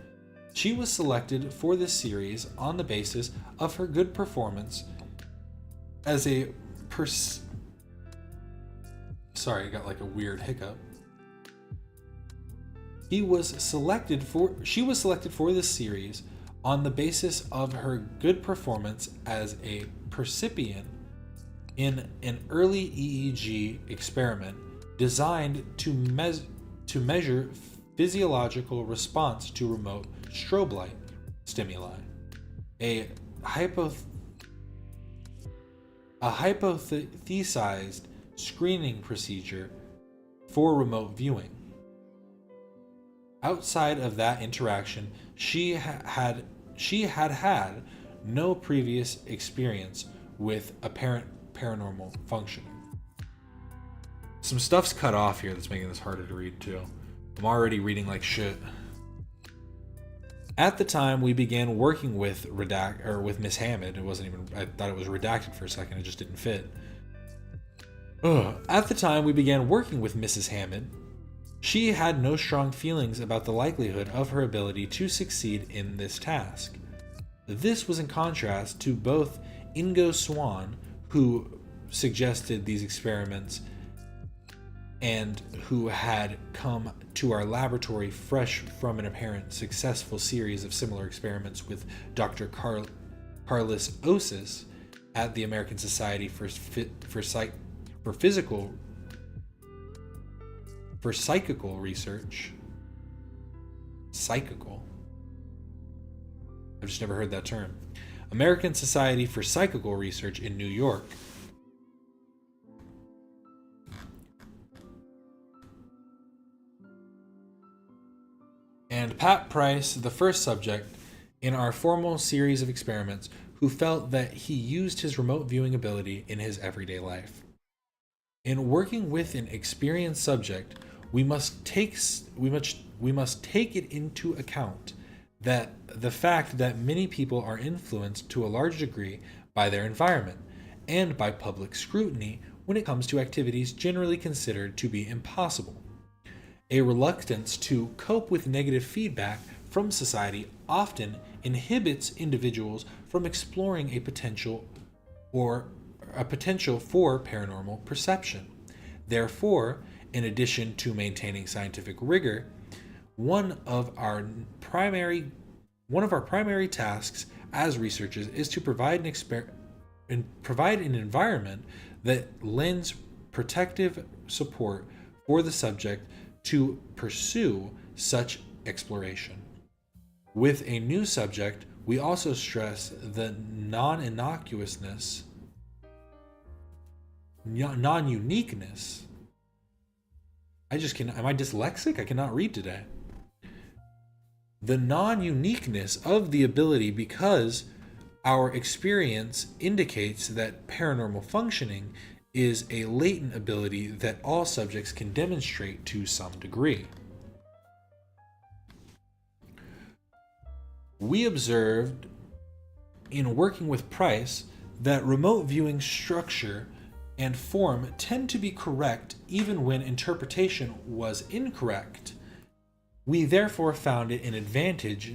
She was selected for this series on the basis of her good performance as a Sorry, I got like a weird hiccup. She was selected for this series on the basis of her good performance as a percipient in an early EEG experiment designed to measure physiological response to remote strobe light stimuli. A hypothesized screening procedure for remote viewing. Outside of that interaction, she had no previous experience with apparent paranormal functioning. Some stuff's cut off here that's making this harder to read too. I'm already reading like shit. At the time we began working with Miss Hammond, it wasn't even, I thought it was redacted for a second, it just didn't fit. At the time we began working with Mrs. Hammond, she had no strong feelings about the likelihood of her ability to succeed in this task. This was in contrast to both Ingo Swan, who suggested these experiments and who had come to our laboratory fresh from an apparent successful series of similar experiments with Dr. Carlos Osis at the American Society for Psychical Research. Psychical? I've just never heard that term. American Society for Psychical Research in New York. And Pat Price, the first subject in our formal series of experiments, who felt that he used his remote viewing ability in his everyday life. In working with an experienced subject, we must take it into account that the fact that many people are influenced to a large degree by their environment and by public scrutiny when it comes to activities generally considered to be impossible. A reluctance to cope with negative feedback from society often inhibits individuals from exploring a potential for paranormal perception. Therefore, in addition to maintaining scientific rigor, one of our primary tasks as researchers is to provide an environment that lends protective support for the subject to pursue such exploration. With a new subject, we also stress the non-uniqueness. Am I dyslexic? I cannot read today. The non-uniqueness of the ability, because our experience indicates that paranormal functioning is a latent ability that all subjects can demonstrate to some degree. We observed in working with Price that remote viewing structure and form tend to be correct even when interpretation was incorrect. We therefore found it an advantage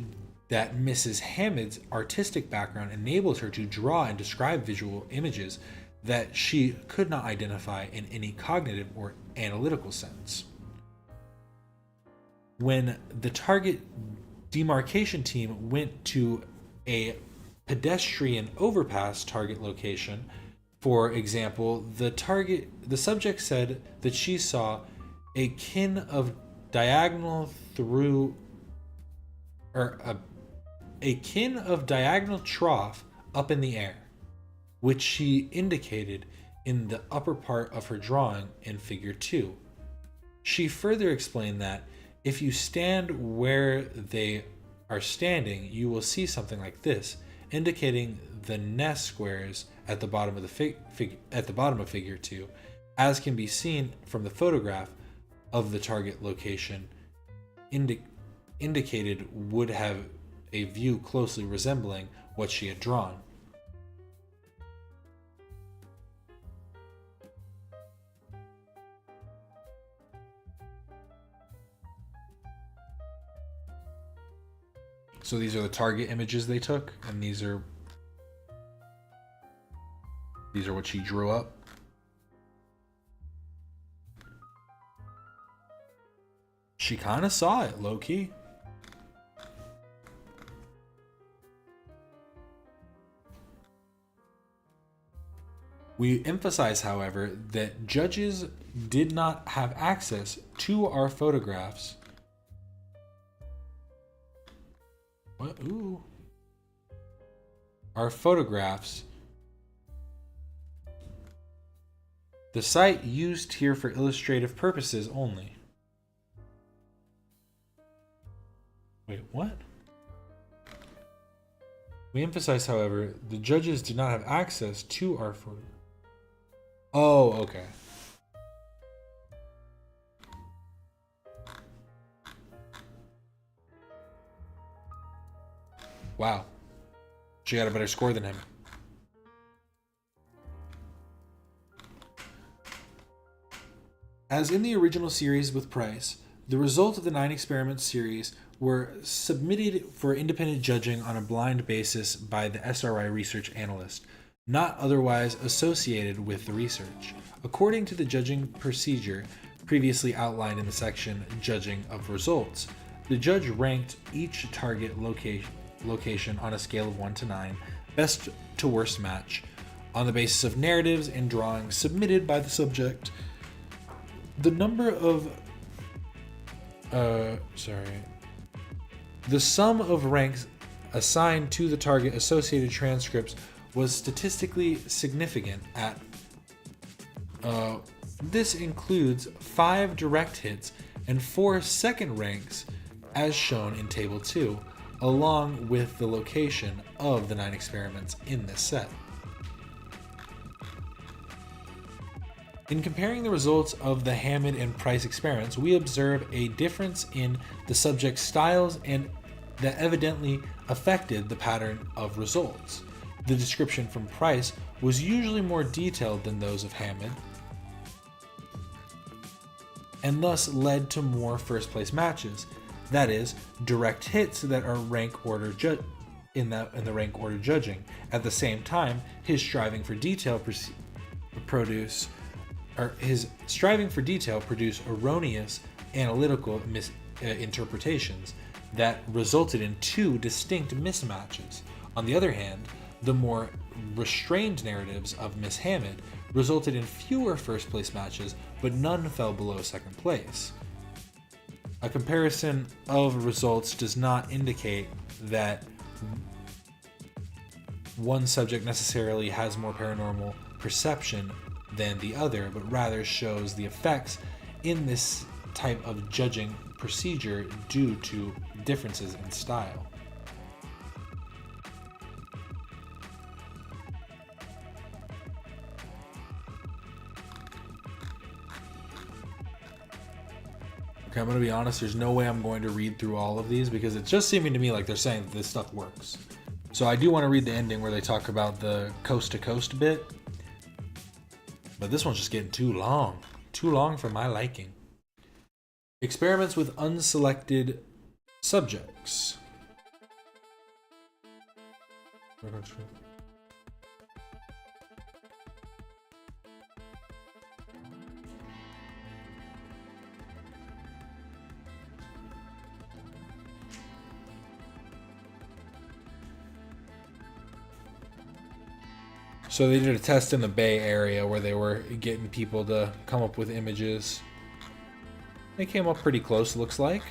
that Mrs. Hammond's artistic background enabled her to draw and describe visual images that she could not identify in any cognitive or analytical sense. When the target demarcation team went to a pedestrian overpass target location, for example, the subject said that she saw a kin of diagonal trough up in the air, which she indicated in the upper part of her drawing in figure 2. She further explained that if you stand where they are standing, you will see something like this, indicating the nest squares at the bottom of figure 2, as can be seen from the photograph of the target location indicated would have a view closely resembling what she had drawn. So these are the target images they took, and these are what she drew up. She kind of saw it, low-key. We emphasize, however, that judges did not have access to our photographs. What? Ooh. Our photographs. The site used here for illustrative purposes only. Wait, what? We emphasize, however, the judges did not have access to our photographs. Oh, okay. Wow. She got a better score than him. As in the original series with Price, the results of the 9 experiments series were submitted for independent judging on a blind basis by the SRI research analyst, not otherwise associated with the research. According to the judging procedure previously outlined in the section Judging of Results, the judge ranked each target location on a scale of 1 to 9, best to worst match, on the basis of narratives and drawings submitted by the subject. The number of the sum of ranks assigned to the target associated transcripts was statistically significant at this includes 5 direct hits and 4 second ranks as shown in table 2, along with the location of the 9 experiments in this set. In comparing the results of the Hammond and Price experiments, we observe a difference in the subject's styles and that evidently affected the pattern of results. The description from Price was usually more detailed than those of Hammond, and thus led to more first place matches. That is, direct hits that are rank order in the rank order judging. At the same time, his striving for detail produce erroneous analytical interpretations that resulted in two distinct mismatches. On the other hand, the more restrained narratives of Miss Hammond resulted in fewer first place matches, but none fell below second place. A comparison of results does not indicate that one subject necessarily has more paranormal perception than the other, but rather shows the effects in this type of judging procedure due to differences in style. Okay, I'm going to be honest, there's no way I'm going to read through all of these because it's just seeming to me like they're saying that this stuff works. So I do want to read the ending where they talk about the coast to coast bit, but this one's just getting too long for my liking. Experiments with unselected subjects. So they did a test in the Bay Area where they were getting people to come up with images. They came up pretty close, looks like.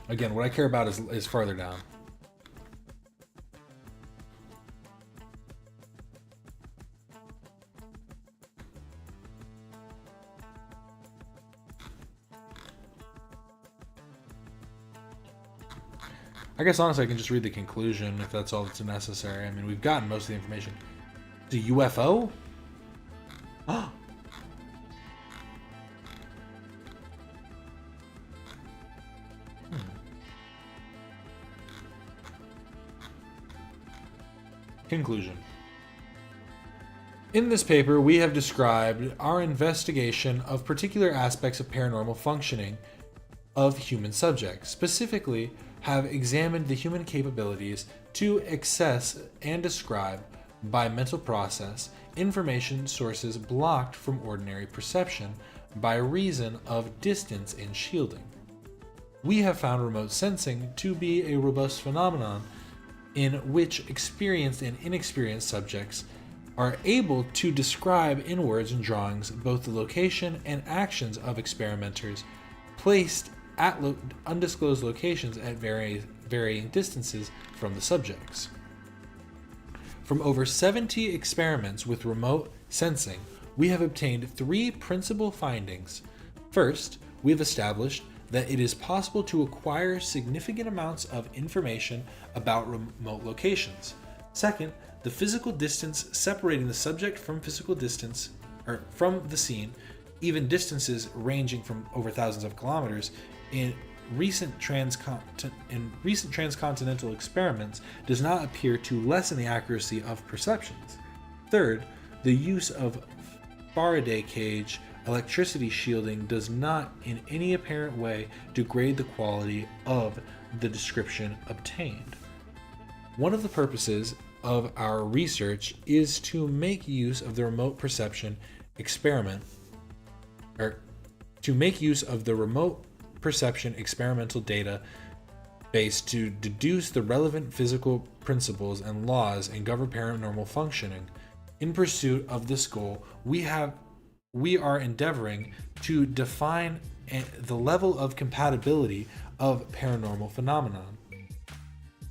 Again, what I care about is farther down. I guess honestly I can just read the conclusion if that's all that's necessary. I mean, we've gotten most of the information. The UFO? Oh. Conclusion. In this paper, we have described our investigation of particular aspects of paranormal functioning of human subjects, specifically have examined the human capabilities to access and describe by mental process information sources blocked from ordinary perception by reason of distance and shielding. We have found remote sensing to be a robust phenomenon in which experienced and inexperienced subjects are able to describe in words and drawings both the location and actions of experimenters placed at undisclosed locations at varying distances from the subjects. From over 70 experiments with remote sensing, we have obtained three principal findings. First, we have established that it is possible to acquire significant amounts of information about remote locations. Second, the physical distance separating the subject from physical distance, or from the scene, even distances ranging from over thousands of kilometers, in recent transcontinental experiments does not appear to lessen the accuracy of perceptions. Third, the use of Faraday cage electricity shielding does not in any apparent way degrade the quality of the description obtained. One of the purposes of our research is to make use of the remote perception experiment, experimental data base to deduce the relevant physical principles and laws and govern paranormal functioning. In pursuit of this goal, we are endeavoring to define the level of compatibility of paranormal phenomenon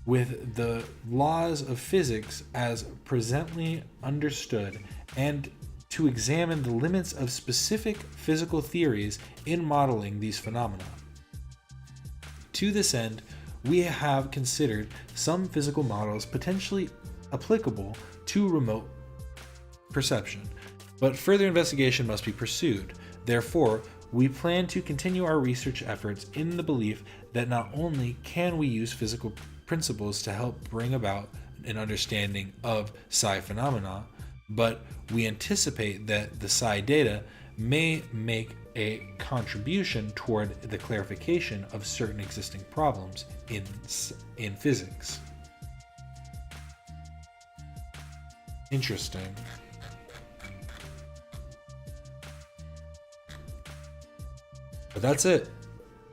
with the laws of physics as presently understood, and to examine the limits of specific physical theories in modeling these phenomena. To this end, we have considered some physical models potentially applicable to remote perception, but further investigation must be pursued. Therefore, we plan to continue our research efforts in the belief that not only can we use physical principles to help bring about an understanding of psi phenomena, but we anticipate that the psi data may make a contribution toward the clarification of certain existing problems in physics. Interesting. But that's it.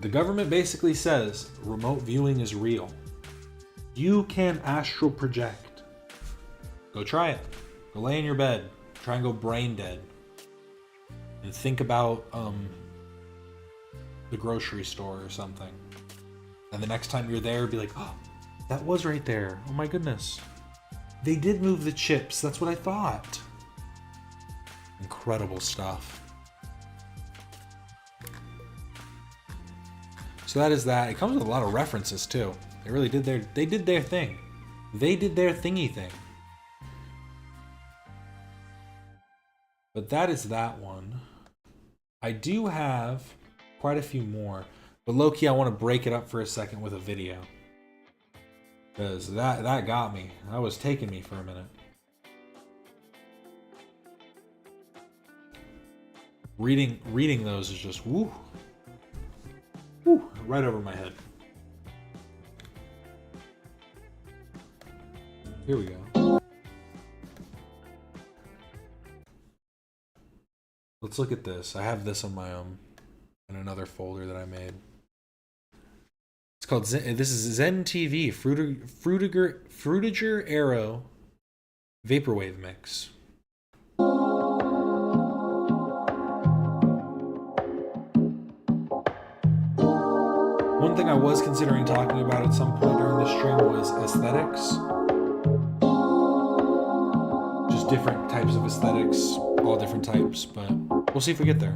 The government basically says remote viewing is real. You can astral project. Go try it. Go lay in your bed. Try and go brain dead. And think about the grocery store or something. And the next time you're there, be like, oh, that was right there. Oh my goodness. They did move the chips. That's what I thought. Incredible stuff. So that is that. It comes with a lot of references too. They really did their thing. They did their thingy thing. But that is that one. I do have quite a few more, but low-key I want to break it up for a second with a video. Because that got me. That was taking me for a minute. Reading those is just woo. Woo, right over my head. Here we go. Let's look at this. I have this on my in another folder that I made. It's called this is Zen TV Frutiger Aero Vaporwave Mix. One thing I was considering talking about at some point during the stream was aesthetics. Just different types of aesthetics, all different types, but we'll see if we get there.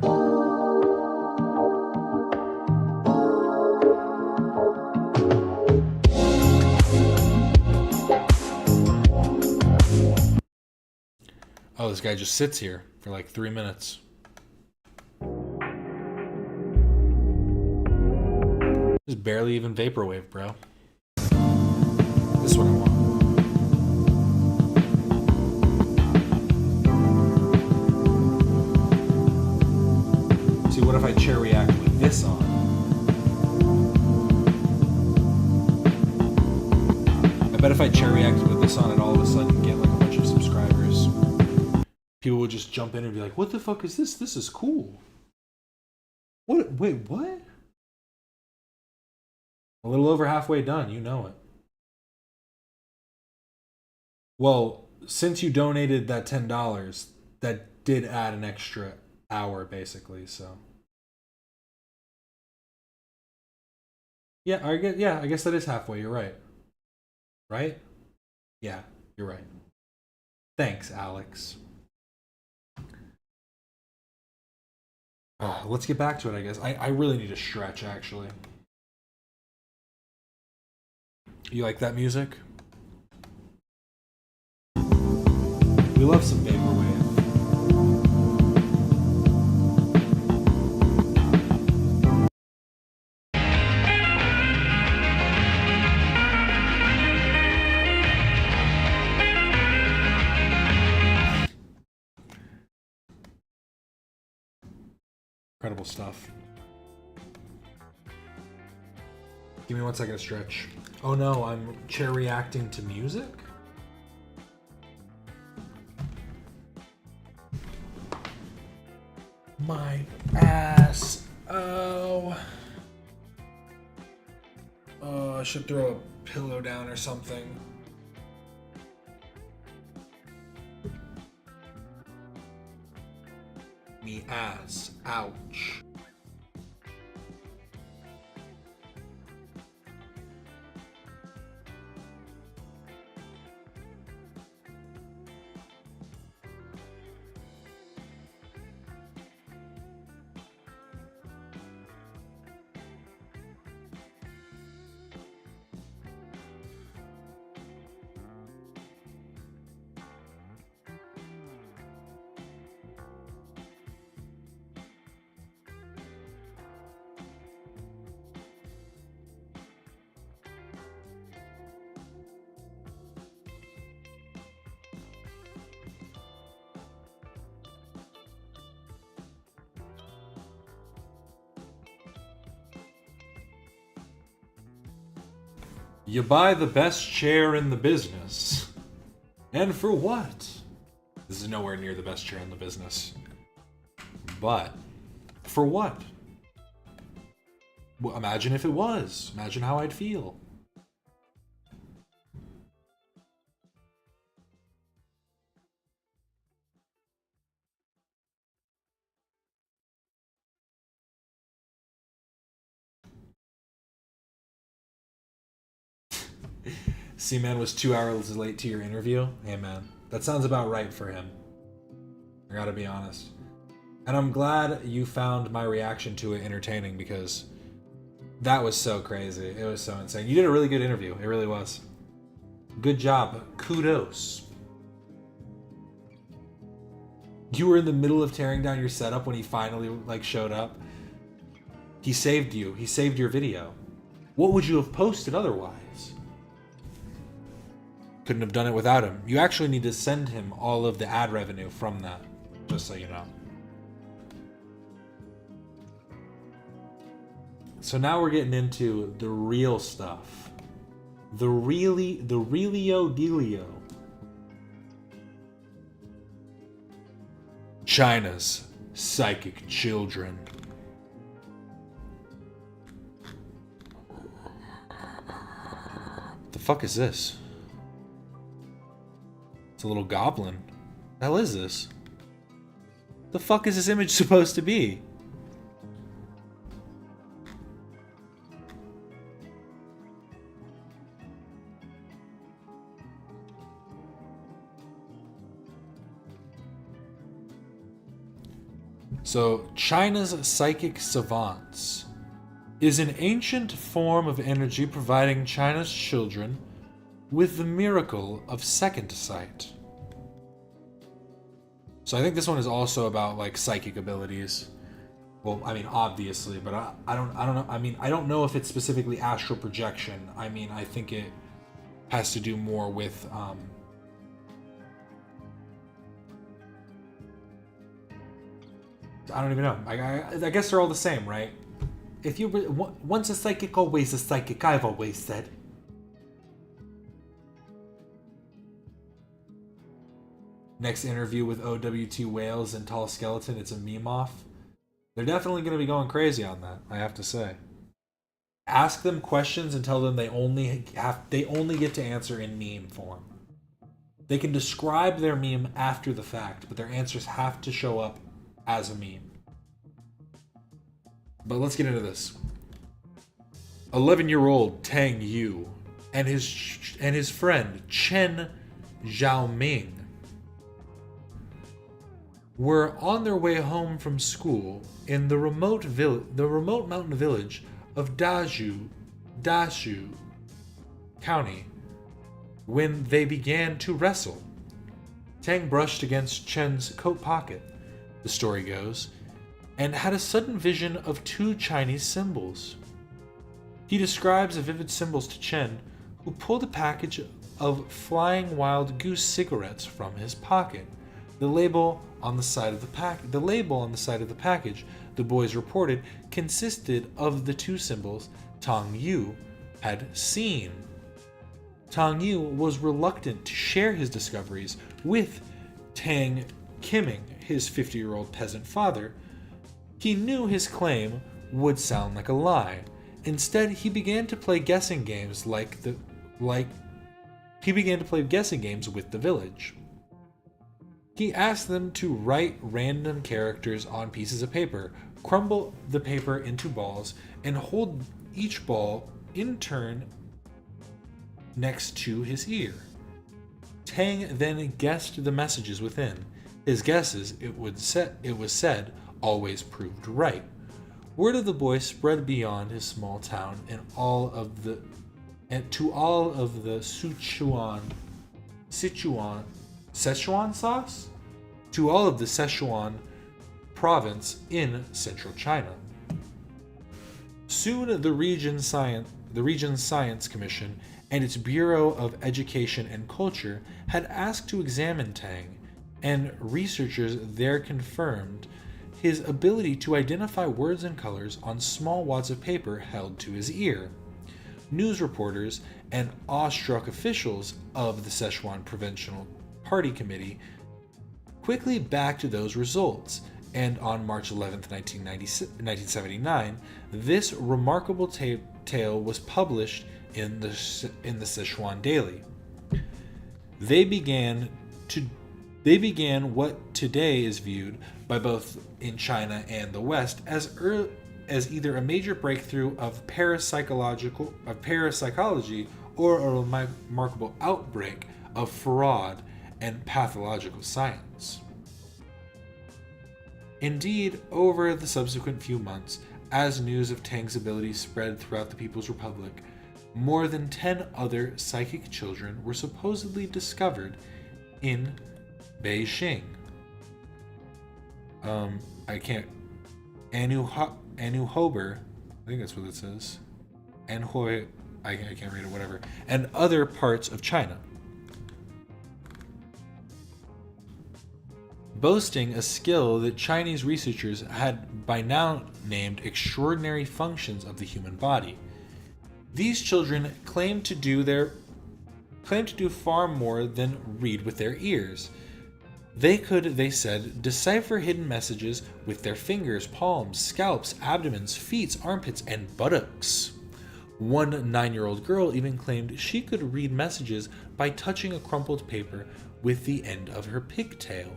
Oh, this guy just sits here for like 3 minutes. Just barely even vaporwave, bro. This is what I want. See, what if I chair react with this on? I bet if I chair reacted with this on, it all of a sudden get like a bunch of subscribers. People would just jump in and be like, what the fuck is this? This is cool. What? Wait, what? A little over halfway done, you know it. Well, since you donated that $10, that did add an extra hour, basically, so. Yeah, I guess that is halfway, you're right. Right? Yeah, you're right. Thanks, Alex. Let's get back to it, I guess. I really need to stretch, actually. You like that music? We love some vaporwave. Incredible stuff. Give me 1 second to stretch. Oh no, I'm chair reacting to music? My ass. Oh. Oh, I should throw a pillow down or something. Me ass. Ouch. You buy the best chair in the business. And for what? This is nowhere near the best chair in the business. But for what? Well, imagine if it was. Imagine how I'd feel. Seaman was 2 hours late to your interview. Hey man, that sounds about right for him. I gotta be honest. And I'm glad you found my reaction to it entertaining, because that was so crazy. It was so insane. You did a really good interview. It really was. Good job. Kudos. You were in the middle of tearing down your setup when he finally showed up. He saved you. He saved your video. What would you have posted otherwise? Couldn't have done it without him. You actually need to send him all of the ad revenue from that, just so you know. So now we're getting into the real stuff. The realio dealio. China's psychic children. The fuck is this? It's a little goblin. The hell is this? The fuck is this image supposed to be? So, China's psychic savants is an ancient form of energy providing China's children with the miracle of second sight. So I think this one is also about psychic abilities. Well, I mean, obviously, but I don't know. I mean, I don't know if it's specifically astral projection. I mean, I think it has to do more with I don't even know. I guess they're all the same, right? If you once a psychic, always a psychic. I've always said. Next interview with OWT Wales and Tall Skeleton, it's a meme off. They're definitely going to be going crazy on that, I have to say. Ask them questions and tell them they only get to answer in meme form. They can describe their meme after the fact, but their answers have to show up as a meme. But let's get into this. 11-year-old Tang Yu and his friend Chen Xiaoming were on their way home from school in the remote mountain village of Dashu County when they began to wrestle. Tang brushed against Chen's coat pocket, the story goes, and had a sudden vision of two Chinese symbols. He describes the vivid symbols to Chen, who pulled a package of Flying Wild Goose cigarettes from his pocket. The label on the side of the package, the boys reported, consisted of the two symbols Tang Yu had seen. Tang Yu was reluctant to share his discoveries with Tang Kiming, his 50-year-old peasant father. He knew his claim would sound like a lie. Instead, he began to play guessing games with the village. He asked them to write random characters on pieces of paper, crumble the paper into balls, and hold each ball in turn next to his ear. Tang then guessed the messages within. His guesses, it was said, always proved right. Word of the boy spread beyond his small town and to all of the Sichuan province in central China. Soon the region's Science Commission and its Bureau of Education and Culture had asked to examine Tang, and researchers there confirmed his ability to identify words and colors on small wads of paper held to his ear. news reporters, and awestruck officials of the Sichuan Provincial Party Committee quickly backed those results, and on March 11, 1979, this remarkable tale was published in the Sichuan Daily. They began what today is viewed by both in China and the West as either a major breakthrough of parapsychology or a remarkable outbreak of fraud and pathological science. Indeed, over the subsequent few months, as news of Tang's ability spread throughout the People's Republic, more than 10 other psychic children were supposedly discovered in Beijing. Anu Hober, I think that's what it says. Anhui, I can't read it, whatever. And other parts of China. Boasting a skill that Chinese researchers had by now named extraordinary functions of the human body. These children claimed to do far more than read with their ears. They could, they said, decipher hidden messages with their fingers, palms, scalps, abdomens, feet, armpits, and buttocks. One 9-year-old girl even claimed she could read messages by touching a crumpled paper with the end of her pigtail.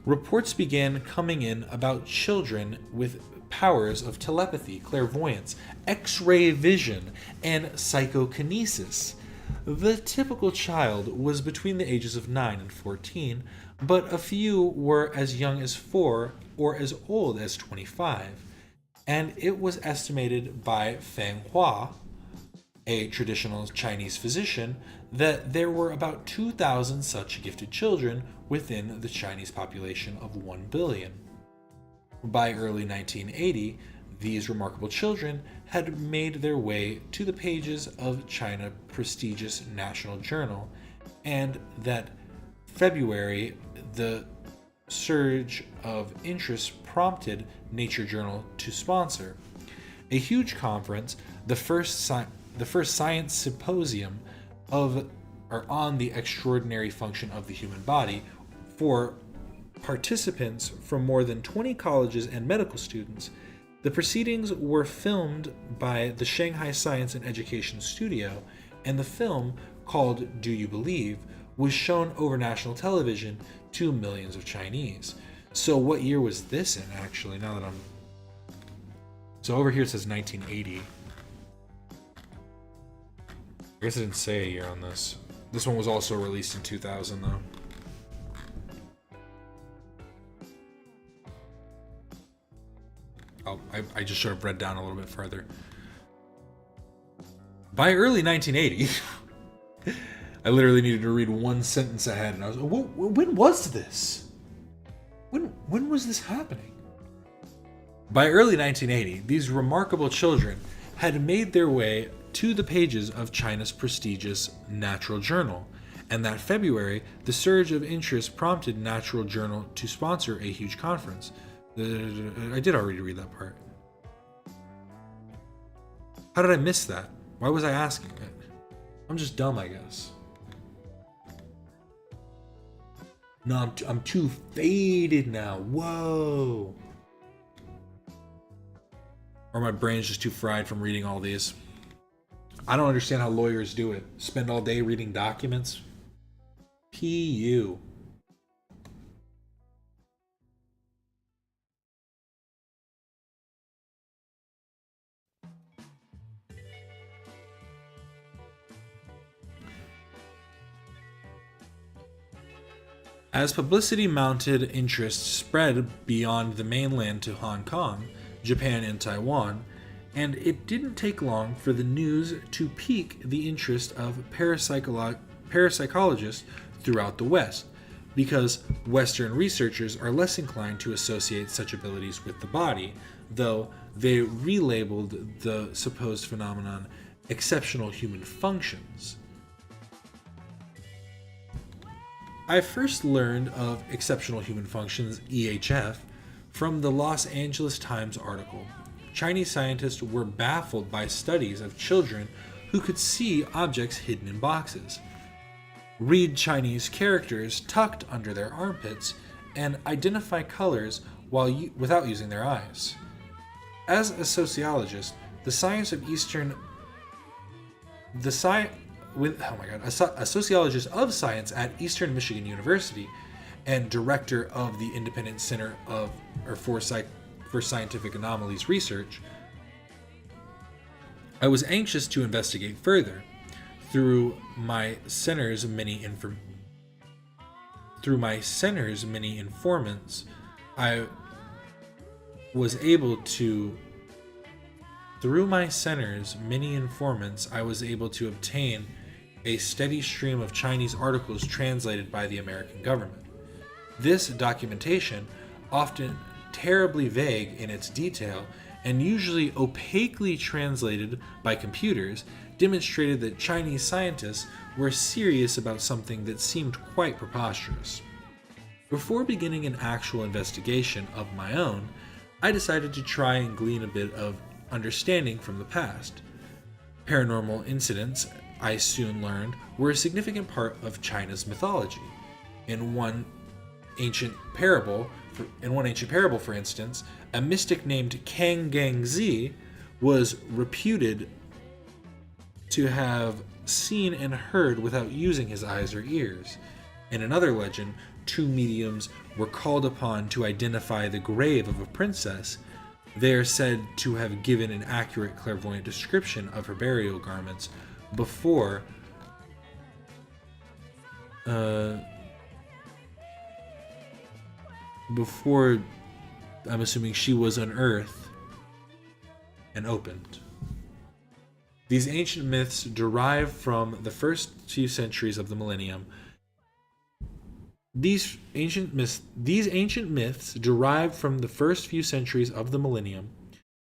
Reports began coming in about children with powers of telepathy, clairvoyance, X-ray vision, and psychokinesis. The typical child was between the ages of 9 and 14, but a few were as young as 4 or as old as 25, and it was estimated by Feng Hua, a traditional Chinese physician, that there were about 2,000 such gifted children within the Chinese population of 1 billion. By early 1980, these remarkable children had made their way to the pages of China's prestigious national journal, and that February, the surge of interest prompted Nature Journal to sponsor a huge conference, the first science symposium on the extraordinary function of the human body, for participants from more than 20 colleges and medical students. The proceedings were filmed by the Shanghai Science and Education Studio, and the film, called Do You Believe, was shown over national television to millions of Chinese. So what year was this in, actually, now that I'm... So over here it says 1980. I guess it didn't say a year on this. This one was also released in 2000, though. Oh, I just should have read down a little bit further. By early 1980, I literally needed to read one sentence ahead, and I was, when was this? When was this happening? By early 1980, these remarkable children had made their way to the pages of China's prestigious Natural Journal, and that February, the surge of interest prompted Natural Journal to sponsor a huge conference. I did already read that part. How did I miss that? Why was I asking it? I'm just dumb, I guess. No, I'm too faded now. Whoa. Or my brain's just too fried from reading all these. I don't understand how lawyers do it. Spend all day reading documents. P.U. As publicity-mounted interest spread beyond the mainland to Hong Kong, Japan, and Taiwan, and it didn't take long for the news to pique the interest of parapsychologists throughout the West, because Western researchers are less inclined to associate such abilities with the body, though they relabeled the supposed phenomenon exceptional human functions. I first learned of exceptional human functions, EHF, from the Los Angeles Times article, Chinese scientists were baffled by studies of children who could see objects hidden in boxes, read Chinese characters tucked under their armpits, and identify colors without using their eyes. As a sociologist, a sociologist of science at Eastern Michigan University and director of the Independent Center for Scientific Anomalies Research, I was anxious to investigate further. Through my center's many informants, I was able to obtain a steady stream of Chinese articles translated by the American government. This documentation, often terribly vague in its detail and usually opaquely translated by computers, demonstrated that Chinese scientists were serious about something that seemed quite preposterous. Before beginning an actual investigation of my own, I decided to try and glean a bit of understanding from the past. Paranormal incidents, I soon learned, were a significant part of China's mythology. In one ancient parable, for instance, a mystic named Kang Gangzi was reputed to have seen and heard without using his eyes or ears. In another legend, 2 mediums were called upon to identify the grave of a princess. They are said to have given an accurate clairvoyant description of her burial garments before I'm assuming she was unearthed and opened. These ancient myths derive from the first few centuries of the millennium. These ancient myths derived from the first few centuries of the millennium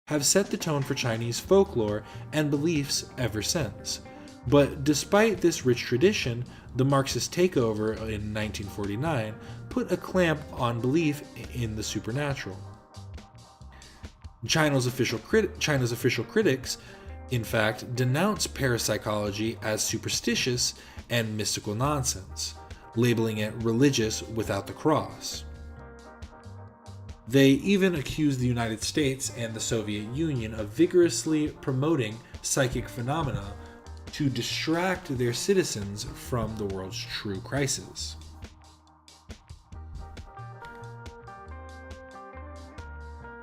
have set the tone for Chinese folklore and beliefs ever since. But despite this rich tradition, the Marxist takeover in 1949 put a clamp on belief in the supernatural. China's official critics, in fact, denounce parapsychology as superstitious and mystical nonsense, labeling it religious without the cross. They even accuse the United States and the Soviet Union of vigorously promoting psychic phenomena to distract their citizens from the world's true crisis.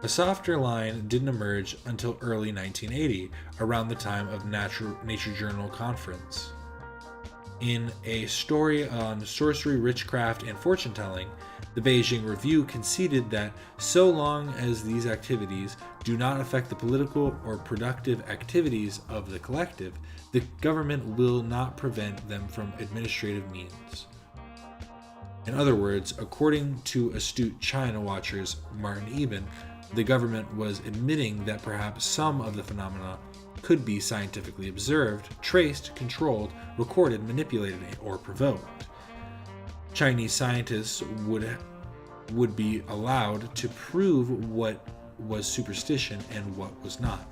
A softer line didn't emerge until early 1980, around the time of Nature Journal conference. In a story on sorcery, witchcraft, and fortune-telling, the Beijing Review conceded that so long as these activities do not affect the political or productive activities of the collective, the government will not prevent them from administrative means. In other words, according to astute China watchers Martin Eben, the government was admitting that perhaps some of the phenomena could be scientifically observed, traced, controlled, recorded, manipulated, or provoked. Chinese scientists would be allowed to prove what was superstition and what was not.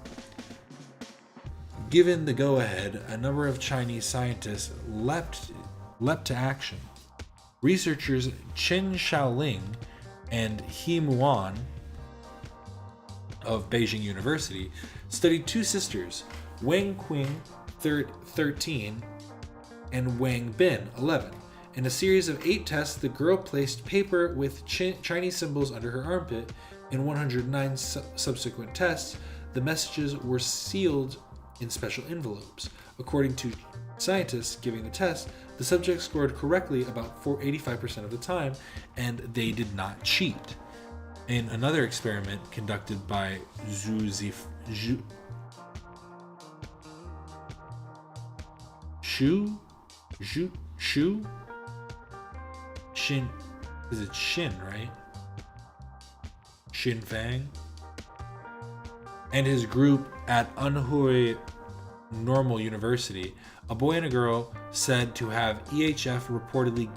Given the go-ahead, a number of Chinese scientists leapt to action. Researchers Chen Shaoling and He Muan of Beijing University studied 2 sisters, Wang Qing, 13, and Wang Bin, 11. In a series of 8 tests, the girl placed paper with Chinese symbols under her armpit. In 109 subsequent tests, the messages were sealed in special envelopes. According to scientists giving the test, the subject scored correctly about 85% of the time, and they did not cheat. In another experiment conducted by Xin, right? Xin Fang and his group at Anhui Normal University, a boy and a girl said to have EHF reportedly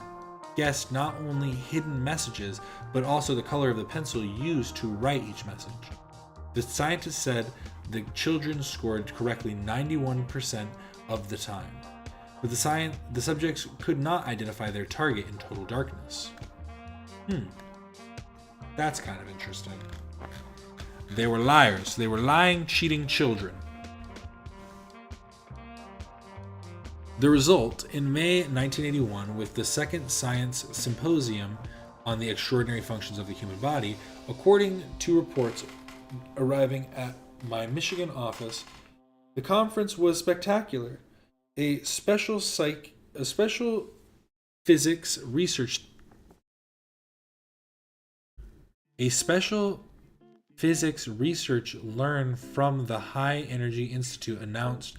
guessed not only hidden messages, but also the color of the pencil used to write each message. The scientist said the children scored correctly 91% of the time, but the subjects could not identify their target in total darkness. That's kind of interesting. They were liars. They were lying, cheating children. The result, in May 1981, with the second Science Symposium on the Extraordinary Functions of the Human Body, according to reports arriving at my Michigan office, the conference was spectacular. A special physics research learned from the High Energy Institute announced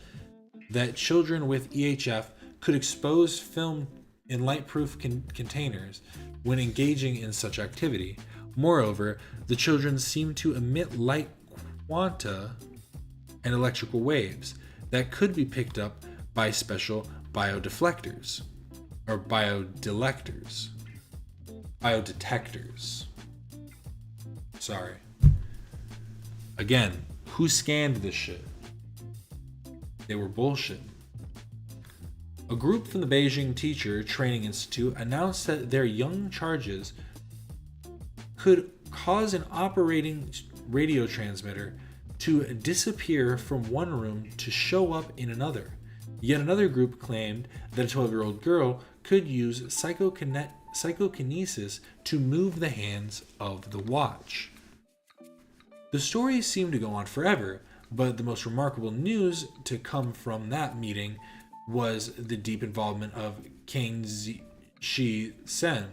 that children with EHF could expose film in light-proof containers when engaging in such activity. Moreover, the children seemed to emit light quanta and electrical waves that could be picked up by special biodetectors. Sorry. Again, who scanned this shit? They were bullshit. A group from the Beijing Teacher Training Institute announced that their young charges could cause an operating radio transmitter to disappear from one room to show up in another. Yet another group claimed that a 12-year-old girl could use psychokinesis to move the hands of the watch. The stories seemed to go on forever, but the most remarkable news to come from that meeting was the deep involvement of King Shi-sen,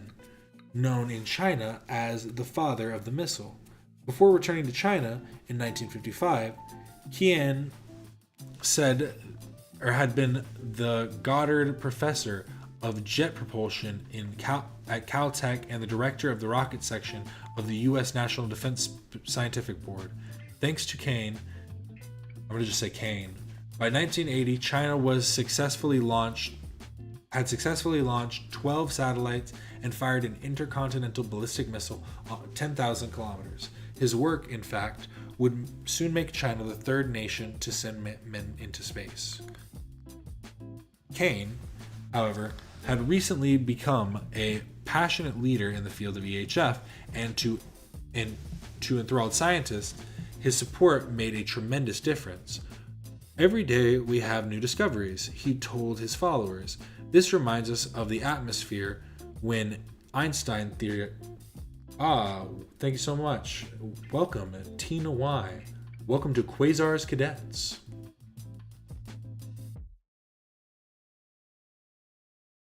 known in China as the father of the missile. Before returning to China in 1955, Qian had been the Goddard Professor of Jet Propulsion at Caltech and the director of the rocket section of the U.S. National Defense Scientific Board. Thanks to Kane, I'm going to just say Kane. By 1980, China had successfully launched 12 satellites and fired an intercontinental ballistic missile 10,000 kilometers. His work, in fact, would soon make China the third nation to send men into space. Kane, however, had recently become a passionate leader in the field of EHF, and to enthralled scientists, his support made a tremendous difference. Every day we have new discoveries, he told his followers. This reminds us of the atmosphere when Einstein theory... thank you so much. Welcome, Tina Y. Welcome to Quasar's Cadets.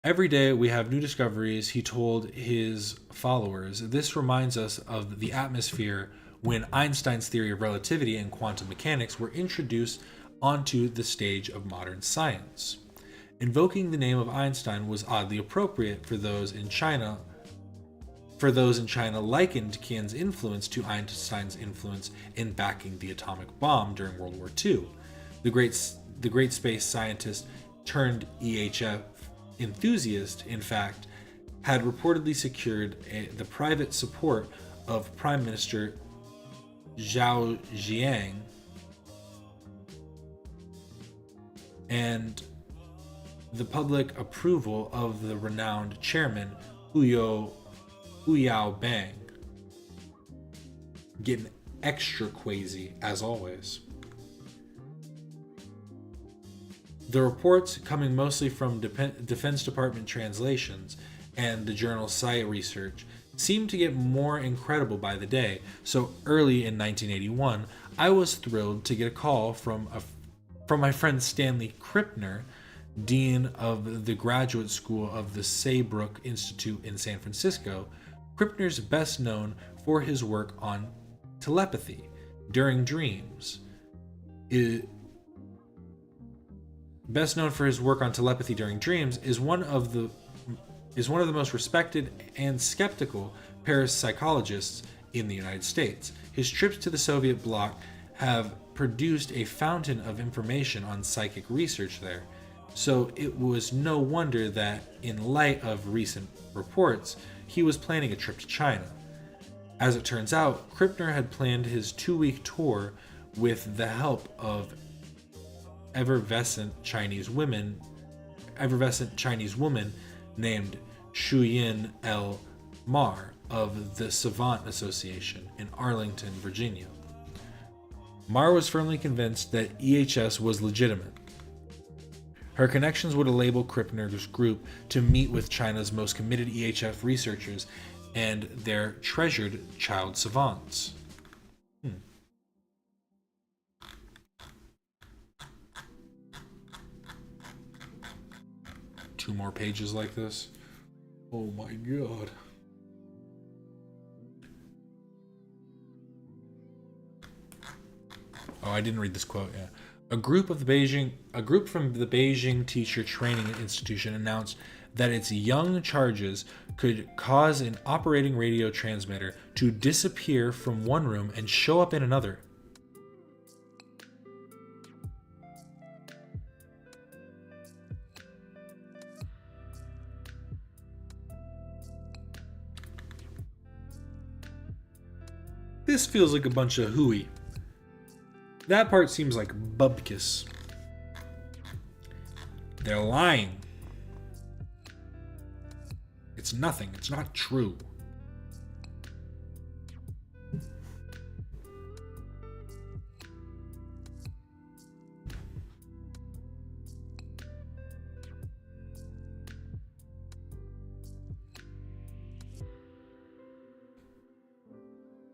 Every day we have new discoveries, he told his followers. This reminds us of the atmosphere when Einstein's theory of relativity and quantum mechanics were introduced onto the stage of modern science. Invoking the name of Einstein was oddly appropriate for those in China likened Qian's influence to Einstein's influence in backing the atomic bomb during World War II. The great space scientist turned EHF enthusiast, in fact, had reportedly secured the private support of Prime Minister Zhao Ziyang and the public approval of the renowned chairman Hu Yaobang. Getting extra quasi as always. The reports, coming mostly from Defense Department translations and the journal Sci Research, seemed to get more incredible by the day, so early in 1981, I was thrilled to get a call from my friend Stanley Krippner, Dean of the Graduate School of the Saybrook Institute in San Francisco. Krippner's best known for his work on telepathy during dreams. Is one of the most respected and skeptical parapsychologists in the United States. His trips to the Soviet bloc have produced a fountain of information on psychic research there, so it was no wonder that, in light of recent reports, he was planning a trip to China. As it turns out, Krippner had planned his 2-week tour with the help of effervescent Chinese woman named Shuyin El Mar of the Savant Association in Arlington, Virginia. Mar was firmly convinced that EHS was legitimate. Her connections would enable Krippner's group to meet with China's most committed EHF researchers and their treasured child savants. 2 more pages like this. Oh my god. Oh, I didn't read this quote yet. A group from the Beijing Teacher Training Institution announced that its young charges could cause an operating radio transmitter to disappear from one room and show up in another. This feels like a bunch of hooey. That part seems like bubkus. They're lying. It's nothing. It's not true.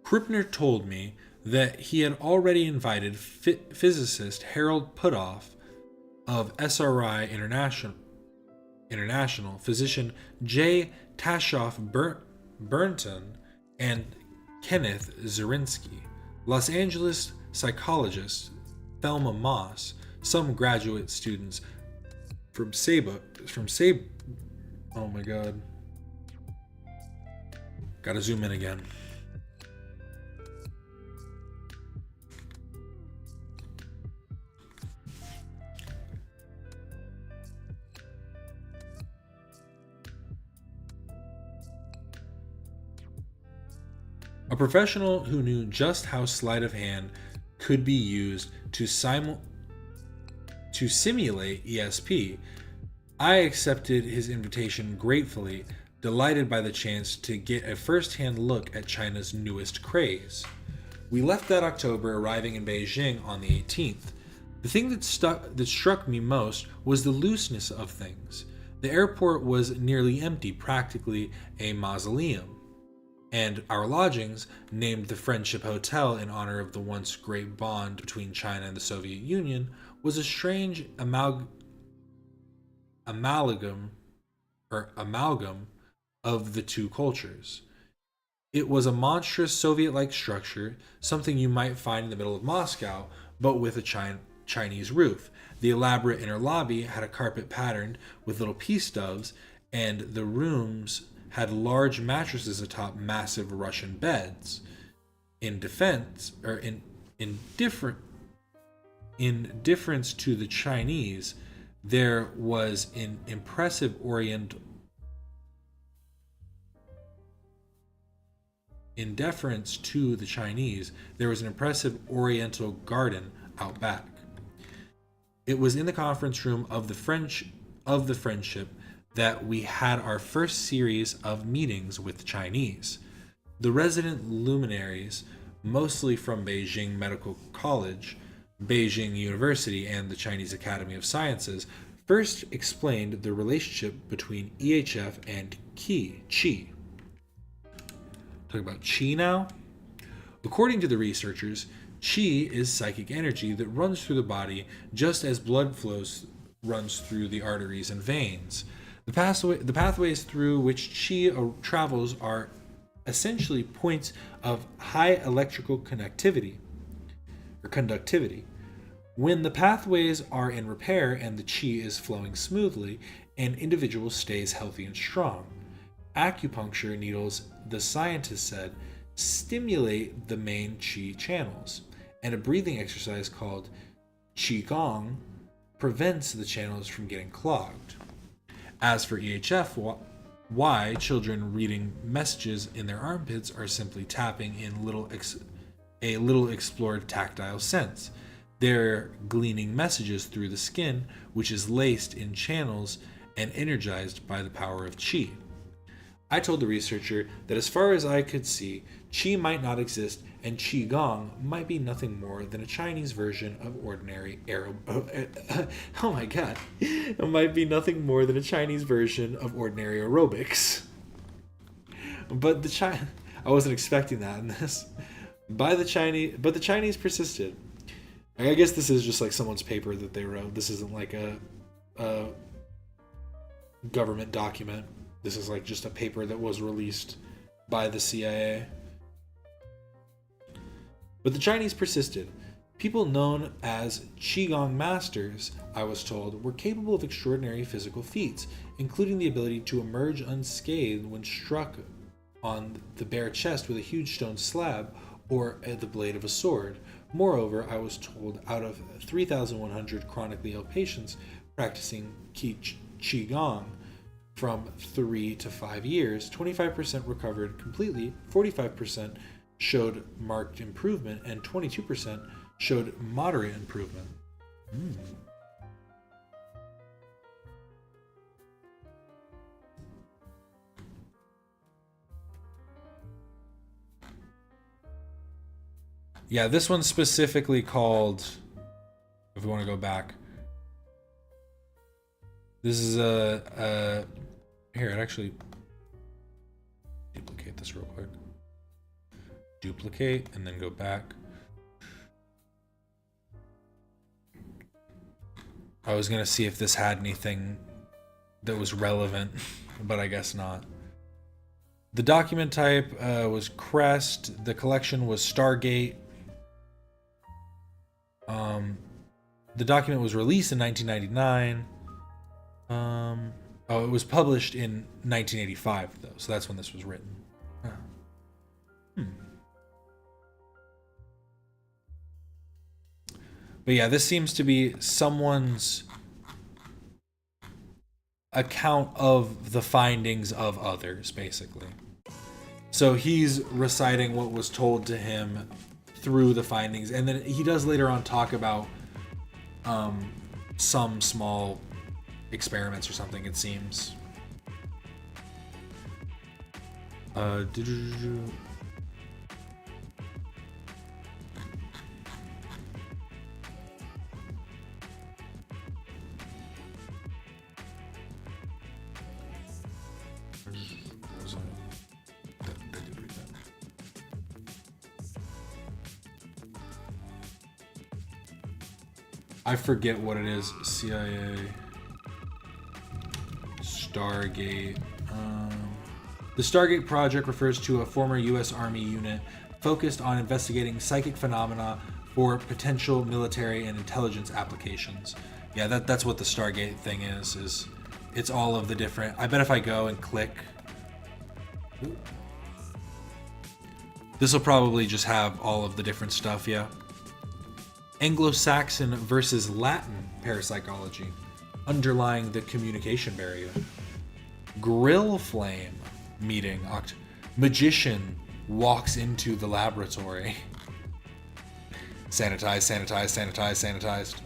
Krippner told me that he had already invited physicist Harold Puthoff of SRI International, physician J. Tashoff Burnton, and Kenneth Zirinsky, Los Angeles psychologist Thelma Moss, some graduate students from oh my god. Gotta zoom in again. A professional who knew just how sleight of hand could be used to simulate ESP, I accepted his invitation gratefully, delighted by the chance to get a first-hand look at China's newest craze. We left that October, arriving in Beijing on the 18th. The thing that struck me most was the looseness of things. The airport was nearly empty, practically a mausoleum. And our lodgings, named the Friendship Hotel in honor of the once great bond between China and the Soviet Union, was a strange amalgam of the two cultures. It was a monstrous Soviet-like structure, something you might find in the middle of Moscow, but with a Chinese roof. The elaborate inner lobby had a carpet patterned with little peace doves, and the rooms had large mattresses atop massive Russian beds. In difference to the Chinese, there was an impressive oriental garden out back. It was in the conference room of the Friendship that we had our first series of meetings with Chinese. The resident luminaries, mostly from Beijing Medical College, Beijing University, and the Chinese Academy of Sciences, first explained the relationship between EHF and Qi. Talk about Qi now. According to the researchers, Qi is psychic energy that runs through the body just as blood runs through the arteries and veins. The pathways through which Qi travels are essentially points of high electrical conductivity. When the pathways are in repair and the Qi is flowing smoothly, an individual stays healthy and strong. Acupuncture needles, the scientist said, stimulate the main Qi channels, and a breathing exercise called Qigong prevents the channels from getting clogged. As for EHF, why children reading messages in their armpits are simply tapping in a little explored tactile sense. They're gleaning messages through the skin, which is laced in channels and energized by the power of chi. I told the researcher that as far as I could see, chi might not exist, and qi gong might be nothing more than a Chinese version of ordinary oh my god. It might be nothing more than a Chinese version of ordinary aerobics. But I wasn't expecting that in this. But the Chinese persisted. I guess this is just like someone's paper that they wrote. This isn't like a government document. This is like just a paper that was released by the CIA. But the Chinese persisted. People known as Qigong masters, I was told, were capable of extraordinary physical feats, including the ability to emerge unscathed when struck on the bare chest with a huge stone slab or at the blade of a sword. Moreover, I was told out of 3,100 chronically ill patients practicing Qigong from 3 to 5 years, 25% recovered completely, 45% showed marked improvement, and 22% showed moderate improvement. Yeah, this one's specifically called, if we want to go back, this is here, it actually, duplicate this real quick. Duplicate, and then go back. I was going to see if this had anything that was relevant, but I guess not. The document type was Crest. The collection was Stargate. The document was released in 1999. It was published in 1985, though, so that's when this was written. But yeah, this seems to be someone's account of the findings of others, basically. So he's reciting what was told to him through the findings, and then he does later on talk about some small experiments or something, it seems. I forget what it is. CIA, Stargate. The Stargate project refers to a former U.S. Army unit focused on investigating psychic phenomena for potential military and intelligence applications. Yeah, that's what the Stargate thing is it's all of the different. I bet if I go and click, this will probably just have all of the different stuff. Yeah. Anglo-Saxon versus Latin parapsychology, underlying the communication barrier. Grill flame meeting. Magician walks into the laboratory. Sanitized.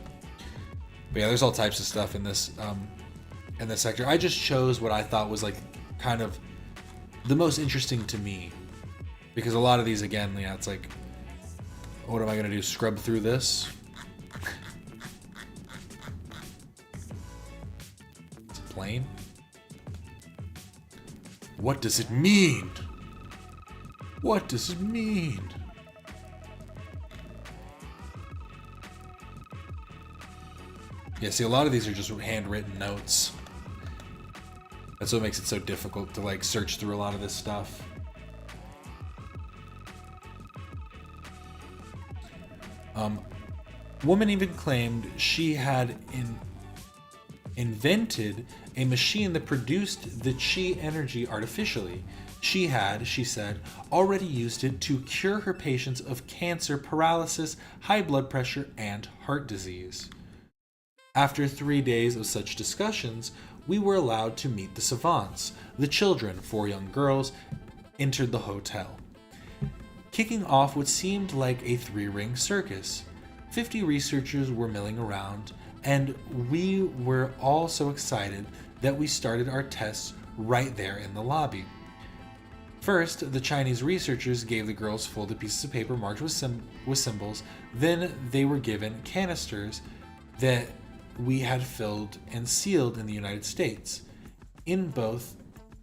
But yeah, there's all types of stuff in this sector. I just chose what I thought was like kind of the most interesting to me, because a lot of these, again, yeah, it's like, what am I gonna do? Scrub through this? It's plain. What does it mean? What does it mean? Yeah, see, a lot of these are just handwritten notes. That's what makes it so difficult to like search through a lot of this stuff. Woman even claimed she had invented a machine that produced the chi energy artificially. She had, she said, already used it to cure her patients of cancer, paralysis, high blood pressure, and heart disease. After 3 days of such discussions, we were allowed to meet the savants. The children, 4 young girls, entered the hotel, kicking off what seemed like a 3-ring circus. 50 researchers were milling around, and we were all so excited that we started our tests right there in the lobby. First, the Chinese researchers gave the girls folded pieces of paper marked with symbols. Then they were given canisters that we had filled and sealed in the United States. In both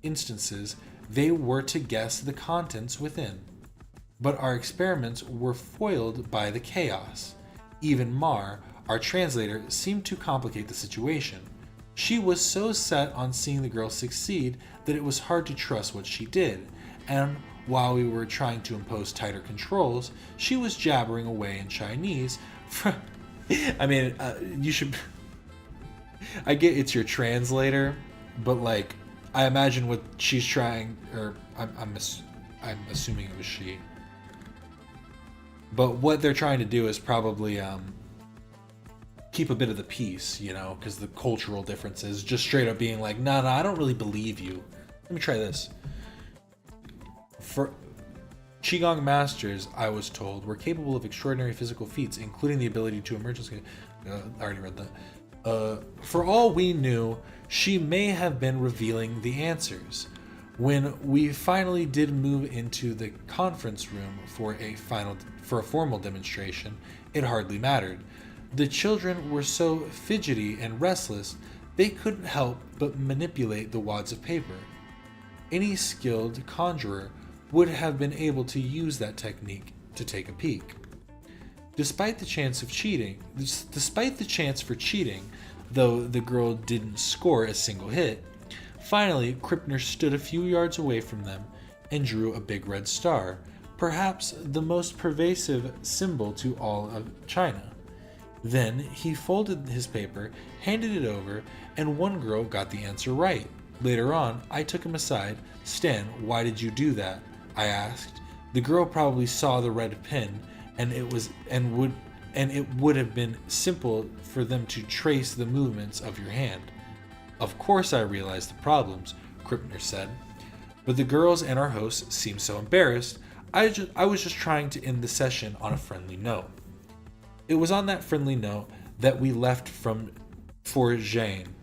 instances, they were to guess the contents within. But our experiments were foiled by the chaos. Even Mar, our translator, seemed to complicate the situation. She was so set on seeing the girls succeed that it was hard to trust what she did, and while we were trying to impose tighter controls, she was jabbering away in Chinese. You should... I get it's your translator, but like, I imagine what she's trying, or I'm assuming it was she. But what they're trying to do is probably keep a bit of the peace, you know, because the cultural differences. Just straight up being like, no, I don't really believe you. Let me try this. For Qigong masters, I was told, were capable of extraordinary physical feats, including the ability to emerge. I already read that. For all we knew, she may have been revealing the answers. When we finally did move into the conference room for a formal demonstration, it hardly mattered. The children were so fidgety and restless, they couldn't help but manipulate the wads of paper. Any skilled conjurer would have been able to use that technique to take a peek. Despite the chance for cheating, though the girl didn't score a single hit, finally Krippner stood a few yards away from them and drew a big red star, perhaps the most pervasive symbol to all of China. Then he folded his paper, handed it over, and one girl got the answer right. Later on, I took him aside. "Stan, why did you do that?" I asked. The girl probably saw the red pin, and it would have been simple for them to trace the movements of your hand. Of course I realized the problems, Krippner said, but the girls and our host seemed so embarrassed. I was just trying to end the session on a friendly note. It was on that friendly note that we left for Cheyenne,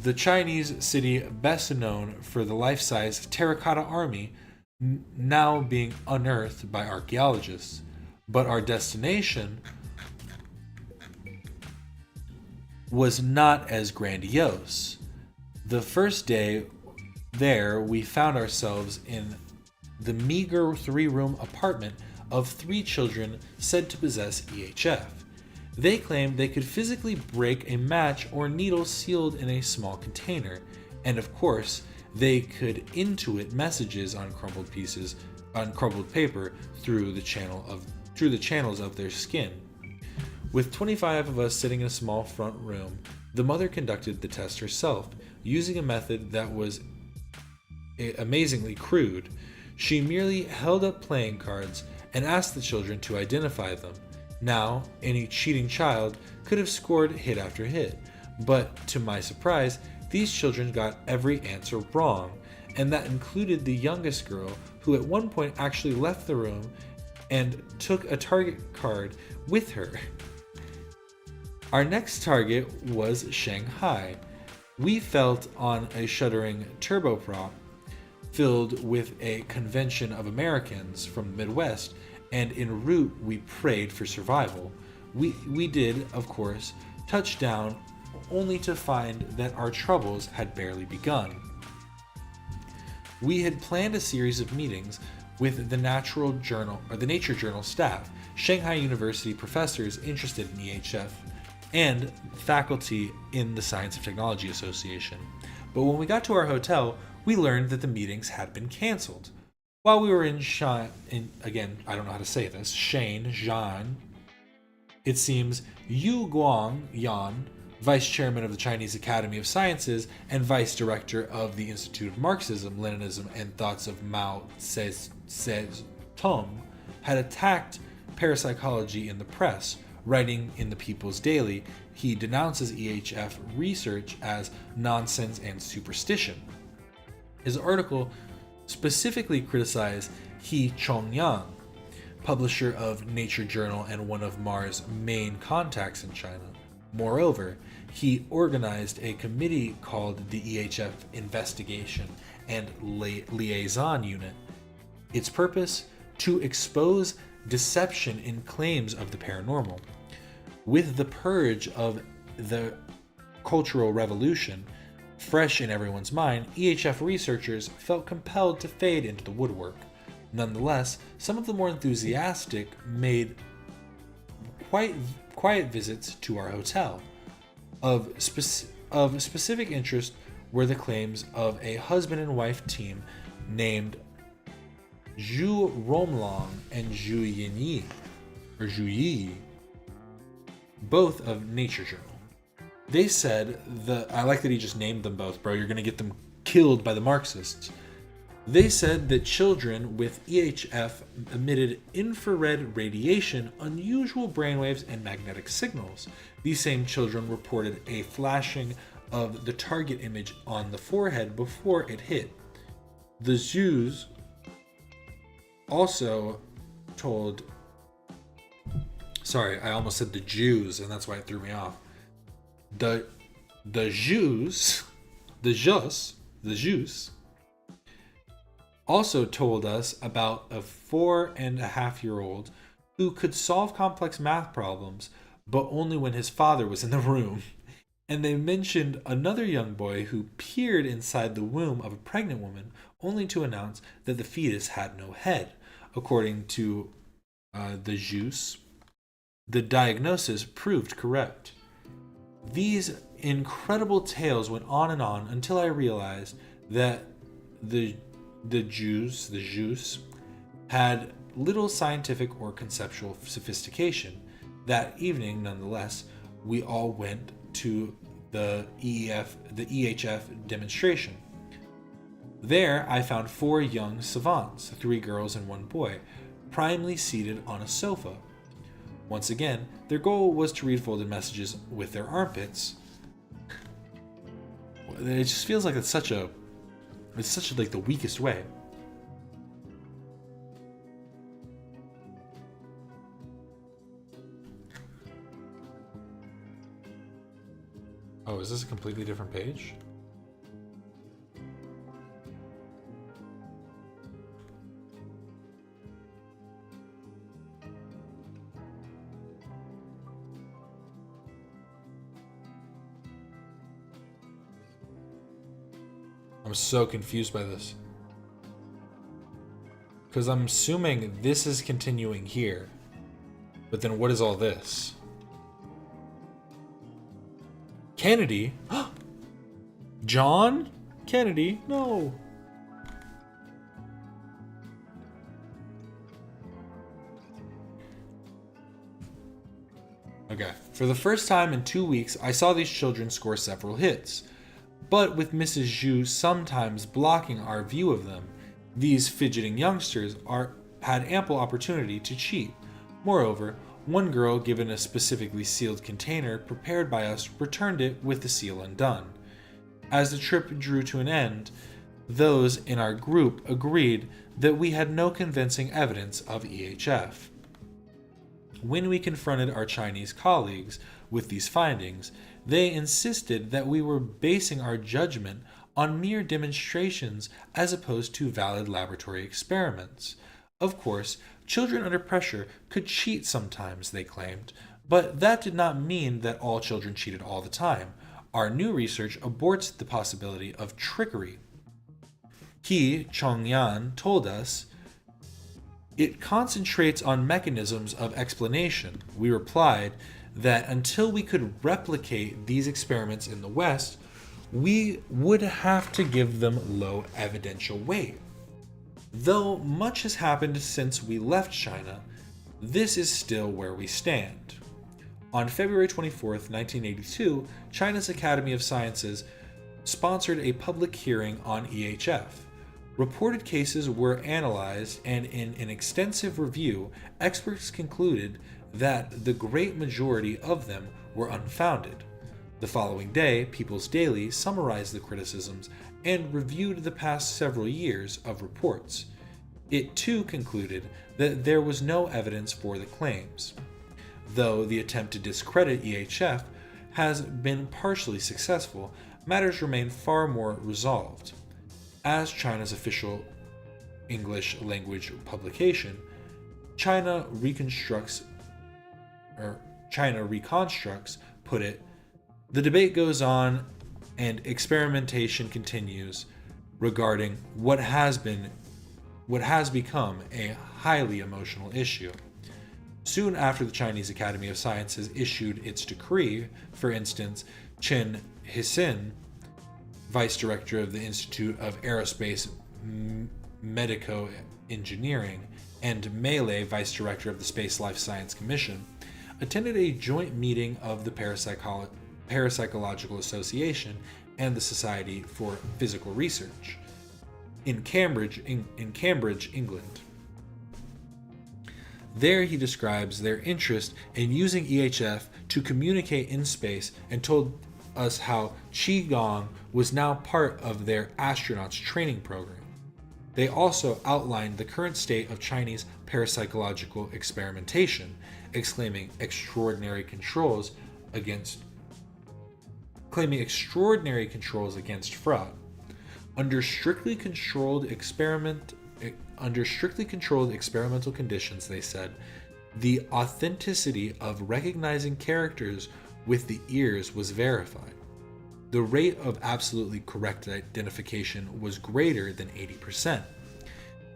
the Chinese city best known for the life-size terracotta army now being unearthed by archaeologists. But our destination was not as grandiose. The first day there, we found ourselves in the meager 3-room apartment of 3 children said to possess EHF. They claimed they could physically break a match or needle sealed in a small container, and of course, they could intuit messages on crumpled paper through the channels of their skin. With 25 of us sitting in a small front room, the mother conducted the test herself, using a method that was amazingly crude. She merely held up playing cards and asked the children to identify them. Now, any cheating child could have scored hit after hit, but to my surprise, these children got every answer wrong, and that included the youngest girl, who at one point actually left the room and took a target card with her. Our next target was Shanghai. We felt on a shuddering turboprop filled with a convention of Americans from the Midwest, and en route we prayed for survival. We did, of course, touch down, only to find that our troubles had barely begun. We had planned a series of meetings with the Nature Journal staff, Shanghai University professors interested in EHF, and faculty in the Science and Technology Association. But when we got to our hotel, we learned that the meetings had been canceled. While we were again, I don't know how to say this, Shenzhen, it seems Yu Guangyan, Vice Chairman of the Chinese Academy of Sciences and Vice Director of the Institute of Marxism, Leninism, and Thoughts of Mao Zedong, had attacked parapsychology in the press, Writing in the People's Daily, he denounces EHF research as nonsense and superstition. His article specifically criticized He Chongyang, publisher of Nature Journal and one of Ma's main contacts in China. Moreover, he organized a committee called the EHF Investigation and Liaison Unit. Its purpose? To expose deception in claims of the paranormal. With the purge of the Cultural Revolution fresh in everyone's mind, EHF researchers felt compelled to fade into the woodwork. Nonetheless, some of the more enthusiastic made quiet visits to our hotel. Of specific interest were the claims of a husband and wife team named Zhu Romlong and Zhu Yi, both of Nature Journal. They said I like that he just named them both, bro. You're gonna get them killed by the Marxists. They said that children with EHF emitted infrared radiation, unusual brainwaves, and magnetic signals. These same children reported a flashing of the target image on the forehead before it hit. The Jews also told... Sorry, I almost said the Jews, and that's why it threw me off. The Jews also told us about a 4.5-year-old who could solve complex math problems, but only when his father was in the room. And they mentioned another young boy who peered inside the womb of a pregnant woman, only to announce that the fetus had no head. According to the Jews, the diagnosis proved correct. These incredible tales went on and on until I realized that the Jews had little scientific or conceptual sophistication. That evening, nonetheless, we all went to the EHF demonstration. There, I found 4 young savants, 3 girls and 1 boy, primly seated on a sofa. Once again, their goal was to read folded messages with their armpits. It just feels like it's such like the weakest way. Oh, is this a completely different page? I'm so confused by this. Because I'm assuming this is continuing here. But then what is all this? Kennedy? John Kennedy? No. Okay. For the first time in 2 weeks, I saw these children score several hits. But with Mrs. Zhu sometimes blocking our view of them, these fidgeting youngsters had ample opportunity to cheat. Moreover, one girl, given a specifically sealed container prepared by us, returned it with the seal undone. As the trip drew to an end, those in our group agreed that we had no convincing evidence of EHF. When we confronted our Chinese colleagues with these findings, they insisted that we were basing our judgment on mere demonstrations as opposed to valid laboratory experiments. Of course, children under pressure could cheat sometimes, they claimed, but that did not mean that all children cheated all the time. Our new research aborts the possibility of trickery. He, Chongyan, told us, it concentrates on mechanisms of explanation. We replied that until we could replicate these experiments in the West, we would have to give them low evidential weight. Though much has happened since we left China, this is still where we stand. On February 24th, 1982, China's Academy of Sciences sponsored a public hearing on EHF. Reported cases were analyzed, and in an extensive review, experts concluded that the great majority of them were unfounded. The following day, People's Daily summarized the criticisms and reviewed the past several years of reports. It too concluded that there was no evidence for the claims. Though the attempt to discredit EHF has been partially successful, matters remain far more resolved. As China's official English language publication, China Reconstructs put it, the debate goes on and experimentation continues regarding what has become a highly emotional issue. Soon after the Chinese Academy of Sciences issued its decree, for instance, Chen Hisin, vice director of the Institute of Aerospace Medico Engineering, and Manley, vice director of the Space Life Science Commission, attended a joint meeting of the Parapsychological Association and the Society for Physical Research in Cambridge, England. There he describes their interest in using EHF to communicate in space and told us how Qigong was now part of their astronauts training program. They also outlined the current state of Chinese parapsychological experimentation, claiming extraordinary controls against fraud. Under strictly controlled experimental conditions, they said, the authenticity of recognizing characters with the ears was verified. The rate of absolutely correct identification was greater than 80%.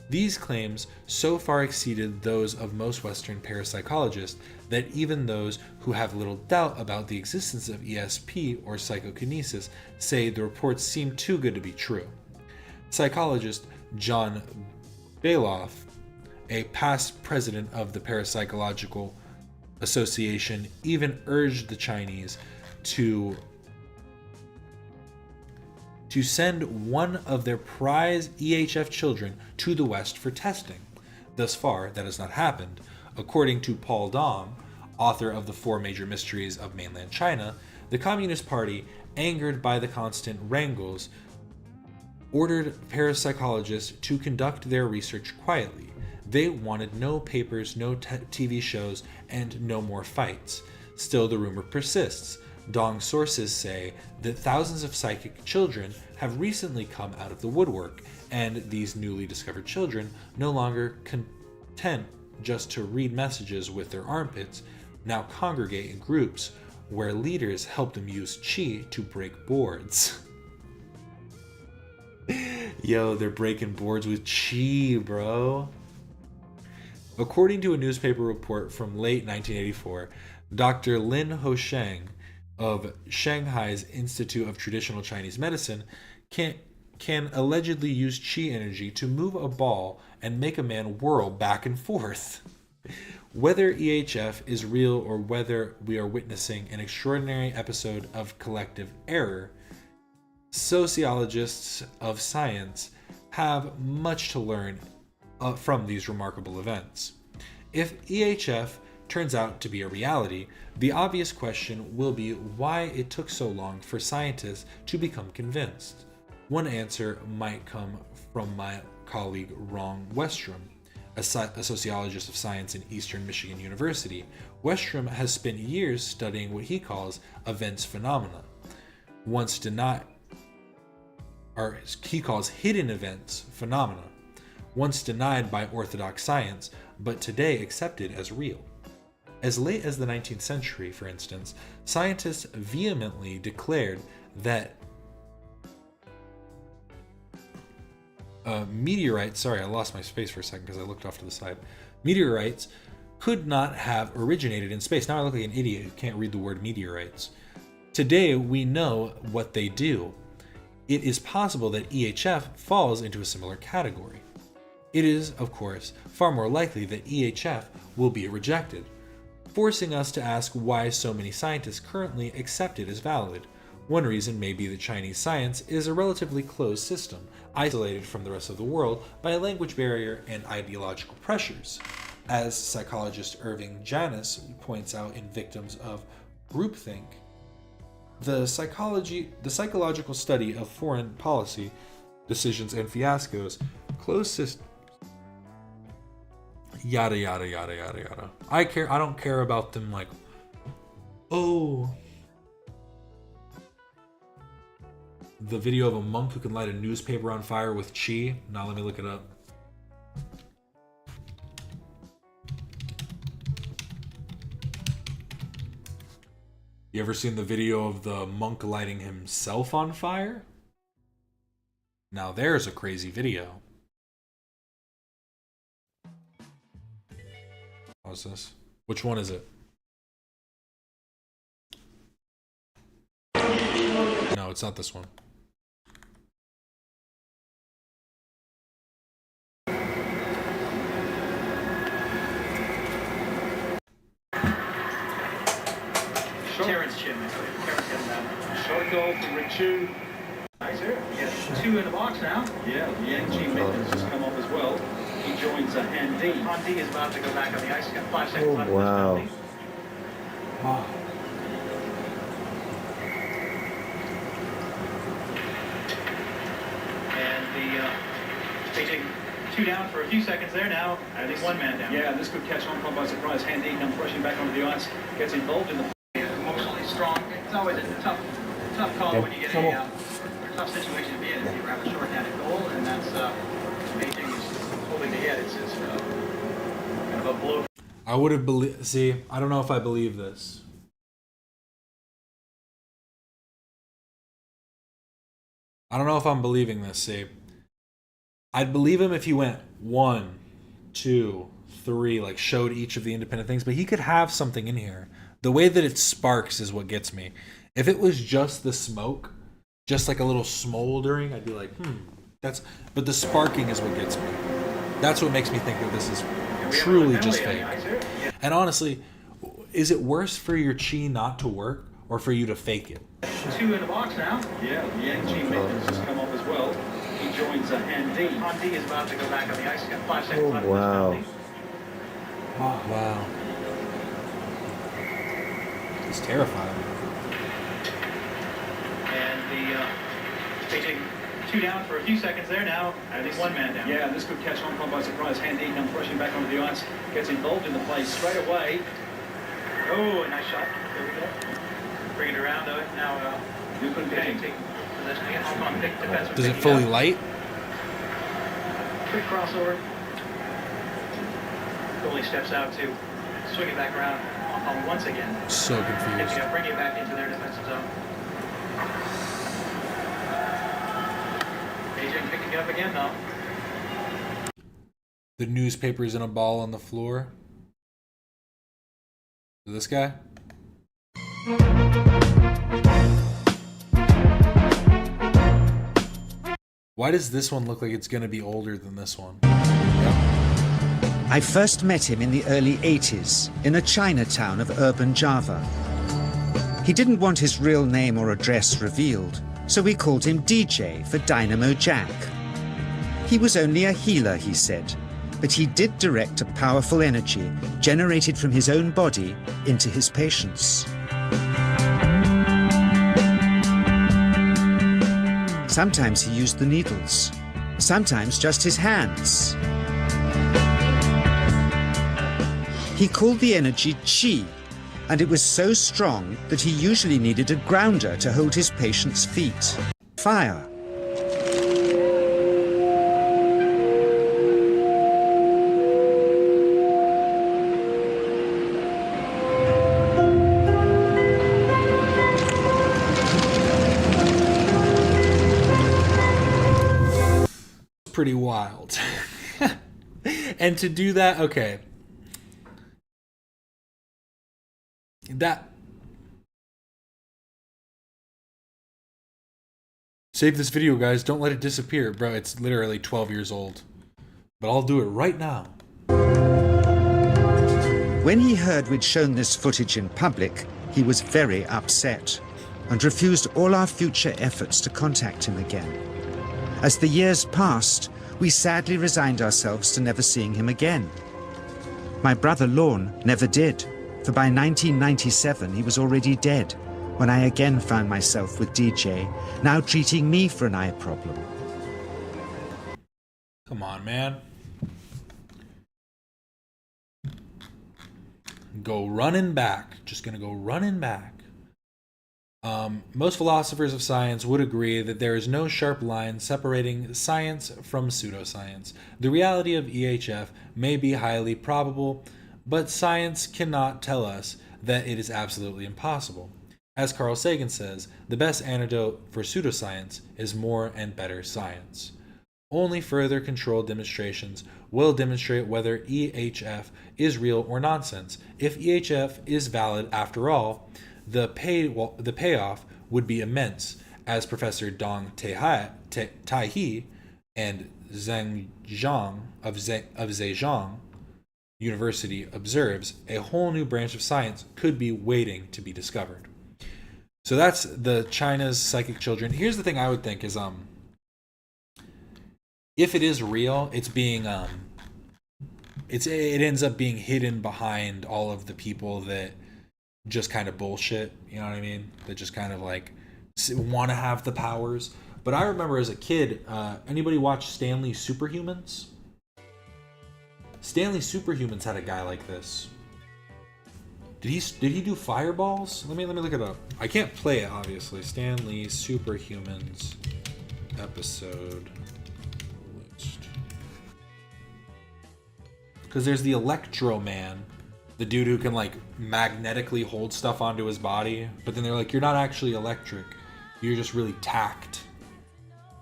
These claims so far exceeded those of most Western parapsychologists that even those who have little doubt about the existence of ESP or psychokinesis say the reports seem too good to be true. Psychologist John Bailoff, a past president of the Parapsychological Association, even urged the Chinese to send one of their prize EHF children to the West for testing. Thus far, that has not happened. According to Paul Dom, author of the Four Major Mysteries of Mainland China, the Communist Party, angered by the constant wrangles, ordered parapsychologists to conduct their research quietly. They wanted no papers, no TV shows, and no more fights. Still, the rumor persists. Dong sources say that thousands of psychic children have recently come out of the woodwork, and these newly discovered children, no longer content just to read messages with their armpits, now congregate in groups where leaders help them use qi to break boards. Yo, they're breaking boards with qi, bro. According to a newspaper report from late 1984, Dr. Lin Hosheng of Shanghai's Institute of Traditional Chinese Medicine can allegedly use qi energy to move a ball and make a man whirl back and forth. Whether EHF is real or whether we are witnessing an extraordinary episode of collective error, sociologists of science have much to learn from these remarkable events. If EHF turns out to be a reality, the obvious question will be why it took so long for scientists to become convinced. One answer might come from my colleague Ron Westrom, a sociologist of science in Eastern Michigan University. Westrom has spent years studying what he calls events phenomena, he calls hidden events phenomena, once denied by orthodox science, but today accepted as real. As late as the 19th century, for instance, scientists vehemently declared that meteorites, sorry, I lost my space for a second because I looked off to the side. Meteorites could not have originated in space. Now I look like an idiot who can't read the word meteorites. Today we know what they do. It is possible that EHF falls into a similar category. It is, of course, far more likely that EHF will be rejected, forcing us to ask why so many scientists currently accept it as valid. One reason may be that Chinese science is a relatively closed system, isolated from the rest of the world by a language barrier and ideological pressures. As psychologist Irving Janis points out in Victims of Groupthink, the psychological study of foreign policy decisions and fiascos, closed systems, yada yada yada yada yada. I don't care about them like, oh, the video of a monk who can light a newspaper on fire with chi. Now let me look it up. You ever seen the video of the monk lighting himself on fire? Now there's a crazy video. What's this? Which one is it? No, it's not this one. Terrence Chin. Short goal for Richu. Yes, 2 in the box now. Yeah, Yang Chi has come up as well. He joins Han D. Han D is about to go back on the ice. He's got 5 seconds left. Wow. And the taking 2 down for a few seconds there now. At least 1 man down. Yeah, this could catch Hong Kong by surprise. Han D comes rushing back onto the ice, gets involved in the emotionally strong. It's always a tough call when you get a tough situation to be in. If you have a short-handed goal, and that's Beijing is holding the head. It's kind of a blow. I would have believed. See, I don't know if I believe this. I don't know if I'm believing this. See, I'd believe him if he went 1, 2, 3, like showed each of the independent things. But he could have something in here. The way that it sparks is what gets me. If it was just the smoke, just like a little smoldering, I'd be like, but the sparking is what gets me. That's what makes me think that this is truly just fake. And honestly, is it worse for your chi not to work or for you to fake it? 2 in the box now. Yeah, Yang Chi has come up as well. He joins Han D. Han D is about to go back on the ice. He's got 5 seconds left. Wow. Oh, wow. It's terrifying. And the taking 2 down for a few seconds there now. At least 1 man down. Yeah, this could catch Hong Kong by surprise. Han D comes rushing back onto the ice, gets involved in the play straight away. Oh, a nice shot. There we go. Bring it around though. Now, Beijing take possession again. Hong Kong pick defense. Does it fully light? Quick crossover. Goalie steps out to swing it back around. Once again. So confused. Bring it back into their defensive zone. Beijing picking it up again though. The newspaper's in a ball on the floor. This guy? Why does this one look like it's going to be older than this one? I first met him in the early 80s in a Chinatown of urban Java. He didn't want his real name or address revealed, so we called him DJ for Dynamo Jack. He was only a healer, he said, but he did direct a powerful energy generated from his own body into his patients. Sometimes he used the needles, sometimes just his hands. He called the energy chi, and it was so strong that he usually needed a grounder to hold his patient's feet. Fire. Pretty wild. And to do that, okay. That save this video, guys. Don't let it disappear, bro. It's literally 12 years old, but I'll do it right now. When he heard we'd shown this footage in public, he was very upset and refused all our future efforts to contact him again. As the years passed, we sadly resigned ourselves to never seeing him again. My brother Lorne never did, for by 1997 he was already dead, when I again found myself with DJ, now treating me for an eye problem. Come on, man. Go running back. Just gonna go running back. Most philosophers of science would agree that there is no sharp line separating science from pseudoscience. The reality of EHF may be highly probable, but science cannot tell us that it is absolutely impossible. As Carl Sagan says, the best antidote for pseudoscience is more and better science. Only further controlled demonstrations will demonstrate whether EHF is real or nonsense. If EHF is valid after all, the payoff would be immense, as Professor Dong Taihai and Zhang Zhang of Zhejiang University observes, a whole new branch of science could be waiting to be discovered. So that's the China's psychic children. Here's the thing I would think is, if it is real, it's being it ends up being hidden behind all of the people that just kind of bullshit, you know what I mean? That just kind of like want to have the powers. But I remember as a kid, anybody watch Stanley Superhumans? Stanley Superhumans had a guy like this. Did he do fireballs? Let me look it up. I can't play it, obviously. Stanley Superhumans episode list. Because there's the Electro Man, the dude who can like magnetically hold stuff onto his body, but then they're like, you're not actually electric, you're just really tacked.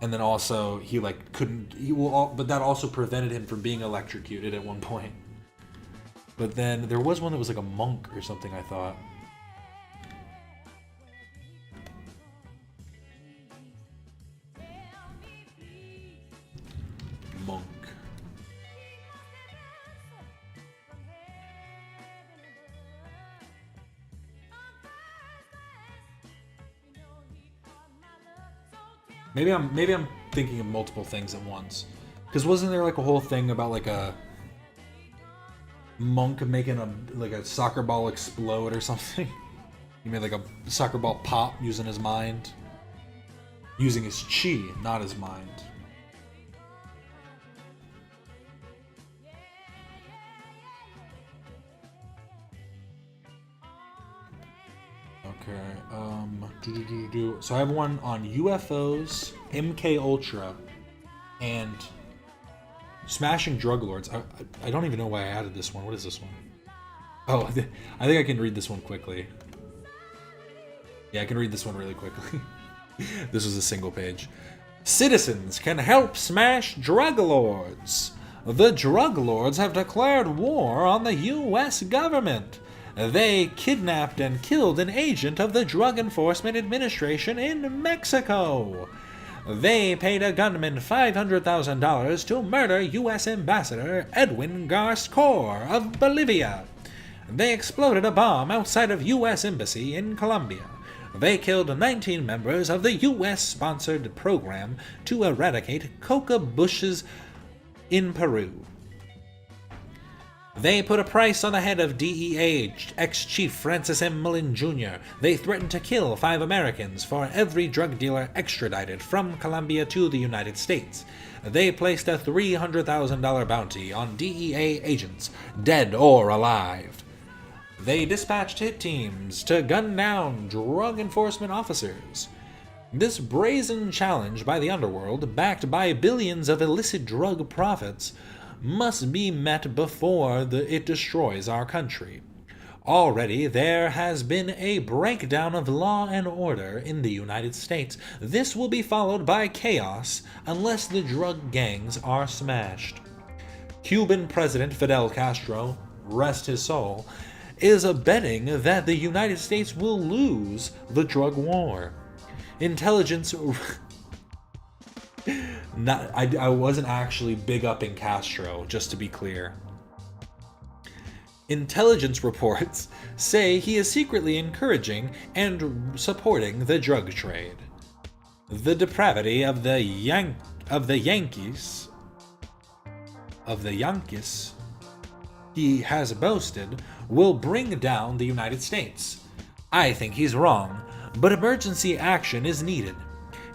And then also he like but that also prevented him from being electrocuted at one point. But then there was one that was like a monk or something, I thought. Monk. Maybe I'm thinking of multiple things at once. Because wasn't there like a whole thing about like a monk making a soccer ball explode or something? He made like a soccer ball pop using his mind. Using his chi, not his mind. Okay, so I have one on UFOs, MK Ultra, and smashing drug lords. I don't even know why I added this one. What is this one? Oh, I think I can read this one quickly. Yeah, I can read this one really quickly. This was a single page. Citizens can help smash drug lords. The drug lords have declared war on the U.S. government. They kidnapped and killed an agent of the Drug Enforcement Administration in Mexico. They paid a gunman $500,000 to murder U.S. Ambassador Edwin Garcor of Bolivia. They exploded a bomb outside of U.S. Embassy in Colombia. They killed 19 members of the U.S.-sponsored program to eradicate coca bushes in Peru. They put a price on the head of DEA ex-chief Francis M. Mullen Jr. They threatened to kill 5 Americans for every drug dealer extradited from Colombia to the United States. They placed a $300,000 bounty on DEA agents, dead or alive. They dispatched hit teams to gun down drug enforcement officers. This brazen challenge by the underworld, backed by billions of illicit drug profits, must be met before it destroys our country. Already there has been a breakdown of law and order in the United States. This will be followed by chaos unless the drug gangs are smashed. Cuban President Fidel Castro, rest his soul, is betting that the United States will lose the drug war. Intelligence... I wasn't actually big upping Castro, just to be clear. Intelligence reports say he is secretly encouraging and supporting the drug trade. The depravity of the Yankees he has boasted will bring down the United States. I think he's wrong, but emergency action is needed.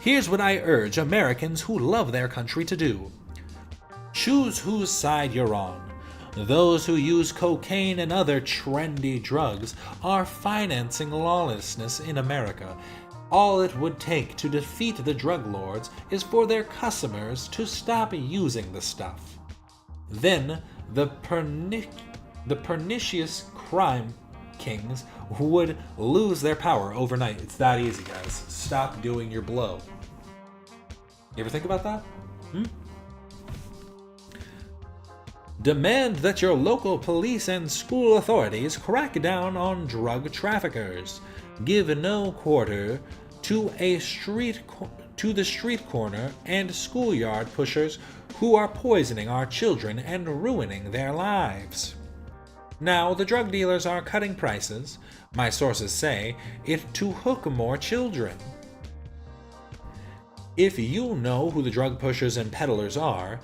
Here's what I urge Americans who love their country to do. Choose whose side you're on. Those who use cocaine and other trendy drugs are financing lawlessness in America. All it would take to defeat the drug lords is for their customers to stop using the stuff. Then the pernicious crime kings would lose their power overnight. It's that easy, guys. Stop doing your blow. You ever think about that? Demand that your local police and school authorities crack down on drug traffickers. Give no quarter to the street corner and schoolyard pushers who are poisoning our children and ruining their lives. Now, the drug dealers are cutting prices, my sources say, to hook more children. If you know who the drug pushers and peddlers are,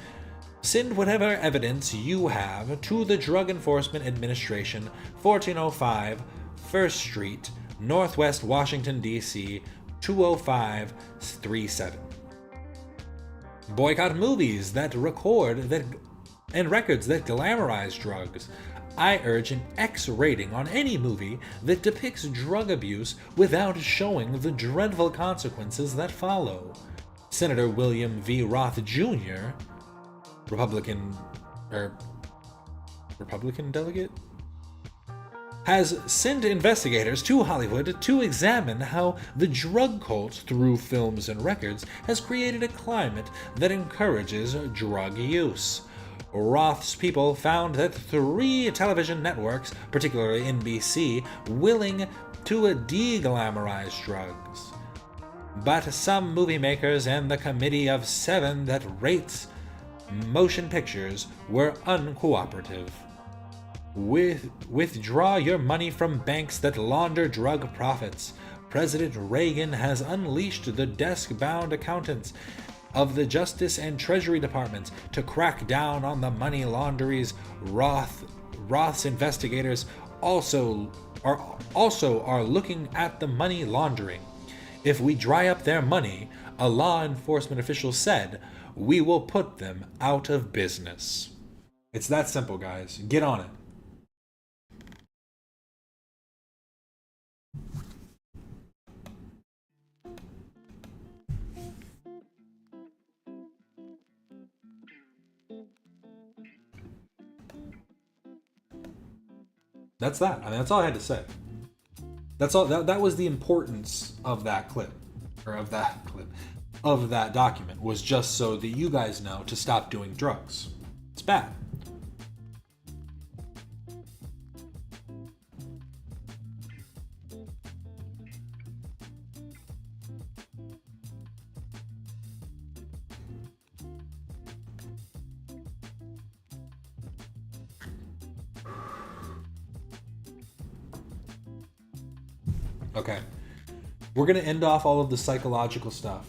send whatever evidence you have to the Drug Enforcement Administration, 1405 1st Street, Northwest Washington, D.C., 20537. Boycott movies that record and records that glamorize drugs. I urge an X rating on any movie that depicts drug abuse without showing the dreadful consequences that follow. Senator William V. Roth Jr., Republican delegate, has sent investigators to Hollywood to examine how the drug cult, through films and records, has created a climate that encourages drug use. Roth's people found that 3 television networks, particularly NBC, willing to de-glamorize drugs. But some movie makers and the Committee of 7 that rates motion pictures were uncooperative. Withdraw your money from banks that launder drug profits. President Reagan has unleashed the desk-bound accountants of the Justice and Treasury Departments to crack down on the money launderers. Roth's investigators also are looking at the money laundering. If we dry up their money, a law enforcement official said, we will put them out of business. It's that simple, guys. Get on it. That's that. I mean, that's all I had to say. That's all. That was the importance of that clip, of that document, was just so that you guys know to stop doing drugs. It's bad. Okay. We're going to end off all of the psychological stuff.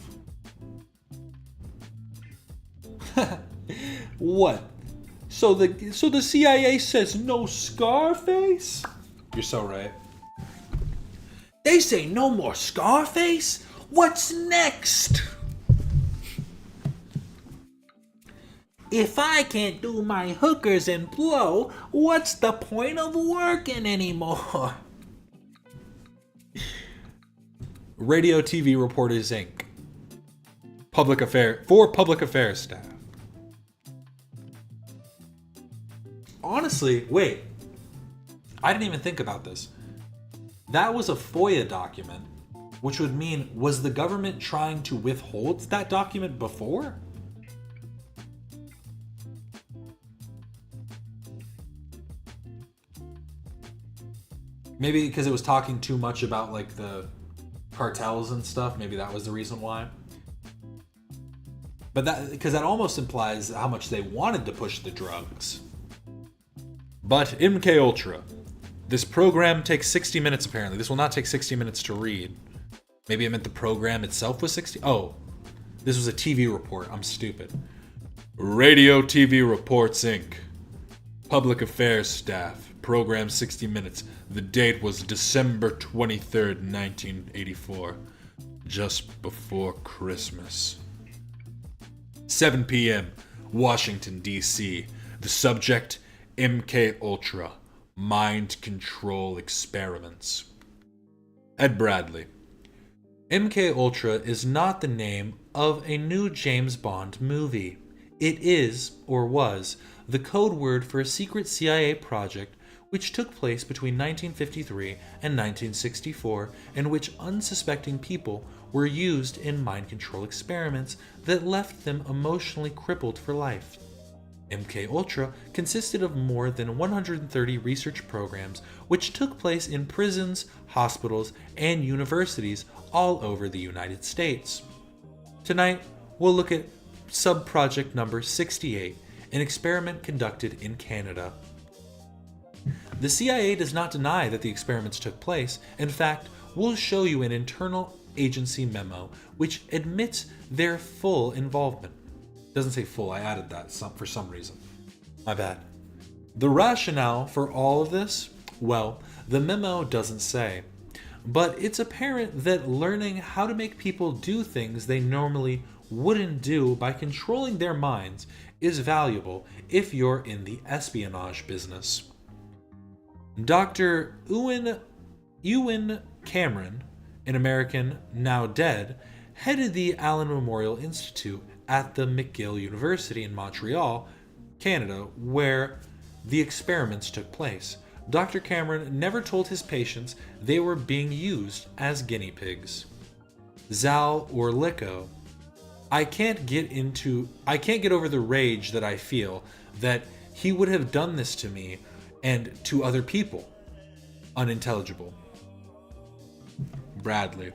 What? So the CIA says no Scarface? You're so right. They say no more Scarface? What's next? If I can't do my hookers and blow, what's the point of working anymore? Radio TV Reporters Inc. Public affairs staff. Honestly, wait. I didn't even think about this. That was a FOIA document, which would mean, was the government trying to withhold that document before? Maybe because it was talking too much about like the cartels and stuff. Maybe that was the reason why. But because that almost implies how much they wanted to push the drugs. But MK Ultra. This program takes 60 minutes apparently. This will not take 60 minutes to read. Maybe it meant the program itself was 60. Oh, this was a TV report. I'm stupid. Radio TV Reports Inc. Public Affairs staff, program 60 Minutes. The date was December 23rd, 1984, just before Christmas. 7 p.m., Washington, D.C. The subject, MK Ultra, mind control experiments. Ed Bradley. MK Ultra is not the name of a new James Bond movie. It is, or was, the code word for a secret CIA project which took place between 1953 and 1964, in which unsuspecting people were used in mind control experiments that left them emotionally crippled for life. MK Ultra consisted of more than 130 research programs which took place in prisons, hospitals, and universities all over the United States. Tonight, we'll look at sub-project number 68, an experiment conducted in Canada. The CIA does not deny that the experiments took place. In fact, we'll show you an internal agency memo which admits their full involvement. Doesn't say full, I added that for some reason. My bad. The rationale for all of this? Well, the memo doesn't say. But it's apparent that learning how to make people do things they normally wouldn't do by controlling their minds is valuable if you're in the espionage business. Dr. Ewan Cameron, an American now dead, headed the Allen Memorial Institute at the McGill University in Montreal, Canada, where the experiments took place. Dr. Cameron never told his patients they were being used as guinea pigs. Zal Orlico. I can't get over the rage that I feel that he would have done this to me and to other people. Unintelligible. Bradley.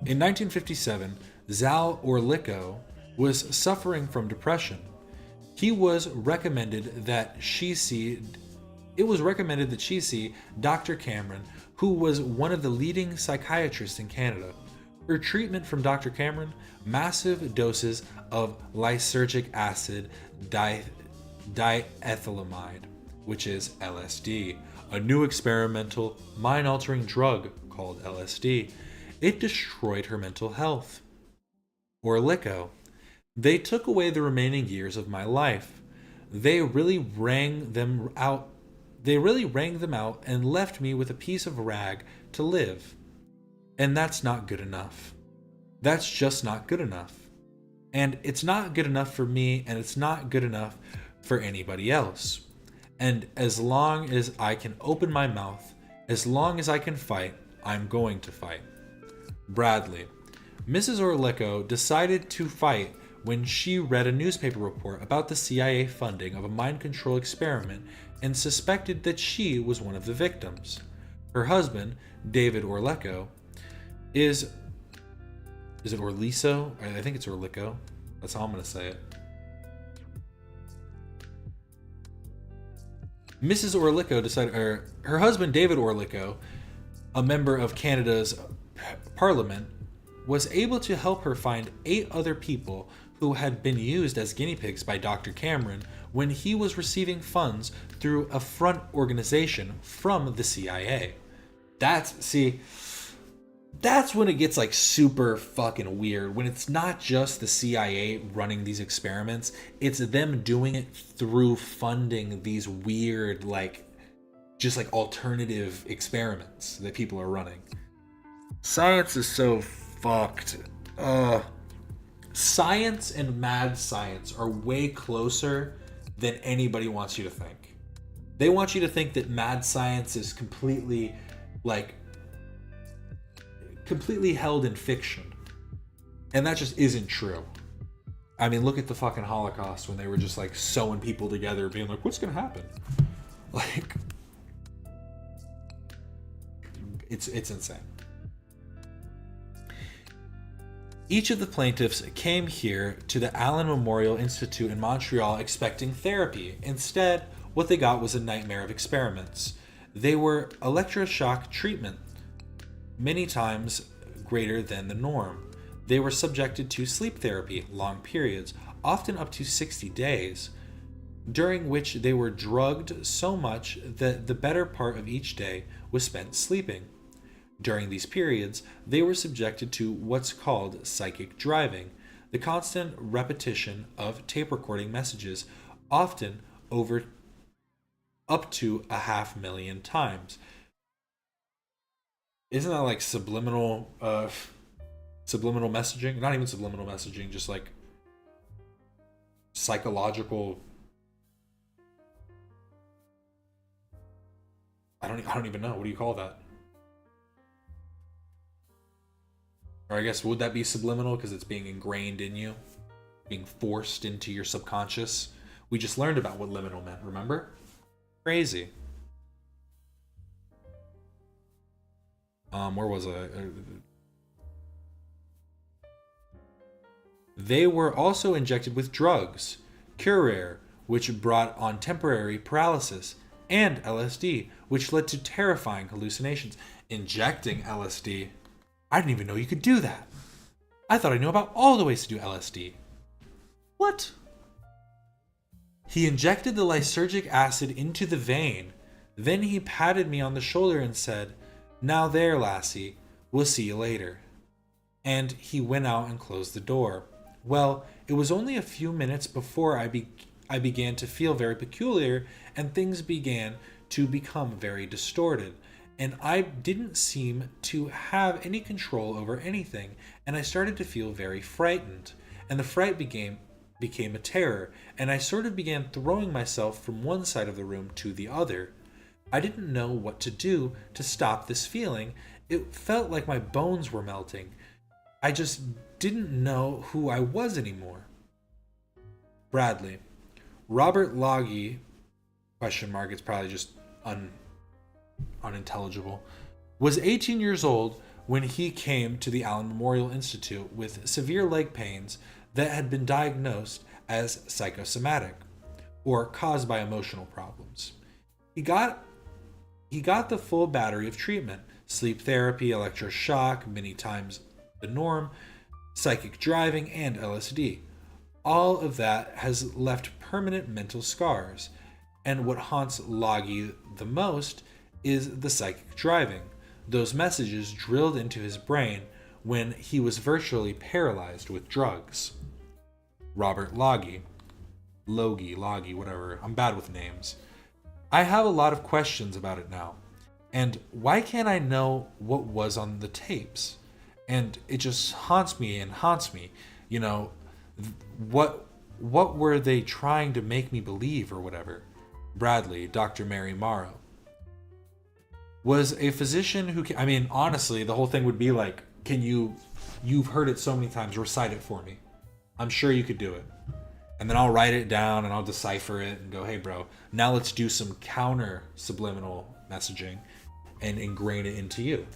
In 1957, Zal Orlico was suffering from depression. It was recommended that she see Dr. Cameron, who was one of the leading psychiatrists in Canada. Her treatment from Dr. Cameron, massive doses of lysergic acid diethylamide, which is LSD, a new experimental mind-altering drug called LSD. It destroyed her mental health. Orlico. They took away the remaining years of my life. They really rang them out and left me with a piece of rag to live. And that's not good enough. That's just not good enough. And it's not good enough for me, and it's not good enough for anybody else. And as long as I can open my mouth, as long as I can fight, I'm going to fight. Bradley. Mrs. Orlico decided to fight when she read a newspaper report about the CIA funding of a mind control experiment and suspected that she was one of the victims. Her husband, David Orlico, is it Orliso? I think it's Orlico. That's how I'm going to say it. Mrs. Orlico decided, her husband, David Orlico, a member of Canada's Parliament, was able to help her find 8 other people who had been used as guinea pigs by Dr. Cameron when he was receiving funds through a front organization from the CIA. That's when it gets like super fucking weird. When it's not just the CIA running these experiments, it's them doing it through funding these weird, just alternative experiments that people are running. Science is so fucked. Science and mad science are way closer than anybody wants you to think. They want you to think that mad science is completely held in fiction. And that just isn't true. I mean, look at the fucking Holocaust when they were just sewing people together, being like, what's gonna happen? It's insane. Each of the plaintiffs came here to the Allen Memorial Institute in Montreal expecting therapy. Instead, what they got was a nightmare of experiments. They were electroshock treatment, many times greater than the norm. They were subjected to sleep therapy, long periods, often up to 60 days. during which they were drugged so much that the better part of each day was spent sleeping. During these periods, they were subjected to what's called psychic driving, the constant repetition of tape recording messages, often over up to 500,000 times. Isn't that like subliminal messaging? Not even subliminal messaging, just like psychological. I don't even know. What do you call that? Or I guess, would that be subliminal because it's being ingrained in you, being forced into your subconscious? We just learned about what liminal meant, remember? Crazy. Where was I? They were also injected with drugs, Curare, which brought on temporary paralysis, and LSD, which led to terrifying hallucinations. Injecting LSD. I didn't even know you could do that. I thought I knew about all the ways to do LSD. What? He injected the lysergic acid into the vein. Then he patted me on the shoulder and said, "Now there, lassie, we'll see you later." And he went out and closed the door. Well, it was only a few minutes before I began to feel very peculiar, and things began to become very distorted. And I didn't seem to have any control over anything, and I started to feel very frightened. And the fright became a terror, and I sort of began throwing myself from one side of the room to the other. I didn't know what to do to stop this feeling. It felt like my bones were melting. I just didn't know who I was anymore. Bradley. Robert Loggy, question mark, it's probably just unintelligible, was 18 years old when he came to the Allen Memorial Institute with severe leg pains that had been diagnosed as psychosomatic, or caused by emotional problems. He got the full battery of treatment: sleep therapy, electroshock, many times the norm, psychic driving, and LSD. All of that has left permanent mental scars, and what haunts Loggy the most is the psychic driving, those messages drilled into his brain when he was virtually paralyzed with drugs. Robert Loggy, whatever. I'm bad with names. I have a lot of questions about it now. And why can't I know what was on the tapes? And it just haunts me. You know, what were they trying to make me believe or whatever? Bradley, Dr. Mary Morrow, was a physician who, I mean, honestly, the whole thing would be like, you've heard it so many times, recite it for me. I'm sure you could do it. And then I'll write it down and I'll decipher it and go, hey bro, now let's do some counter subliminal messaging and ingrain it into you.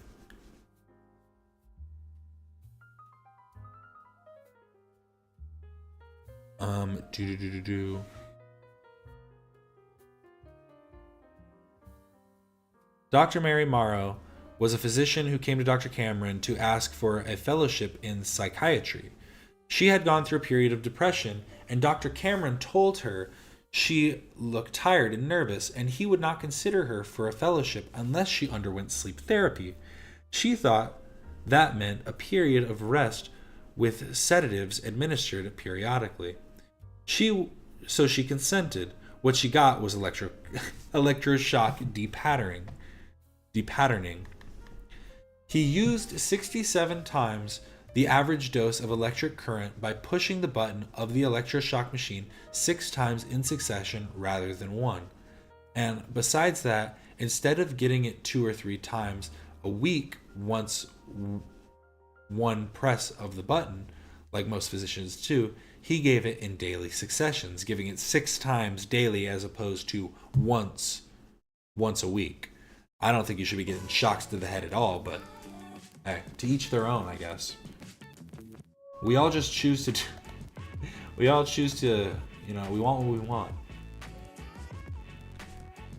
Dr. Mary Morrow was a physician who came to Dr. Cameron to ask for a fellowship in psychiatry. She had gone through a period of depression, and Dr. Cameron told her she looked tired and nervous, and he would not consider her for a fellowship unless she underwent sleep therapy. She thought that meant a period of rest with sedatives administered periodically. So she consented. What she got was electroshock depatterning. He used 67 times the average dose of electric current by pushing the button of the electroshock machine 6 times in succession rather than 1. And besides that, instead of getting it 2 or 3 times a week once one press of the button, like most physicians do, he gave it in daily successions, giving it 6 times daily as opposed to once a week. I don't think you should be getting shocks to the head at all, but hey, to each their own, I guess. We all just choose to we want what we want.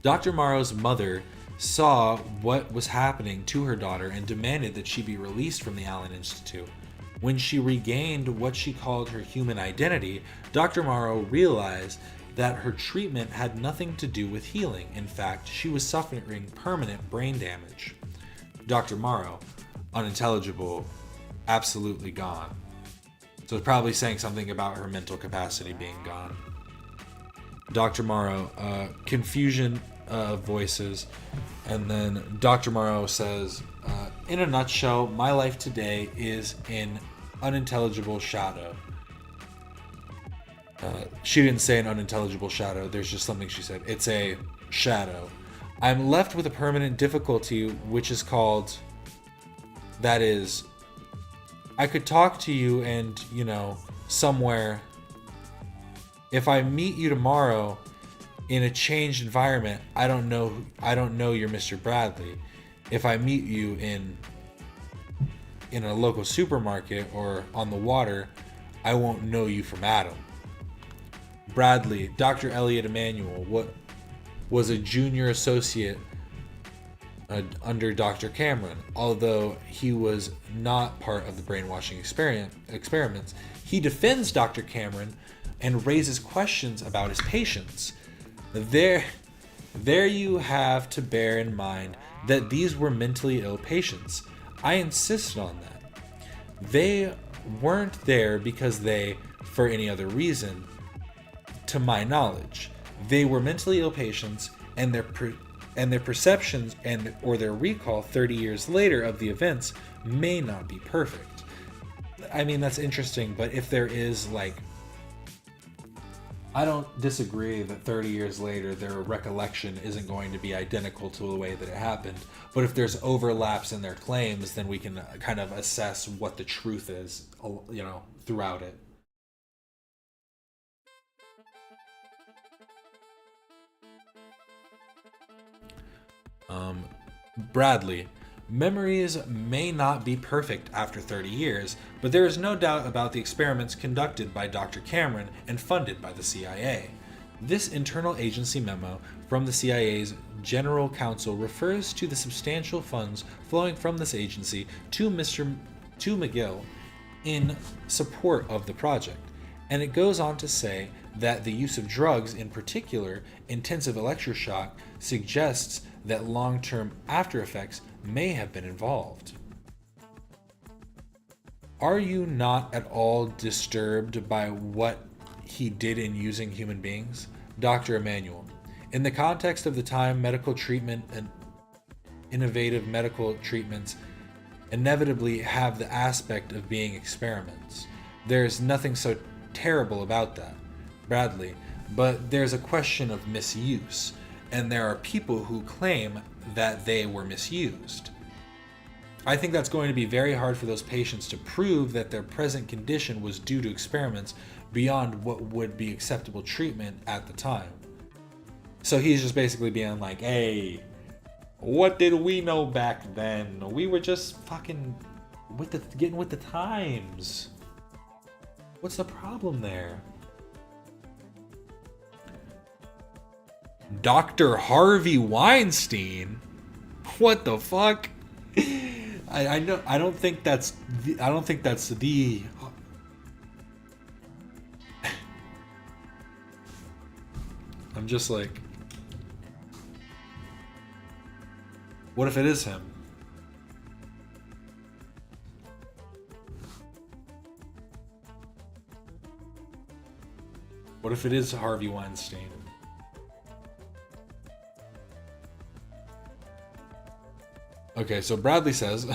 Dr. Morrow's mother saw what was happening to her daughter and demanded that she be released from the Allen Institute. When she regained what she called her human identity, Dr. Morrow realized that her treatment had nothing to do with healing. In fact, she was suffering permanent brain damage. Dr. Morrow, unintelligible, absolutely gone. So it's probably saying something about her mental capacity being gone. Dr. Morrow, confusion of voices, and then Dr. Morrow says, in a nutshell, my life today is in unintelligible shadow. She didn't say an unintelligible shadow, there's just something she said. It's a shadow. I'm left with a permanent difficulty, which is called, that is, I could talk to you and, somewhere. If I meet you tomorrow in a changed environment, I don't know you're Mr. Bradley. If I meet you in a local supermarket or on the water, I won't know you from Adam. Bradley, Dr. Elliot Emanuel, was a junior associate under Dr. Cameron. Although he was not part of the brainwashing experiments, he defends Dr. Cameron and raises questions about his patients. There you have to bear in mind that these were mentally ill patients. I insist on that. They weren't there because they, for any other reason, to my knowledge. They were mentally ill patients, and their perceptions or their recall 30 years later of the events may not be perfect. I mean, that's interesting, but if there is I don't disagree that 30 years later their recollection isn't going to be identical to the way that it happened, but if there's overlaps in their claims, then we can kind of assess what the truth is, throughout it. Bradley, memories may not be perfect after 30 years, but there is no doubt about the experiments conducted by Dr. Cameron and funded by the CIA. This internal agency memo from the CIA's General Counsel refers to the substantial funds flowing from this agency to McGill in support of the project, and it goes on to say that the use of drugs, in particular intensive electroshock, suggests that long-term after effects may have been involved. Are you not at all disturbed by what he did in using human beings? Dr. Emanuel, in the context of the time, medical treatment and innovative medical treatments inevitably have the aspect of being experiments. There's nothing so terrible about that, Bradley, but there's a question of misuse, and there are people who claim that they were misused. I think that's going to be very hard for those patients to prove that their present condition was due to experiments beyond what would be acceptable treatment at the time. So he's just basically being like, hey, what did we know back then? We were just fucking getting with the times. What's the problem there? Dr. Harvey Weinstein? What the fuck? I don't think that's the I'm just like, what if it is him? What if it is Harvey Weinstein? Okay, so Bradley says,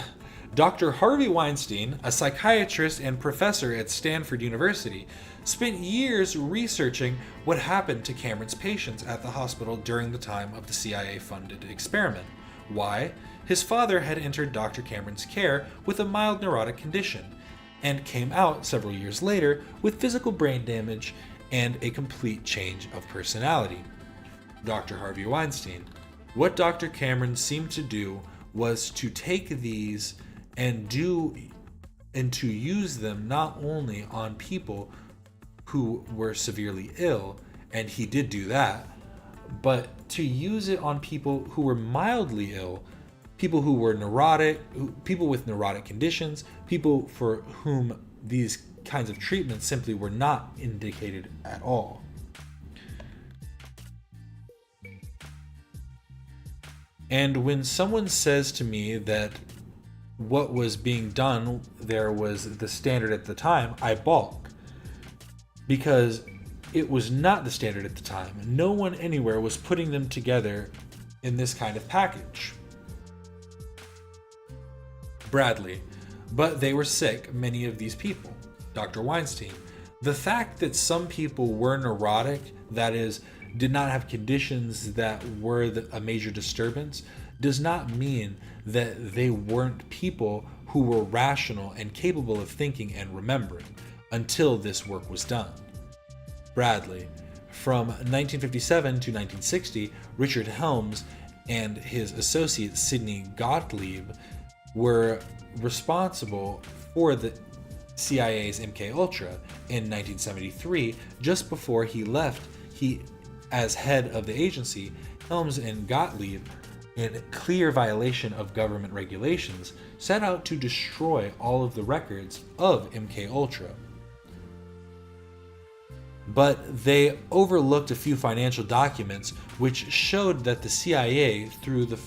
Dr. Harvey Weinstein, a psychiatrist and professor at Stanford University, spent years researching what happened to Cameron's patients at the hospital during the time of the CIA-funded experiment. Why? His father had entered Dr. Cameron's care with a mild neurotic condition, and came out several years later with physical brain damage and a complete change of personality. Dr. Harvey Weinstein. What Dr. Cameron seemed to do was to take these and to use them not only on people who were severely ill, and he did do that, but to use it on people who were mildly ill, people who were neurotic, people with neurotic conditions, people for whom these kinds of treatments simply were not indicated at all. And when someone says to me that what was being done there was the standard at the time, I balk. Because it was not the standard at the time. No one anywhere was putting them together in this kind of package. Bradley. But they were sick, many of these people. Dr. Weinstein. The fact that some people were neurotic, that is, did not have conditions that were a major disturbance, does not mean that they weren't people who were rational and capable of thinking and remembering until this work was done. Bradley. From 1957 to 1960, Richard Helms and his associate Sidney Gottlieb were responsible for the CIA's MKUltra. In 1973, just before he left, as head of the agency, Helms and Gottlieb, in clear violation of government regulations, set out to destroy all of the records of MKUltra. But they overlooked a few financial documents which showed that the CIA, through the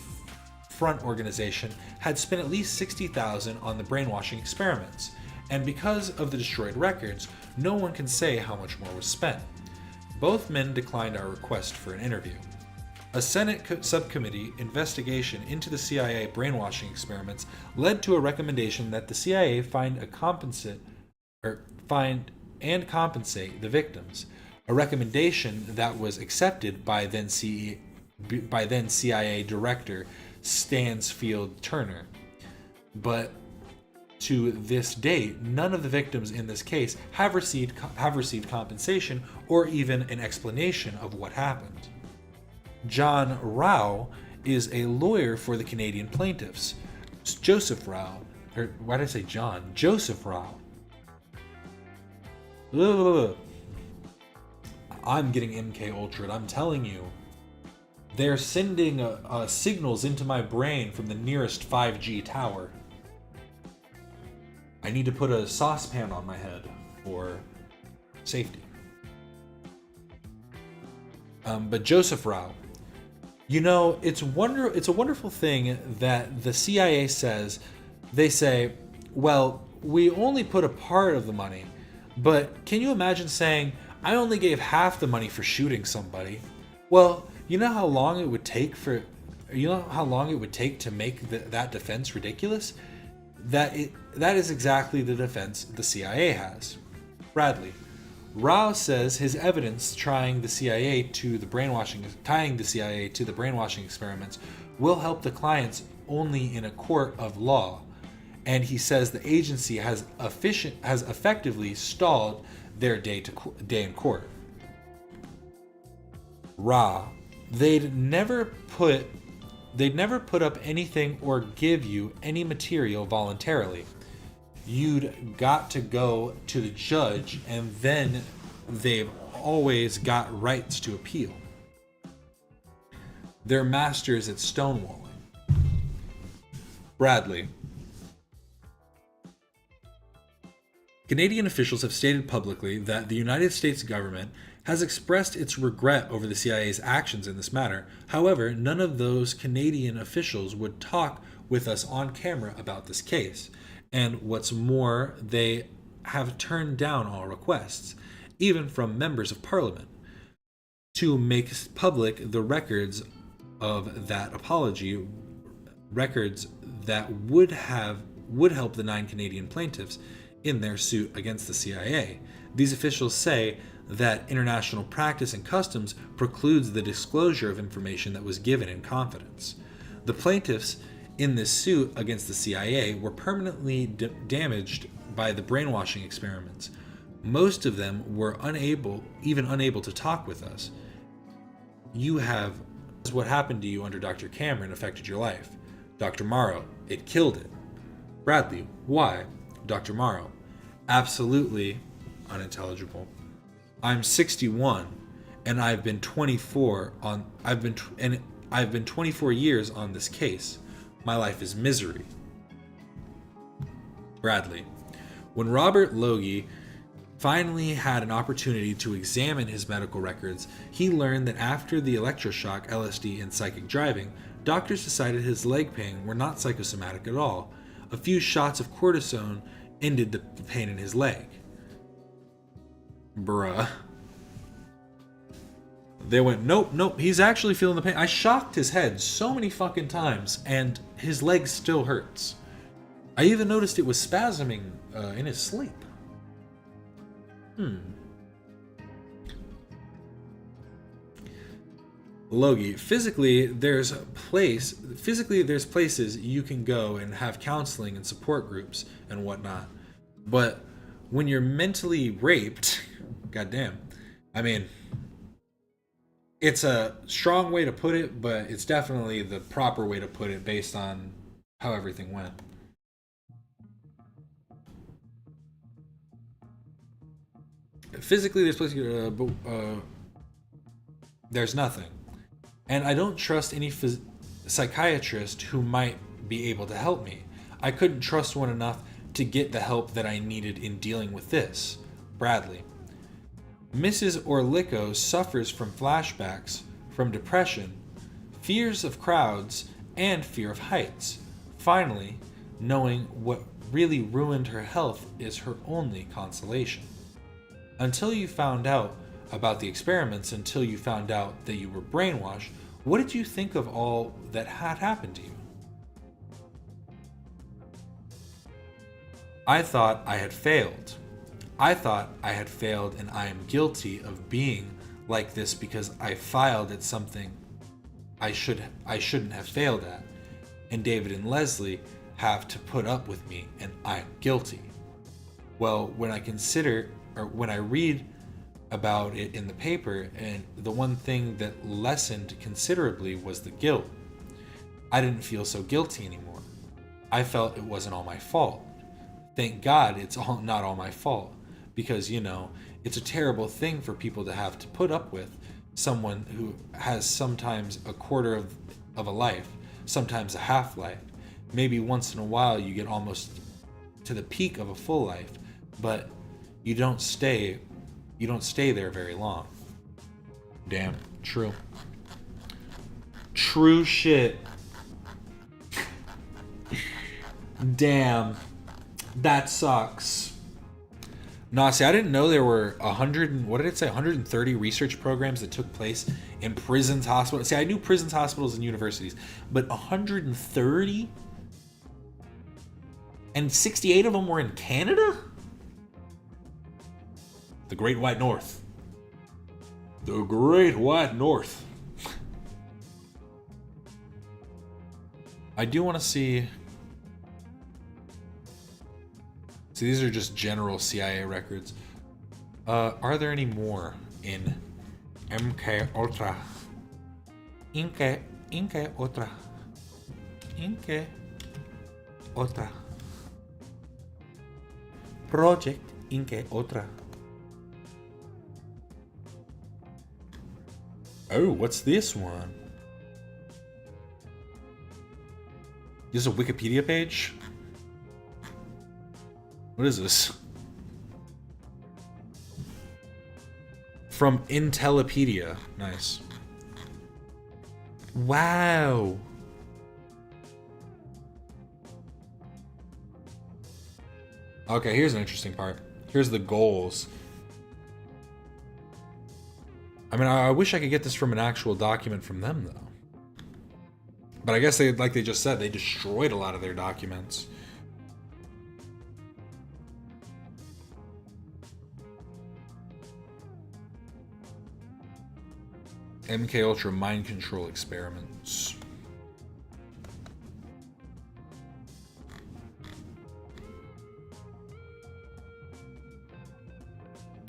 front organization, had spent at least $60,000 on the brainwashing experiments. And because of the destroyed records, no one can say how much more was spent. Both men declined our request for an interview. A Senate subcommittee investigation into the CIA brainwashing experiments led to a recommendation that the CIA find and compensate the victims, a recommendation that was accepted by then CIA Director Stansfield Turner. But to this date, none of the victims in this case have received compensation or even an explanation of what happened. John Rao is a lawyer for the Canadian plaintiffs. Joseph Rao, or why did I say John? Joseph Rao. I'm getting MKUltra, I'm telling you. They're sending signals into my brain from the nearest 5G tower. I need to put a saucepan on my head for safety. But Joseph Rao, you know, it's a wonderful thing that the CIA says. They say, well, we only put a part of the money, but can you imagine saying, I only gave half the money for shooting somebody? Well, you know how long it would take to make that defense ridiculous? That is exactly the defense the CIA has. Bradley. Rao says his evidence tying the CIA to the brainwashing experiments will help the clients only in a court of law, and he says the agency has effectively stalled their day in court. Ra, they'd never put up anything or give you any material voluntarily. You'd got to go to the judge, and then they've always got rights to appeal. They're masters at stonewalling. Bradley. Canadian officials have stated publicly that the United States government has expressed its regret over the CIA's actions in this matter. However, none of those Canadian officials would talk with us on camera about this case. And what's more, they have turned down all requests, even from members of Parliament, to make public the records of that apology, records that would help the 9 Canadian plaintiffs in their suit against the CIA. These officials say that international practice and customs precludes the disclosure of information that was given in confidence. The plaintiffs in this suit against the CIA were permanently damaged by the brainwashing experiments. Most of them were unable to talk with us. What happened to you under Dr. Cameron affected your life. Dr. Morrow, it killed it. Bradley, why? Dr. Morrow, absolutely unintelligible. I'm 61 and I've been 24 years on this case. My life is misery. Bradley, when Robert Logie finally had an opportunity to examine his medical records, he learned that after the electroshock, LSD, and psychic driving, doctors decided his leg pain were not psychosomatic at all. A few shots of cortisone ended the pain in his leg. Bruh. They went, nope, he's actually feeling the pain. I shocked his head so many fucking times, and his leg still hurts. I even noticed it was spasming in his sleep. Logie, physically there's places you can go and have counseling and support groups and whatnot. But when you're mentally raped, goddamn, I mean, it's a strong way to put it, but it's definitely the proper way to put it based on how everything went. Physically, there's places, but there's nothing. And I don't trust any psychiatrist who might be able to help me. I couldn't trust one enough to get the help that I needed in dealing with this. Bradley. Mrs. Orlico suffers from flashbacks, from depression, fears of crowds, and fear of heights. Finally, knowing what really ruined her health is her only consolation. Until you found out about the experiments, until you found out that you were brainwashed, what did you think of all that had happened to you? I thought I had failed. I thought I had failed, and I am guilty of being like this because I filed at something I shouldn't have failed at. And David and Leslie have to put up with me, and I am guilty. Well, when I read about it in the paper, and the one thing that lessened considerably was the guilt. I didn't feel so guilty anymore. I felt it wasn't all my fault. Thank God it's not all my fault, because, you know, it's a terrible thing for people to have to put up with someone who has sometimes a quarter of a life, sometimes a half life. Maybe once in a while you get almost to the peak of a full life, but you don't stay there very long. Damn, true. True shit. Damn. That sucks. Nah, see, I didn't know there were 130 research programs that took place in prisons, hospitals. See, I knew prisons, hospitals, and universities, but 130? And 68 of them were in Canada? The Great White North. The Great White North. I do want to see... See, these are just general CIA records. Are there any more in MK Ultra? Inke Ultra. Inke Ultra. Project Inke Ultra. Oh, what's this one? This is a Wikipedia page? What is this? From Intellipedia. Nice. Wow. Okay, here's an interesting part. Here's the goals. I mean, I wish I could get this from an actual document from them, though. But I guess they, like they just said, they destroyed a lot of their documents. MK Ultra mind control experiments.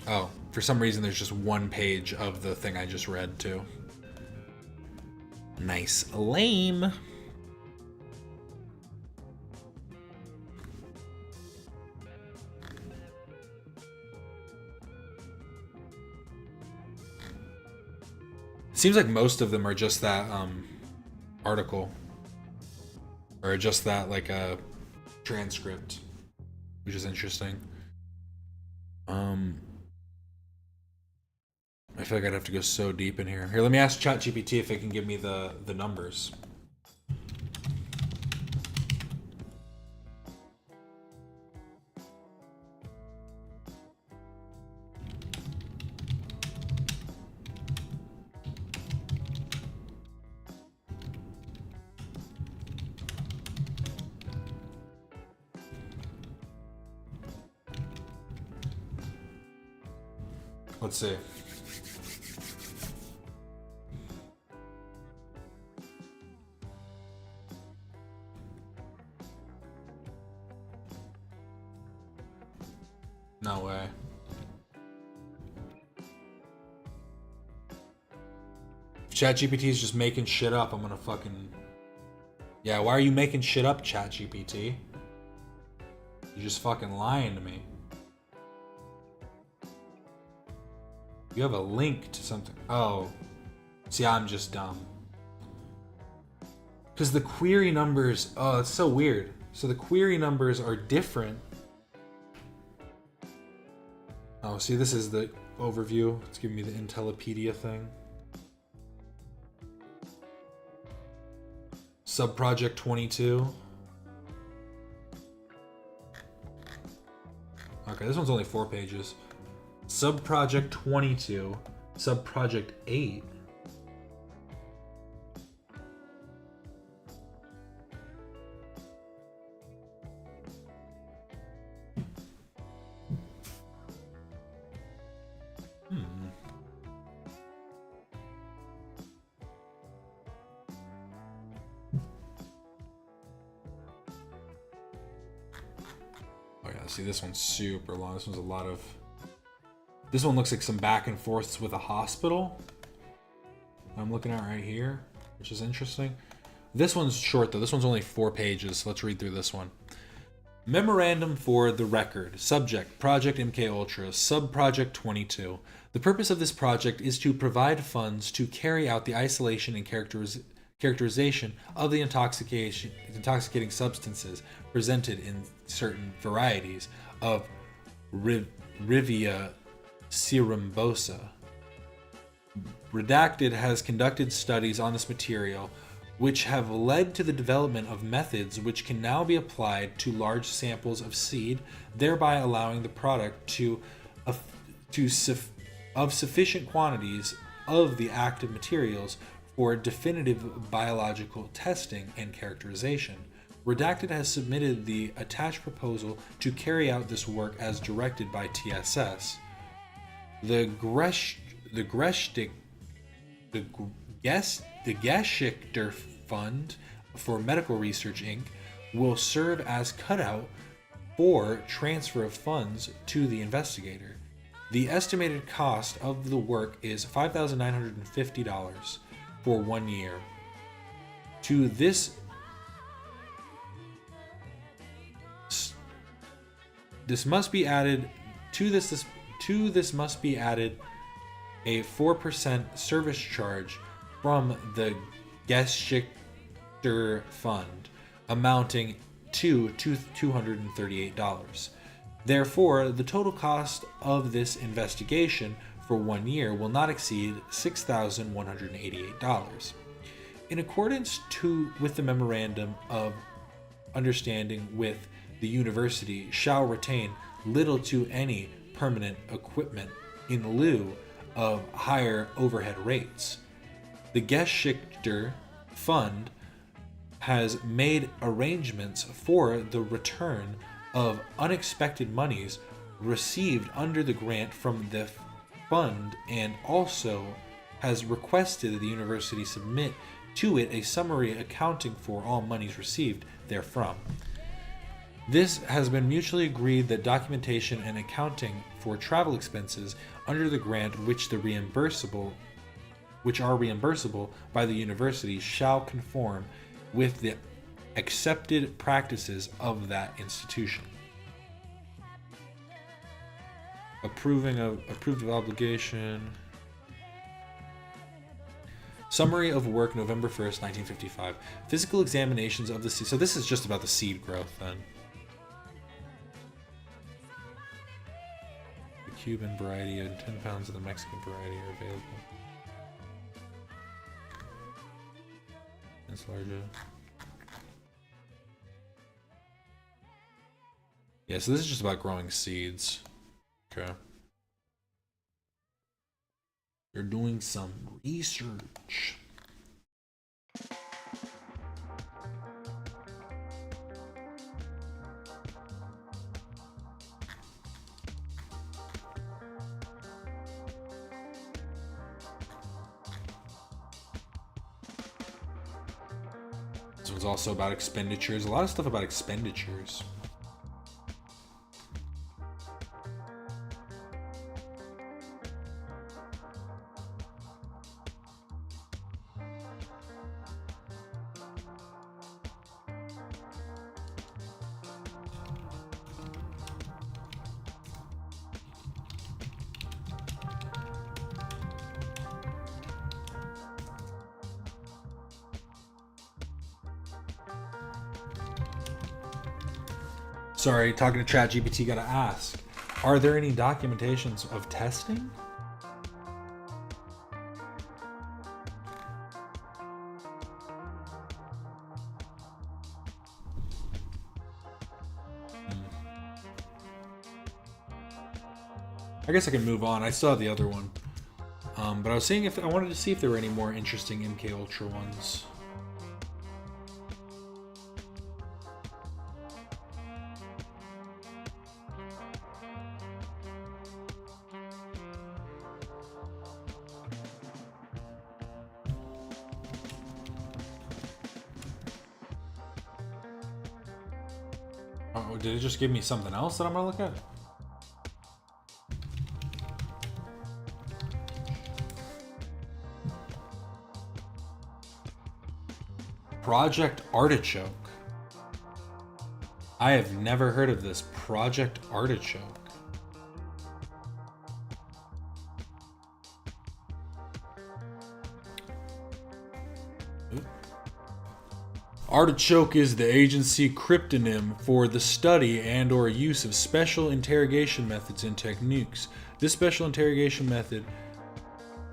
Oh, for some reason there's just one page of the thing I just read too. Nice. Lame. Seems like most of them are just that article, or just that like a transcript, which is interesting. I feel like I'd have to go so deep in here. Here, let me ask ChatGPT if it can give me the numbers. Let's see. No way. If ChatGPT is just making shit up, I'm gonna fucking... Yeah, why are you making shit up, ChatGPT? You're just fucking lying to me. You have a link to something. Oh. See, I'm just dumb. Because the query numbers... Oh, it's so weird. So the query numbers are different. Oh, see, this is the overview. It's giving me the Intellipedia thing. Subproject 22. Okay, this one's only 4 pages. Subproject 22. Subproject 8. See, this one's super long. This one's a lot of... This one looks like some back and forths with a hospital. I'm looking at right here, which is interesting. This one's short, though. This one's only 4 pages. So let's read through this one. Memorandum for the record. Subject, Project MK Ultra, Subproject 22. The purpose of this project is to provide funds to carry out the isolation and characterization of the intoxicating substances presented in certain varieties of Rivia cerumbosa. Redacted has conducted studies on this material which have led to the development of methods which can now be applied to large samples of seed, thereby allowing the product of sufficient quantities of the active materials for definitive biological testing and characterization. Redacted has submitted the attached proposal to carry out this work as directed by TSS. The Geschichter Fund for Medical Research Inc. will serve as cutout for transfer of funds to the investigator. The estimated cost of the work is $5,950 for 1 year. To this must be added a 4% service charge from the Geschichter Fund, amounting to $238. Therefore, the total cost of this investigation for 1 year will not exceed $6,188. In accordance with the Memorandum of Understanding with the university shall retain little to any permanent equipment in lieu of higher overhead rates. The Geschichter Fund has made arrangements for the return of unexpected monies received under the grant from the fund, and also has requested the university submit to it a summary accounting for all monies received therefrom. This has been mutually agreed that documentation and accounting for travel expenses under the grant which are reimbursable by the university shall conform with the accepted practices of that institution. Approved of obligation. Summary of work, November 1st, 1955. Physical examinations of the seed. So this is just about the seed growth then. The Cuban variety and 10 pounds of the Mexican variety are available. That's larger. Yeah, so this is just about growing seeds. Okay. You're doing some research. This one's also about expenditures. A lot of stuff about expenditures. Sorry, talking to ChatGPT, gotta ask, are there any documentations of testing? I guess I can move on. I still have the other one. But I was seeing if I wanted to see if there were any more interesting MK Ultra ones. Oh, did it just give me something else that I'm gonna look at? Project Artichoke. I have never heard of this. Project Artichoke. Artichoke is the agency cryptonym for the study and or use of special interrogation methods and techniques. This special interrogation method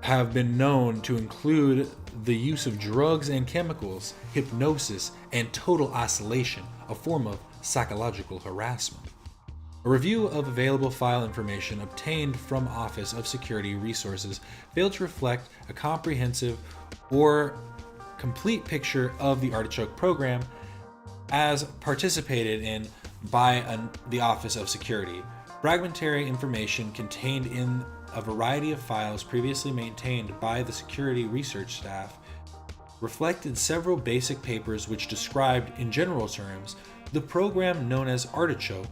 have been known to include the use of drugs and chemicals, hypnosis, and total isolation, a form of psychological harassment. A review of available file information obtained from Office of Security Resources failed to reflect a comprehensive or complete picture of the Artichoke program as participated in by the Office of Security. Fragmentary information contained in a variety of files previously maintained by the security research staff reflected several basic papers which described, in general terms, the program known as Artichoke.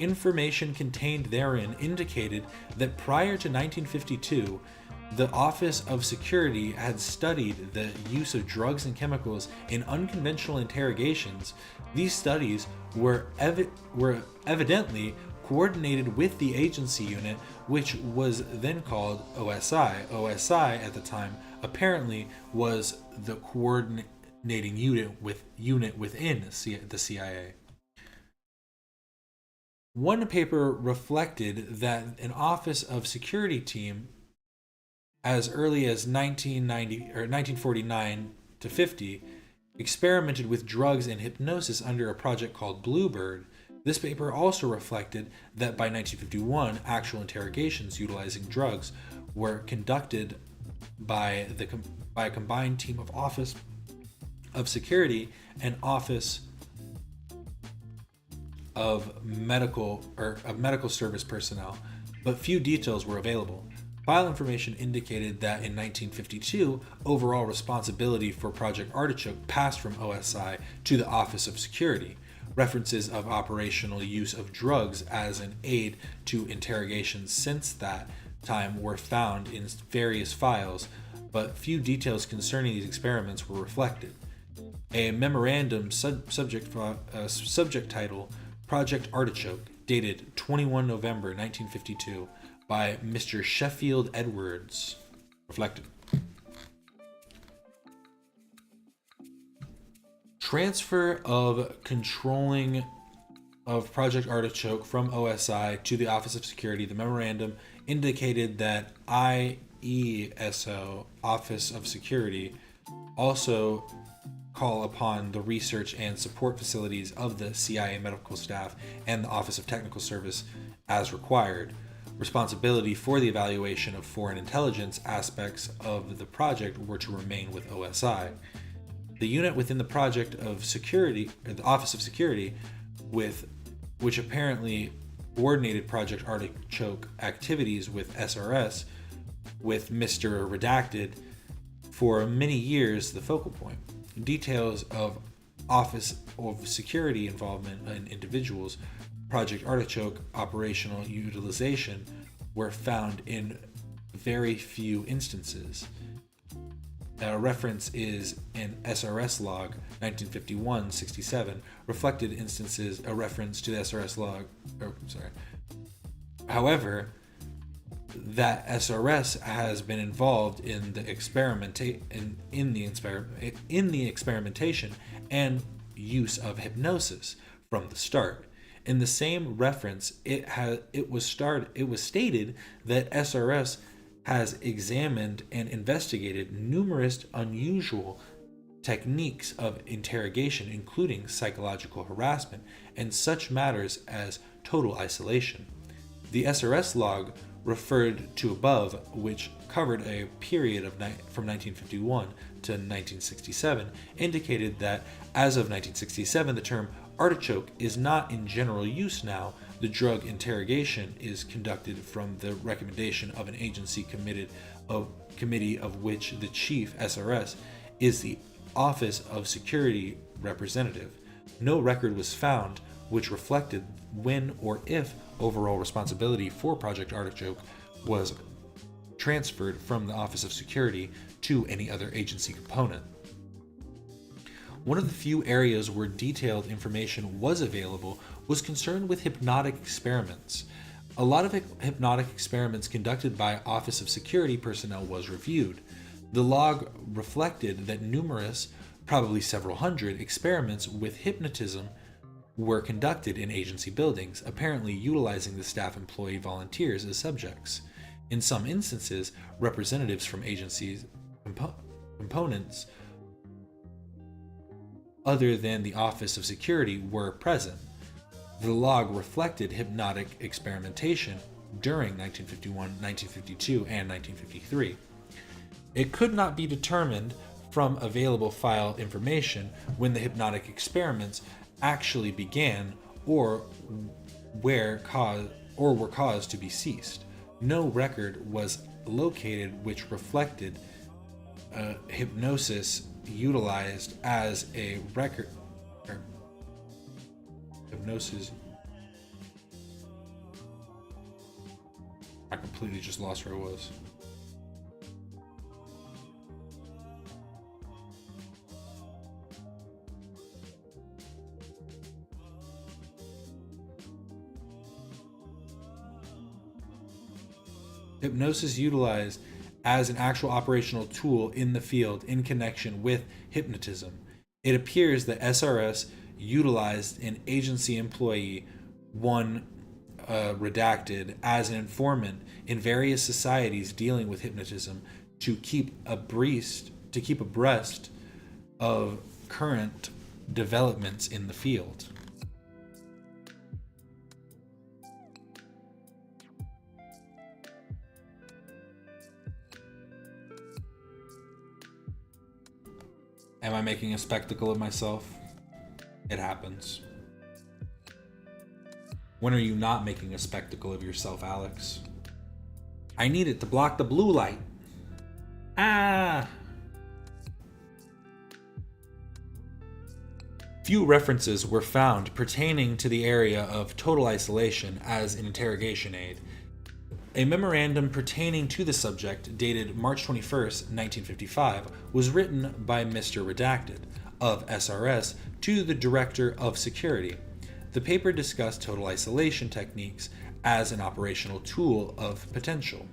Information contained therein indicated that prior to 1952, the Office of Security had studied the use of drugs and chemicals in unconventional interrogations. These studies were evidently coordinated with the agency unit, which was then called OSI. OSI at the time apparently was the coordinating unit within the CIA. One paper reflected that an Office of Security team as early as 1949 to 50 experimented with drugs and hypnosis under a project called Bluebird. This paper also reflected that by 1951, actual interrogations utilizing drugs were conducted by a combined team of Office of Security and Office of Medical Service personnel, but few details were available. File information indicated that in 1952, overall responsibility for Project Artichoke passed from OSI to the Office of Security. References of operational use of drugs as an aid to interrogations since that time were found in various files, but few details concerning these experiments were reflected. A memorandum subject title, Project Artichoke, dated 21 November 1952, by Mr. Sheffield Edwards, reflected. Transfer of controlling of Project Artichoke from OSI to the Office of Security. The memorandum indicated that IESO, Office of Security, also call upon the research and support facilities of the CIA medical staff and the Office of Technical Service as required. Responsibility for the evaluation of foreign intelligence aspects of the project were to remain with OSI. The unit within the Project of Security, or the Office of Security, which apparently coordinated Project Artichoke activities with SRS, with Mr. Redacted, for many years the focal point. Details of Office of Security involvement in individuals, Project Artichoke operational utilization were found in very few instances. A reference is in SRS log 1951-67, reflected instances a reference to the SRS log, However, that SRS has been involved in the experimentation and use of hypnosis from the start. In the same reference, it was stated that SRS has examined and investigated numerous unusual techniques of interrogation, including psychological harassment and such matters as total isolation. The SRS log referred to above, which covered a period of from 1951 to 1967, indicated that as of 1967, the term artichoke is not in general use now. The drug interrogation is conducted from the recommendation of an agency committee of which the chief SRS is the Office of Security representative. No record was found which reflected when or if overall responsibility for Project Artichoke was transferred from the Office of Security to any other agency component. One of the few areas where detailed information was available was concerned with hypnotic experiments. A lot of hypnotic experiments conducted by Office of Security personnel was reviewed. The log reflected that numerous, probably several hundred, experiments with hypnotism were conducted in agency buildings, apparently utilizing the staff employee volunteers as subjects. In some instances, representatives from agencies components other than the Office of Security were present. The log reflected hypnotic experimentation during 1951, 1952, and 1953. It could not be determined from available file information when the hypnotic experiments actually began or were caused to be ceased. No record was located which reflected hypnosis utilized as a record. Hypnosis. I completely just lost where I was. Hypnosis utilized as an actual operational tool in the field in connection with hypnotism. It appears that SRS utilized an agency employee, one redacted, as an informant in various societies dealing with hypnotism to keep abreast of current developments in the field. Am I making a spectacle of myself? It happens. When are you not making a spectacle of yourself, Alex? I need it to block the blue light. Ah! Few references were found pertaining to the area of total isolation as an interrogation aid. A memorandum pertaining to the subject, dated March 21st, 1955, was written by Mr. Redacted of SRS to the Director of Security. The paper discussed total isolation techniques as an operational tool of potential.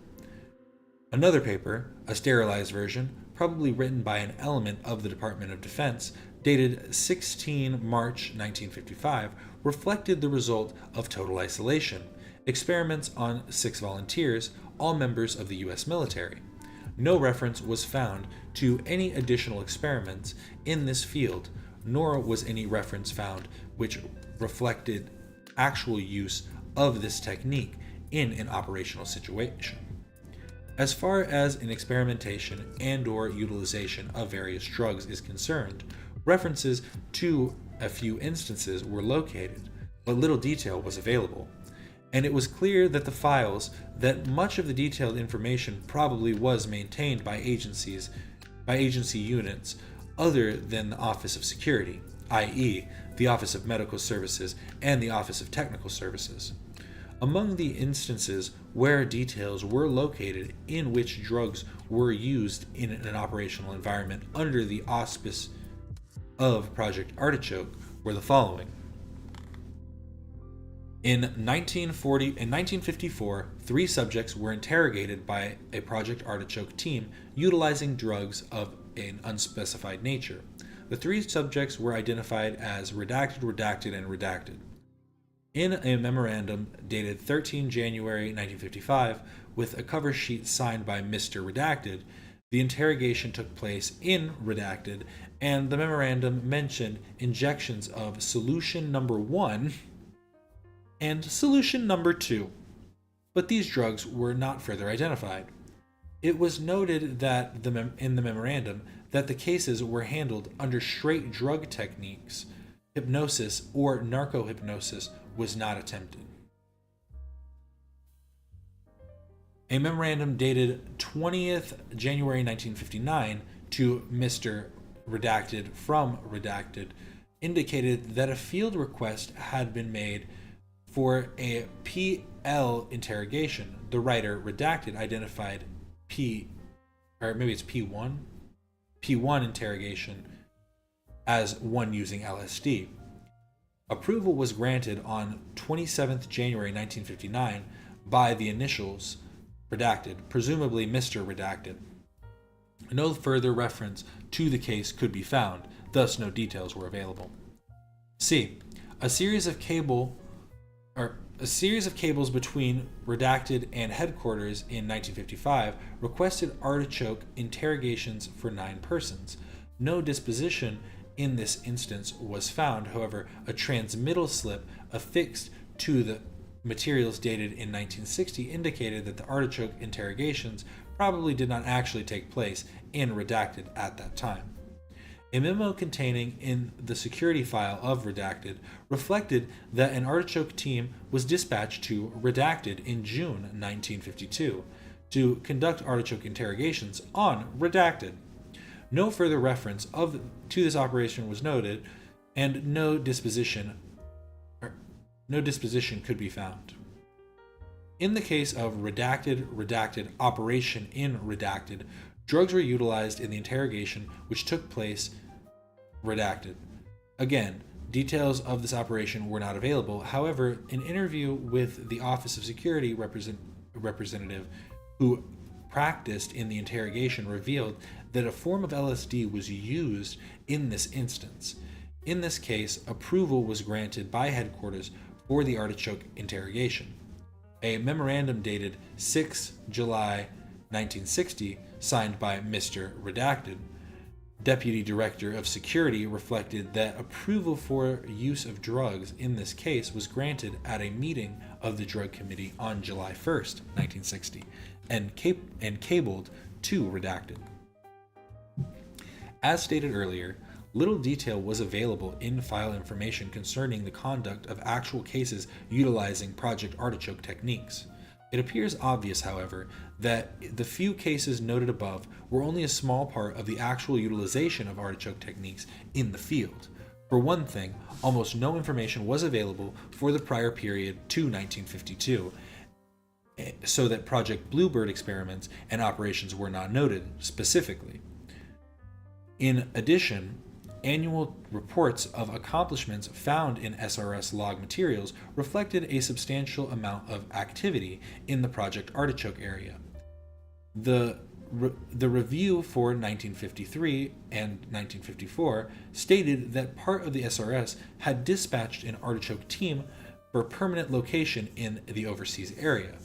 Another paper, a sterilized version, probably written by an element of the Department of Defense, dated 16 March 1955, reflected the result of total isolation. Experiments on 6 volunteers, all members of the U.S. military. No reference was found to any additional experiments in this field, nor was any reference found which reflected actual use of this technique in an operational situation. As far as an experimentation and/or utilization of various drugs is concerned, references to a few instances were located, but little detail was available. And it was clear that much of the detailed information probably was maintained by agency units other than the Office of Security. i.e., the Office of Medical Services and the Office of Technical Services. Among the instances where details were located in which drugs were used in an operational environment under the auspice of Project Artichoke were the following. In 1954, 3 subjects were interrogated by a Project Artichoke team utilizing drugs of an unspecified nature. The 3 subjects were identified as redacted, redacted, and redacted. In a memorandum dated 13 January 1955, with a cover sheet signed by Mr. Redacted, the interrogation took place in Redacted, and the memorandum mentioned injections of solution number 1 and solution number 2, but these drugs were not further identified. It was noted that in the memorandum that the cases were handled under straight drug techniques. Hypnosis or narco-hypnosis was not attempted. A memorandum dated 20th January 1959 to Mr. Redacted from Redacted indicated that a field request had been made for a PL interrogation. The writer Redacted identified P1 interrogation as one using LSD. Approval was granted on 27th January 1959 by the initials Redacted, presumably Mr. Redacted. No further reference to the case could be found, thus no details were available. C. A series of cables between Redacted and headquarters in 1955 requested Artichoke interrogations for 9 persons. No disposition in this instance was found. However, a transmittal slip affixed to the materials dated in 1960 indicated that the Artichoke interrogations probably did not actually take place in Redacted at that time. A memo containing in the security file of Redacted reflected that an Artichoke team was dispatched to Redacted in June 1952 to conduct Artichoke interrogations on Redacted. No further reference to this operation was noted, and no disposition could be found. In the case of Redacted operation in Redacted, drugs were utilized in the interrogation which took place Redacted. Again, details of this operation were not available. However, an interview with the Office of Security representative who practiced in the interrogation revealed that a form of LSD was used in this instance. In this case, approval was granted by headquarters for the Artichoke interrogation. A memorandum dated 6 July 1960, signed by Mr. Redacted, Deputy Director of Security, reflected that approval for use of drugs in this case was granted at a meeting of the Drug Committee on July 1st, 1960, and cabled to Redacted. As stated earlier, little detail was available in file information concerning the conduct of actual cases utilizing Project Artichoke techniques. It appears obvious, however, that the few cases noted above were only a small part of the actual utilization of Artichoke techniques in the field. For one thing, almost no information was available for the prior period to 1952, so that Project Bluebird experiments and operations were not noted specifically. In addition, annual reports of accomplishments found in SRS log materials reflected a substantial amount of activity in the Project Artichoke area. The review for 1953 and 1954 stated that part of the SRS had dispatched an Artichoke team for permanent location in the overseas area,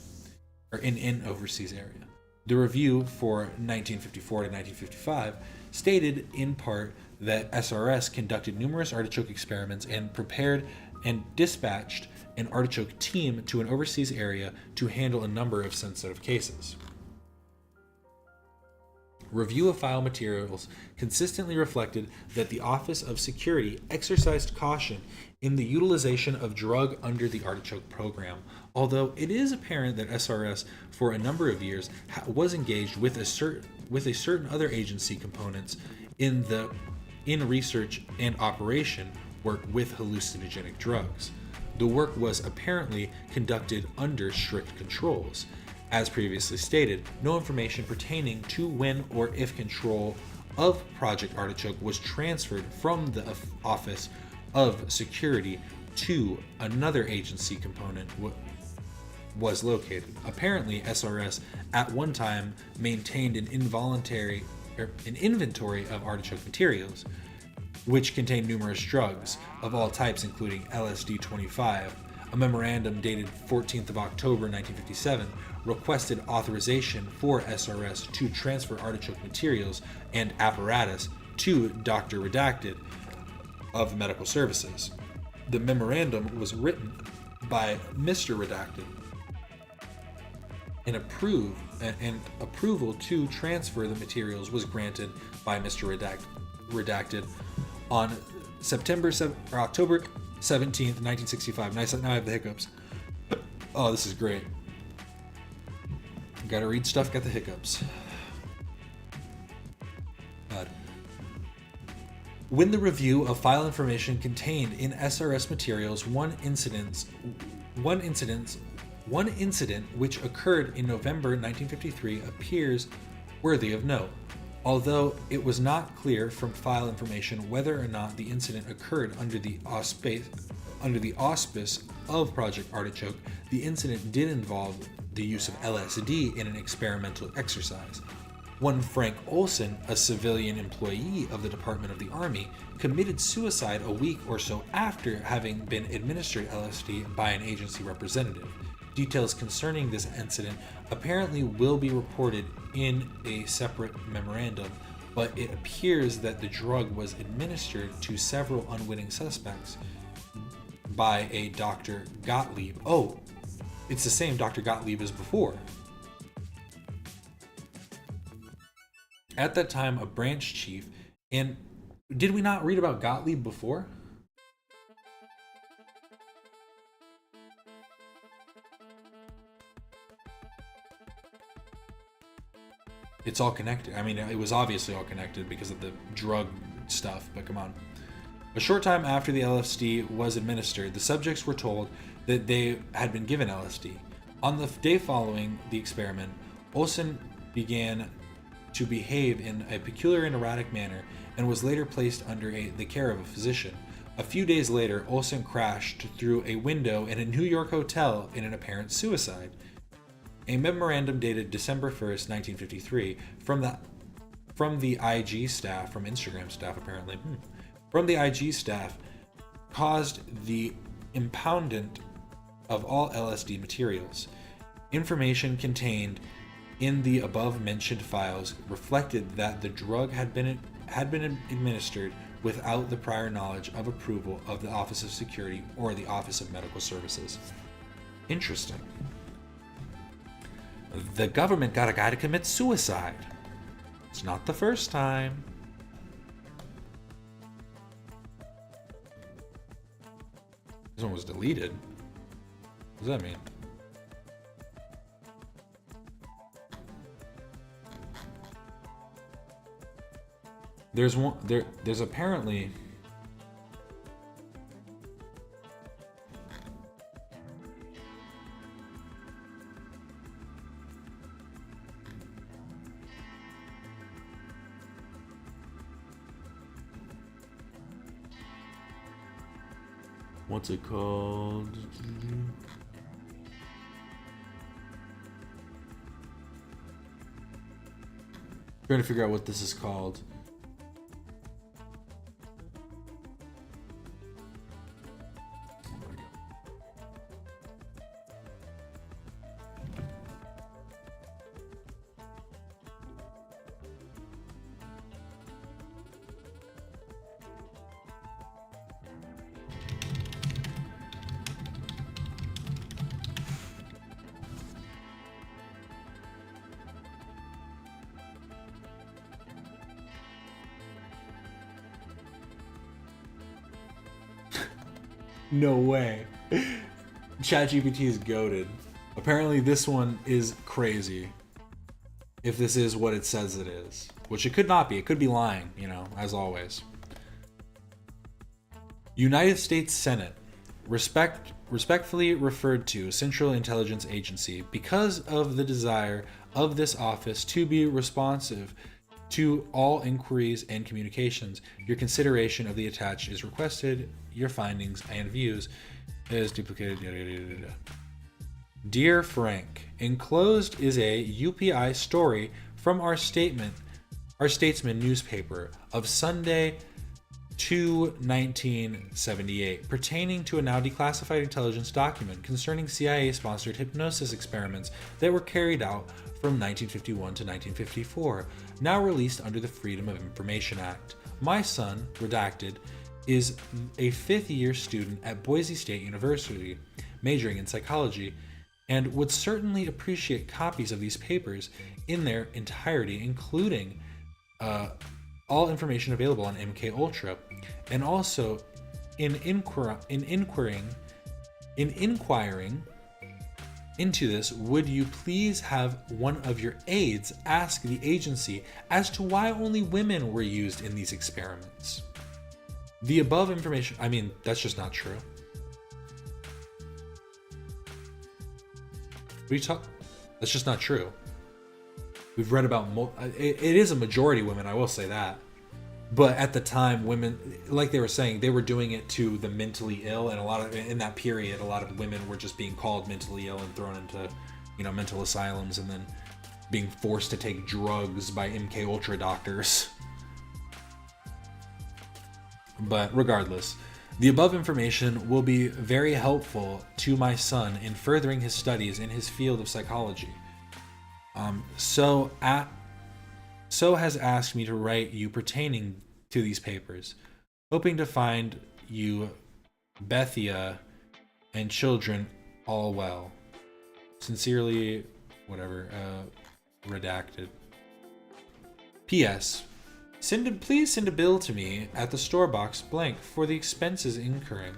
or in overseas area. The review for 1954 to 1955 stated in part that SRS conducted numerous Artichoke experiments and prepared and dispatched an Artichoke team to an overseas area to handle a number of sensitive cases. Review of file materials consistently reflected that the Office of Security exercised caution in the utilization of drug under the Artichoke program, although it is apparent that SRS for a number of years was engaged with a certain other agency components in the in research and operation work with hallucinogenic drugs. The work was apparently conducted under strict controls. As previously stated, no information pertaining to when or if control of Project Artichoke was transferred from the Office of Security to another agency component was located. Apparently, SRS at one time maintained an inventory of artichoke materials, which contained numerous drugs of all types, including LSD-25. A memorandum dated 14th of October 1957 requested authorization for SRS to transfer artichoke materials and apparatus to Dr. Redacted of Medical Services. The memorandum was written by Mr. Redacted and approval to transfer the materials was granted by Mr. Redacted on October 17th, 1965. Nice, now I have the hiccups. Oh, this is great. Gotta read stuff, got the hiccups. When the review of file information contained in SRS materials, one incident which occurred in November 1953 appears worthy of note. Although it was not clear from file information whether or not the incident occurred under the auspice of Project Artichoke, the incident did involve the use of LSD in an experimental exercise. One Frank Olson, a civilian employee of the Department of the Army, committed suicide a week or so after having been administered LSD by an agency representative. Details concerning this incident apparently will be reported in a separate memorandum, but it appears that the drug was administered to several unwitting suspects by a Dr. Gottlieb. Oh, it's the same Dr. Gottlieb as before. At that time, a branch chief, and did we not read about Gottlieb before? It's all connected. I mean, it was obviously all connected because of the drug stuff, but come on. A short time after the LSD was administered, the subjects were told that they had been given LSD. On the day following the experiment, Olson began to behave in a peculiar and erratic manner and was later placed under the care of a physician. A few days later, Olson crashed through a window in a New York hotel in an apparent suicide. A memorandum dated December 1st, 1953, from the IG staff, from Instagram staff apparently, from the IG staff, caused the impoundment of all LSD materials. Information contained in the above-mentioned files reflected that the drug had been administered without the prior knowledge of approval of the Office of Security or the Office of Medical Services. Interesting. The government got a guy to commit suicide. It's not the first time. This one was deleted. What does that mean? There's one there's apparently what's it called? Trying to figure out what this is called. No way. ChatGPT is goated. Apparently this one is crazy. If this is what it says it is. Which it could not be. It could be lying, you know, as always. United States Senate, respectfully referred to Central Intelligence Agency because of the desire of this office to be responsive to all inquiries and communications. Your consideration of the attached is requested. Your findings and views is duplicated. Dear Frank, enclosed is a UPI story from our Statesman newspaper of Sunday, 1978, pertaining to a now declassified intelligence document concerning CIA-sponsored hypnosis experiments that were carried out from 1951 to 1954, now released under the Freedom of Information Act. My son, redacted, is a fifth-year student at Boise State University, majoring in psychology, and would certainly appreciate copies of these papers in their entirety, including all information available on MK Ultra, and also in inquiring into this, would you please have one of your aides ask the agency as to why only women were used in these experiments? The above information, I mean, that's just not true. That's just not true. We've read about it is a majority women, I will say that. But at the time, women, like they were saying, they were doing it to the mentally ill, and in that period, a lot of women were just being called mentally ill and thrown into, mental asylums, and then being forced to take drugs by MK Ultra doctors. But regardless, the above information will be very helpful to my son in furthering his studies in his field of psychology. So has asked me to write you pertaining to these papers, hoping to find you, Bethia, and children all well. Sincerely, whatever, redacted. P.S. Please send a bill to me at the store box blank for the expenses incurring.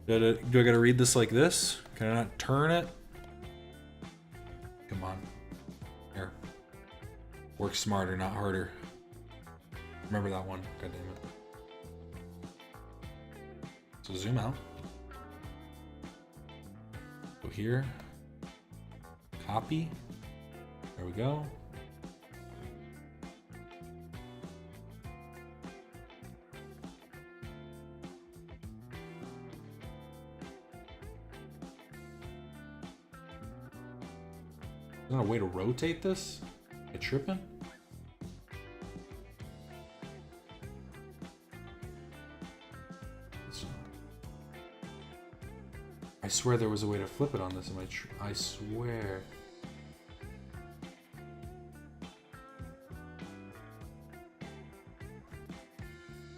Do I gotta read this like this? Can I not turn it? Come on. Here. Work smarter, not harder. Remember that one. God damn it. So zoom out. Go here. Copy. There we go. Is there a way to rotate this? You tripping? I swear there was a way to flip it on this. I swear.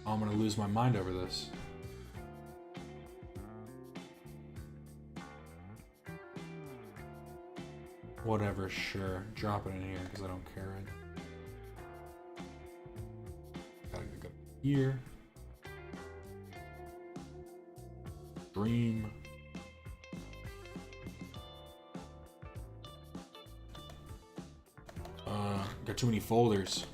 Oh, I'm gonna lose my mind over this. Whatever, sure. Drop it in here because I don't care. Gotta go here. Dream. Got too many folders.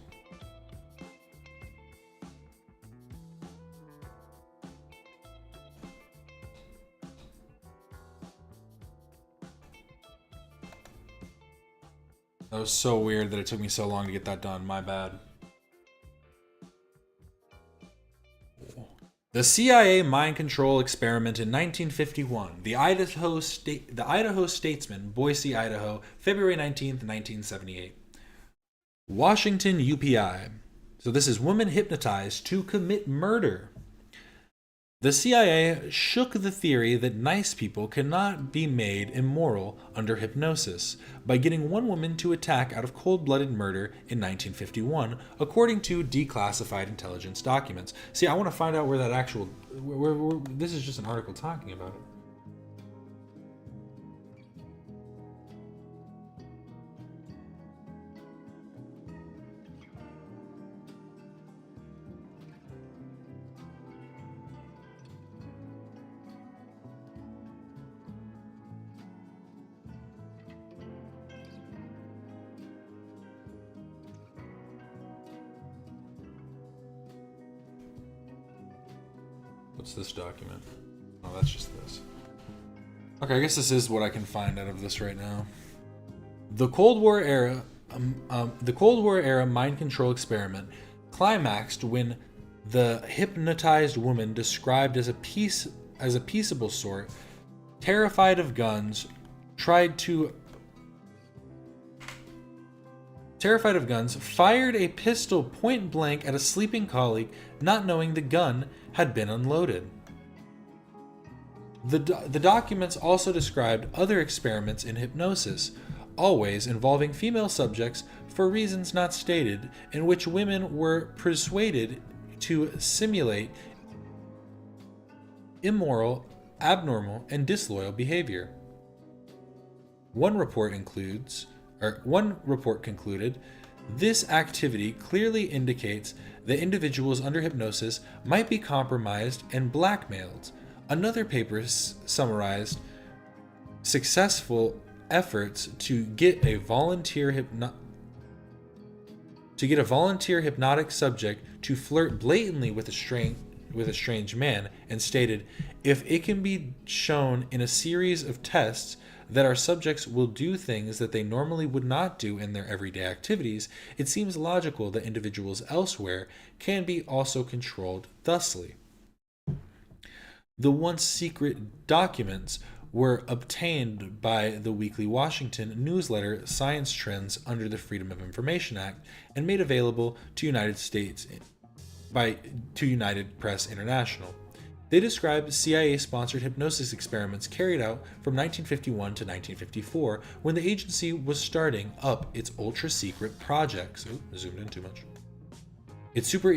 That was so weird that it took me so long to get that done. My bad. The CIA mind control experiment in 1951. The Idaho Statesman, Boise, Idaho, February 19th, 1978. Washington UPI. So this is woman hypnotized to commit murder. The CIA shook the theory that nice people cannot be made immoral under hypnosis by getting one woman to attack out of cold-blooded murder in 1951, according to declassified intelligence documents. See, I want to find out where that actual... this is just an article talking about it. What's this document? Oh, that's just this. Okay, I guess this is what I can find out of this right now. The Cold War era mind control experiment climaxed when the hypnotized woman, described as a peaceable sort, terrified of guns, fired a pistol point blank at a sleeping colleague, not knowing the gun had been unloaded. The documents also described other experiments in hypnosis, always involving female subjects for reasons not stated, in which women were persuaded to simulate immoral, abnormal, and disloyal behavior. One report concluded, this activity clearly indicates that individuals under hypnosis might be compromised and blackmailed. Another paper summarized successful efforts to get a volunteer hypnotic subject to flirt blatantly with a strange man, and stated, if it can be shown in a series of tests that our subjects will do things that they normally would not do in their everyday activities, it seems logical that individuals elsewhere can be also controlled thusly. The once secret documents were obtained by the weekly Washington newsletter Science Trends under the Freedom of Information Act and made available to United Press International. They described CIA-sponsored hypnosis experiments carried out from 1951 to 1954, when the agency was starting up its ultra-secret projects. Ooh, zoomed in too much. Its super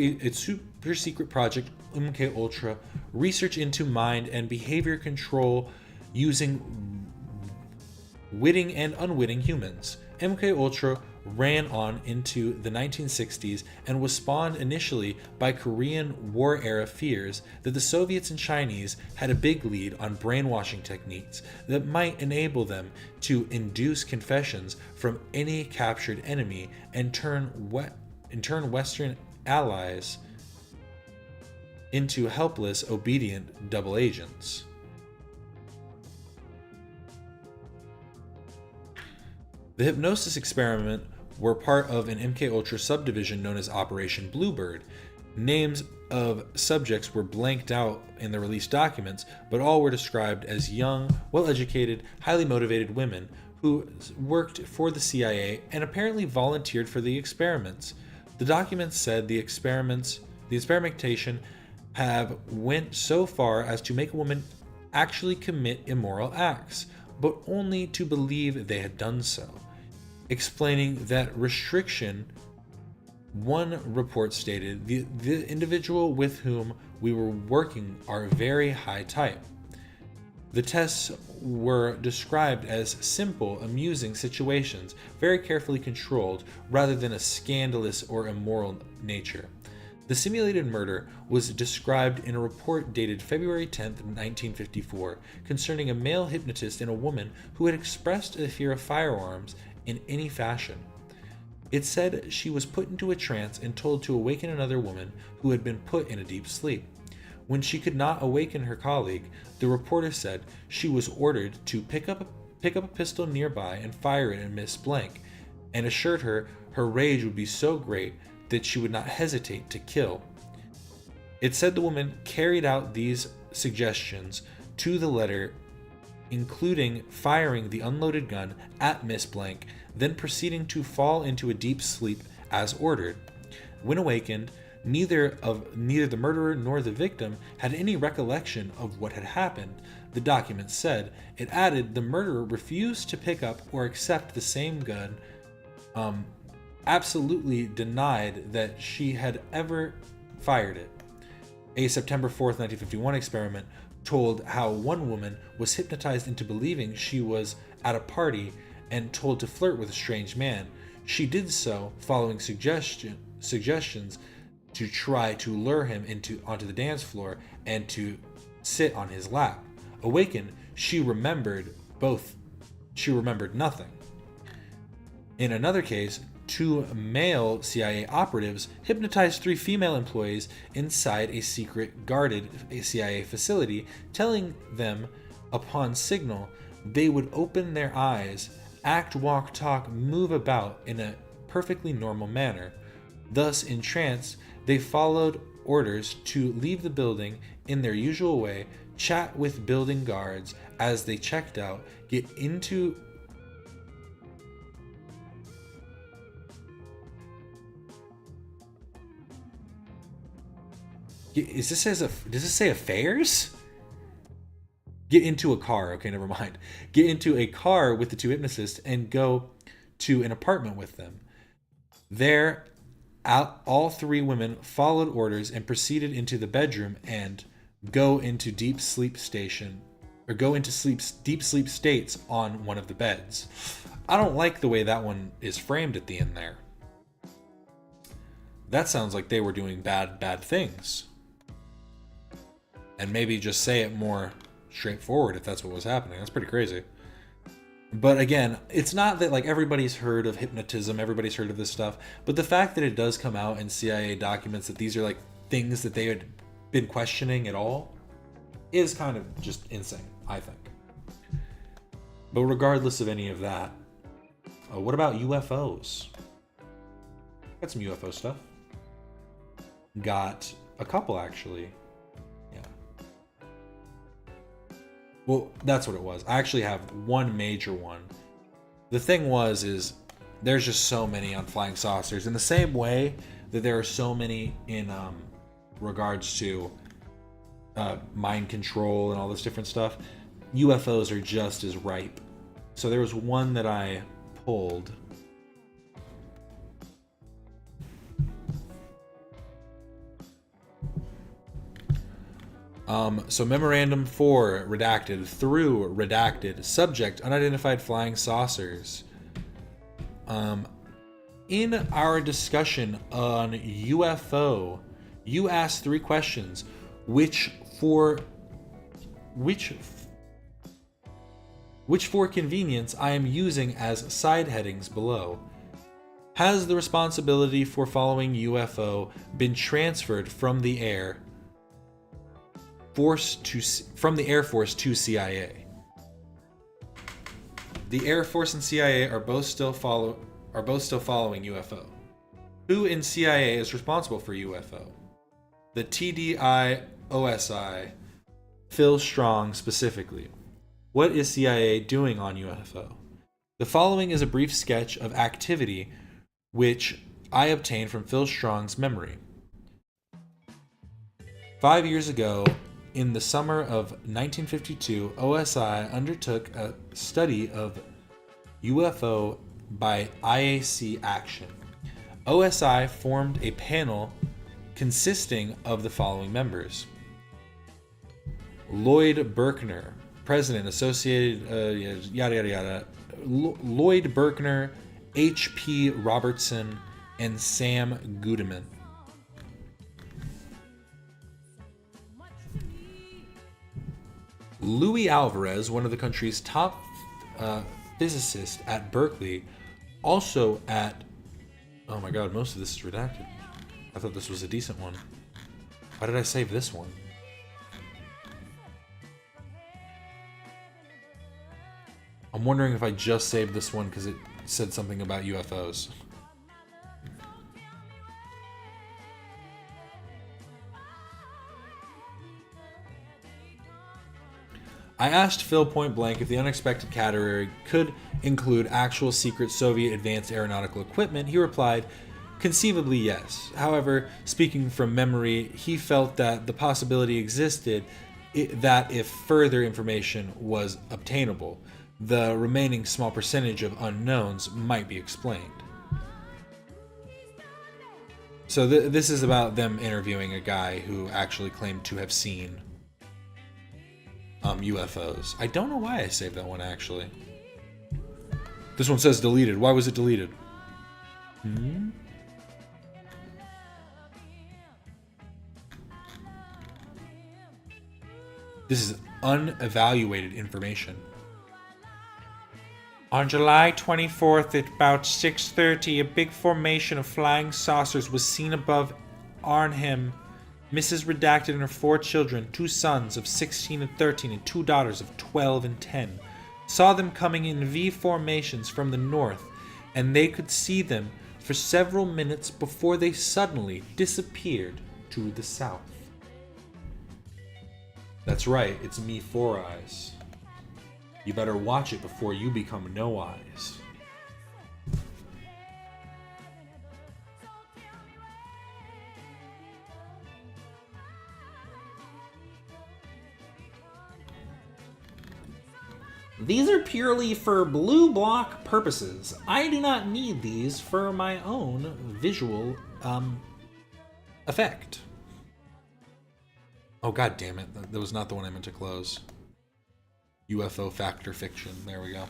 secret project MK Ultra, research into mind and behavior control using witting and unwitting humans. MK Ultra ran on into the 1960s and was spawned initially by Korean War-era fears that the Soviets and Chinese had a big lead on brainwashing techniques that might enable them to induce confessions from any captured enemy and turn Western allies into helpless, obedient double agents. The hypnosis experiment were part of an MK Ultra subdivision known as Operation Bluebird. Names of subjects were blanked out in the released documents, but all were described as young, well-educated, highly motivated women who worked for the CIA and apparently volunteered for the experiments. The documents said the experimentation have went so far as to make a woman actually commit immoral acts, but only to believe they had done so. Explaining that restriction, one report stated, the individual with whom we were working are very high type. The tests were described as simple, amusing situations, very carefully controlled, rather than a scandalous or immoral nature. The simulated murder was described in a report dated February 10, 1954, concerning a male hypnotist and a woman who had expressed a fear of firearms in any fashion. It said she was put into a trance and told to awaken another woman who had been put in a deep sleep. When she could not awaken her colleague, the reporter said she was ordered to pick up a pistol nearby and fire it at Miss Blank, and assured her her rage would be so great that she would not hesitate to kill. It said the woman carried out these suggestions to the letter, including firing the unloaded gun at Miss Blank, then proceeding to fall into a deep sleep as ordered. When awakened, neither the murderer nor the victim had any recollection of what had happened. The document said. It added the murderer refused to pick up or accept the same gun, absolutely denied that she had ever fired it. A September 4th, 1951 experiment told how one woman was hypnotized into believing she was at a party and told to flirt with a strange man. She did so following suggestions to try to lure him onto the dance floor and to sit on his lap. Awakened, she remembered nothing. In another case, 2 male CIA operatives hypnotized 3 female employees inside a secret guarded CIA facility, telling them upon signal they would open their eyes, act, walk, talk, move about in a perfectly normal manner. Thus, in trance, they followed orders to leave the building in their usual way, chat with building guards as they checked out, get into does this say affairs? Get into a car. Okay, never mind. Get into a car with the 2 hypnotists and go to an apartment with them. There, all 3 women followed orders and proceeded into the bedroom and go into deep sleep states on one of the beds. I don't like the way that one is framed at the end there. That sounds like they were doing bad things. And maybe just say it more straightforward if that's what was happening. That's pretty crazy. But again, it's not that like everybody's heard of hypnotism, everybody's heard of this stuff, but the fact that it does come out in CIA documents that these are like things that they had been questioning at all is kind of just insane, I think. But regardless of any of that, what about UFOs? Got some UFO stuff. Got a couple actually. Well, that's what it was. I actually have one major one. The thing is there's just so many on flying saucers. In the same way that there are so many in regards to mind control and all this different stuff, UFOs are just as ripe. So there was one that I pulled. So Memorandum 4, redacted, through redacted, subject, unidentified flying saucers. In our discussion on UFO, you asked 3 questions, which for convenience I am using as side headings below. Has the responsibility for following UFO been transferred from the Air Force to CIA? The Air Force and CIA are both still following UFO. Who in CIA is responsible for UFO? The TDI OSI, Phil Strong specifically. What is CIA doing on UFO? The following is a brief sketch of activity which I obtained from Phil Strong's memory. 5 years ago, in the summer of 1952, OSI undertook a study of UFO by IAC action. OSI formed a panel consisting of the following members: Lloyd Berkner, President, Associated, yada yada yada, Lloyd Berkner, H.P. Robertson, and Sam Gudeman. Louis Alvarez, one of the country's top physicists at Berkeley, also at... Oh my god, most of this is redacted. I thought this was a decent one. Why did I save this one? I'm wondering if I just saved this one because it said something about UFOs. I asked Phil point blank if the unexpected category could include actual secret Soviet advanced aeronautical equipment. He replied, conceivably yes. However, speaking from memory, he felt that the possibility existed that if further information was obtainable, the remaining small percentage of unknowns might be explained. So this is about them interviewing a guy who actually claimed to have seen UFOs. I don't know why I saved that one, actually. This one says deleted. Why was it deleted? This is unevaluated information. On July 24th at about 6:30, a big formation of flying saucers was seen above Arnhem. Mrs. Redacted and her 4 children, 2 sons of 16 and 13 and 2 daughters of 12 and 10, saw them coming in V formations from the north, and they could see them for several minutes before they suddenly disappeared to the south. That's right, it's me 4 eyes. You better watch it before you become no eyes. These are purely for blue block purposes. I do not need these for my own visual effect. Oh, god damn it. That was not the one I meant to close. UFO Factor Fiction. There we go.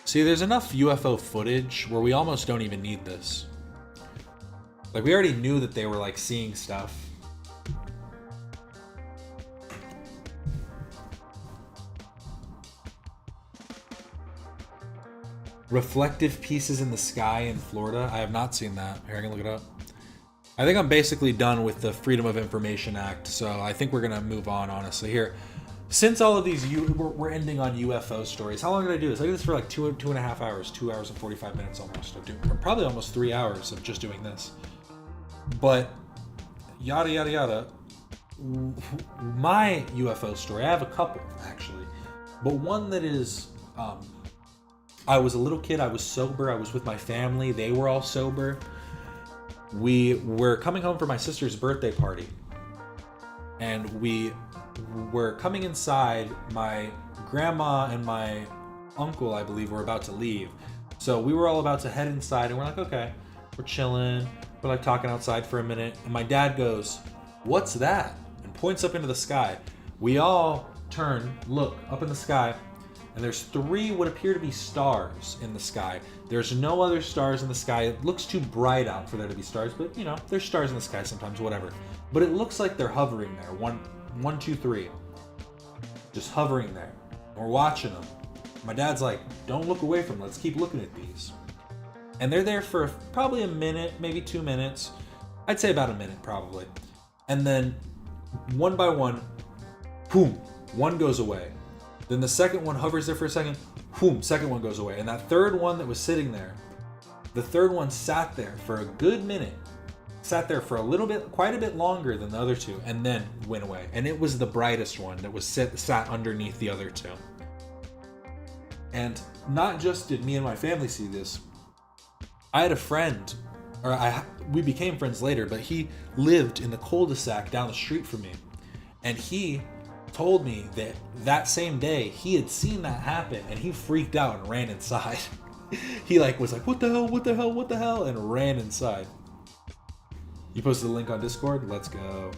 See, there's enough UFO footage where we almost don't even need this. Like, we already knew that they were, like, seeing stuff. Reflective pieces in the sky in Florida. I have not seen that. Here, I can look it up. I think I'm basically done with the Freedom of Information Act, so I think we're going to move on, honestly. Here, since all of these, we're ending on UFO stories. How long did I do this? I did this for like 2.5 hours, 2 hours and 45 minutes almost. Probably almost 3 hours of just doing this. But, yada, yada, yada. My UFO story, I have a couple, actually. But one that is, I was a little kid, I was sober, I was with my family, they were all sober. We were coming home for my sister's birthday party, and we were coming inside. My grandma and my uncle, I believe, were about to leave. So we were all about to head inside, and we're like, okay, we're chilling. We're like talking outside for a minute, and my dad goes, "What's that?" and points up into the sky. We all turn, look up in the sky, and there's 3 what appear to be stars in the sky. There's no other stars in the sky. It looks too bright out for there to be stars, but you know, there's stars in the sky sometimes, whatever. But it looks like they're hovering there. 1, 2, 3. Just hovering there. We're watching them. My dad's like, "Don't look away from them. Let's keep looking at these." And they're there for probably a minute, maybe 2 minutes. I'd say about a minute, probably. And then, one by one, boom, one goes away. Then the second one hovers there for a second, boom, second one goes away. And that third one that was sitting there, the third one sat there for a good minute. Sat there for a little bit, quite a bit longer than the other 2, and then went away. And it was the brightest one that was sat underneath the other 2. And not just did me and my family see this, I had a friend, we became friends later, but he lived in the cul-de-sac down the street from me. And he told me that that same day he had seen that happen, and he freaked out and ran inside. He was like, what the hell, and ran inside. You posted the link on Discord? Let's go.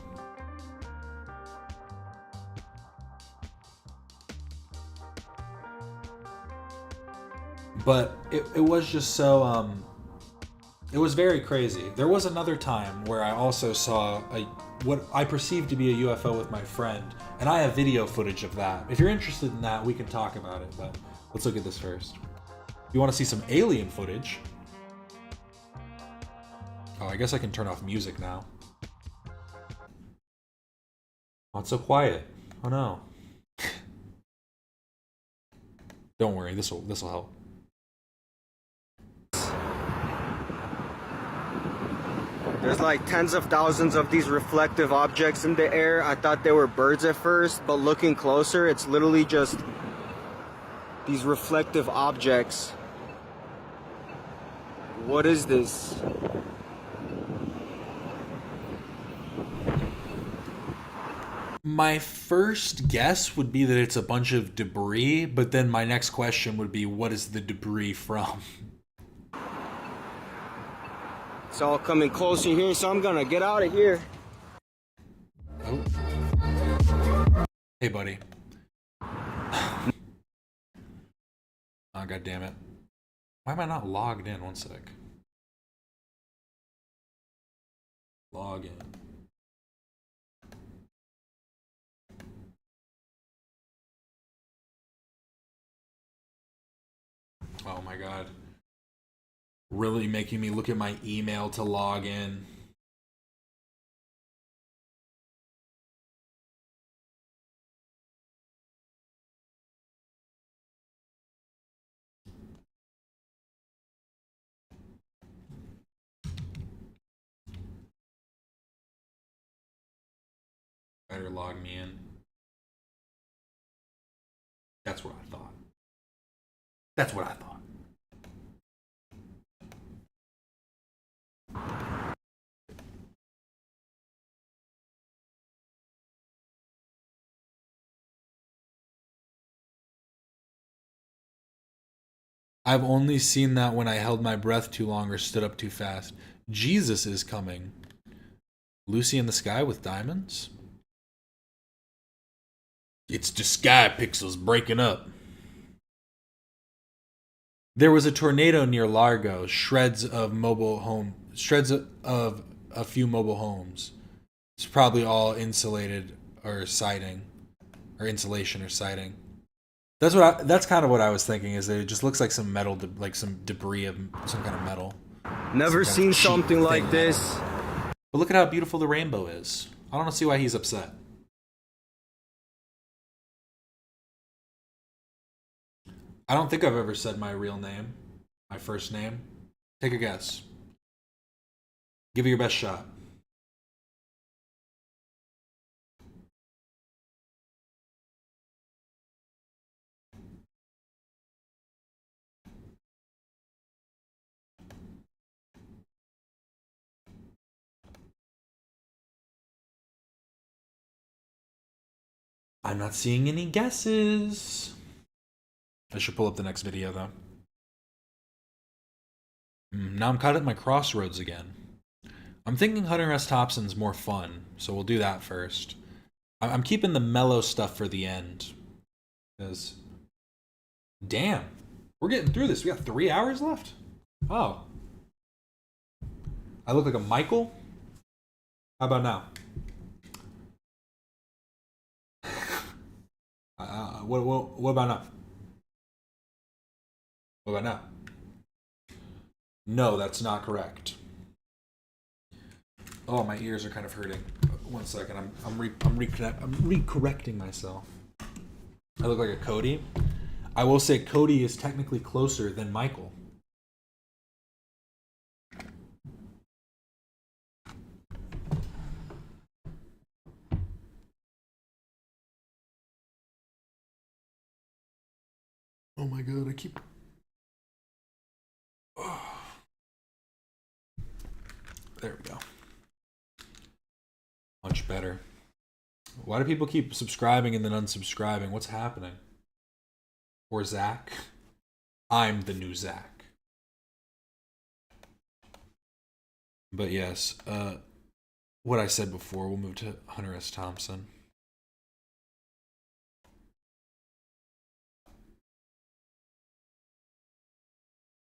But it was just so, it was very crazy. There was another time where I also saw what I perceived to be a UFO with my friend, and I have video footage of that. If you're interested in that, we can talk about it, but let's look at this first. If you want to see some alien footage... Oh, I guess I can turn off music now. Oh, it's so quiet. Oh no. Don't worry, this will help. There's like tens of thousands of these reflective objects in the air. I thought they were birds at first, but looking closer, it's literally just these reflective objects. What is this? My first guess would be that it's a bunch of debris, but then my next question would be, what is the debris from? It's all coming closer here, so I'm gonna get out of here. Oh. Hey, buddy. Oh, God damn it. Why am I not logged in? One sec. Log in. Oh my god. Really making me look at my email to log in. Better log me in. That's what I thought. That's what I thought. I've only seen that when I held my breath too long or stood up too fast. Jesus is coming. Lucy in the Sky with diamonds? It's the sky pixels breaking up. There was a tornado near Largo. Shreds of a few mobile homes. It's probably all insulated or siding, or insulation or siding. That's kind of what I was thinking. Is that it just looks like some metal, like some debris of some kind of metal. Never seen something like this. But look at how beautiful the rainbow is. I don't see why he's upset. I don't think I've ever said my real name, my first name. Take a guess. Give it your best shot. I'm not seeing any guesses. I should pull up the next video, though. Now I'm caught at my crossroads again. I'm thinking Hunter S. Thompson's more fun, so we'll do that first. I'm keeping the mellow stuff for the end. Because, damn, we're getting through this. We got 3 hours left? Oh. I look like a Michael? How about now? What about now? What about now? No, that's not correct. Oh, my ears are kind of hurting. 1 second, I'm recorrecting myself. I look like a Cody. I will say Cody is technically closer than Michael. Oh my god, I keep... Oh. There we go. Much better. Why do people keep subscribing and then unsubscribing? What's happening? Or Zach? I'm the new Zach. But yes, what I said before, we'll move to Hunter S. Thompson.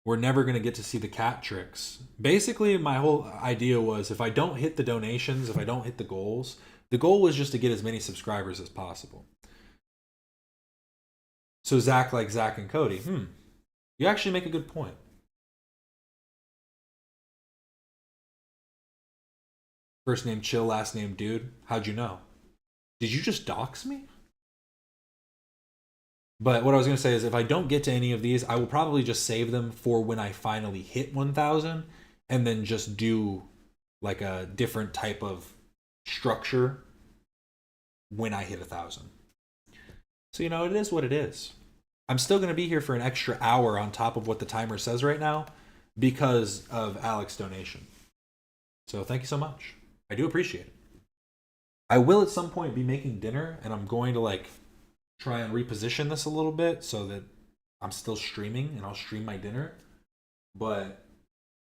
We're never going to get to see the cat tricks. Basically, my whole idea was if I don't hit the donations, if I don't hit the goals, the goal was just to get as many subscribers as possible. So Zach like Zach and Cody. You actually make a good point. First name Chill, last name Dude. How'd you know? Did you just dox me? But what I was going to say is if I don't get to any of these, I will probably just save them for when I finally hit 1,000 and then just do like a different type of structure when I hit 1,000. So, you know, it is what it is. I'm still going to be here for an extra hour on top of what the timer says right now because of Alex's donation. So thank you so much. I do appreciate it. I will at some point be making dinner and I'm going to like try and reposition this a little bit so that I'm still streaming and I'll stream my dinner. But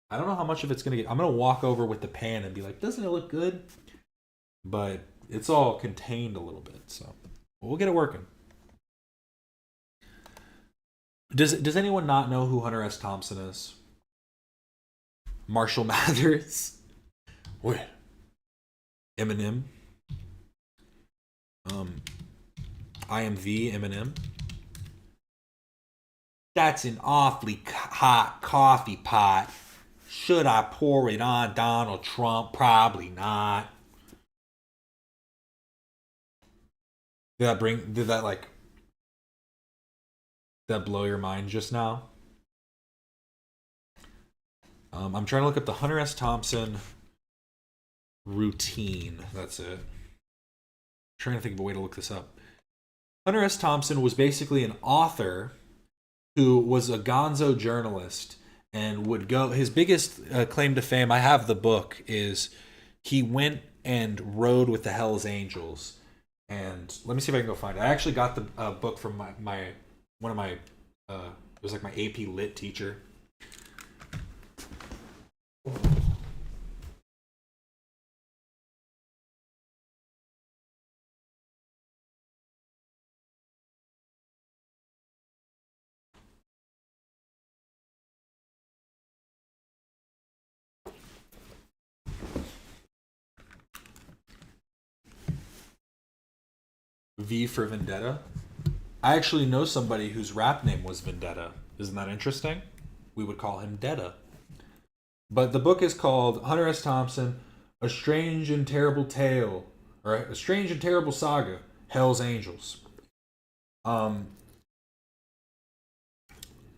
I don't know how much of it's going to get. I'm going to walk over with the pan and be like, doesn't it look good? But it's all contained a little bit. So we'll get it working. Does anyone not know who Hunter S. Thompson is? Marshall Mathers? What? Eminem? I am the Eminem. That's an awfully hot coffee pot. Should I pour it on Donald Trump? Probably not. Did that blow your mind just now? I'm trying to look up the Hunter S. Thompson routine. That's it. I'm trying to think of a way to look this up. Hunter S. Thompson was basically an author who was a gonzo journalist and would go. His biggest claim to fame, I have the book, is he went and rode with the Hells Angels. And let me see if I can go find it. I actually got the book from one of my it was like my AP Lit teacher. V for Vendetta. I actually know somebody whose rap name was Vendetta. Isn't that interesting? We would call him Detta. But the book is called Hunter S. Thompson, A Strange and Terrible Tale, or A Strange and Terrible Saga, Hell's Angels. I'm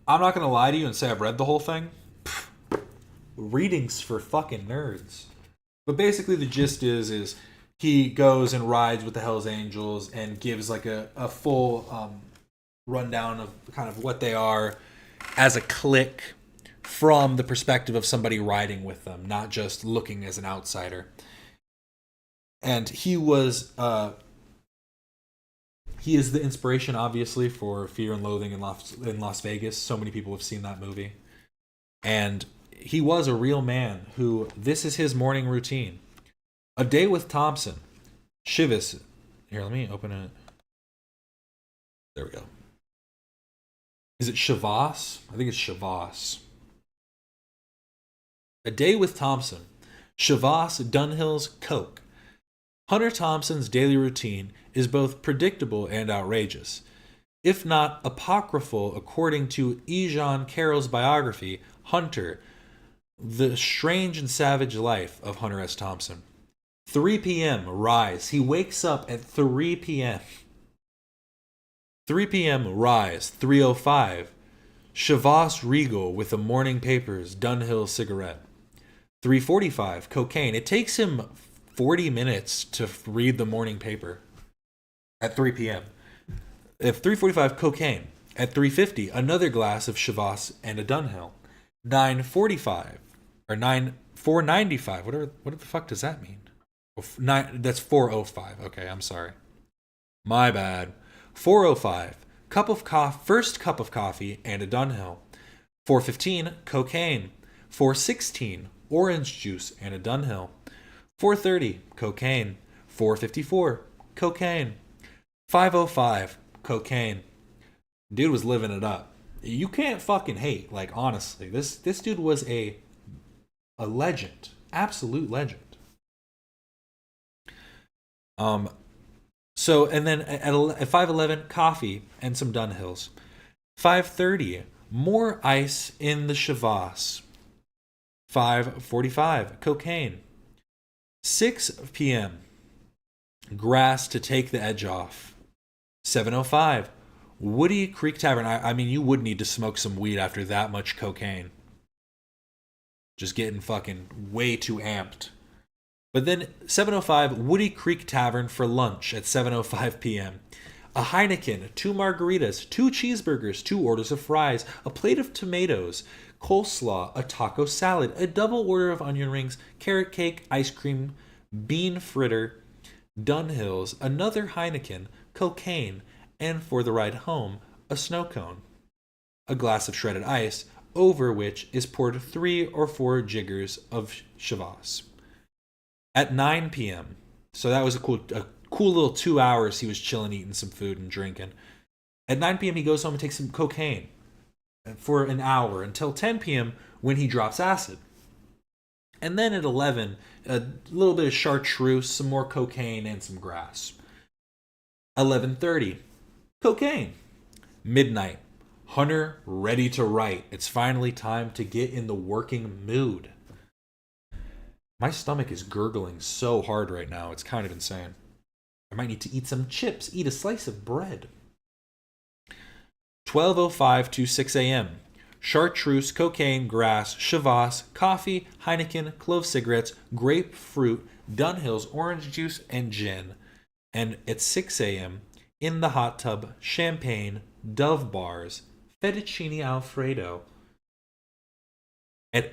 not going to lie to you and say I've read the whole thing. Readings for fucking nerds. But basically the gist is he goes and rides with the Hells Angels and gives like a full rundown of kind of what they are as a clique from the perspective of somebody riding with them, not just looking as an outsider. And he is the inspiration, obviously, for Fear and Loathing in Las Vegas. So many people have seen that movie. And he was a real man who, this is his morning routine. A Day with Thompson. Shivis. Here, let me open it. There we go. Is it Shavas? I think it's Shavas. A Day with Thompson. Shavas Dunhill's Coke. Hunter Thompson's daily routine is both predictable and outrageous. If not apocryphal, according to Ejon Carroll's biography, Hunter, The Strange and Savage Life of Hunter S. Thompson. 3 p.m. rise. He wakes up at 3 p.m. 3 p.m. rise. 3:05. Shavas Regal with the morning papers. Dunhill cigarette. 3:45. Cocaine. It takes him 40 minutes to read the morning paper at 3 p.m. At 3:45, cocaine. At 3:50, another glass of Shavas and a Dunhill. 9:45 or 4:95. What the fuck does that mean? That's 4:05. Okay, I'm sorry. My bad. 4:05, first cup of coffee and a Dunhill. 4:15, cocaine. 4:16, orange juice and a Dunhill. 4:30, cocaine. 4:54, cocaine. 5:05, cocaine. Dude was living it up. You can't fucking hate. Like, honestly, this dude was a legend, absolute legend. So, and then at 5:11, coffee and some Dunhills. 5:30, more ice in the Shavas. 5:45, cocaine. 6 p.m., grass to take the edge off. 7:05, Woody Creek Tavern. I mean, you would need to smoke some weed after that much cocaine. Just getting fucking way too amped. But then 7:05, Woody Creek Tavern for lunch at 7:05 p.m. A Heineken, 2 margaritas, 2 cheeseburgers, 2 orders of fries, a plate of tomatoes, coleslaw, a taco salad, a double order of onion rings, carrot cake, ice cream, bean fritter, Dunhills, another Heineken, cocaine, and for the ride home, a snow cone. A glass of shredded ice, over which is poured 3 or 4 jiggers of Shavas. At 9 p.m., so that was a cool little 2 hours he was chilling, eating some food and drinking. At 9 p.m., he goes home and takes some cocaine for an hour until 10 p.m. when he drops acid. And then at 11, a little bit of chartreuse, some more cocaine, and some grass. 11:30, cocaine. Midnight, Hunter ready to write. It's finally time to get in the working mood. My stomach is gurgling so hard right now. It's kind of insane. I might need to eat some chips, eat a slice of bread. 12:05 to 6 a.m. Chartreuse, cocaine, grass, Shavas, coffee, Heineken, clove cigarettes, grapefruit, Dunhill's, orange juice, and gin. And at 6 a.m., in the hot tub, champagne, Dove bars, fettuccine alfredo. At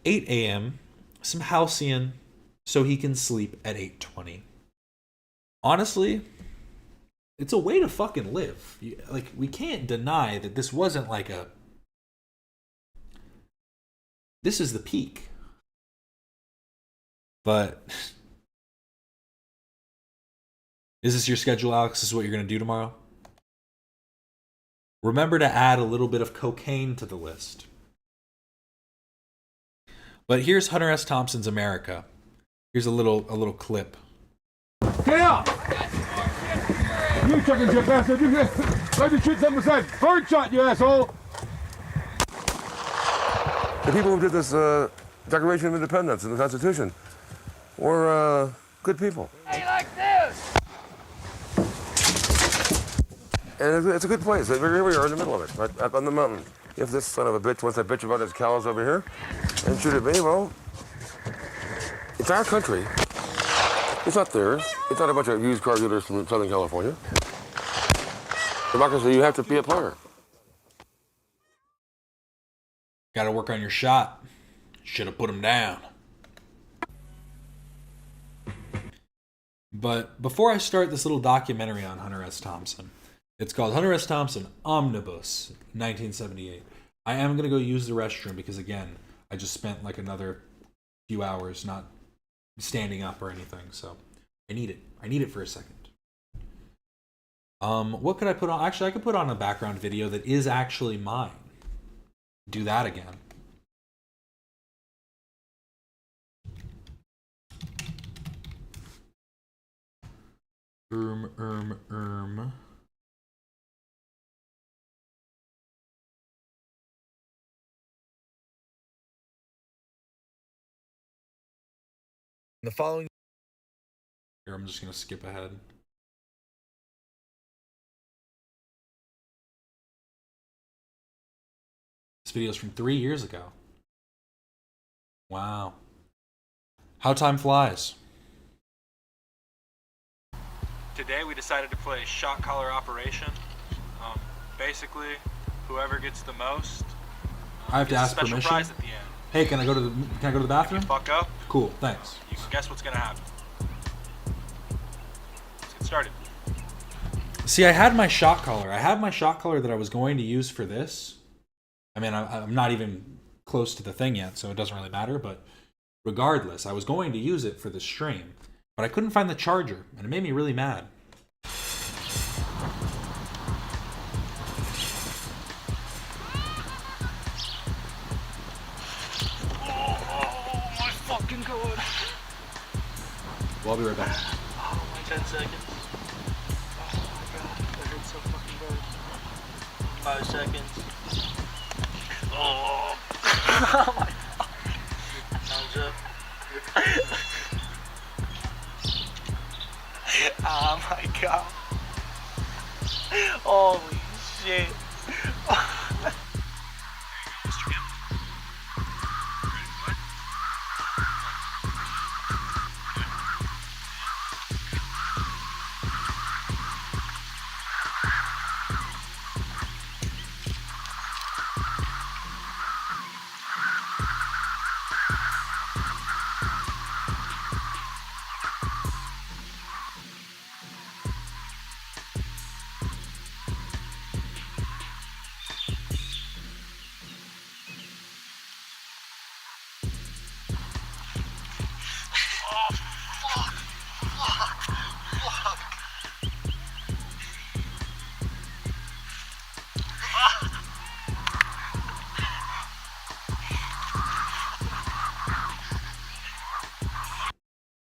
8 a.m., some Halcyon so he can sleep at 8:20. Honestly, it's a way to fucking live. Like, we can't deny that this wasn't like a... This is the peak. But... Is this your schedule, Alex? This is what you're going to do tomorrow? Remember to add a little bit of cocaine to the list. But here's Hunter S. Thompson's America. Here's a little clip. Get out! You chicken shit bastard! Let me shoot something aside. Bird shot, you asshole! The people who did this Declaration of Independence and the Constitution were good people. Hey, like this! And it's a good place. Here we are in the middle of it, right up on the mountain. If this son of a bitch wants to bitch about his cows over here and shoot at me, well, it's our country. It's not theirs. It's not a bunch of used car dealers from Southern California. Democracy, you have to be a player. Got to work on your shot. Should have put him down. But before I start this little documentary on Hunter S. Thompson, it's called Hunter S. Thompson Omnibus, 1978. I am going to go use the restroom because, again, I just spent like another few hours not standing up or anything, so I need it. I need it for a second. What could I put on? Actually, I could put on a background video that is actually mine. Do that again. The following... Here, I'm just going to skip ahead. This video is from 3 years ago. Wow. How time flies. Today we decided to play shot collar operation. Basically, whoever gets the most... I have to ask permission? Prize at the end. Hey, can I go to the bathroom? If you fuck up. Cool, thanks. You can guess what's gonna happen. Let's get started. See, I had my shot collar. I had my shot collar that I was going to use for this. I mean, I'm not even close to the thing yet, so it doesn't really matter. But regardless, I was going to use it for the stream, but I couldn't find the charger, and it made me really mad. Well, I'll be right back. Oh, my 10 seconds. Oh my god, that hurts so fucking bad. 5 seconds. Oh, oh my god. Thumbs up. Oh my god. Holy shit.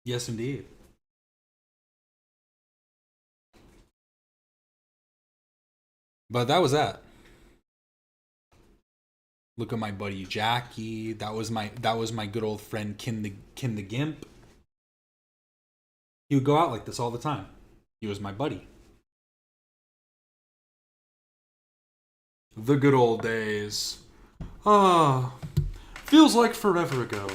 Yes, indeed. But that was that. Look at my buddy Jackie. That was my good old friend Kim the Gimp. He would go out like this all the time. He was my buddy. The good old days. Ah, feels like forever ago.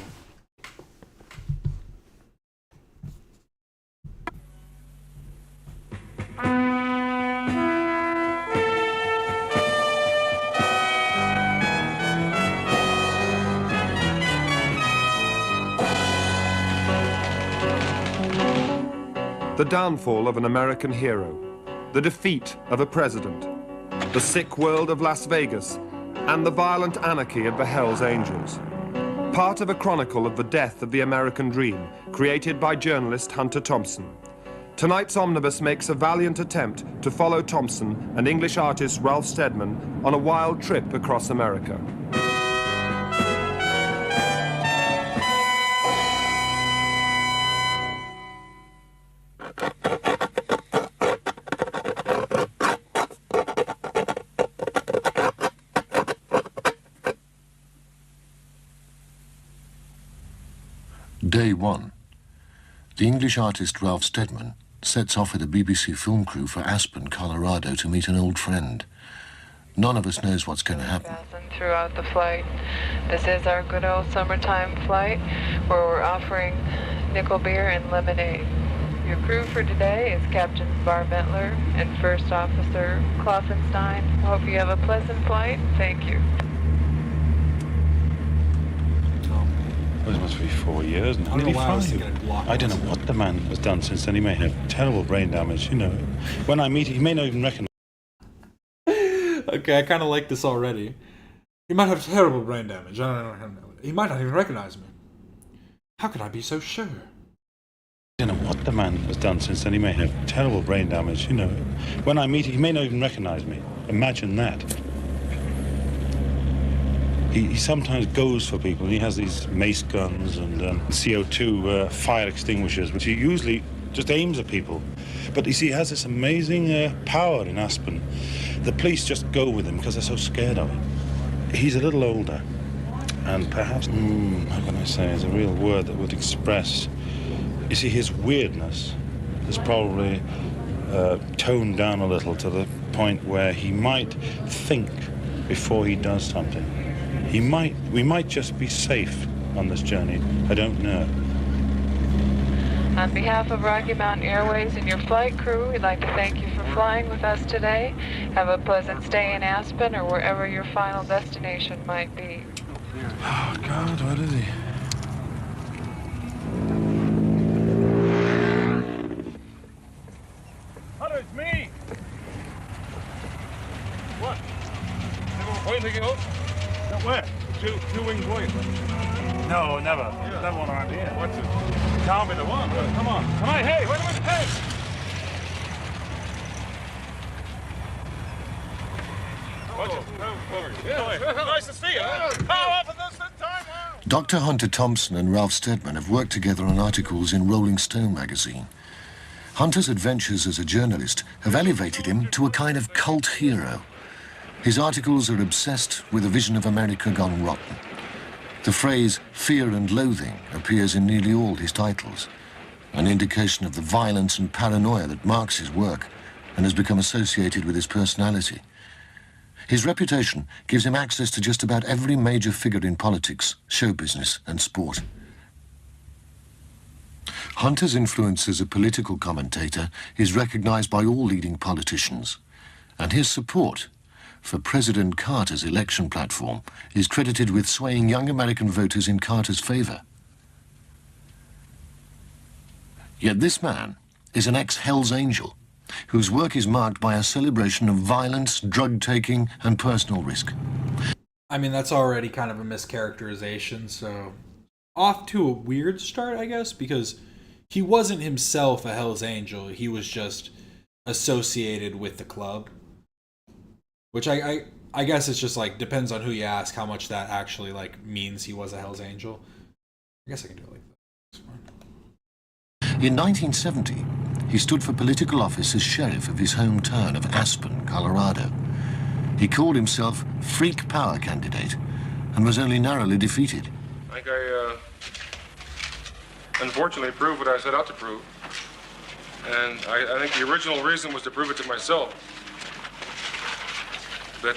The downfall of an American hero, the defeat of a president, the sick world of Las Vegas, and the violent anarchy of the Hells Angels. Part of a chronicle of the death of the American dream, created by journalist Hunter Thompson. Tonight's omnibus makes a valiant attempt to follow Thompson and English artist Ralph Steadman on a wild trip across America. Day 1. The English artist Ralph Steadman sets off with a BBC film crew for Aspen, Colorado to meet an old friend. None of us knows what's going to happen. Throughout the flight. This is our good old summertime flight where we're offering nickel beer and lemonade. Your crew for today is Captain Barmettler and First Officer Kloffenstein. Hope you have a pleasant flight. Thank you. It must be 4 years now. Nearly 5. I don't know what the man has done since then. He may have terrible brain damage, you know. When I meet him, he may not even recognize. Okay, I kind of like this already. He might have terrible brain damage. I don't know. He might not even recognize me. How could I be so sure? I don't know what the man has done since then. He may have terrible brain damage, you know. When I meet him, he may not even recognize me. Imagine that. He sometimes goes for people. He has these mace guns and CO2 fire extinguishers, which he usually just aims at people. But you see, he has this amazing power in Aspen. The police just go with him because they're so scared of him. He's a little older, and perhaps, how can I say, is a real word that would express. You see, his weirdness is probably toned down a little to the point where he might think before he does something. We might just be safe on this journey. I don't know. On behalf of Rocky Mountain Airways and your flight crew, we'd like to thank you for flying with us today. Have a pleasant stay in Aspen or wherever your final destination might be. Oh, God, what is he? Hunter, it's me! What? Never pointing it out? No, where? Two-winged voice. No, never. Yeah. Never one around here. What's it? Can't be the one. Come on. Come on. Hey, wait a minute. Hey! Yeah. Nice to see you. How often does that time? Dr. Hunter Thompson and Ralph Steadman have worked together on articles in Rolling Stone magazine. Hunter's adventures as a journalist have elevated him to a kind of cult hero. His articles are obsessed with a vision of America gone rotten. The phrase fear and loathing appears in nearly all his titles, an indication of the violence and paranoia that marks his work and has become associated with his personality. His reputation gives him access to just about every major figure in politics, show business, and sport. Hunter's influence as a political commentator is recognized by all leading politicians, and his support for President Carter's election platform is credited with swaying young American voters in Carter's favor. Yet this man is an ex-Hells Angel whose work is marked by a celebration of violence, drug-taking, and personal risk. I mean, that's already kind of a mischaracterization, so off to a weird start, I guess, because he wasn't himself a Hells Angel. He was just associated with the club. Which I guess it's just like, depends on who you ask how much that actually like means he was a Hells Angel. I guess I can do it like that. In 1970, he stood for political office as sheriff of his hometown of Aspen, Colorado. He called himself Freak Power Candidate and was only narrowly defeated. I think I, unfortunately, proved what I set out to prove. And I think the original reason was to prove it to myself. That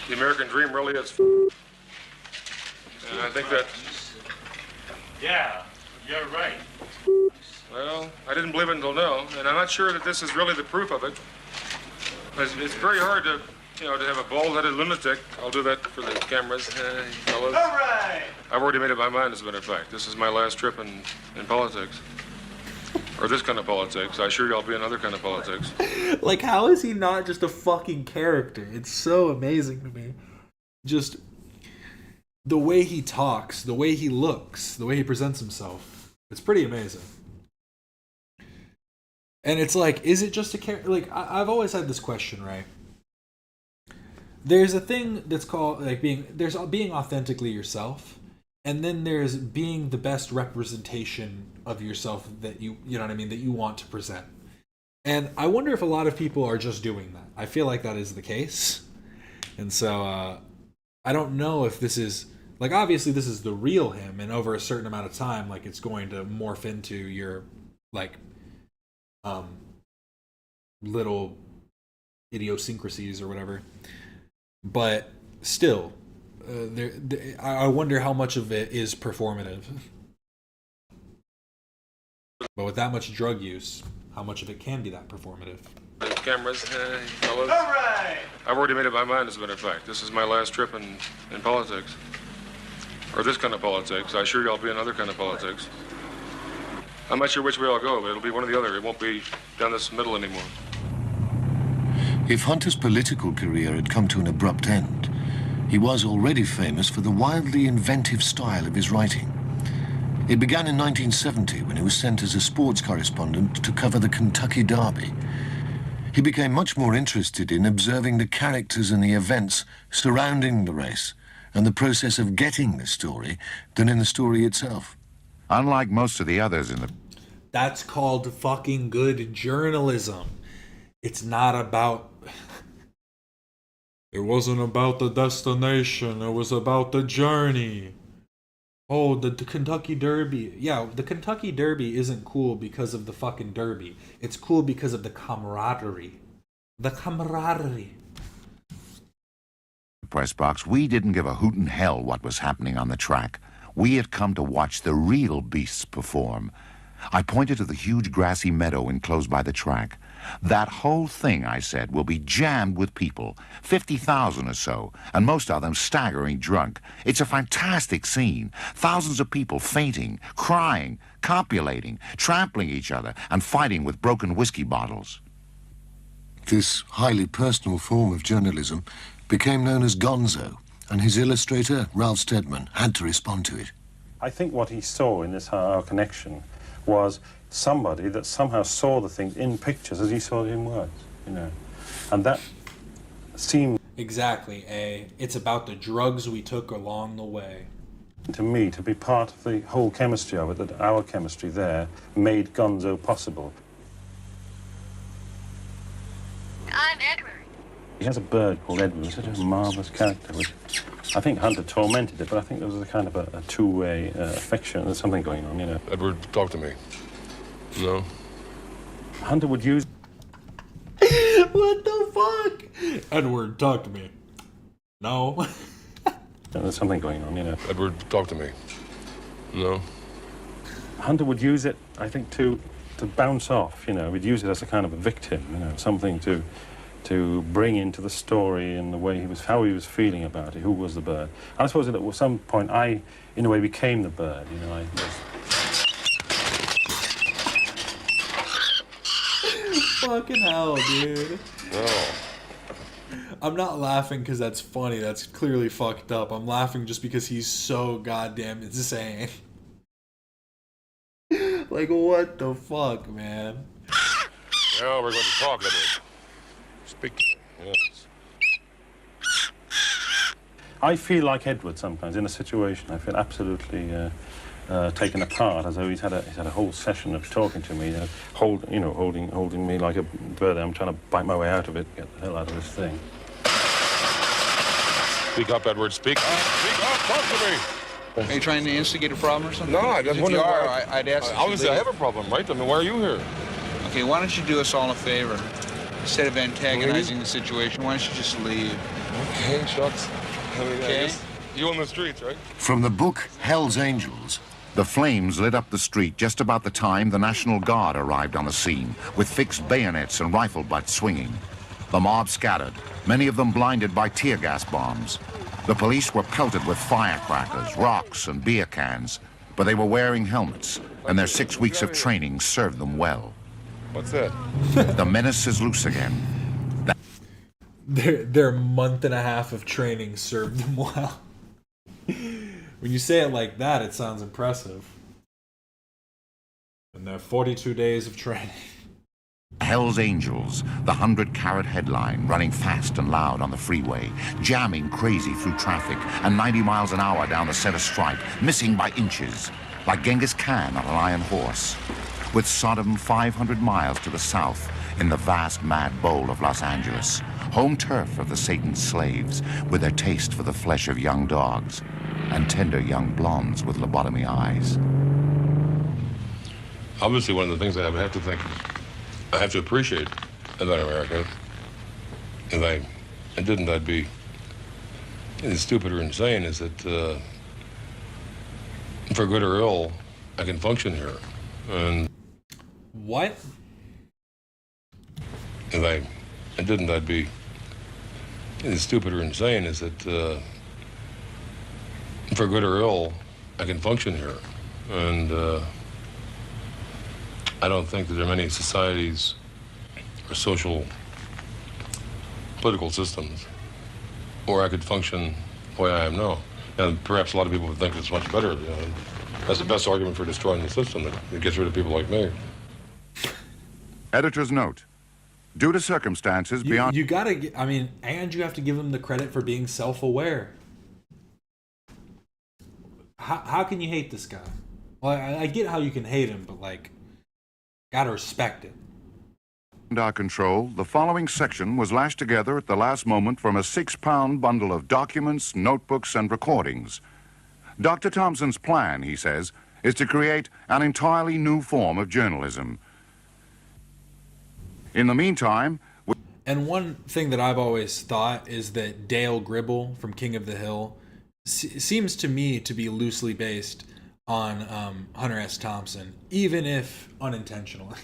the American dream really is. And I think that... Yeah, you're right. Well, I didn't believe it until now, and I'm not sure that this is really the proof of it. It's very hard to, you know, to have a bald-headed lunatic. I'll do that for the cameras, fellas. All right. I've already made up my mind, as a matter of fact. This is my last trip in politics. Or this kind of politics. I assure you I'll be another kind of politics. Like, how is he not just a fucking character? It's so amazing to me. Just the way he talks, the way he looks, the way he presents himself. It's pretty amazing. And it's like, is it just a character? Like, I've always had this question, right? There's a thing that's called, like, being authentically yourself. And then there's being the best representation of yourself that you know what I mean, that you want to present. And I wonder if a lot of people are just doing that. I feel like that is the case. And so I don't know if this is, like, obviously this is the real him, and over a certain amount of time, like, it's going to morph into your, like, little idiosyncrasies or whatever. But still, I wonder how much of it is performative. But with that much drug use, how much of it can be that performative? Cameras, fellas. All right. I've already made up my mind, as a matter of fact. This is my last trip in politics. Or this kind of politics. I assure you I'll be another kind of politics. I'm not sure which way I'll go, but it'll be one or the other. It won't be down this middle anymore. If Hunter's political career had come to an abrupt end, he was already famous for the wildly inventive style of his writing. It began in 1970 when he was sent as a sports correspondent to cover the Kentucky Derby. He became much more interested in observing the characters and the events surrounding the race and the process of getting the story than in the story itself. Unlike most of the others in the... That's called fucking good journalism. It's not about... It wasn't about the destination, it was about the journey. Oh, the Kentucky Derby. Yeah, the Kentucky Derby isn't cool because of the fucking derby. It's cool because of the camaraderie. The camaraderie. press box, we didn't give a hoot in hell what was happening on the track. We had come to watch the real beasts perform. I pointed to the huge grassy meadow enclosed by the track. That whole thing, I said, will be jammed with people, 50,000 or so, and most of them staggering drunk. It's a fantastic scene. Thousands of people fainting, crying, copulating, trampling each other, and fighting with broken whiskey bottles. This highly personal form of journalism became known as Gonzo, and his illustrator, Ralph Steadman, had to respond to it. I think what he saw in this Our Connection was somebody that somehow saw the things in pictures as he saw it in words, you know. And that seemed... Exactly, it's about the drugs we took along the way. To me, to be part of the whole chemistry of it, that our chemistry there made Gonzo possible. I'm Edward. He has a bird called Edward, such a marvellous character, which I think Hunter tormented it, but I think there was a kind of a two-way affection. There's something going on, you know. Edward, talk to me. No? Hunter would use... What the fuck? Edward, talk to me. No? There's something going on, you know. Edward, talk to me. No? Hunter would use it, I think, to bounce off, you know. He'd use it as a kind of a victim, you know, something to bring into the story in the way he was, how he was feeling about it, who was the bird. And I suppose that at some point I, in a way, became the bird, you know. Fucking hell, dude. Oh. I'm not laughing because that's funny. That's clearly fucked up. I'm laughing just because he's so goddamn insane. Like, what the fuck, man? Now we're going to talk, Edward. Speak to me, yes. I feel like Edward sometimes in a situation. I feel absolutely taken apart, as though he's had a whole session of talking to me, holding me like a bird. I'm trying to bite my way out of it, get the hell out of this thing. Speak up, Edward. Speak up. Speak up. Talk to me. Are you trying to instigate a problem or something? No, I just wonder why. I'd ask you. Obviously, I have a problem, right? I mean, why are you here? Okay, why don't you do us all a favor? Instead of antagonizing the situation, why don't you just leave? Okay, shucks. I mean, Okay. You on the streets, right? From the book Hell's Angels, the flames lit up the street just about the time the National Guard arrived on the scene, with fixed bayonets and rifle butts swinging. The mob scattered, many of them blinded by tear gas bombs. The police were pelted with firecrackers, rocks, and beer cans, but they were wearing helmets, and their 6 weeks of training served them well. What's that? The menace is loose again. Their month and a half of training served them well. When you say it like that, it sounds impressive. And their 42 days of training. Hell's Angels, the 100-carat headline, running fast and loud on the freeway, jamming crazy through traffic, and 90 miles an hour down the center stripe, missing by inches, like Genghis Khan on an iron horse. With Sodom 500 miles to the south, in the vast mad bowl of Los Angeles, home turf of the Satan's slaves, with their taste for the flesh of young dogs, and tender young blondes with lobotomy eyes. Obviously, one of the things I have to appreciate about America, if I didn't, I'd be either stupid or insane, is that for good or ill, I can function here. And what? If I didn't, I'd be either stupid or insane, is that for good or ill, I can function here. And I don't think that there are many societies or social political systems where I could function the way I am now. And perhaps a lot of people would think it's much better. You know, that's the best argument for destroying the system, that it gets rid of people like me. Editor's note. Due to circumstances beyond... You gotta, I mean, and you have to give him the credit for being self-aware. How can you hate this guy? Well, I get how you can hate him, but, like, gotta respect it. Under our control, the following section was lashed together at the last moment from a 6-pound bundle of documents, notebooks, and recordings. Dr. Thompson's plan, he says, is to create an entirely new form of journalism. In the meantime... And one thing that I've always thought is that Dale Gribble from King of the Hill seems to me to be loosely based on Hunter S. Thompson, even if unintentionally.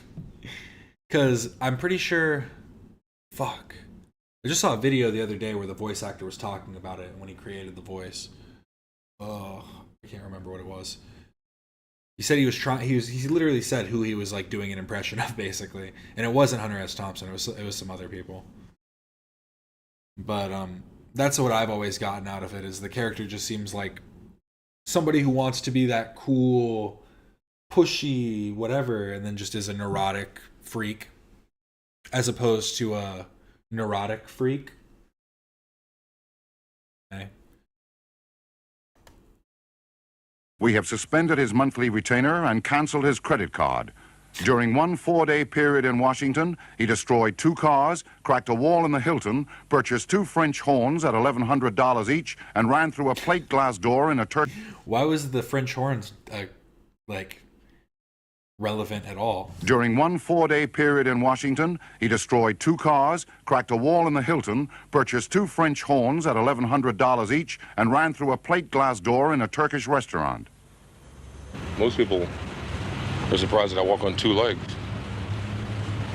Because I'm pretty sure... Fuck. I just saw a video the other day where the voice actor was talking about it when he created the voice. Oh, I can't remember what it was. He said he was trying. He literally said who he was like doing an impression of, basically, and it wasn't Hunter S. Thompson. It was some other people. But that's what I've always gotten out of it. Is the character just seems like somebody who wants to be that cool, pushy, whatever, and then just is a neurotic freak, as opposed to a neurotic freak. Okay. We have suspended his monthly retainer and canceled his credit card. During one 4-day period in Washington, he destroyed 2 cars, cracked a wall in the Hilton, purchased 2 French horns at $1,100 each, and ran through a plate glass door in a Turkey. Why was the French horns, like, relevant at all? During one 4-day period in Washington, he destroyed 2 cars, cracked a wall in the Hilton, purchased 2 French horns at $1,100 each, and ran through a plate glass door in a Turkish restaurant. Most people are surprised that I walk on 2 legs.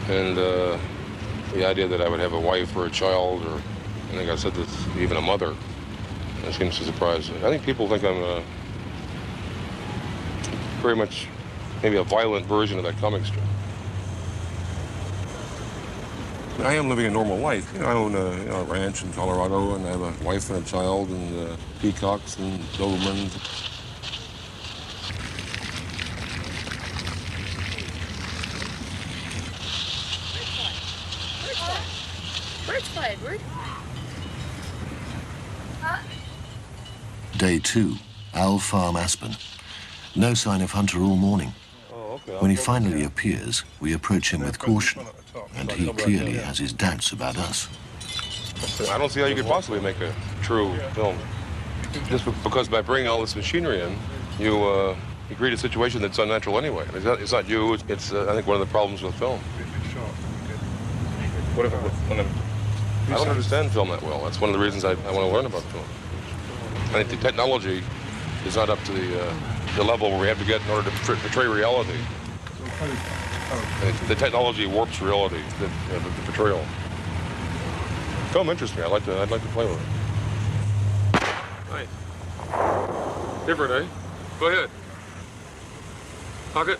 And the idea that I would have a wife or a child, or I think I said this, even a mother, that seems to surprise. I think people think I'm very much maybe a violent version of that comic strip. I am living a normal life. You know, I own a ranch in Colorado, and I have a wife and a child, and peacocks and Dobermans. Birds fly, Edward. Day 2, Owl Farm, Aspen. No sign of Hunter all morning. When he finally appears, we approach him with caution, and he clearly has his doubts about us. I don't see how you could possibly make a true film. Just because by bringing all this machinery in, you create a situation that's unnatural anyway. It's not you, it's I think one of the problems with film. What if I don't understand film that well. That's one of the reasons I want to learn about film. I think the technology is not up to the level where we have to get in order to portray reality. The technology warps reality, the portrayal. Film interests me. I'd like to play with it. Nice. Different, eh? Go ahead. Pocket.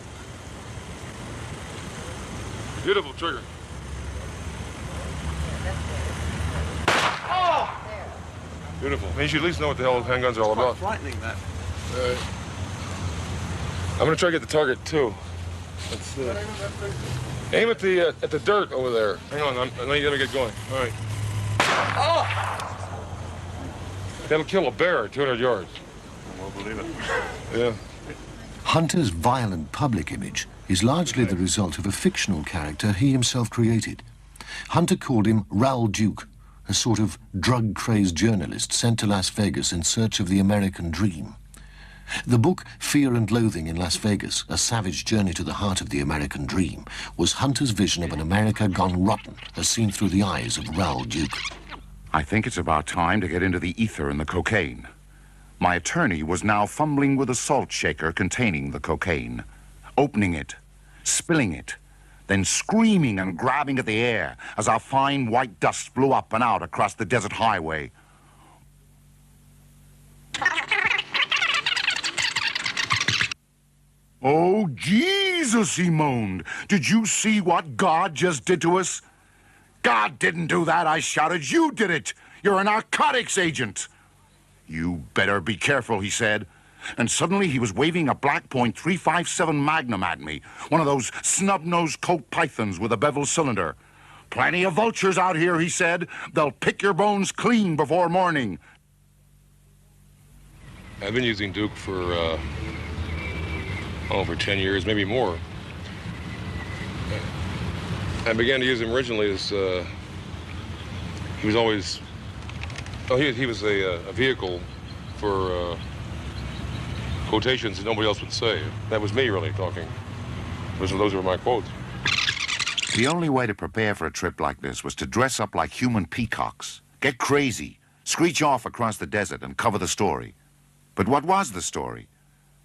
Beautiful trigger. Oh! Beautiful. I mean, you should at least know what the hell handguns are all about. Frightening, that. I'm gonna try to get the target too. Let's aim at the dirt over there. Hang on, I know you gotta get going. All right. Oh! That'll kill a bear at 200 yards. I won't believe it. Yeah. Hunter's violent public image is largely the result of a fictional character he himself created. Hunter called him Raoul Duke, a sort of drug-crazed journalist sent to Las Vegas in search of the American dream. The book Fear and Loathing in Las Vegas, A Savage Journey to the Heart of the American Dream, was Hunter's vision of an America gone rotten as seen through the eyes of Raoul Duke. I think it's about time to get into the ether and the cocaine. My attorney was now fumbling with a salt shaker containing the cocaine, opening it, spilling it, then screaming and grabbing at the air as our fine white dust blew up and out across the desert highway. Oh, Jesus, he moaned. Did you see what God just did to us? God didn't do that, I shouted. You did it. You're a narcotics agent. You better be careful, he said. And suddenly he was waving a black point .357 Magnum at me, one of those snub-nosed Colt Pythons with a bevel cylinder. Plenty of vultures out here, he said. They'll pick your bones clean before morning. I've been using Duke for over 10 years, maybe more. I began to use him originally as he was always. Oh, he was a vehicle for quotations that nobody else would say. That was me really talking. Those were my quotes. The only way to prepare for a trip like this was to dress up like human peacocks, get crazy, screech off across the desert and cover the story. But what was the story?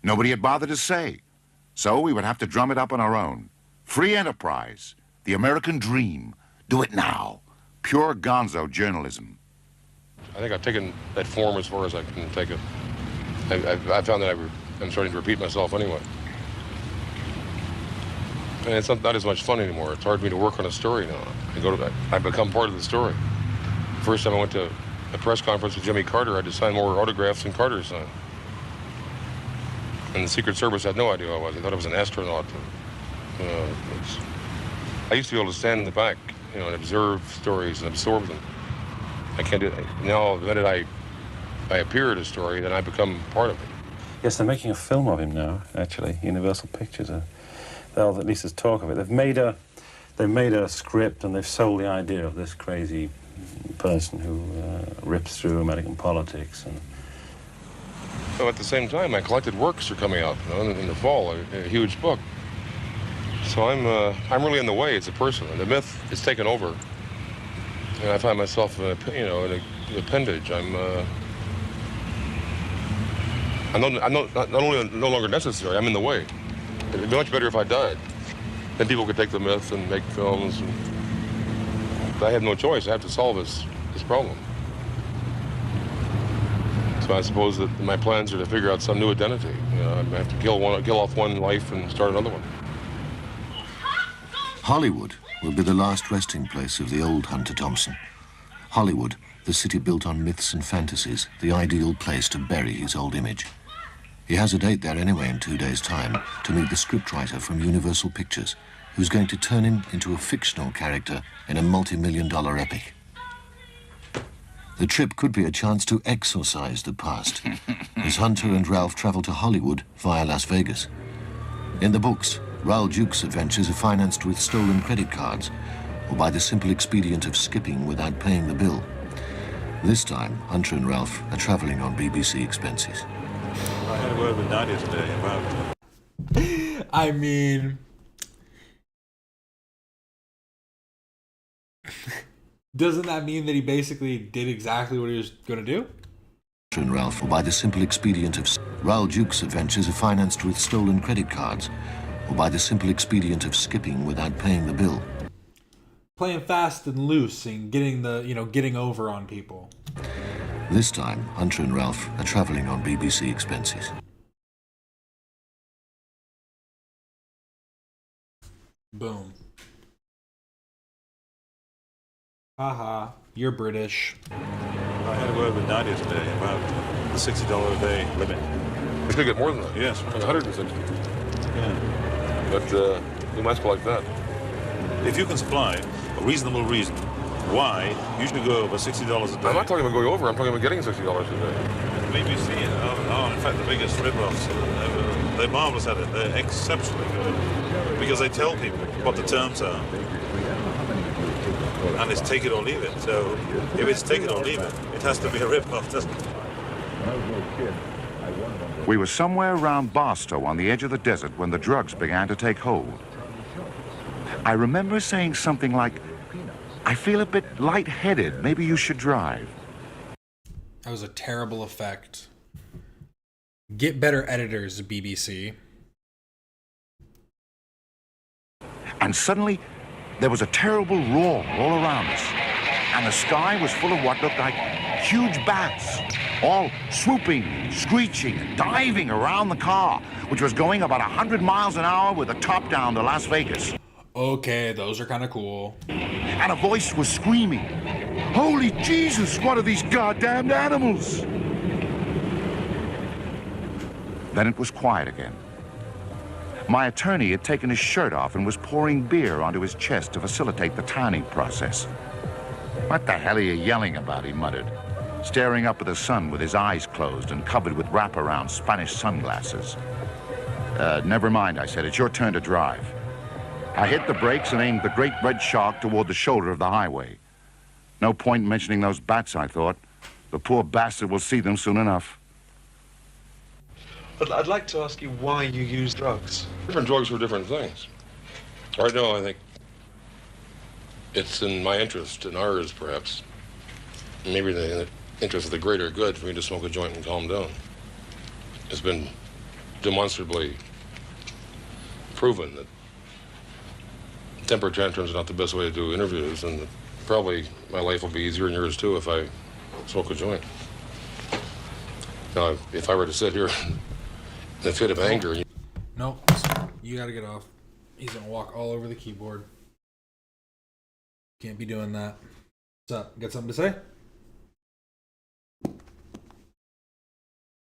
Nobody had bothered to say. So we would have to drum it up on our own. Free enterprise, the American dream. Do it now. Pure gonzo journalism. I think I've taken that form as far as I can take it. I found that I'm starting to repeat myself anyway. And it's not as much fun anymore. It's hard for me to work on a story now. I become part of the story. First time I went to a press conference with Jimmy Carter, I had to sign more autographs than Carter signed. And the Secret Service had no idea who I was. They thought I was an astronaut. I used to be able to stand in the back, and observe stories and absorb them. I can't do that. Now, the minute I appear at a story, then I become part of it. Yes, they're making a film of him now, actually. Universal Pictures they'll at least talk of it. They've made a script and they've sold the idea of this crazy person who rips through American politics. And So at the same time, my collected works are coming out in the fall, a huge book. So I'm really in the way as a person. The myth is taken over. And I find myself, an appendage. I'm not only no longer necessary, I'm in the way. It'd be much better if I died. Then people could take the myth and make films. But I have no choice. I have to solve this problem. So I suppose that my plans are to figure out some new identity. I have to kill off one life and start another one. Hollywood will be the last resting place of the old Hunter Thompson. Hollywood, the city built on myths and fantasies, the ideal place to bury his old image. He has a date there anyway in 2 days' time to meet the scriptwriter from Universal Pictures, who's going to turn him into a fictional character in a multi-million-dollar epic. The trip could be a chance to exorcise the past, as Hunter and Ralph travel to Hollywood via Las Vegas. In the books, Raoul Duke's adventures are financed with stolen credit cards, or by the simple expedient of skipping without paying the bill. This time, Hunter and Ralph are travelling on BBC expenses. I had a word with Nadia today about... I mean... Doesn't that mean that he basically did exactly what he was going to do? Hunter and Ralph, by the simple expedient of... Raoul Duke's adventures are financed with stolen credit cards, or by the simple expedient of skipping without paying the bill. Playing fast and loose and getting getting over on people. This time, Hunter and Ralph are travelling on BBC expenses. Boom. Haha, you're British. I had a word with Nadia today about the $60 a day limit. We could get more than that. Yes. Like 160. Yeah. But we might go like that. If you can supply a reasonable reason why you should go over $60 a day. I'm not talking about going over, I'm talking about getting $60 a day. BBC are in fact the biggest rip-offs. They're marvellous at it. They're exceptionally good. Because they tell people what the terms are. And it's take it or leave it. So if it's take it or leave it, it has to be a rip-off, doesn't it? We were somewhere around Barstow on the edge of the desert when the drugs began to take hold. I remember saying something like, I feel a bit lightheaded. Maybe you should drive. That was a terrible effect. Get better editors, BBC. And suddenly, there was a terrible roar all around us. And the sky was full of what looked like huge bats, all swooping, screeching, and diving around the car, which was going about 100 miles an hour with the top down to Las Vegas. Okay, those are kind of cool. And a voice was screaming, Holy Jesus, what are these goddamned animals? Then it was quiet again. My attorney had taken his shirt off and was pouring beer onto his chest to facilitate the tanning process. What the hell are you yelling about, he muttered, staring up at the sun with his eyes closed and covered with wraparound Spanish sunglasses. Never mind, I said, it's your turn to drive. I hit the brakes and aimed the great red shark toward the shoulder of the highway. No point mentioning those bats, I thought. The poor bastard will see them soon enough. But I'd like to ask you why you use drugs. Different drugs for different things. Right now, I think it's in my interest, in ours perhaps, maybe in the interest of the greater good for me to smoke a joint and calm down. It's been demonstrably proven that temper tantrums are not the best way to do interviews, and probably my life will be easier and yours too if I smoke a joint. Now, if I were to sit here in a fit of anger... No, you gotta get off. He's gonna walk all over the keyboard. Can't be doing that. What's up? Got something to say?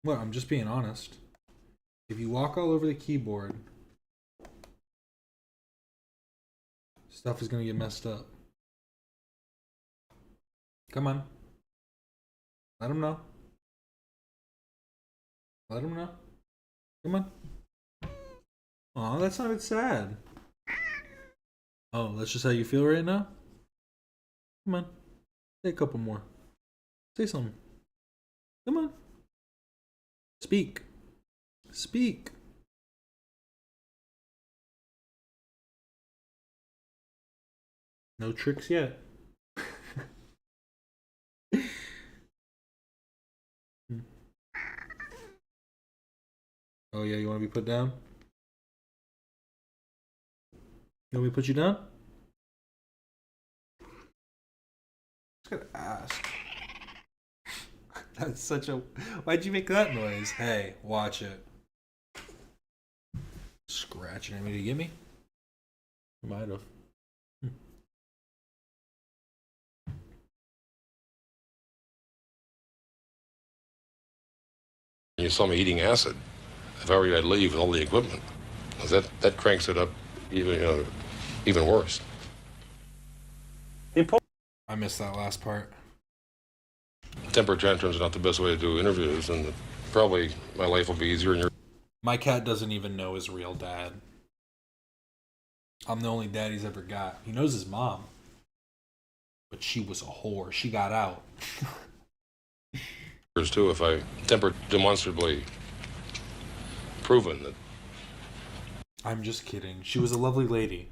Well, I'm just being honest. If you walk all over the keyboard, stuff is gonna get messed up. Come on. Let him know. Let him know. Come on. Aw, that sounded sad. Oh, that's just how you feel right now? Come on. Say a couple more. Say something. Come on. Speak. Speak. No tricks yet. Oh yeah, you want to be put down? You want me to put you down? Just gotta ask. That's such a... Why'd you make that noise? Hey, watch it. Scratching at me to get me? Might have. You saw me eating acid. If I were you, I'd leave with all the equipment. That cranks it up even worse. I missed that last part. Temper tantrums are not the best way to do interviews, and probably my life will be easier and your... My cat doesn't even know his real dad. I'm the only dad he's ever got. He knows his mom. But she was a whore. She got out. Too, if I demonstrably proven that. I'm just kidding. She was a lovely lady.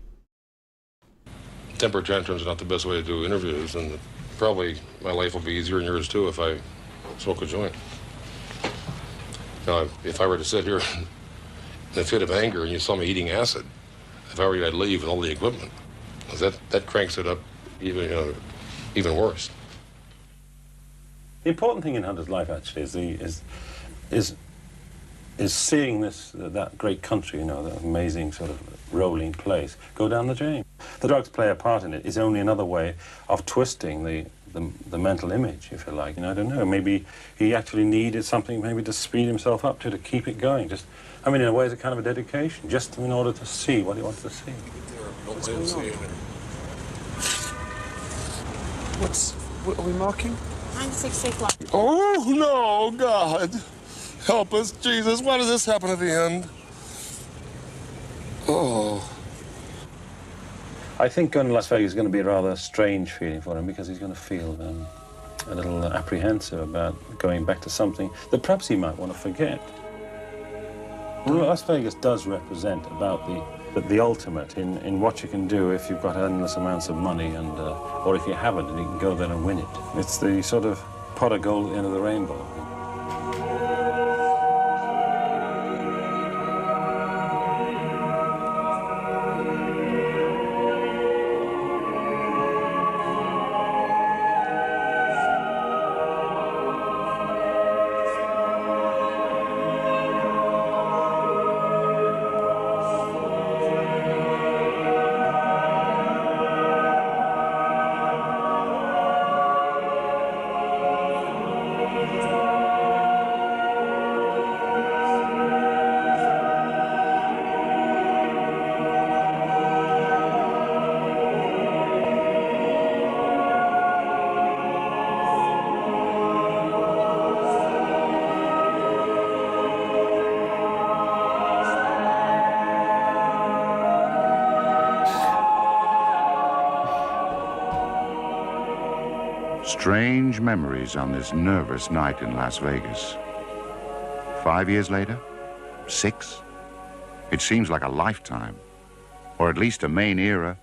Temper tantrums are not the best way to do interviews, and probably my life will be easier and yours too if I smoke a joint. Now, if I were to sit here in a fit of anger and you saw me eating acid, if I were you, I'd leave with all the equipment. That cranks it up even worse. The important thing in Hunter's life actually is seeing that great country, that amazing sort of rolling place, go down the drain. The drugs play a part in it. It's only another way of twisting the mental image, if you like. I don't know. Maybe he actually needed something, maybe to speed himself up to keep it going. In a way, it's a kind of a dedication, just in order to see what he wanted to see. What are we marking? 966 left. Oh, no, God. Help us, Jesus. Why does this happen at the end? Oh. I think going to Las Vegas is going to be a rather strange feeling for him because he's going to feel a little apprehensive about going back to something that perhaps he might want to forget. Well, Las Vegas does represent about the ultimate in what you can do if you've got endless amounts of money or if you haven't and you can go there and win it. It's the sort of pot of gold at the end of the rainbow. Strange memories on this nervous night in Las Vegas. 5 years later? 6? It seems like a lifetime. Or at least a main era.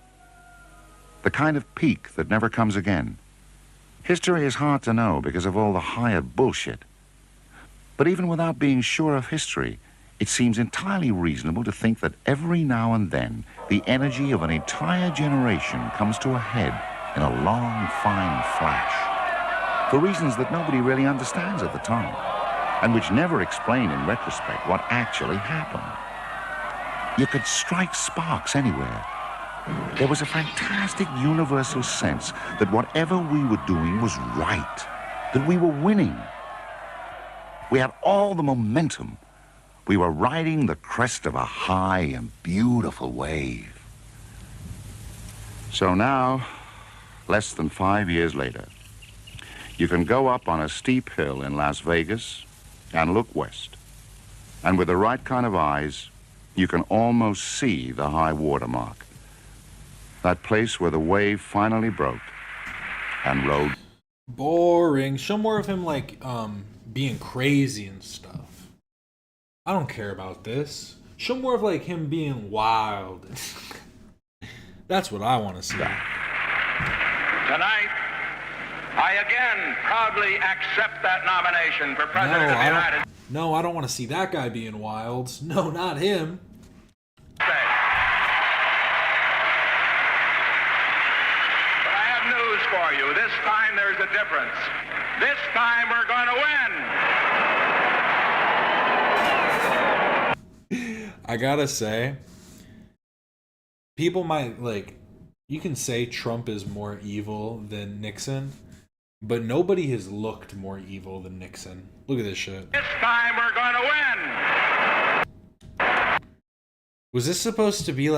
The kind of peak that never comes again. History is hard to know because of all the hired bullshit. But even without being sure of history, it seems entirely reasonable to think that every now and then, the energy of an entire generation comes to a head in a long, fine flash. For reasons that nobody really understands at the time, and which never explain in retrospect what actually happened. You could strike sparks anywhere. There was a fantastic universal sense that whatever we were doing was right, that we were winning. We had all the momentum. We were riding the crest of a high and beautiful wave. So now, less than 5 years later, you can go up on a steep hill in Las Vegas and look west. And with the right kind of eyes, you can almost see the high water mark. That place where the wave finally broke and rode. Boring. Show more of him being crazy and stuff. I don't care about this. Show more of him being wild. That's what I want to see. Tonight, I again proudly accept that nomination for President of the United States. No, I don't want to see that guy being wild. No, not him. But I have news for you. This time there's a difference. This time we're going to win. I gotta say, people might you can say Trump is more evil than Nixon, but nobody has looked more evil than Nixon. Look at this shit. This time we're going to win. Was this supposed to be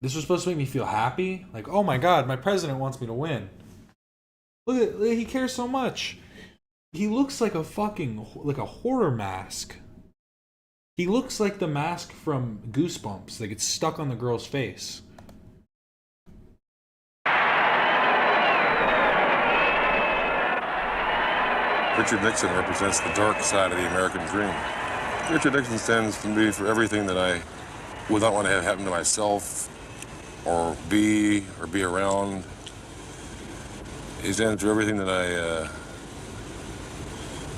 this was supposed to make me feel happy? Oh my god, my president wants me to win. Look at he cares so much. He looks like a horror mask. He looks like the mask from Goosebumps that gets stuck on the girl's face. Richard Nixon represents the dark side of the American dream. Richard Nixon stands to me for everything that I would not want to have happen to myself or be around. He stands for everything that I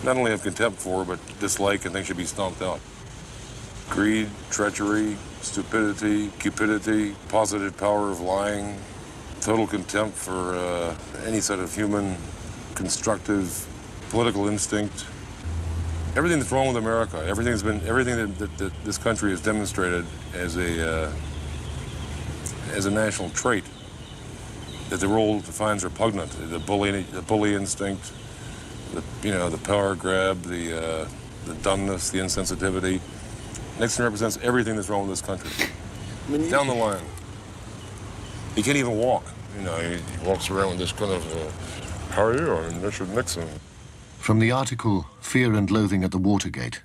not only have contempt for, but dislike and think should be stomped out. Greed, treachery, stupidity, cupidity, positive power of lying, total contempt for any sort of human constructive political instinct. Everything that's wrong with America, everything that this country has demonstrated as a national trait that the world defines repugnant. The bully instinct, the power grab, the dumbness, the insensitivity. Nixon represents everything that's wrong with this country. Down the line. He can't even walk. He walks around with this kind of, how are you? I'm Richard Nixon. From the article, Fear and Loathing at the Watergate.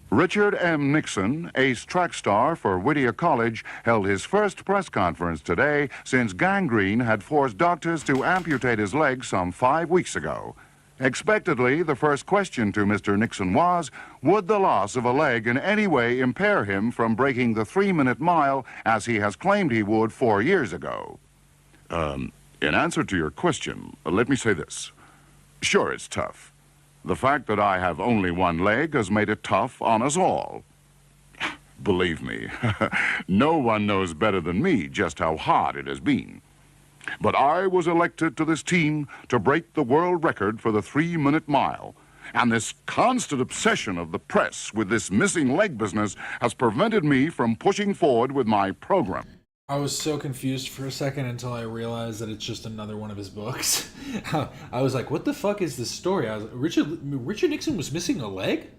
Richard M. Nixon, ace track star for Whittier College, held his first press conference today since gangrene had forced doctors to amputate his leg some 5 weeks ago. Expectedly, the first question to Mr. Nixon was, would the loss of a leg in any way impair him from breaking the 3-minute mile as he has claimed he would 4 years ago? In answer to your question, let me say this. Sure, it's tough. The fact that I have only one leg has made it tough on us all. Believe me, no one knows better than me just how hard it has been. But I was elected to this team to break the world record for the 3-minute mile. And this constant obsession of the press with this missing leg business has prevented me from pushing forward with my program. I was so confused for a second until I realized that it's just another one of his books. I was like, what the fuck is this story? I was like, Richard Nixon was missing a leg?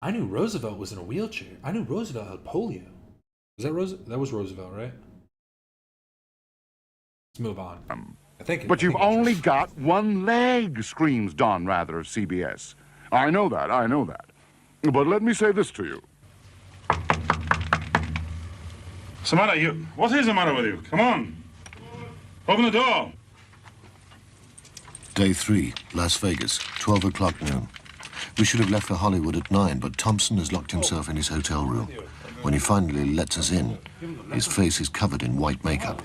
I knew Roosevelt was in a wheelchair. I knew Roosevelt had polio. Was that Roosevelt? That was Roosevelt, right? Let's move on. But you've only got one leg, screams Don Rather of CBS. I know that. But let me say this to you. What's the matter, you? What is the matter with you? Come on. Open the door. Day 3, Las Vegas, 12 o'clock noon. We should have left for Hollywood at 9, but Thompson has locked himself in his hotel room. When he finally lets us in, his face is covered in white makeup.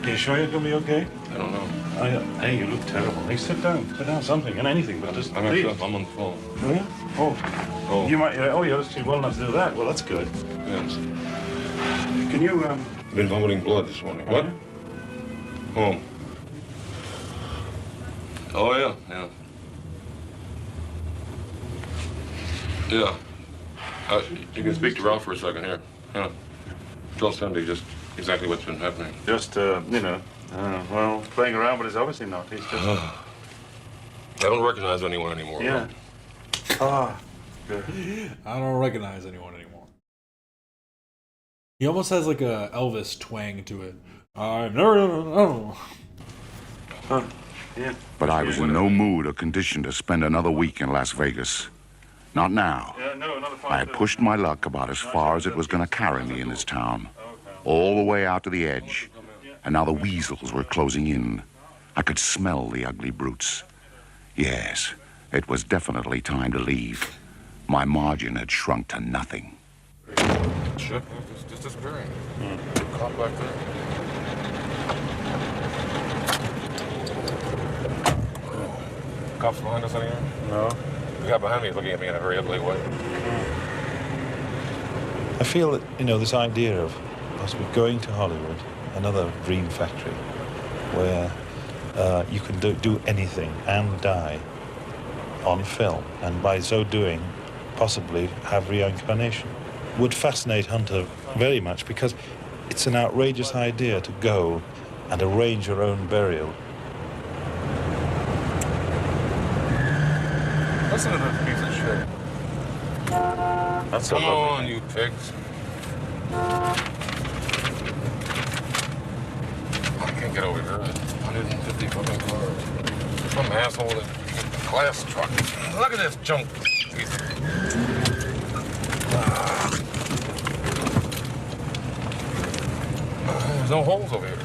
Are you sure you're going to be okay? I don't know. Hey, you look terrible. Hey, sit down, something, and anything, but just I'm on the phone. Oh, yeah? Oh. You might, you're actually well enough to do that. Well, that's good. Yes. Can you, I've been vomiting blood this morning. What? Home. Oh, yeah. Yeah. You can speak to Ralph for a second here. Yeah. Tell Sandy just exactly what's been happening. Just, well, playing around, but it's obviously not. He's just... I don't recognize anyone anymore. Yeah. Good. I don't recognize anyone anymore. He almost has like a Elvis twang to it. I've never... Yeah. But I was in no mood or condition to spend another week in Las Vegas. Not now. I had pushed my luck about as far as it was going to carry me in this town. All the way out to the edge. And now the weasels were closing in. I could smell the ugly brutes. Yes, it was definitely time to leave. My margin had shrunk to nothing. Ship is just disappearing. Caught back there. Cops behind us anywhere? No. The guy behind me is looking at me in a very ugly way. I feel that, this idea of possibly going to Hollywood, another dream factory, where you can do anything and die on film, and by so doing, possibly have reincarnation, would fascinate Hunter very much, because it's an outrageous idea to go and arrange your own burial. Listen to this piece of shit. That's Come on, you pigs. I can't get over here. 150 fucking cars. Some asshole with a glass truck. Look at this junk. There's no holes over here.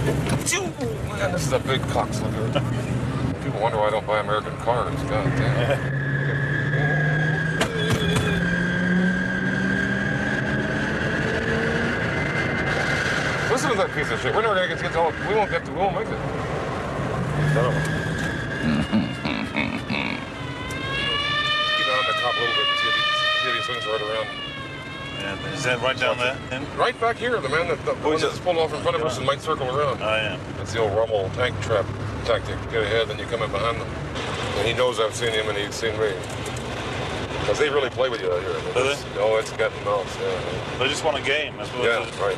Man, this is a big cocksucker. People wonder why I don't buy American cars. God damn. Listen to that piece of shit. We're never gonna get all. We won't make it. Keep on the top a little bit. See if he swings right around. Yeah, is that right down there? Right back here. The man that just pulled off in front of us and might circle around. I am. That's the old Rommel tank trap tactic. Get ahead, then you come in behind them. And he knows I've seen him and he's seen me. Because they really play with you out here. Do they? Oh, it's cat and mouse. Yeah. They just want a game. That's what Yeah, right.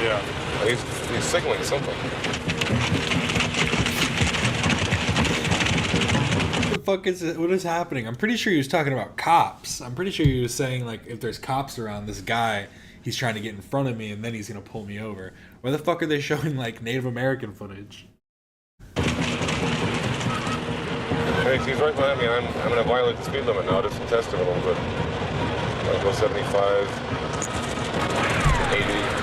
Yeah. And he's signaling something. What the fuck is it? What is happening? I'm pretty sure he was talking about cops. I'm pretty sure he was saying, like, if there's cops around, this guy, he's trying to get in front of me and then he's gonna pull me over. Why the fuck are they showing, like, Native American footage? Hey, he's right behind me. I'm gonna violate the speed limit now, just to test him a little bit. I'll go 75, 80.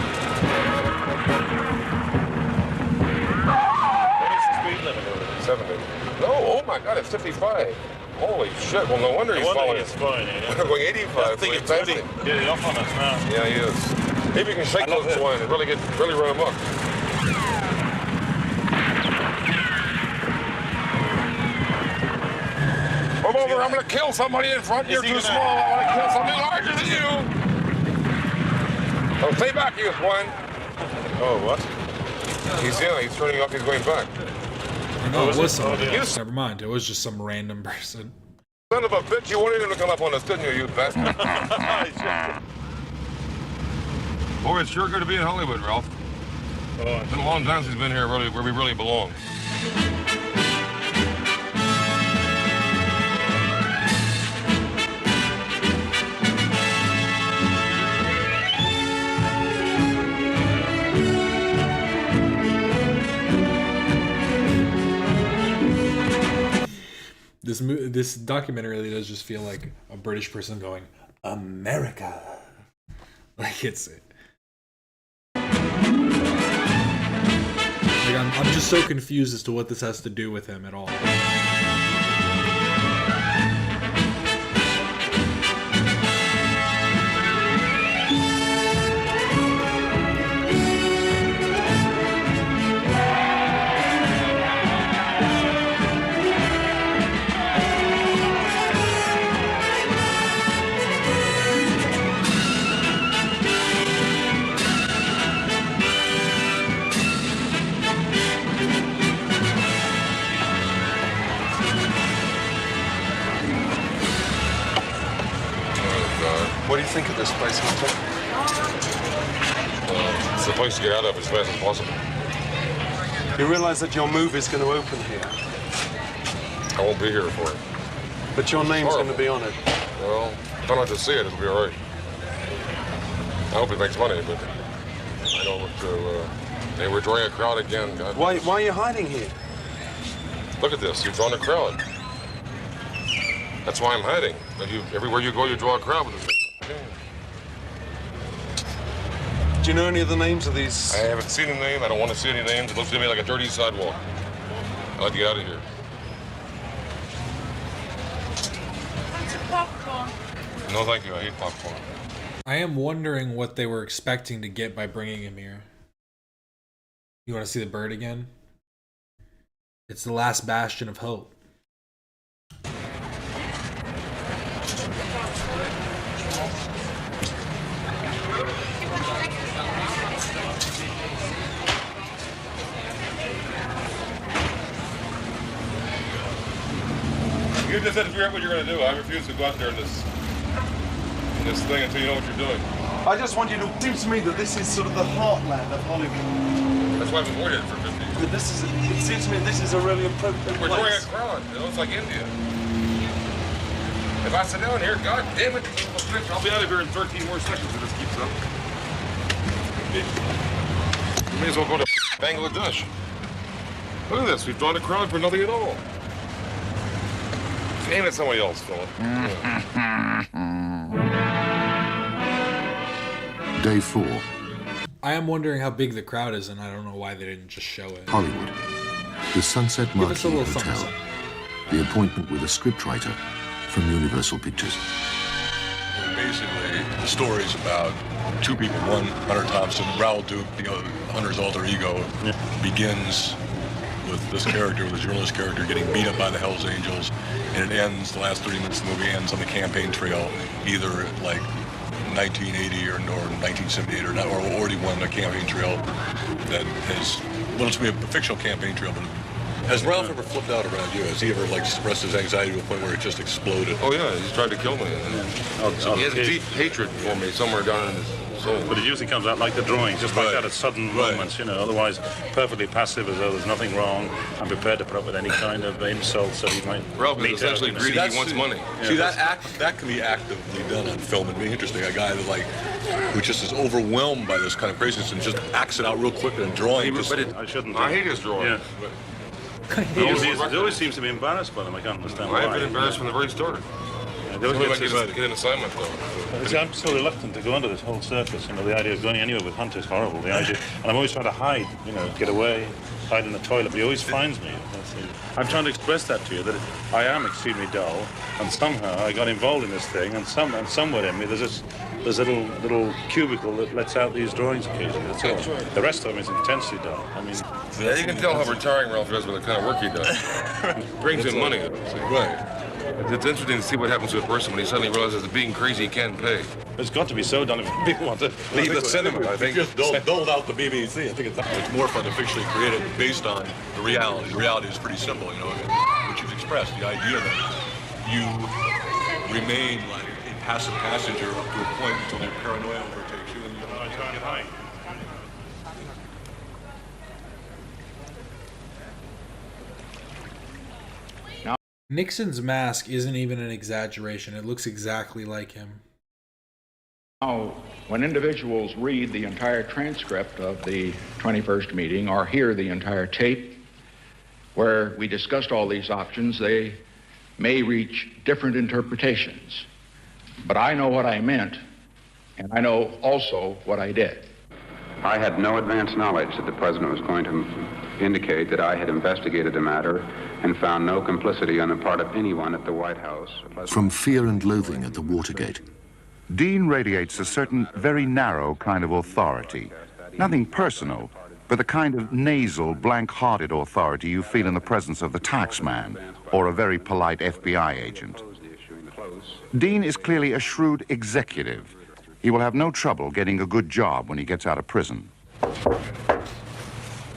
What is the speed limit over there? 70. No, oh my God, it's 55. Holy shit, well no wonder he's following us. We're going 85. I think it's really getting off on us now. Yeah, he is. Maybe you can shake those swine and really run him up. Come over, I'm gonna kill somebody in front. You're too small. I wanna kill somebody larger than you. Oh, stay back, you swine. Oh, what? He's turning up, he's going back. No, it was somebody else. Never mind. It was just some random person. Son of a bitch, you wanted him to come up on us, didn't you bastard? Boy, it's sure good to be in Hollywood, Ralph. It's been a long time since he's been here where we really belong. This documentary really does just feel like a British person going, America. Like it's... Like I'm just so confused as to what this has to do with him at all. What do you think of this place, Hunter? It's the place to get out of as fast as possible. You realize that your move is going to open here? I won't be here for it. But your name's going to be on it. Well, try not to see it. It'll be all right. I hope it makes money, but I don't want to... Hey, we're drawing a crowd again. God. Why are you hiding here? Look at this. You're drawing a crowd. That's why I'm hiding. Everywhere you go, you draw a crowd with this thing. Do you know any of the names of these? I haven't seen a name. I don't want to see any names. It looks to me like a dirty sidewalk. I'd like to get out of here. Popcorn. No, thank you. I hate popcorn. I am wondering what they were expecting to get by bringing him here. You want to see the bird again? It's the last bastion of hope. You just said to figure out what you're going to do. I refuse to go out there in this thing until you know what you're doing. I just want you to... It seems to me that this is sort of the heartland of Hollywood. That's why I've avoided it for 50 years. But this is... It seems to me this is a really appropriate We're place. drawing a crowd. You know, it's like India. If I sit down here, God damn it, I'll be out of here in 13 more seconds if this keeps up. You may as well go to Bangladesh. Look at this. We've drawn a crowd for nothing at all. Aim at somebody else, Philip. Day 4. I am wondering how big the crowd is, and I don't know why they didn't just show it. Hollywood. The Sunset Give us a Marquis little Hotel. something. The appointment with a scriptwriter from Universal Pictures. Basically, the story's about two people. One, Hunter Thompson, Raoul Duke, Hunter's alter ego, begins with this character, with the journalist character, getting beat up by the Hells Angels, and it ends, the last 30 minutes of the movie ends on the campaign trail, either like 1980 or 1978 or already won a campaign trail that has, well, it's going to be a fictional campaign trail, but has Ralph ever flipped out around you? Has he ever like expressed his anxiety to a point where it just exploded? Oh yeah, he's tried to kill me. So he has a deep hatred for me somewhere down in his soul. But it usually comes out like the drawings, just like that at sudden moments, you know. Otherwise, perfectly passive, as though there's nothing wrong. I'm prepared to put up with any kind of insults that he might. Ralph meet is essentially out. greedy. He wants money. See, that can be actively done on film and be interesting. A guy that like, who just is overwhelmed by this kind of craziness and just acts it out real quick in a drawing. I shouldn't. I hate his drawing. Yeah. He always seems to be embarrassed by them. I can't understand why. I've been embarrassed from the very start. They always get an assignment though. I'm so reluctant to go under this whole circus. You know, the idea of going anywhere with Hunter's horrible. The idea, and I'm always trying to hide. You know, get away, hide in the toilet. But he always finds me. I'm trying to express that to you, that I am extremely dull, and somehow I got involved in this thing, and somewhere in me there's a little cubicle that lets out these drawings occasionally. That's all. The rest of them is intensely dull. I mean, yeah, you can tell how retiring Ralph is with the kind of work he does. Brings in money. Right. It's interesting to see what happens to a person when he suddenly realizes that being crazy he can't pay. It's got to be so done if people want to leave the cinema. I think just doled out the BBC. I think it's more fun to fictionally create it based on the reality. The reality is pretty simple, you know, which you've expressed. The idea that you remain like a passive passenger up to a point until your paranoia overtakes you and you don't get high. Nixon's mask isn't even an exaggeration. It looks exactly like him. Now, when individuals read the entire transcript of the 21st meeting or hear the entire tape where we discussed all these options, they may reach different interpretations. But I know what I meant, and I know also what I did. I had no advance knowledge that the president was going to indicate that I had investigated the matter and found no complicity on the part of anyone at the White House. From fear and loathing at the Watergate. Dean radiates a certain very narrow kind of authority. Nothing personal, but the kind of nasal, blank-hearted authority you feel in the presence of the taxman or a very polite FBI agent. Dean is clearly a shrewd executive. He will have no trouble getting a good job when he gets out of prison.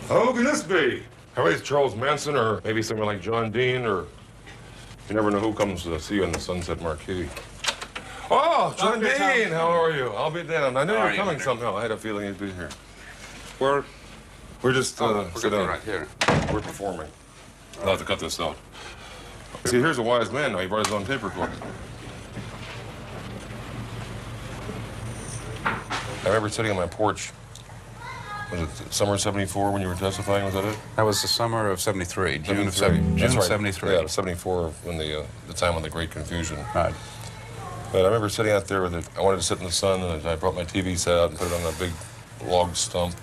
Who can this be? Maybe it's Charles Manson, or maybe someone like John Dean, or you never know who comes to see you in the Sunset Marquis. Oh, John Dean, how are you? I'll be down. I knew you were coming somehow. I had a feeling you'd be here. We're just sit down right here. We're performing. I'll have to cut this out. See, here's a wise man now. He brought his own tape recorder. I remember sitting on my porch. Was it summer of '74 when you were testifying? Was that it? That was the summer of '73, June of That's right. '73. Yeah, '74 when the time of the Great Confusion. Right. But I remember sitting out there with it. I wanted to sit in the sun, and I brought my TV set out and put it on a big log stump.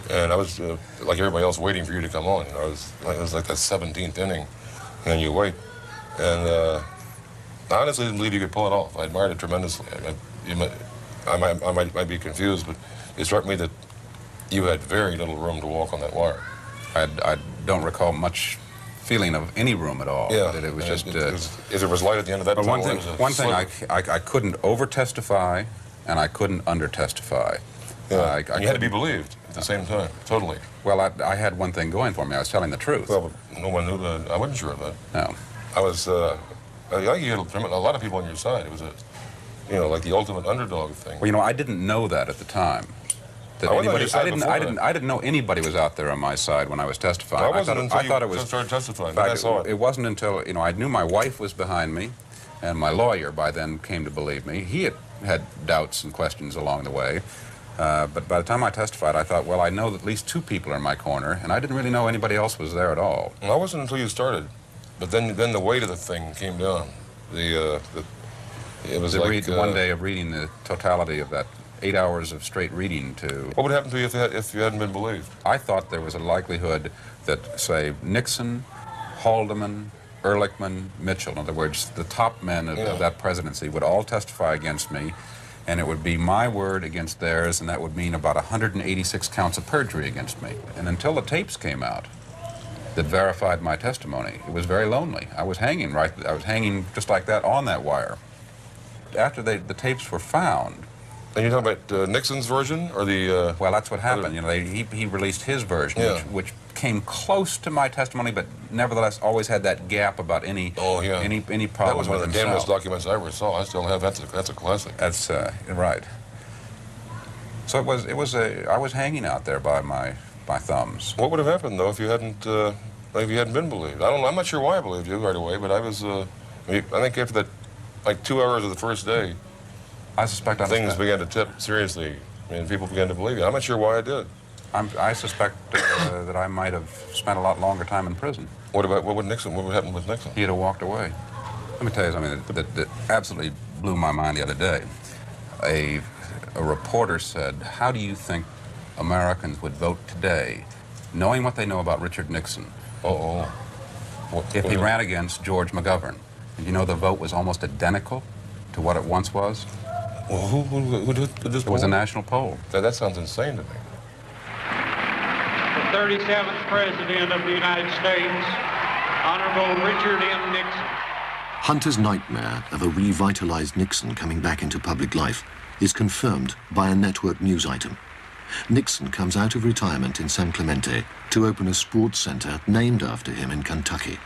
And I was like everybody else, waiting for you to come on. It was like the 17th inning, and then you wait. And I honestly didn't believe you could pull it off. I admired it tremendously. I might be confused, but it struck me that you had very little room to walk on that wire. I don't recall much feeling of any room at all. Yeah, that it was just. If there was light at the end of that tunnel, one thing I couldn't over-testify, and I couldn't under-testify. Yeah, you had to be believed at the same time, totally. Well, I had one thing going for me. I was telling the truth. Well, but no one knew that. I wasn't sure of that. No. I was. I think you had a lot of people on your side. It was like the ultimate underdog thing. Well, I didn't know that at the time. I didn't know anybody was out there on my side when I was testifying. I thought it was started testifying. Then I saw it. It wasn't until I knew my wife was behind me, and my lawyer by then came to believe me. He had doubts and questions along the way, but by the time I testified, I thought, well, I know that at least two people are in my corner, and I didn't really know anybody else was there at all. Well, I wasn't until you started, but then the weight of the thing came down. It was one day of reading the totality of that 8 hours of straight reading to... What would happen to you if you hadn't been believed? I thought there was a likelihood that, say, Nixon, Haldeman, Ehrlichman, Mitchell, in other words, the top men of that presidency would all testify against me, and it would be my word against theirs, and that would mean about 186 counts of perjury against me. And until the tapes came out that verified my testimony, it was very lonely. I was hanging just like that on that wire. After the tapes were found... And you're talking about Nixon's version, or the... Well, that's what happened. You know, he released his version, which came close to my testimony, but nevertheless always had that gap about any problem. That was one of the damnedest documents I ever saw. I still have. That's a classic. That's right. So I was hanging out there by my thumbs. What would have happened though if you hadn't been believed? I don't know. I'm not sure why I believed you right away, but I was. I think after that, like 2 hours of the first day, I suspect things began to tip seriously. I mean, people began to believe you. I'm not sure why I did. I suspect that I might have spent a lot longer time in prison. What would Nixon? What would happen with Nixon? He'd have walked away. Let me tell you something that absolutely blew my mind the other day. A reporter said, "How do you think Americans would vote today, knowing what they know about Richard Nixon, if he ran against George McGovern?" And you know the vote was almost identical to what it once was. Well, who did this poll? It was a national poll. That sounds insane to me. The 37th President of the United States, Honorable Richard M. Nixon. Hunter's nightmare of a revitalized Nixon coming back into public life is confirmed by a network news item. Nixon comes out of retirement in San Clemente to open a sports center named after him in Kentucky.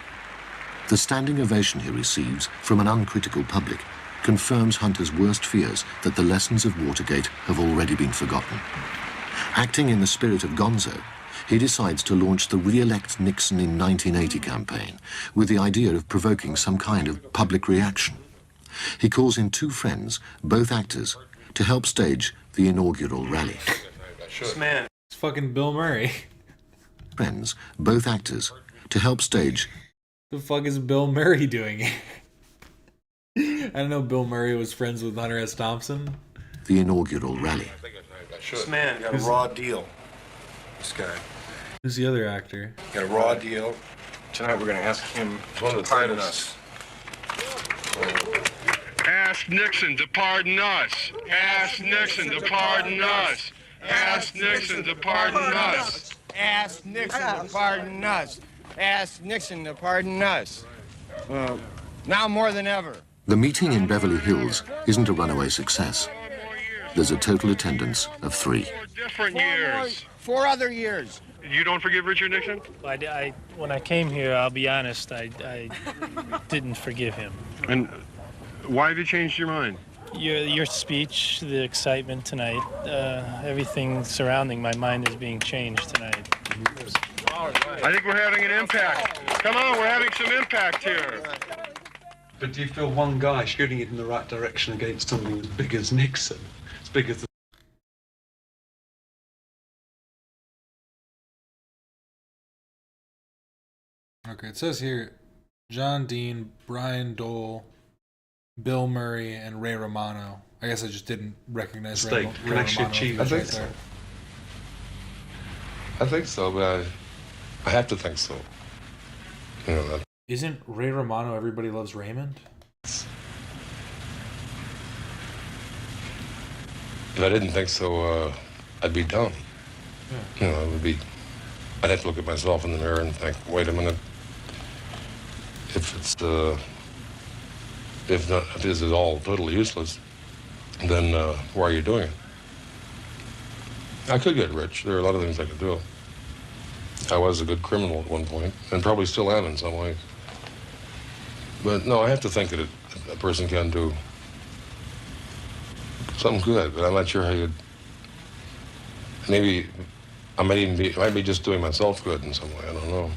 The standing ovation he receives from an uncritical public confirms Hunter's worst fears that the lessons of Watergate have already been forgotten. Acting in the spirit of Gonzo, he decides to launch the Re-elect Nixon in 1980 campaign with the idea of provoking some kind of public reaction. He calls in 2 friends, both actors, to help stage the inaugural rally. This man, it's fucking Bill Murray. Friends, both actors, to help stage... The fuck is Bill Murray doing? I don't know Bill Murray was friends with Hunter S. Thompson. The inaugural rally. This man got a raw deal. This guy. Who's the other actor? Got a raw deal. Tonight we're going to ask him to pardon us. Ask Nixon to pardon us. Ask Nixon to pardon us. Ask Nixon to pardon us. Ask Nixon to pardon us. Ask Nixon to pardon us. Now more than ever. The meeting in Beverly Hills isn't a runaway success. There's a total attendance of 3. Different years. 4 other years. You don't forgive Richard Nixon? When I came here, I'll be honest, I didn't forgive him. And why have you changed your mind? Your speech, the excitement tonight, everything surrounding my mind is being changed tonight. I think we're having an impact. Come on, we're having some impact here. But do you feel one guy shooting it in the right direction against something as big as Nixon, as big as the... Okay, it says here, John Dean, Brian Dole, Bill Murray, and Ray Romano. I guess I just didn't recognize Ray can actually Romano. achieve I think so. I think so, but I have to think so. You know that. Isn't Ray Romano Everybody Loves Raymond? If I didn't think so, I'd be dumb. Yeah. You know, I'd have to look at myself in the mirror and think, wait a minute. If this is all totally useless, then why are you doing it? I could get rich. There are a lot of things I could do. I was a good criminal at one point, and probably still am in some ways. But no, I have to think that a person can do something good, but I'm not sure how you'd... Maybe I might be just doing myself good in some way, I don't know.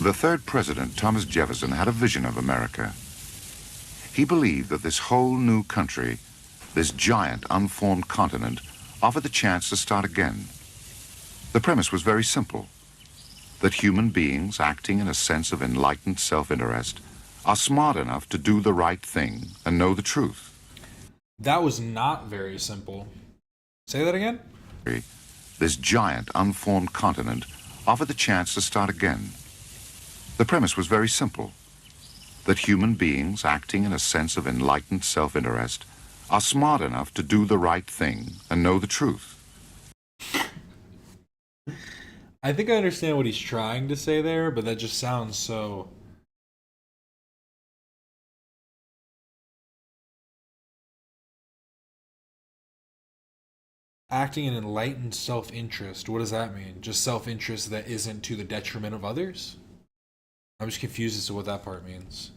The 3rd president, Thomas Jefferson, had a vision of America. He believed that this whole new country, this giant unformed continent, offered the chance to start again. The premise was very simple, that human beings acting in a sense of enlightened self-interest are smart enough to do the right thing and know the truth. That was not very simple. Say that again? This giant, unformed continent offered the chance to start again. The premise was very simple, that human beings acting in a sense of enlightened self-interest are smart enough to do the right thing and know the truth. I think I understand what he's trying to say there, but that just sounds so... Acting in enlightened self-interest. What does that mean? Just self-interest that isn't to the detriment of others? I'm just confused as to what that part means.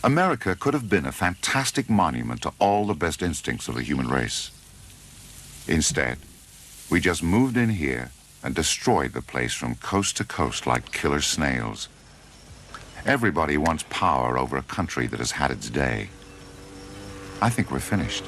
America could have been a fantastic monument to all the best instincts of the human race. Instead, we just moved in here and destroyed the place from coast to coast like killer snails. Everybody wants power over a country that has had its day. I think we're finished.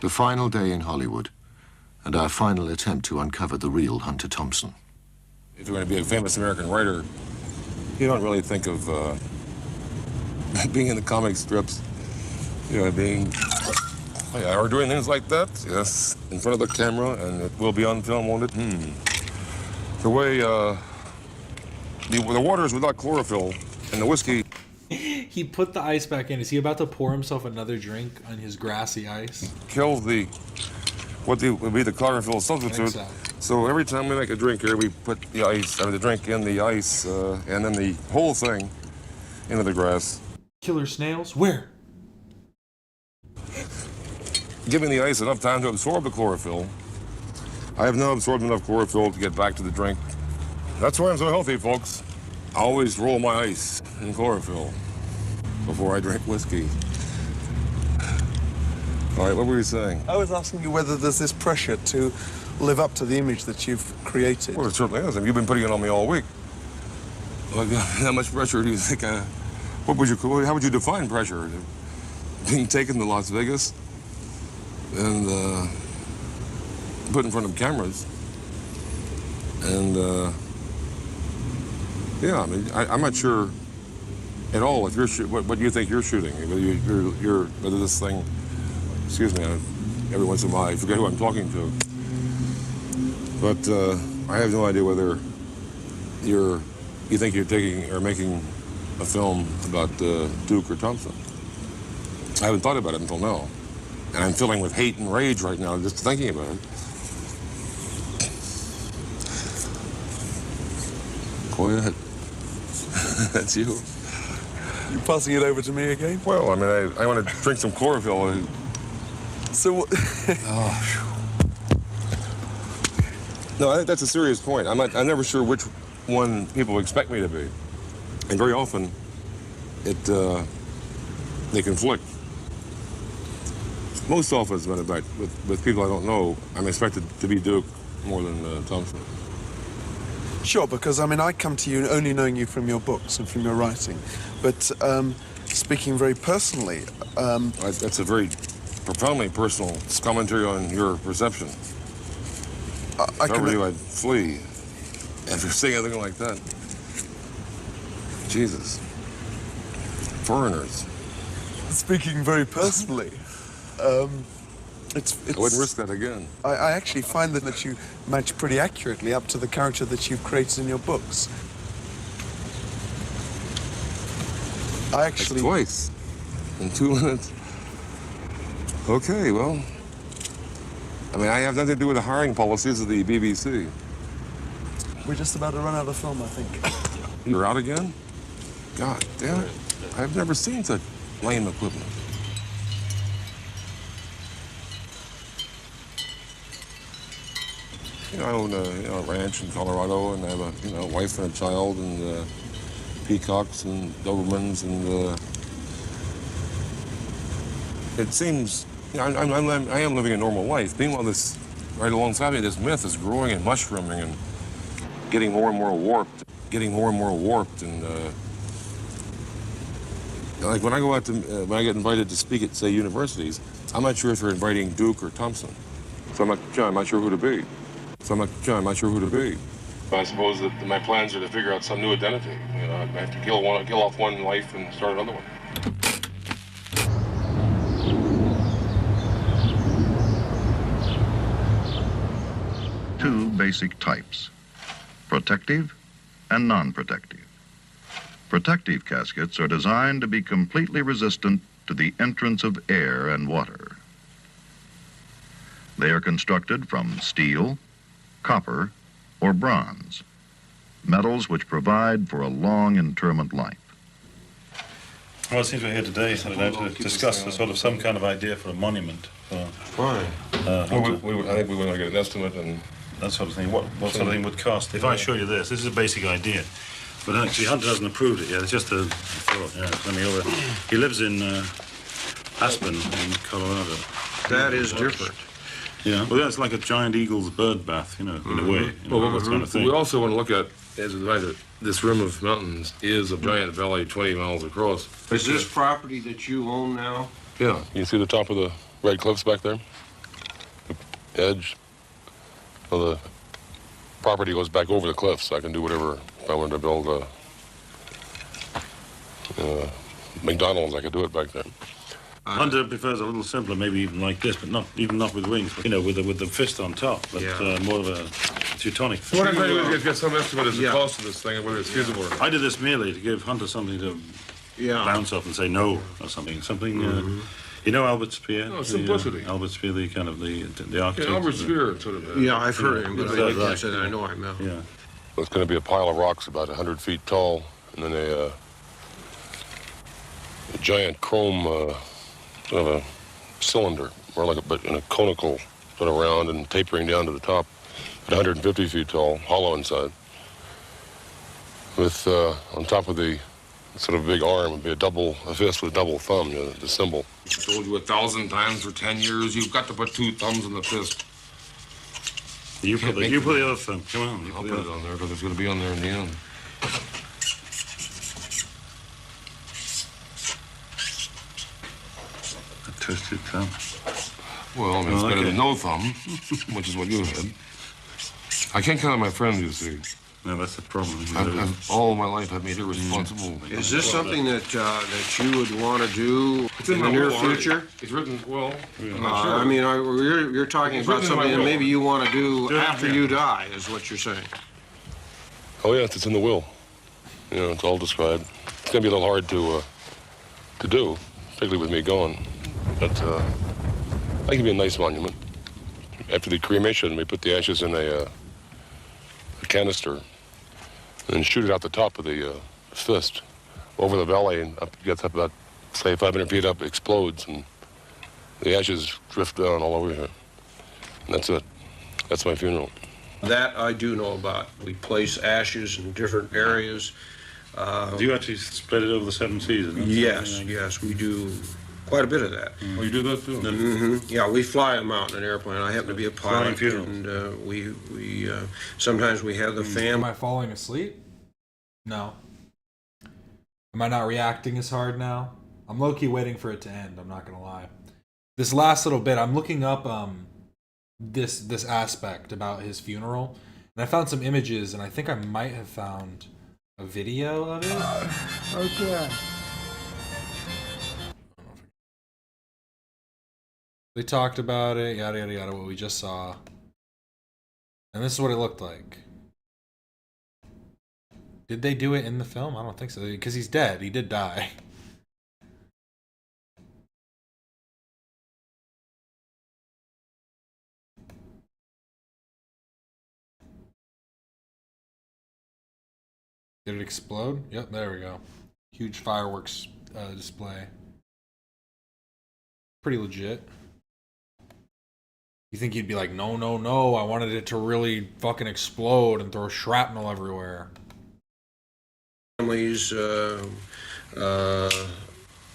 The final day in Hollywood, and our final attempt to uncover the real Hunter Thompson. If you're going to be a famous American writer, you don't really think of being in the comic strips, you know, being, oh yeah, or doing things like that, yes, in front of the camera, and it will be on film, won't it? The way, the water is without chlorophyll, and the whiskey... He put the ice back in. Is he about to pour himself another drink on his grassy ice? Kills what would be the chlorophyll substitute. So every time we make a drink here, we put the ice, the drink in the ice, and then the whole thing into the grass. Killer snails? Where? Giving the ice enough time to absorb the chlorophyll. I have now absorbed enough chlorophyll to get back to the drink. That's why I'm so healthy, folks. I always roll my ice in chlorophyll before I drink whiskey. All right, what were you saying? I was asking you whether there's this pressure to live up to the image that you've created. Well, it certainly is. I mean, you've been putting it on me all week. Like, how much pressure do you think how would you define pressure? Being taken to Las Vegas and put in front of cameras. And, yeah, I mean, I'm not sure at all if you're what you think you're shooting. Whether this thing, excuse me, every once in a while I forget who I'm talking to. But I have no idea whether you think you're taking or making a film about Duke or Thompson. I haven't thought about it until now, and I'm filling with hate and rage right now just thinking about it. Go ahead. That's you. You passing it over to me again? Well, I mean, I want to drink some chlorophyll. So what? No, I think that's a serious point. I'm never sure which one people expect me to be, and very often, they conflict. Most often, as a matter of fact, with people I don't know, I'm expected to be Duke more than Thompson. Sure, because I mean, I come to you only knowing you from your books and from your writing, but speaking very personally, that's a very profoundly personal commentary on your perception. If I were you, I'd flee after seeing anything like that. Jesus, foreigners. Speaking very personally, it's I wouldn't risk that again. I actually find that you match pretty accurately up to the character that you've created in your books. That's twice in 2 minutes. Okay, well, I mean, I have nothing to do with the hiring policies of the BBC. We're just about to run out of film, I think. You're out again? God damn it. I've never seen such lame equipment. You know, I own a ranch in Colorado, and I have a wife and a child, and peacocks and Dobermans, and it seems I am living a normal life. Meanwhile, this right alongside me, this myth is growing and mushrooming and getting more and more warped, and Like when I go out to, when I get invited to speak at, say, universities, I'm not sure if they're inviting Duke or Thompson. So I'm not sure who to be. I suppose that my plans are to figure out some new identity. You know, I have to kill off one life and start another one. Two basic types, protective and non-protective. Protective caskets are designed to be completely resistant to the entrance of air and water. They are constructed from steel, copper, or bronze, metals which provide for a long interment life. Well, it seems we're here today to discuss some kind of idea for a monument. Why? I think we want to get an estimate and that sort of thing. What sort of thing would cost? If I show you this is a basic idea. But actually, Hunter hasn't approved it yet. It's just a thought. Yeah, let me over. He lives in Aspen, in Colorado. That is different. Yeah, well, that's like a giant eagle's bird bath, in a way. Kind of thing. We also want to look at, as a writer, this rim of mountains is a giant valley 20 miles across. Is this property that you own now? Yeah. You see the top of the red cliffs back there? The edge. Well, the property goes back over the cliffs. I can do whatever. If I wanted to build a McDonald's, I could do it back there. Hunter prefers a little simpler, maybe even like this, but not with wings. But, with the fist on top. But more of a Teutonic. So what I'm trying to do is get some estimate as the cost of this thing and whether it's feasible or not. I did this merely to give Hunter something to bounce off and say no or something. You know Albert Speer? Oh, simplicity. Albert Speer, the architect. Yeah, Albert Speer, sort of. Yeah, I've heard him, but I can't say that I know him now. Yeah. Well, it's going to be a pile of rocks about 100 feet tall, and then a giant chrome sort of a cylinder, more like but in a conical sort of round and tapering down to the top at 150 feet tall, hollow inside. With on top of the sort of big arm would be a fist with a double thumb, the symbol. I told you 1,000 times for 10 years, you've got to put 2 thumbs in the fist. You put the other thumb. Come on. I'll put it on there because it's going to be on there in the end. A twisted thumb. Well, I mean, it's better than no thumb, which is what you had. I can't count on my friends, you see. No, that's the problem. I've all my life I've made irresponsible. Is this something that you would want to do in the near future? It's written, well, I'm not sure. I mean, you're talking about something that maybe you want to do after you die, is what you're saying. Oh, yes, it's in the will. It's all described. It's going to be a little hard to do, particularly with me gone. But I think it'd be a nice monument. After the cremation, we put the ashes in a canister and shoot it out the top of the fist over the valley, and up, gets up about, say, 500 feet up, explodes, and the ashes drift down all over here. And that's it. That's my funeral. That I do know about. We place ashes in different areas. Do you actually spread it over the 7 seasons? Yes, we do quite a bit of that. Oh, you do that too? Mm-hmm. Yeah, we fly them out in an airplane. I happen to be a pilot, and we sometimes we have the family. Am I falling asleep? No. Am I not reacting as hard now? I'm low-key waiting for it to end, I'm not gonna lie. This last little bit, I'm looking up this aspect about his funeral, and I found some images, and I think I might have found a video of it. Okay. They talked about it, yada yada yada, what we just saw. And this is what it looked like. Did they do it in the film? I don't think so, because he's dead. He did die. Did it explode? Yep, there we go. Huge fireworks display. Pretty legit. You think he'd be like, no, no, no, I wanted it to really fucking explode and throw shrapnel everywhere. Families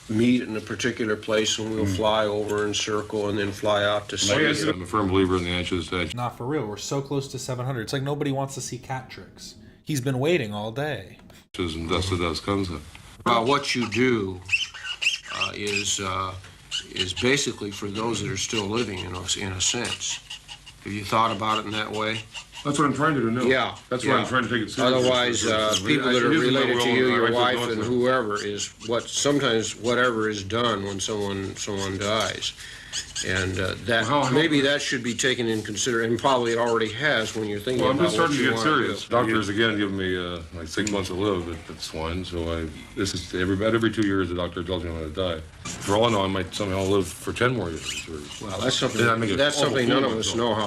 meet in a particular place, and we'll fly over and circle and then fly out to sea. I'm a firm believer in the ashes. Not for real. We're so close to 700. It's like nobody wants to see cat tricks. He's been waiting all day. And dust to dust concept. About what you do is basically for those that are still living, in a sense. Have you thought about it in that way? That's what I'm trying to do now. Yeah. That's why I'm trying to take it seriously. Otherwise, people that are related to you, your wife, and whoever, is sometimes whatever is done when someone dies. And maybe that should be taken in consideration, and probably it already has when you're thinking about what you want to do. I'm just starting to get serious. Doctors, again, give me like 6 months to live at swine, so this is every 2 years the doctor tells me I'm going to die. For all I know, I might somehow live for 10 more years. Well, that's something none of us know how.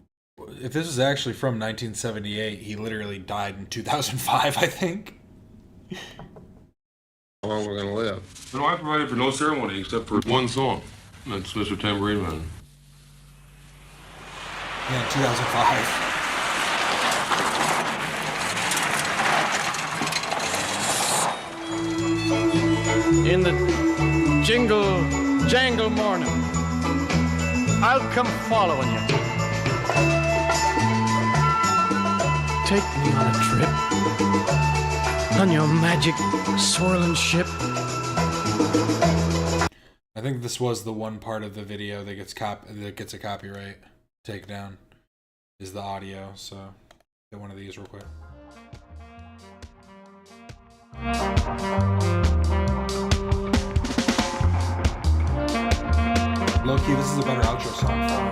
If this was actually from 1978, he literally died in 2005, I think. How long we're going to live. No, I provided for no ceremony except for one song. That's Mr. Tambourine Man. Yeah, 2005. In the jangle morning, I'll come following you. Take me on a trip on your magic swirling ship. I think this was the one part of the video that gets a copyright takedown, is the audio. So get one of these real quick. Low-key, this is a better outro song for me.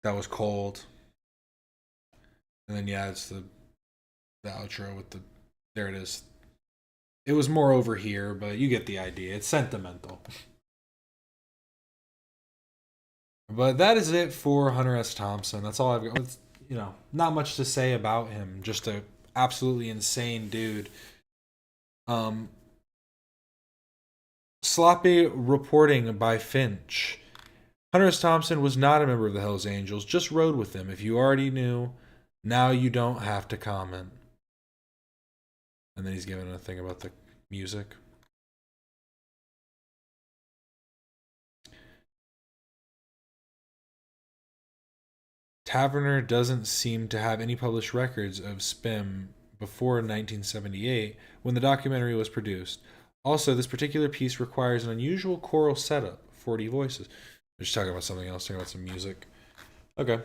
That was cold. And then yeah, it's the outro with there it is. It was more over here, but you get the idea. It's sentimental. But that is it for Hunter S. Thompson. That's all I've got. It's, not much to say about him. Just a absolutely insane dude. Sloppy reporting by Finch. Hunter S. Thompson was not a member of the Hells Angels, just rode with them. If you already knew, now you don't have to comment. And then he's giving a thing about the music. Taverner doesn't seem to have any published records of SPIM before 1978, when the documentary was produced. Also, this particular piece requires an unusual choral setup, 40 voices. They're just talking about something else, talking about some music. Okay.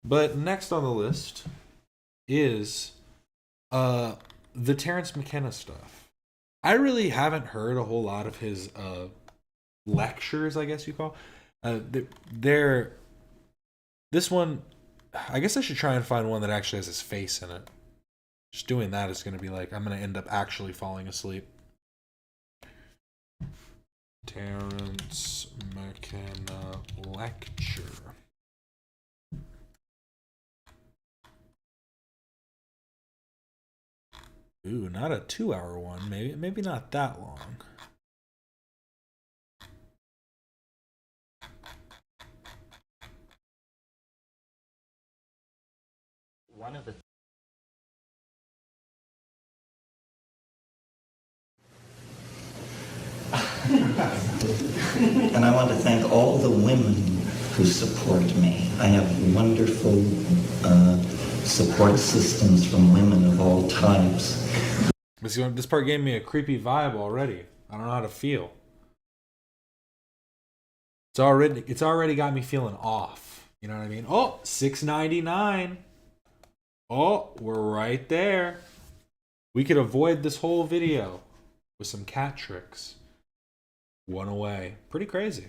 But next on the list is the Terrence McKenna stuff. I really haven't heard a whole lot of his lectures, I guess you call. This one, I guess I should try and find one that actually has his face in it. Just doing that is going to be like, I'm going to end up actually falling asleep. Terrence McKenna lecture. Ooh, not a 2-hour one. Maybe not that long. One of the and I want to thank all the women who support me. I have wonderful support systems from women of all types. This part gave me a creepy vibe already. I don't know how to feel. It's already got me feeling off. You know what I mean? Oh, $6.99. Oh, we're right there. We could avoid this whole video with some cat tricks. One away. Pretty crazy.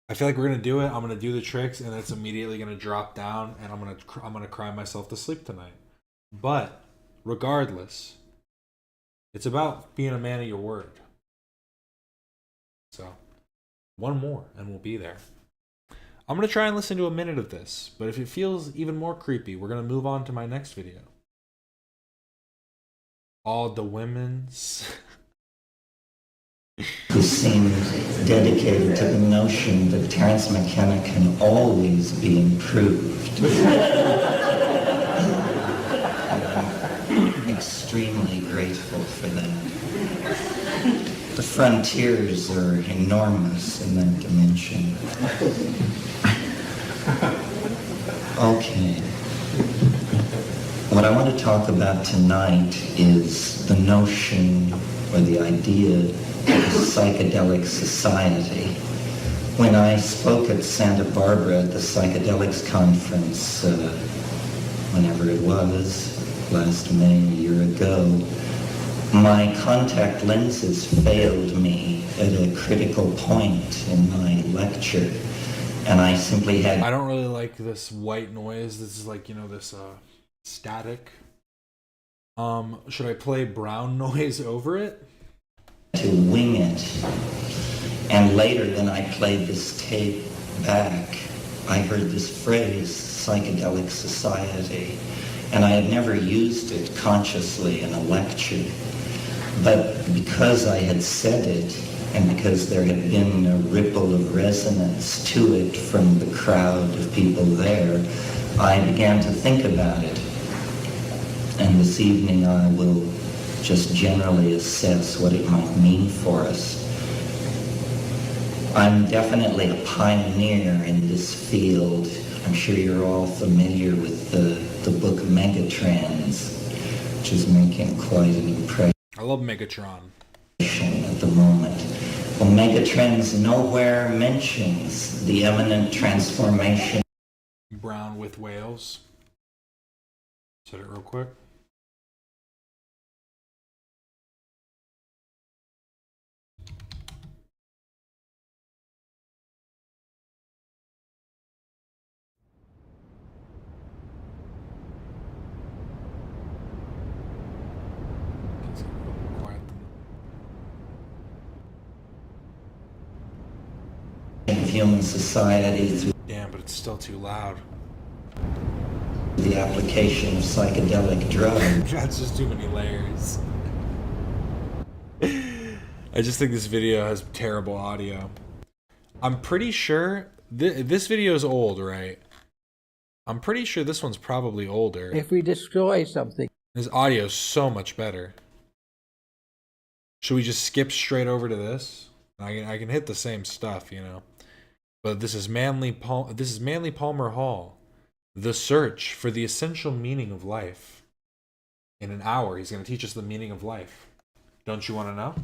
I feel like we're gonna do it. I'm gonna do the tricks, and it's immediately gonna drop down, and I'm gonna cry myself to sleep tonight. But regardless, it's about being a man of your word. So, one more, and we'll be there. I'm gonna try and listen to a minute of this, but if it feels even more creepy, we're gonna move on to my next video. All the women's. who seemed dedicated to the notion that Terence McKenna can always be improved. I'm extremely grateful for that. The frontiers are enormous in that dimension. Okay. What I want to talk about tonight is the notion or the idea of a psychedelic society. When I spoke at Santa Barbara at the Psychedelics Conference, whenever it was, last May, a year ago, my contact lenses failed me at a critical point in my lecture, and I simply had... I don't really like this white noise. This is like, you know, this static. Should I play brown noise over it? To wing it. And later, when I played this tape back, I heard this phrase, psychedelic society, and I had never used it consciously in a lecture. But because I had said it, and because there had been a ripple of resonance to it from the crowd of people there, I began to think about it. And this evening I will just generally assess what it might mean for us. I'm definitely a pioneer in this field. I'm sure you're all familiar with the book Megatrends, which is making quite an impression. I love Megatron. At the moment. Well, Megatrends nowhere mentions the imminent transformation. Brown with whales. Set it real quick. Of human society through Damn, but it's still too loud. the application of psychedelic drugs. That's just too many layers. I just think this video has terrible audio. I'm pretty sure this video is old, right? I'm pretty sure this one's probably older. If we destroy something. This audio is so much better. Should we just skip straight over to this? I can hit the same stuff, you know. But this is Manley Palmer Hall. The search for the essential meaning of life. In an hour, he's going to teach us the meaning of life. Don't you want to know?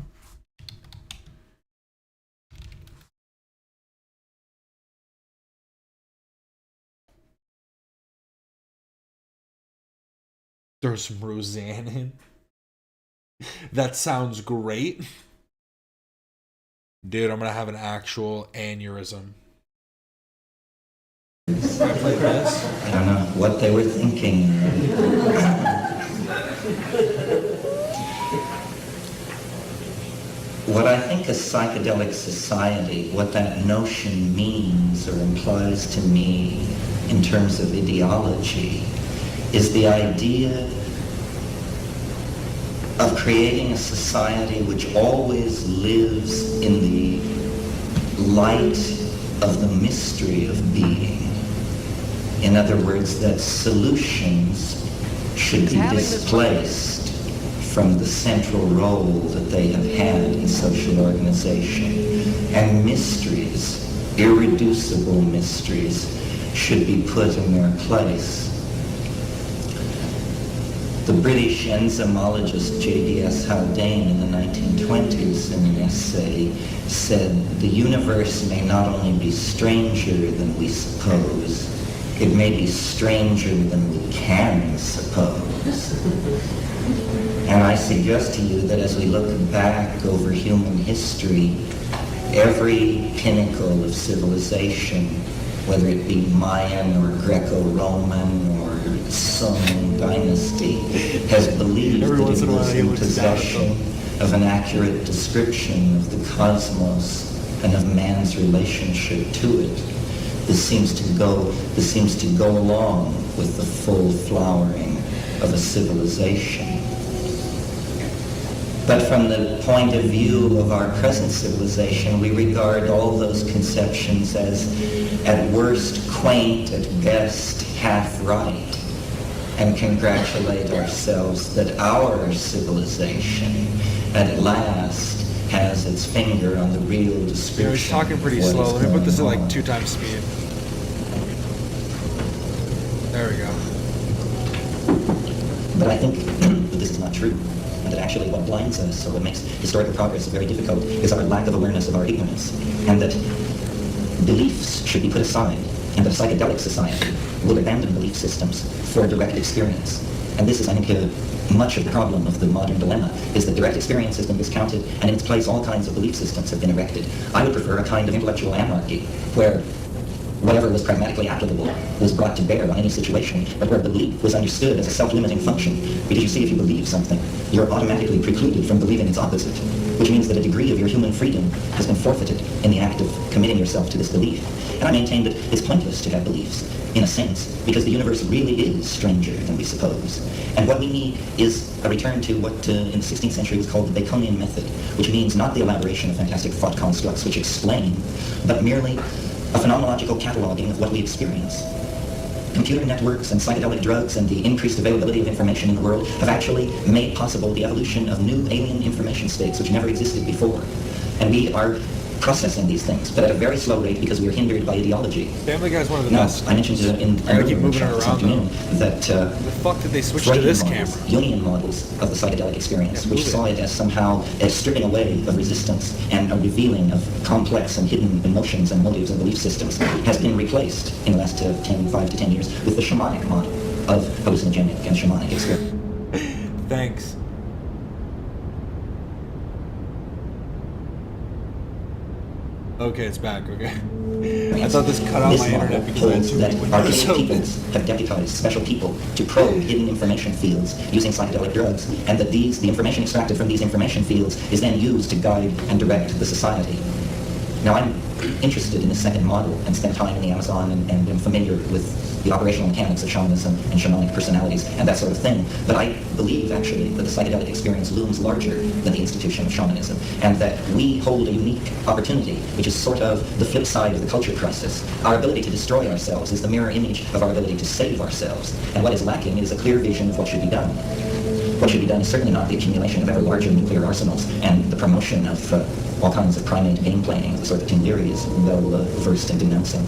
Throw some Roseanne in. That sounds great. Dude, I'm going to have an actual aneurysm. I don't know what they were thinking. What I think a psychedelic society, what that notion means or implies to me in terms of ideology, is the idea of creating a society which always lives in the light of the mystery of being. In other words, that solutions should be displaced from the central role that they have had in social organization. And mysteries, irreducible mysteries, should be put in their place. The British enzymologist J.D.S. Haldane in the 1920s in an essay said, "The universe may not only be stranger than we suppose, it may be stranger than we can suppose." And I suggest to you that as we look back over human history, every pinnacle of civilization, whether it be Mayan or Greco-Roman or Sung dynasty, has believed that it was in possession of an accurate description of the cosmos and of man's relationship to it. This seems to go along with the full flowering of a civilization. But from the point of view of our present civilization, we regard all those conceptions as, at worst, quaint, at best, half right, and congratulate ourselves that our civilization, at last, has its finger on the real description. He's talking pretty slow. Let me put this at like 2 times speed. There we go. But I think that this is not true. And that actually what blinds us, or what makes historical progress very difficult, is our lack of awareness of our ignorance. And that beliefs should be put aside, and that a psychedelic society will abandon belief systems for direct experience. And this is, I think, much of the problem of the modern dilemma, is that direct experience has been discounted, and in its place all kinds of belief systems have been erected. I would prefer a kind of intellectual anarchy, where whatever was pragmatically applicable was brought to bear on any situation, but where belief was understood as a self-limiting function. Because you see, if you believe something, you're automatically precluded from believing its opposite, which means that a degree of your human freedom has been forfeited in the act of committing yourself to this belief. And I maintain that it's pointless to have beliefs, in a sense, because the universe really is stranger than we suppose. And what we need is a return to what in the 16th century was called the Baconian method, which means not the elaboration of fantastic thought constructs which explain, but merely a phenomenological cataloging of what we experience. Computer networks and psychedelic drugs and the increased availability of information in the world have actually made possible the evolution of new alien information states which never existed before. And we are processing these things, but at a very slow rate because we are hindered by ideology. Family Guy's one of the best. I mentioned in I keep moving it this around afternoon that the fuck did they switch to this camera? Jungian models of the psychedelic experience, which saw it as somehow a stripping away of resistance and a revealing of complex and hidden emotions and motives and belief systems, has been replaced in the last 5 to 10 years with the shamanic model of hallucinogenic and shamanic experience. Thanks. Okay, it's back, okay. I thought this cut out my internet because I had too many windows open. Have deputized special people to probe hidden information fields using psychedelic drugs, and that the information extracted from these information fields is then used to guide and direct the society. Now, I'm interested in the second model and spent time in the Amazon and am familiar with the operational mechanics of shamanism and shamanic personalities and that sort of thing. But I believe, actually, that the psychedelic experience looms larger than the institution of shamanism, and that we hold a unique opportunity, which is sort of the flip side of the culture crisis. Our ability to destroy ourselves is the mirror image of our ability to save ourselves, and what is lacking is a clear vision of what should be done. What should be done is certainly not the accumulation of ever larger nuclear arsenals and the promotion of all kinds of primate game playing, the sort that Tim Leary is well versed in denouncing.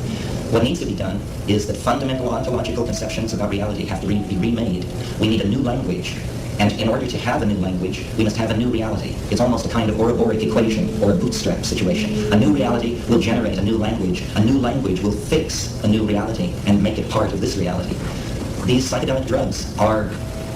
What needs to be done is that fundamental ontological conceptions about reality have to be remade. We need a new language, and in order to have a new language, we must have a new reality. It's almost a kind of Ouroboros equation or a bootstrap situation. A new reality will generate a new language. A new language will fix a new reality and make it part of this reality. These psychedelic drugs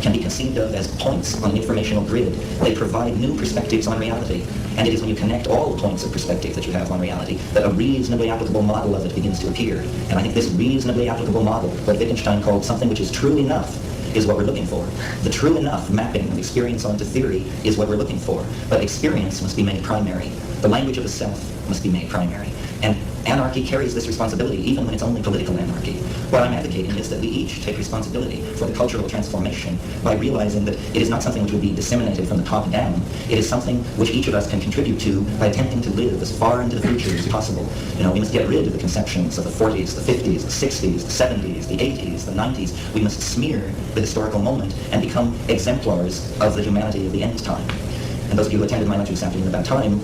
can be conceived of as points on an informational grid. They provide new perspectives on reality. And it is when you connect all the points of perspective that you have on reality that a reasonably applicable model of it begins to appear. And I think this reasonably applicable model, what Wittgenstein called something which is true enough, is what we're looking for. The true enough mapping of experience onto theory is what we're looking for. But experience must be made primary. The language of the self must be made primary. And anarchy carries this responsibility even when it's only political anarchy. What I'm advocating is that we each take responsibility for the cultural transformation by realizing that it is not something which will be disseminated from the top down. It is something which each of us can contribute to by attempting to live as far into the future as possible. We must get rid of the conceptions of the 40s, the 50s, the 60s, the 70s, the 80s, the 90s. We must smear the historical moment and become exemplars of the humanity of the end time. And those of you who attended my lecture this afternoon about time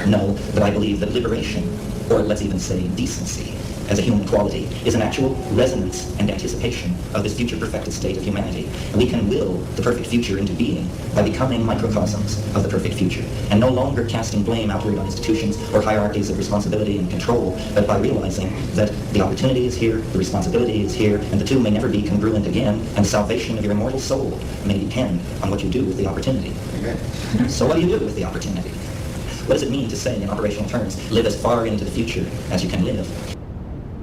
know that I believe that liberation, or let's even say decency, as a human quality, is an actual resonance and anticipation of this future perfected state of humanity. And we can will the perfect future into being by becoming microcosms of the perfect future, and no longer casting blame outward on institutions or hierarchies of responsibility and control, but by realizing that the opportunity is here, the responsibility is here, and the two may never be congruent again, and the salvation of your immortal soul may depend on what you do with the opportunity. So what do you do with the opportunity? What does it mean to say, in operational terms, live as far into the future as you can live?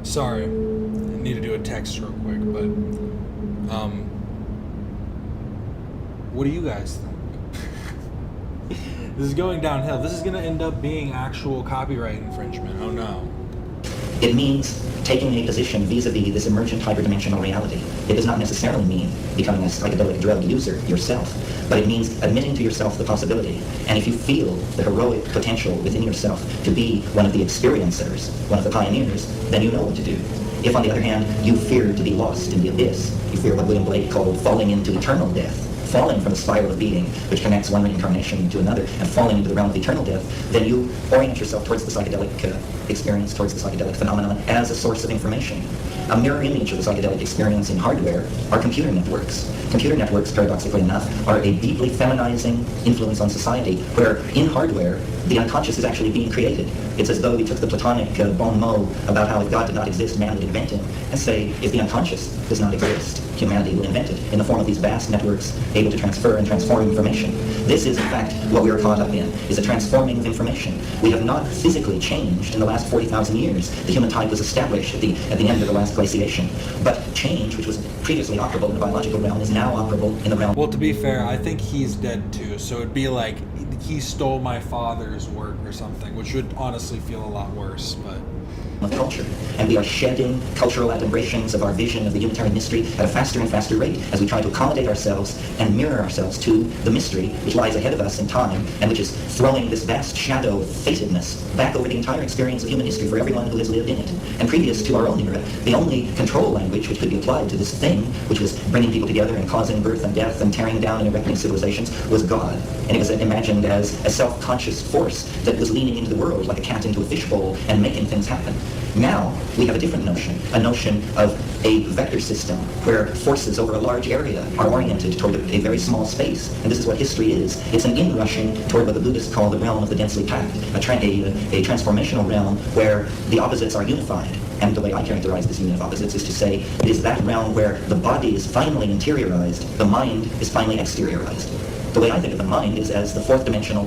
Sorry, I need to do a text real quick, but what do you guys think? This is going downhill. This is going to end up being actual copyright infringement. Oh no. It means taking a position vis-a-vis this emergent hyperdimensional reality. It does not necessarily mean becoming a psychedelic drug user yourself, but it means admitting to yourself the possibility. And if you feel the heroic potential within yourself to be one of the experiencers, one of the pioneers, then you know what to do. If, on the other hand, you fear to be lost in the abyss, you fear what William Blake called falling into eternal death, falling from the spiral of being, which connects one reincarnation to another, and falling into the realm of eternal death, then you orient yourself towards the psychedelic experience, towards the psychedelic phenomenon as a source of information. A mirror image of the psychedelic experience in hardware are computer networks. Computer networks, paradoxically enough, are a deeply feminizing influence on society, where in hardware, the unconscious is actually being created. It's as though we took the Platonic bon mot about how if God did not exist, man would invent him, and say, if the unconscious does not exist, humanity will invent it in the form of these vast networks able to transfer and transform information. This is, in fact, what we are caught up in, is a transforming of information. We have not physically changed in the last 40,000 years. The human type was established at the end of the last glaciation. But change, which was previously operable in the biological realm, is now operable in the realm... Well, to be fair, I think he's dead too, so it'd be like he stole my father's work or something, which would honestly feel a lot worse, but... of culture, and we are shedding cultural adumbrations of our vision of the unitary mystery at a faster and faster rate as we try to accommodate ourselves and mirror ourselves to the mystery which lies ahead of us in time and which is throwing this vast shadow of fatedness back over the entire experience of human history for everyone who has lived in it. And previous to our own era, the only control language which could be applied to this thing, which was bringing people together and causing birth and death and tearing down and erecting civilizations, was God. And it was imagined as a self-conscious force that was leaning into the world like a cat into a fishbowl and making things happen. Now, we have a different notion, a notion of a vector system where forces over a large area are oriented toward a very small space. And this is what history is. It's an inrushing toward what the Buddhists call the realm of the densely packed, a transformational realm where the opposites are unified. And the way I characterize this union of opposites is to say it is that realm where the body is finally interiorized, the mind is finally exteriorized. The way I think of the mind is as a fourth dimensional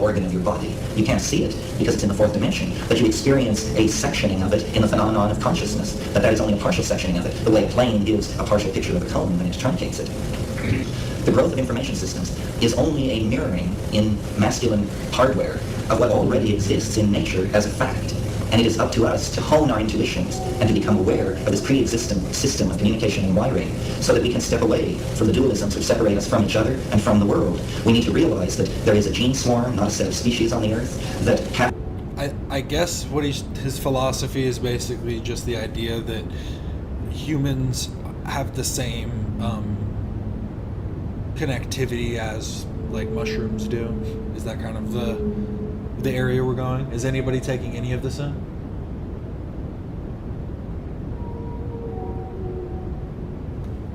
organ of your body. You can't see it because it's in the fourth dimension, but you experience a sectioning of it in the phenomenon of consciousness. But that is only a partial sectioning of it, the way a plane gives a partial picture of a cone when it truncates it. The growth of information systems is only a mirroring in masculine hardware of what already exists in nature as a fact. And it is up to us to hone our intuitions and to become aware of this pre-existent system of communication and wiring so that we can step away from the dualisms which separate us from each other and from the world. We need to realize that there is a gene swarm, not a set of species on the earth, that I guess what his philosophy is basically just the idea that humans have the same connectivity as like mushrooms do. Is that kind of the area we're going? Is anybody taking any of this in?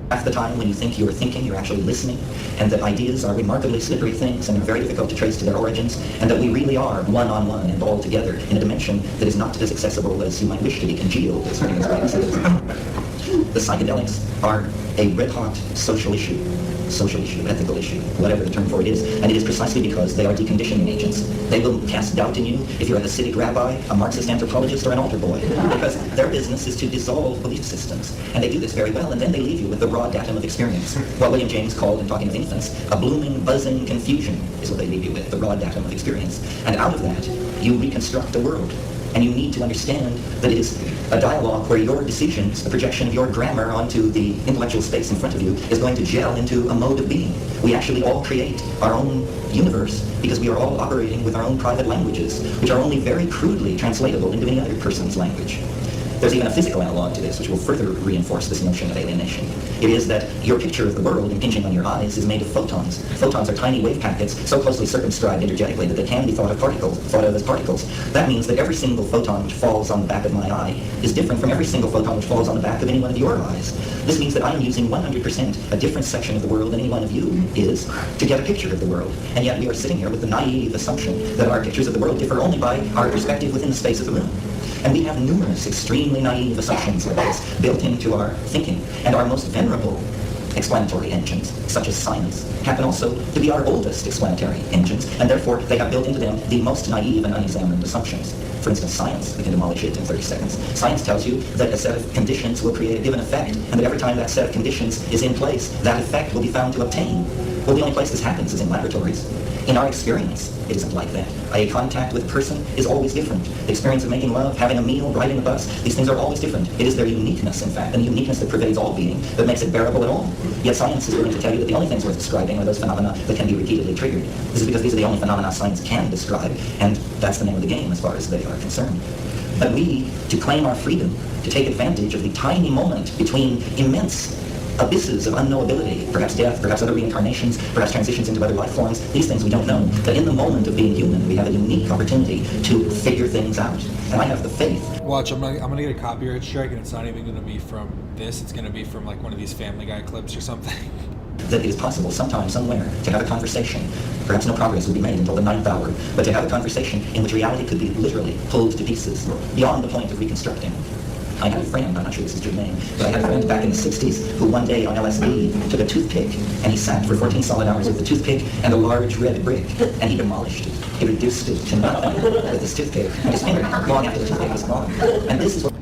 Half the time when you think you're thinking, you're actually listening, and that ideas are remarkably slippery things and are very difficult to trace to their origins, and that we really are one-on-one and all together in a dimension that is not as accessible as you might wish to be congealed, as the psychedelics are a red-hot social issue, ethical issue, whatever the term for it is, and it is precisely because they are deconditioning agents. They will cast doubt in you if you're a Hasidic rabbi, a Marxist anthropologist, or an altar boy, because their business is to dissolve belief systems, and they do this very well, and then they leave you with the raw datum of experience. What William James called, in talking of infants, a blooming, buzzing confusion is what they leave you with, the raw datum of experience. And out of that, you reconstruct the world. And you need to understand that it is a dialogue where your decisions, the projection of your grammar onto the intellectual space in front of you, is going to gel into a mode of being. We actually all create our own universe because we are all operating with our own private languages, which are only very crudely translatable into any other person's language. There's even a physical analog to this, which will further reinforce this notion of alienation. It is that your picture of the world impinging on your eyes is made of photons. Photons are tiny wave packets so closely circumscribed energetically that they can be thought of as particles. That means that every single photon which falls on the back of my eye is different from every single photon which falls on the back of any one of your eyes. This means that I am using 100% a different section of the world than any one of you is to get a picture of the world. And yet we are sitting here with the naive assumption that our pictures of the world differ only by our perspective within the space of the room. And we have numerous extremely naive assumptions like this built into our thinking. And our most venerable explanatory engines, such as science, happen also to be our oldest explanatory engines, and therefore they have built into them the most naive and unexamined assumptions. For instance, science, we can demolish it in 30 seconds. Science tells you that a set of conditions will create a given effect, and that every time that set of conditions is in place, that effect will be found to obtain. Well, the only place this happens is in laboratories. In our experience, it isn't like that. Eye contact with a person is always different. The experience of making love, having a meal, riding a bus, these things are always different. It is their uniqueness, in fact, and the uniqueness that pervades all being that makes it bearable at all. Yet science is willing to tell you that the only things worth describing are those phenomena that can be repeatedly triggered. This is because these are the only phenomena science can describe, and that's the name of the game as far as they are concerned. But we, to claim our freedom, to take advantage of the tiny moment between immense abysses of unknowability, perhaps death, perhaps other reincarnations, perhaps transitions into other life forms, these things we don't know. But in the moment of being human, we have a unique opportunity to figure things out. And I have the faith. Watch, I'm gonna get a copyright strike, and it's not even gonna be from this. It's gonna be from like one of these Family Guy clips or something. That it is possible sometime, somewhere, to have a conversation. Perhaps no progress will be made until the 9th hour, but to have a conversation in which reality could be literally pulled to pieces, beyond the point of reconstructing. I had a friend, I'm not sure this is your name, but I had a friend back in the 60s who one day on LSD took a toothpick and he sat for 14 solid hours with the toothpick and a large red brick and he demolished it. He reduced it to nothing with his toothpick and his finger long after the toothpick was gone. And this is what...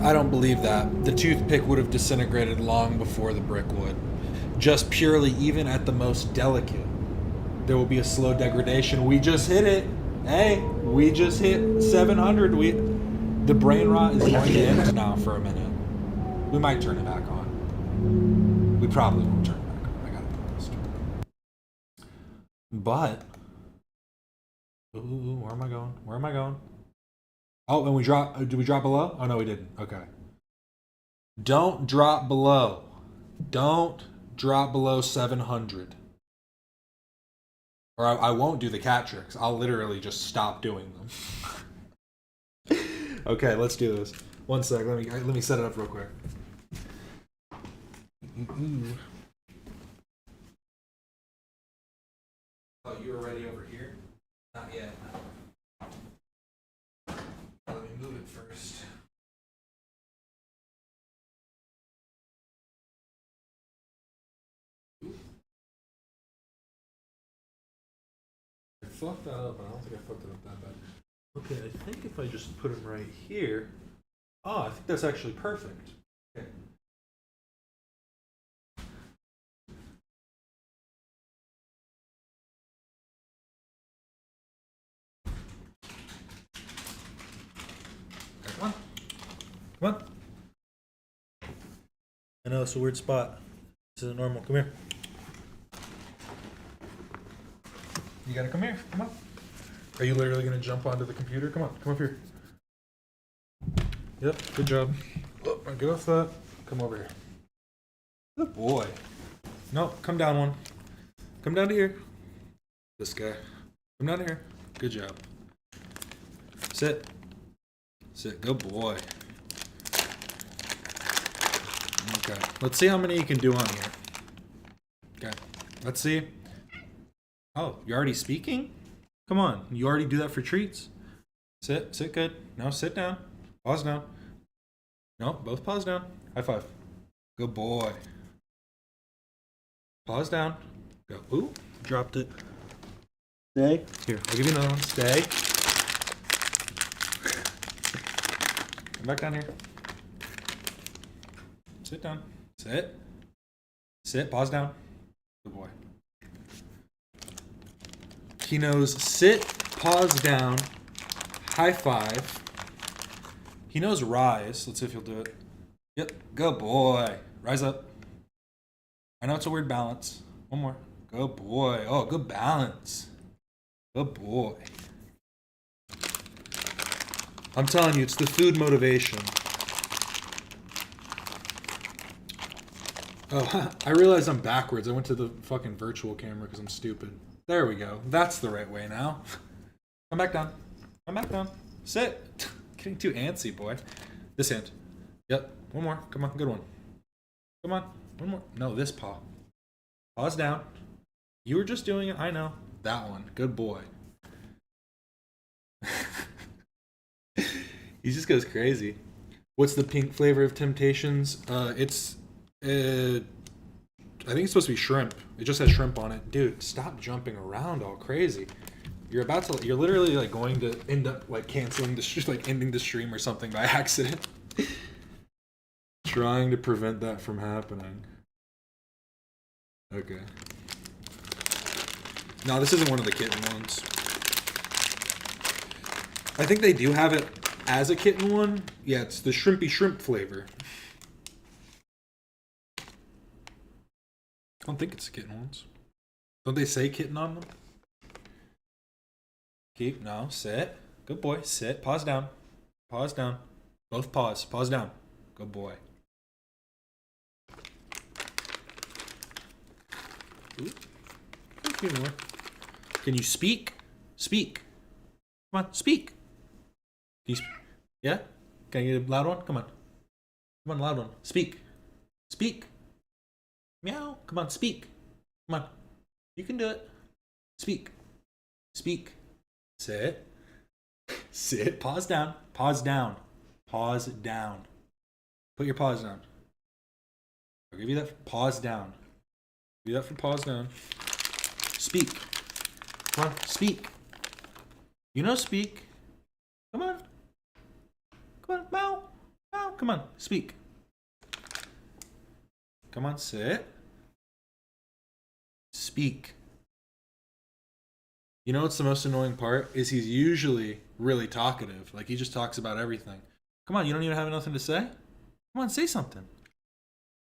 I don't believe that. The toothpick would have disintegrated long before the brick would. Just purely, even at the most delicate, there will be a slow degradation. We just hit it. Hey, we just hit 700. The brain rot is going to end now for a minute. We might turn it back on. We probably won't turn it back on. I gotta be honest. But, ooh, where am I going? Where am I going? Oh, and we drop. Did we drop below? Oh no, we didn't. Okay. Don't drop below. Don't drop below 700. Or I won't do the cat tricks. I'll literally just stop doing them. Okay, let's do this. One sec. Let me set it up real quick. Oh, you were ready over here? Not yet. Let me move it first. I fucked that up, but I don't think I fucked it up that bad. Okay, I think if I just put him right here... Oh, I think that's actually perfect. Okay. Come on. Come on. I know, it's a weird spot. This isn't normal. Come here. You gotta come here. Come on. Are you literally gonna jump onto the computer? Come on, come up here. Yep, good job. Oh, get off that. Come over here. Good boy. No, come down one. Come down to here. This guy. Come down to here. Good job. Sit. Sit. Good boy. Okay. Let's see how many you can do on here. Okay. Let's see. Oh, you're already speaking? Come on, you already do that for treats. Sit good. No, sit down. Pause down. No, both pause down. High five. Good boy. Pause down. Go. Ooh, dropped it. Stay. Here, I'll give you another one. Stay. Come back down here. Sit down. Sit. Sit. Pause down. Good boy. He knows sit, pause down, high five. He knows rise. Let's see if he'll do it. Yep, good boy. Rise up. I know it's a weird balance. One more. Good boy. Oh, good balance. Good boy. I'm telling you, it's the food motivation. Oh, I realized I'm backwards. I went to the fucking virtual camera because I'm stupid. There we go. That's the right way now. Come back down. Come back down. Sit. Getting too antsy, boy. This hand. Yep. One more. Come on. Good one. Come on. One more. No, this paw. Pause down. You were just doing it. I know. That one. Good boy. He just goes crazy. What's the pink flavor of Temptations? I think it's supposed to be shrimp. It just has shrimp on it. Dude, stop jumping around all crazy. You're literally like going to end up like canceling ending the stream or something by accident. Trying to prevent that from happening. Okay. No, this isn't one of the kitten ones. I think they do have it as a kitten one. Yeah, it's the shrimpy shrimp flavor. I don't think it's the kitten ones. Don't they say kitten on them? Keep, no, sit. Good boy, sit. Pause down. Pause down. Both pause. Pause down. Good boy. Ooh. A few more. Can you speak? Speak. Come on, speak. Can you yeah? Can I get a loud one? Come on. Come on, loud one. Speak. Speak. Meow. Come on, speak. Come on. You can do it. Speak. Speak. Sit. Sit. Pause down. Pause down. Pause down. Put your paws down. I'll give you that. Pause down. Do that for pause down. Speak. Come on, speak. You know speak. Come on. Come on, meow. Meow. Come on, speak. Come on, sit. Speak. You know what's the most annoying part? Is he's usually really talkative. Like, he just talks about everything. Come on, you don't even have nothing to say? Come on, say something.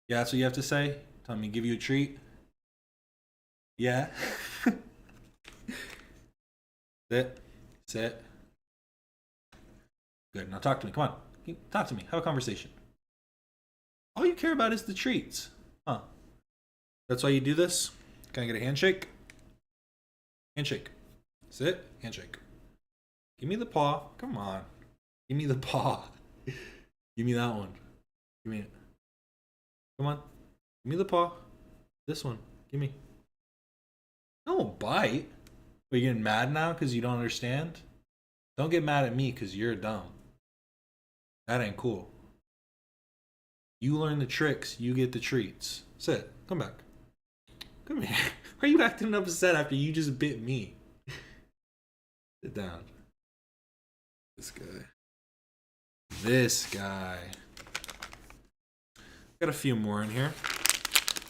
Yeah, that's what you have to say? Tell me, give you a treat? Yeah. Sit. Sit. Good. Now talk to me. Come on. Talk to me. Have a conversation. All you care about is the treats. Huh. That's why you do this? Can I get a handshake? Handshake. Sit. Handshake. Give me the paw. Come on. Give me the paw. Give me that one. Give me it. Come on. Give me the paw. This one. Give me. No bite. Are you getting mad now because you don't understand? Don't get mad at me because you're dumb. That ain't cool. You learn the tricks, you get the treats. Sit. Come back. Come here. Why are you acting upset after you just bit me? Sit down. This guy. This guy. Got a few more in here.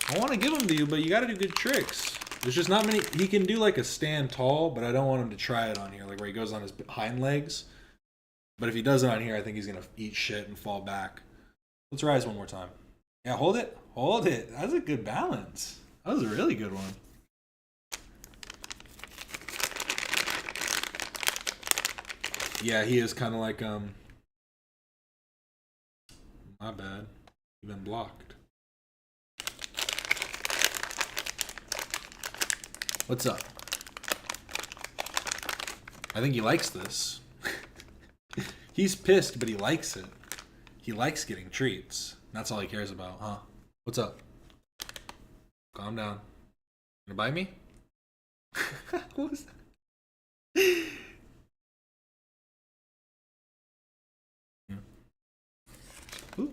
I want to give them to you, but you got to do good tricks. There's just not many. He can do like a stand tall, but I don't want him to try it on here, like where he goes on his hind legs. But if he does it on here, I think he's going to eat shit and fall back. Let's rise one more time. Yeah, hold it. Hold it. That's a good balance. That was a really good one. Yeah, he is kind of like, my bad. You've been blocked. What's up? I think he likes this. He's pissed, but he likes it. He likes getting treats. That's all he cares about, huh? What's up? Calm down. You gonna bite me? What was that? Ooh.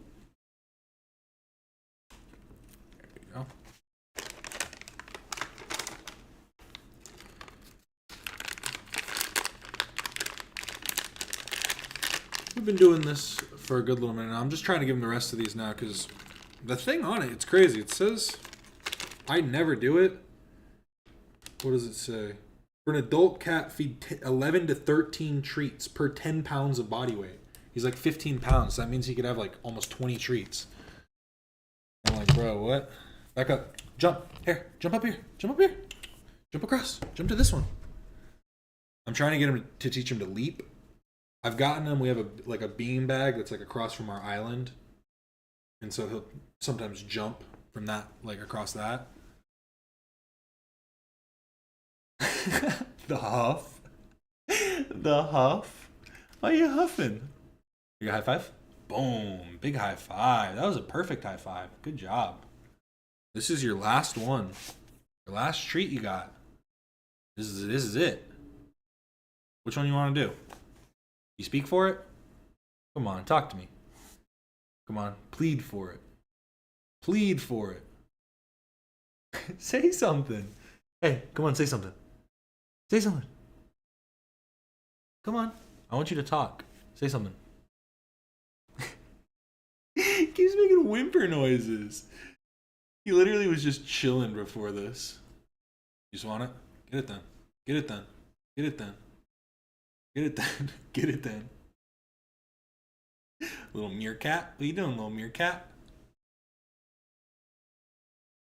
There you go. We've been doing this for a good little minute now. I'm just trying to give him the rest of these now because the thing on it, it's crazy. It says, I never do it. What does it say? For an adult cat, feed 11 to 13 treats per 10 pounds of body weight. He's like 15 pounds. So that means he could have like almost 20 treats. I'm like, bro, what? Back up. Jump. Here. Jump up here. Jump up here. Jump across. Jump to this one. I'm trying to get him to teach him to leap. I've gotten him. We have a bean bag that's like across from our island. And so he'll sometimes jump from that, like across that. The huff. The huff. Why are you huffing? You got high five? Boom. Big high five. That was a perfect high five. Good job. This is your last one. Your last treat you got. This is it. Which one you want to do? You speak for it? Come on, talk to me. Come on, plead for it. Plead for it. Say something. Hey, come on, say something. Say something. Come on. I want you to talk. Say something. He keeps making whimper noises. He literally was just chilling before this. You just want it? Get it then. Get it then. Get it then. Get it then. Get it then. Little meerkat. What are you doing, little meerkat?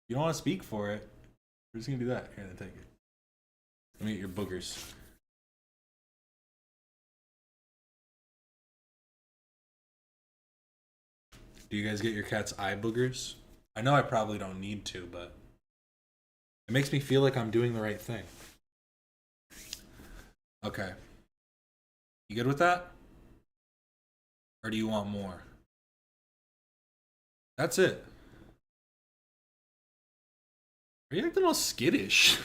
You don't want to speak for it. We're just gonna do that. Here, then take it. Let me get your boogers. Do you guys get your cat's eye boogers? I know I probably don't need to, but it makes me feel like I'm doing the right thing. Okay. You good with that? Or do you want more? That's it. Are you acting all skittish?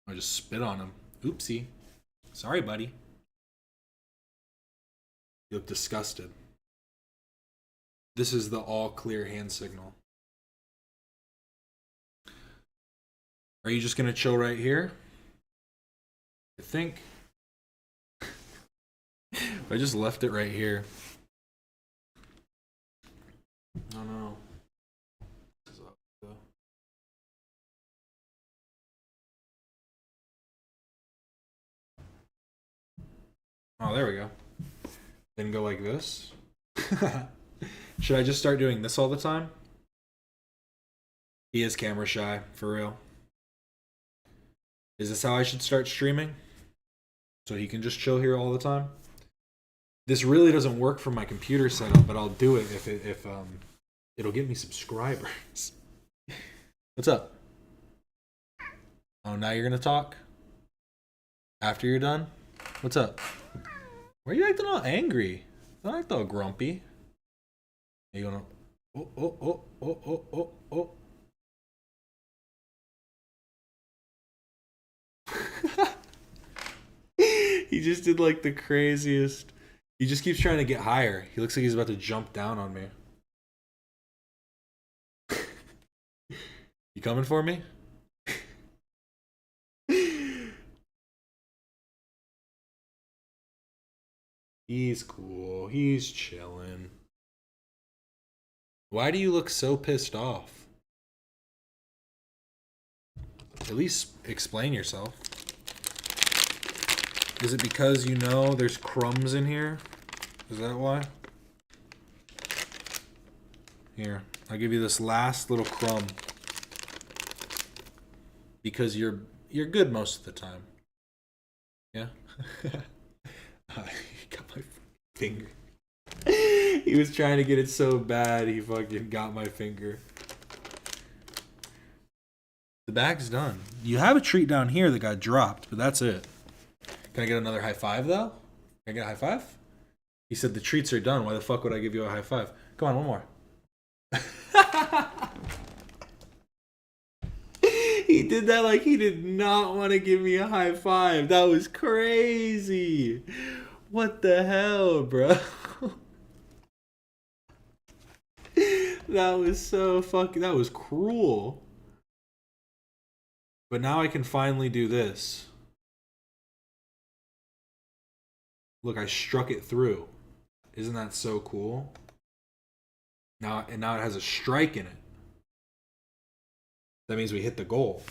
I just spit on him. Oopsie. Sorry, buddy. You look disgusted. This is the all clear hand signal. Are you just gonna chill right here? I think. I just left it right here. Oh no. Oh, there we go. Then go like this. Should I just start doing this all the time? He is camera shy, for real. Is this how I should start streaming? So he can just chill here all the time? This really doesn't work for my computer setup, but I'll do it if it'll get me subscribers. What's up? Oh, now you're gonna talk? After you're done? What's up? Why are you acting all angry? Don't act all grumpy. Are you gonna... Oh. He just did like the craziest. He just keeps trying to get higher. He looks like he's about to jump down on me. You coming for me? He's cool. He's chilling. Why do you look so pissed off? At least explain yourself. Is it because you know there's crumbs in here? Is that why? Here, I'll give you this last little crumb. Because you're good most of the time. Yeah? He got my finger. He was trying to get it so bad, he fucking got my finger. The bag's done. You have a treat down here that got dropped, but that's it. Can I get another high five, though? Can I get a high five? He said the treats are done. Why the fuck would I give you a high five? Come on, one more. He did that like he did not want to give me a high five. That was crazy. What the hell, bro? That was so fucking... That was cruel. But now I can finally do this. Look, I struck it through. Isn't that so cool? Now it has a strike in it. That means we hit the goal.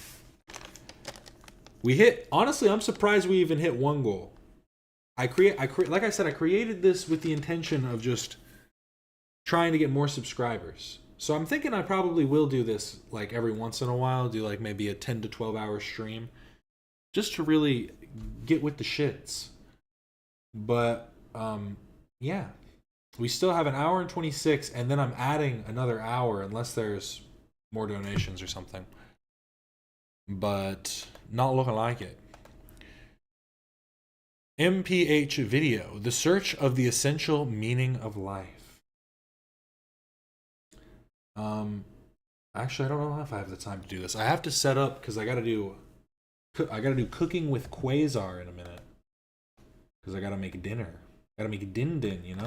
We hit... Honestly, I'm surprised we even hit one goal. Like I said, I created this with the intention of just trying to get more subscribers. So I'm thinking I probably will do this like every once in a while, do like maybe a 10 to 12 hour stream just to really get with the shits. But yeah, we still have an hour and 26, and then I'm adding another hour unless there's more donations or something. But not looking like it. MPH video, the search of the essential meaning of life. Actually, I don't know if I have the time to do this. I have to set up because I gotta do cooking with Quasar in a minute. Because I gotta make dinner. Gotta make din, you know?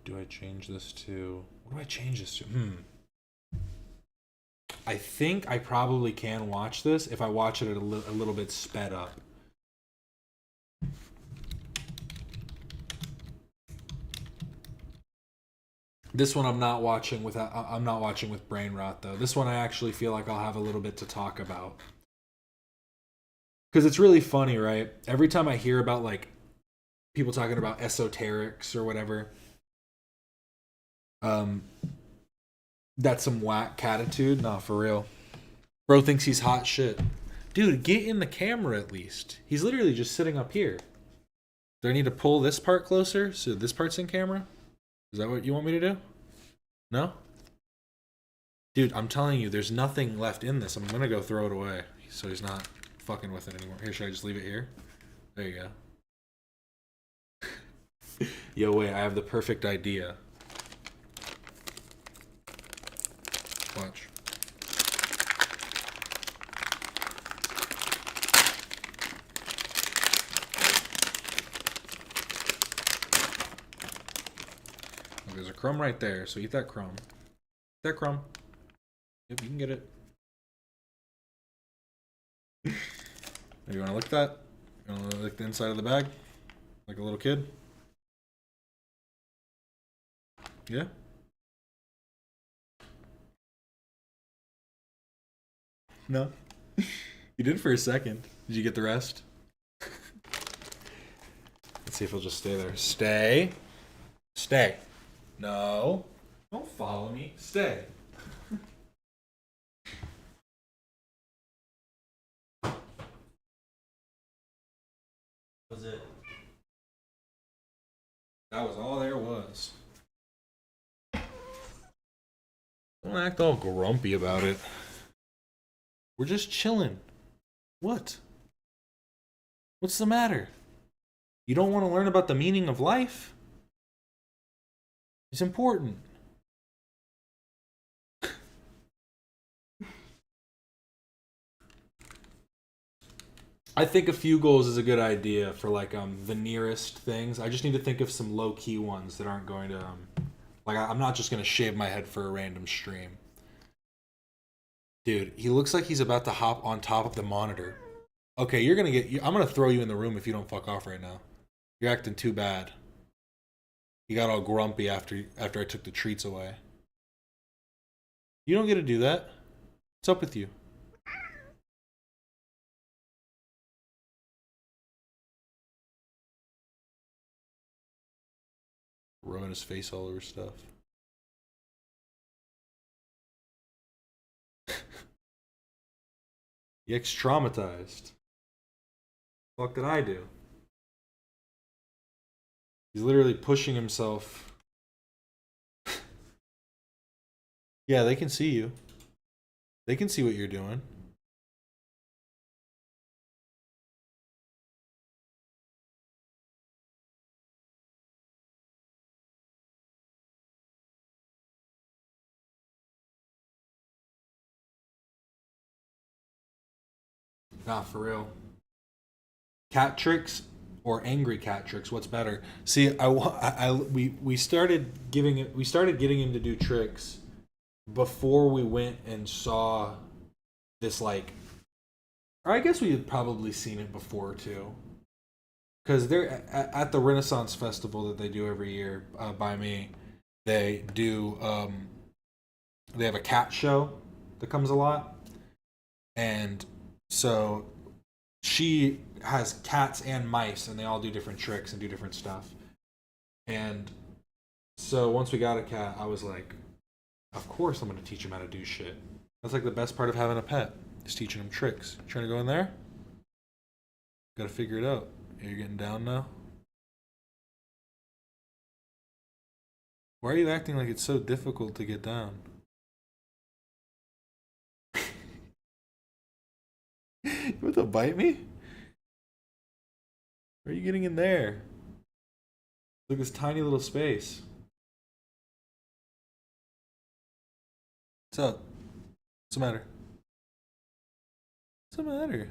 Do I change this to... What do I change this to? I think I probably can watch this if I watch it at a little bit sped up. This one I'm not watching with brain rot though. This one I actually feel like I'll have a little bit to talk about. Because it's really funny, right? Every time I hear about like people talking about esoterics or whatever, that's some whack catitude. Nah, for real. Bro thinks he's hot shit. Dude, get in the camera at least. He's literally just sitting up here. Do I need to pull this part closer so this part's in camera? Is that what you want me to do? No? Dude, I'm telling you, there's nothing left in this. I'm gonna go throw it away so he's not fucking with it anymore. Here, should I just leave it here? There you go. Yo, wait, I have the perfect idea. Watch. There's a crumb right there, so eat that crumb. Eat that crumb. Yep, you can get it. You want to lick that? You want to lick the inside of the bag? Like a little kid? Yeah? No? You did for a second. Did you get the rest? Let's see if he'll just stay there. Stay. Stay. No. Don't follow me. Stay. Was it? That was all there was. Don't act all grumpy about it. We're just chilling. What? What's the matter? You don't want to learn about the meaning of life? It's important. I think a few goals is a good idea for like the nearest things. I just need to think of some low-key ones that aren't going to like I'm not just going to shave my head for a random stream. Dude, he looks like he's about to hop on top of the monitor. Okay, you're going to get I'm going to throw you in the room if you don't fuck off right now. You're acting too bad. You got all grumpy after I took the treats away. You don't get to do that. What's up with you? Rubbing his face all over stuff. He traumatized. What did I do? He's literally pushing himself. Yeah, they can see you. They can see what you're doing. Nah, for real. Cat tricks or angry cat tricks? What's better? See, we started getting him to do tricks before we went and saw this, like, or I guess we had probably seen it before too, because they're at the Renaissance Festival that they do every year by me. They do they have a cat show that comes a lot, and so she has cats and mice, and they all do different tricks and do different stuff. And so once we got a cat, I was like, of course I'm going to teach him how to do shit. That's like the best part of having a pet, is teaching him tricks. Trying to go in there? Gotta figure it out. You're getting down now? Why are you acting like it's so difficult to get down? You want to bite me? Where are you getting in there? Look at this tiny little space. What's up? What's the matter? What's the matter?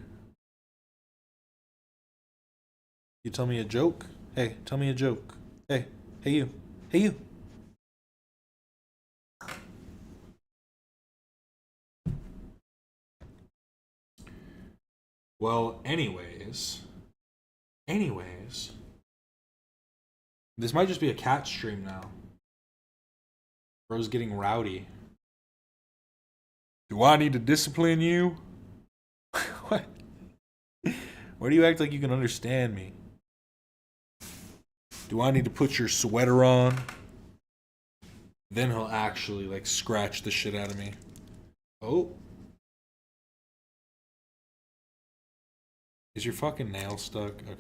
You tell me a joke? Hey, tell me a joke. Hey, hey you. Hey you. Well, anyways, this might just be a cat stream now. Bro's getting rowdy. Do I need to discipline you? What? Why do you act like you can understand me? Do I need to put your sweater on? Then he'll actually, like, scratch the shit out of me. Oh. Is your fucking nail stuck? Okay.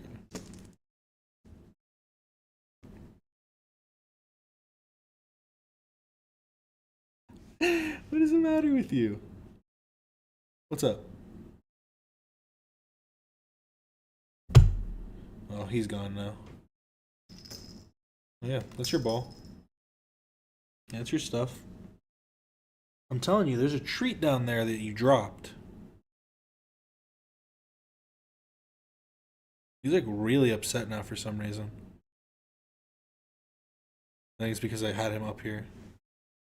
What is the matter with you? What's up? Oh, he's gone now. Yeah, that's your ball. That's your stuff. I'm telling you, there's a treat down there that you dropped. He's like really upset now for some reason. I think it's because I had him up here.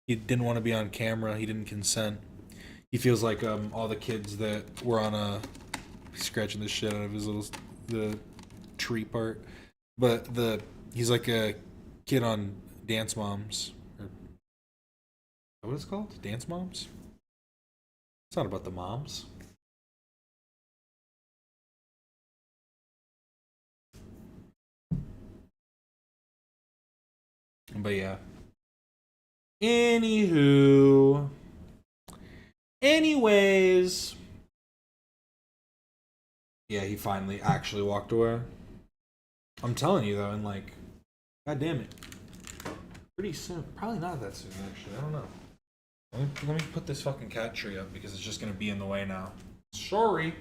He didn't want to be on camera. He didn't consent. He feels like all the kids that were on scratching the shit out of his the tree part. But he's like a kid on Dance Moms. Or what is it called? Dance Moms? It's not about the moms. But yeah. Anywho. Anyways. Yeah, he finally actually walked away. I'm telling you though, and like, god damn it. Pretty soon. Probably not that soon actually. I don't know. Let me put this fucking cat tree up because it's just gonna be in the way now. Sorry.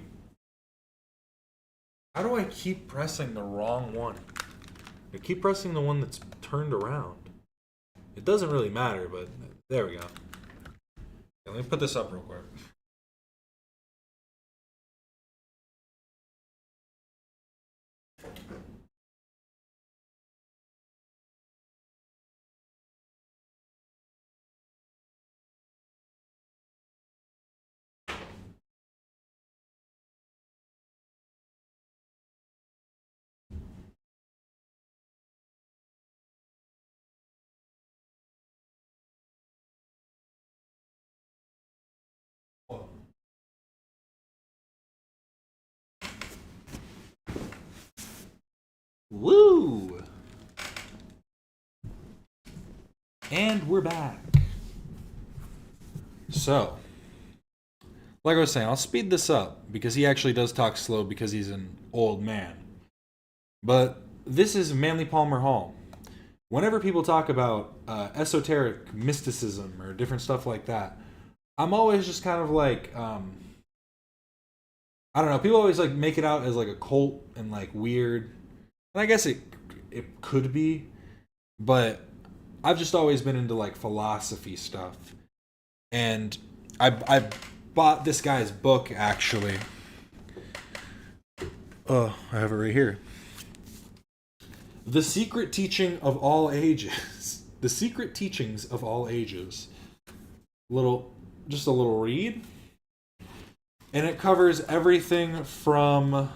How do I keep pressing the wrong one? I keep pressing the one that's turned around. It doesn't really matter, but there we go. Okay, let me put this up real quick. Woo! And we're back. So, like I was saying, I'll speed this up because he actually does talk slow because he's an old man. But this is Manley Palmer Hall. Whenever people talk about esoteric mysticism or different stuff like that, I'm always just kind of like, I don't know, people always like make it out as like a cult and like weird. And I guess it could be, but I've just always been into like philosophy stuff. And I bought this guy's book actually. Oh, I have it right here. The Secret Teaching of All Ages. The Secret Teachings of All Ages. Just a little read. And it covers everything from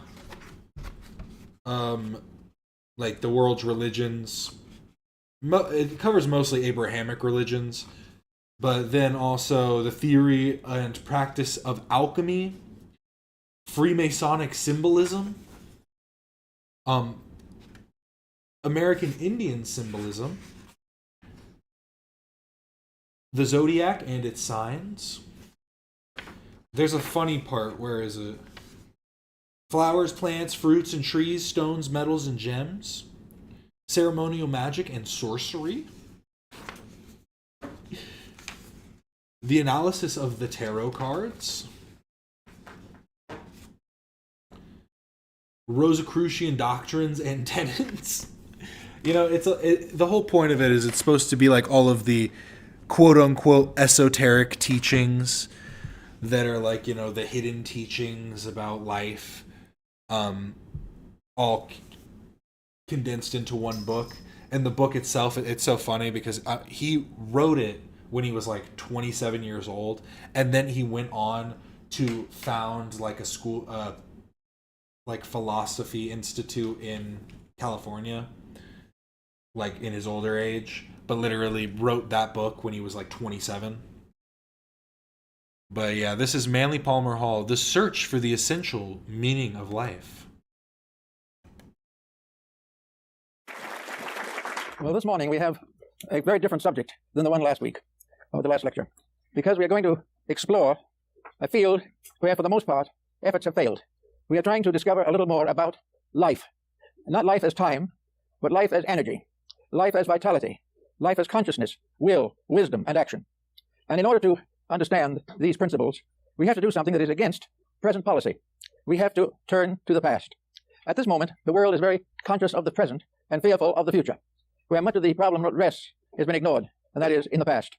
like the world's religions. It covers mostly Abrahamic religions, but then also the theory and practice of alchemy, Freemasonic symbolism, American Indian symbolism, the zodiac and its signs. There's a funny part. Where is it? Flowers, plants, fruits, and trees, stones, metals, and gems. Ceremonial magic and sorcery. The analysis of the tarot cards. Rosicrucian doctrines and tenets. You know, the whole point of it is it's supposed to be like all of the quote-unquote esoteric teachings that are like, you know, the hidden teachings about life, all condensed into one book. And the book itself, it's so funny because he wrote it when he was like 27 years old, and then he went on to found like a school, like philosophy institute in California, like in his older age. but literally wrote that book when he was like 27. But yeah, this is Manley Palmer Hall, The Search for the Essential Meaning of Life. Well, this morning we have a very different subject than the one last week, or the last lecture, because we are going to explore a field where, for the most part, efforts have failed. We are trying to discover a little more about life. Not life as time, but life as energy, life as vitality, life as consciousness, will, wisdom, and action. And in order to understand these principles, we have to do something that is against present policy. We have to turn to the past. At this moment, the world is very conscious of the present and fearful of the future, where much of the problem rests has been ignored, and that is in the past.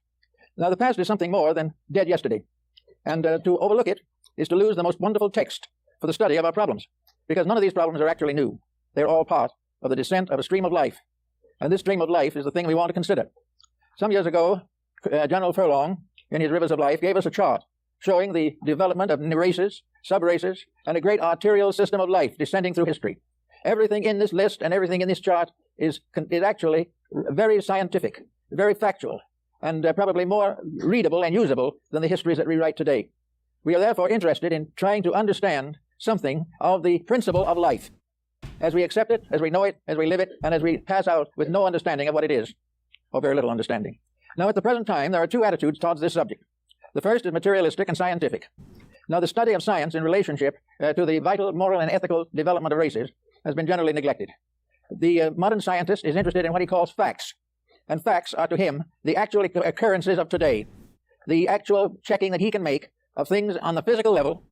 Now, the past is something more than dead yesterday, and to overlook it is to lose the most wonderful text for the study of our problems, because none of these problems are actually new. They're all part of the descent of a stream of life, and this stream of life is the thing we want to consider. Some years ago, General Furlong, in his Rivers of Life, gave us a chart showing the development of races, sub-races, and a great arterial system of life descending through history. Everything in this list and everything in this chart is actually very scientific, very factual, and probably more readable and usable than the histories that we write today. We are therefore interested in trying to understand something of the principle of life, as we accept it, as we know it, as we live it, and as we pass out with no understanding of what it is, or very little understanding. Now, at the present time, there are two attitudes towards this subject. The first is materialistic and scientific. Now, the study of science in relationship to the vital, moral, and ethical development of races has been generally neglected. The modern scientist is interested in what he calls facts, and facts are to him the actual occurrences of today, the actual checking that he can make of things on the physical level.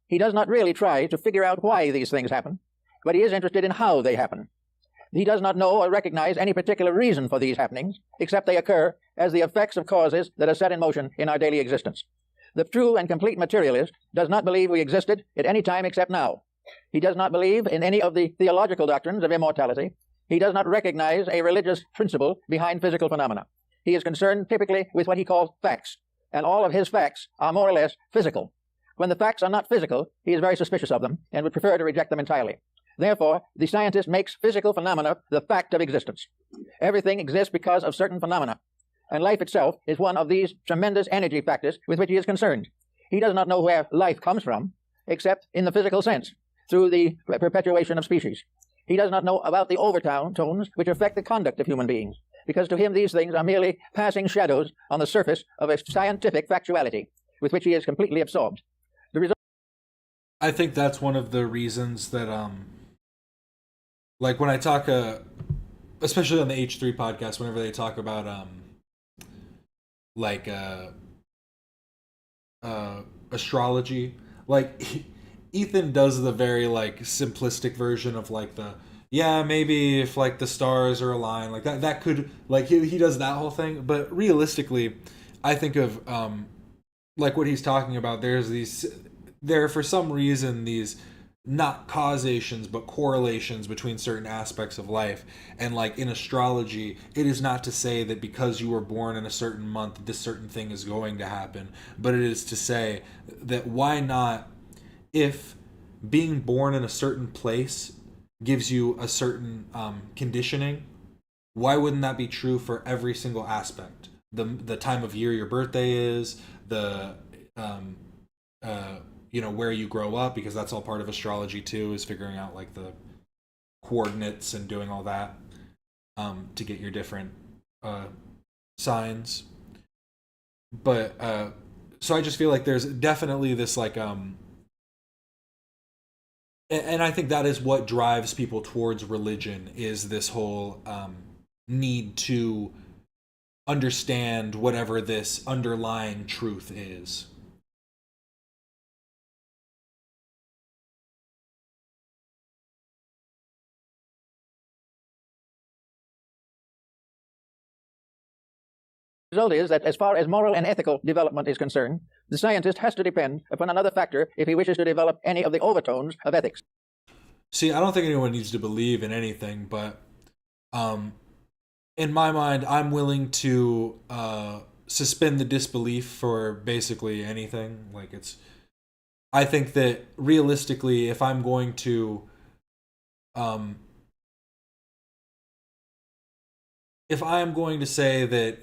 He does not really try to figure out why these things happen, but he is interested in how they happen. He does not know or recognize any particular reason for these happenings, except they occur as the effects of causes that are set in motion in our daily existence. The true and complete materialist does not believe we existed at any time except now. He does not believe in any of the theological doctrines of immortality. He does not recognize a religious principle behind physical phenomena. He is concerned typically with what he calls facts, and all of his facts are more or less physical. When the facts are not physical, he is very suspicious of them and would prefer to reject them entirely. Therefore, the scientist makes physical phenomena the fact of existence. Everything exists because of certain phenomena, and life itself is one of these tremendous energy factors with which he is concerned. He does not know where life comes from, except in the physical sense, through the perpetuation of species. He does not know about the overtones which affect the conduct of human beings, because to him these things are merely passing shadows on the surface of a scientific factuality with which he is completely absorbed. The result— I think that's one of the reasons that like when I talk especially on the H3 podcast, whenever they talk about astrology, like Ethan does the very like simplistic version of like the maybe if like the stars are aligned, like that could, like he does that whole thing. But realistically, I think of like what he's talking about, there for some reason these not causations but correlations between certain aspects of life. And like in astrology, it is not to say that because you were born in a certain month this certain thing is going to happen, but it is to say that why not, if being born in a certain place gives you a certain conditioning, why wouldn't that be true for every single aspect? The time of year your birthday is, the where you grow up, because that's all part of astrology too, is figuring out like the coordinates and doing all that to get your different signs. But so I just feel like there's definitely this like and I think that is what drives people towards religion, is this whole need to understand whatever this underlying truth is. The result is that as far as moral and ethical development is concerned, the scientist has to depend upon another factor if he wishes to develop any of the overtones of ethics. See, I don't think anyone needs to believe in anything, but in my mind, I'm willing to suspend the disbelief for basically anything. Like I think that realistically, if I'm going to if I am going to say that,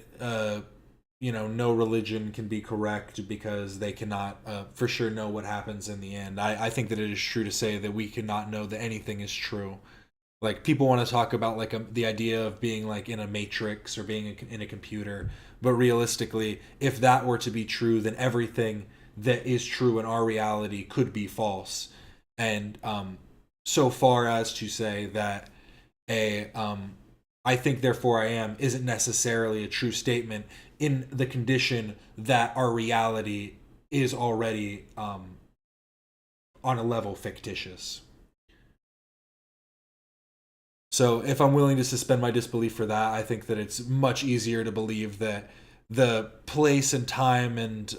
no religion can be correct because they cannot for sure know what happens in the end, I think that it is true to say that we cannot know that anything is true. Like, people want to talk about like the idea of being like in a matrix or being in a computer, but realistically, if that were to be true, then everything that is true in our reality could be false. And so far as to say that I think therefore I am isn't necessarily a true statement in the condition that our reality is already on a level fictitious. So if I'm willing to suspend my disbelief for that, I think that it's much easier to believe that the place and time and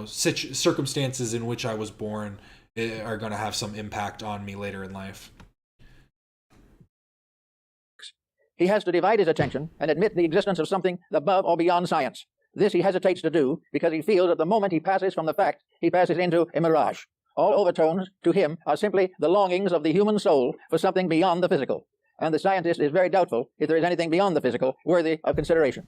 circumstances in which I was born are going to have some impact on me later in life. He has to divide his attention and admit the existence of something above or beyond science. This he hesitates to do because he feels that the moment he passes from the fact, he passes into a mirage. All overtones to him are simply the longings of the human soul for something beyond the physical, and the scientist is very doubtful if there is anything beyond the physical worthy of consideration.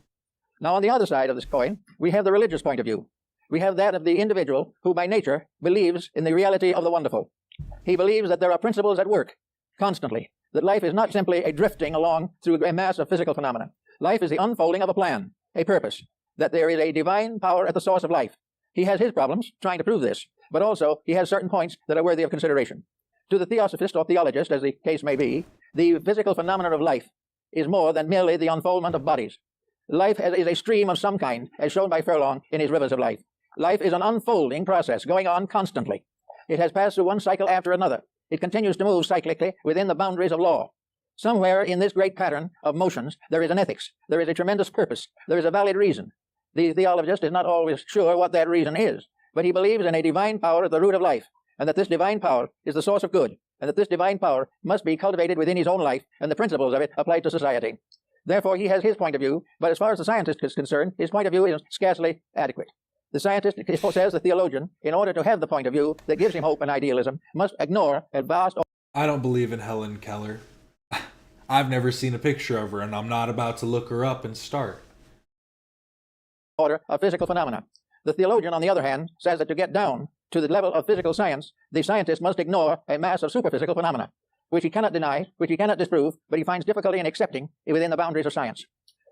Now, on the other side of this coin, we have the religious point of view. We have that of the individual who by nature believes in the reality of the wonderful. He believes that there are principles at work constantly, that life is not simply a drifting along through a mass of physical phenomena. Life is the unfolding of a plan, a purpose, that there is a divine power at the source of life. He has his problems trying to prove this, but also he has certain points that are worthy of consideration. To the theosophist or theologist, as the case may be, the physical phenomenon of life is more than merely the unfoldment of bodies. Life is a stream of some kind, as shown by Furlong in his Rivers of Life. Life is an unfolding process going on constantly. It has passed through one cycle after another. It continues to move cyclically within the boundaries of law. Somewhere in this great pattern of motions, there is an ethics, there is a tremendous purpose, there is a valid reason. The theologist is not always sure what that reason is, but he believes in a divine power at the root of life, and that this divine power is the source of good, and that this divine power must be cultivated within his own life, and the principles of it applied to society. Therefore, he has his point of view, but as far as the scientist is concerned, his point of view is scarcely adequate. The scientist, says the theologian, in order to have the point of view that gives him hope and idealism, must ignore a vast... I don't believe in Helen Keller. I've never seen a picture of her, and I'm not about to look her up and start. ...order of physical phenomena. The theologian, on the other hand, says that to get down to the level of physical science, the scientist must ignore a mass of superphysical phenomena, which he cannot deny, which he cannot disprove, but he finds difficulty in accepting within the boundaries of science.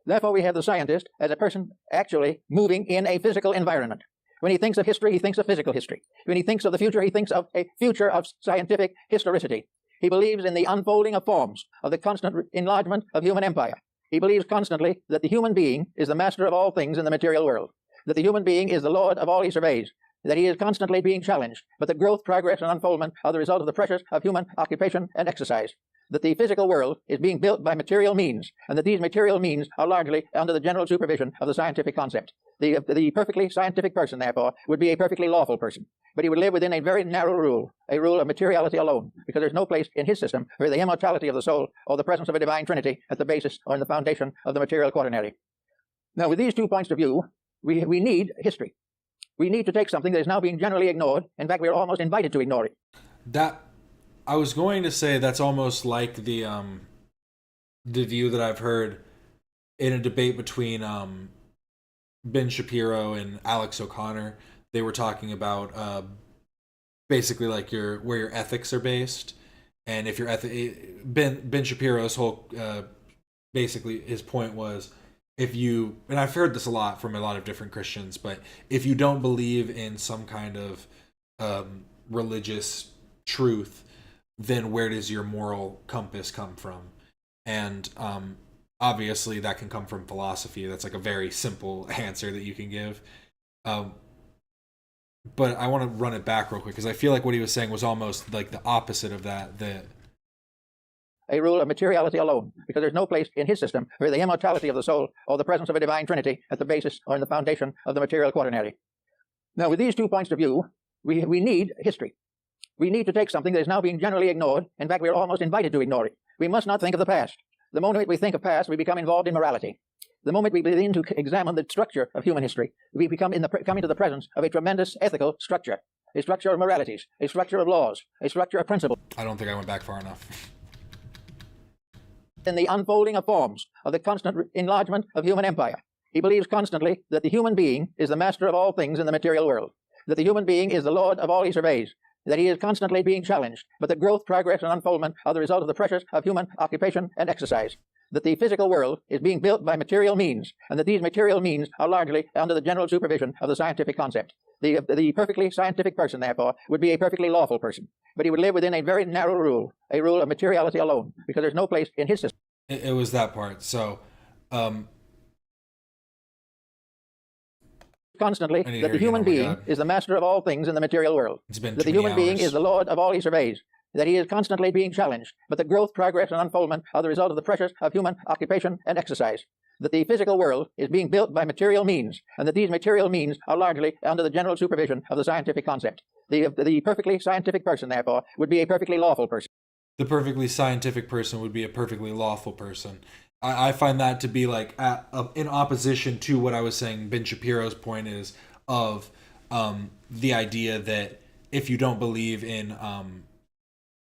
Therefore, we have the scientist as a person actually moving in a physical environment. When he thinks of history, he thinks of physical history. When he thinks of the future, he thinks of a future of scientific historicity. He believes in the unfolding of forms, of the constant enlargement of human empire. He believes constantly that the human being is the master of all things in the material world, that the human being is the lord of all he surveys, that he is constantly being challenged, but that growth, progress, and unfoldment are the result of the pressures of human occupation and exercise, that the physical world is being built by material means, and that these material means are largely under the general supervision of the scientific concept. The perfectly scientific person, therefore, would be a perfectly lawful person, but he would live within a very narrow rule, a rule of materiality alone, because there's no place in his system for the immortality of the soul or the presence of a divine trinity at the basis or in the foundation of the material quaternary. Now, with these 2 points of view, we need history. We need to take something that is now being generally ignored. In fact, we are almost invited to ignore it. That, I was going to say, that's almost like the view that I've heard in a debate between Ben Shapiro and Alex O'Connor. They were talking about basically like where your ethics are based, and if your Ben Shapiro's whole basically his point was, if you, and I've heard this a lot from a lot of different Christians, but if you don't believe in some kind of religious truth, then where does your moral compass come from? And obviously that can come from philosophy. That's like a very simple answer that you can give. But I want to run it back real quick, because I feel like what he was saying was almost like the opposite of that. A rule of materiality alone, because there's no place in his system for the immortality of the soul or the presence of a divine trinity at the basis or in the foundation of the material quaternary. Now, with these 2 points of view, we need history. We need to take something that is now being generally ignored. In fact, we are almost invited to ignore it. We must not think of the past. The moment we think of past, we become involved in morality. The moment we begin to examine the structure of human history, we come into the presence of a tremendous ethical structure, a structure of moralities, a structure of laws, a structure of principles. I don't think I went back far enough. in the unfolding of forms, of the constant enlargement of human empire. He believes constantly that the human being is the master of all things in the material world, that the human being is the lord of all he surveys, that he is constantly being challenged, but that growth, progress, and unfoldment are the result of the pressures of human occupation and exercise, that the physical world is being built by material means, and that these material means are largely under the general supervision of the scientific concept. The perfectly scientific person, therefore, would be a perfectly lawful person, but he would live within a very narrow rule, a rule of materiality alone, because there's no place in his system. It was that part. So, constantly that the human being is the master of all things in the material world, that the human being is the lord of all he surveys, that he is constantly being challenged, but that growth, progress, and unfoldment are the result of the pressures of human occupation and exercise, that the physical world is being built by material means, and that these material means are largely under the general supervision of the scientific concept. The perfectly scientific person, therefore, would be a perfectly lawful person. The perfectly scientific person would be a perfectly lawful person. I find that to be like in opposition to what I was saying. Ben Shapiro's point is of the idea that if you don't believe in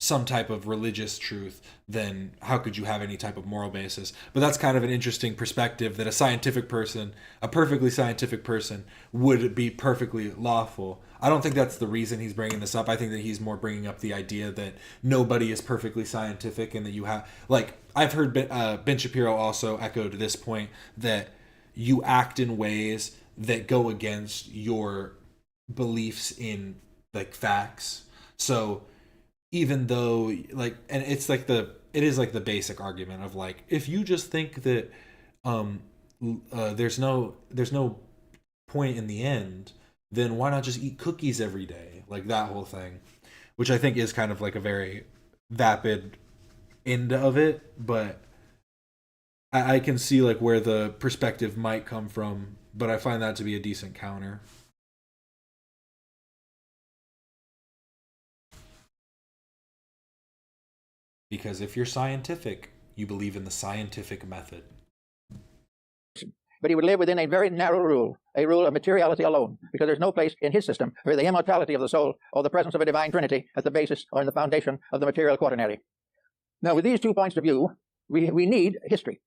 some type of religious truth, then how could you have any type of moral basis? But that's kind of an interesting perspective, that a scientific person, a perfectly scientific person, would be perfectly lawful. I don't think that's the reason he's bringing this up. I think that he's more bringing up the idea that nobody is perfectly scientific, and that you have, like, I've heard Ben Shapiro also echoed this point, that you act in ways that go against your beliefs in, like, facts. So even though, like, and it is like the basic argument of, like, if you just think that there's no point in the end, then why not just eat cookies every day? Like, that whole thing, which I think is kind of like a very vapid end of it, but I can see, like, where the perspective might come from, but I find that to be a decent counter. Because if you're scientific, you believe in the scientific method. But he would live within a very narrow rule, a rule of materiality alone, because there's no place in his system for the immortality of the soul or the presence of a divine trinity at the basis or in the foundation of the material quaternary. Now, with these 2 points of view, we need history.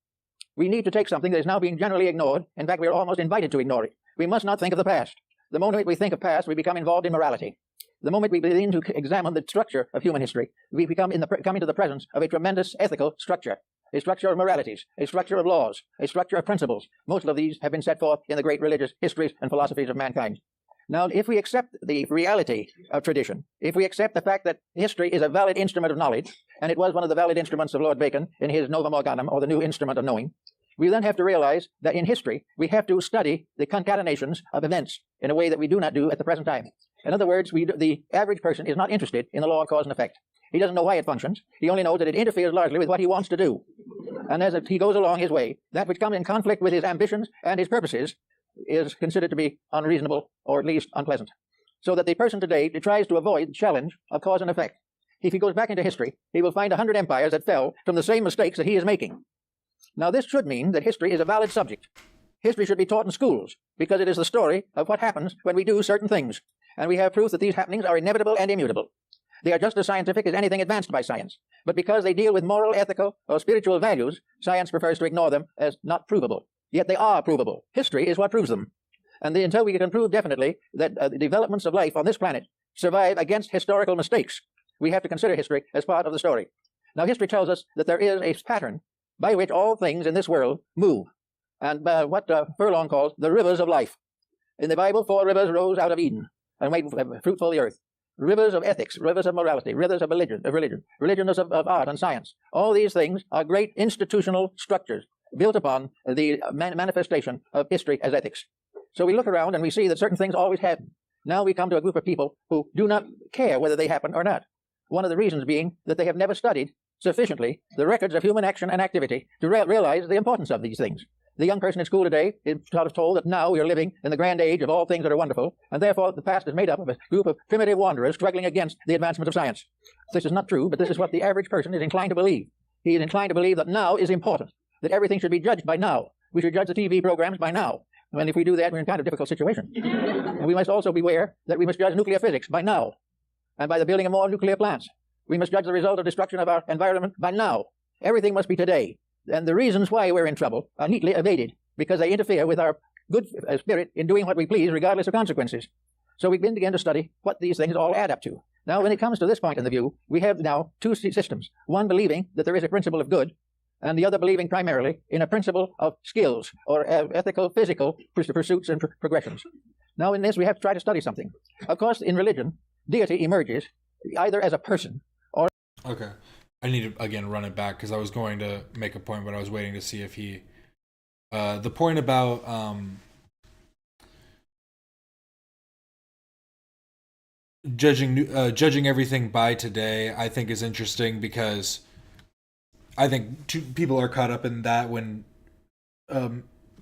We need to take something that is now being generally ignored. In fact, we are almost invited to ignore it. We must not think of the past. The moment we think of past, we become involved in morality. The moment we begin to examine the structure of human history, we come into the presence of a tremendous ethical structure, a structure of moralities, a structure of laws, a structure of principles. Most of these have been set forth in the great religious histories and philosophies of mankind. Now, if we accept the reality of tradition, if we accept the fact that history is a valid instrument of knowledge, and it was one of the valid instruments of Lord Bacon in his Novum Organum, or the new instrument of knowing, we then have to realize that in history, we have to study the concatenations of events in a way that we do not do at the present time. In other words, the average person is not interested in the law of cause and effect. He doesn't know why it functions. He only knows that it interferes largely with what he wants to do. And as he goes along his way, that which comes in conflict with his ambitions and his purposes is considered to be unreasonable, or at least unpleasant. So that the person today tries to avoid the challenge of cause and effect. If he goes back into history, he will find 100 empires that fell from the same mistakes that he is making. Now, this should mean that history is a valid subject. History should be taught in schools, because it is the story of what happens when we do certain things. And we have proof that these happenings are inevitable and immutable. They are just as scientific as anything advanced by science. But because they deal with moral, ethical, or spiritual values, science prefers to ignore them as not provable. Yet they are provable. History is what proves them. And until we can prove definitely that the developments of life on this planet survive against historical mistakes, we have to consider history as part of the story. Now, history tells us that there is a pattern by which all things in this world move, and what Furlong calls the rivers of life. In the Bible, 4 rivers rose out of Eden and made fruitful the earth. Rivers of ethics, rivers of morality, rivers of religions of art and science. All these things are great institutional structures built upon the manifestation of history as ethics. So we look around and we see that certain things always happen. Now we come to a group of people who do not care whether they happen or not. One of the reasons being that they have never studied sufficiently the records of human action and activity to realize the importance of these things. The young person in school today is sort of told that now we are living in the grand age of all things that are wonderful, and therefore the past is made up of a group of primitive wanderers struggling against the advancement of science. This is not true, but this is what the average person is inclined to believe. He is inclined to believe that now is important, that everything should be judged by now. We should judge the TV programs by now. And if we do that, we're in kind of difficult situation. And we must also beware that we must judge nuclear physics by now, and by the building of more nuclear plants. We must judge the result of destruction of our environment by now, Everything must be today. And the reasons why we're in trouble are neatly evaded because they interfere with our good spirit in doing what we please regardless of consequences. So we begin to study what these things all add up to. Now, when it comes to this point in the view, we have now two systems. One believing that there is a principle of good, and the other believing primarily in a principle of skills or ethical, physical pursuits and progressions. Now, in this, we have to try to study something. Of course, in religion, deity emerges either as a person or... Okay. I need to, again, run it back because I was going to make a point, but I was waiting to see if he... the point about... judging everything by today, I think is interesting because I think people are caught up in that when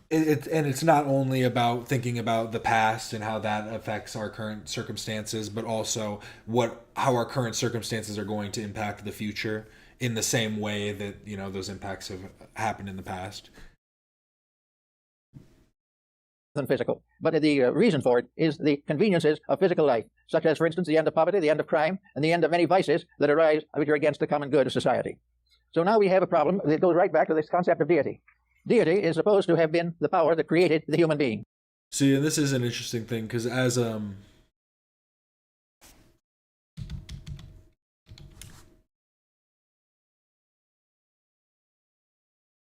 it's not only about thinking about the past and how that affects our current circumstances, but also how our current circumstances are going to impact the future in the same way that, you know, those impacts have happened in the past. Than physical. But the reason for it is the conveniences of physical life, such as, for instance, the end of poverty, the end of crime, and the end of many vices that arise which are against the common good of society. So now we have a problem that goes right back to this concept of deity. Deity is supposed to have been the power that created the human being. See, and this is an interesting thing because as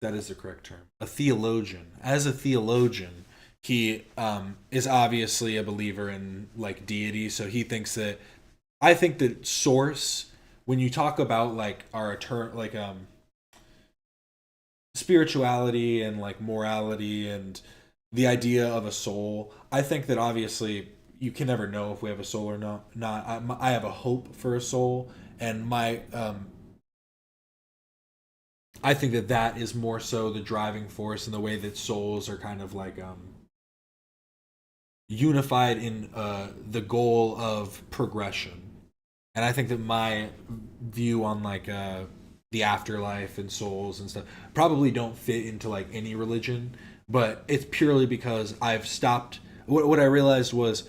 that is the correct term. A theologian. As a theologian, he is obviously a believer in like deity, so he thinks that I think that source, when you talk about like our spirituality and like morality and the idea of a soul, I think that obviously you can never know if we have a soul or not. I have a hope for a soul, and my I think that is more so the driving force in the way that souls are kind of like unified in the goal of progression. And I think that my view on like the afterlife and souls and stuff probably don't fit into like any religion, but it's purely because I've stopped. What I realized was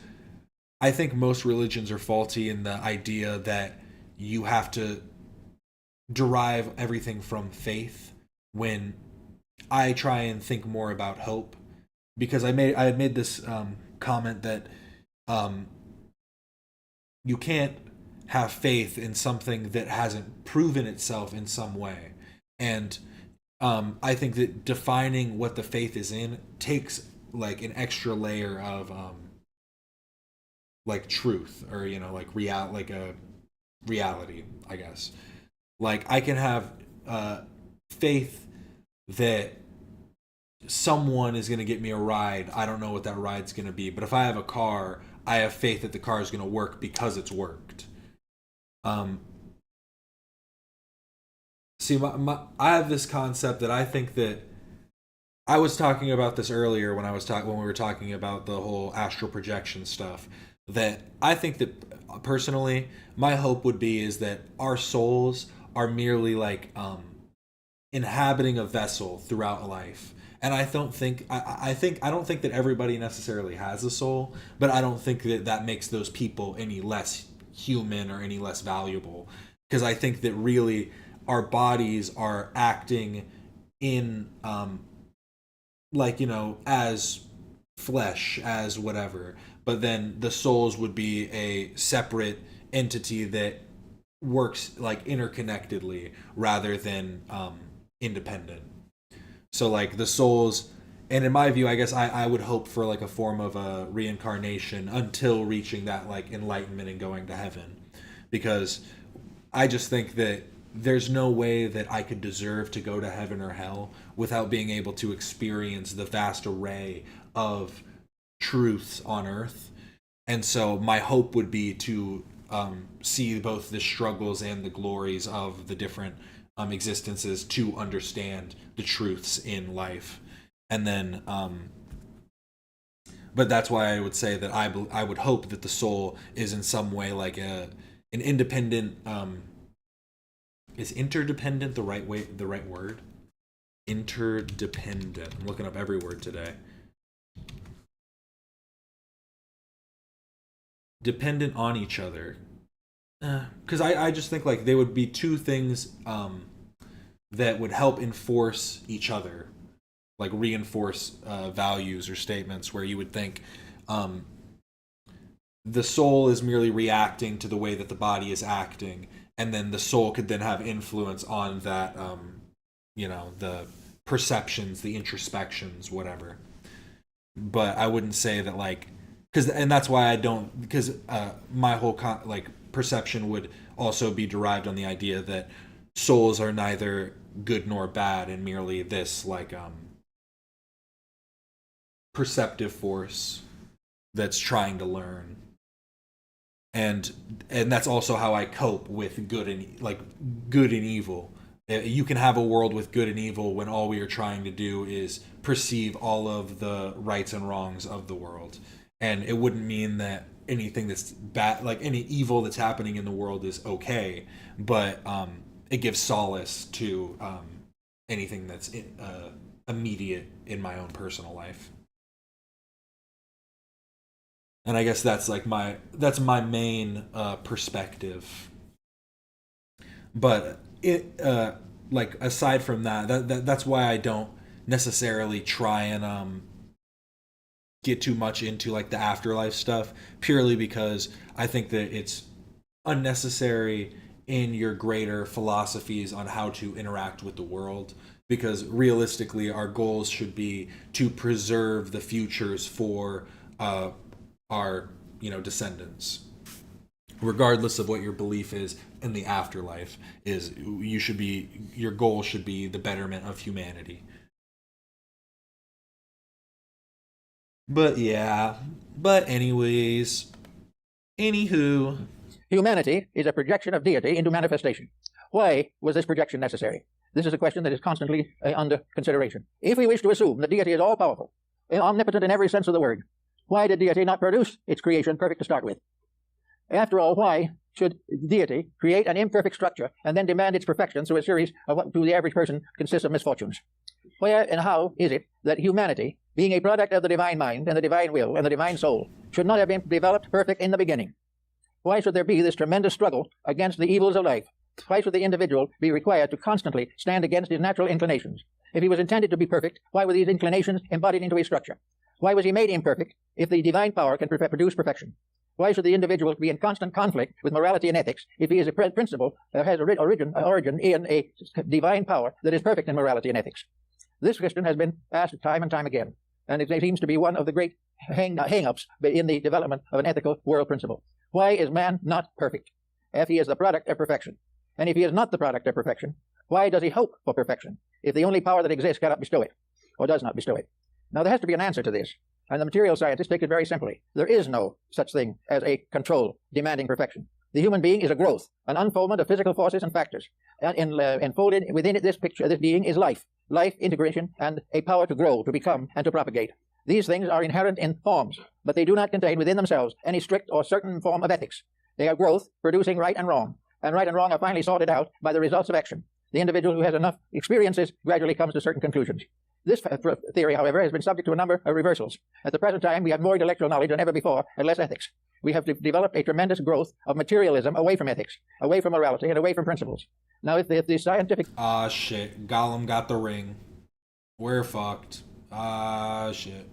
I think most religions are faulty in the idea that you have to derive everything from faith, when I try and think more about hope, because I had made this comment that you can't have faith in something that hasn't proven itself in some way. And I think that defining what the faith is in takes like an extra layer of like truth, or you know, like a reality, I guess. Like I can have faith that someone is going to get me a ride. I don't know what that ride's going to be, but if I have a car, I have faith that the car is going to work because it's worked. See, I have this concept that I think that I was talking about this earlier when we were talking about the whole astral projection stuff. That I think that personally, my hope would be is that our souls are merely like inhabiting a vessel throughout life. And I don't think that everybody necessarily has a soul, but I don't think that makes those people any less human or any less valuable, because I think that really our bodies are acting in like, you know, as flesh, as whatever, but then the souls would be a separate entity that works like interconnectedly rather than independent. So like the souls, and in my view, I guess I would hope for like a form of a reincarnation until reaching that like enlightenment and going to heaven, because I just think that there's no way that I could deserve to go to heaven or hell without being able to experience the vast array of truths on earth. And so my hope would be to see both the struggles and the glories of the different existences, to understand the truths in life. And then but that's why I would say that I would hope that the soul is in some way like an independent is interdependent the right word? Interdependent. I'm looking up every word today. Dependent on each other. Because I just think like they would be two things that would help enforce each other, like reinforce values or statements, where you would think the soul is merely reacting to the way that the body is acting, and then the soul could then have influence on that, the perceptions, the introspections, whatever. But I wouldn't say that, like, and that's why I don't, because my whole perception would also be derived on the idea that souls are neither good nor bad, and merely this perceptive force that's trying to learn. And that's also how I cope with good and evil. You can have a world with good and evil when all we are trying to do is perceive all of the rights and wrongs of the world. And it wouldn't mean that anything that's bad, like any evil that's happening in the world, is okay, but it gives solace to anything that's immediate in my own personal life. And I guess that's my main perspective. But aside from that's why I don't necessarily try and get too much into like the afterlife stuff, purely because I think that it's unnecessary in your greater philosophies on how to interact with the world. Because realistically, our goals should be to preserve the futures for our descendants, regardless of what your belief is in the afterlife. Your goal should be the betterment of humanity. But anyways, anywho, humanity is a projection of deity into manifestation. Why was this projection necessary? This is a question that is constantly under consideration. If we wish to assume that deity is all-powerful, omnipotent in every sense of the word, why did deity not produce its creation perfect to start with? After all, why should deity create an imperfect structure and then demand its perfection through a series of what to the average person consists of misfortunes? Where and how is it that humanity, being a product of the divine mind and the divine will and the divine soul, should not have been developed perfect in the beginning? Why should there be this tremendous struggle against the evils of life? Why should the individual be required to constantly stand against his natural inclinations? If he was intended to be perfect, why were these inclinations embodied into a structure? Why was he made imperfect if the divine power can produce perfection? Why should the individual be in constant conflict with morality and ethics if he is a principle that has origin in a divine power that is perfect in morality and ethics? This question has been asked time and time again, and it seems to be one of the great hang-ups in the development of an ethical world principle. Why is man not perfect if he is the product of perfection? And if he is not the product of perfection, why does he hope for perfection if the only power that exists cannot bestow it, or does not bestow it? Now, there has to be an answer to this, and the material scientists take it very simply. There is no such thing as a control demanding perfection. The human being is a growth, an unfoldment of physical forces and factors. And enfolded within it, this picture, this being is life, integration, and a power to grow, to become, and to propagate. These things are inherent in forms, but they do not contain within themselves any strict or certain form of ethics. They are growth, producing right and wrong are finally sorted out by the results of action. The individual who has enough experiences gradually comes to certain conclusions. This theory, however, has been subject to a number of reversals. At the present time, we have more intellectual knowledge than ever before and less ethics. We have developed a tremendous growth of materialism away from ethics, away from morality, and away from principles. Now, if the scientific... Ah, shit. Gollum got the ring. We're fucked. Ah, shit.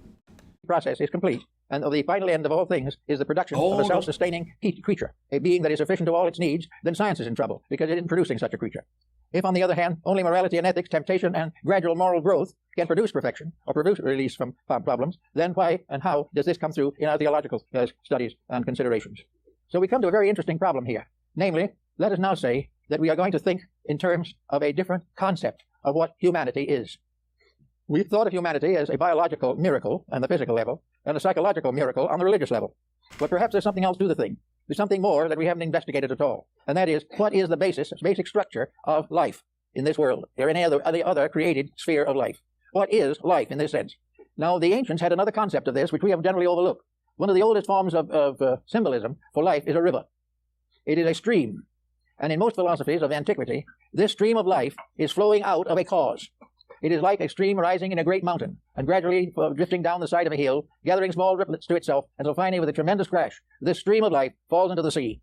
...process is complete, and the final end of all things is the production of a self-sustaining creature, a being that is sufficient to all its needs, then science is in trouble, because it isn't producing such a creature. If, on the other hand, only morality and ethics, temptation, and gradual moral growth can produce perfection, or produce release from problems, then why and how does this come through in our theological studies and considerations? So we come to a very interesting problem here. Namely, let us now say that we are going to think in terms of a different concept of what humanity is. We've thought of humanity as a biological miracle on the physical level, and a psychological miracle on the religious level. But perhaps there's something else to the thing. There's something more that we haven't investigated at all. And that is, what is the basic structure of life in this world, or in any other created sphere of life? What is life in this sense? Now, the ancients had another concept of this, which we have generally overlooked. One of the oldest forms of symbolism for life is a river. It is a stream. And in most philosophies of antiquity, this stream of life is flowing out of a cause. It is like a stream rising in a great mountain, and gradually drifting down the side of a hill, gathering small rivulets to itself, until finally, with a tremendous crash, this stream of life falls into the sea.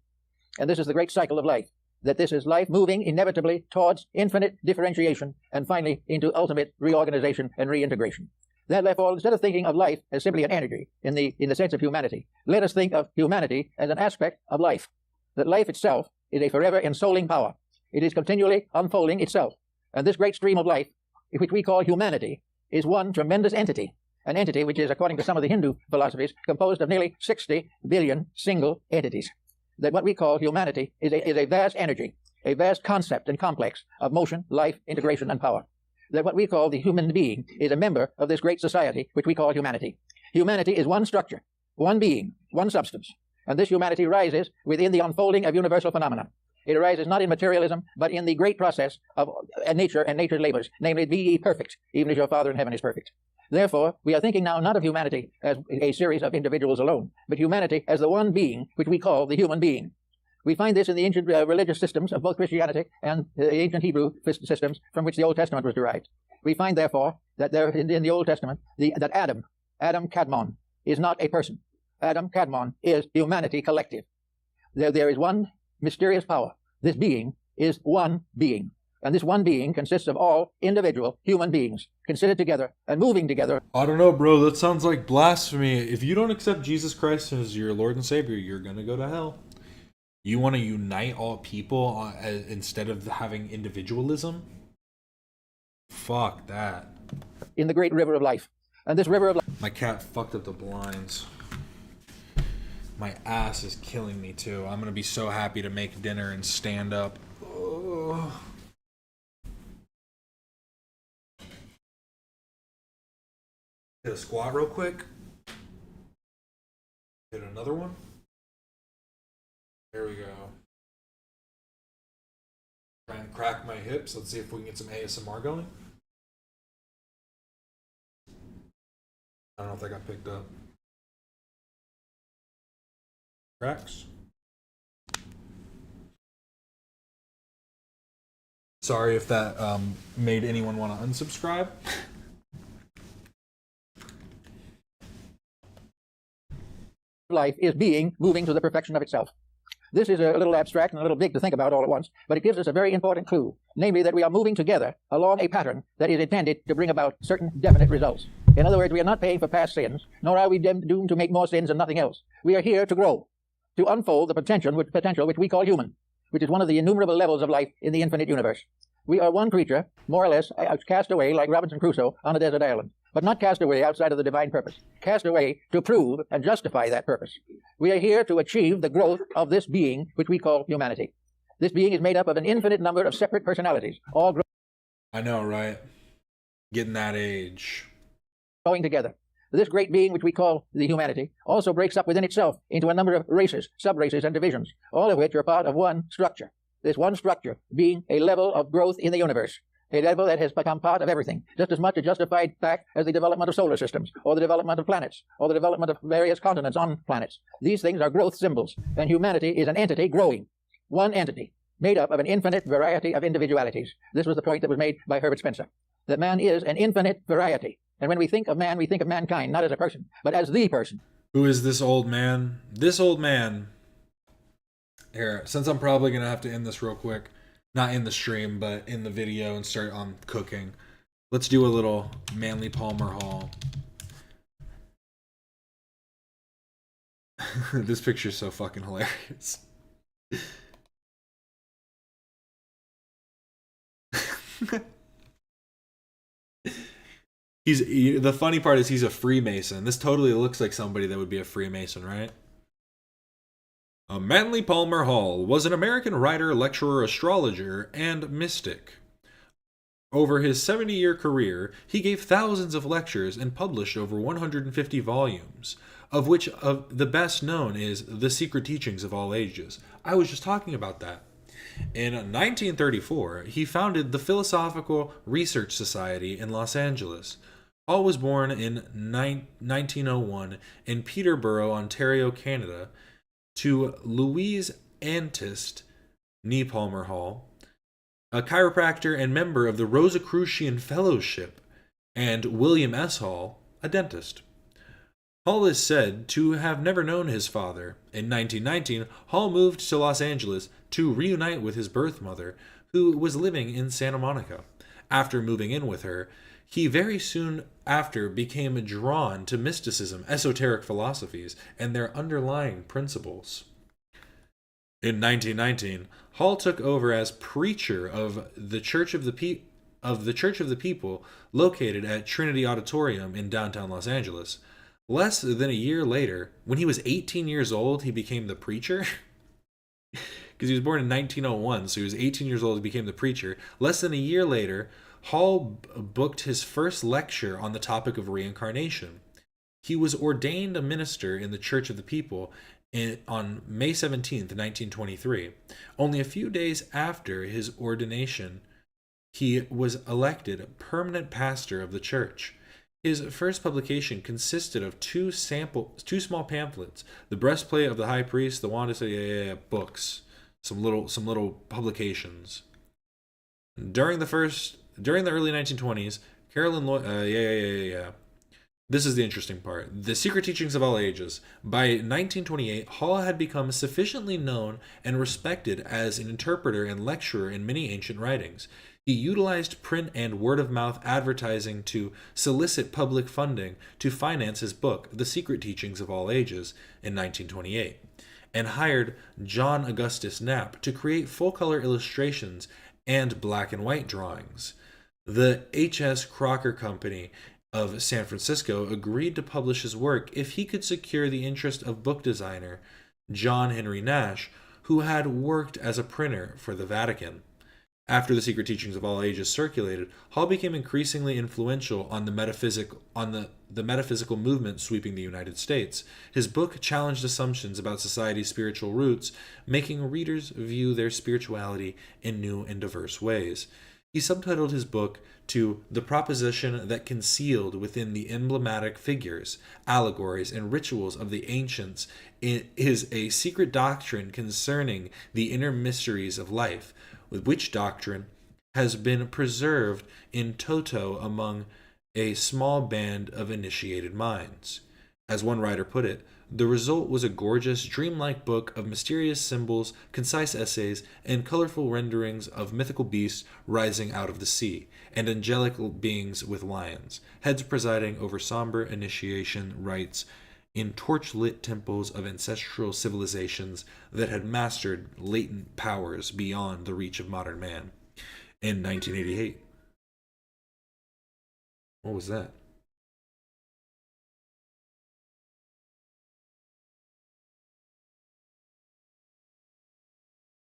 And this is the great cycle of life. that this is life moving inevitably towards infinite differentiation and finally into ultimate reorganization and reintegration. That therefore, instead of thinking of life as simply an energy in the sense of humanity, let us think of humanity as an aspect of life. That life itself is a forever ensouling power. It is continually unfolding itself. And this great stream of life, which we call humanity, is one tremendous entity. An entity which is, according to some of the Hindu philosophies, composed of nearly 60 billion single entities. That what we call humanity is a vast energy, a vast concept and complex of motion, life, integration, and power. That what we call the human being is a member of this great society which we call humanity. Humanity is one structure, one being, one substance. And this humanity rises within the unfolding of universal phenomena. It arises not in materialism, but in the great process of nature and nature's labors, namely, be ye perfect, even as your Father in heaven is perfect. Therefore, we are thinking now not of humanity as a series of individuals alone, but humanity as the one being which we call the human being. We find this in the ancient religious systems of both Christianity and the ancient Hebrew systems from which the Old Testament was derived. We find, therefore, that there in the Old Testament, that Adam Kadmon, is not a person. Adam Kadmon is humanity collective. There is one mysterious power. This being is one being. And this one being consists of all individual human beings considered together and moving together. I don't know, bro. That sounds like blasphemy. If you don't accept Jesus Christ as your Lord and Savior, you're going to go to hell. You want to unite all people instead of having individualism? Fuck that. In the great river of life. And this river of life... My cat fucked up the blinds. My ass is killing me too. I'm going to be so happy to make dinner and stand up. Oh. Hit a squat real quick. Hit another one. There we go. Try and crack my hips. Let's see if we can get some ASMR going. I don't know if that got picked up. Cracks. Sorry if that made anyone want to unsubscribe. Life is being moving to the perfection of itself. This is a little abstract and a little big to think about all at once, but it gives us a very important clue, namely that we are moving together along a pattern that is intended to bring about certain definite results. In other words, we are not paying for past sins, nor are we doomed to make more sins and nothing else. We are here to grow, to unfold the potential which we call human, which is one of the innumerable levels of life in the infinite universe. We are one creature, more or less, cast away like Robinson Crusoe on a desert island, but not cast away outside of the divine purpose, cast away to prove and justify that purpose. We are here to achieve the growth of this being which we call humanity. This being is made up of an infinite number of separate personalities, all I know, right? Getting that age. Growing together. This great being which we call the humanity also breaks up within itself into a number of races, sub-races, and divisions, all of which are part of one structure. This one structure being a level of growth in the universe, a level that has become part of everything, just as much a justified fact as the development of solar systems, or the development of planets, or the development of various continents on planets. These things are growth symbols, and humanity is an entity growing, one entity, made up of an infinite variety of individualities. This was the point that was made by Herbert Spencer, that man is an infinite variety. And when we think of man, we think of mankind, not as a person, but as the person. Who is this old man? This old man. Here, since I'm probably going to have to end this real quick, not in the stream, but in the video and start on cooking, let's do a little Manley Palmer haul. This picture's so fucking hilarious. The funny part is he's a Freemason. This totally looks like somebody that would be a Freemason, right? Manley Palmer Hall was an American writer, lecturer, astrologer, and mystic. Over his 70-year career, he gave thousands of lectures and published over 150 volumes, of which the best known is The Secret Teachings of All Ages. I was just talking about that. In 1934, he founded the Philosophical Research Society in Los Angeles. Hall was born in 1901 in Peterborough, Ontario, Canada, to Louise Antist, nee Palmer Hall, a chiropractor and member of the Rosicrucian Fellowship, and William S. Hall, a dentist. Hall is said to have never known his father. In 1919, Hall moved to Los Angeles to reunite with his birth mother, who was living in Santa Monica. After moving in with her, he very soon after became drawn to mysticism, esoteric philosophies, and their underlying principles. In 1919, Hall took over as preacher of the Church of the People, located at Trinity Auditorium in downtown Los Angeles. Less than a year later, when he was 18 years old, he became the preacher. Because he was born in 1901, so he was 18 years old, he became the preacher. Less than a year later, Hall booked his first lecture on the topic of reincarnation. He was ordained a minister in the Church of the People on May 17th, 1923. Only a few days after his ordination, he was elected permanent pastor of the church. His first publication consisted of two small pamphlets: The Breastplate of the High Priest, the Wand of books, some little publications. During the early 1920s, Carolyn Lloyd, this is the interesting part. The Secret Teachings of All Ages. By 1928, Hall had become sufficiently known and respected as an interpreter and lecturer in many ancient writings. He utilized print and word-of-mouth advertising to solicit public funding to finance his book, The Secret Teachings of All Ages, in 1928, and hired John Augustus Knapp to create full-color illustrations and black and white drawings. The H.S. Crocker Company of San Francisco agreed to publish his work if he could secure the interest of book designer John Henry Nash, who had worked as a printer for the Vatican. After The Secret Teachings of All Ages circulated, Hall became increasingly influential on the metaphysical movement sweeping the United States. His book challenged assumptions about society's spiritual roots, making readers view their spirituality in new and diverse ways. He subtitled his book to The Proposition that Concealed Within the Emblematic Figures, Allegories, and Rituals of the Ancients is a Secret Doctrine Concerning the Inner Mysteries of Life, with which doctrine has been preserved in toto among a small band of initiated minds. As one writer put it, the result was a gorgeous, dreamlike book of mysterious symbols, concise essays, and colorful renderings of mythical beasts rising out of the sea, and angelic beings with lions, heads presiding over somber initiation rites in torch-lit temples of ancestral civilizations that had mastered latent powers beyond the reach of modern man. In 1988. What was that?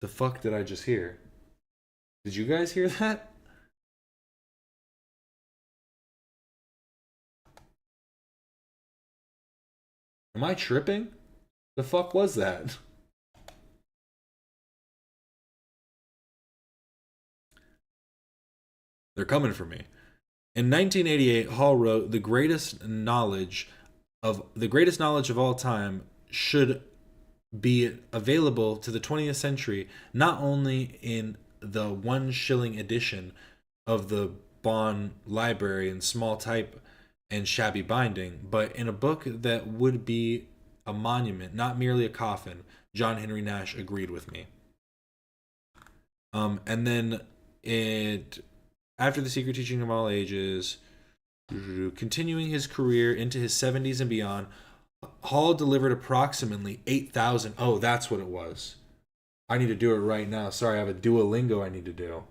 The fuck did I just hear? Did you guys hear that? Am I tripping? The fuck was that? They're coming for me. In 1988, Hall wrote, the greatest knowledge of all time should be available to the 20th century, not only in the 1 shilling edition of the Bonn Library in small type and shabby binding, but in a book that would be a monument, not merely a coffin. John Henry Nash agreed with me. And then after The Secret Teaching of All Ages, continuing his career into his 70s and beyond, Hall delivered approximately 8,000. Oh, that's what it was. I need to do it right now. Sorry, I have a Duolingo I need to do.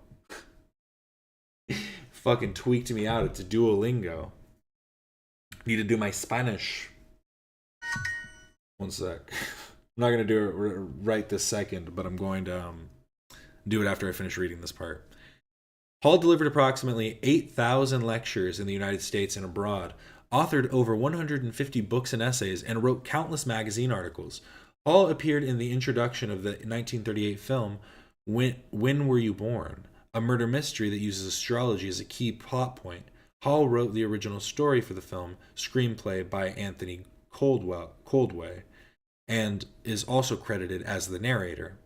Fucking tweaked me out. It's a Duolingo. Need to do my Spanish. One sec. I'm not going to do it right this second, but I'm going to do it after I finish reading this part. Hall delivered approximately 8,000 lectures in the United States and abroad, authored over 150 books and essays, and wrote countless magazine articles. Hall appeared in the introduction of the 1938 film When Were You Born?, a murder mystery that uses astrology as a key plot point. Hall wrote the original story for the film, screenplay by Anthony Coldway, and is also credited as the narrator.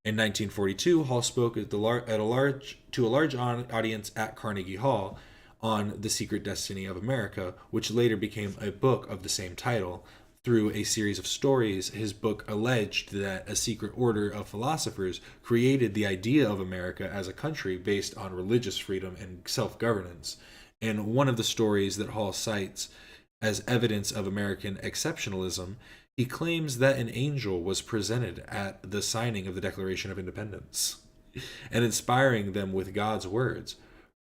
In 1942, Hall spoke to a large audience at Carnegie Hall on the secret destiny of America, which later became a book of the same title. Through a series of stories, his book alleged that a secret order of philosophers created the idea of America as a country based on religious freedom and self-governance. In one of the stories that Hall cites as evidence of American exceptionalism, he claims that an angel was presented at the signing of the Declaration of Independence and inspiring them with God's words.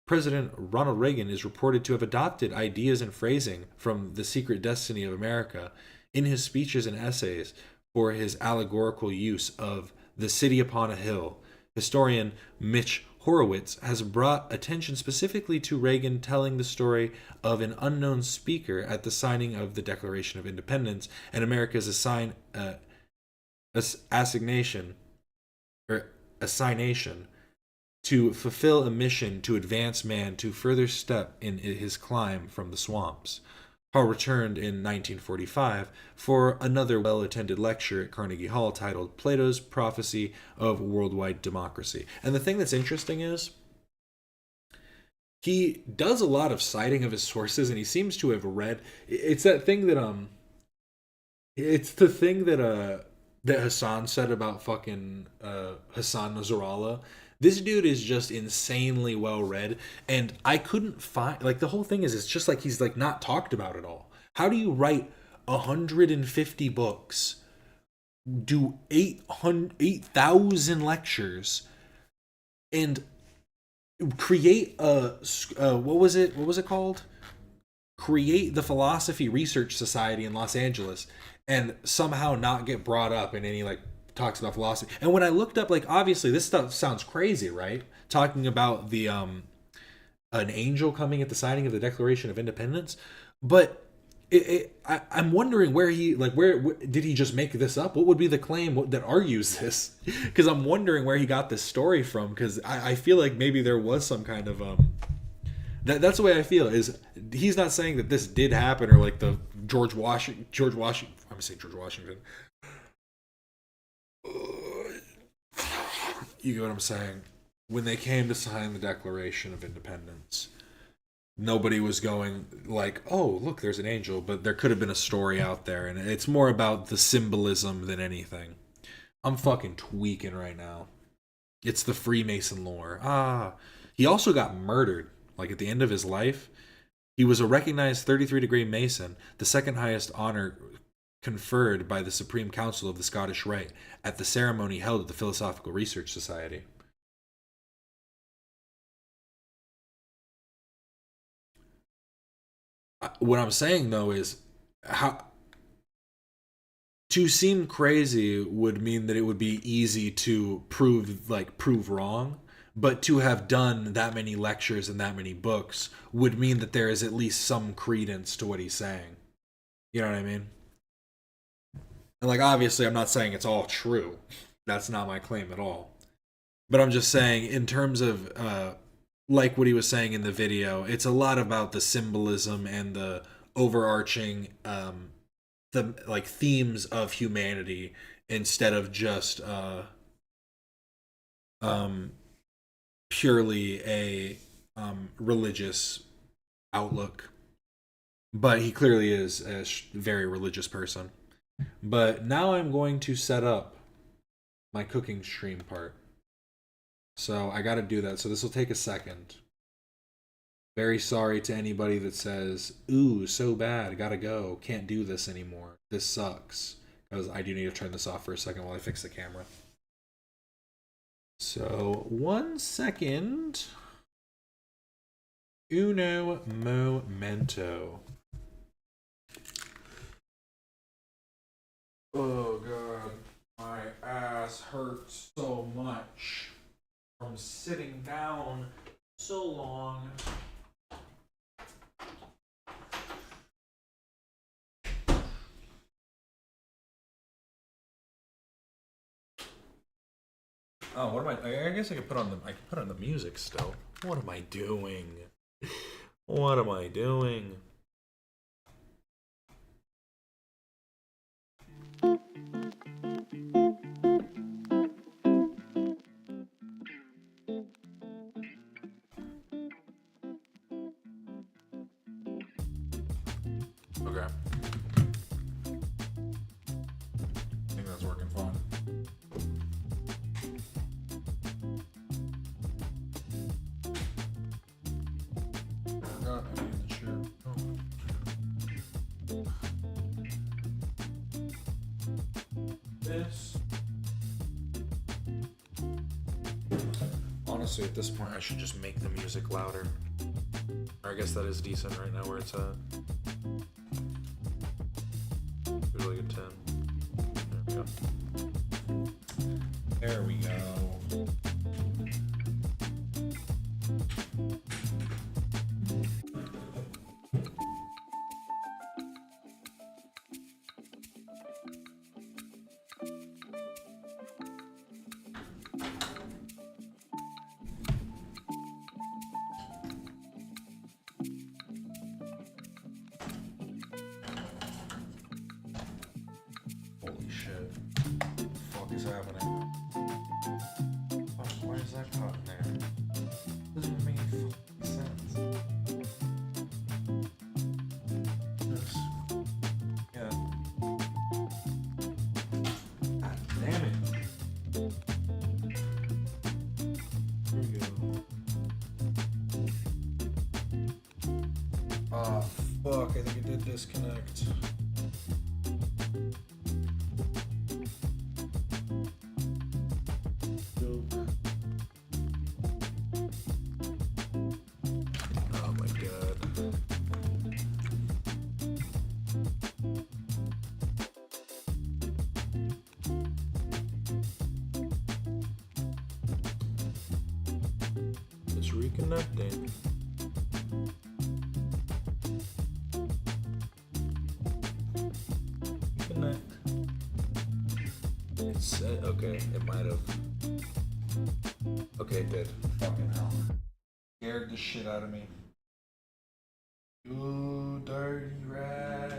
President Ronald Reagan is reported to have adopted ideas and phrasing from The Secret Destiny of America in his speeches and essays for his allegorical use of the city upon a hill. Historian Mitch Horowitz has brought attention specifically to Reagan telling the story of an unknown speaker at the signing of the Declaration of Independence and America's assignation to fulfill a mission to advance man to further step in his climb from the swamps. Hall returned in 1945 for another well-attended lecture at Carnegie Hall titled Plato's Prophecy of Worldwide Democracy. And the thing that's interesting is he does a lot of citing of his sources, and he seems to have read. It's that thing that it's the thing that that Hassan said about fucking Hassan Nasrallah. This dude is just insanely well read, and I couldn't find, like, the whole thing is, it's just like he's like not talked about at all. How do you write 150 books, do 8,000 lectures, and create a what was it called? Create the Philosophy Research Society in Los Angeles, and somehow not get brought up in any like talks about philosophy. And when I looked up, like, obviously this stuff sounds crazy, right? Talking about the an angel coming at the signing of the Declaration of Independence, but I'm wondering where did he just make this up? What would be the claim that argues this? Because I'm wondering where he got this story from, because I feel like maybe there was some kind of that's the way I feel, is he's not saying that this did happen, or like the George Washington I'm gonna say George Washington. You get what I'm saying? When they came to sign the Declaration of Independence, nobody was going like, oh, look, there's an angel, but there could have been a story out there, and it's more about the symbolism than anything. I'm fucking tweaking right now. It's the Freemason lore. He also got murdered, like, at the end of his life. He was a recognized 33-degree Mason, the second highest honor conferred by the Supreme Council of the Scottish Rite at the ceremony held at the Philosophical Research Society. What I'm saying, though, is how to seem crazy would mean that it would be easy to prove wrong, but to have done that many lectures and that many books would mean that there is at least some credence to what he's saying. You know what I mean? And, like, obviously I'm not saying it's all true. That's not my claim at all. But I'm just saying, in terms of like what he was saying in the video, it's a lot about the symbolism and the overarching themes of humanity, instead of just purely a religious outlook. But he clearly is a very religious person. But now I'm going to set up my cooking stream part. So I got to do that. So this will take a second. Very sorry to anybody that says, ooh, so bad, gotta go, can't do this anymore, this sucks. Because I do need to turn this off for a second while I fix the camera. So, 1 second. Uno momento. Oh god, my ass hurts so much from sitting down so long. Oh, what am I guess I could put on the music still. What am I doing? What am I doing? this. Honestly, at this point, I should just make the music louder. Or I guess that is decent right now where it's at. There's like a 10. There we go. There we go. Holy shit. What the fuck is happening? Why is that caught in there? Doesn't even make any fucking sense. This. Yeah. God damn it. Here we go. Ah, fuck. I think it did disconnect. Oh my god. It's reconnecting. Reconnect. It's okay, it might have. Okay, it did. Fucking hell. Scared the shit out of me. You dirty rat.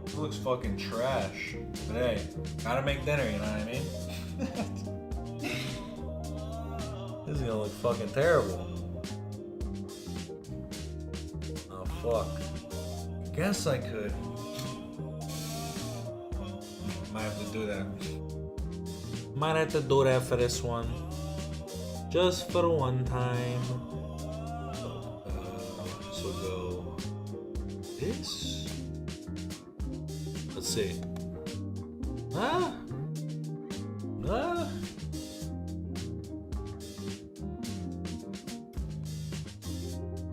It looks fucking trash. But hey, gotta make dinner, you know what I mean? This is gonna look fucking terrible. Oh fuck. Guess I could. Might have to do that. Might have to do that for this one. Just for the one time. So go this. Let's see. Ah! Ah!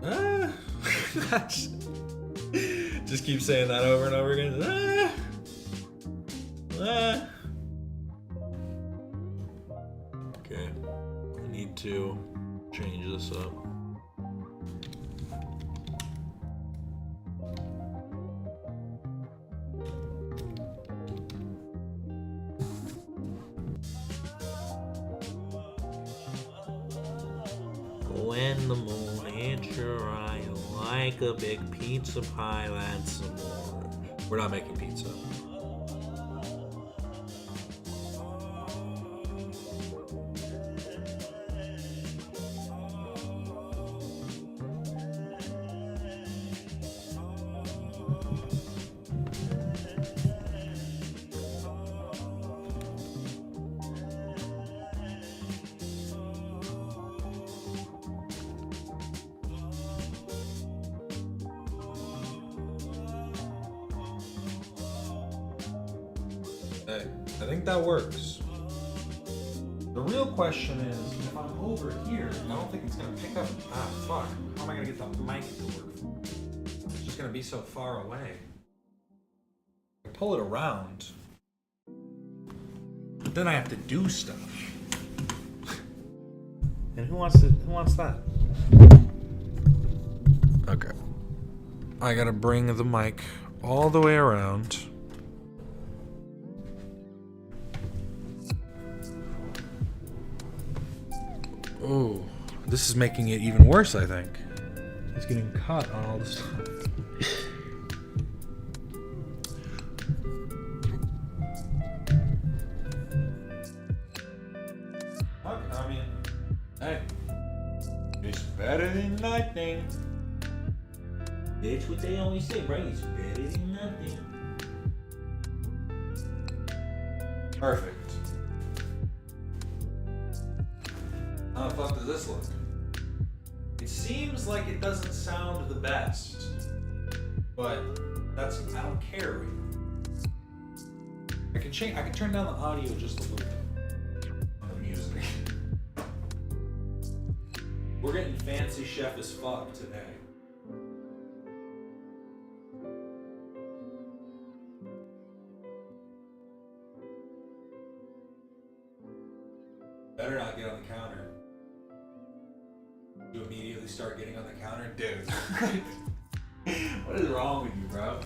Ah! Just keep saying that over and over again. Ah! Ah! Okay. I need to change this up. When the moon hits your eye like a big pizza pie, that's some more. We're not making pizza. Hey, I think that works. The real question is, if I'm over here, I don't think it's gonna pick up. Ah, fuck. How am I gonna get the mic to work? It's just gonna be so far away. I pull it around, but then I have to do stuff. And who wants that? Okay. I gotta bring the mic all the way around. Oh, this is making it even worse, I think. It's getting caught on all this stuff. I mean, hey, it's better than nothing. That's what they always say, right? It's better than nothing. Perfect. How the fuck does this look? It seems like it doesn't sound the best, but I don't care. I can turn down the audio just a little bit on the music. We're getting fancy chef as fuck today. Better not get on the counter. You immediately start getting on the counter? Dude. What is wrong with you, bro?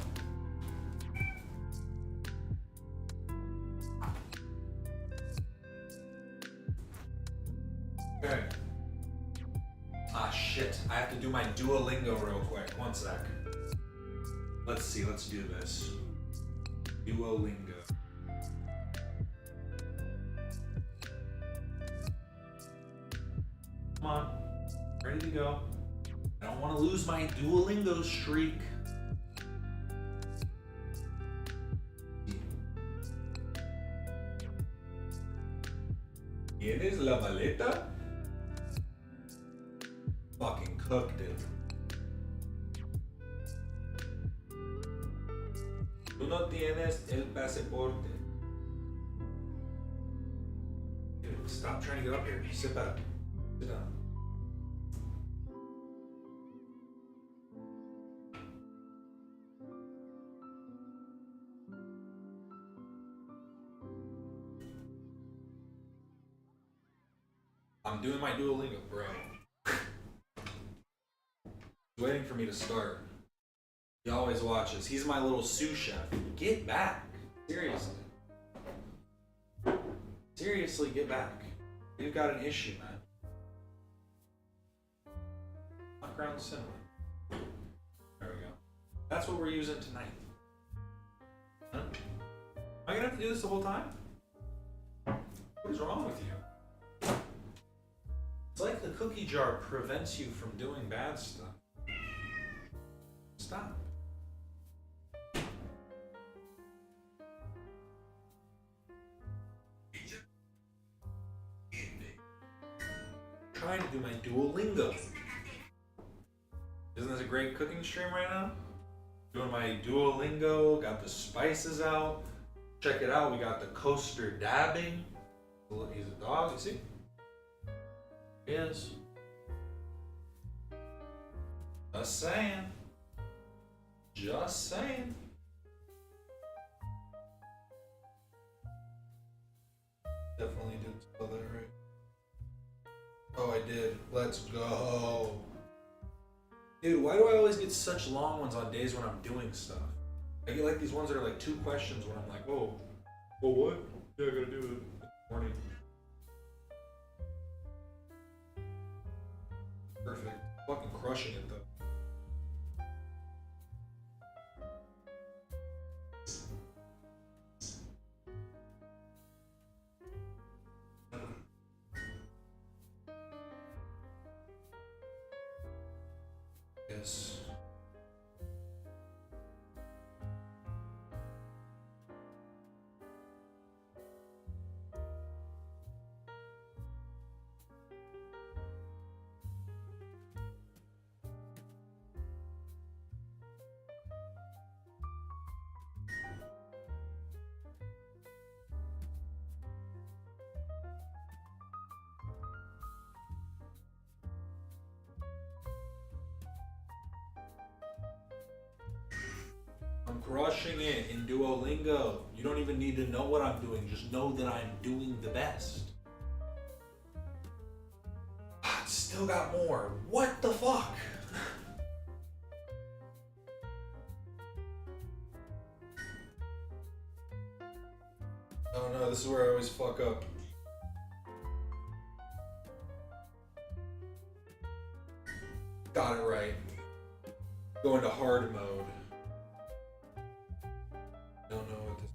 Okay. Ah, shit. I have to do my Duolingo real quick. One sec. Let's see. Let's do this. Duolingo. Come on. Ready to go. I don't want to lose my Duolingo streak. ¿Tienes la maleta? Fucking cooked it. Tú no tienes el pasaporte. Dude, stop trying to get up here. Sit back. Sit down. I'm doing my Duolingo, bro. He's waiting for me to start. He always watches. He's my little sous chef. Get back. Seriously. Seriously, get back. You've got an issue, man. Not ground cinnamon. There we go. That's what we're using tonight. Huh? Am I gonna have to do this the whole time? What is wrong with you? It's like the cookie jar prevents you from doing bad stuff. Stop. Trying to do my Duolingo. Isn't this a great cooking stream right now? Doing my Duolingo, got the spices out. Check it out, we got the coaster dabbing. He's a dog, you see? He is. Just saying. Just saying. Definitely did spell that right. Oh, I did. Let's go. Dude, why do I always get such long ones on days when I'm doing stuff? I get like these ones that are like 2 questions when I'm like, oh, well, what? Yeah, I gotta do it in the morning. Perfect. Fucking crushing it though. Yes. I'm crushing it in Duolingo. You don't even need to know what I'm doing. Just know that I'm doing the best. Still got more. What the fuck? Oh no, this is where I always fuck up. Got it right. Go into hard mode. Don't know what this.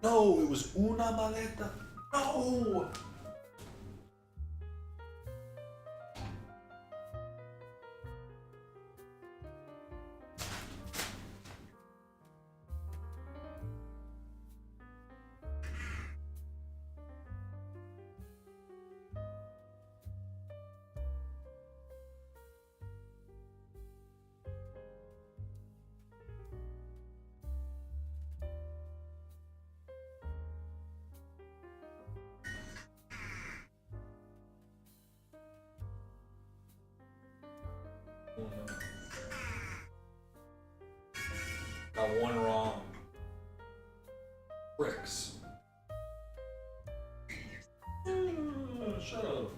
No, it was una maleta. No! Got one wrong. Bricks. Shut up.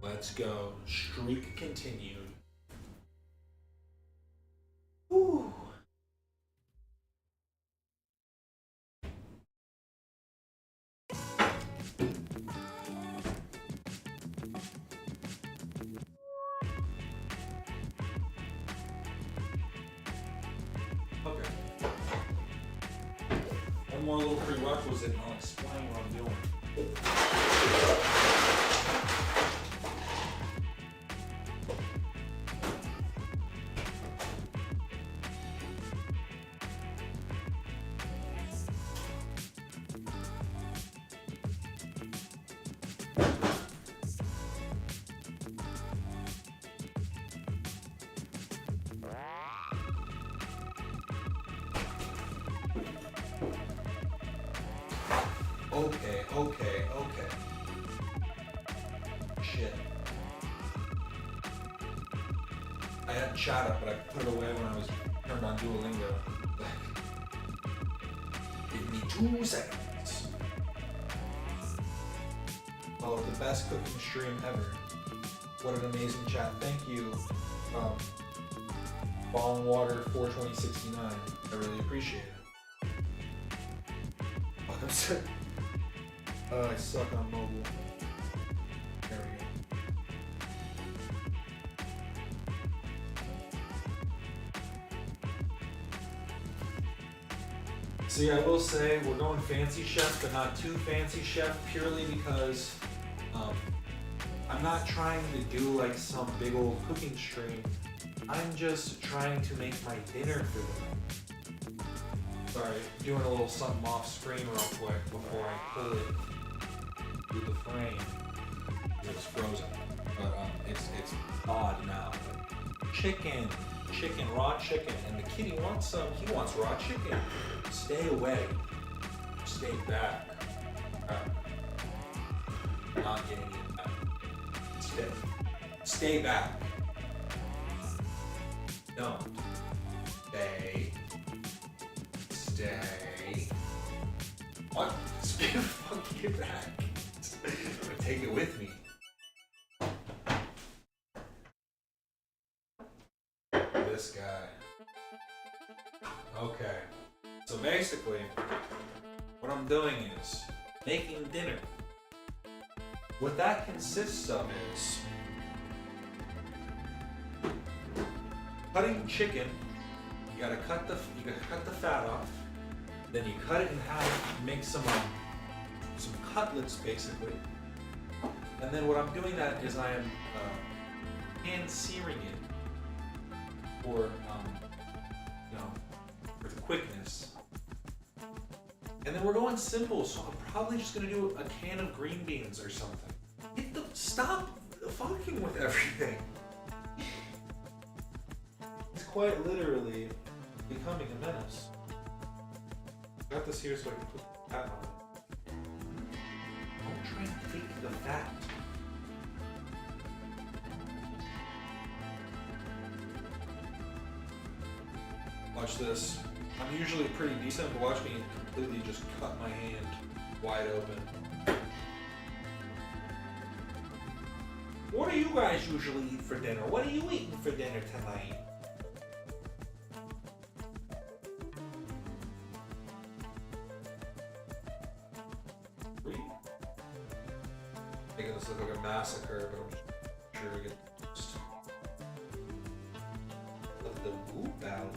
Let's go. Streak continued. Whew. Okay. One more little prerequisite and I'll explain what I'm doing. Okay. Shit. I had chat up, but I put it away when I was turned on Duolingo. Give me 2 seconds. Oh, the best cooking stream ever. What an amazing chat. Thank you. Falling Water 42069. I really appreciate it. I'm sick. I suck on mobile. There we go. See, I will say we're going fancy chef, but not too fancy chef, purely because I'm not trying to do like some big old cooking stream. I'm just trying to make my dinner for the night. Sorry, doing a little something off screen real quick before I pull it through the frame. It's frozen, but it's thawed now. Chicken, raw chicken, and the kitty wants some. He wants raw chicken. Stay away. Stay back. Not getting it back. Stay back. Don't. Stay. What? Fuck you back. I'm gonna take it with me. This guy. Okay. So basically, what I'm doing is making dinner. What that consists of is cutting chicken. You gotta cut the fat off. Then you cut it in half, make some cutlets basically. And then what I'm doing that is I am hand searing it for for the quickness. And then we're going simple, so I'm probably just gonna do a can of green beans or something. Stop fucking with everything. It's quite literally becoming a menace. I got this here so I can put the fat on it. Don't try and take the fat. Watch this. I'm usually pretty decent, but watch me completely just cut my hand wide open. What do you guys usually eat for dinner? What are you eating for dinner tonight? Making this look like a massacre, but I'm sure we get just let the goop out.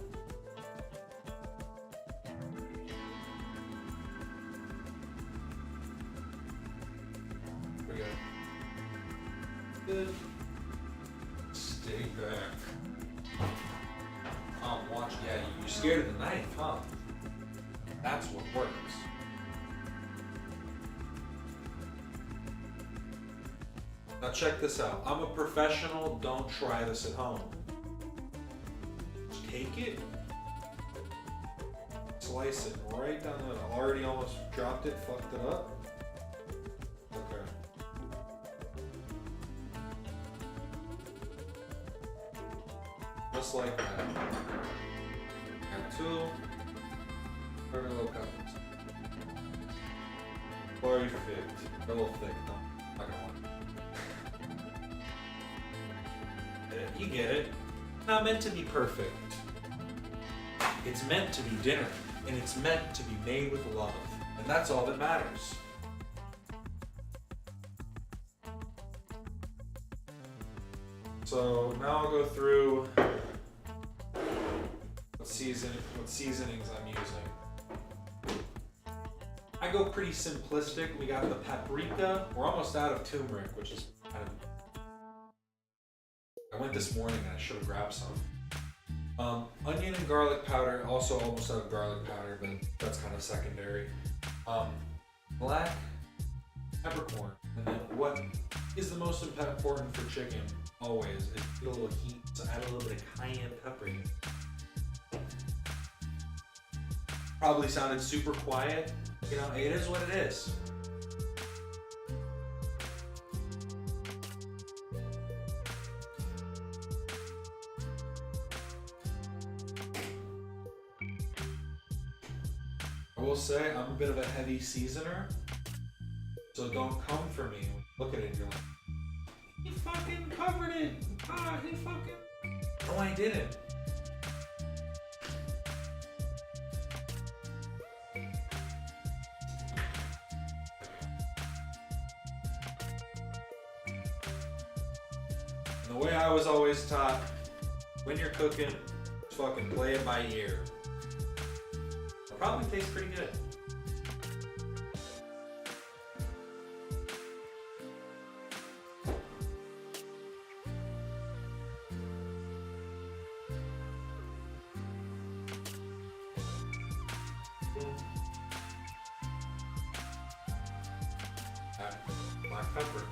We go. Good. Stay back. Watch. Yeah, you're scared of the knife, huh? That's what works. Now check this out. I'm a professional. Don't try this at home. Just take it. slice it right down the middle. Already almost dropped it, fucked it up. Okay. Just like that. And 2 little peppers. Perfect. A little thick, no, not gonna lie. You get it. Not meant to be perfect. It's meant to be dinner, and it's meant to be made with love, and that's all that matters. So now I'll go through what seasonings I'm using. I go pretty simplistic. We got the paprika. We're almost out of turmeric, which is kind of... I went this morning and I should have grabbed some. Onion and garlic powder, also almost out of garlic powder, but that's kind of secondary. Black peppercorn, and then what is the most important for chicken, always, is get a little heat, so add a little bit of cayenne pepper. Probably sounded super quiet, you know, it is what it is. I will say, I'm a bit of a heavy seasoner, so don't come for me when you look at it and you're like, he fucking covered it! Ah, he fucking... No, I didn't. And the way I was always taught, when you're cooking, just fucking play it by ear. Probably tastes pretty good. Add black pepper.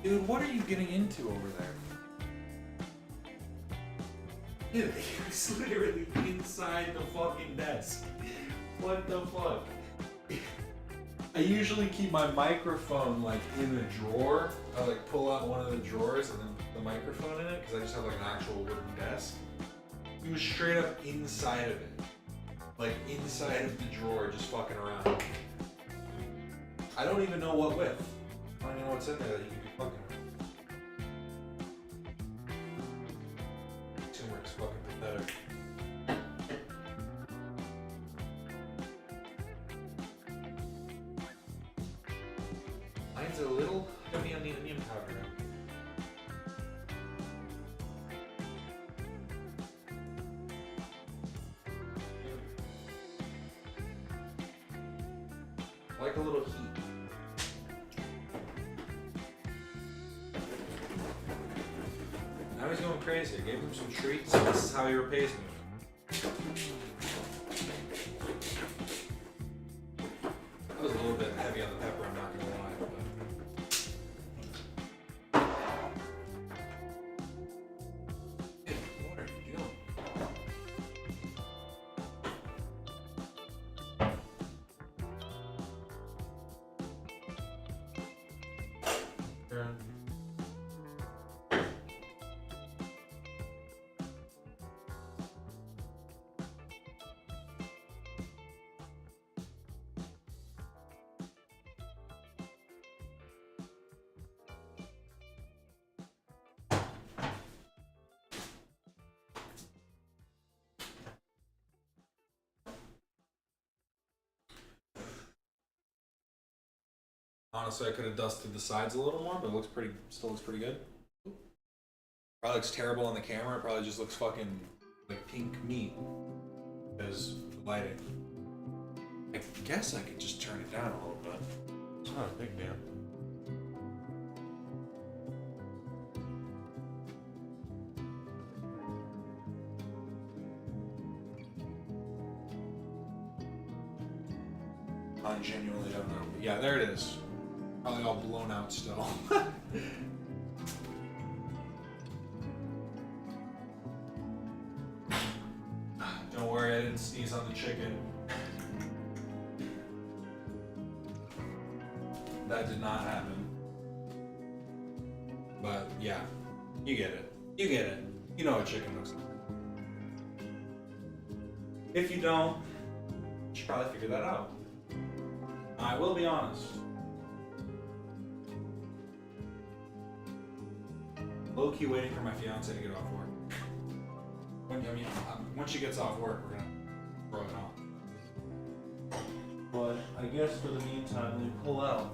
Dude, what are you getting into over there? Dude, it's literally inside the fucking desk. What the fuck? I usually keep my microphone like in a drawer. I like pull out one of the drawers and then put the microphone in it because I just have like an actual wooden desk. He was straight up inside of it. Like inside of the drawer, just fucking around. I don't even know what with. I don't even know what's in there that you can be fucking with. Turmeric's fucking pathetic. Mine's a little heavy on the onion powder. I like a little heat. Now he's going crazy. I gave him some treats, and this is how he repays me. That was a little bit heavy on the pepper, I'm not gonna lie, but... Hey, what are you doing? Turn. Honestly, I could have dusted the sides a little more, but it looks pretty, still looks pretty good. Probably looks terrible on the camera. It probably just looks fucking like pink meat. Because the lighting. I guess I could just turn it down a little bit. It's not a big deal. I genuinely don't know. But yeah, there it is. Probably all blown out still. Don't worry, I didn't sneeze on the chicken. That did not happen. But yeah, you get it. You get it. You know what chicken looks like. If you don't, you should probably figure that out. I will be honest. Low-key waiting for my fiance to get off work. Once she gets off work, we're gonna throw it on. But I guess for the meantime, they pull out.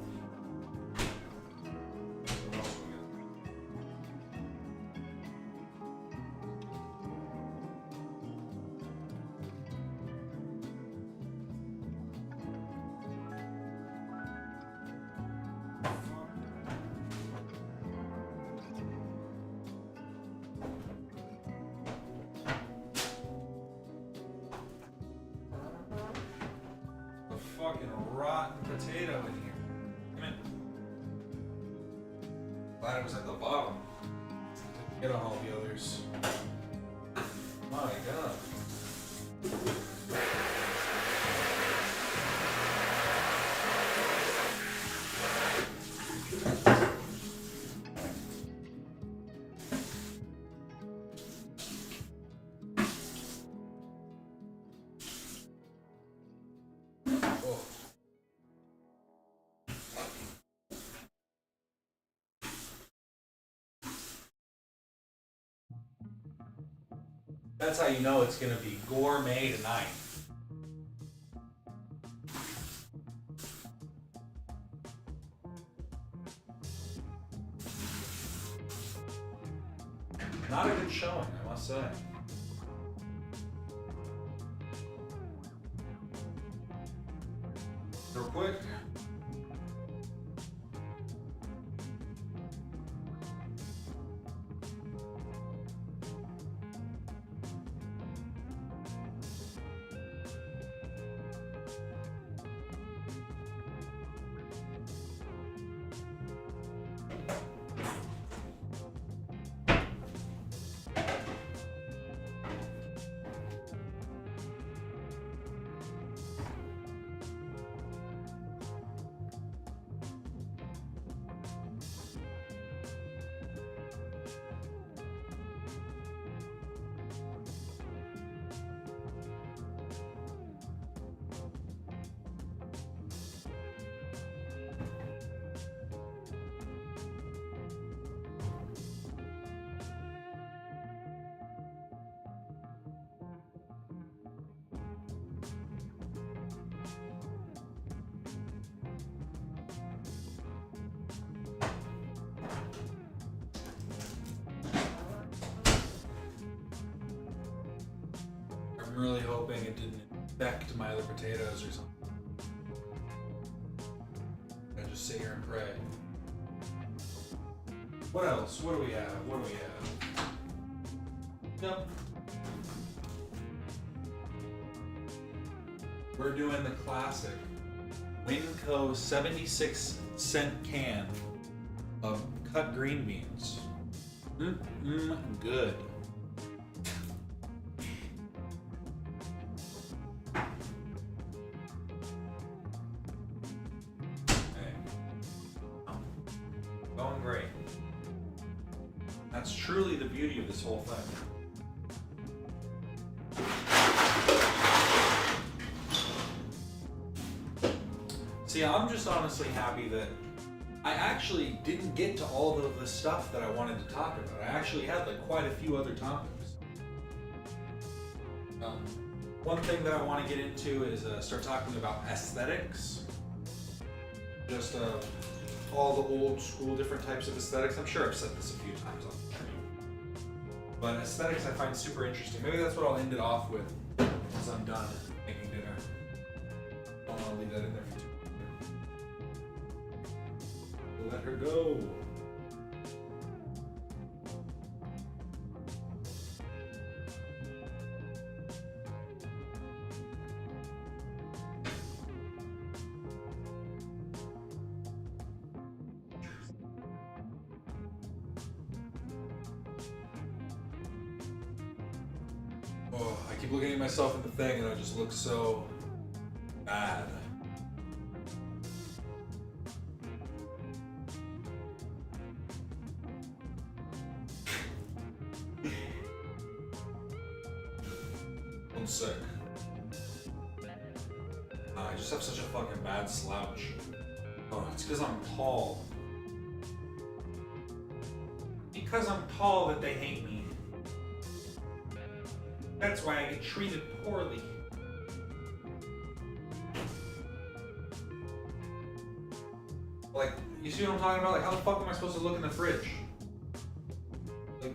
Fucking rotten potato in here. Come in. Glad it was at the bottom. Didn't get on all the others. My God. That's how you know it's gonna be gourmet tonight. Not a good showing, I must say. Real quick. I'm really hoping it didn't infect my other potatoes or something. I just sit here and pray. What else? What do we have? What do we have? Yep. We're doing the classic Winco 76-cent can of cut green beans. Good. Going great. That's truly the beauty of this whole thing. See, I'm just honestly happy that I actually didn't get to all of the stuff that I wanted to talk about. I actually had like quite a few other topics. One thing that I want to get into is start talking about aesthetics. Just all the old school different types of aesthetics. I'm sure I've said this a few times on the stream. But aesthetics I find super interesting. Maybe that's what I'll end it off with once I'm done making dinner. I don't want to leave that in there for too long. Let her go. Oh, I keep looking at myself in the thing and I just look so bad. I'm sick. I just have such a fucking bad slouch. Oh, it's because I'm tall. Because I'm tall that they hate me. That's why I get treated poorly. Like, you see what I'm talking about? Like, how the fuck am I supposed to look in the fridge? Like,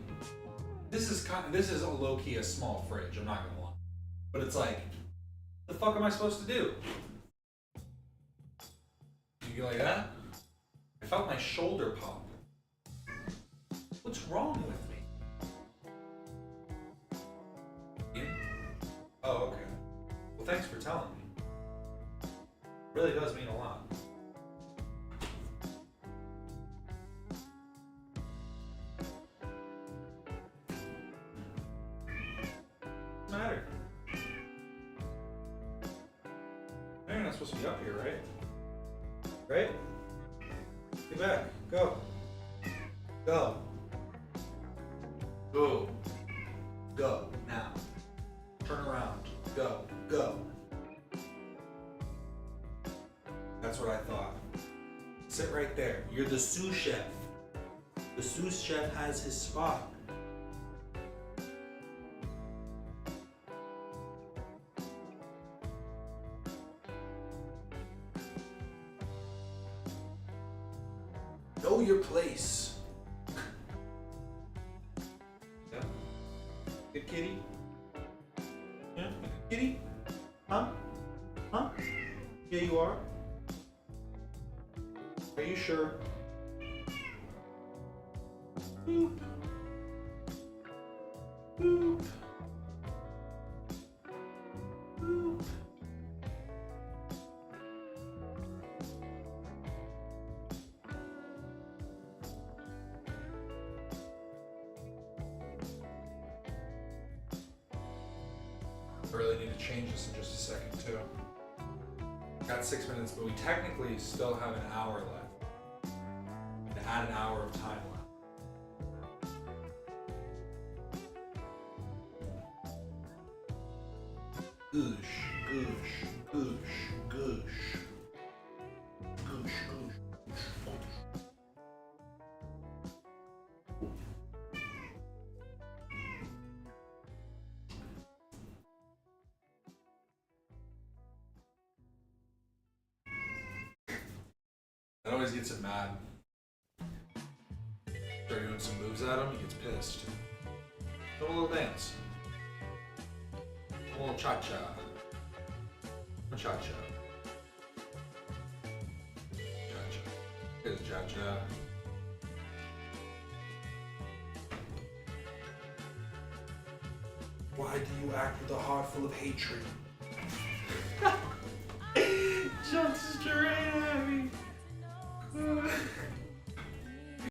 this is a low-key a small fridge, I'm not gonna lie. But it's like, the fuck am I supposed to do? You go like that? I felt my shoulder pop. What's wrong with me? Oh, okay. Well, thanks for telling me. It really does mean a lot. What's the matter? You're not supposed to be up here, right? Right? Get back. Go. Go. Go. Go. Now. Turn around. Go. Go. That's what I thought. Sit right there. You're the sous chef. The sous chef has his spot. Know your place. Yeah. Good kitty. Yeah, good kitty. Huh? Huh? Yeah, you are. Are you sure? Boop. Boop. Boop. I really need to change this in just a second too. Got 6 minutes, but we technically still have an hour left. And add an hour of time left. Goosh, goosh, goosh, goosh. Goosh, goosh, goosh. That always gets him mad. Start doing some moves at him, he gets pissed. Do a little dance. A little cha-cha. Cha-cha. Cha-cha. Here's cha-cha. Why do you act with a heart full of hatred?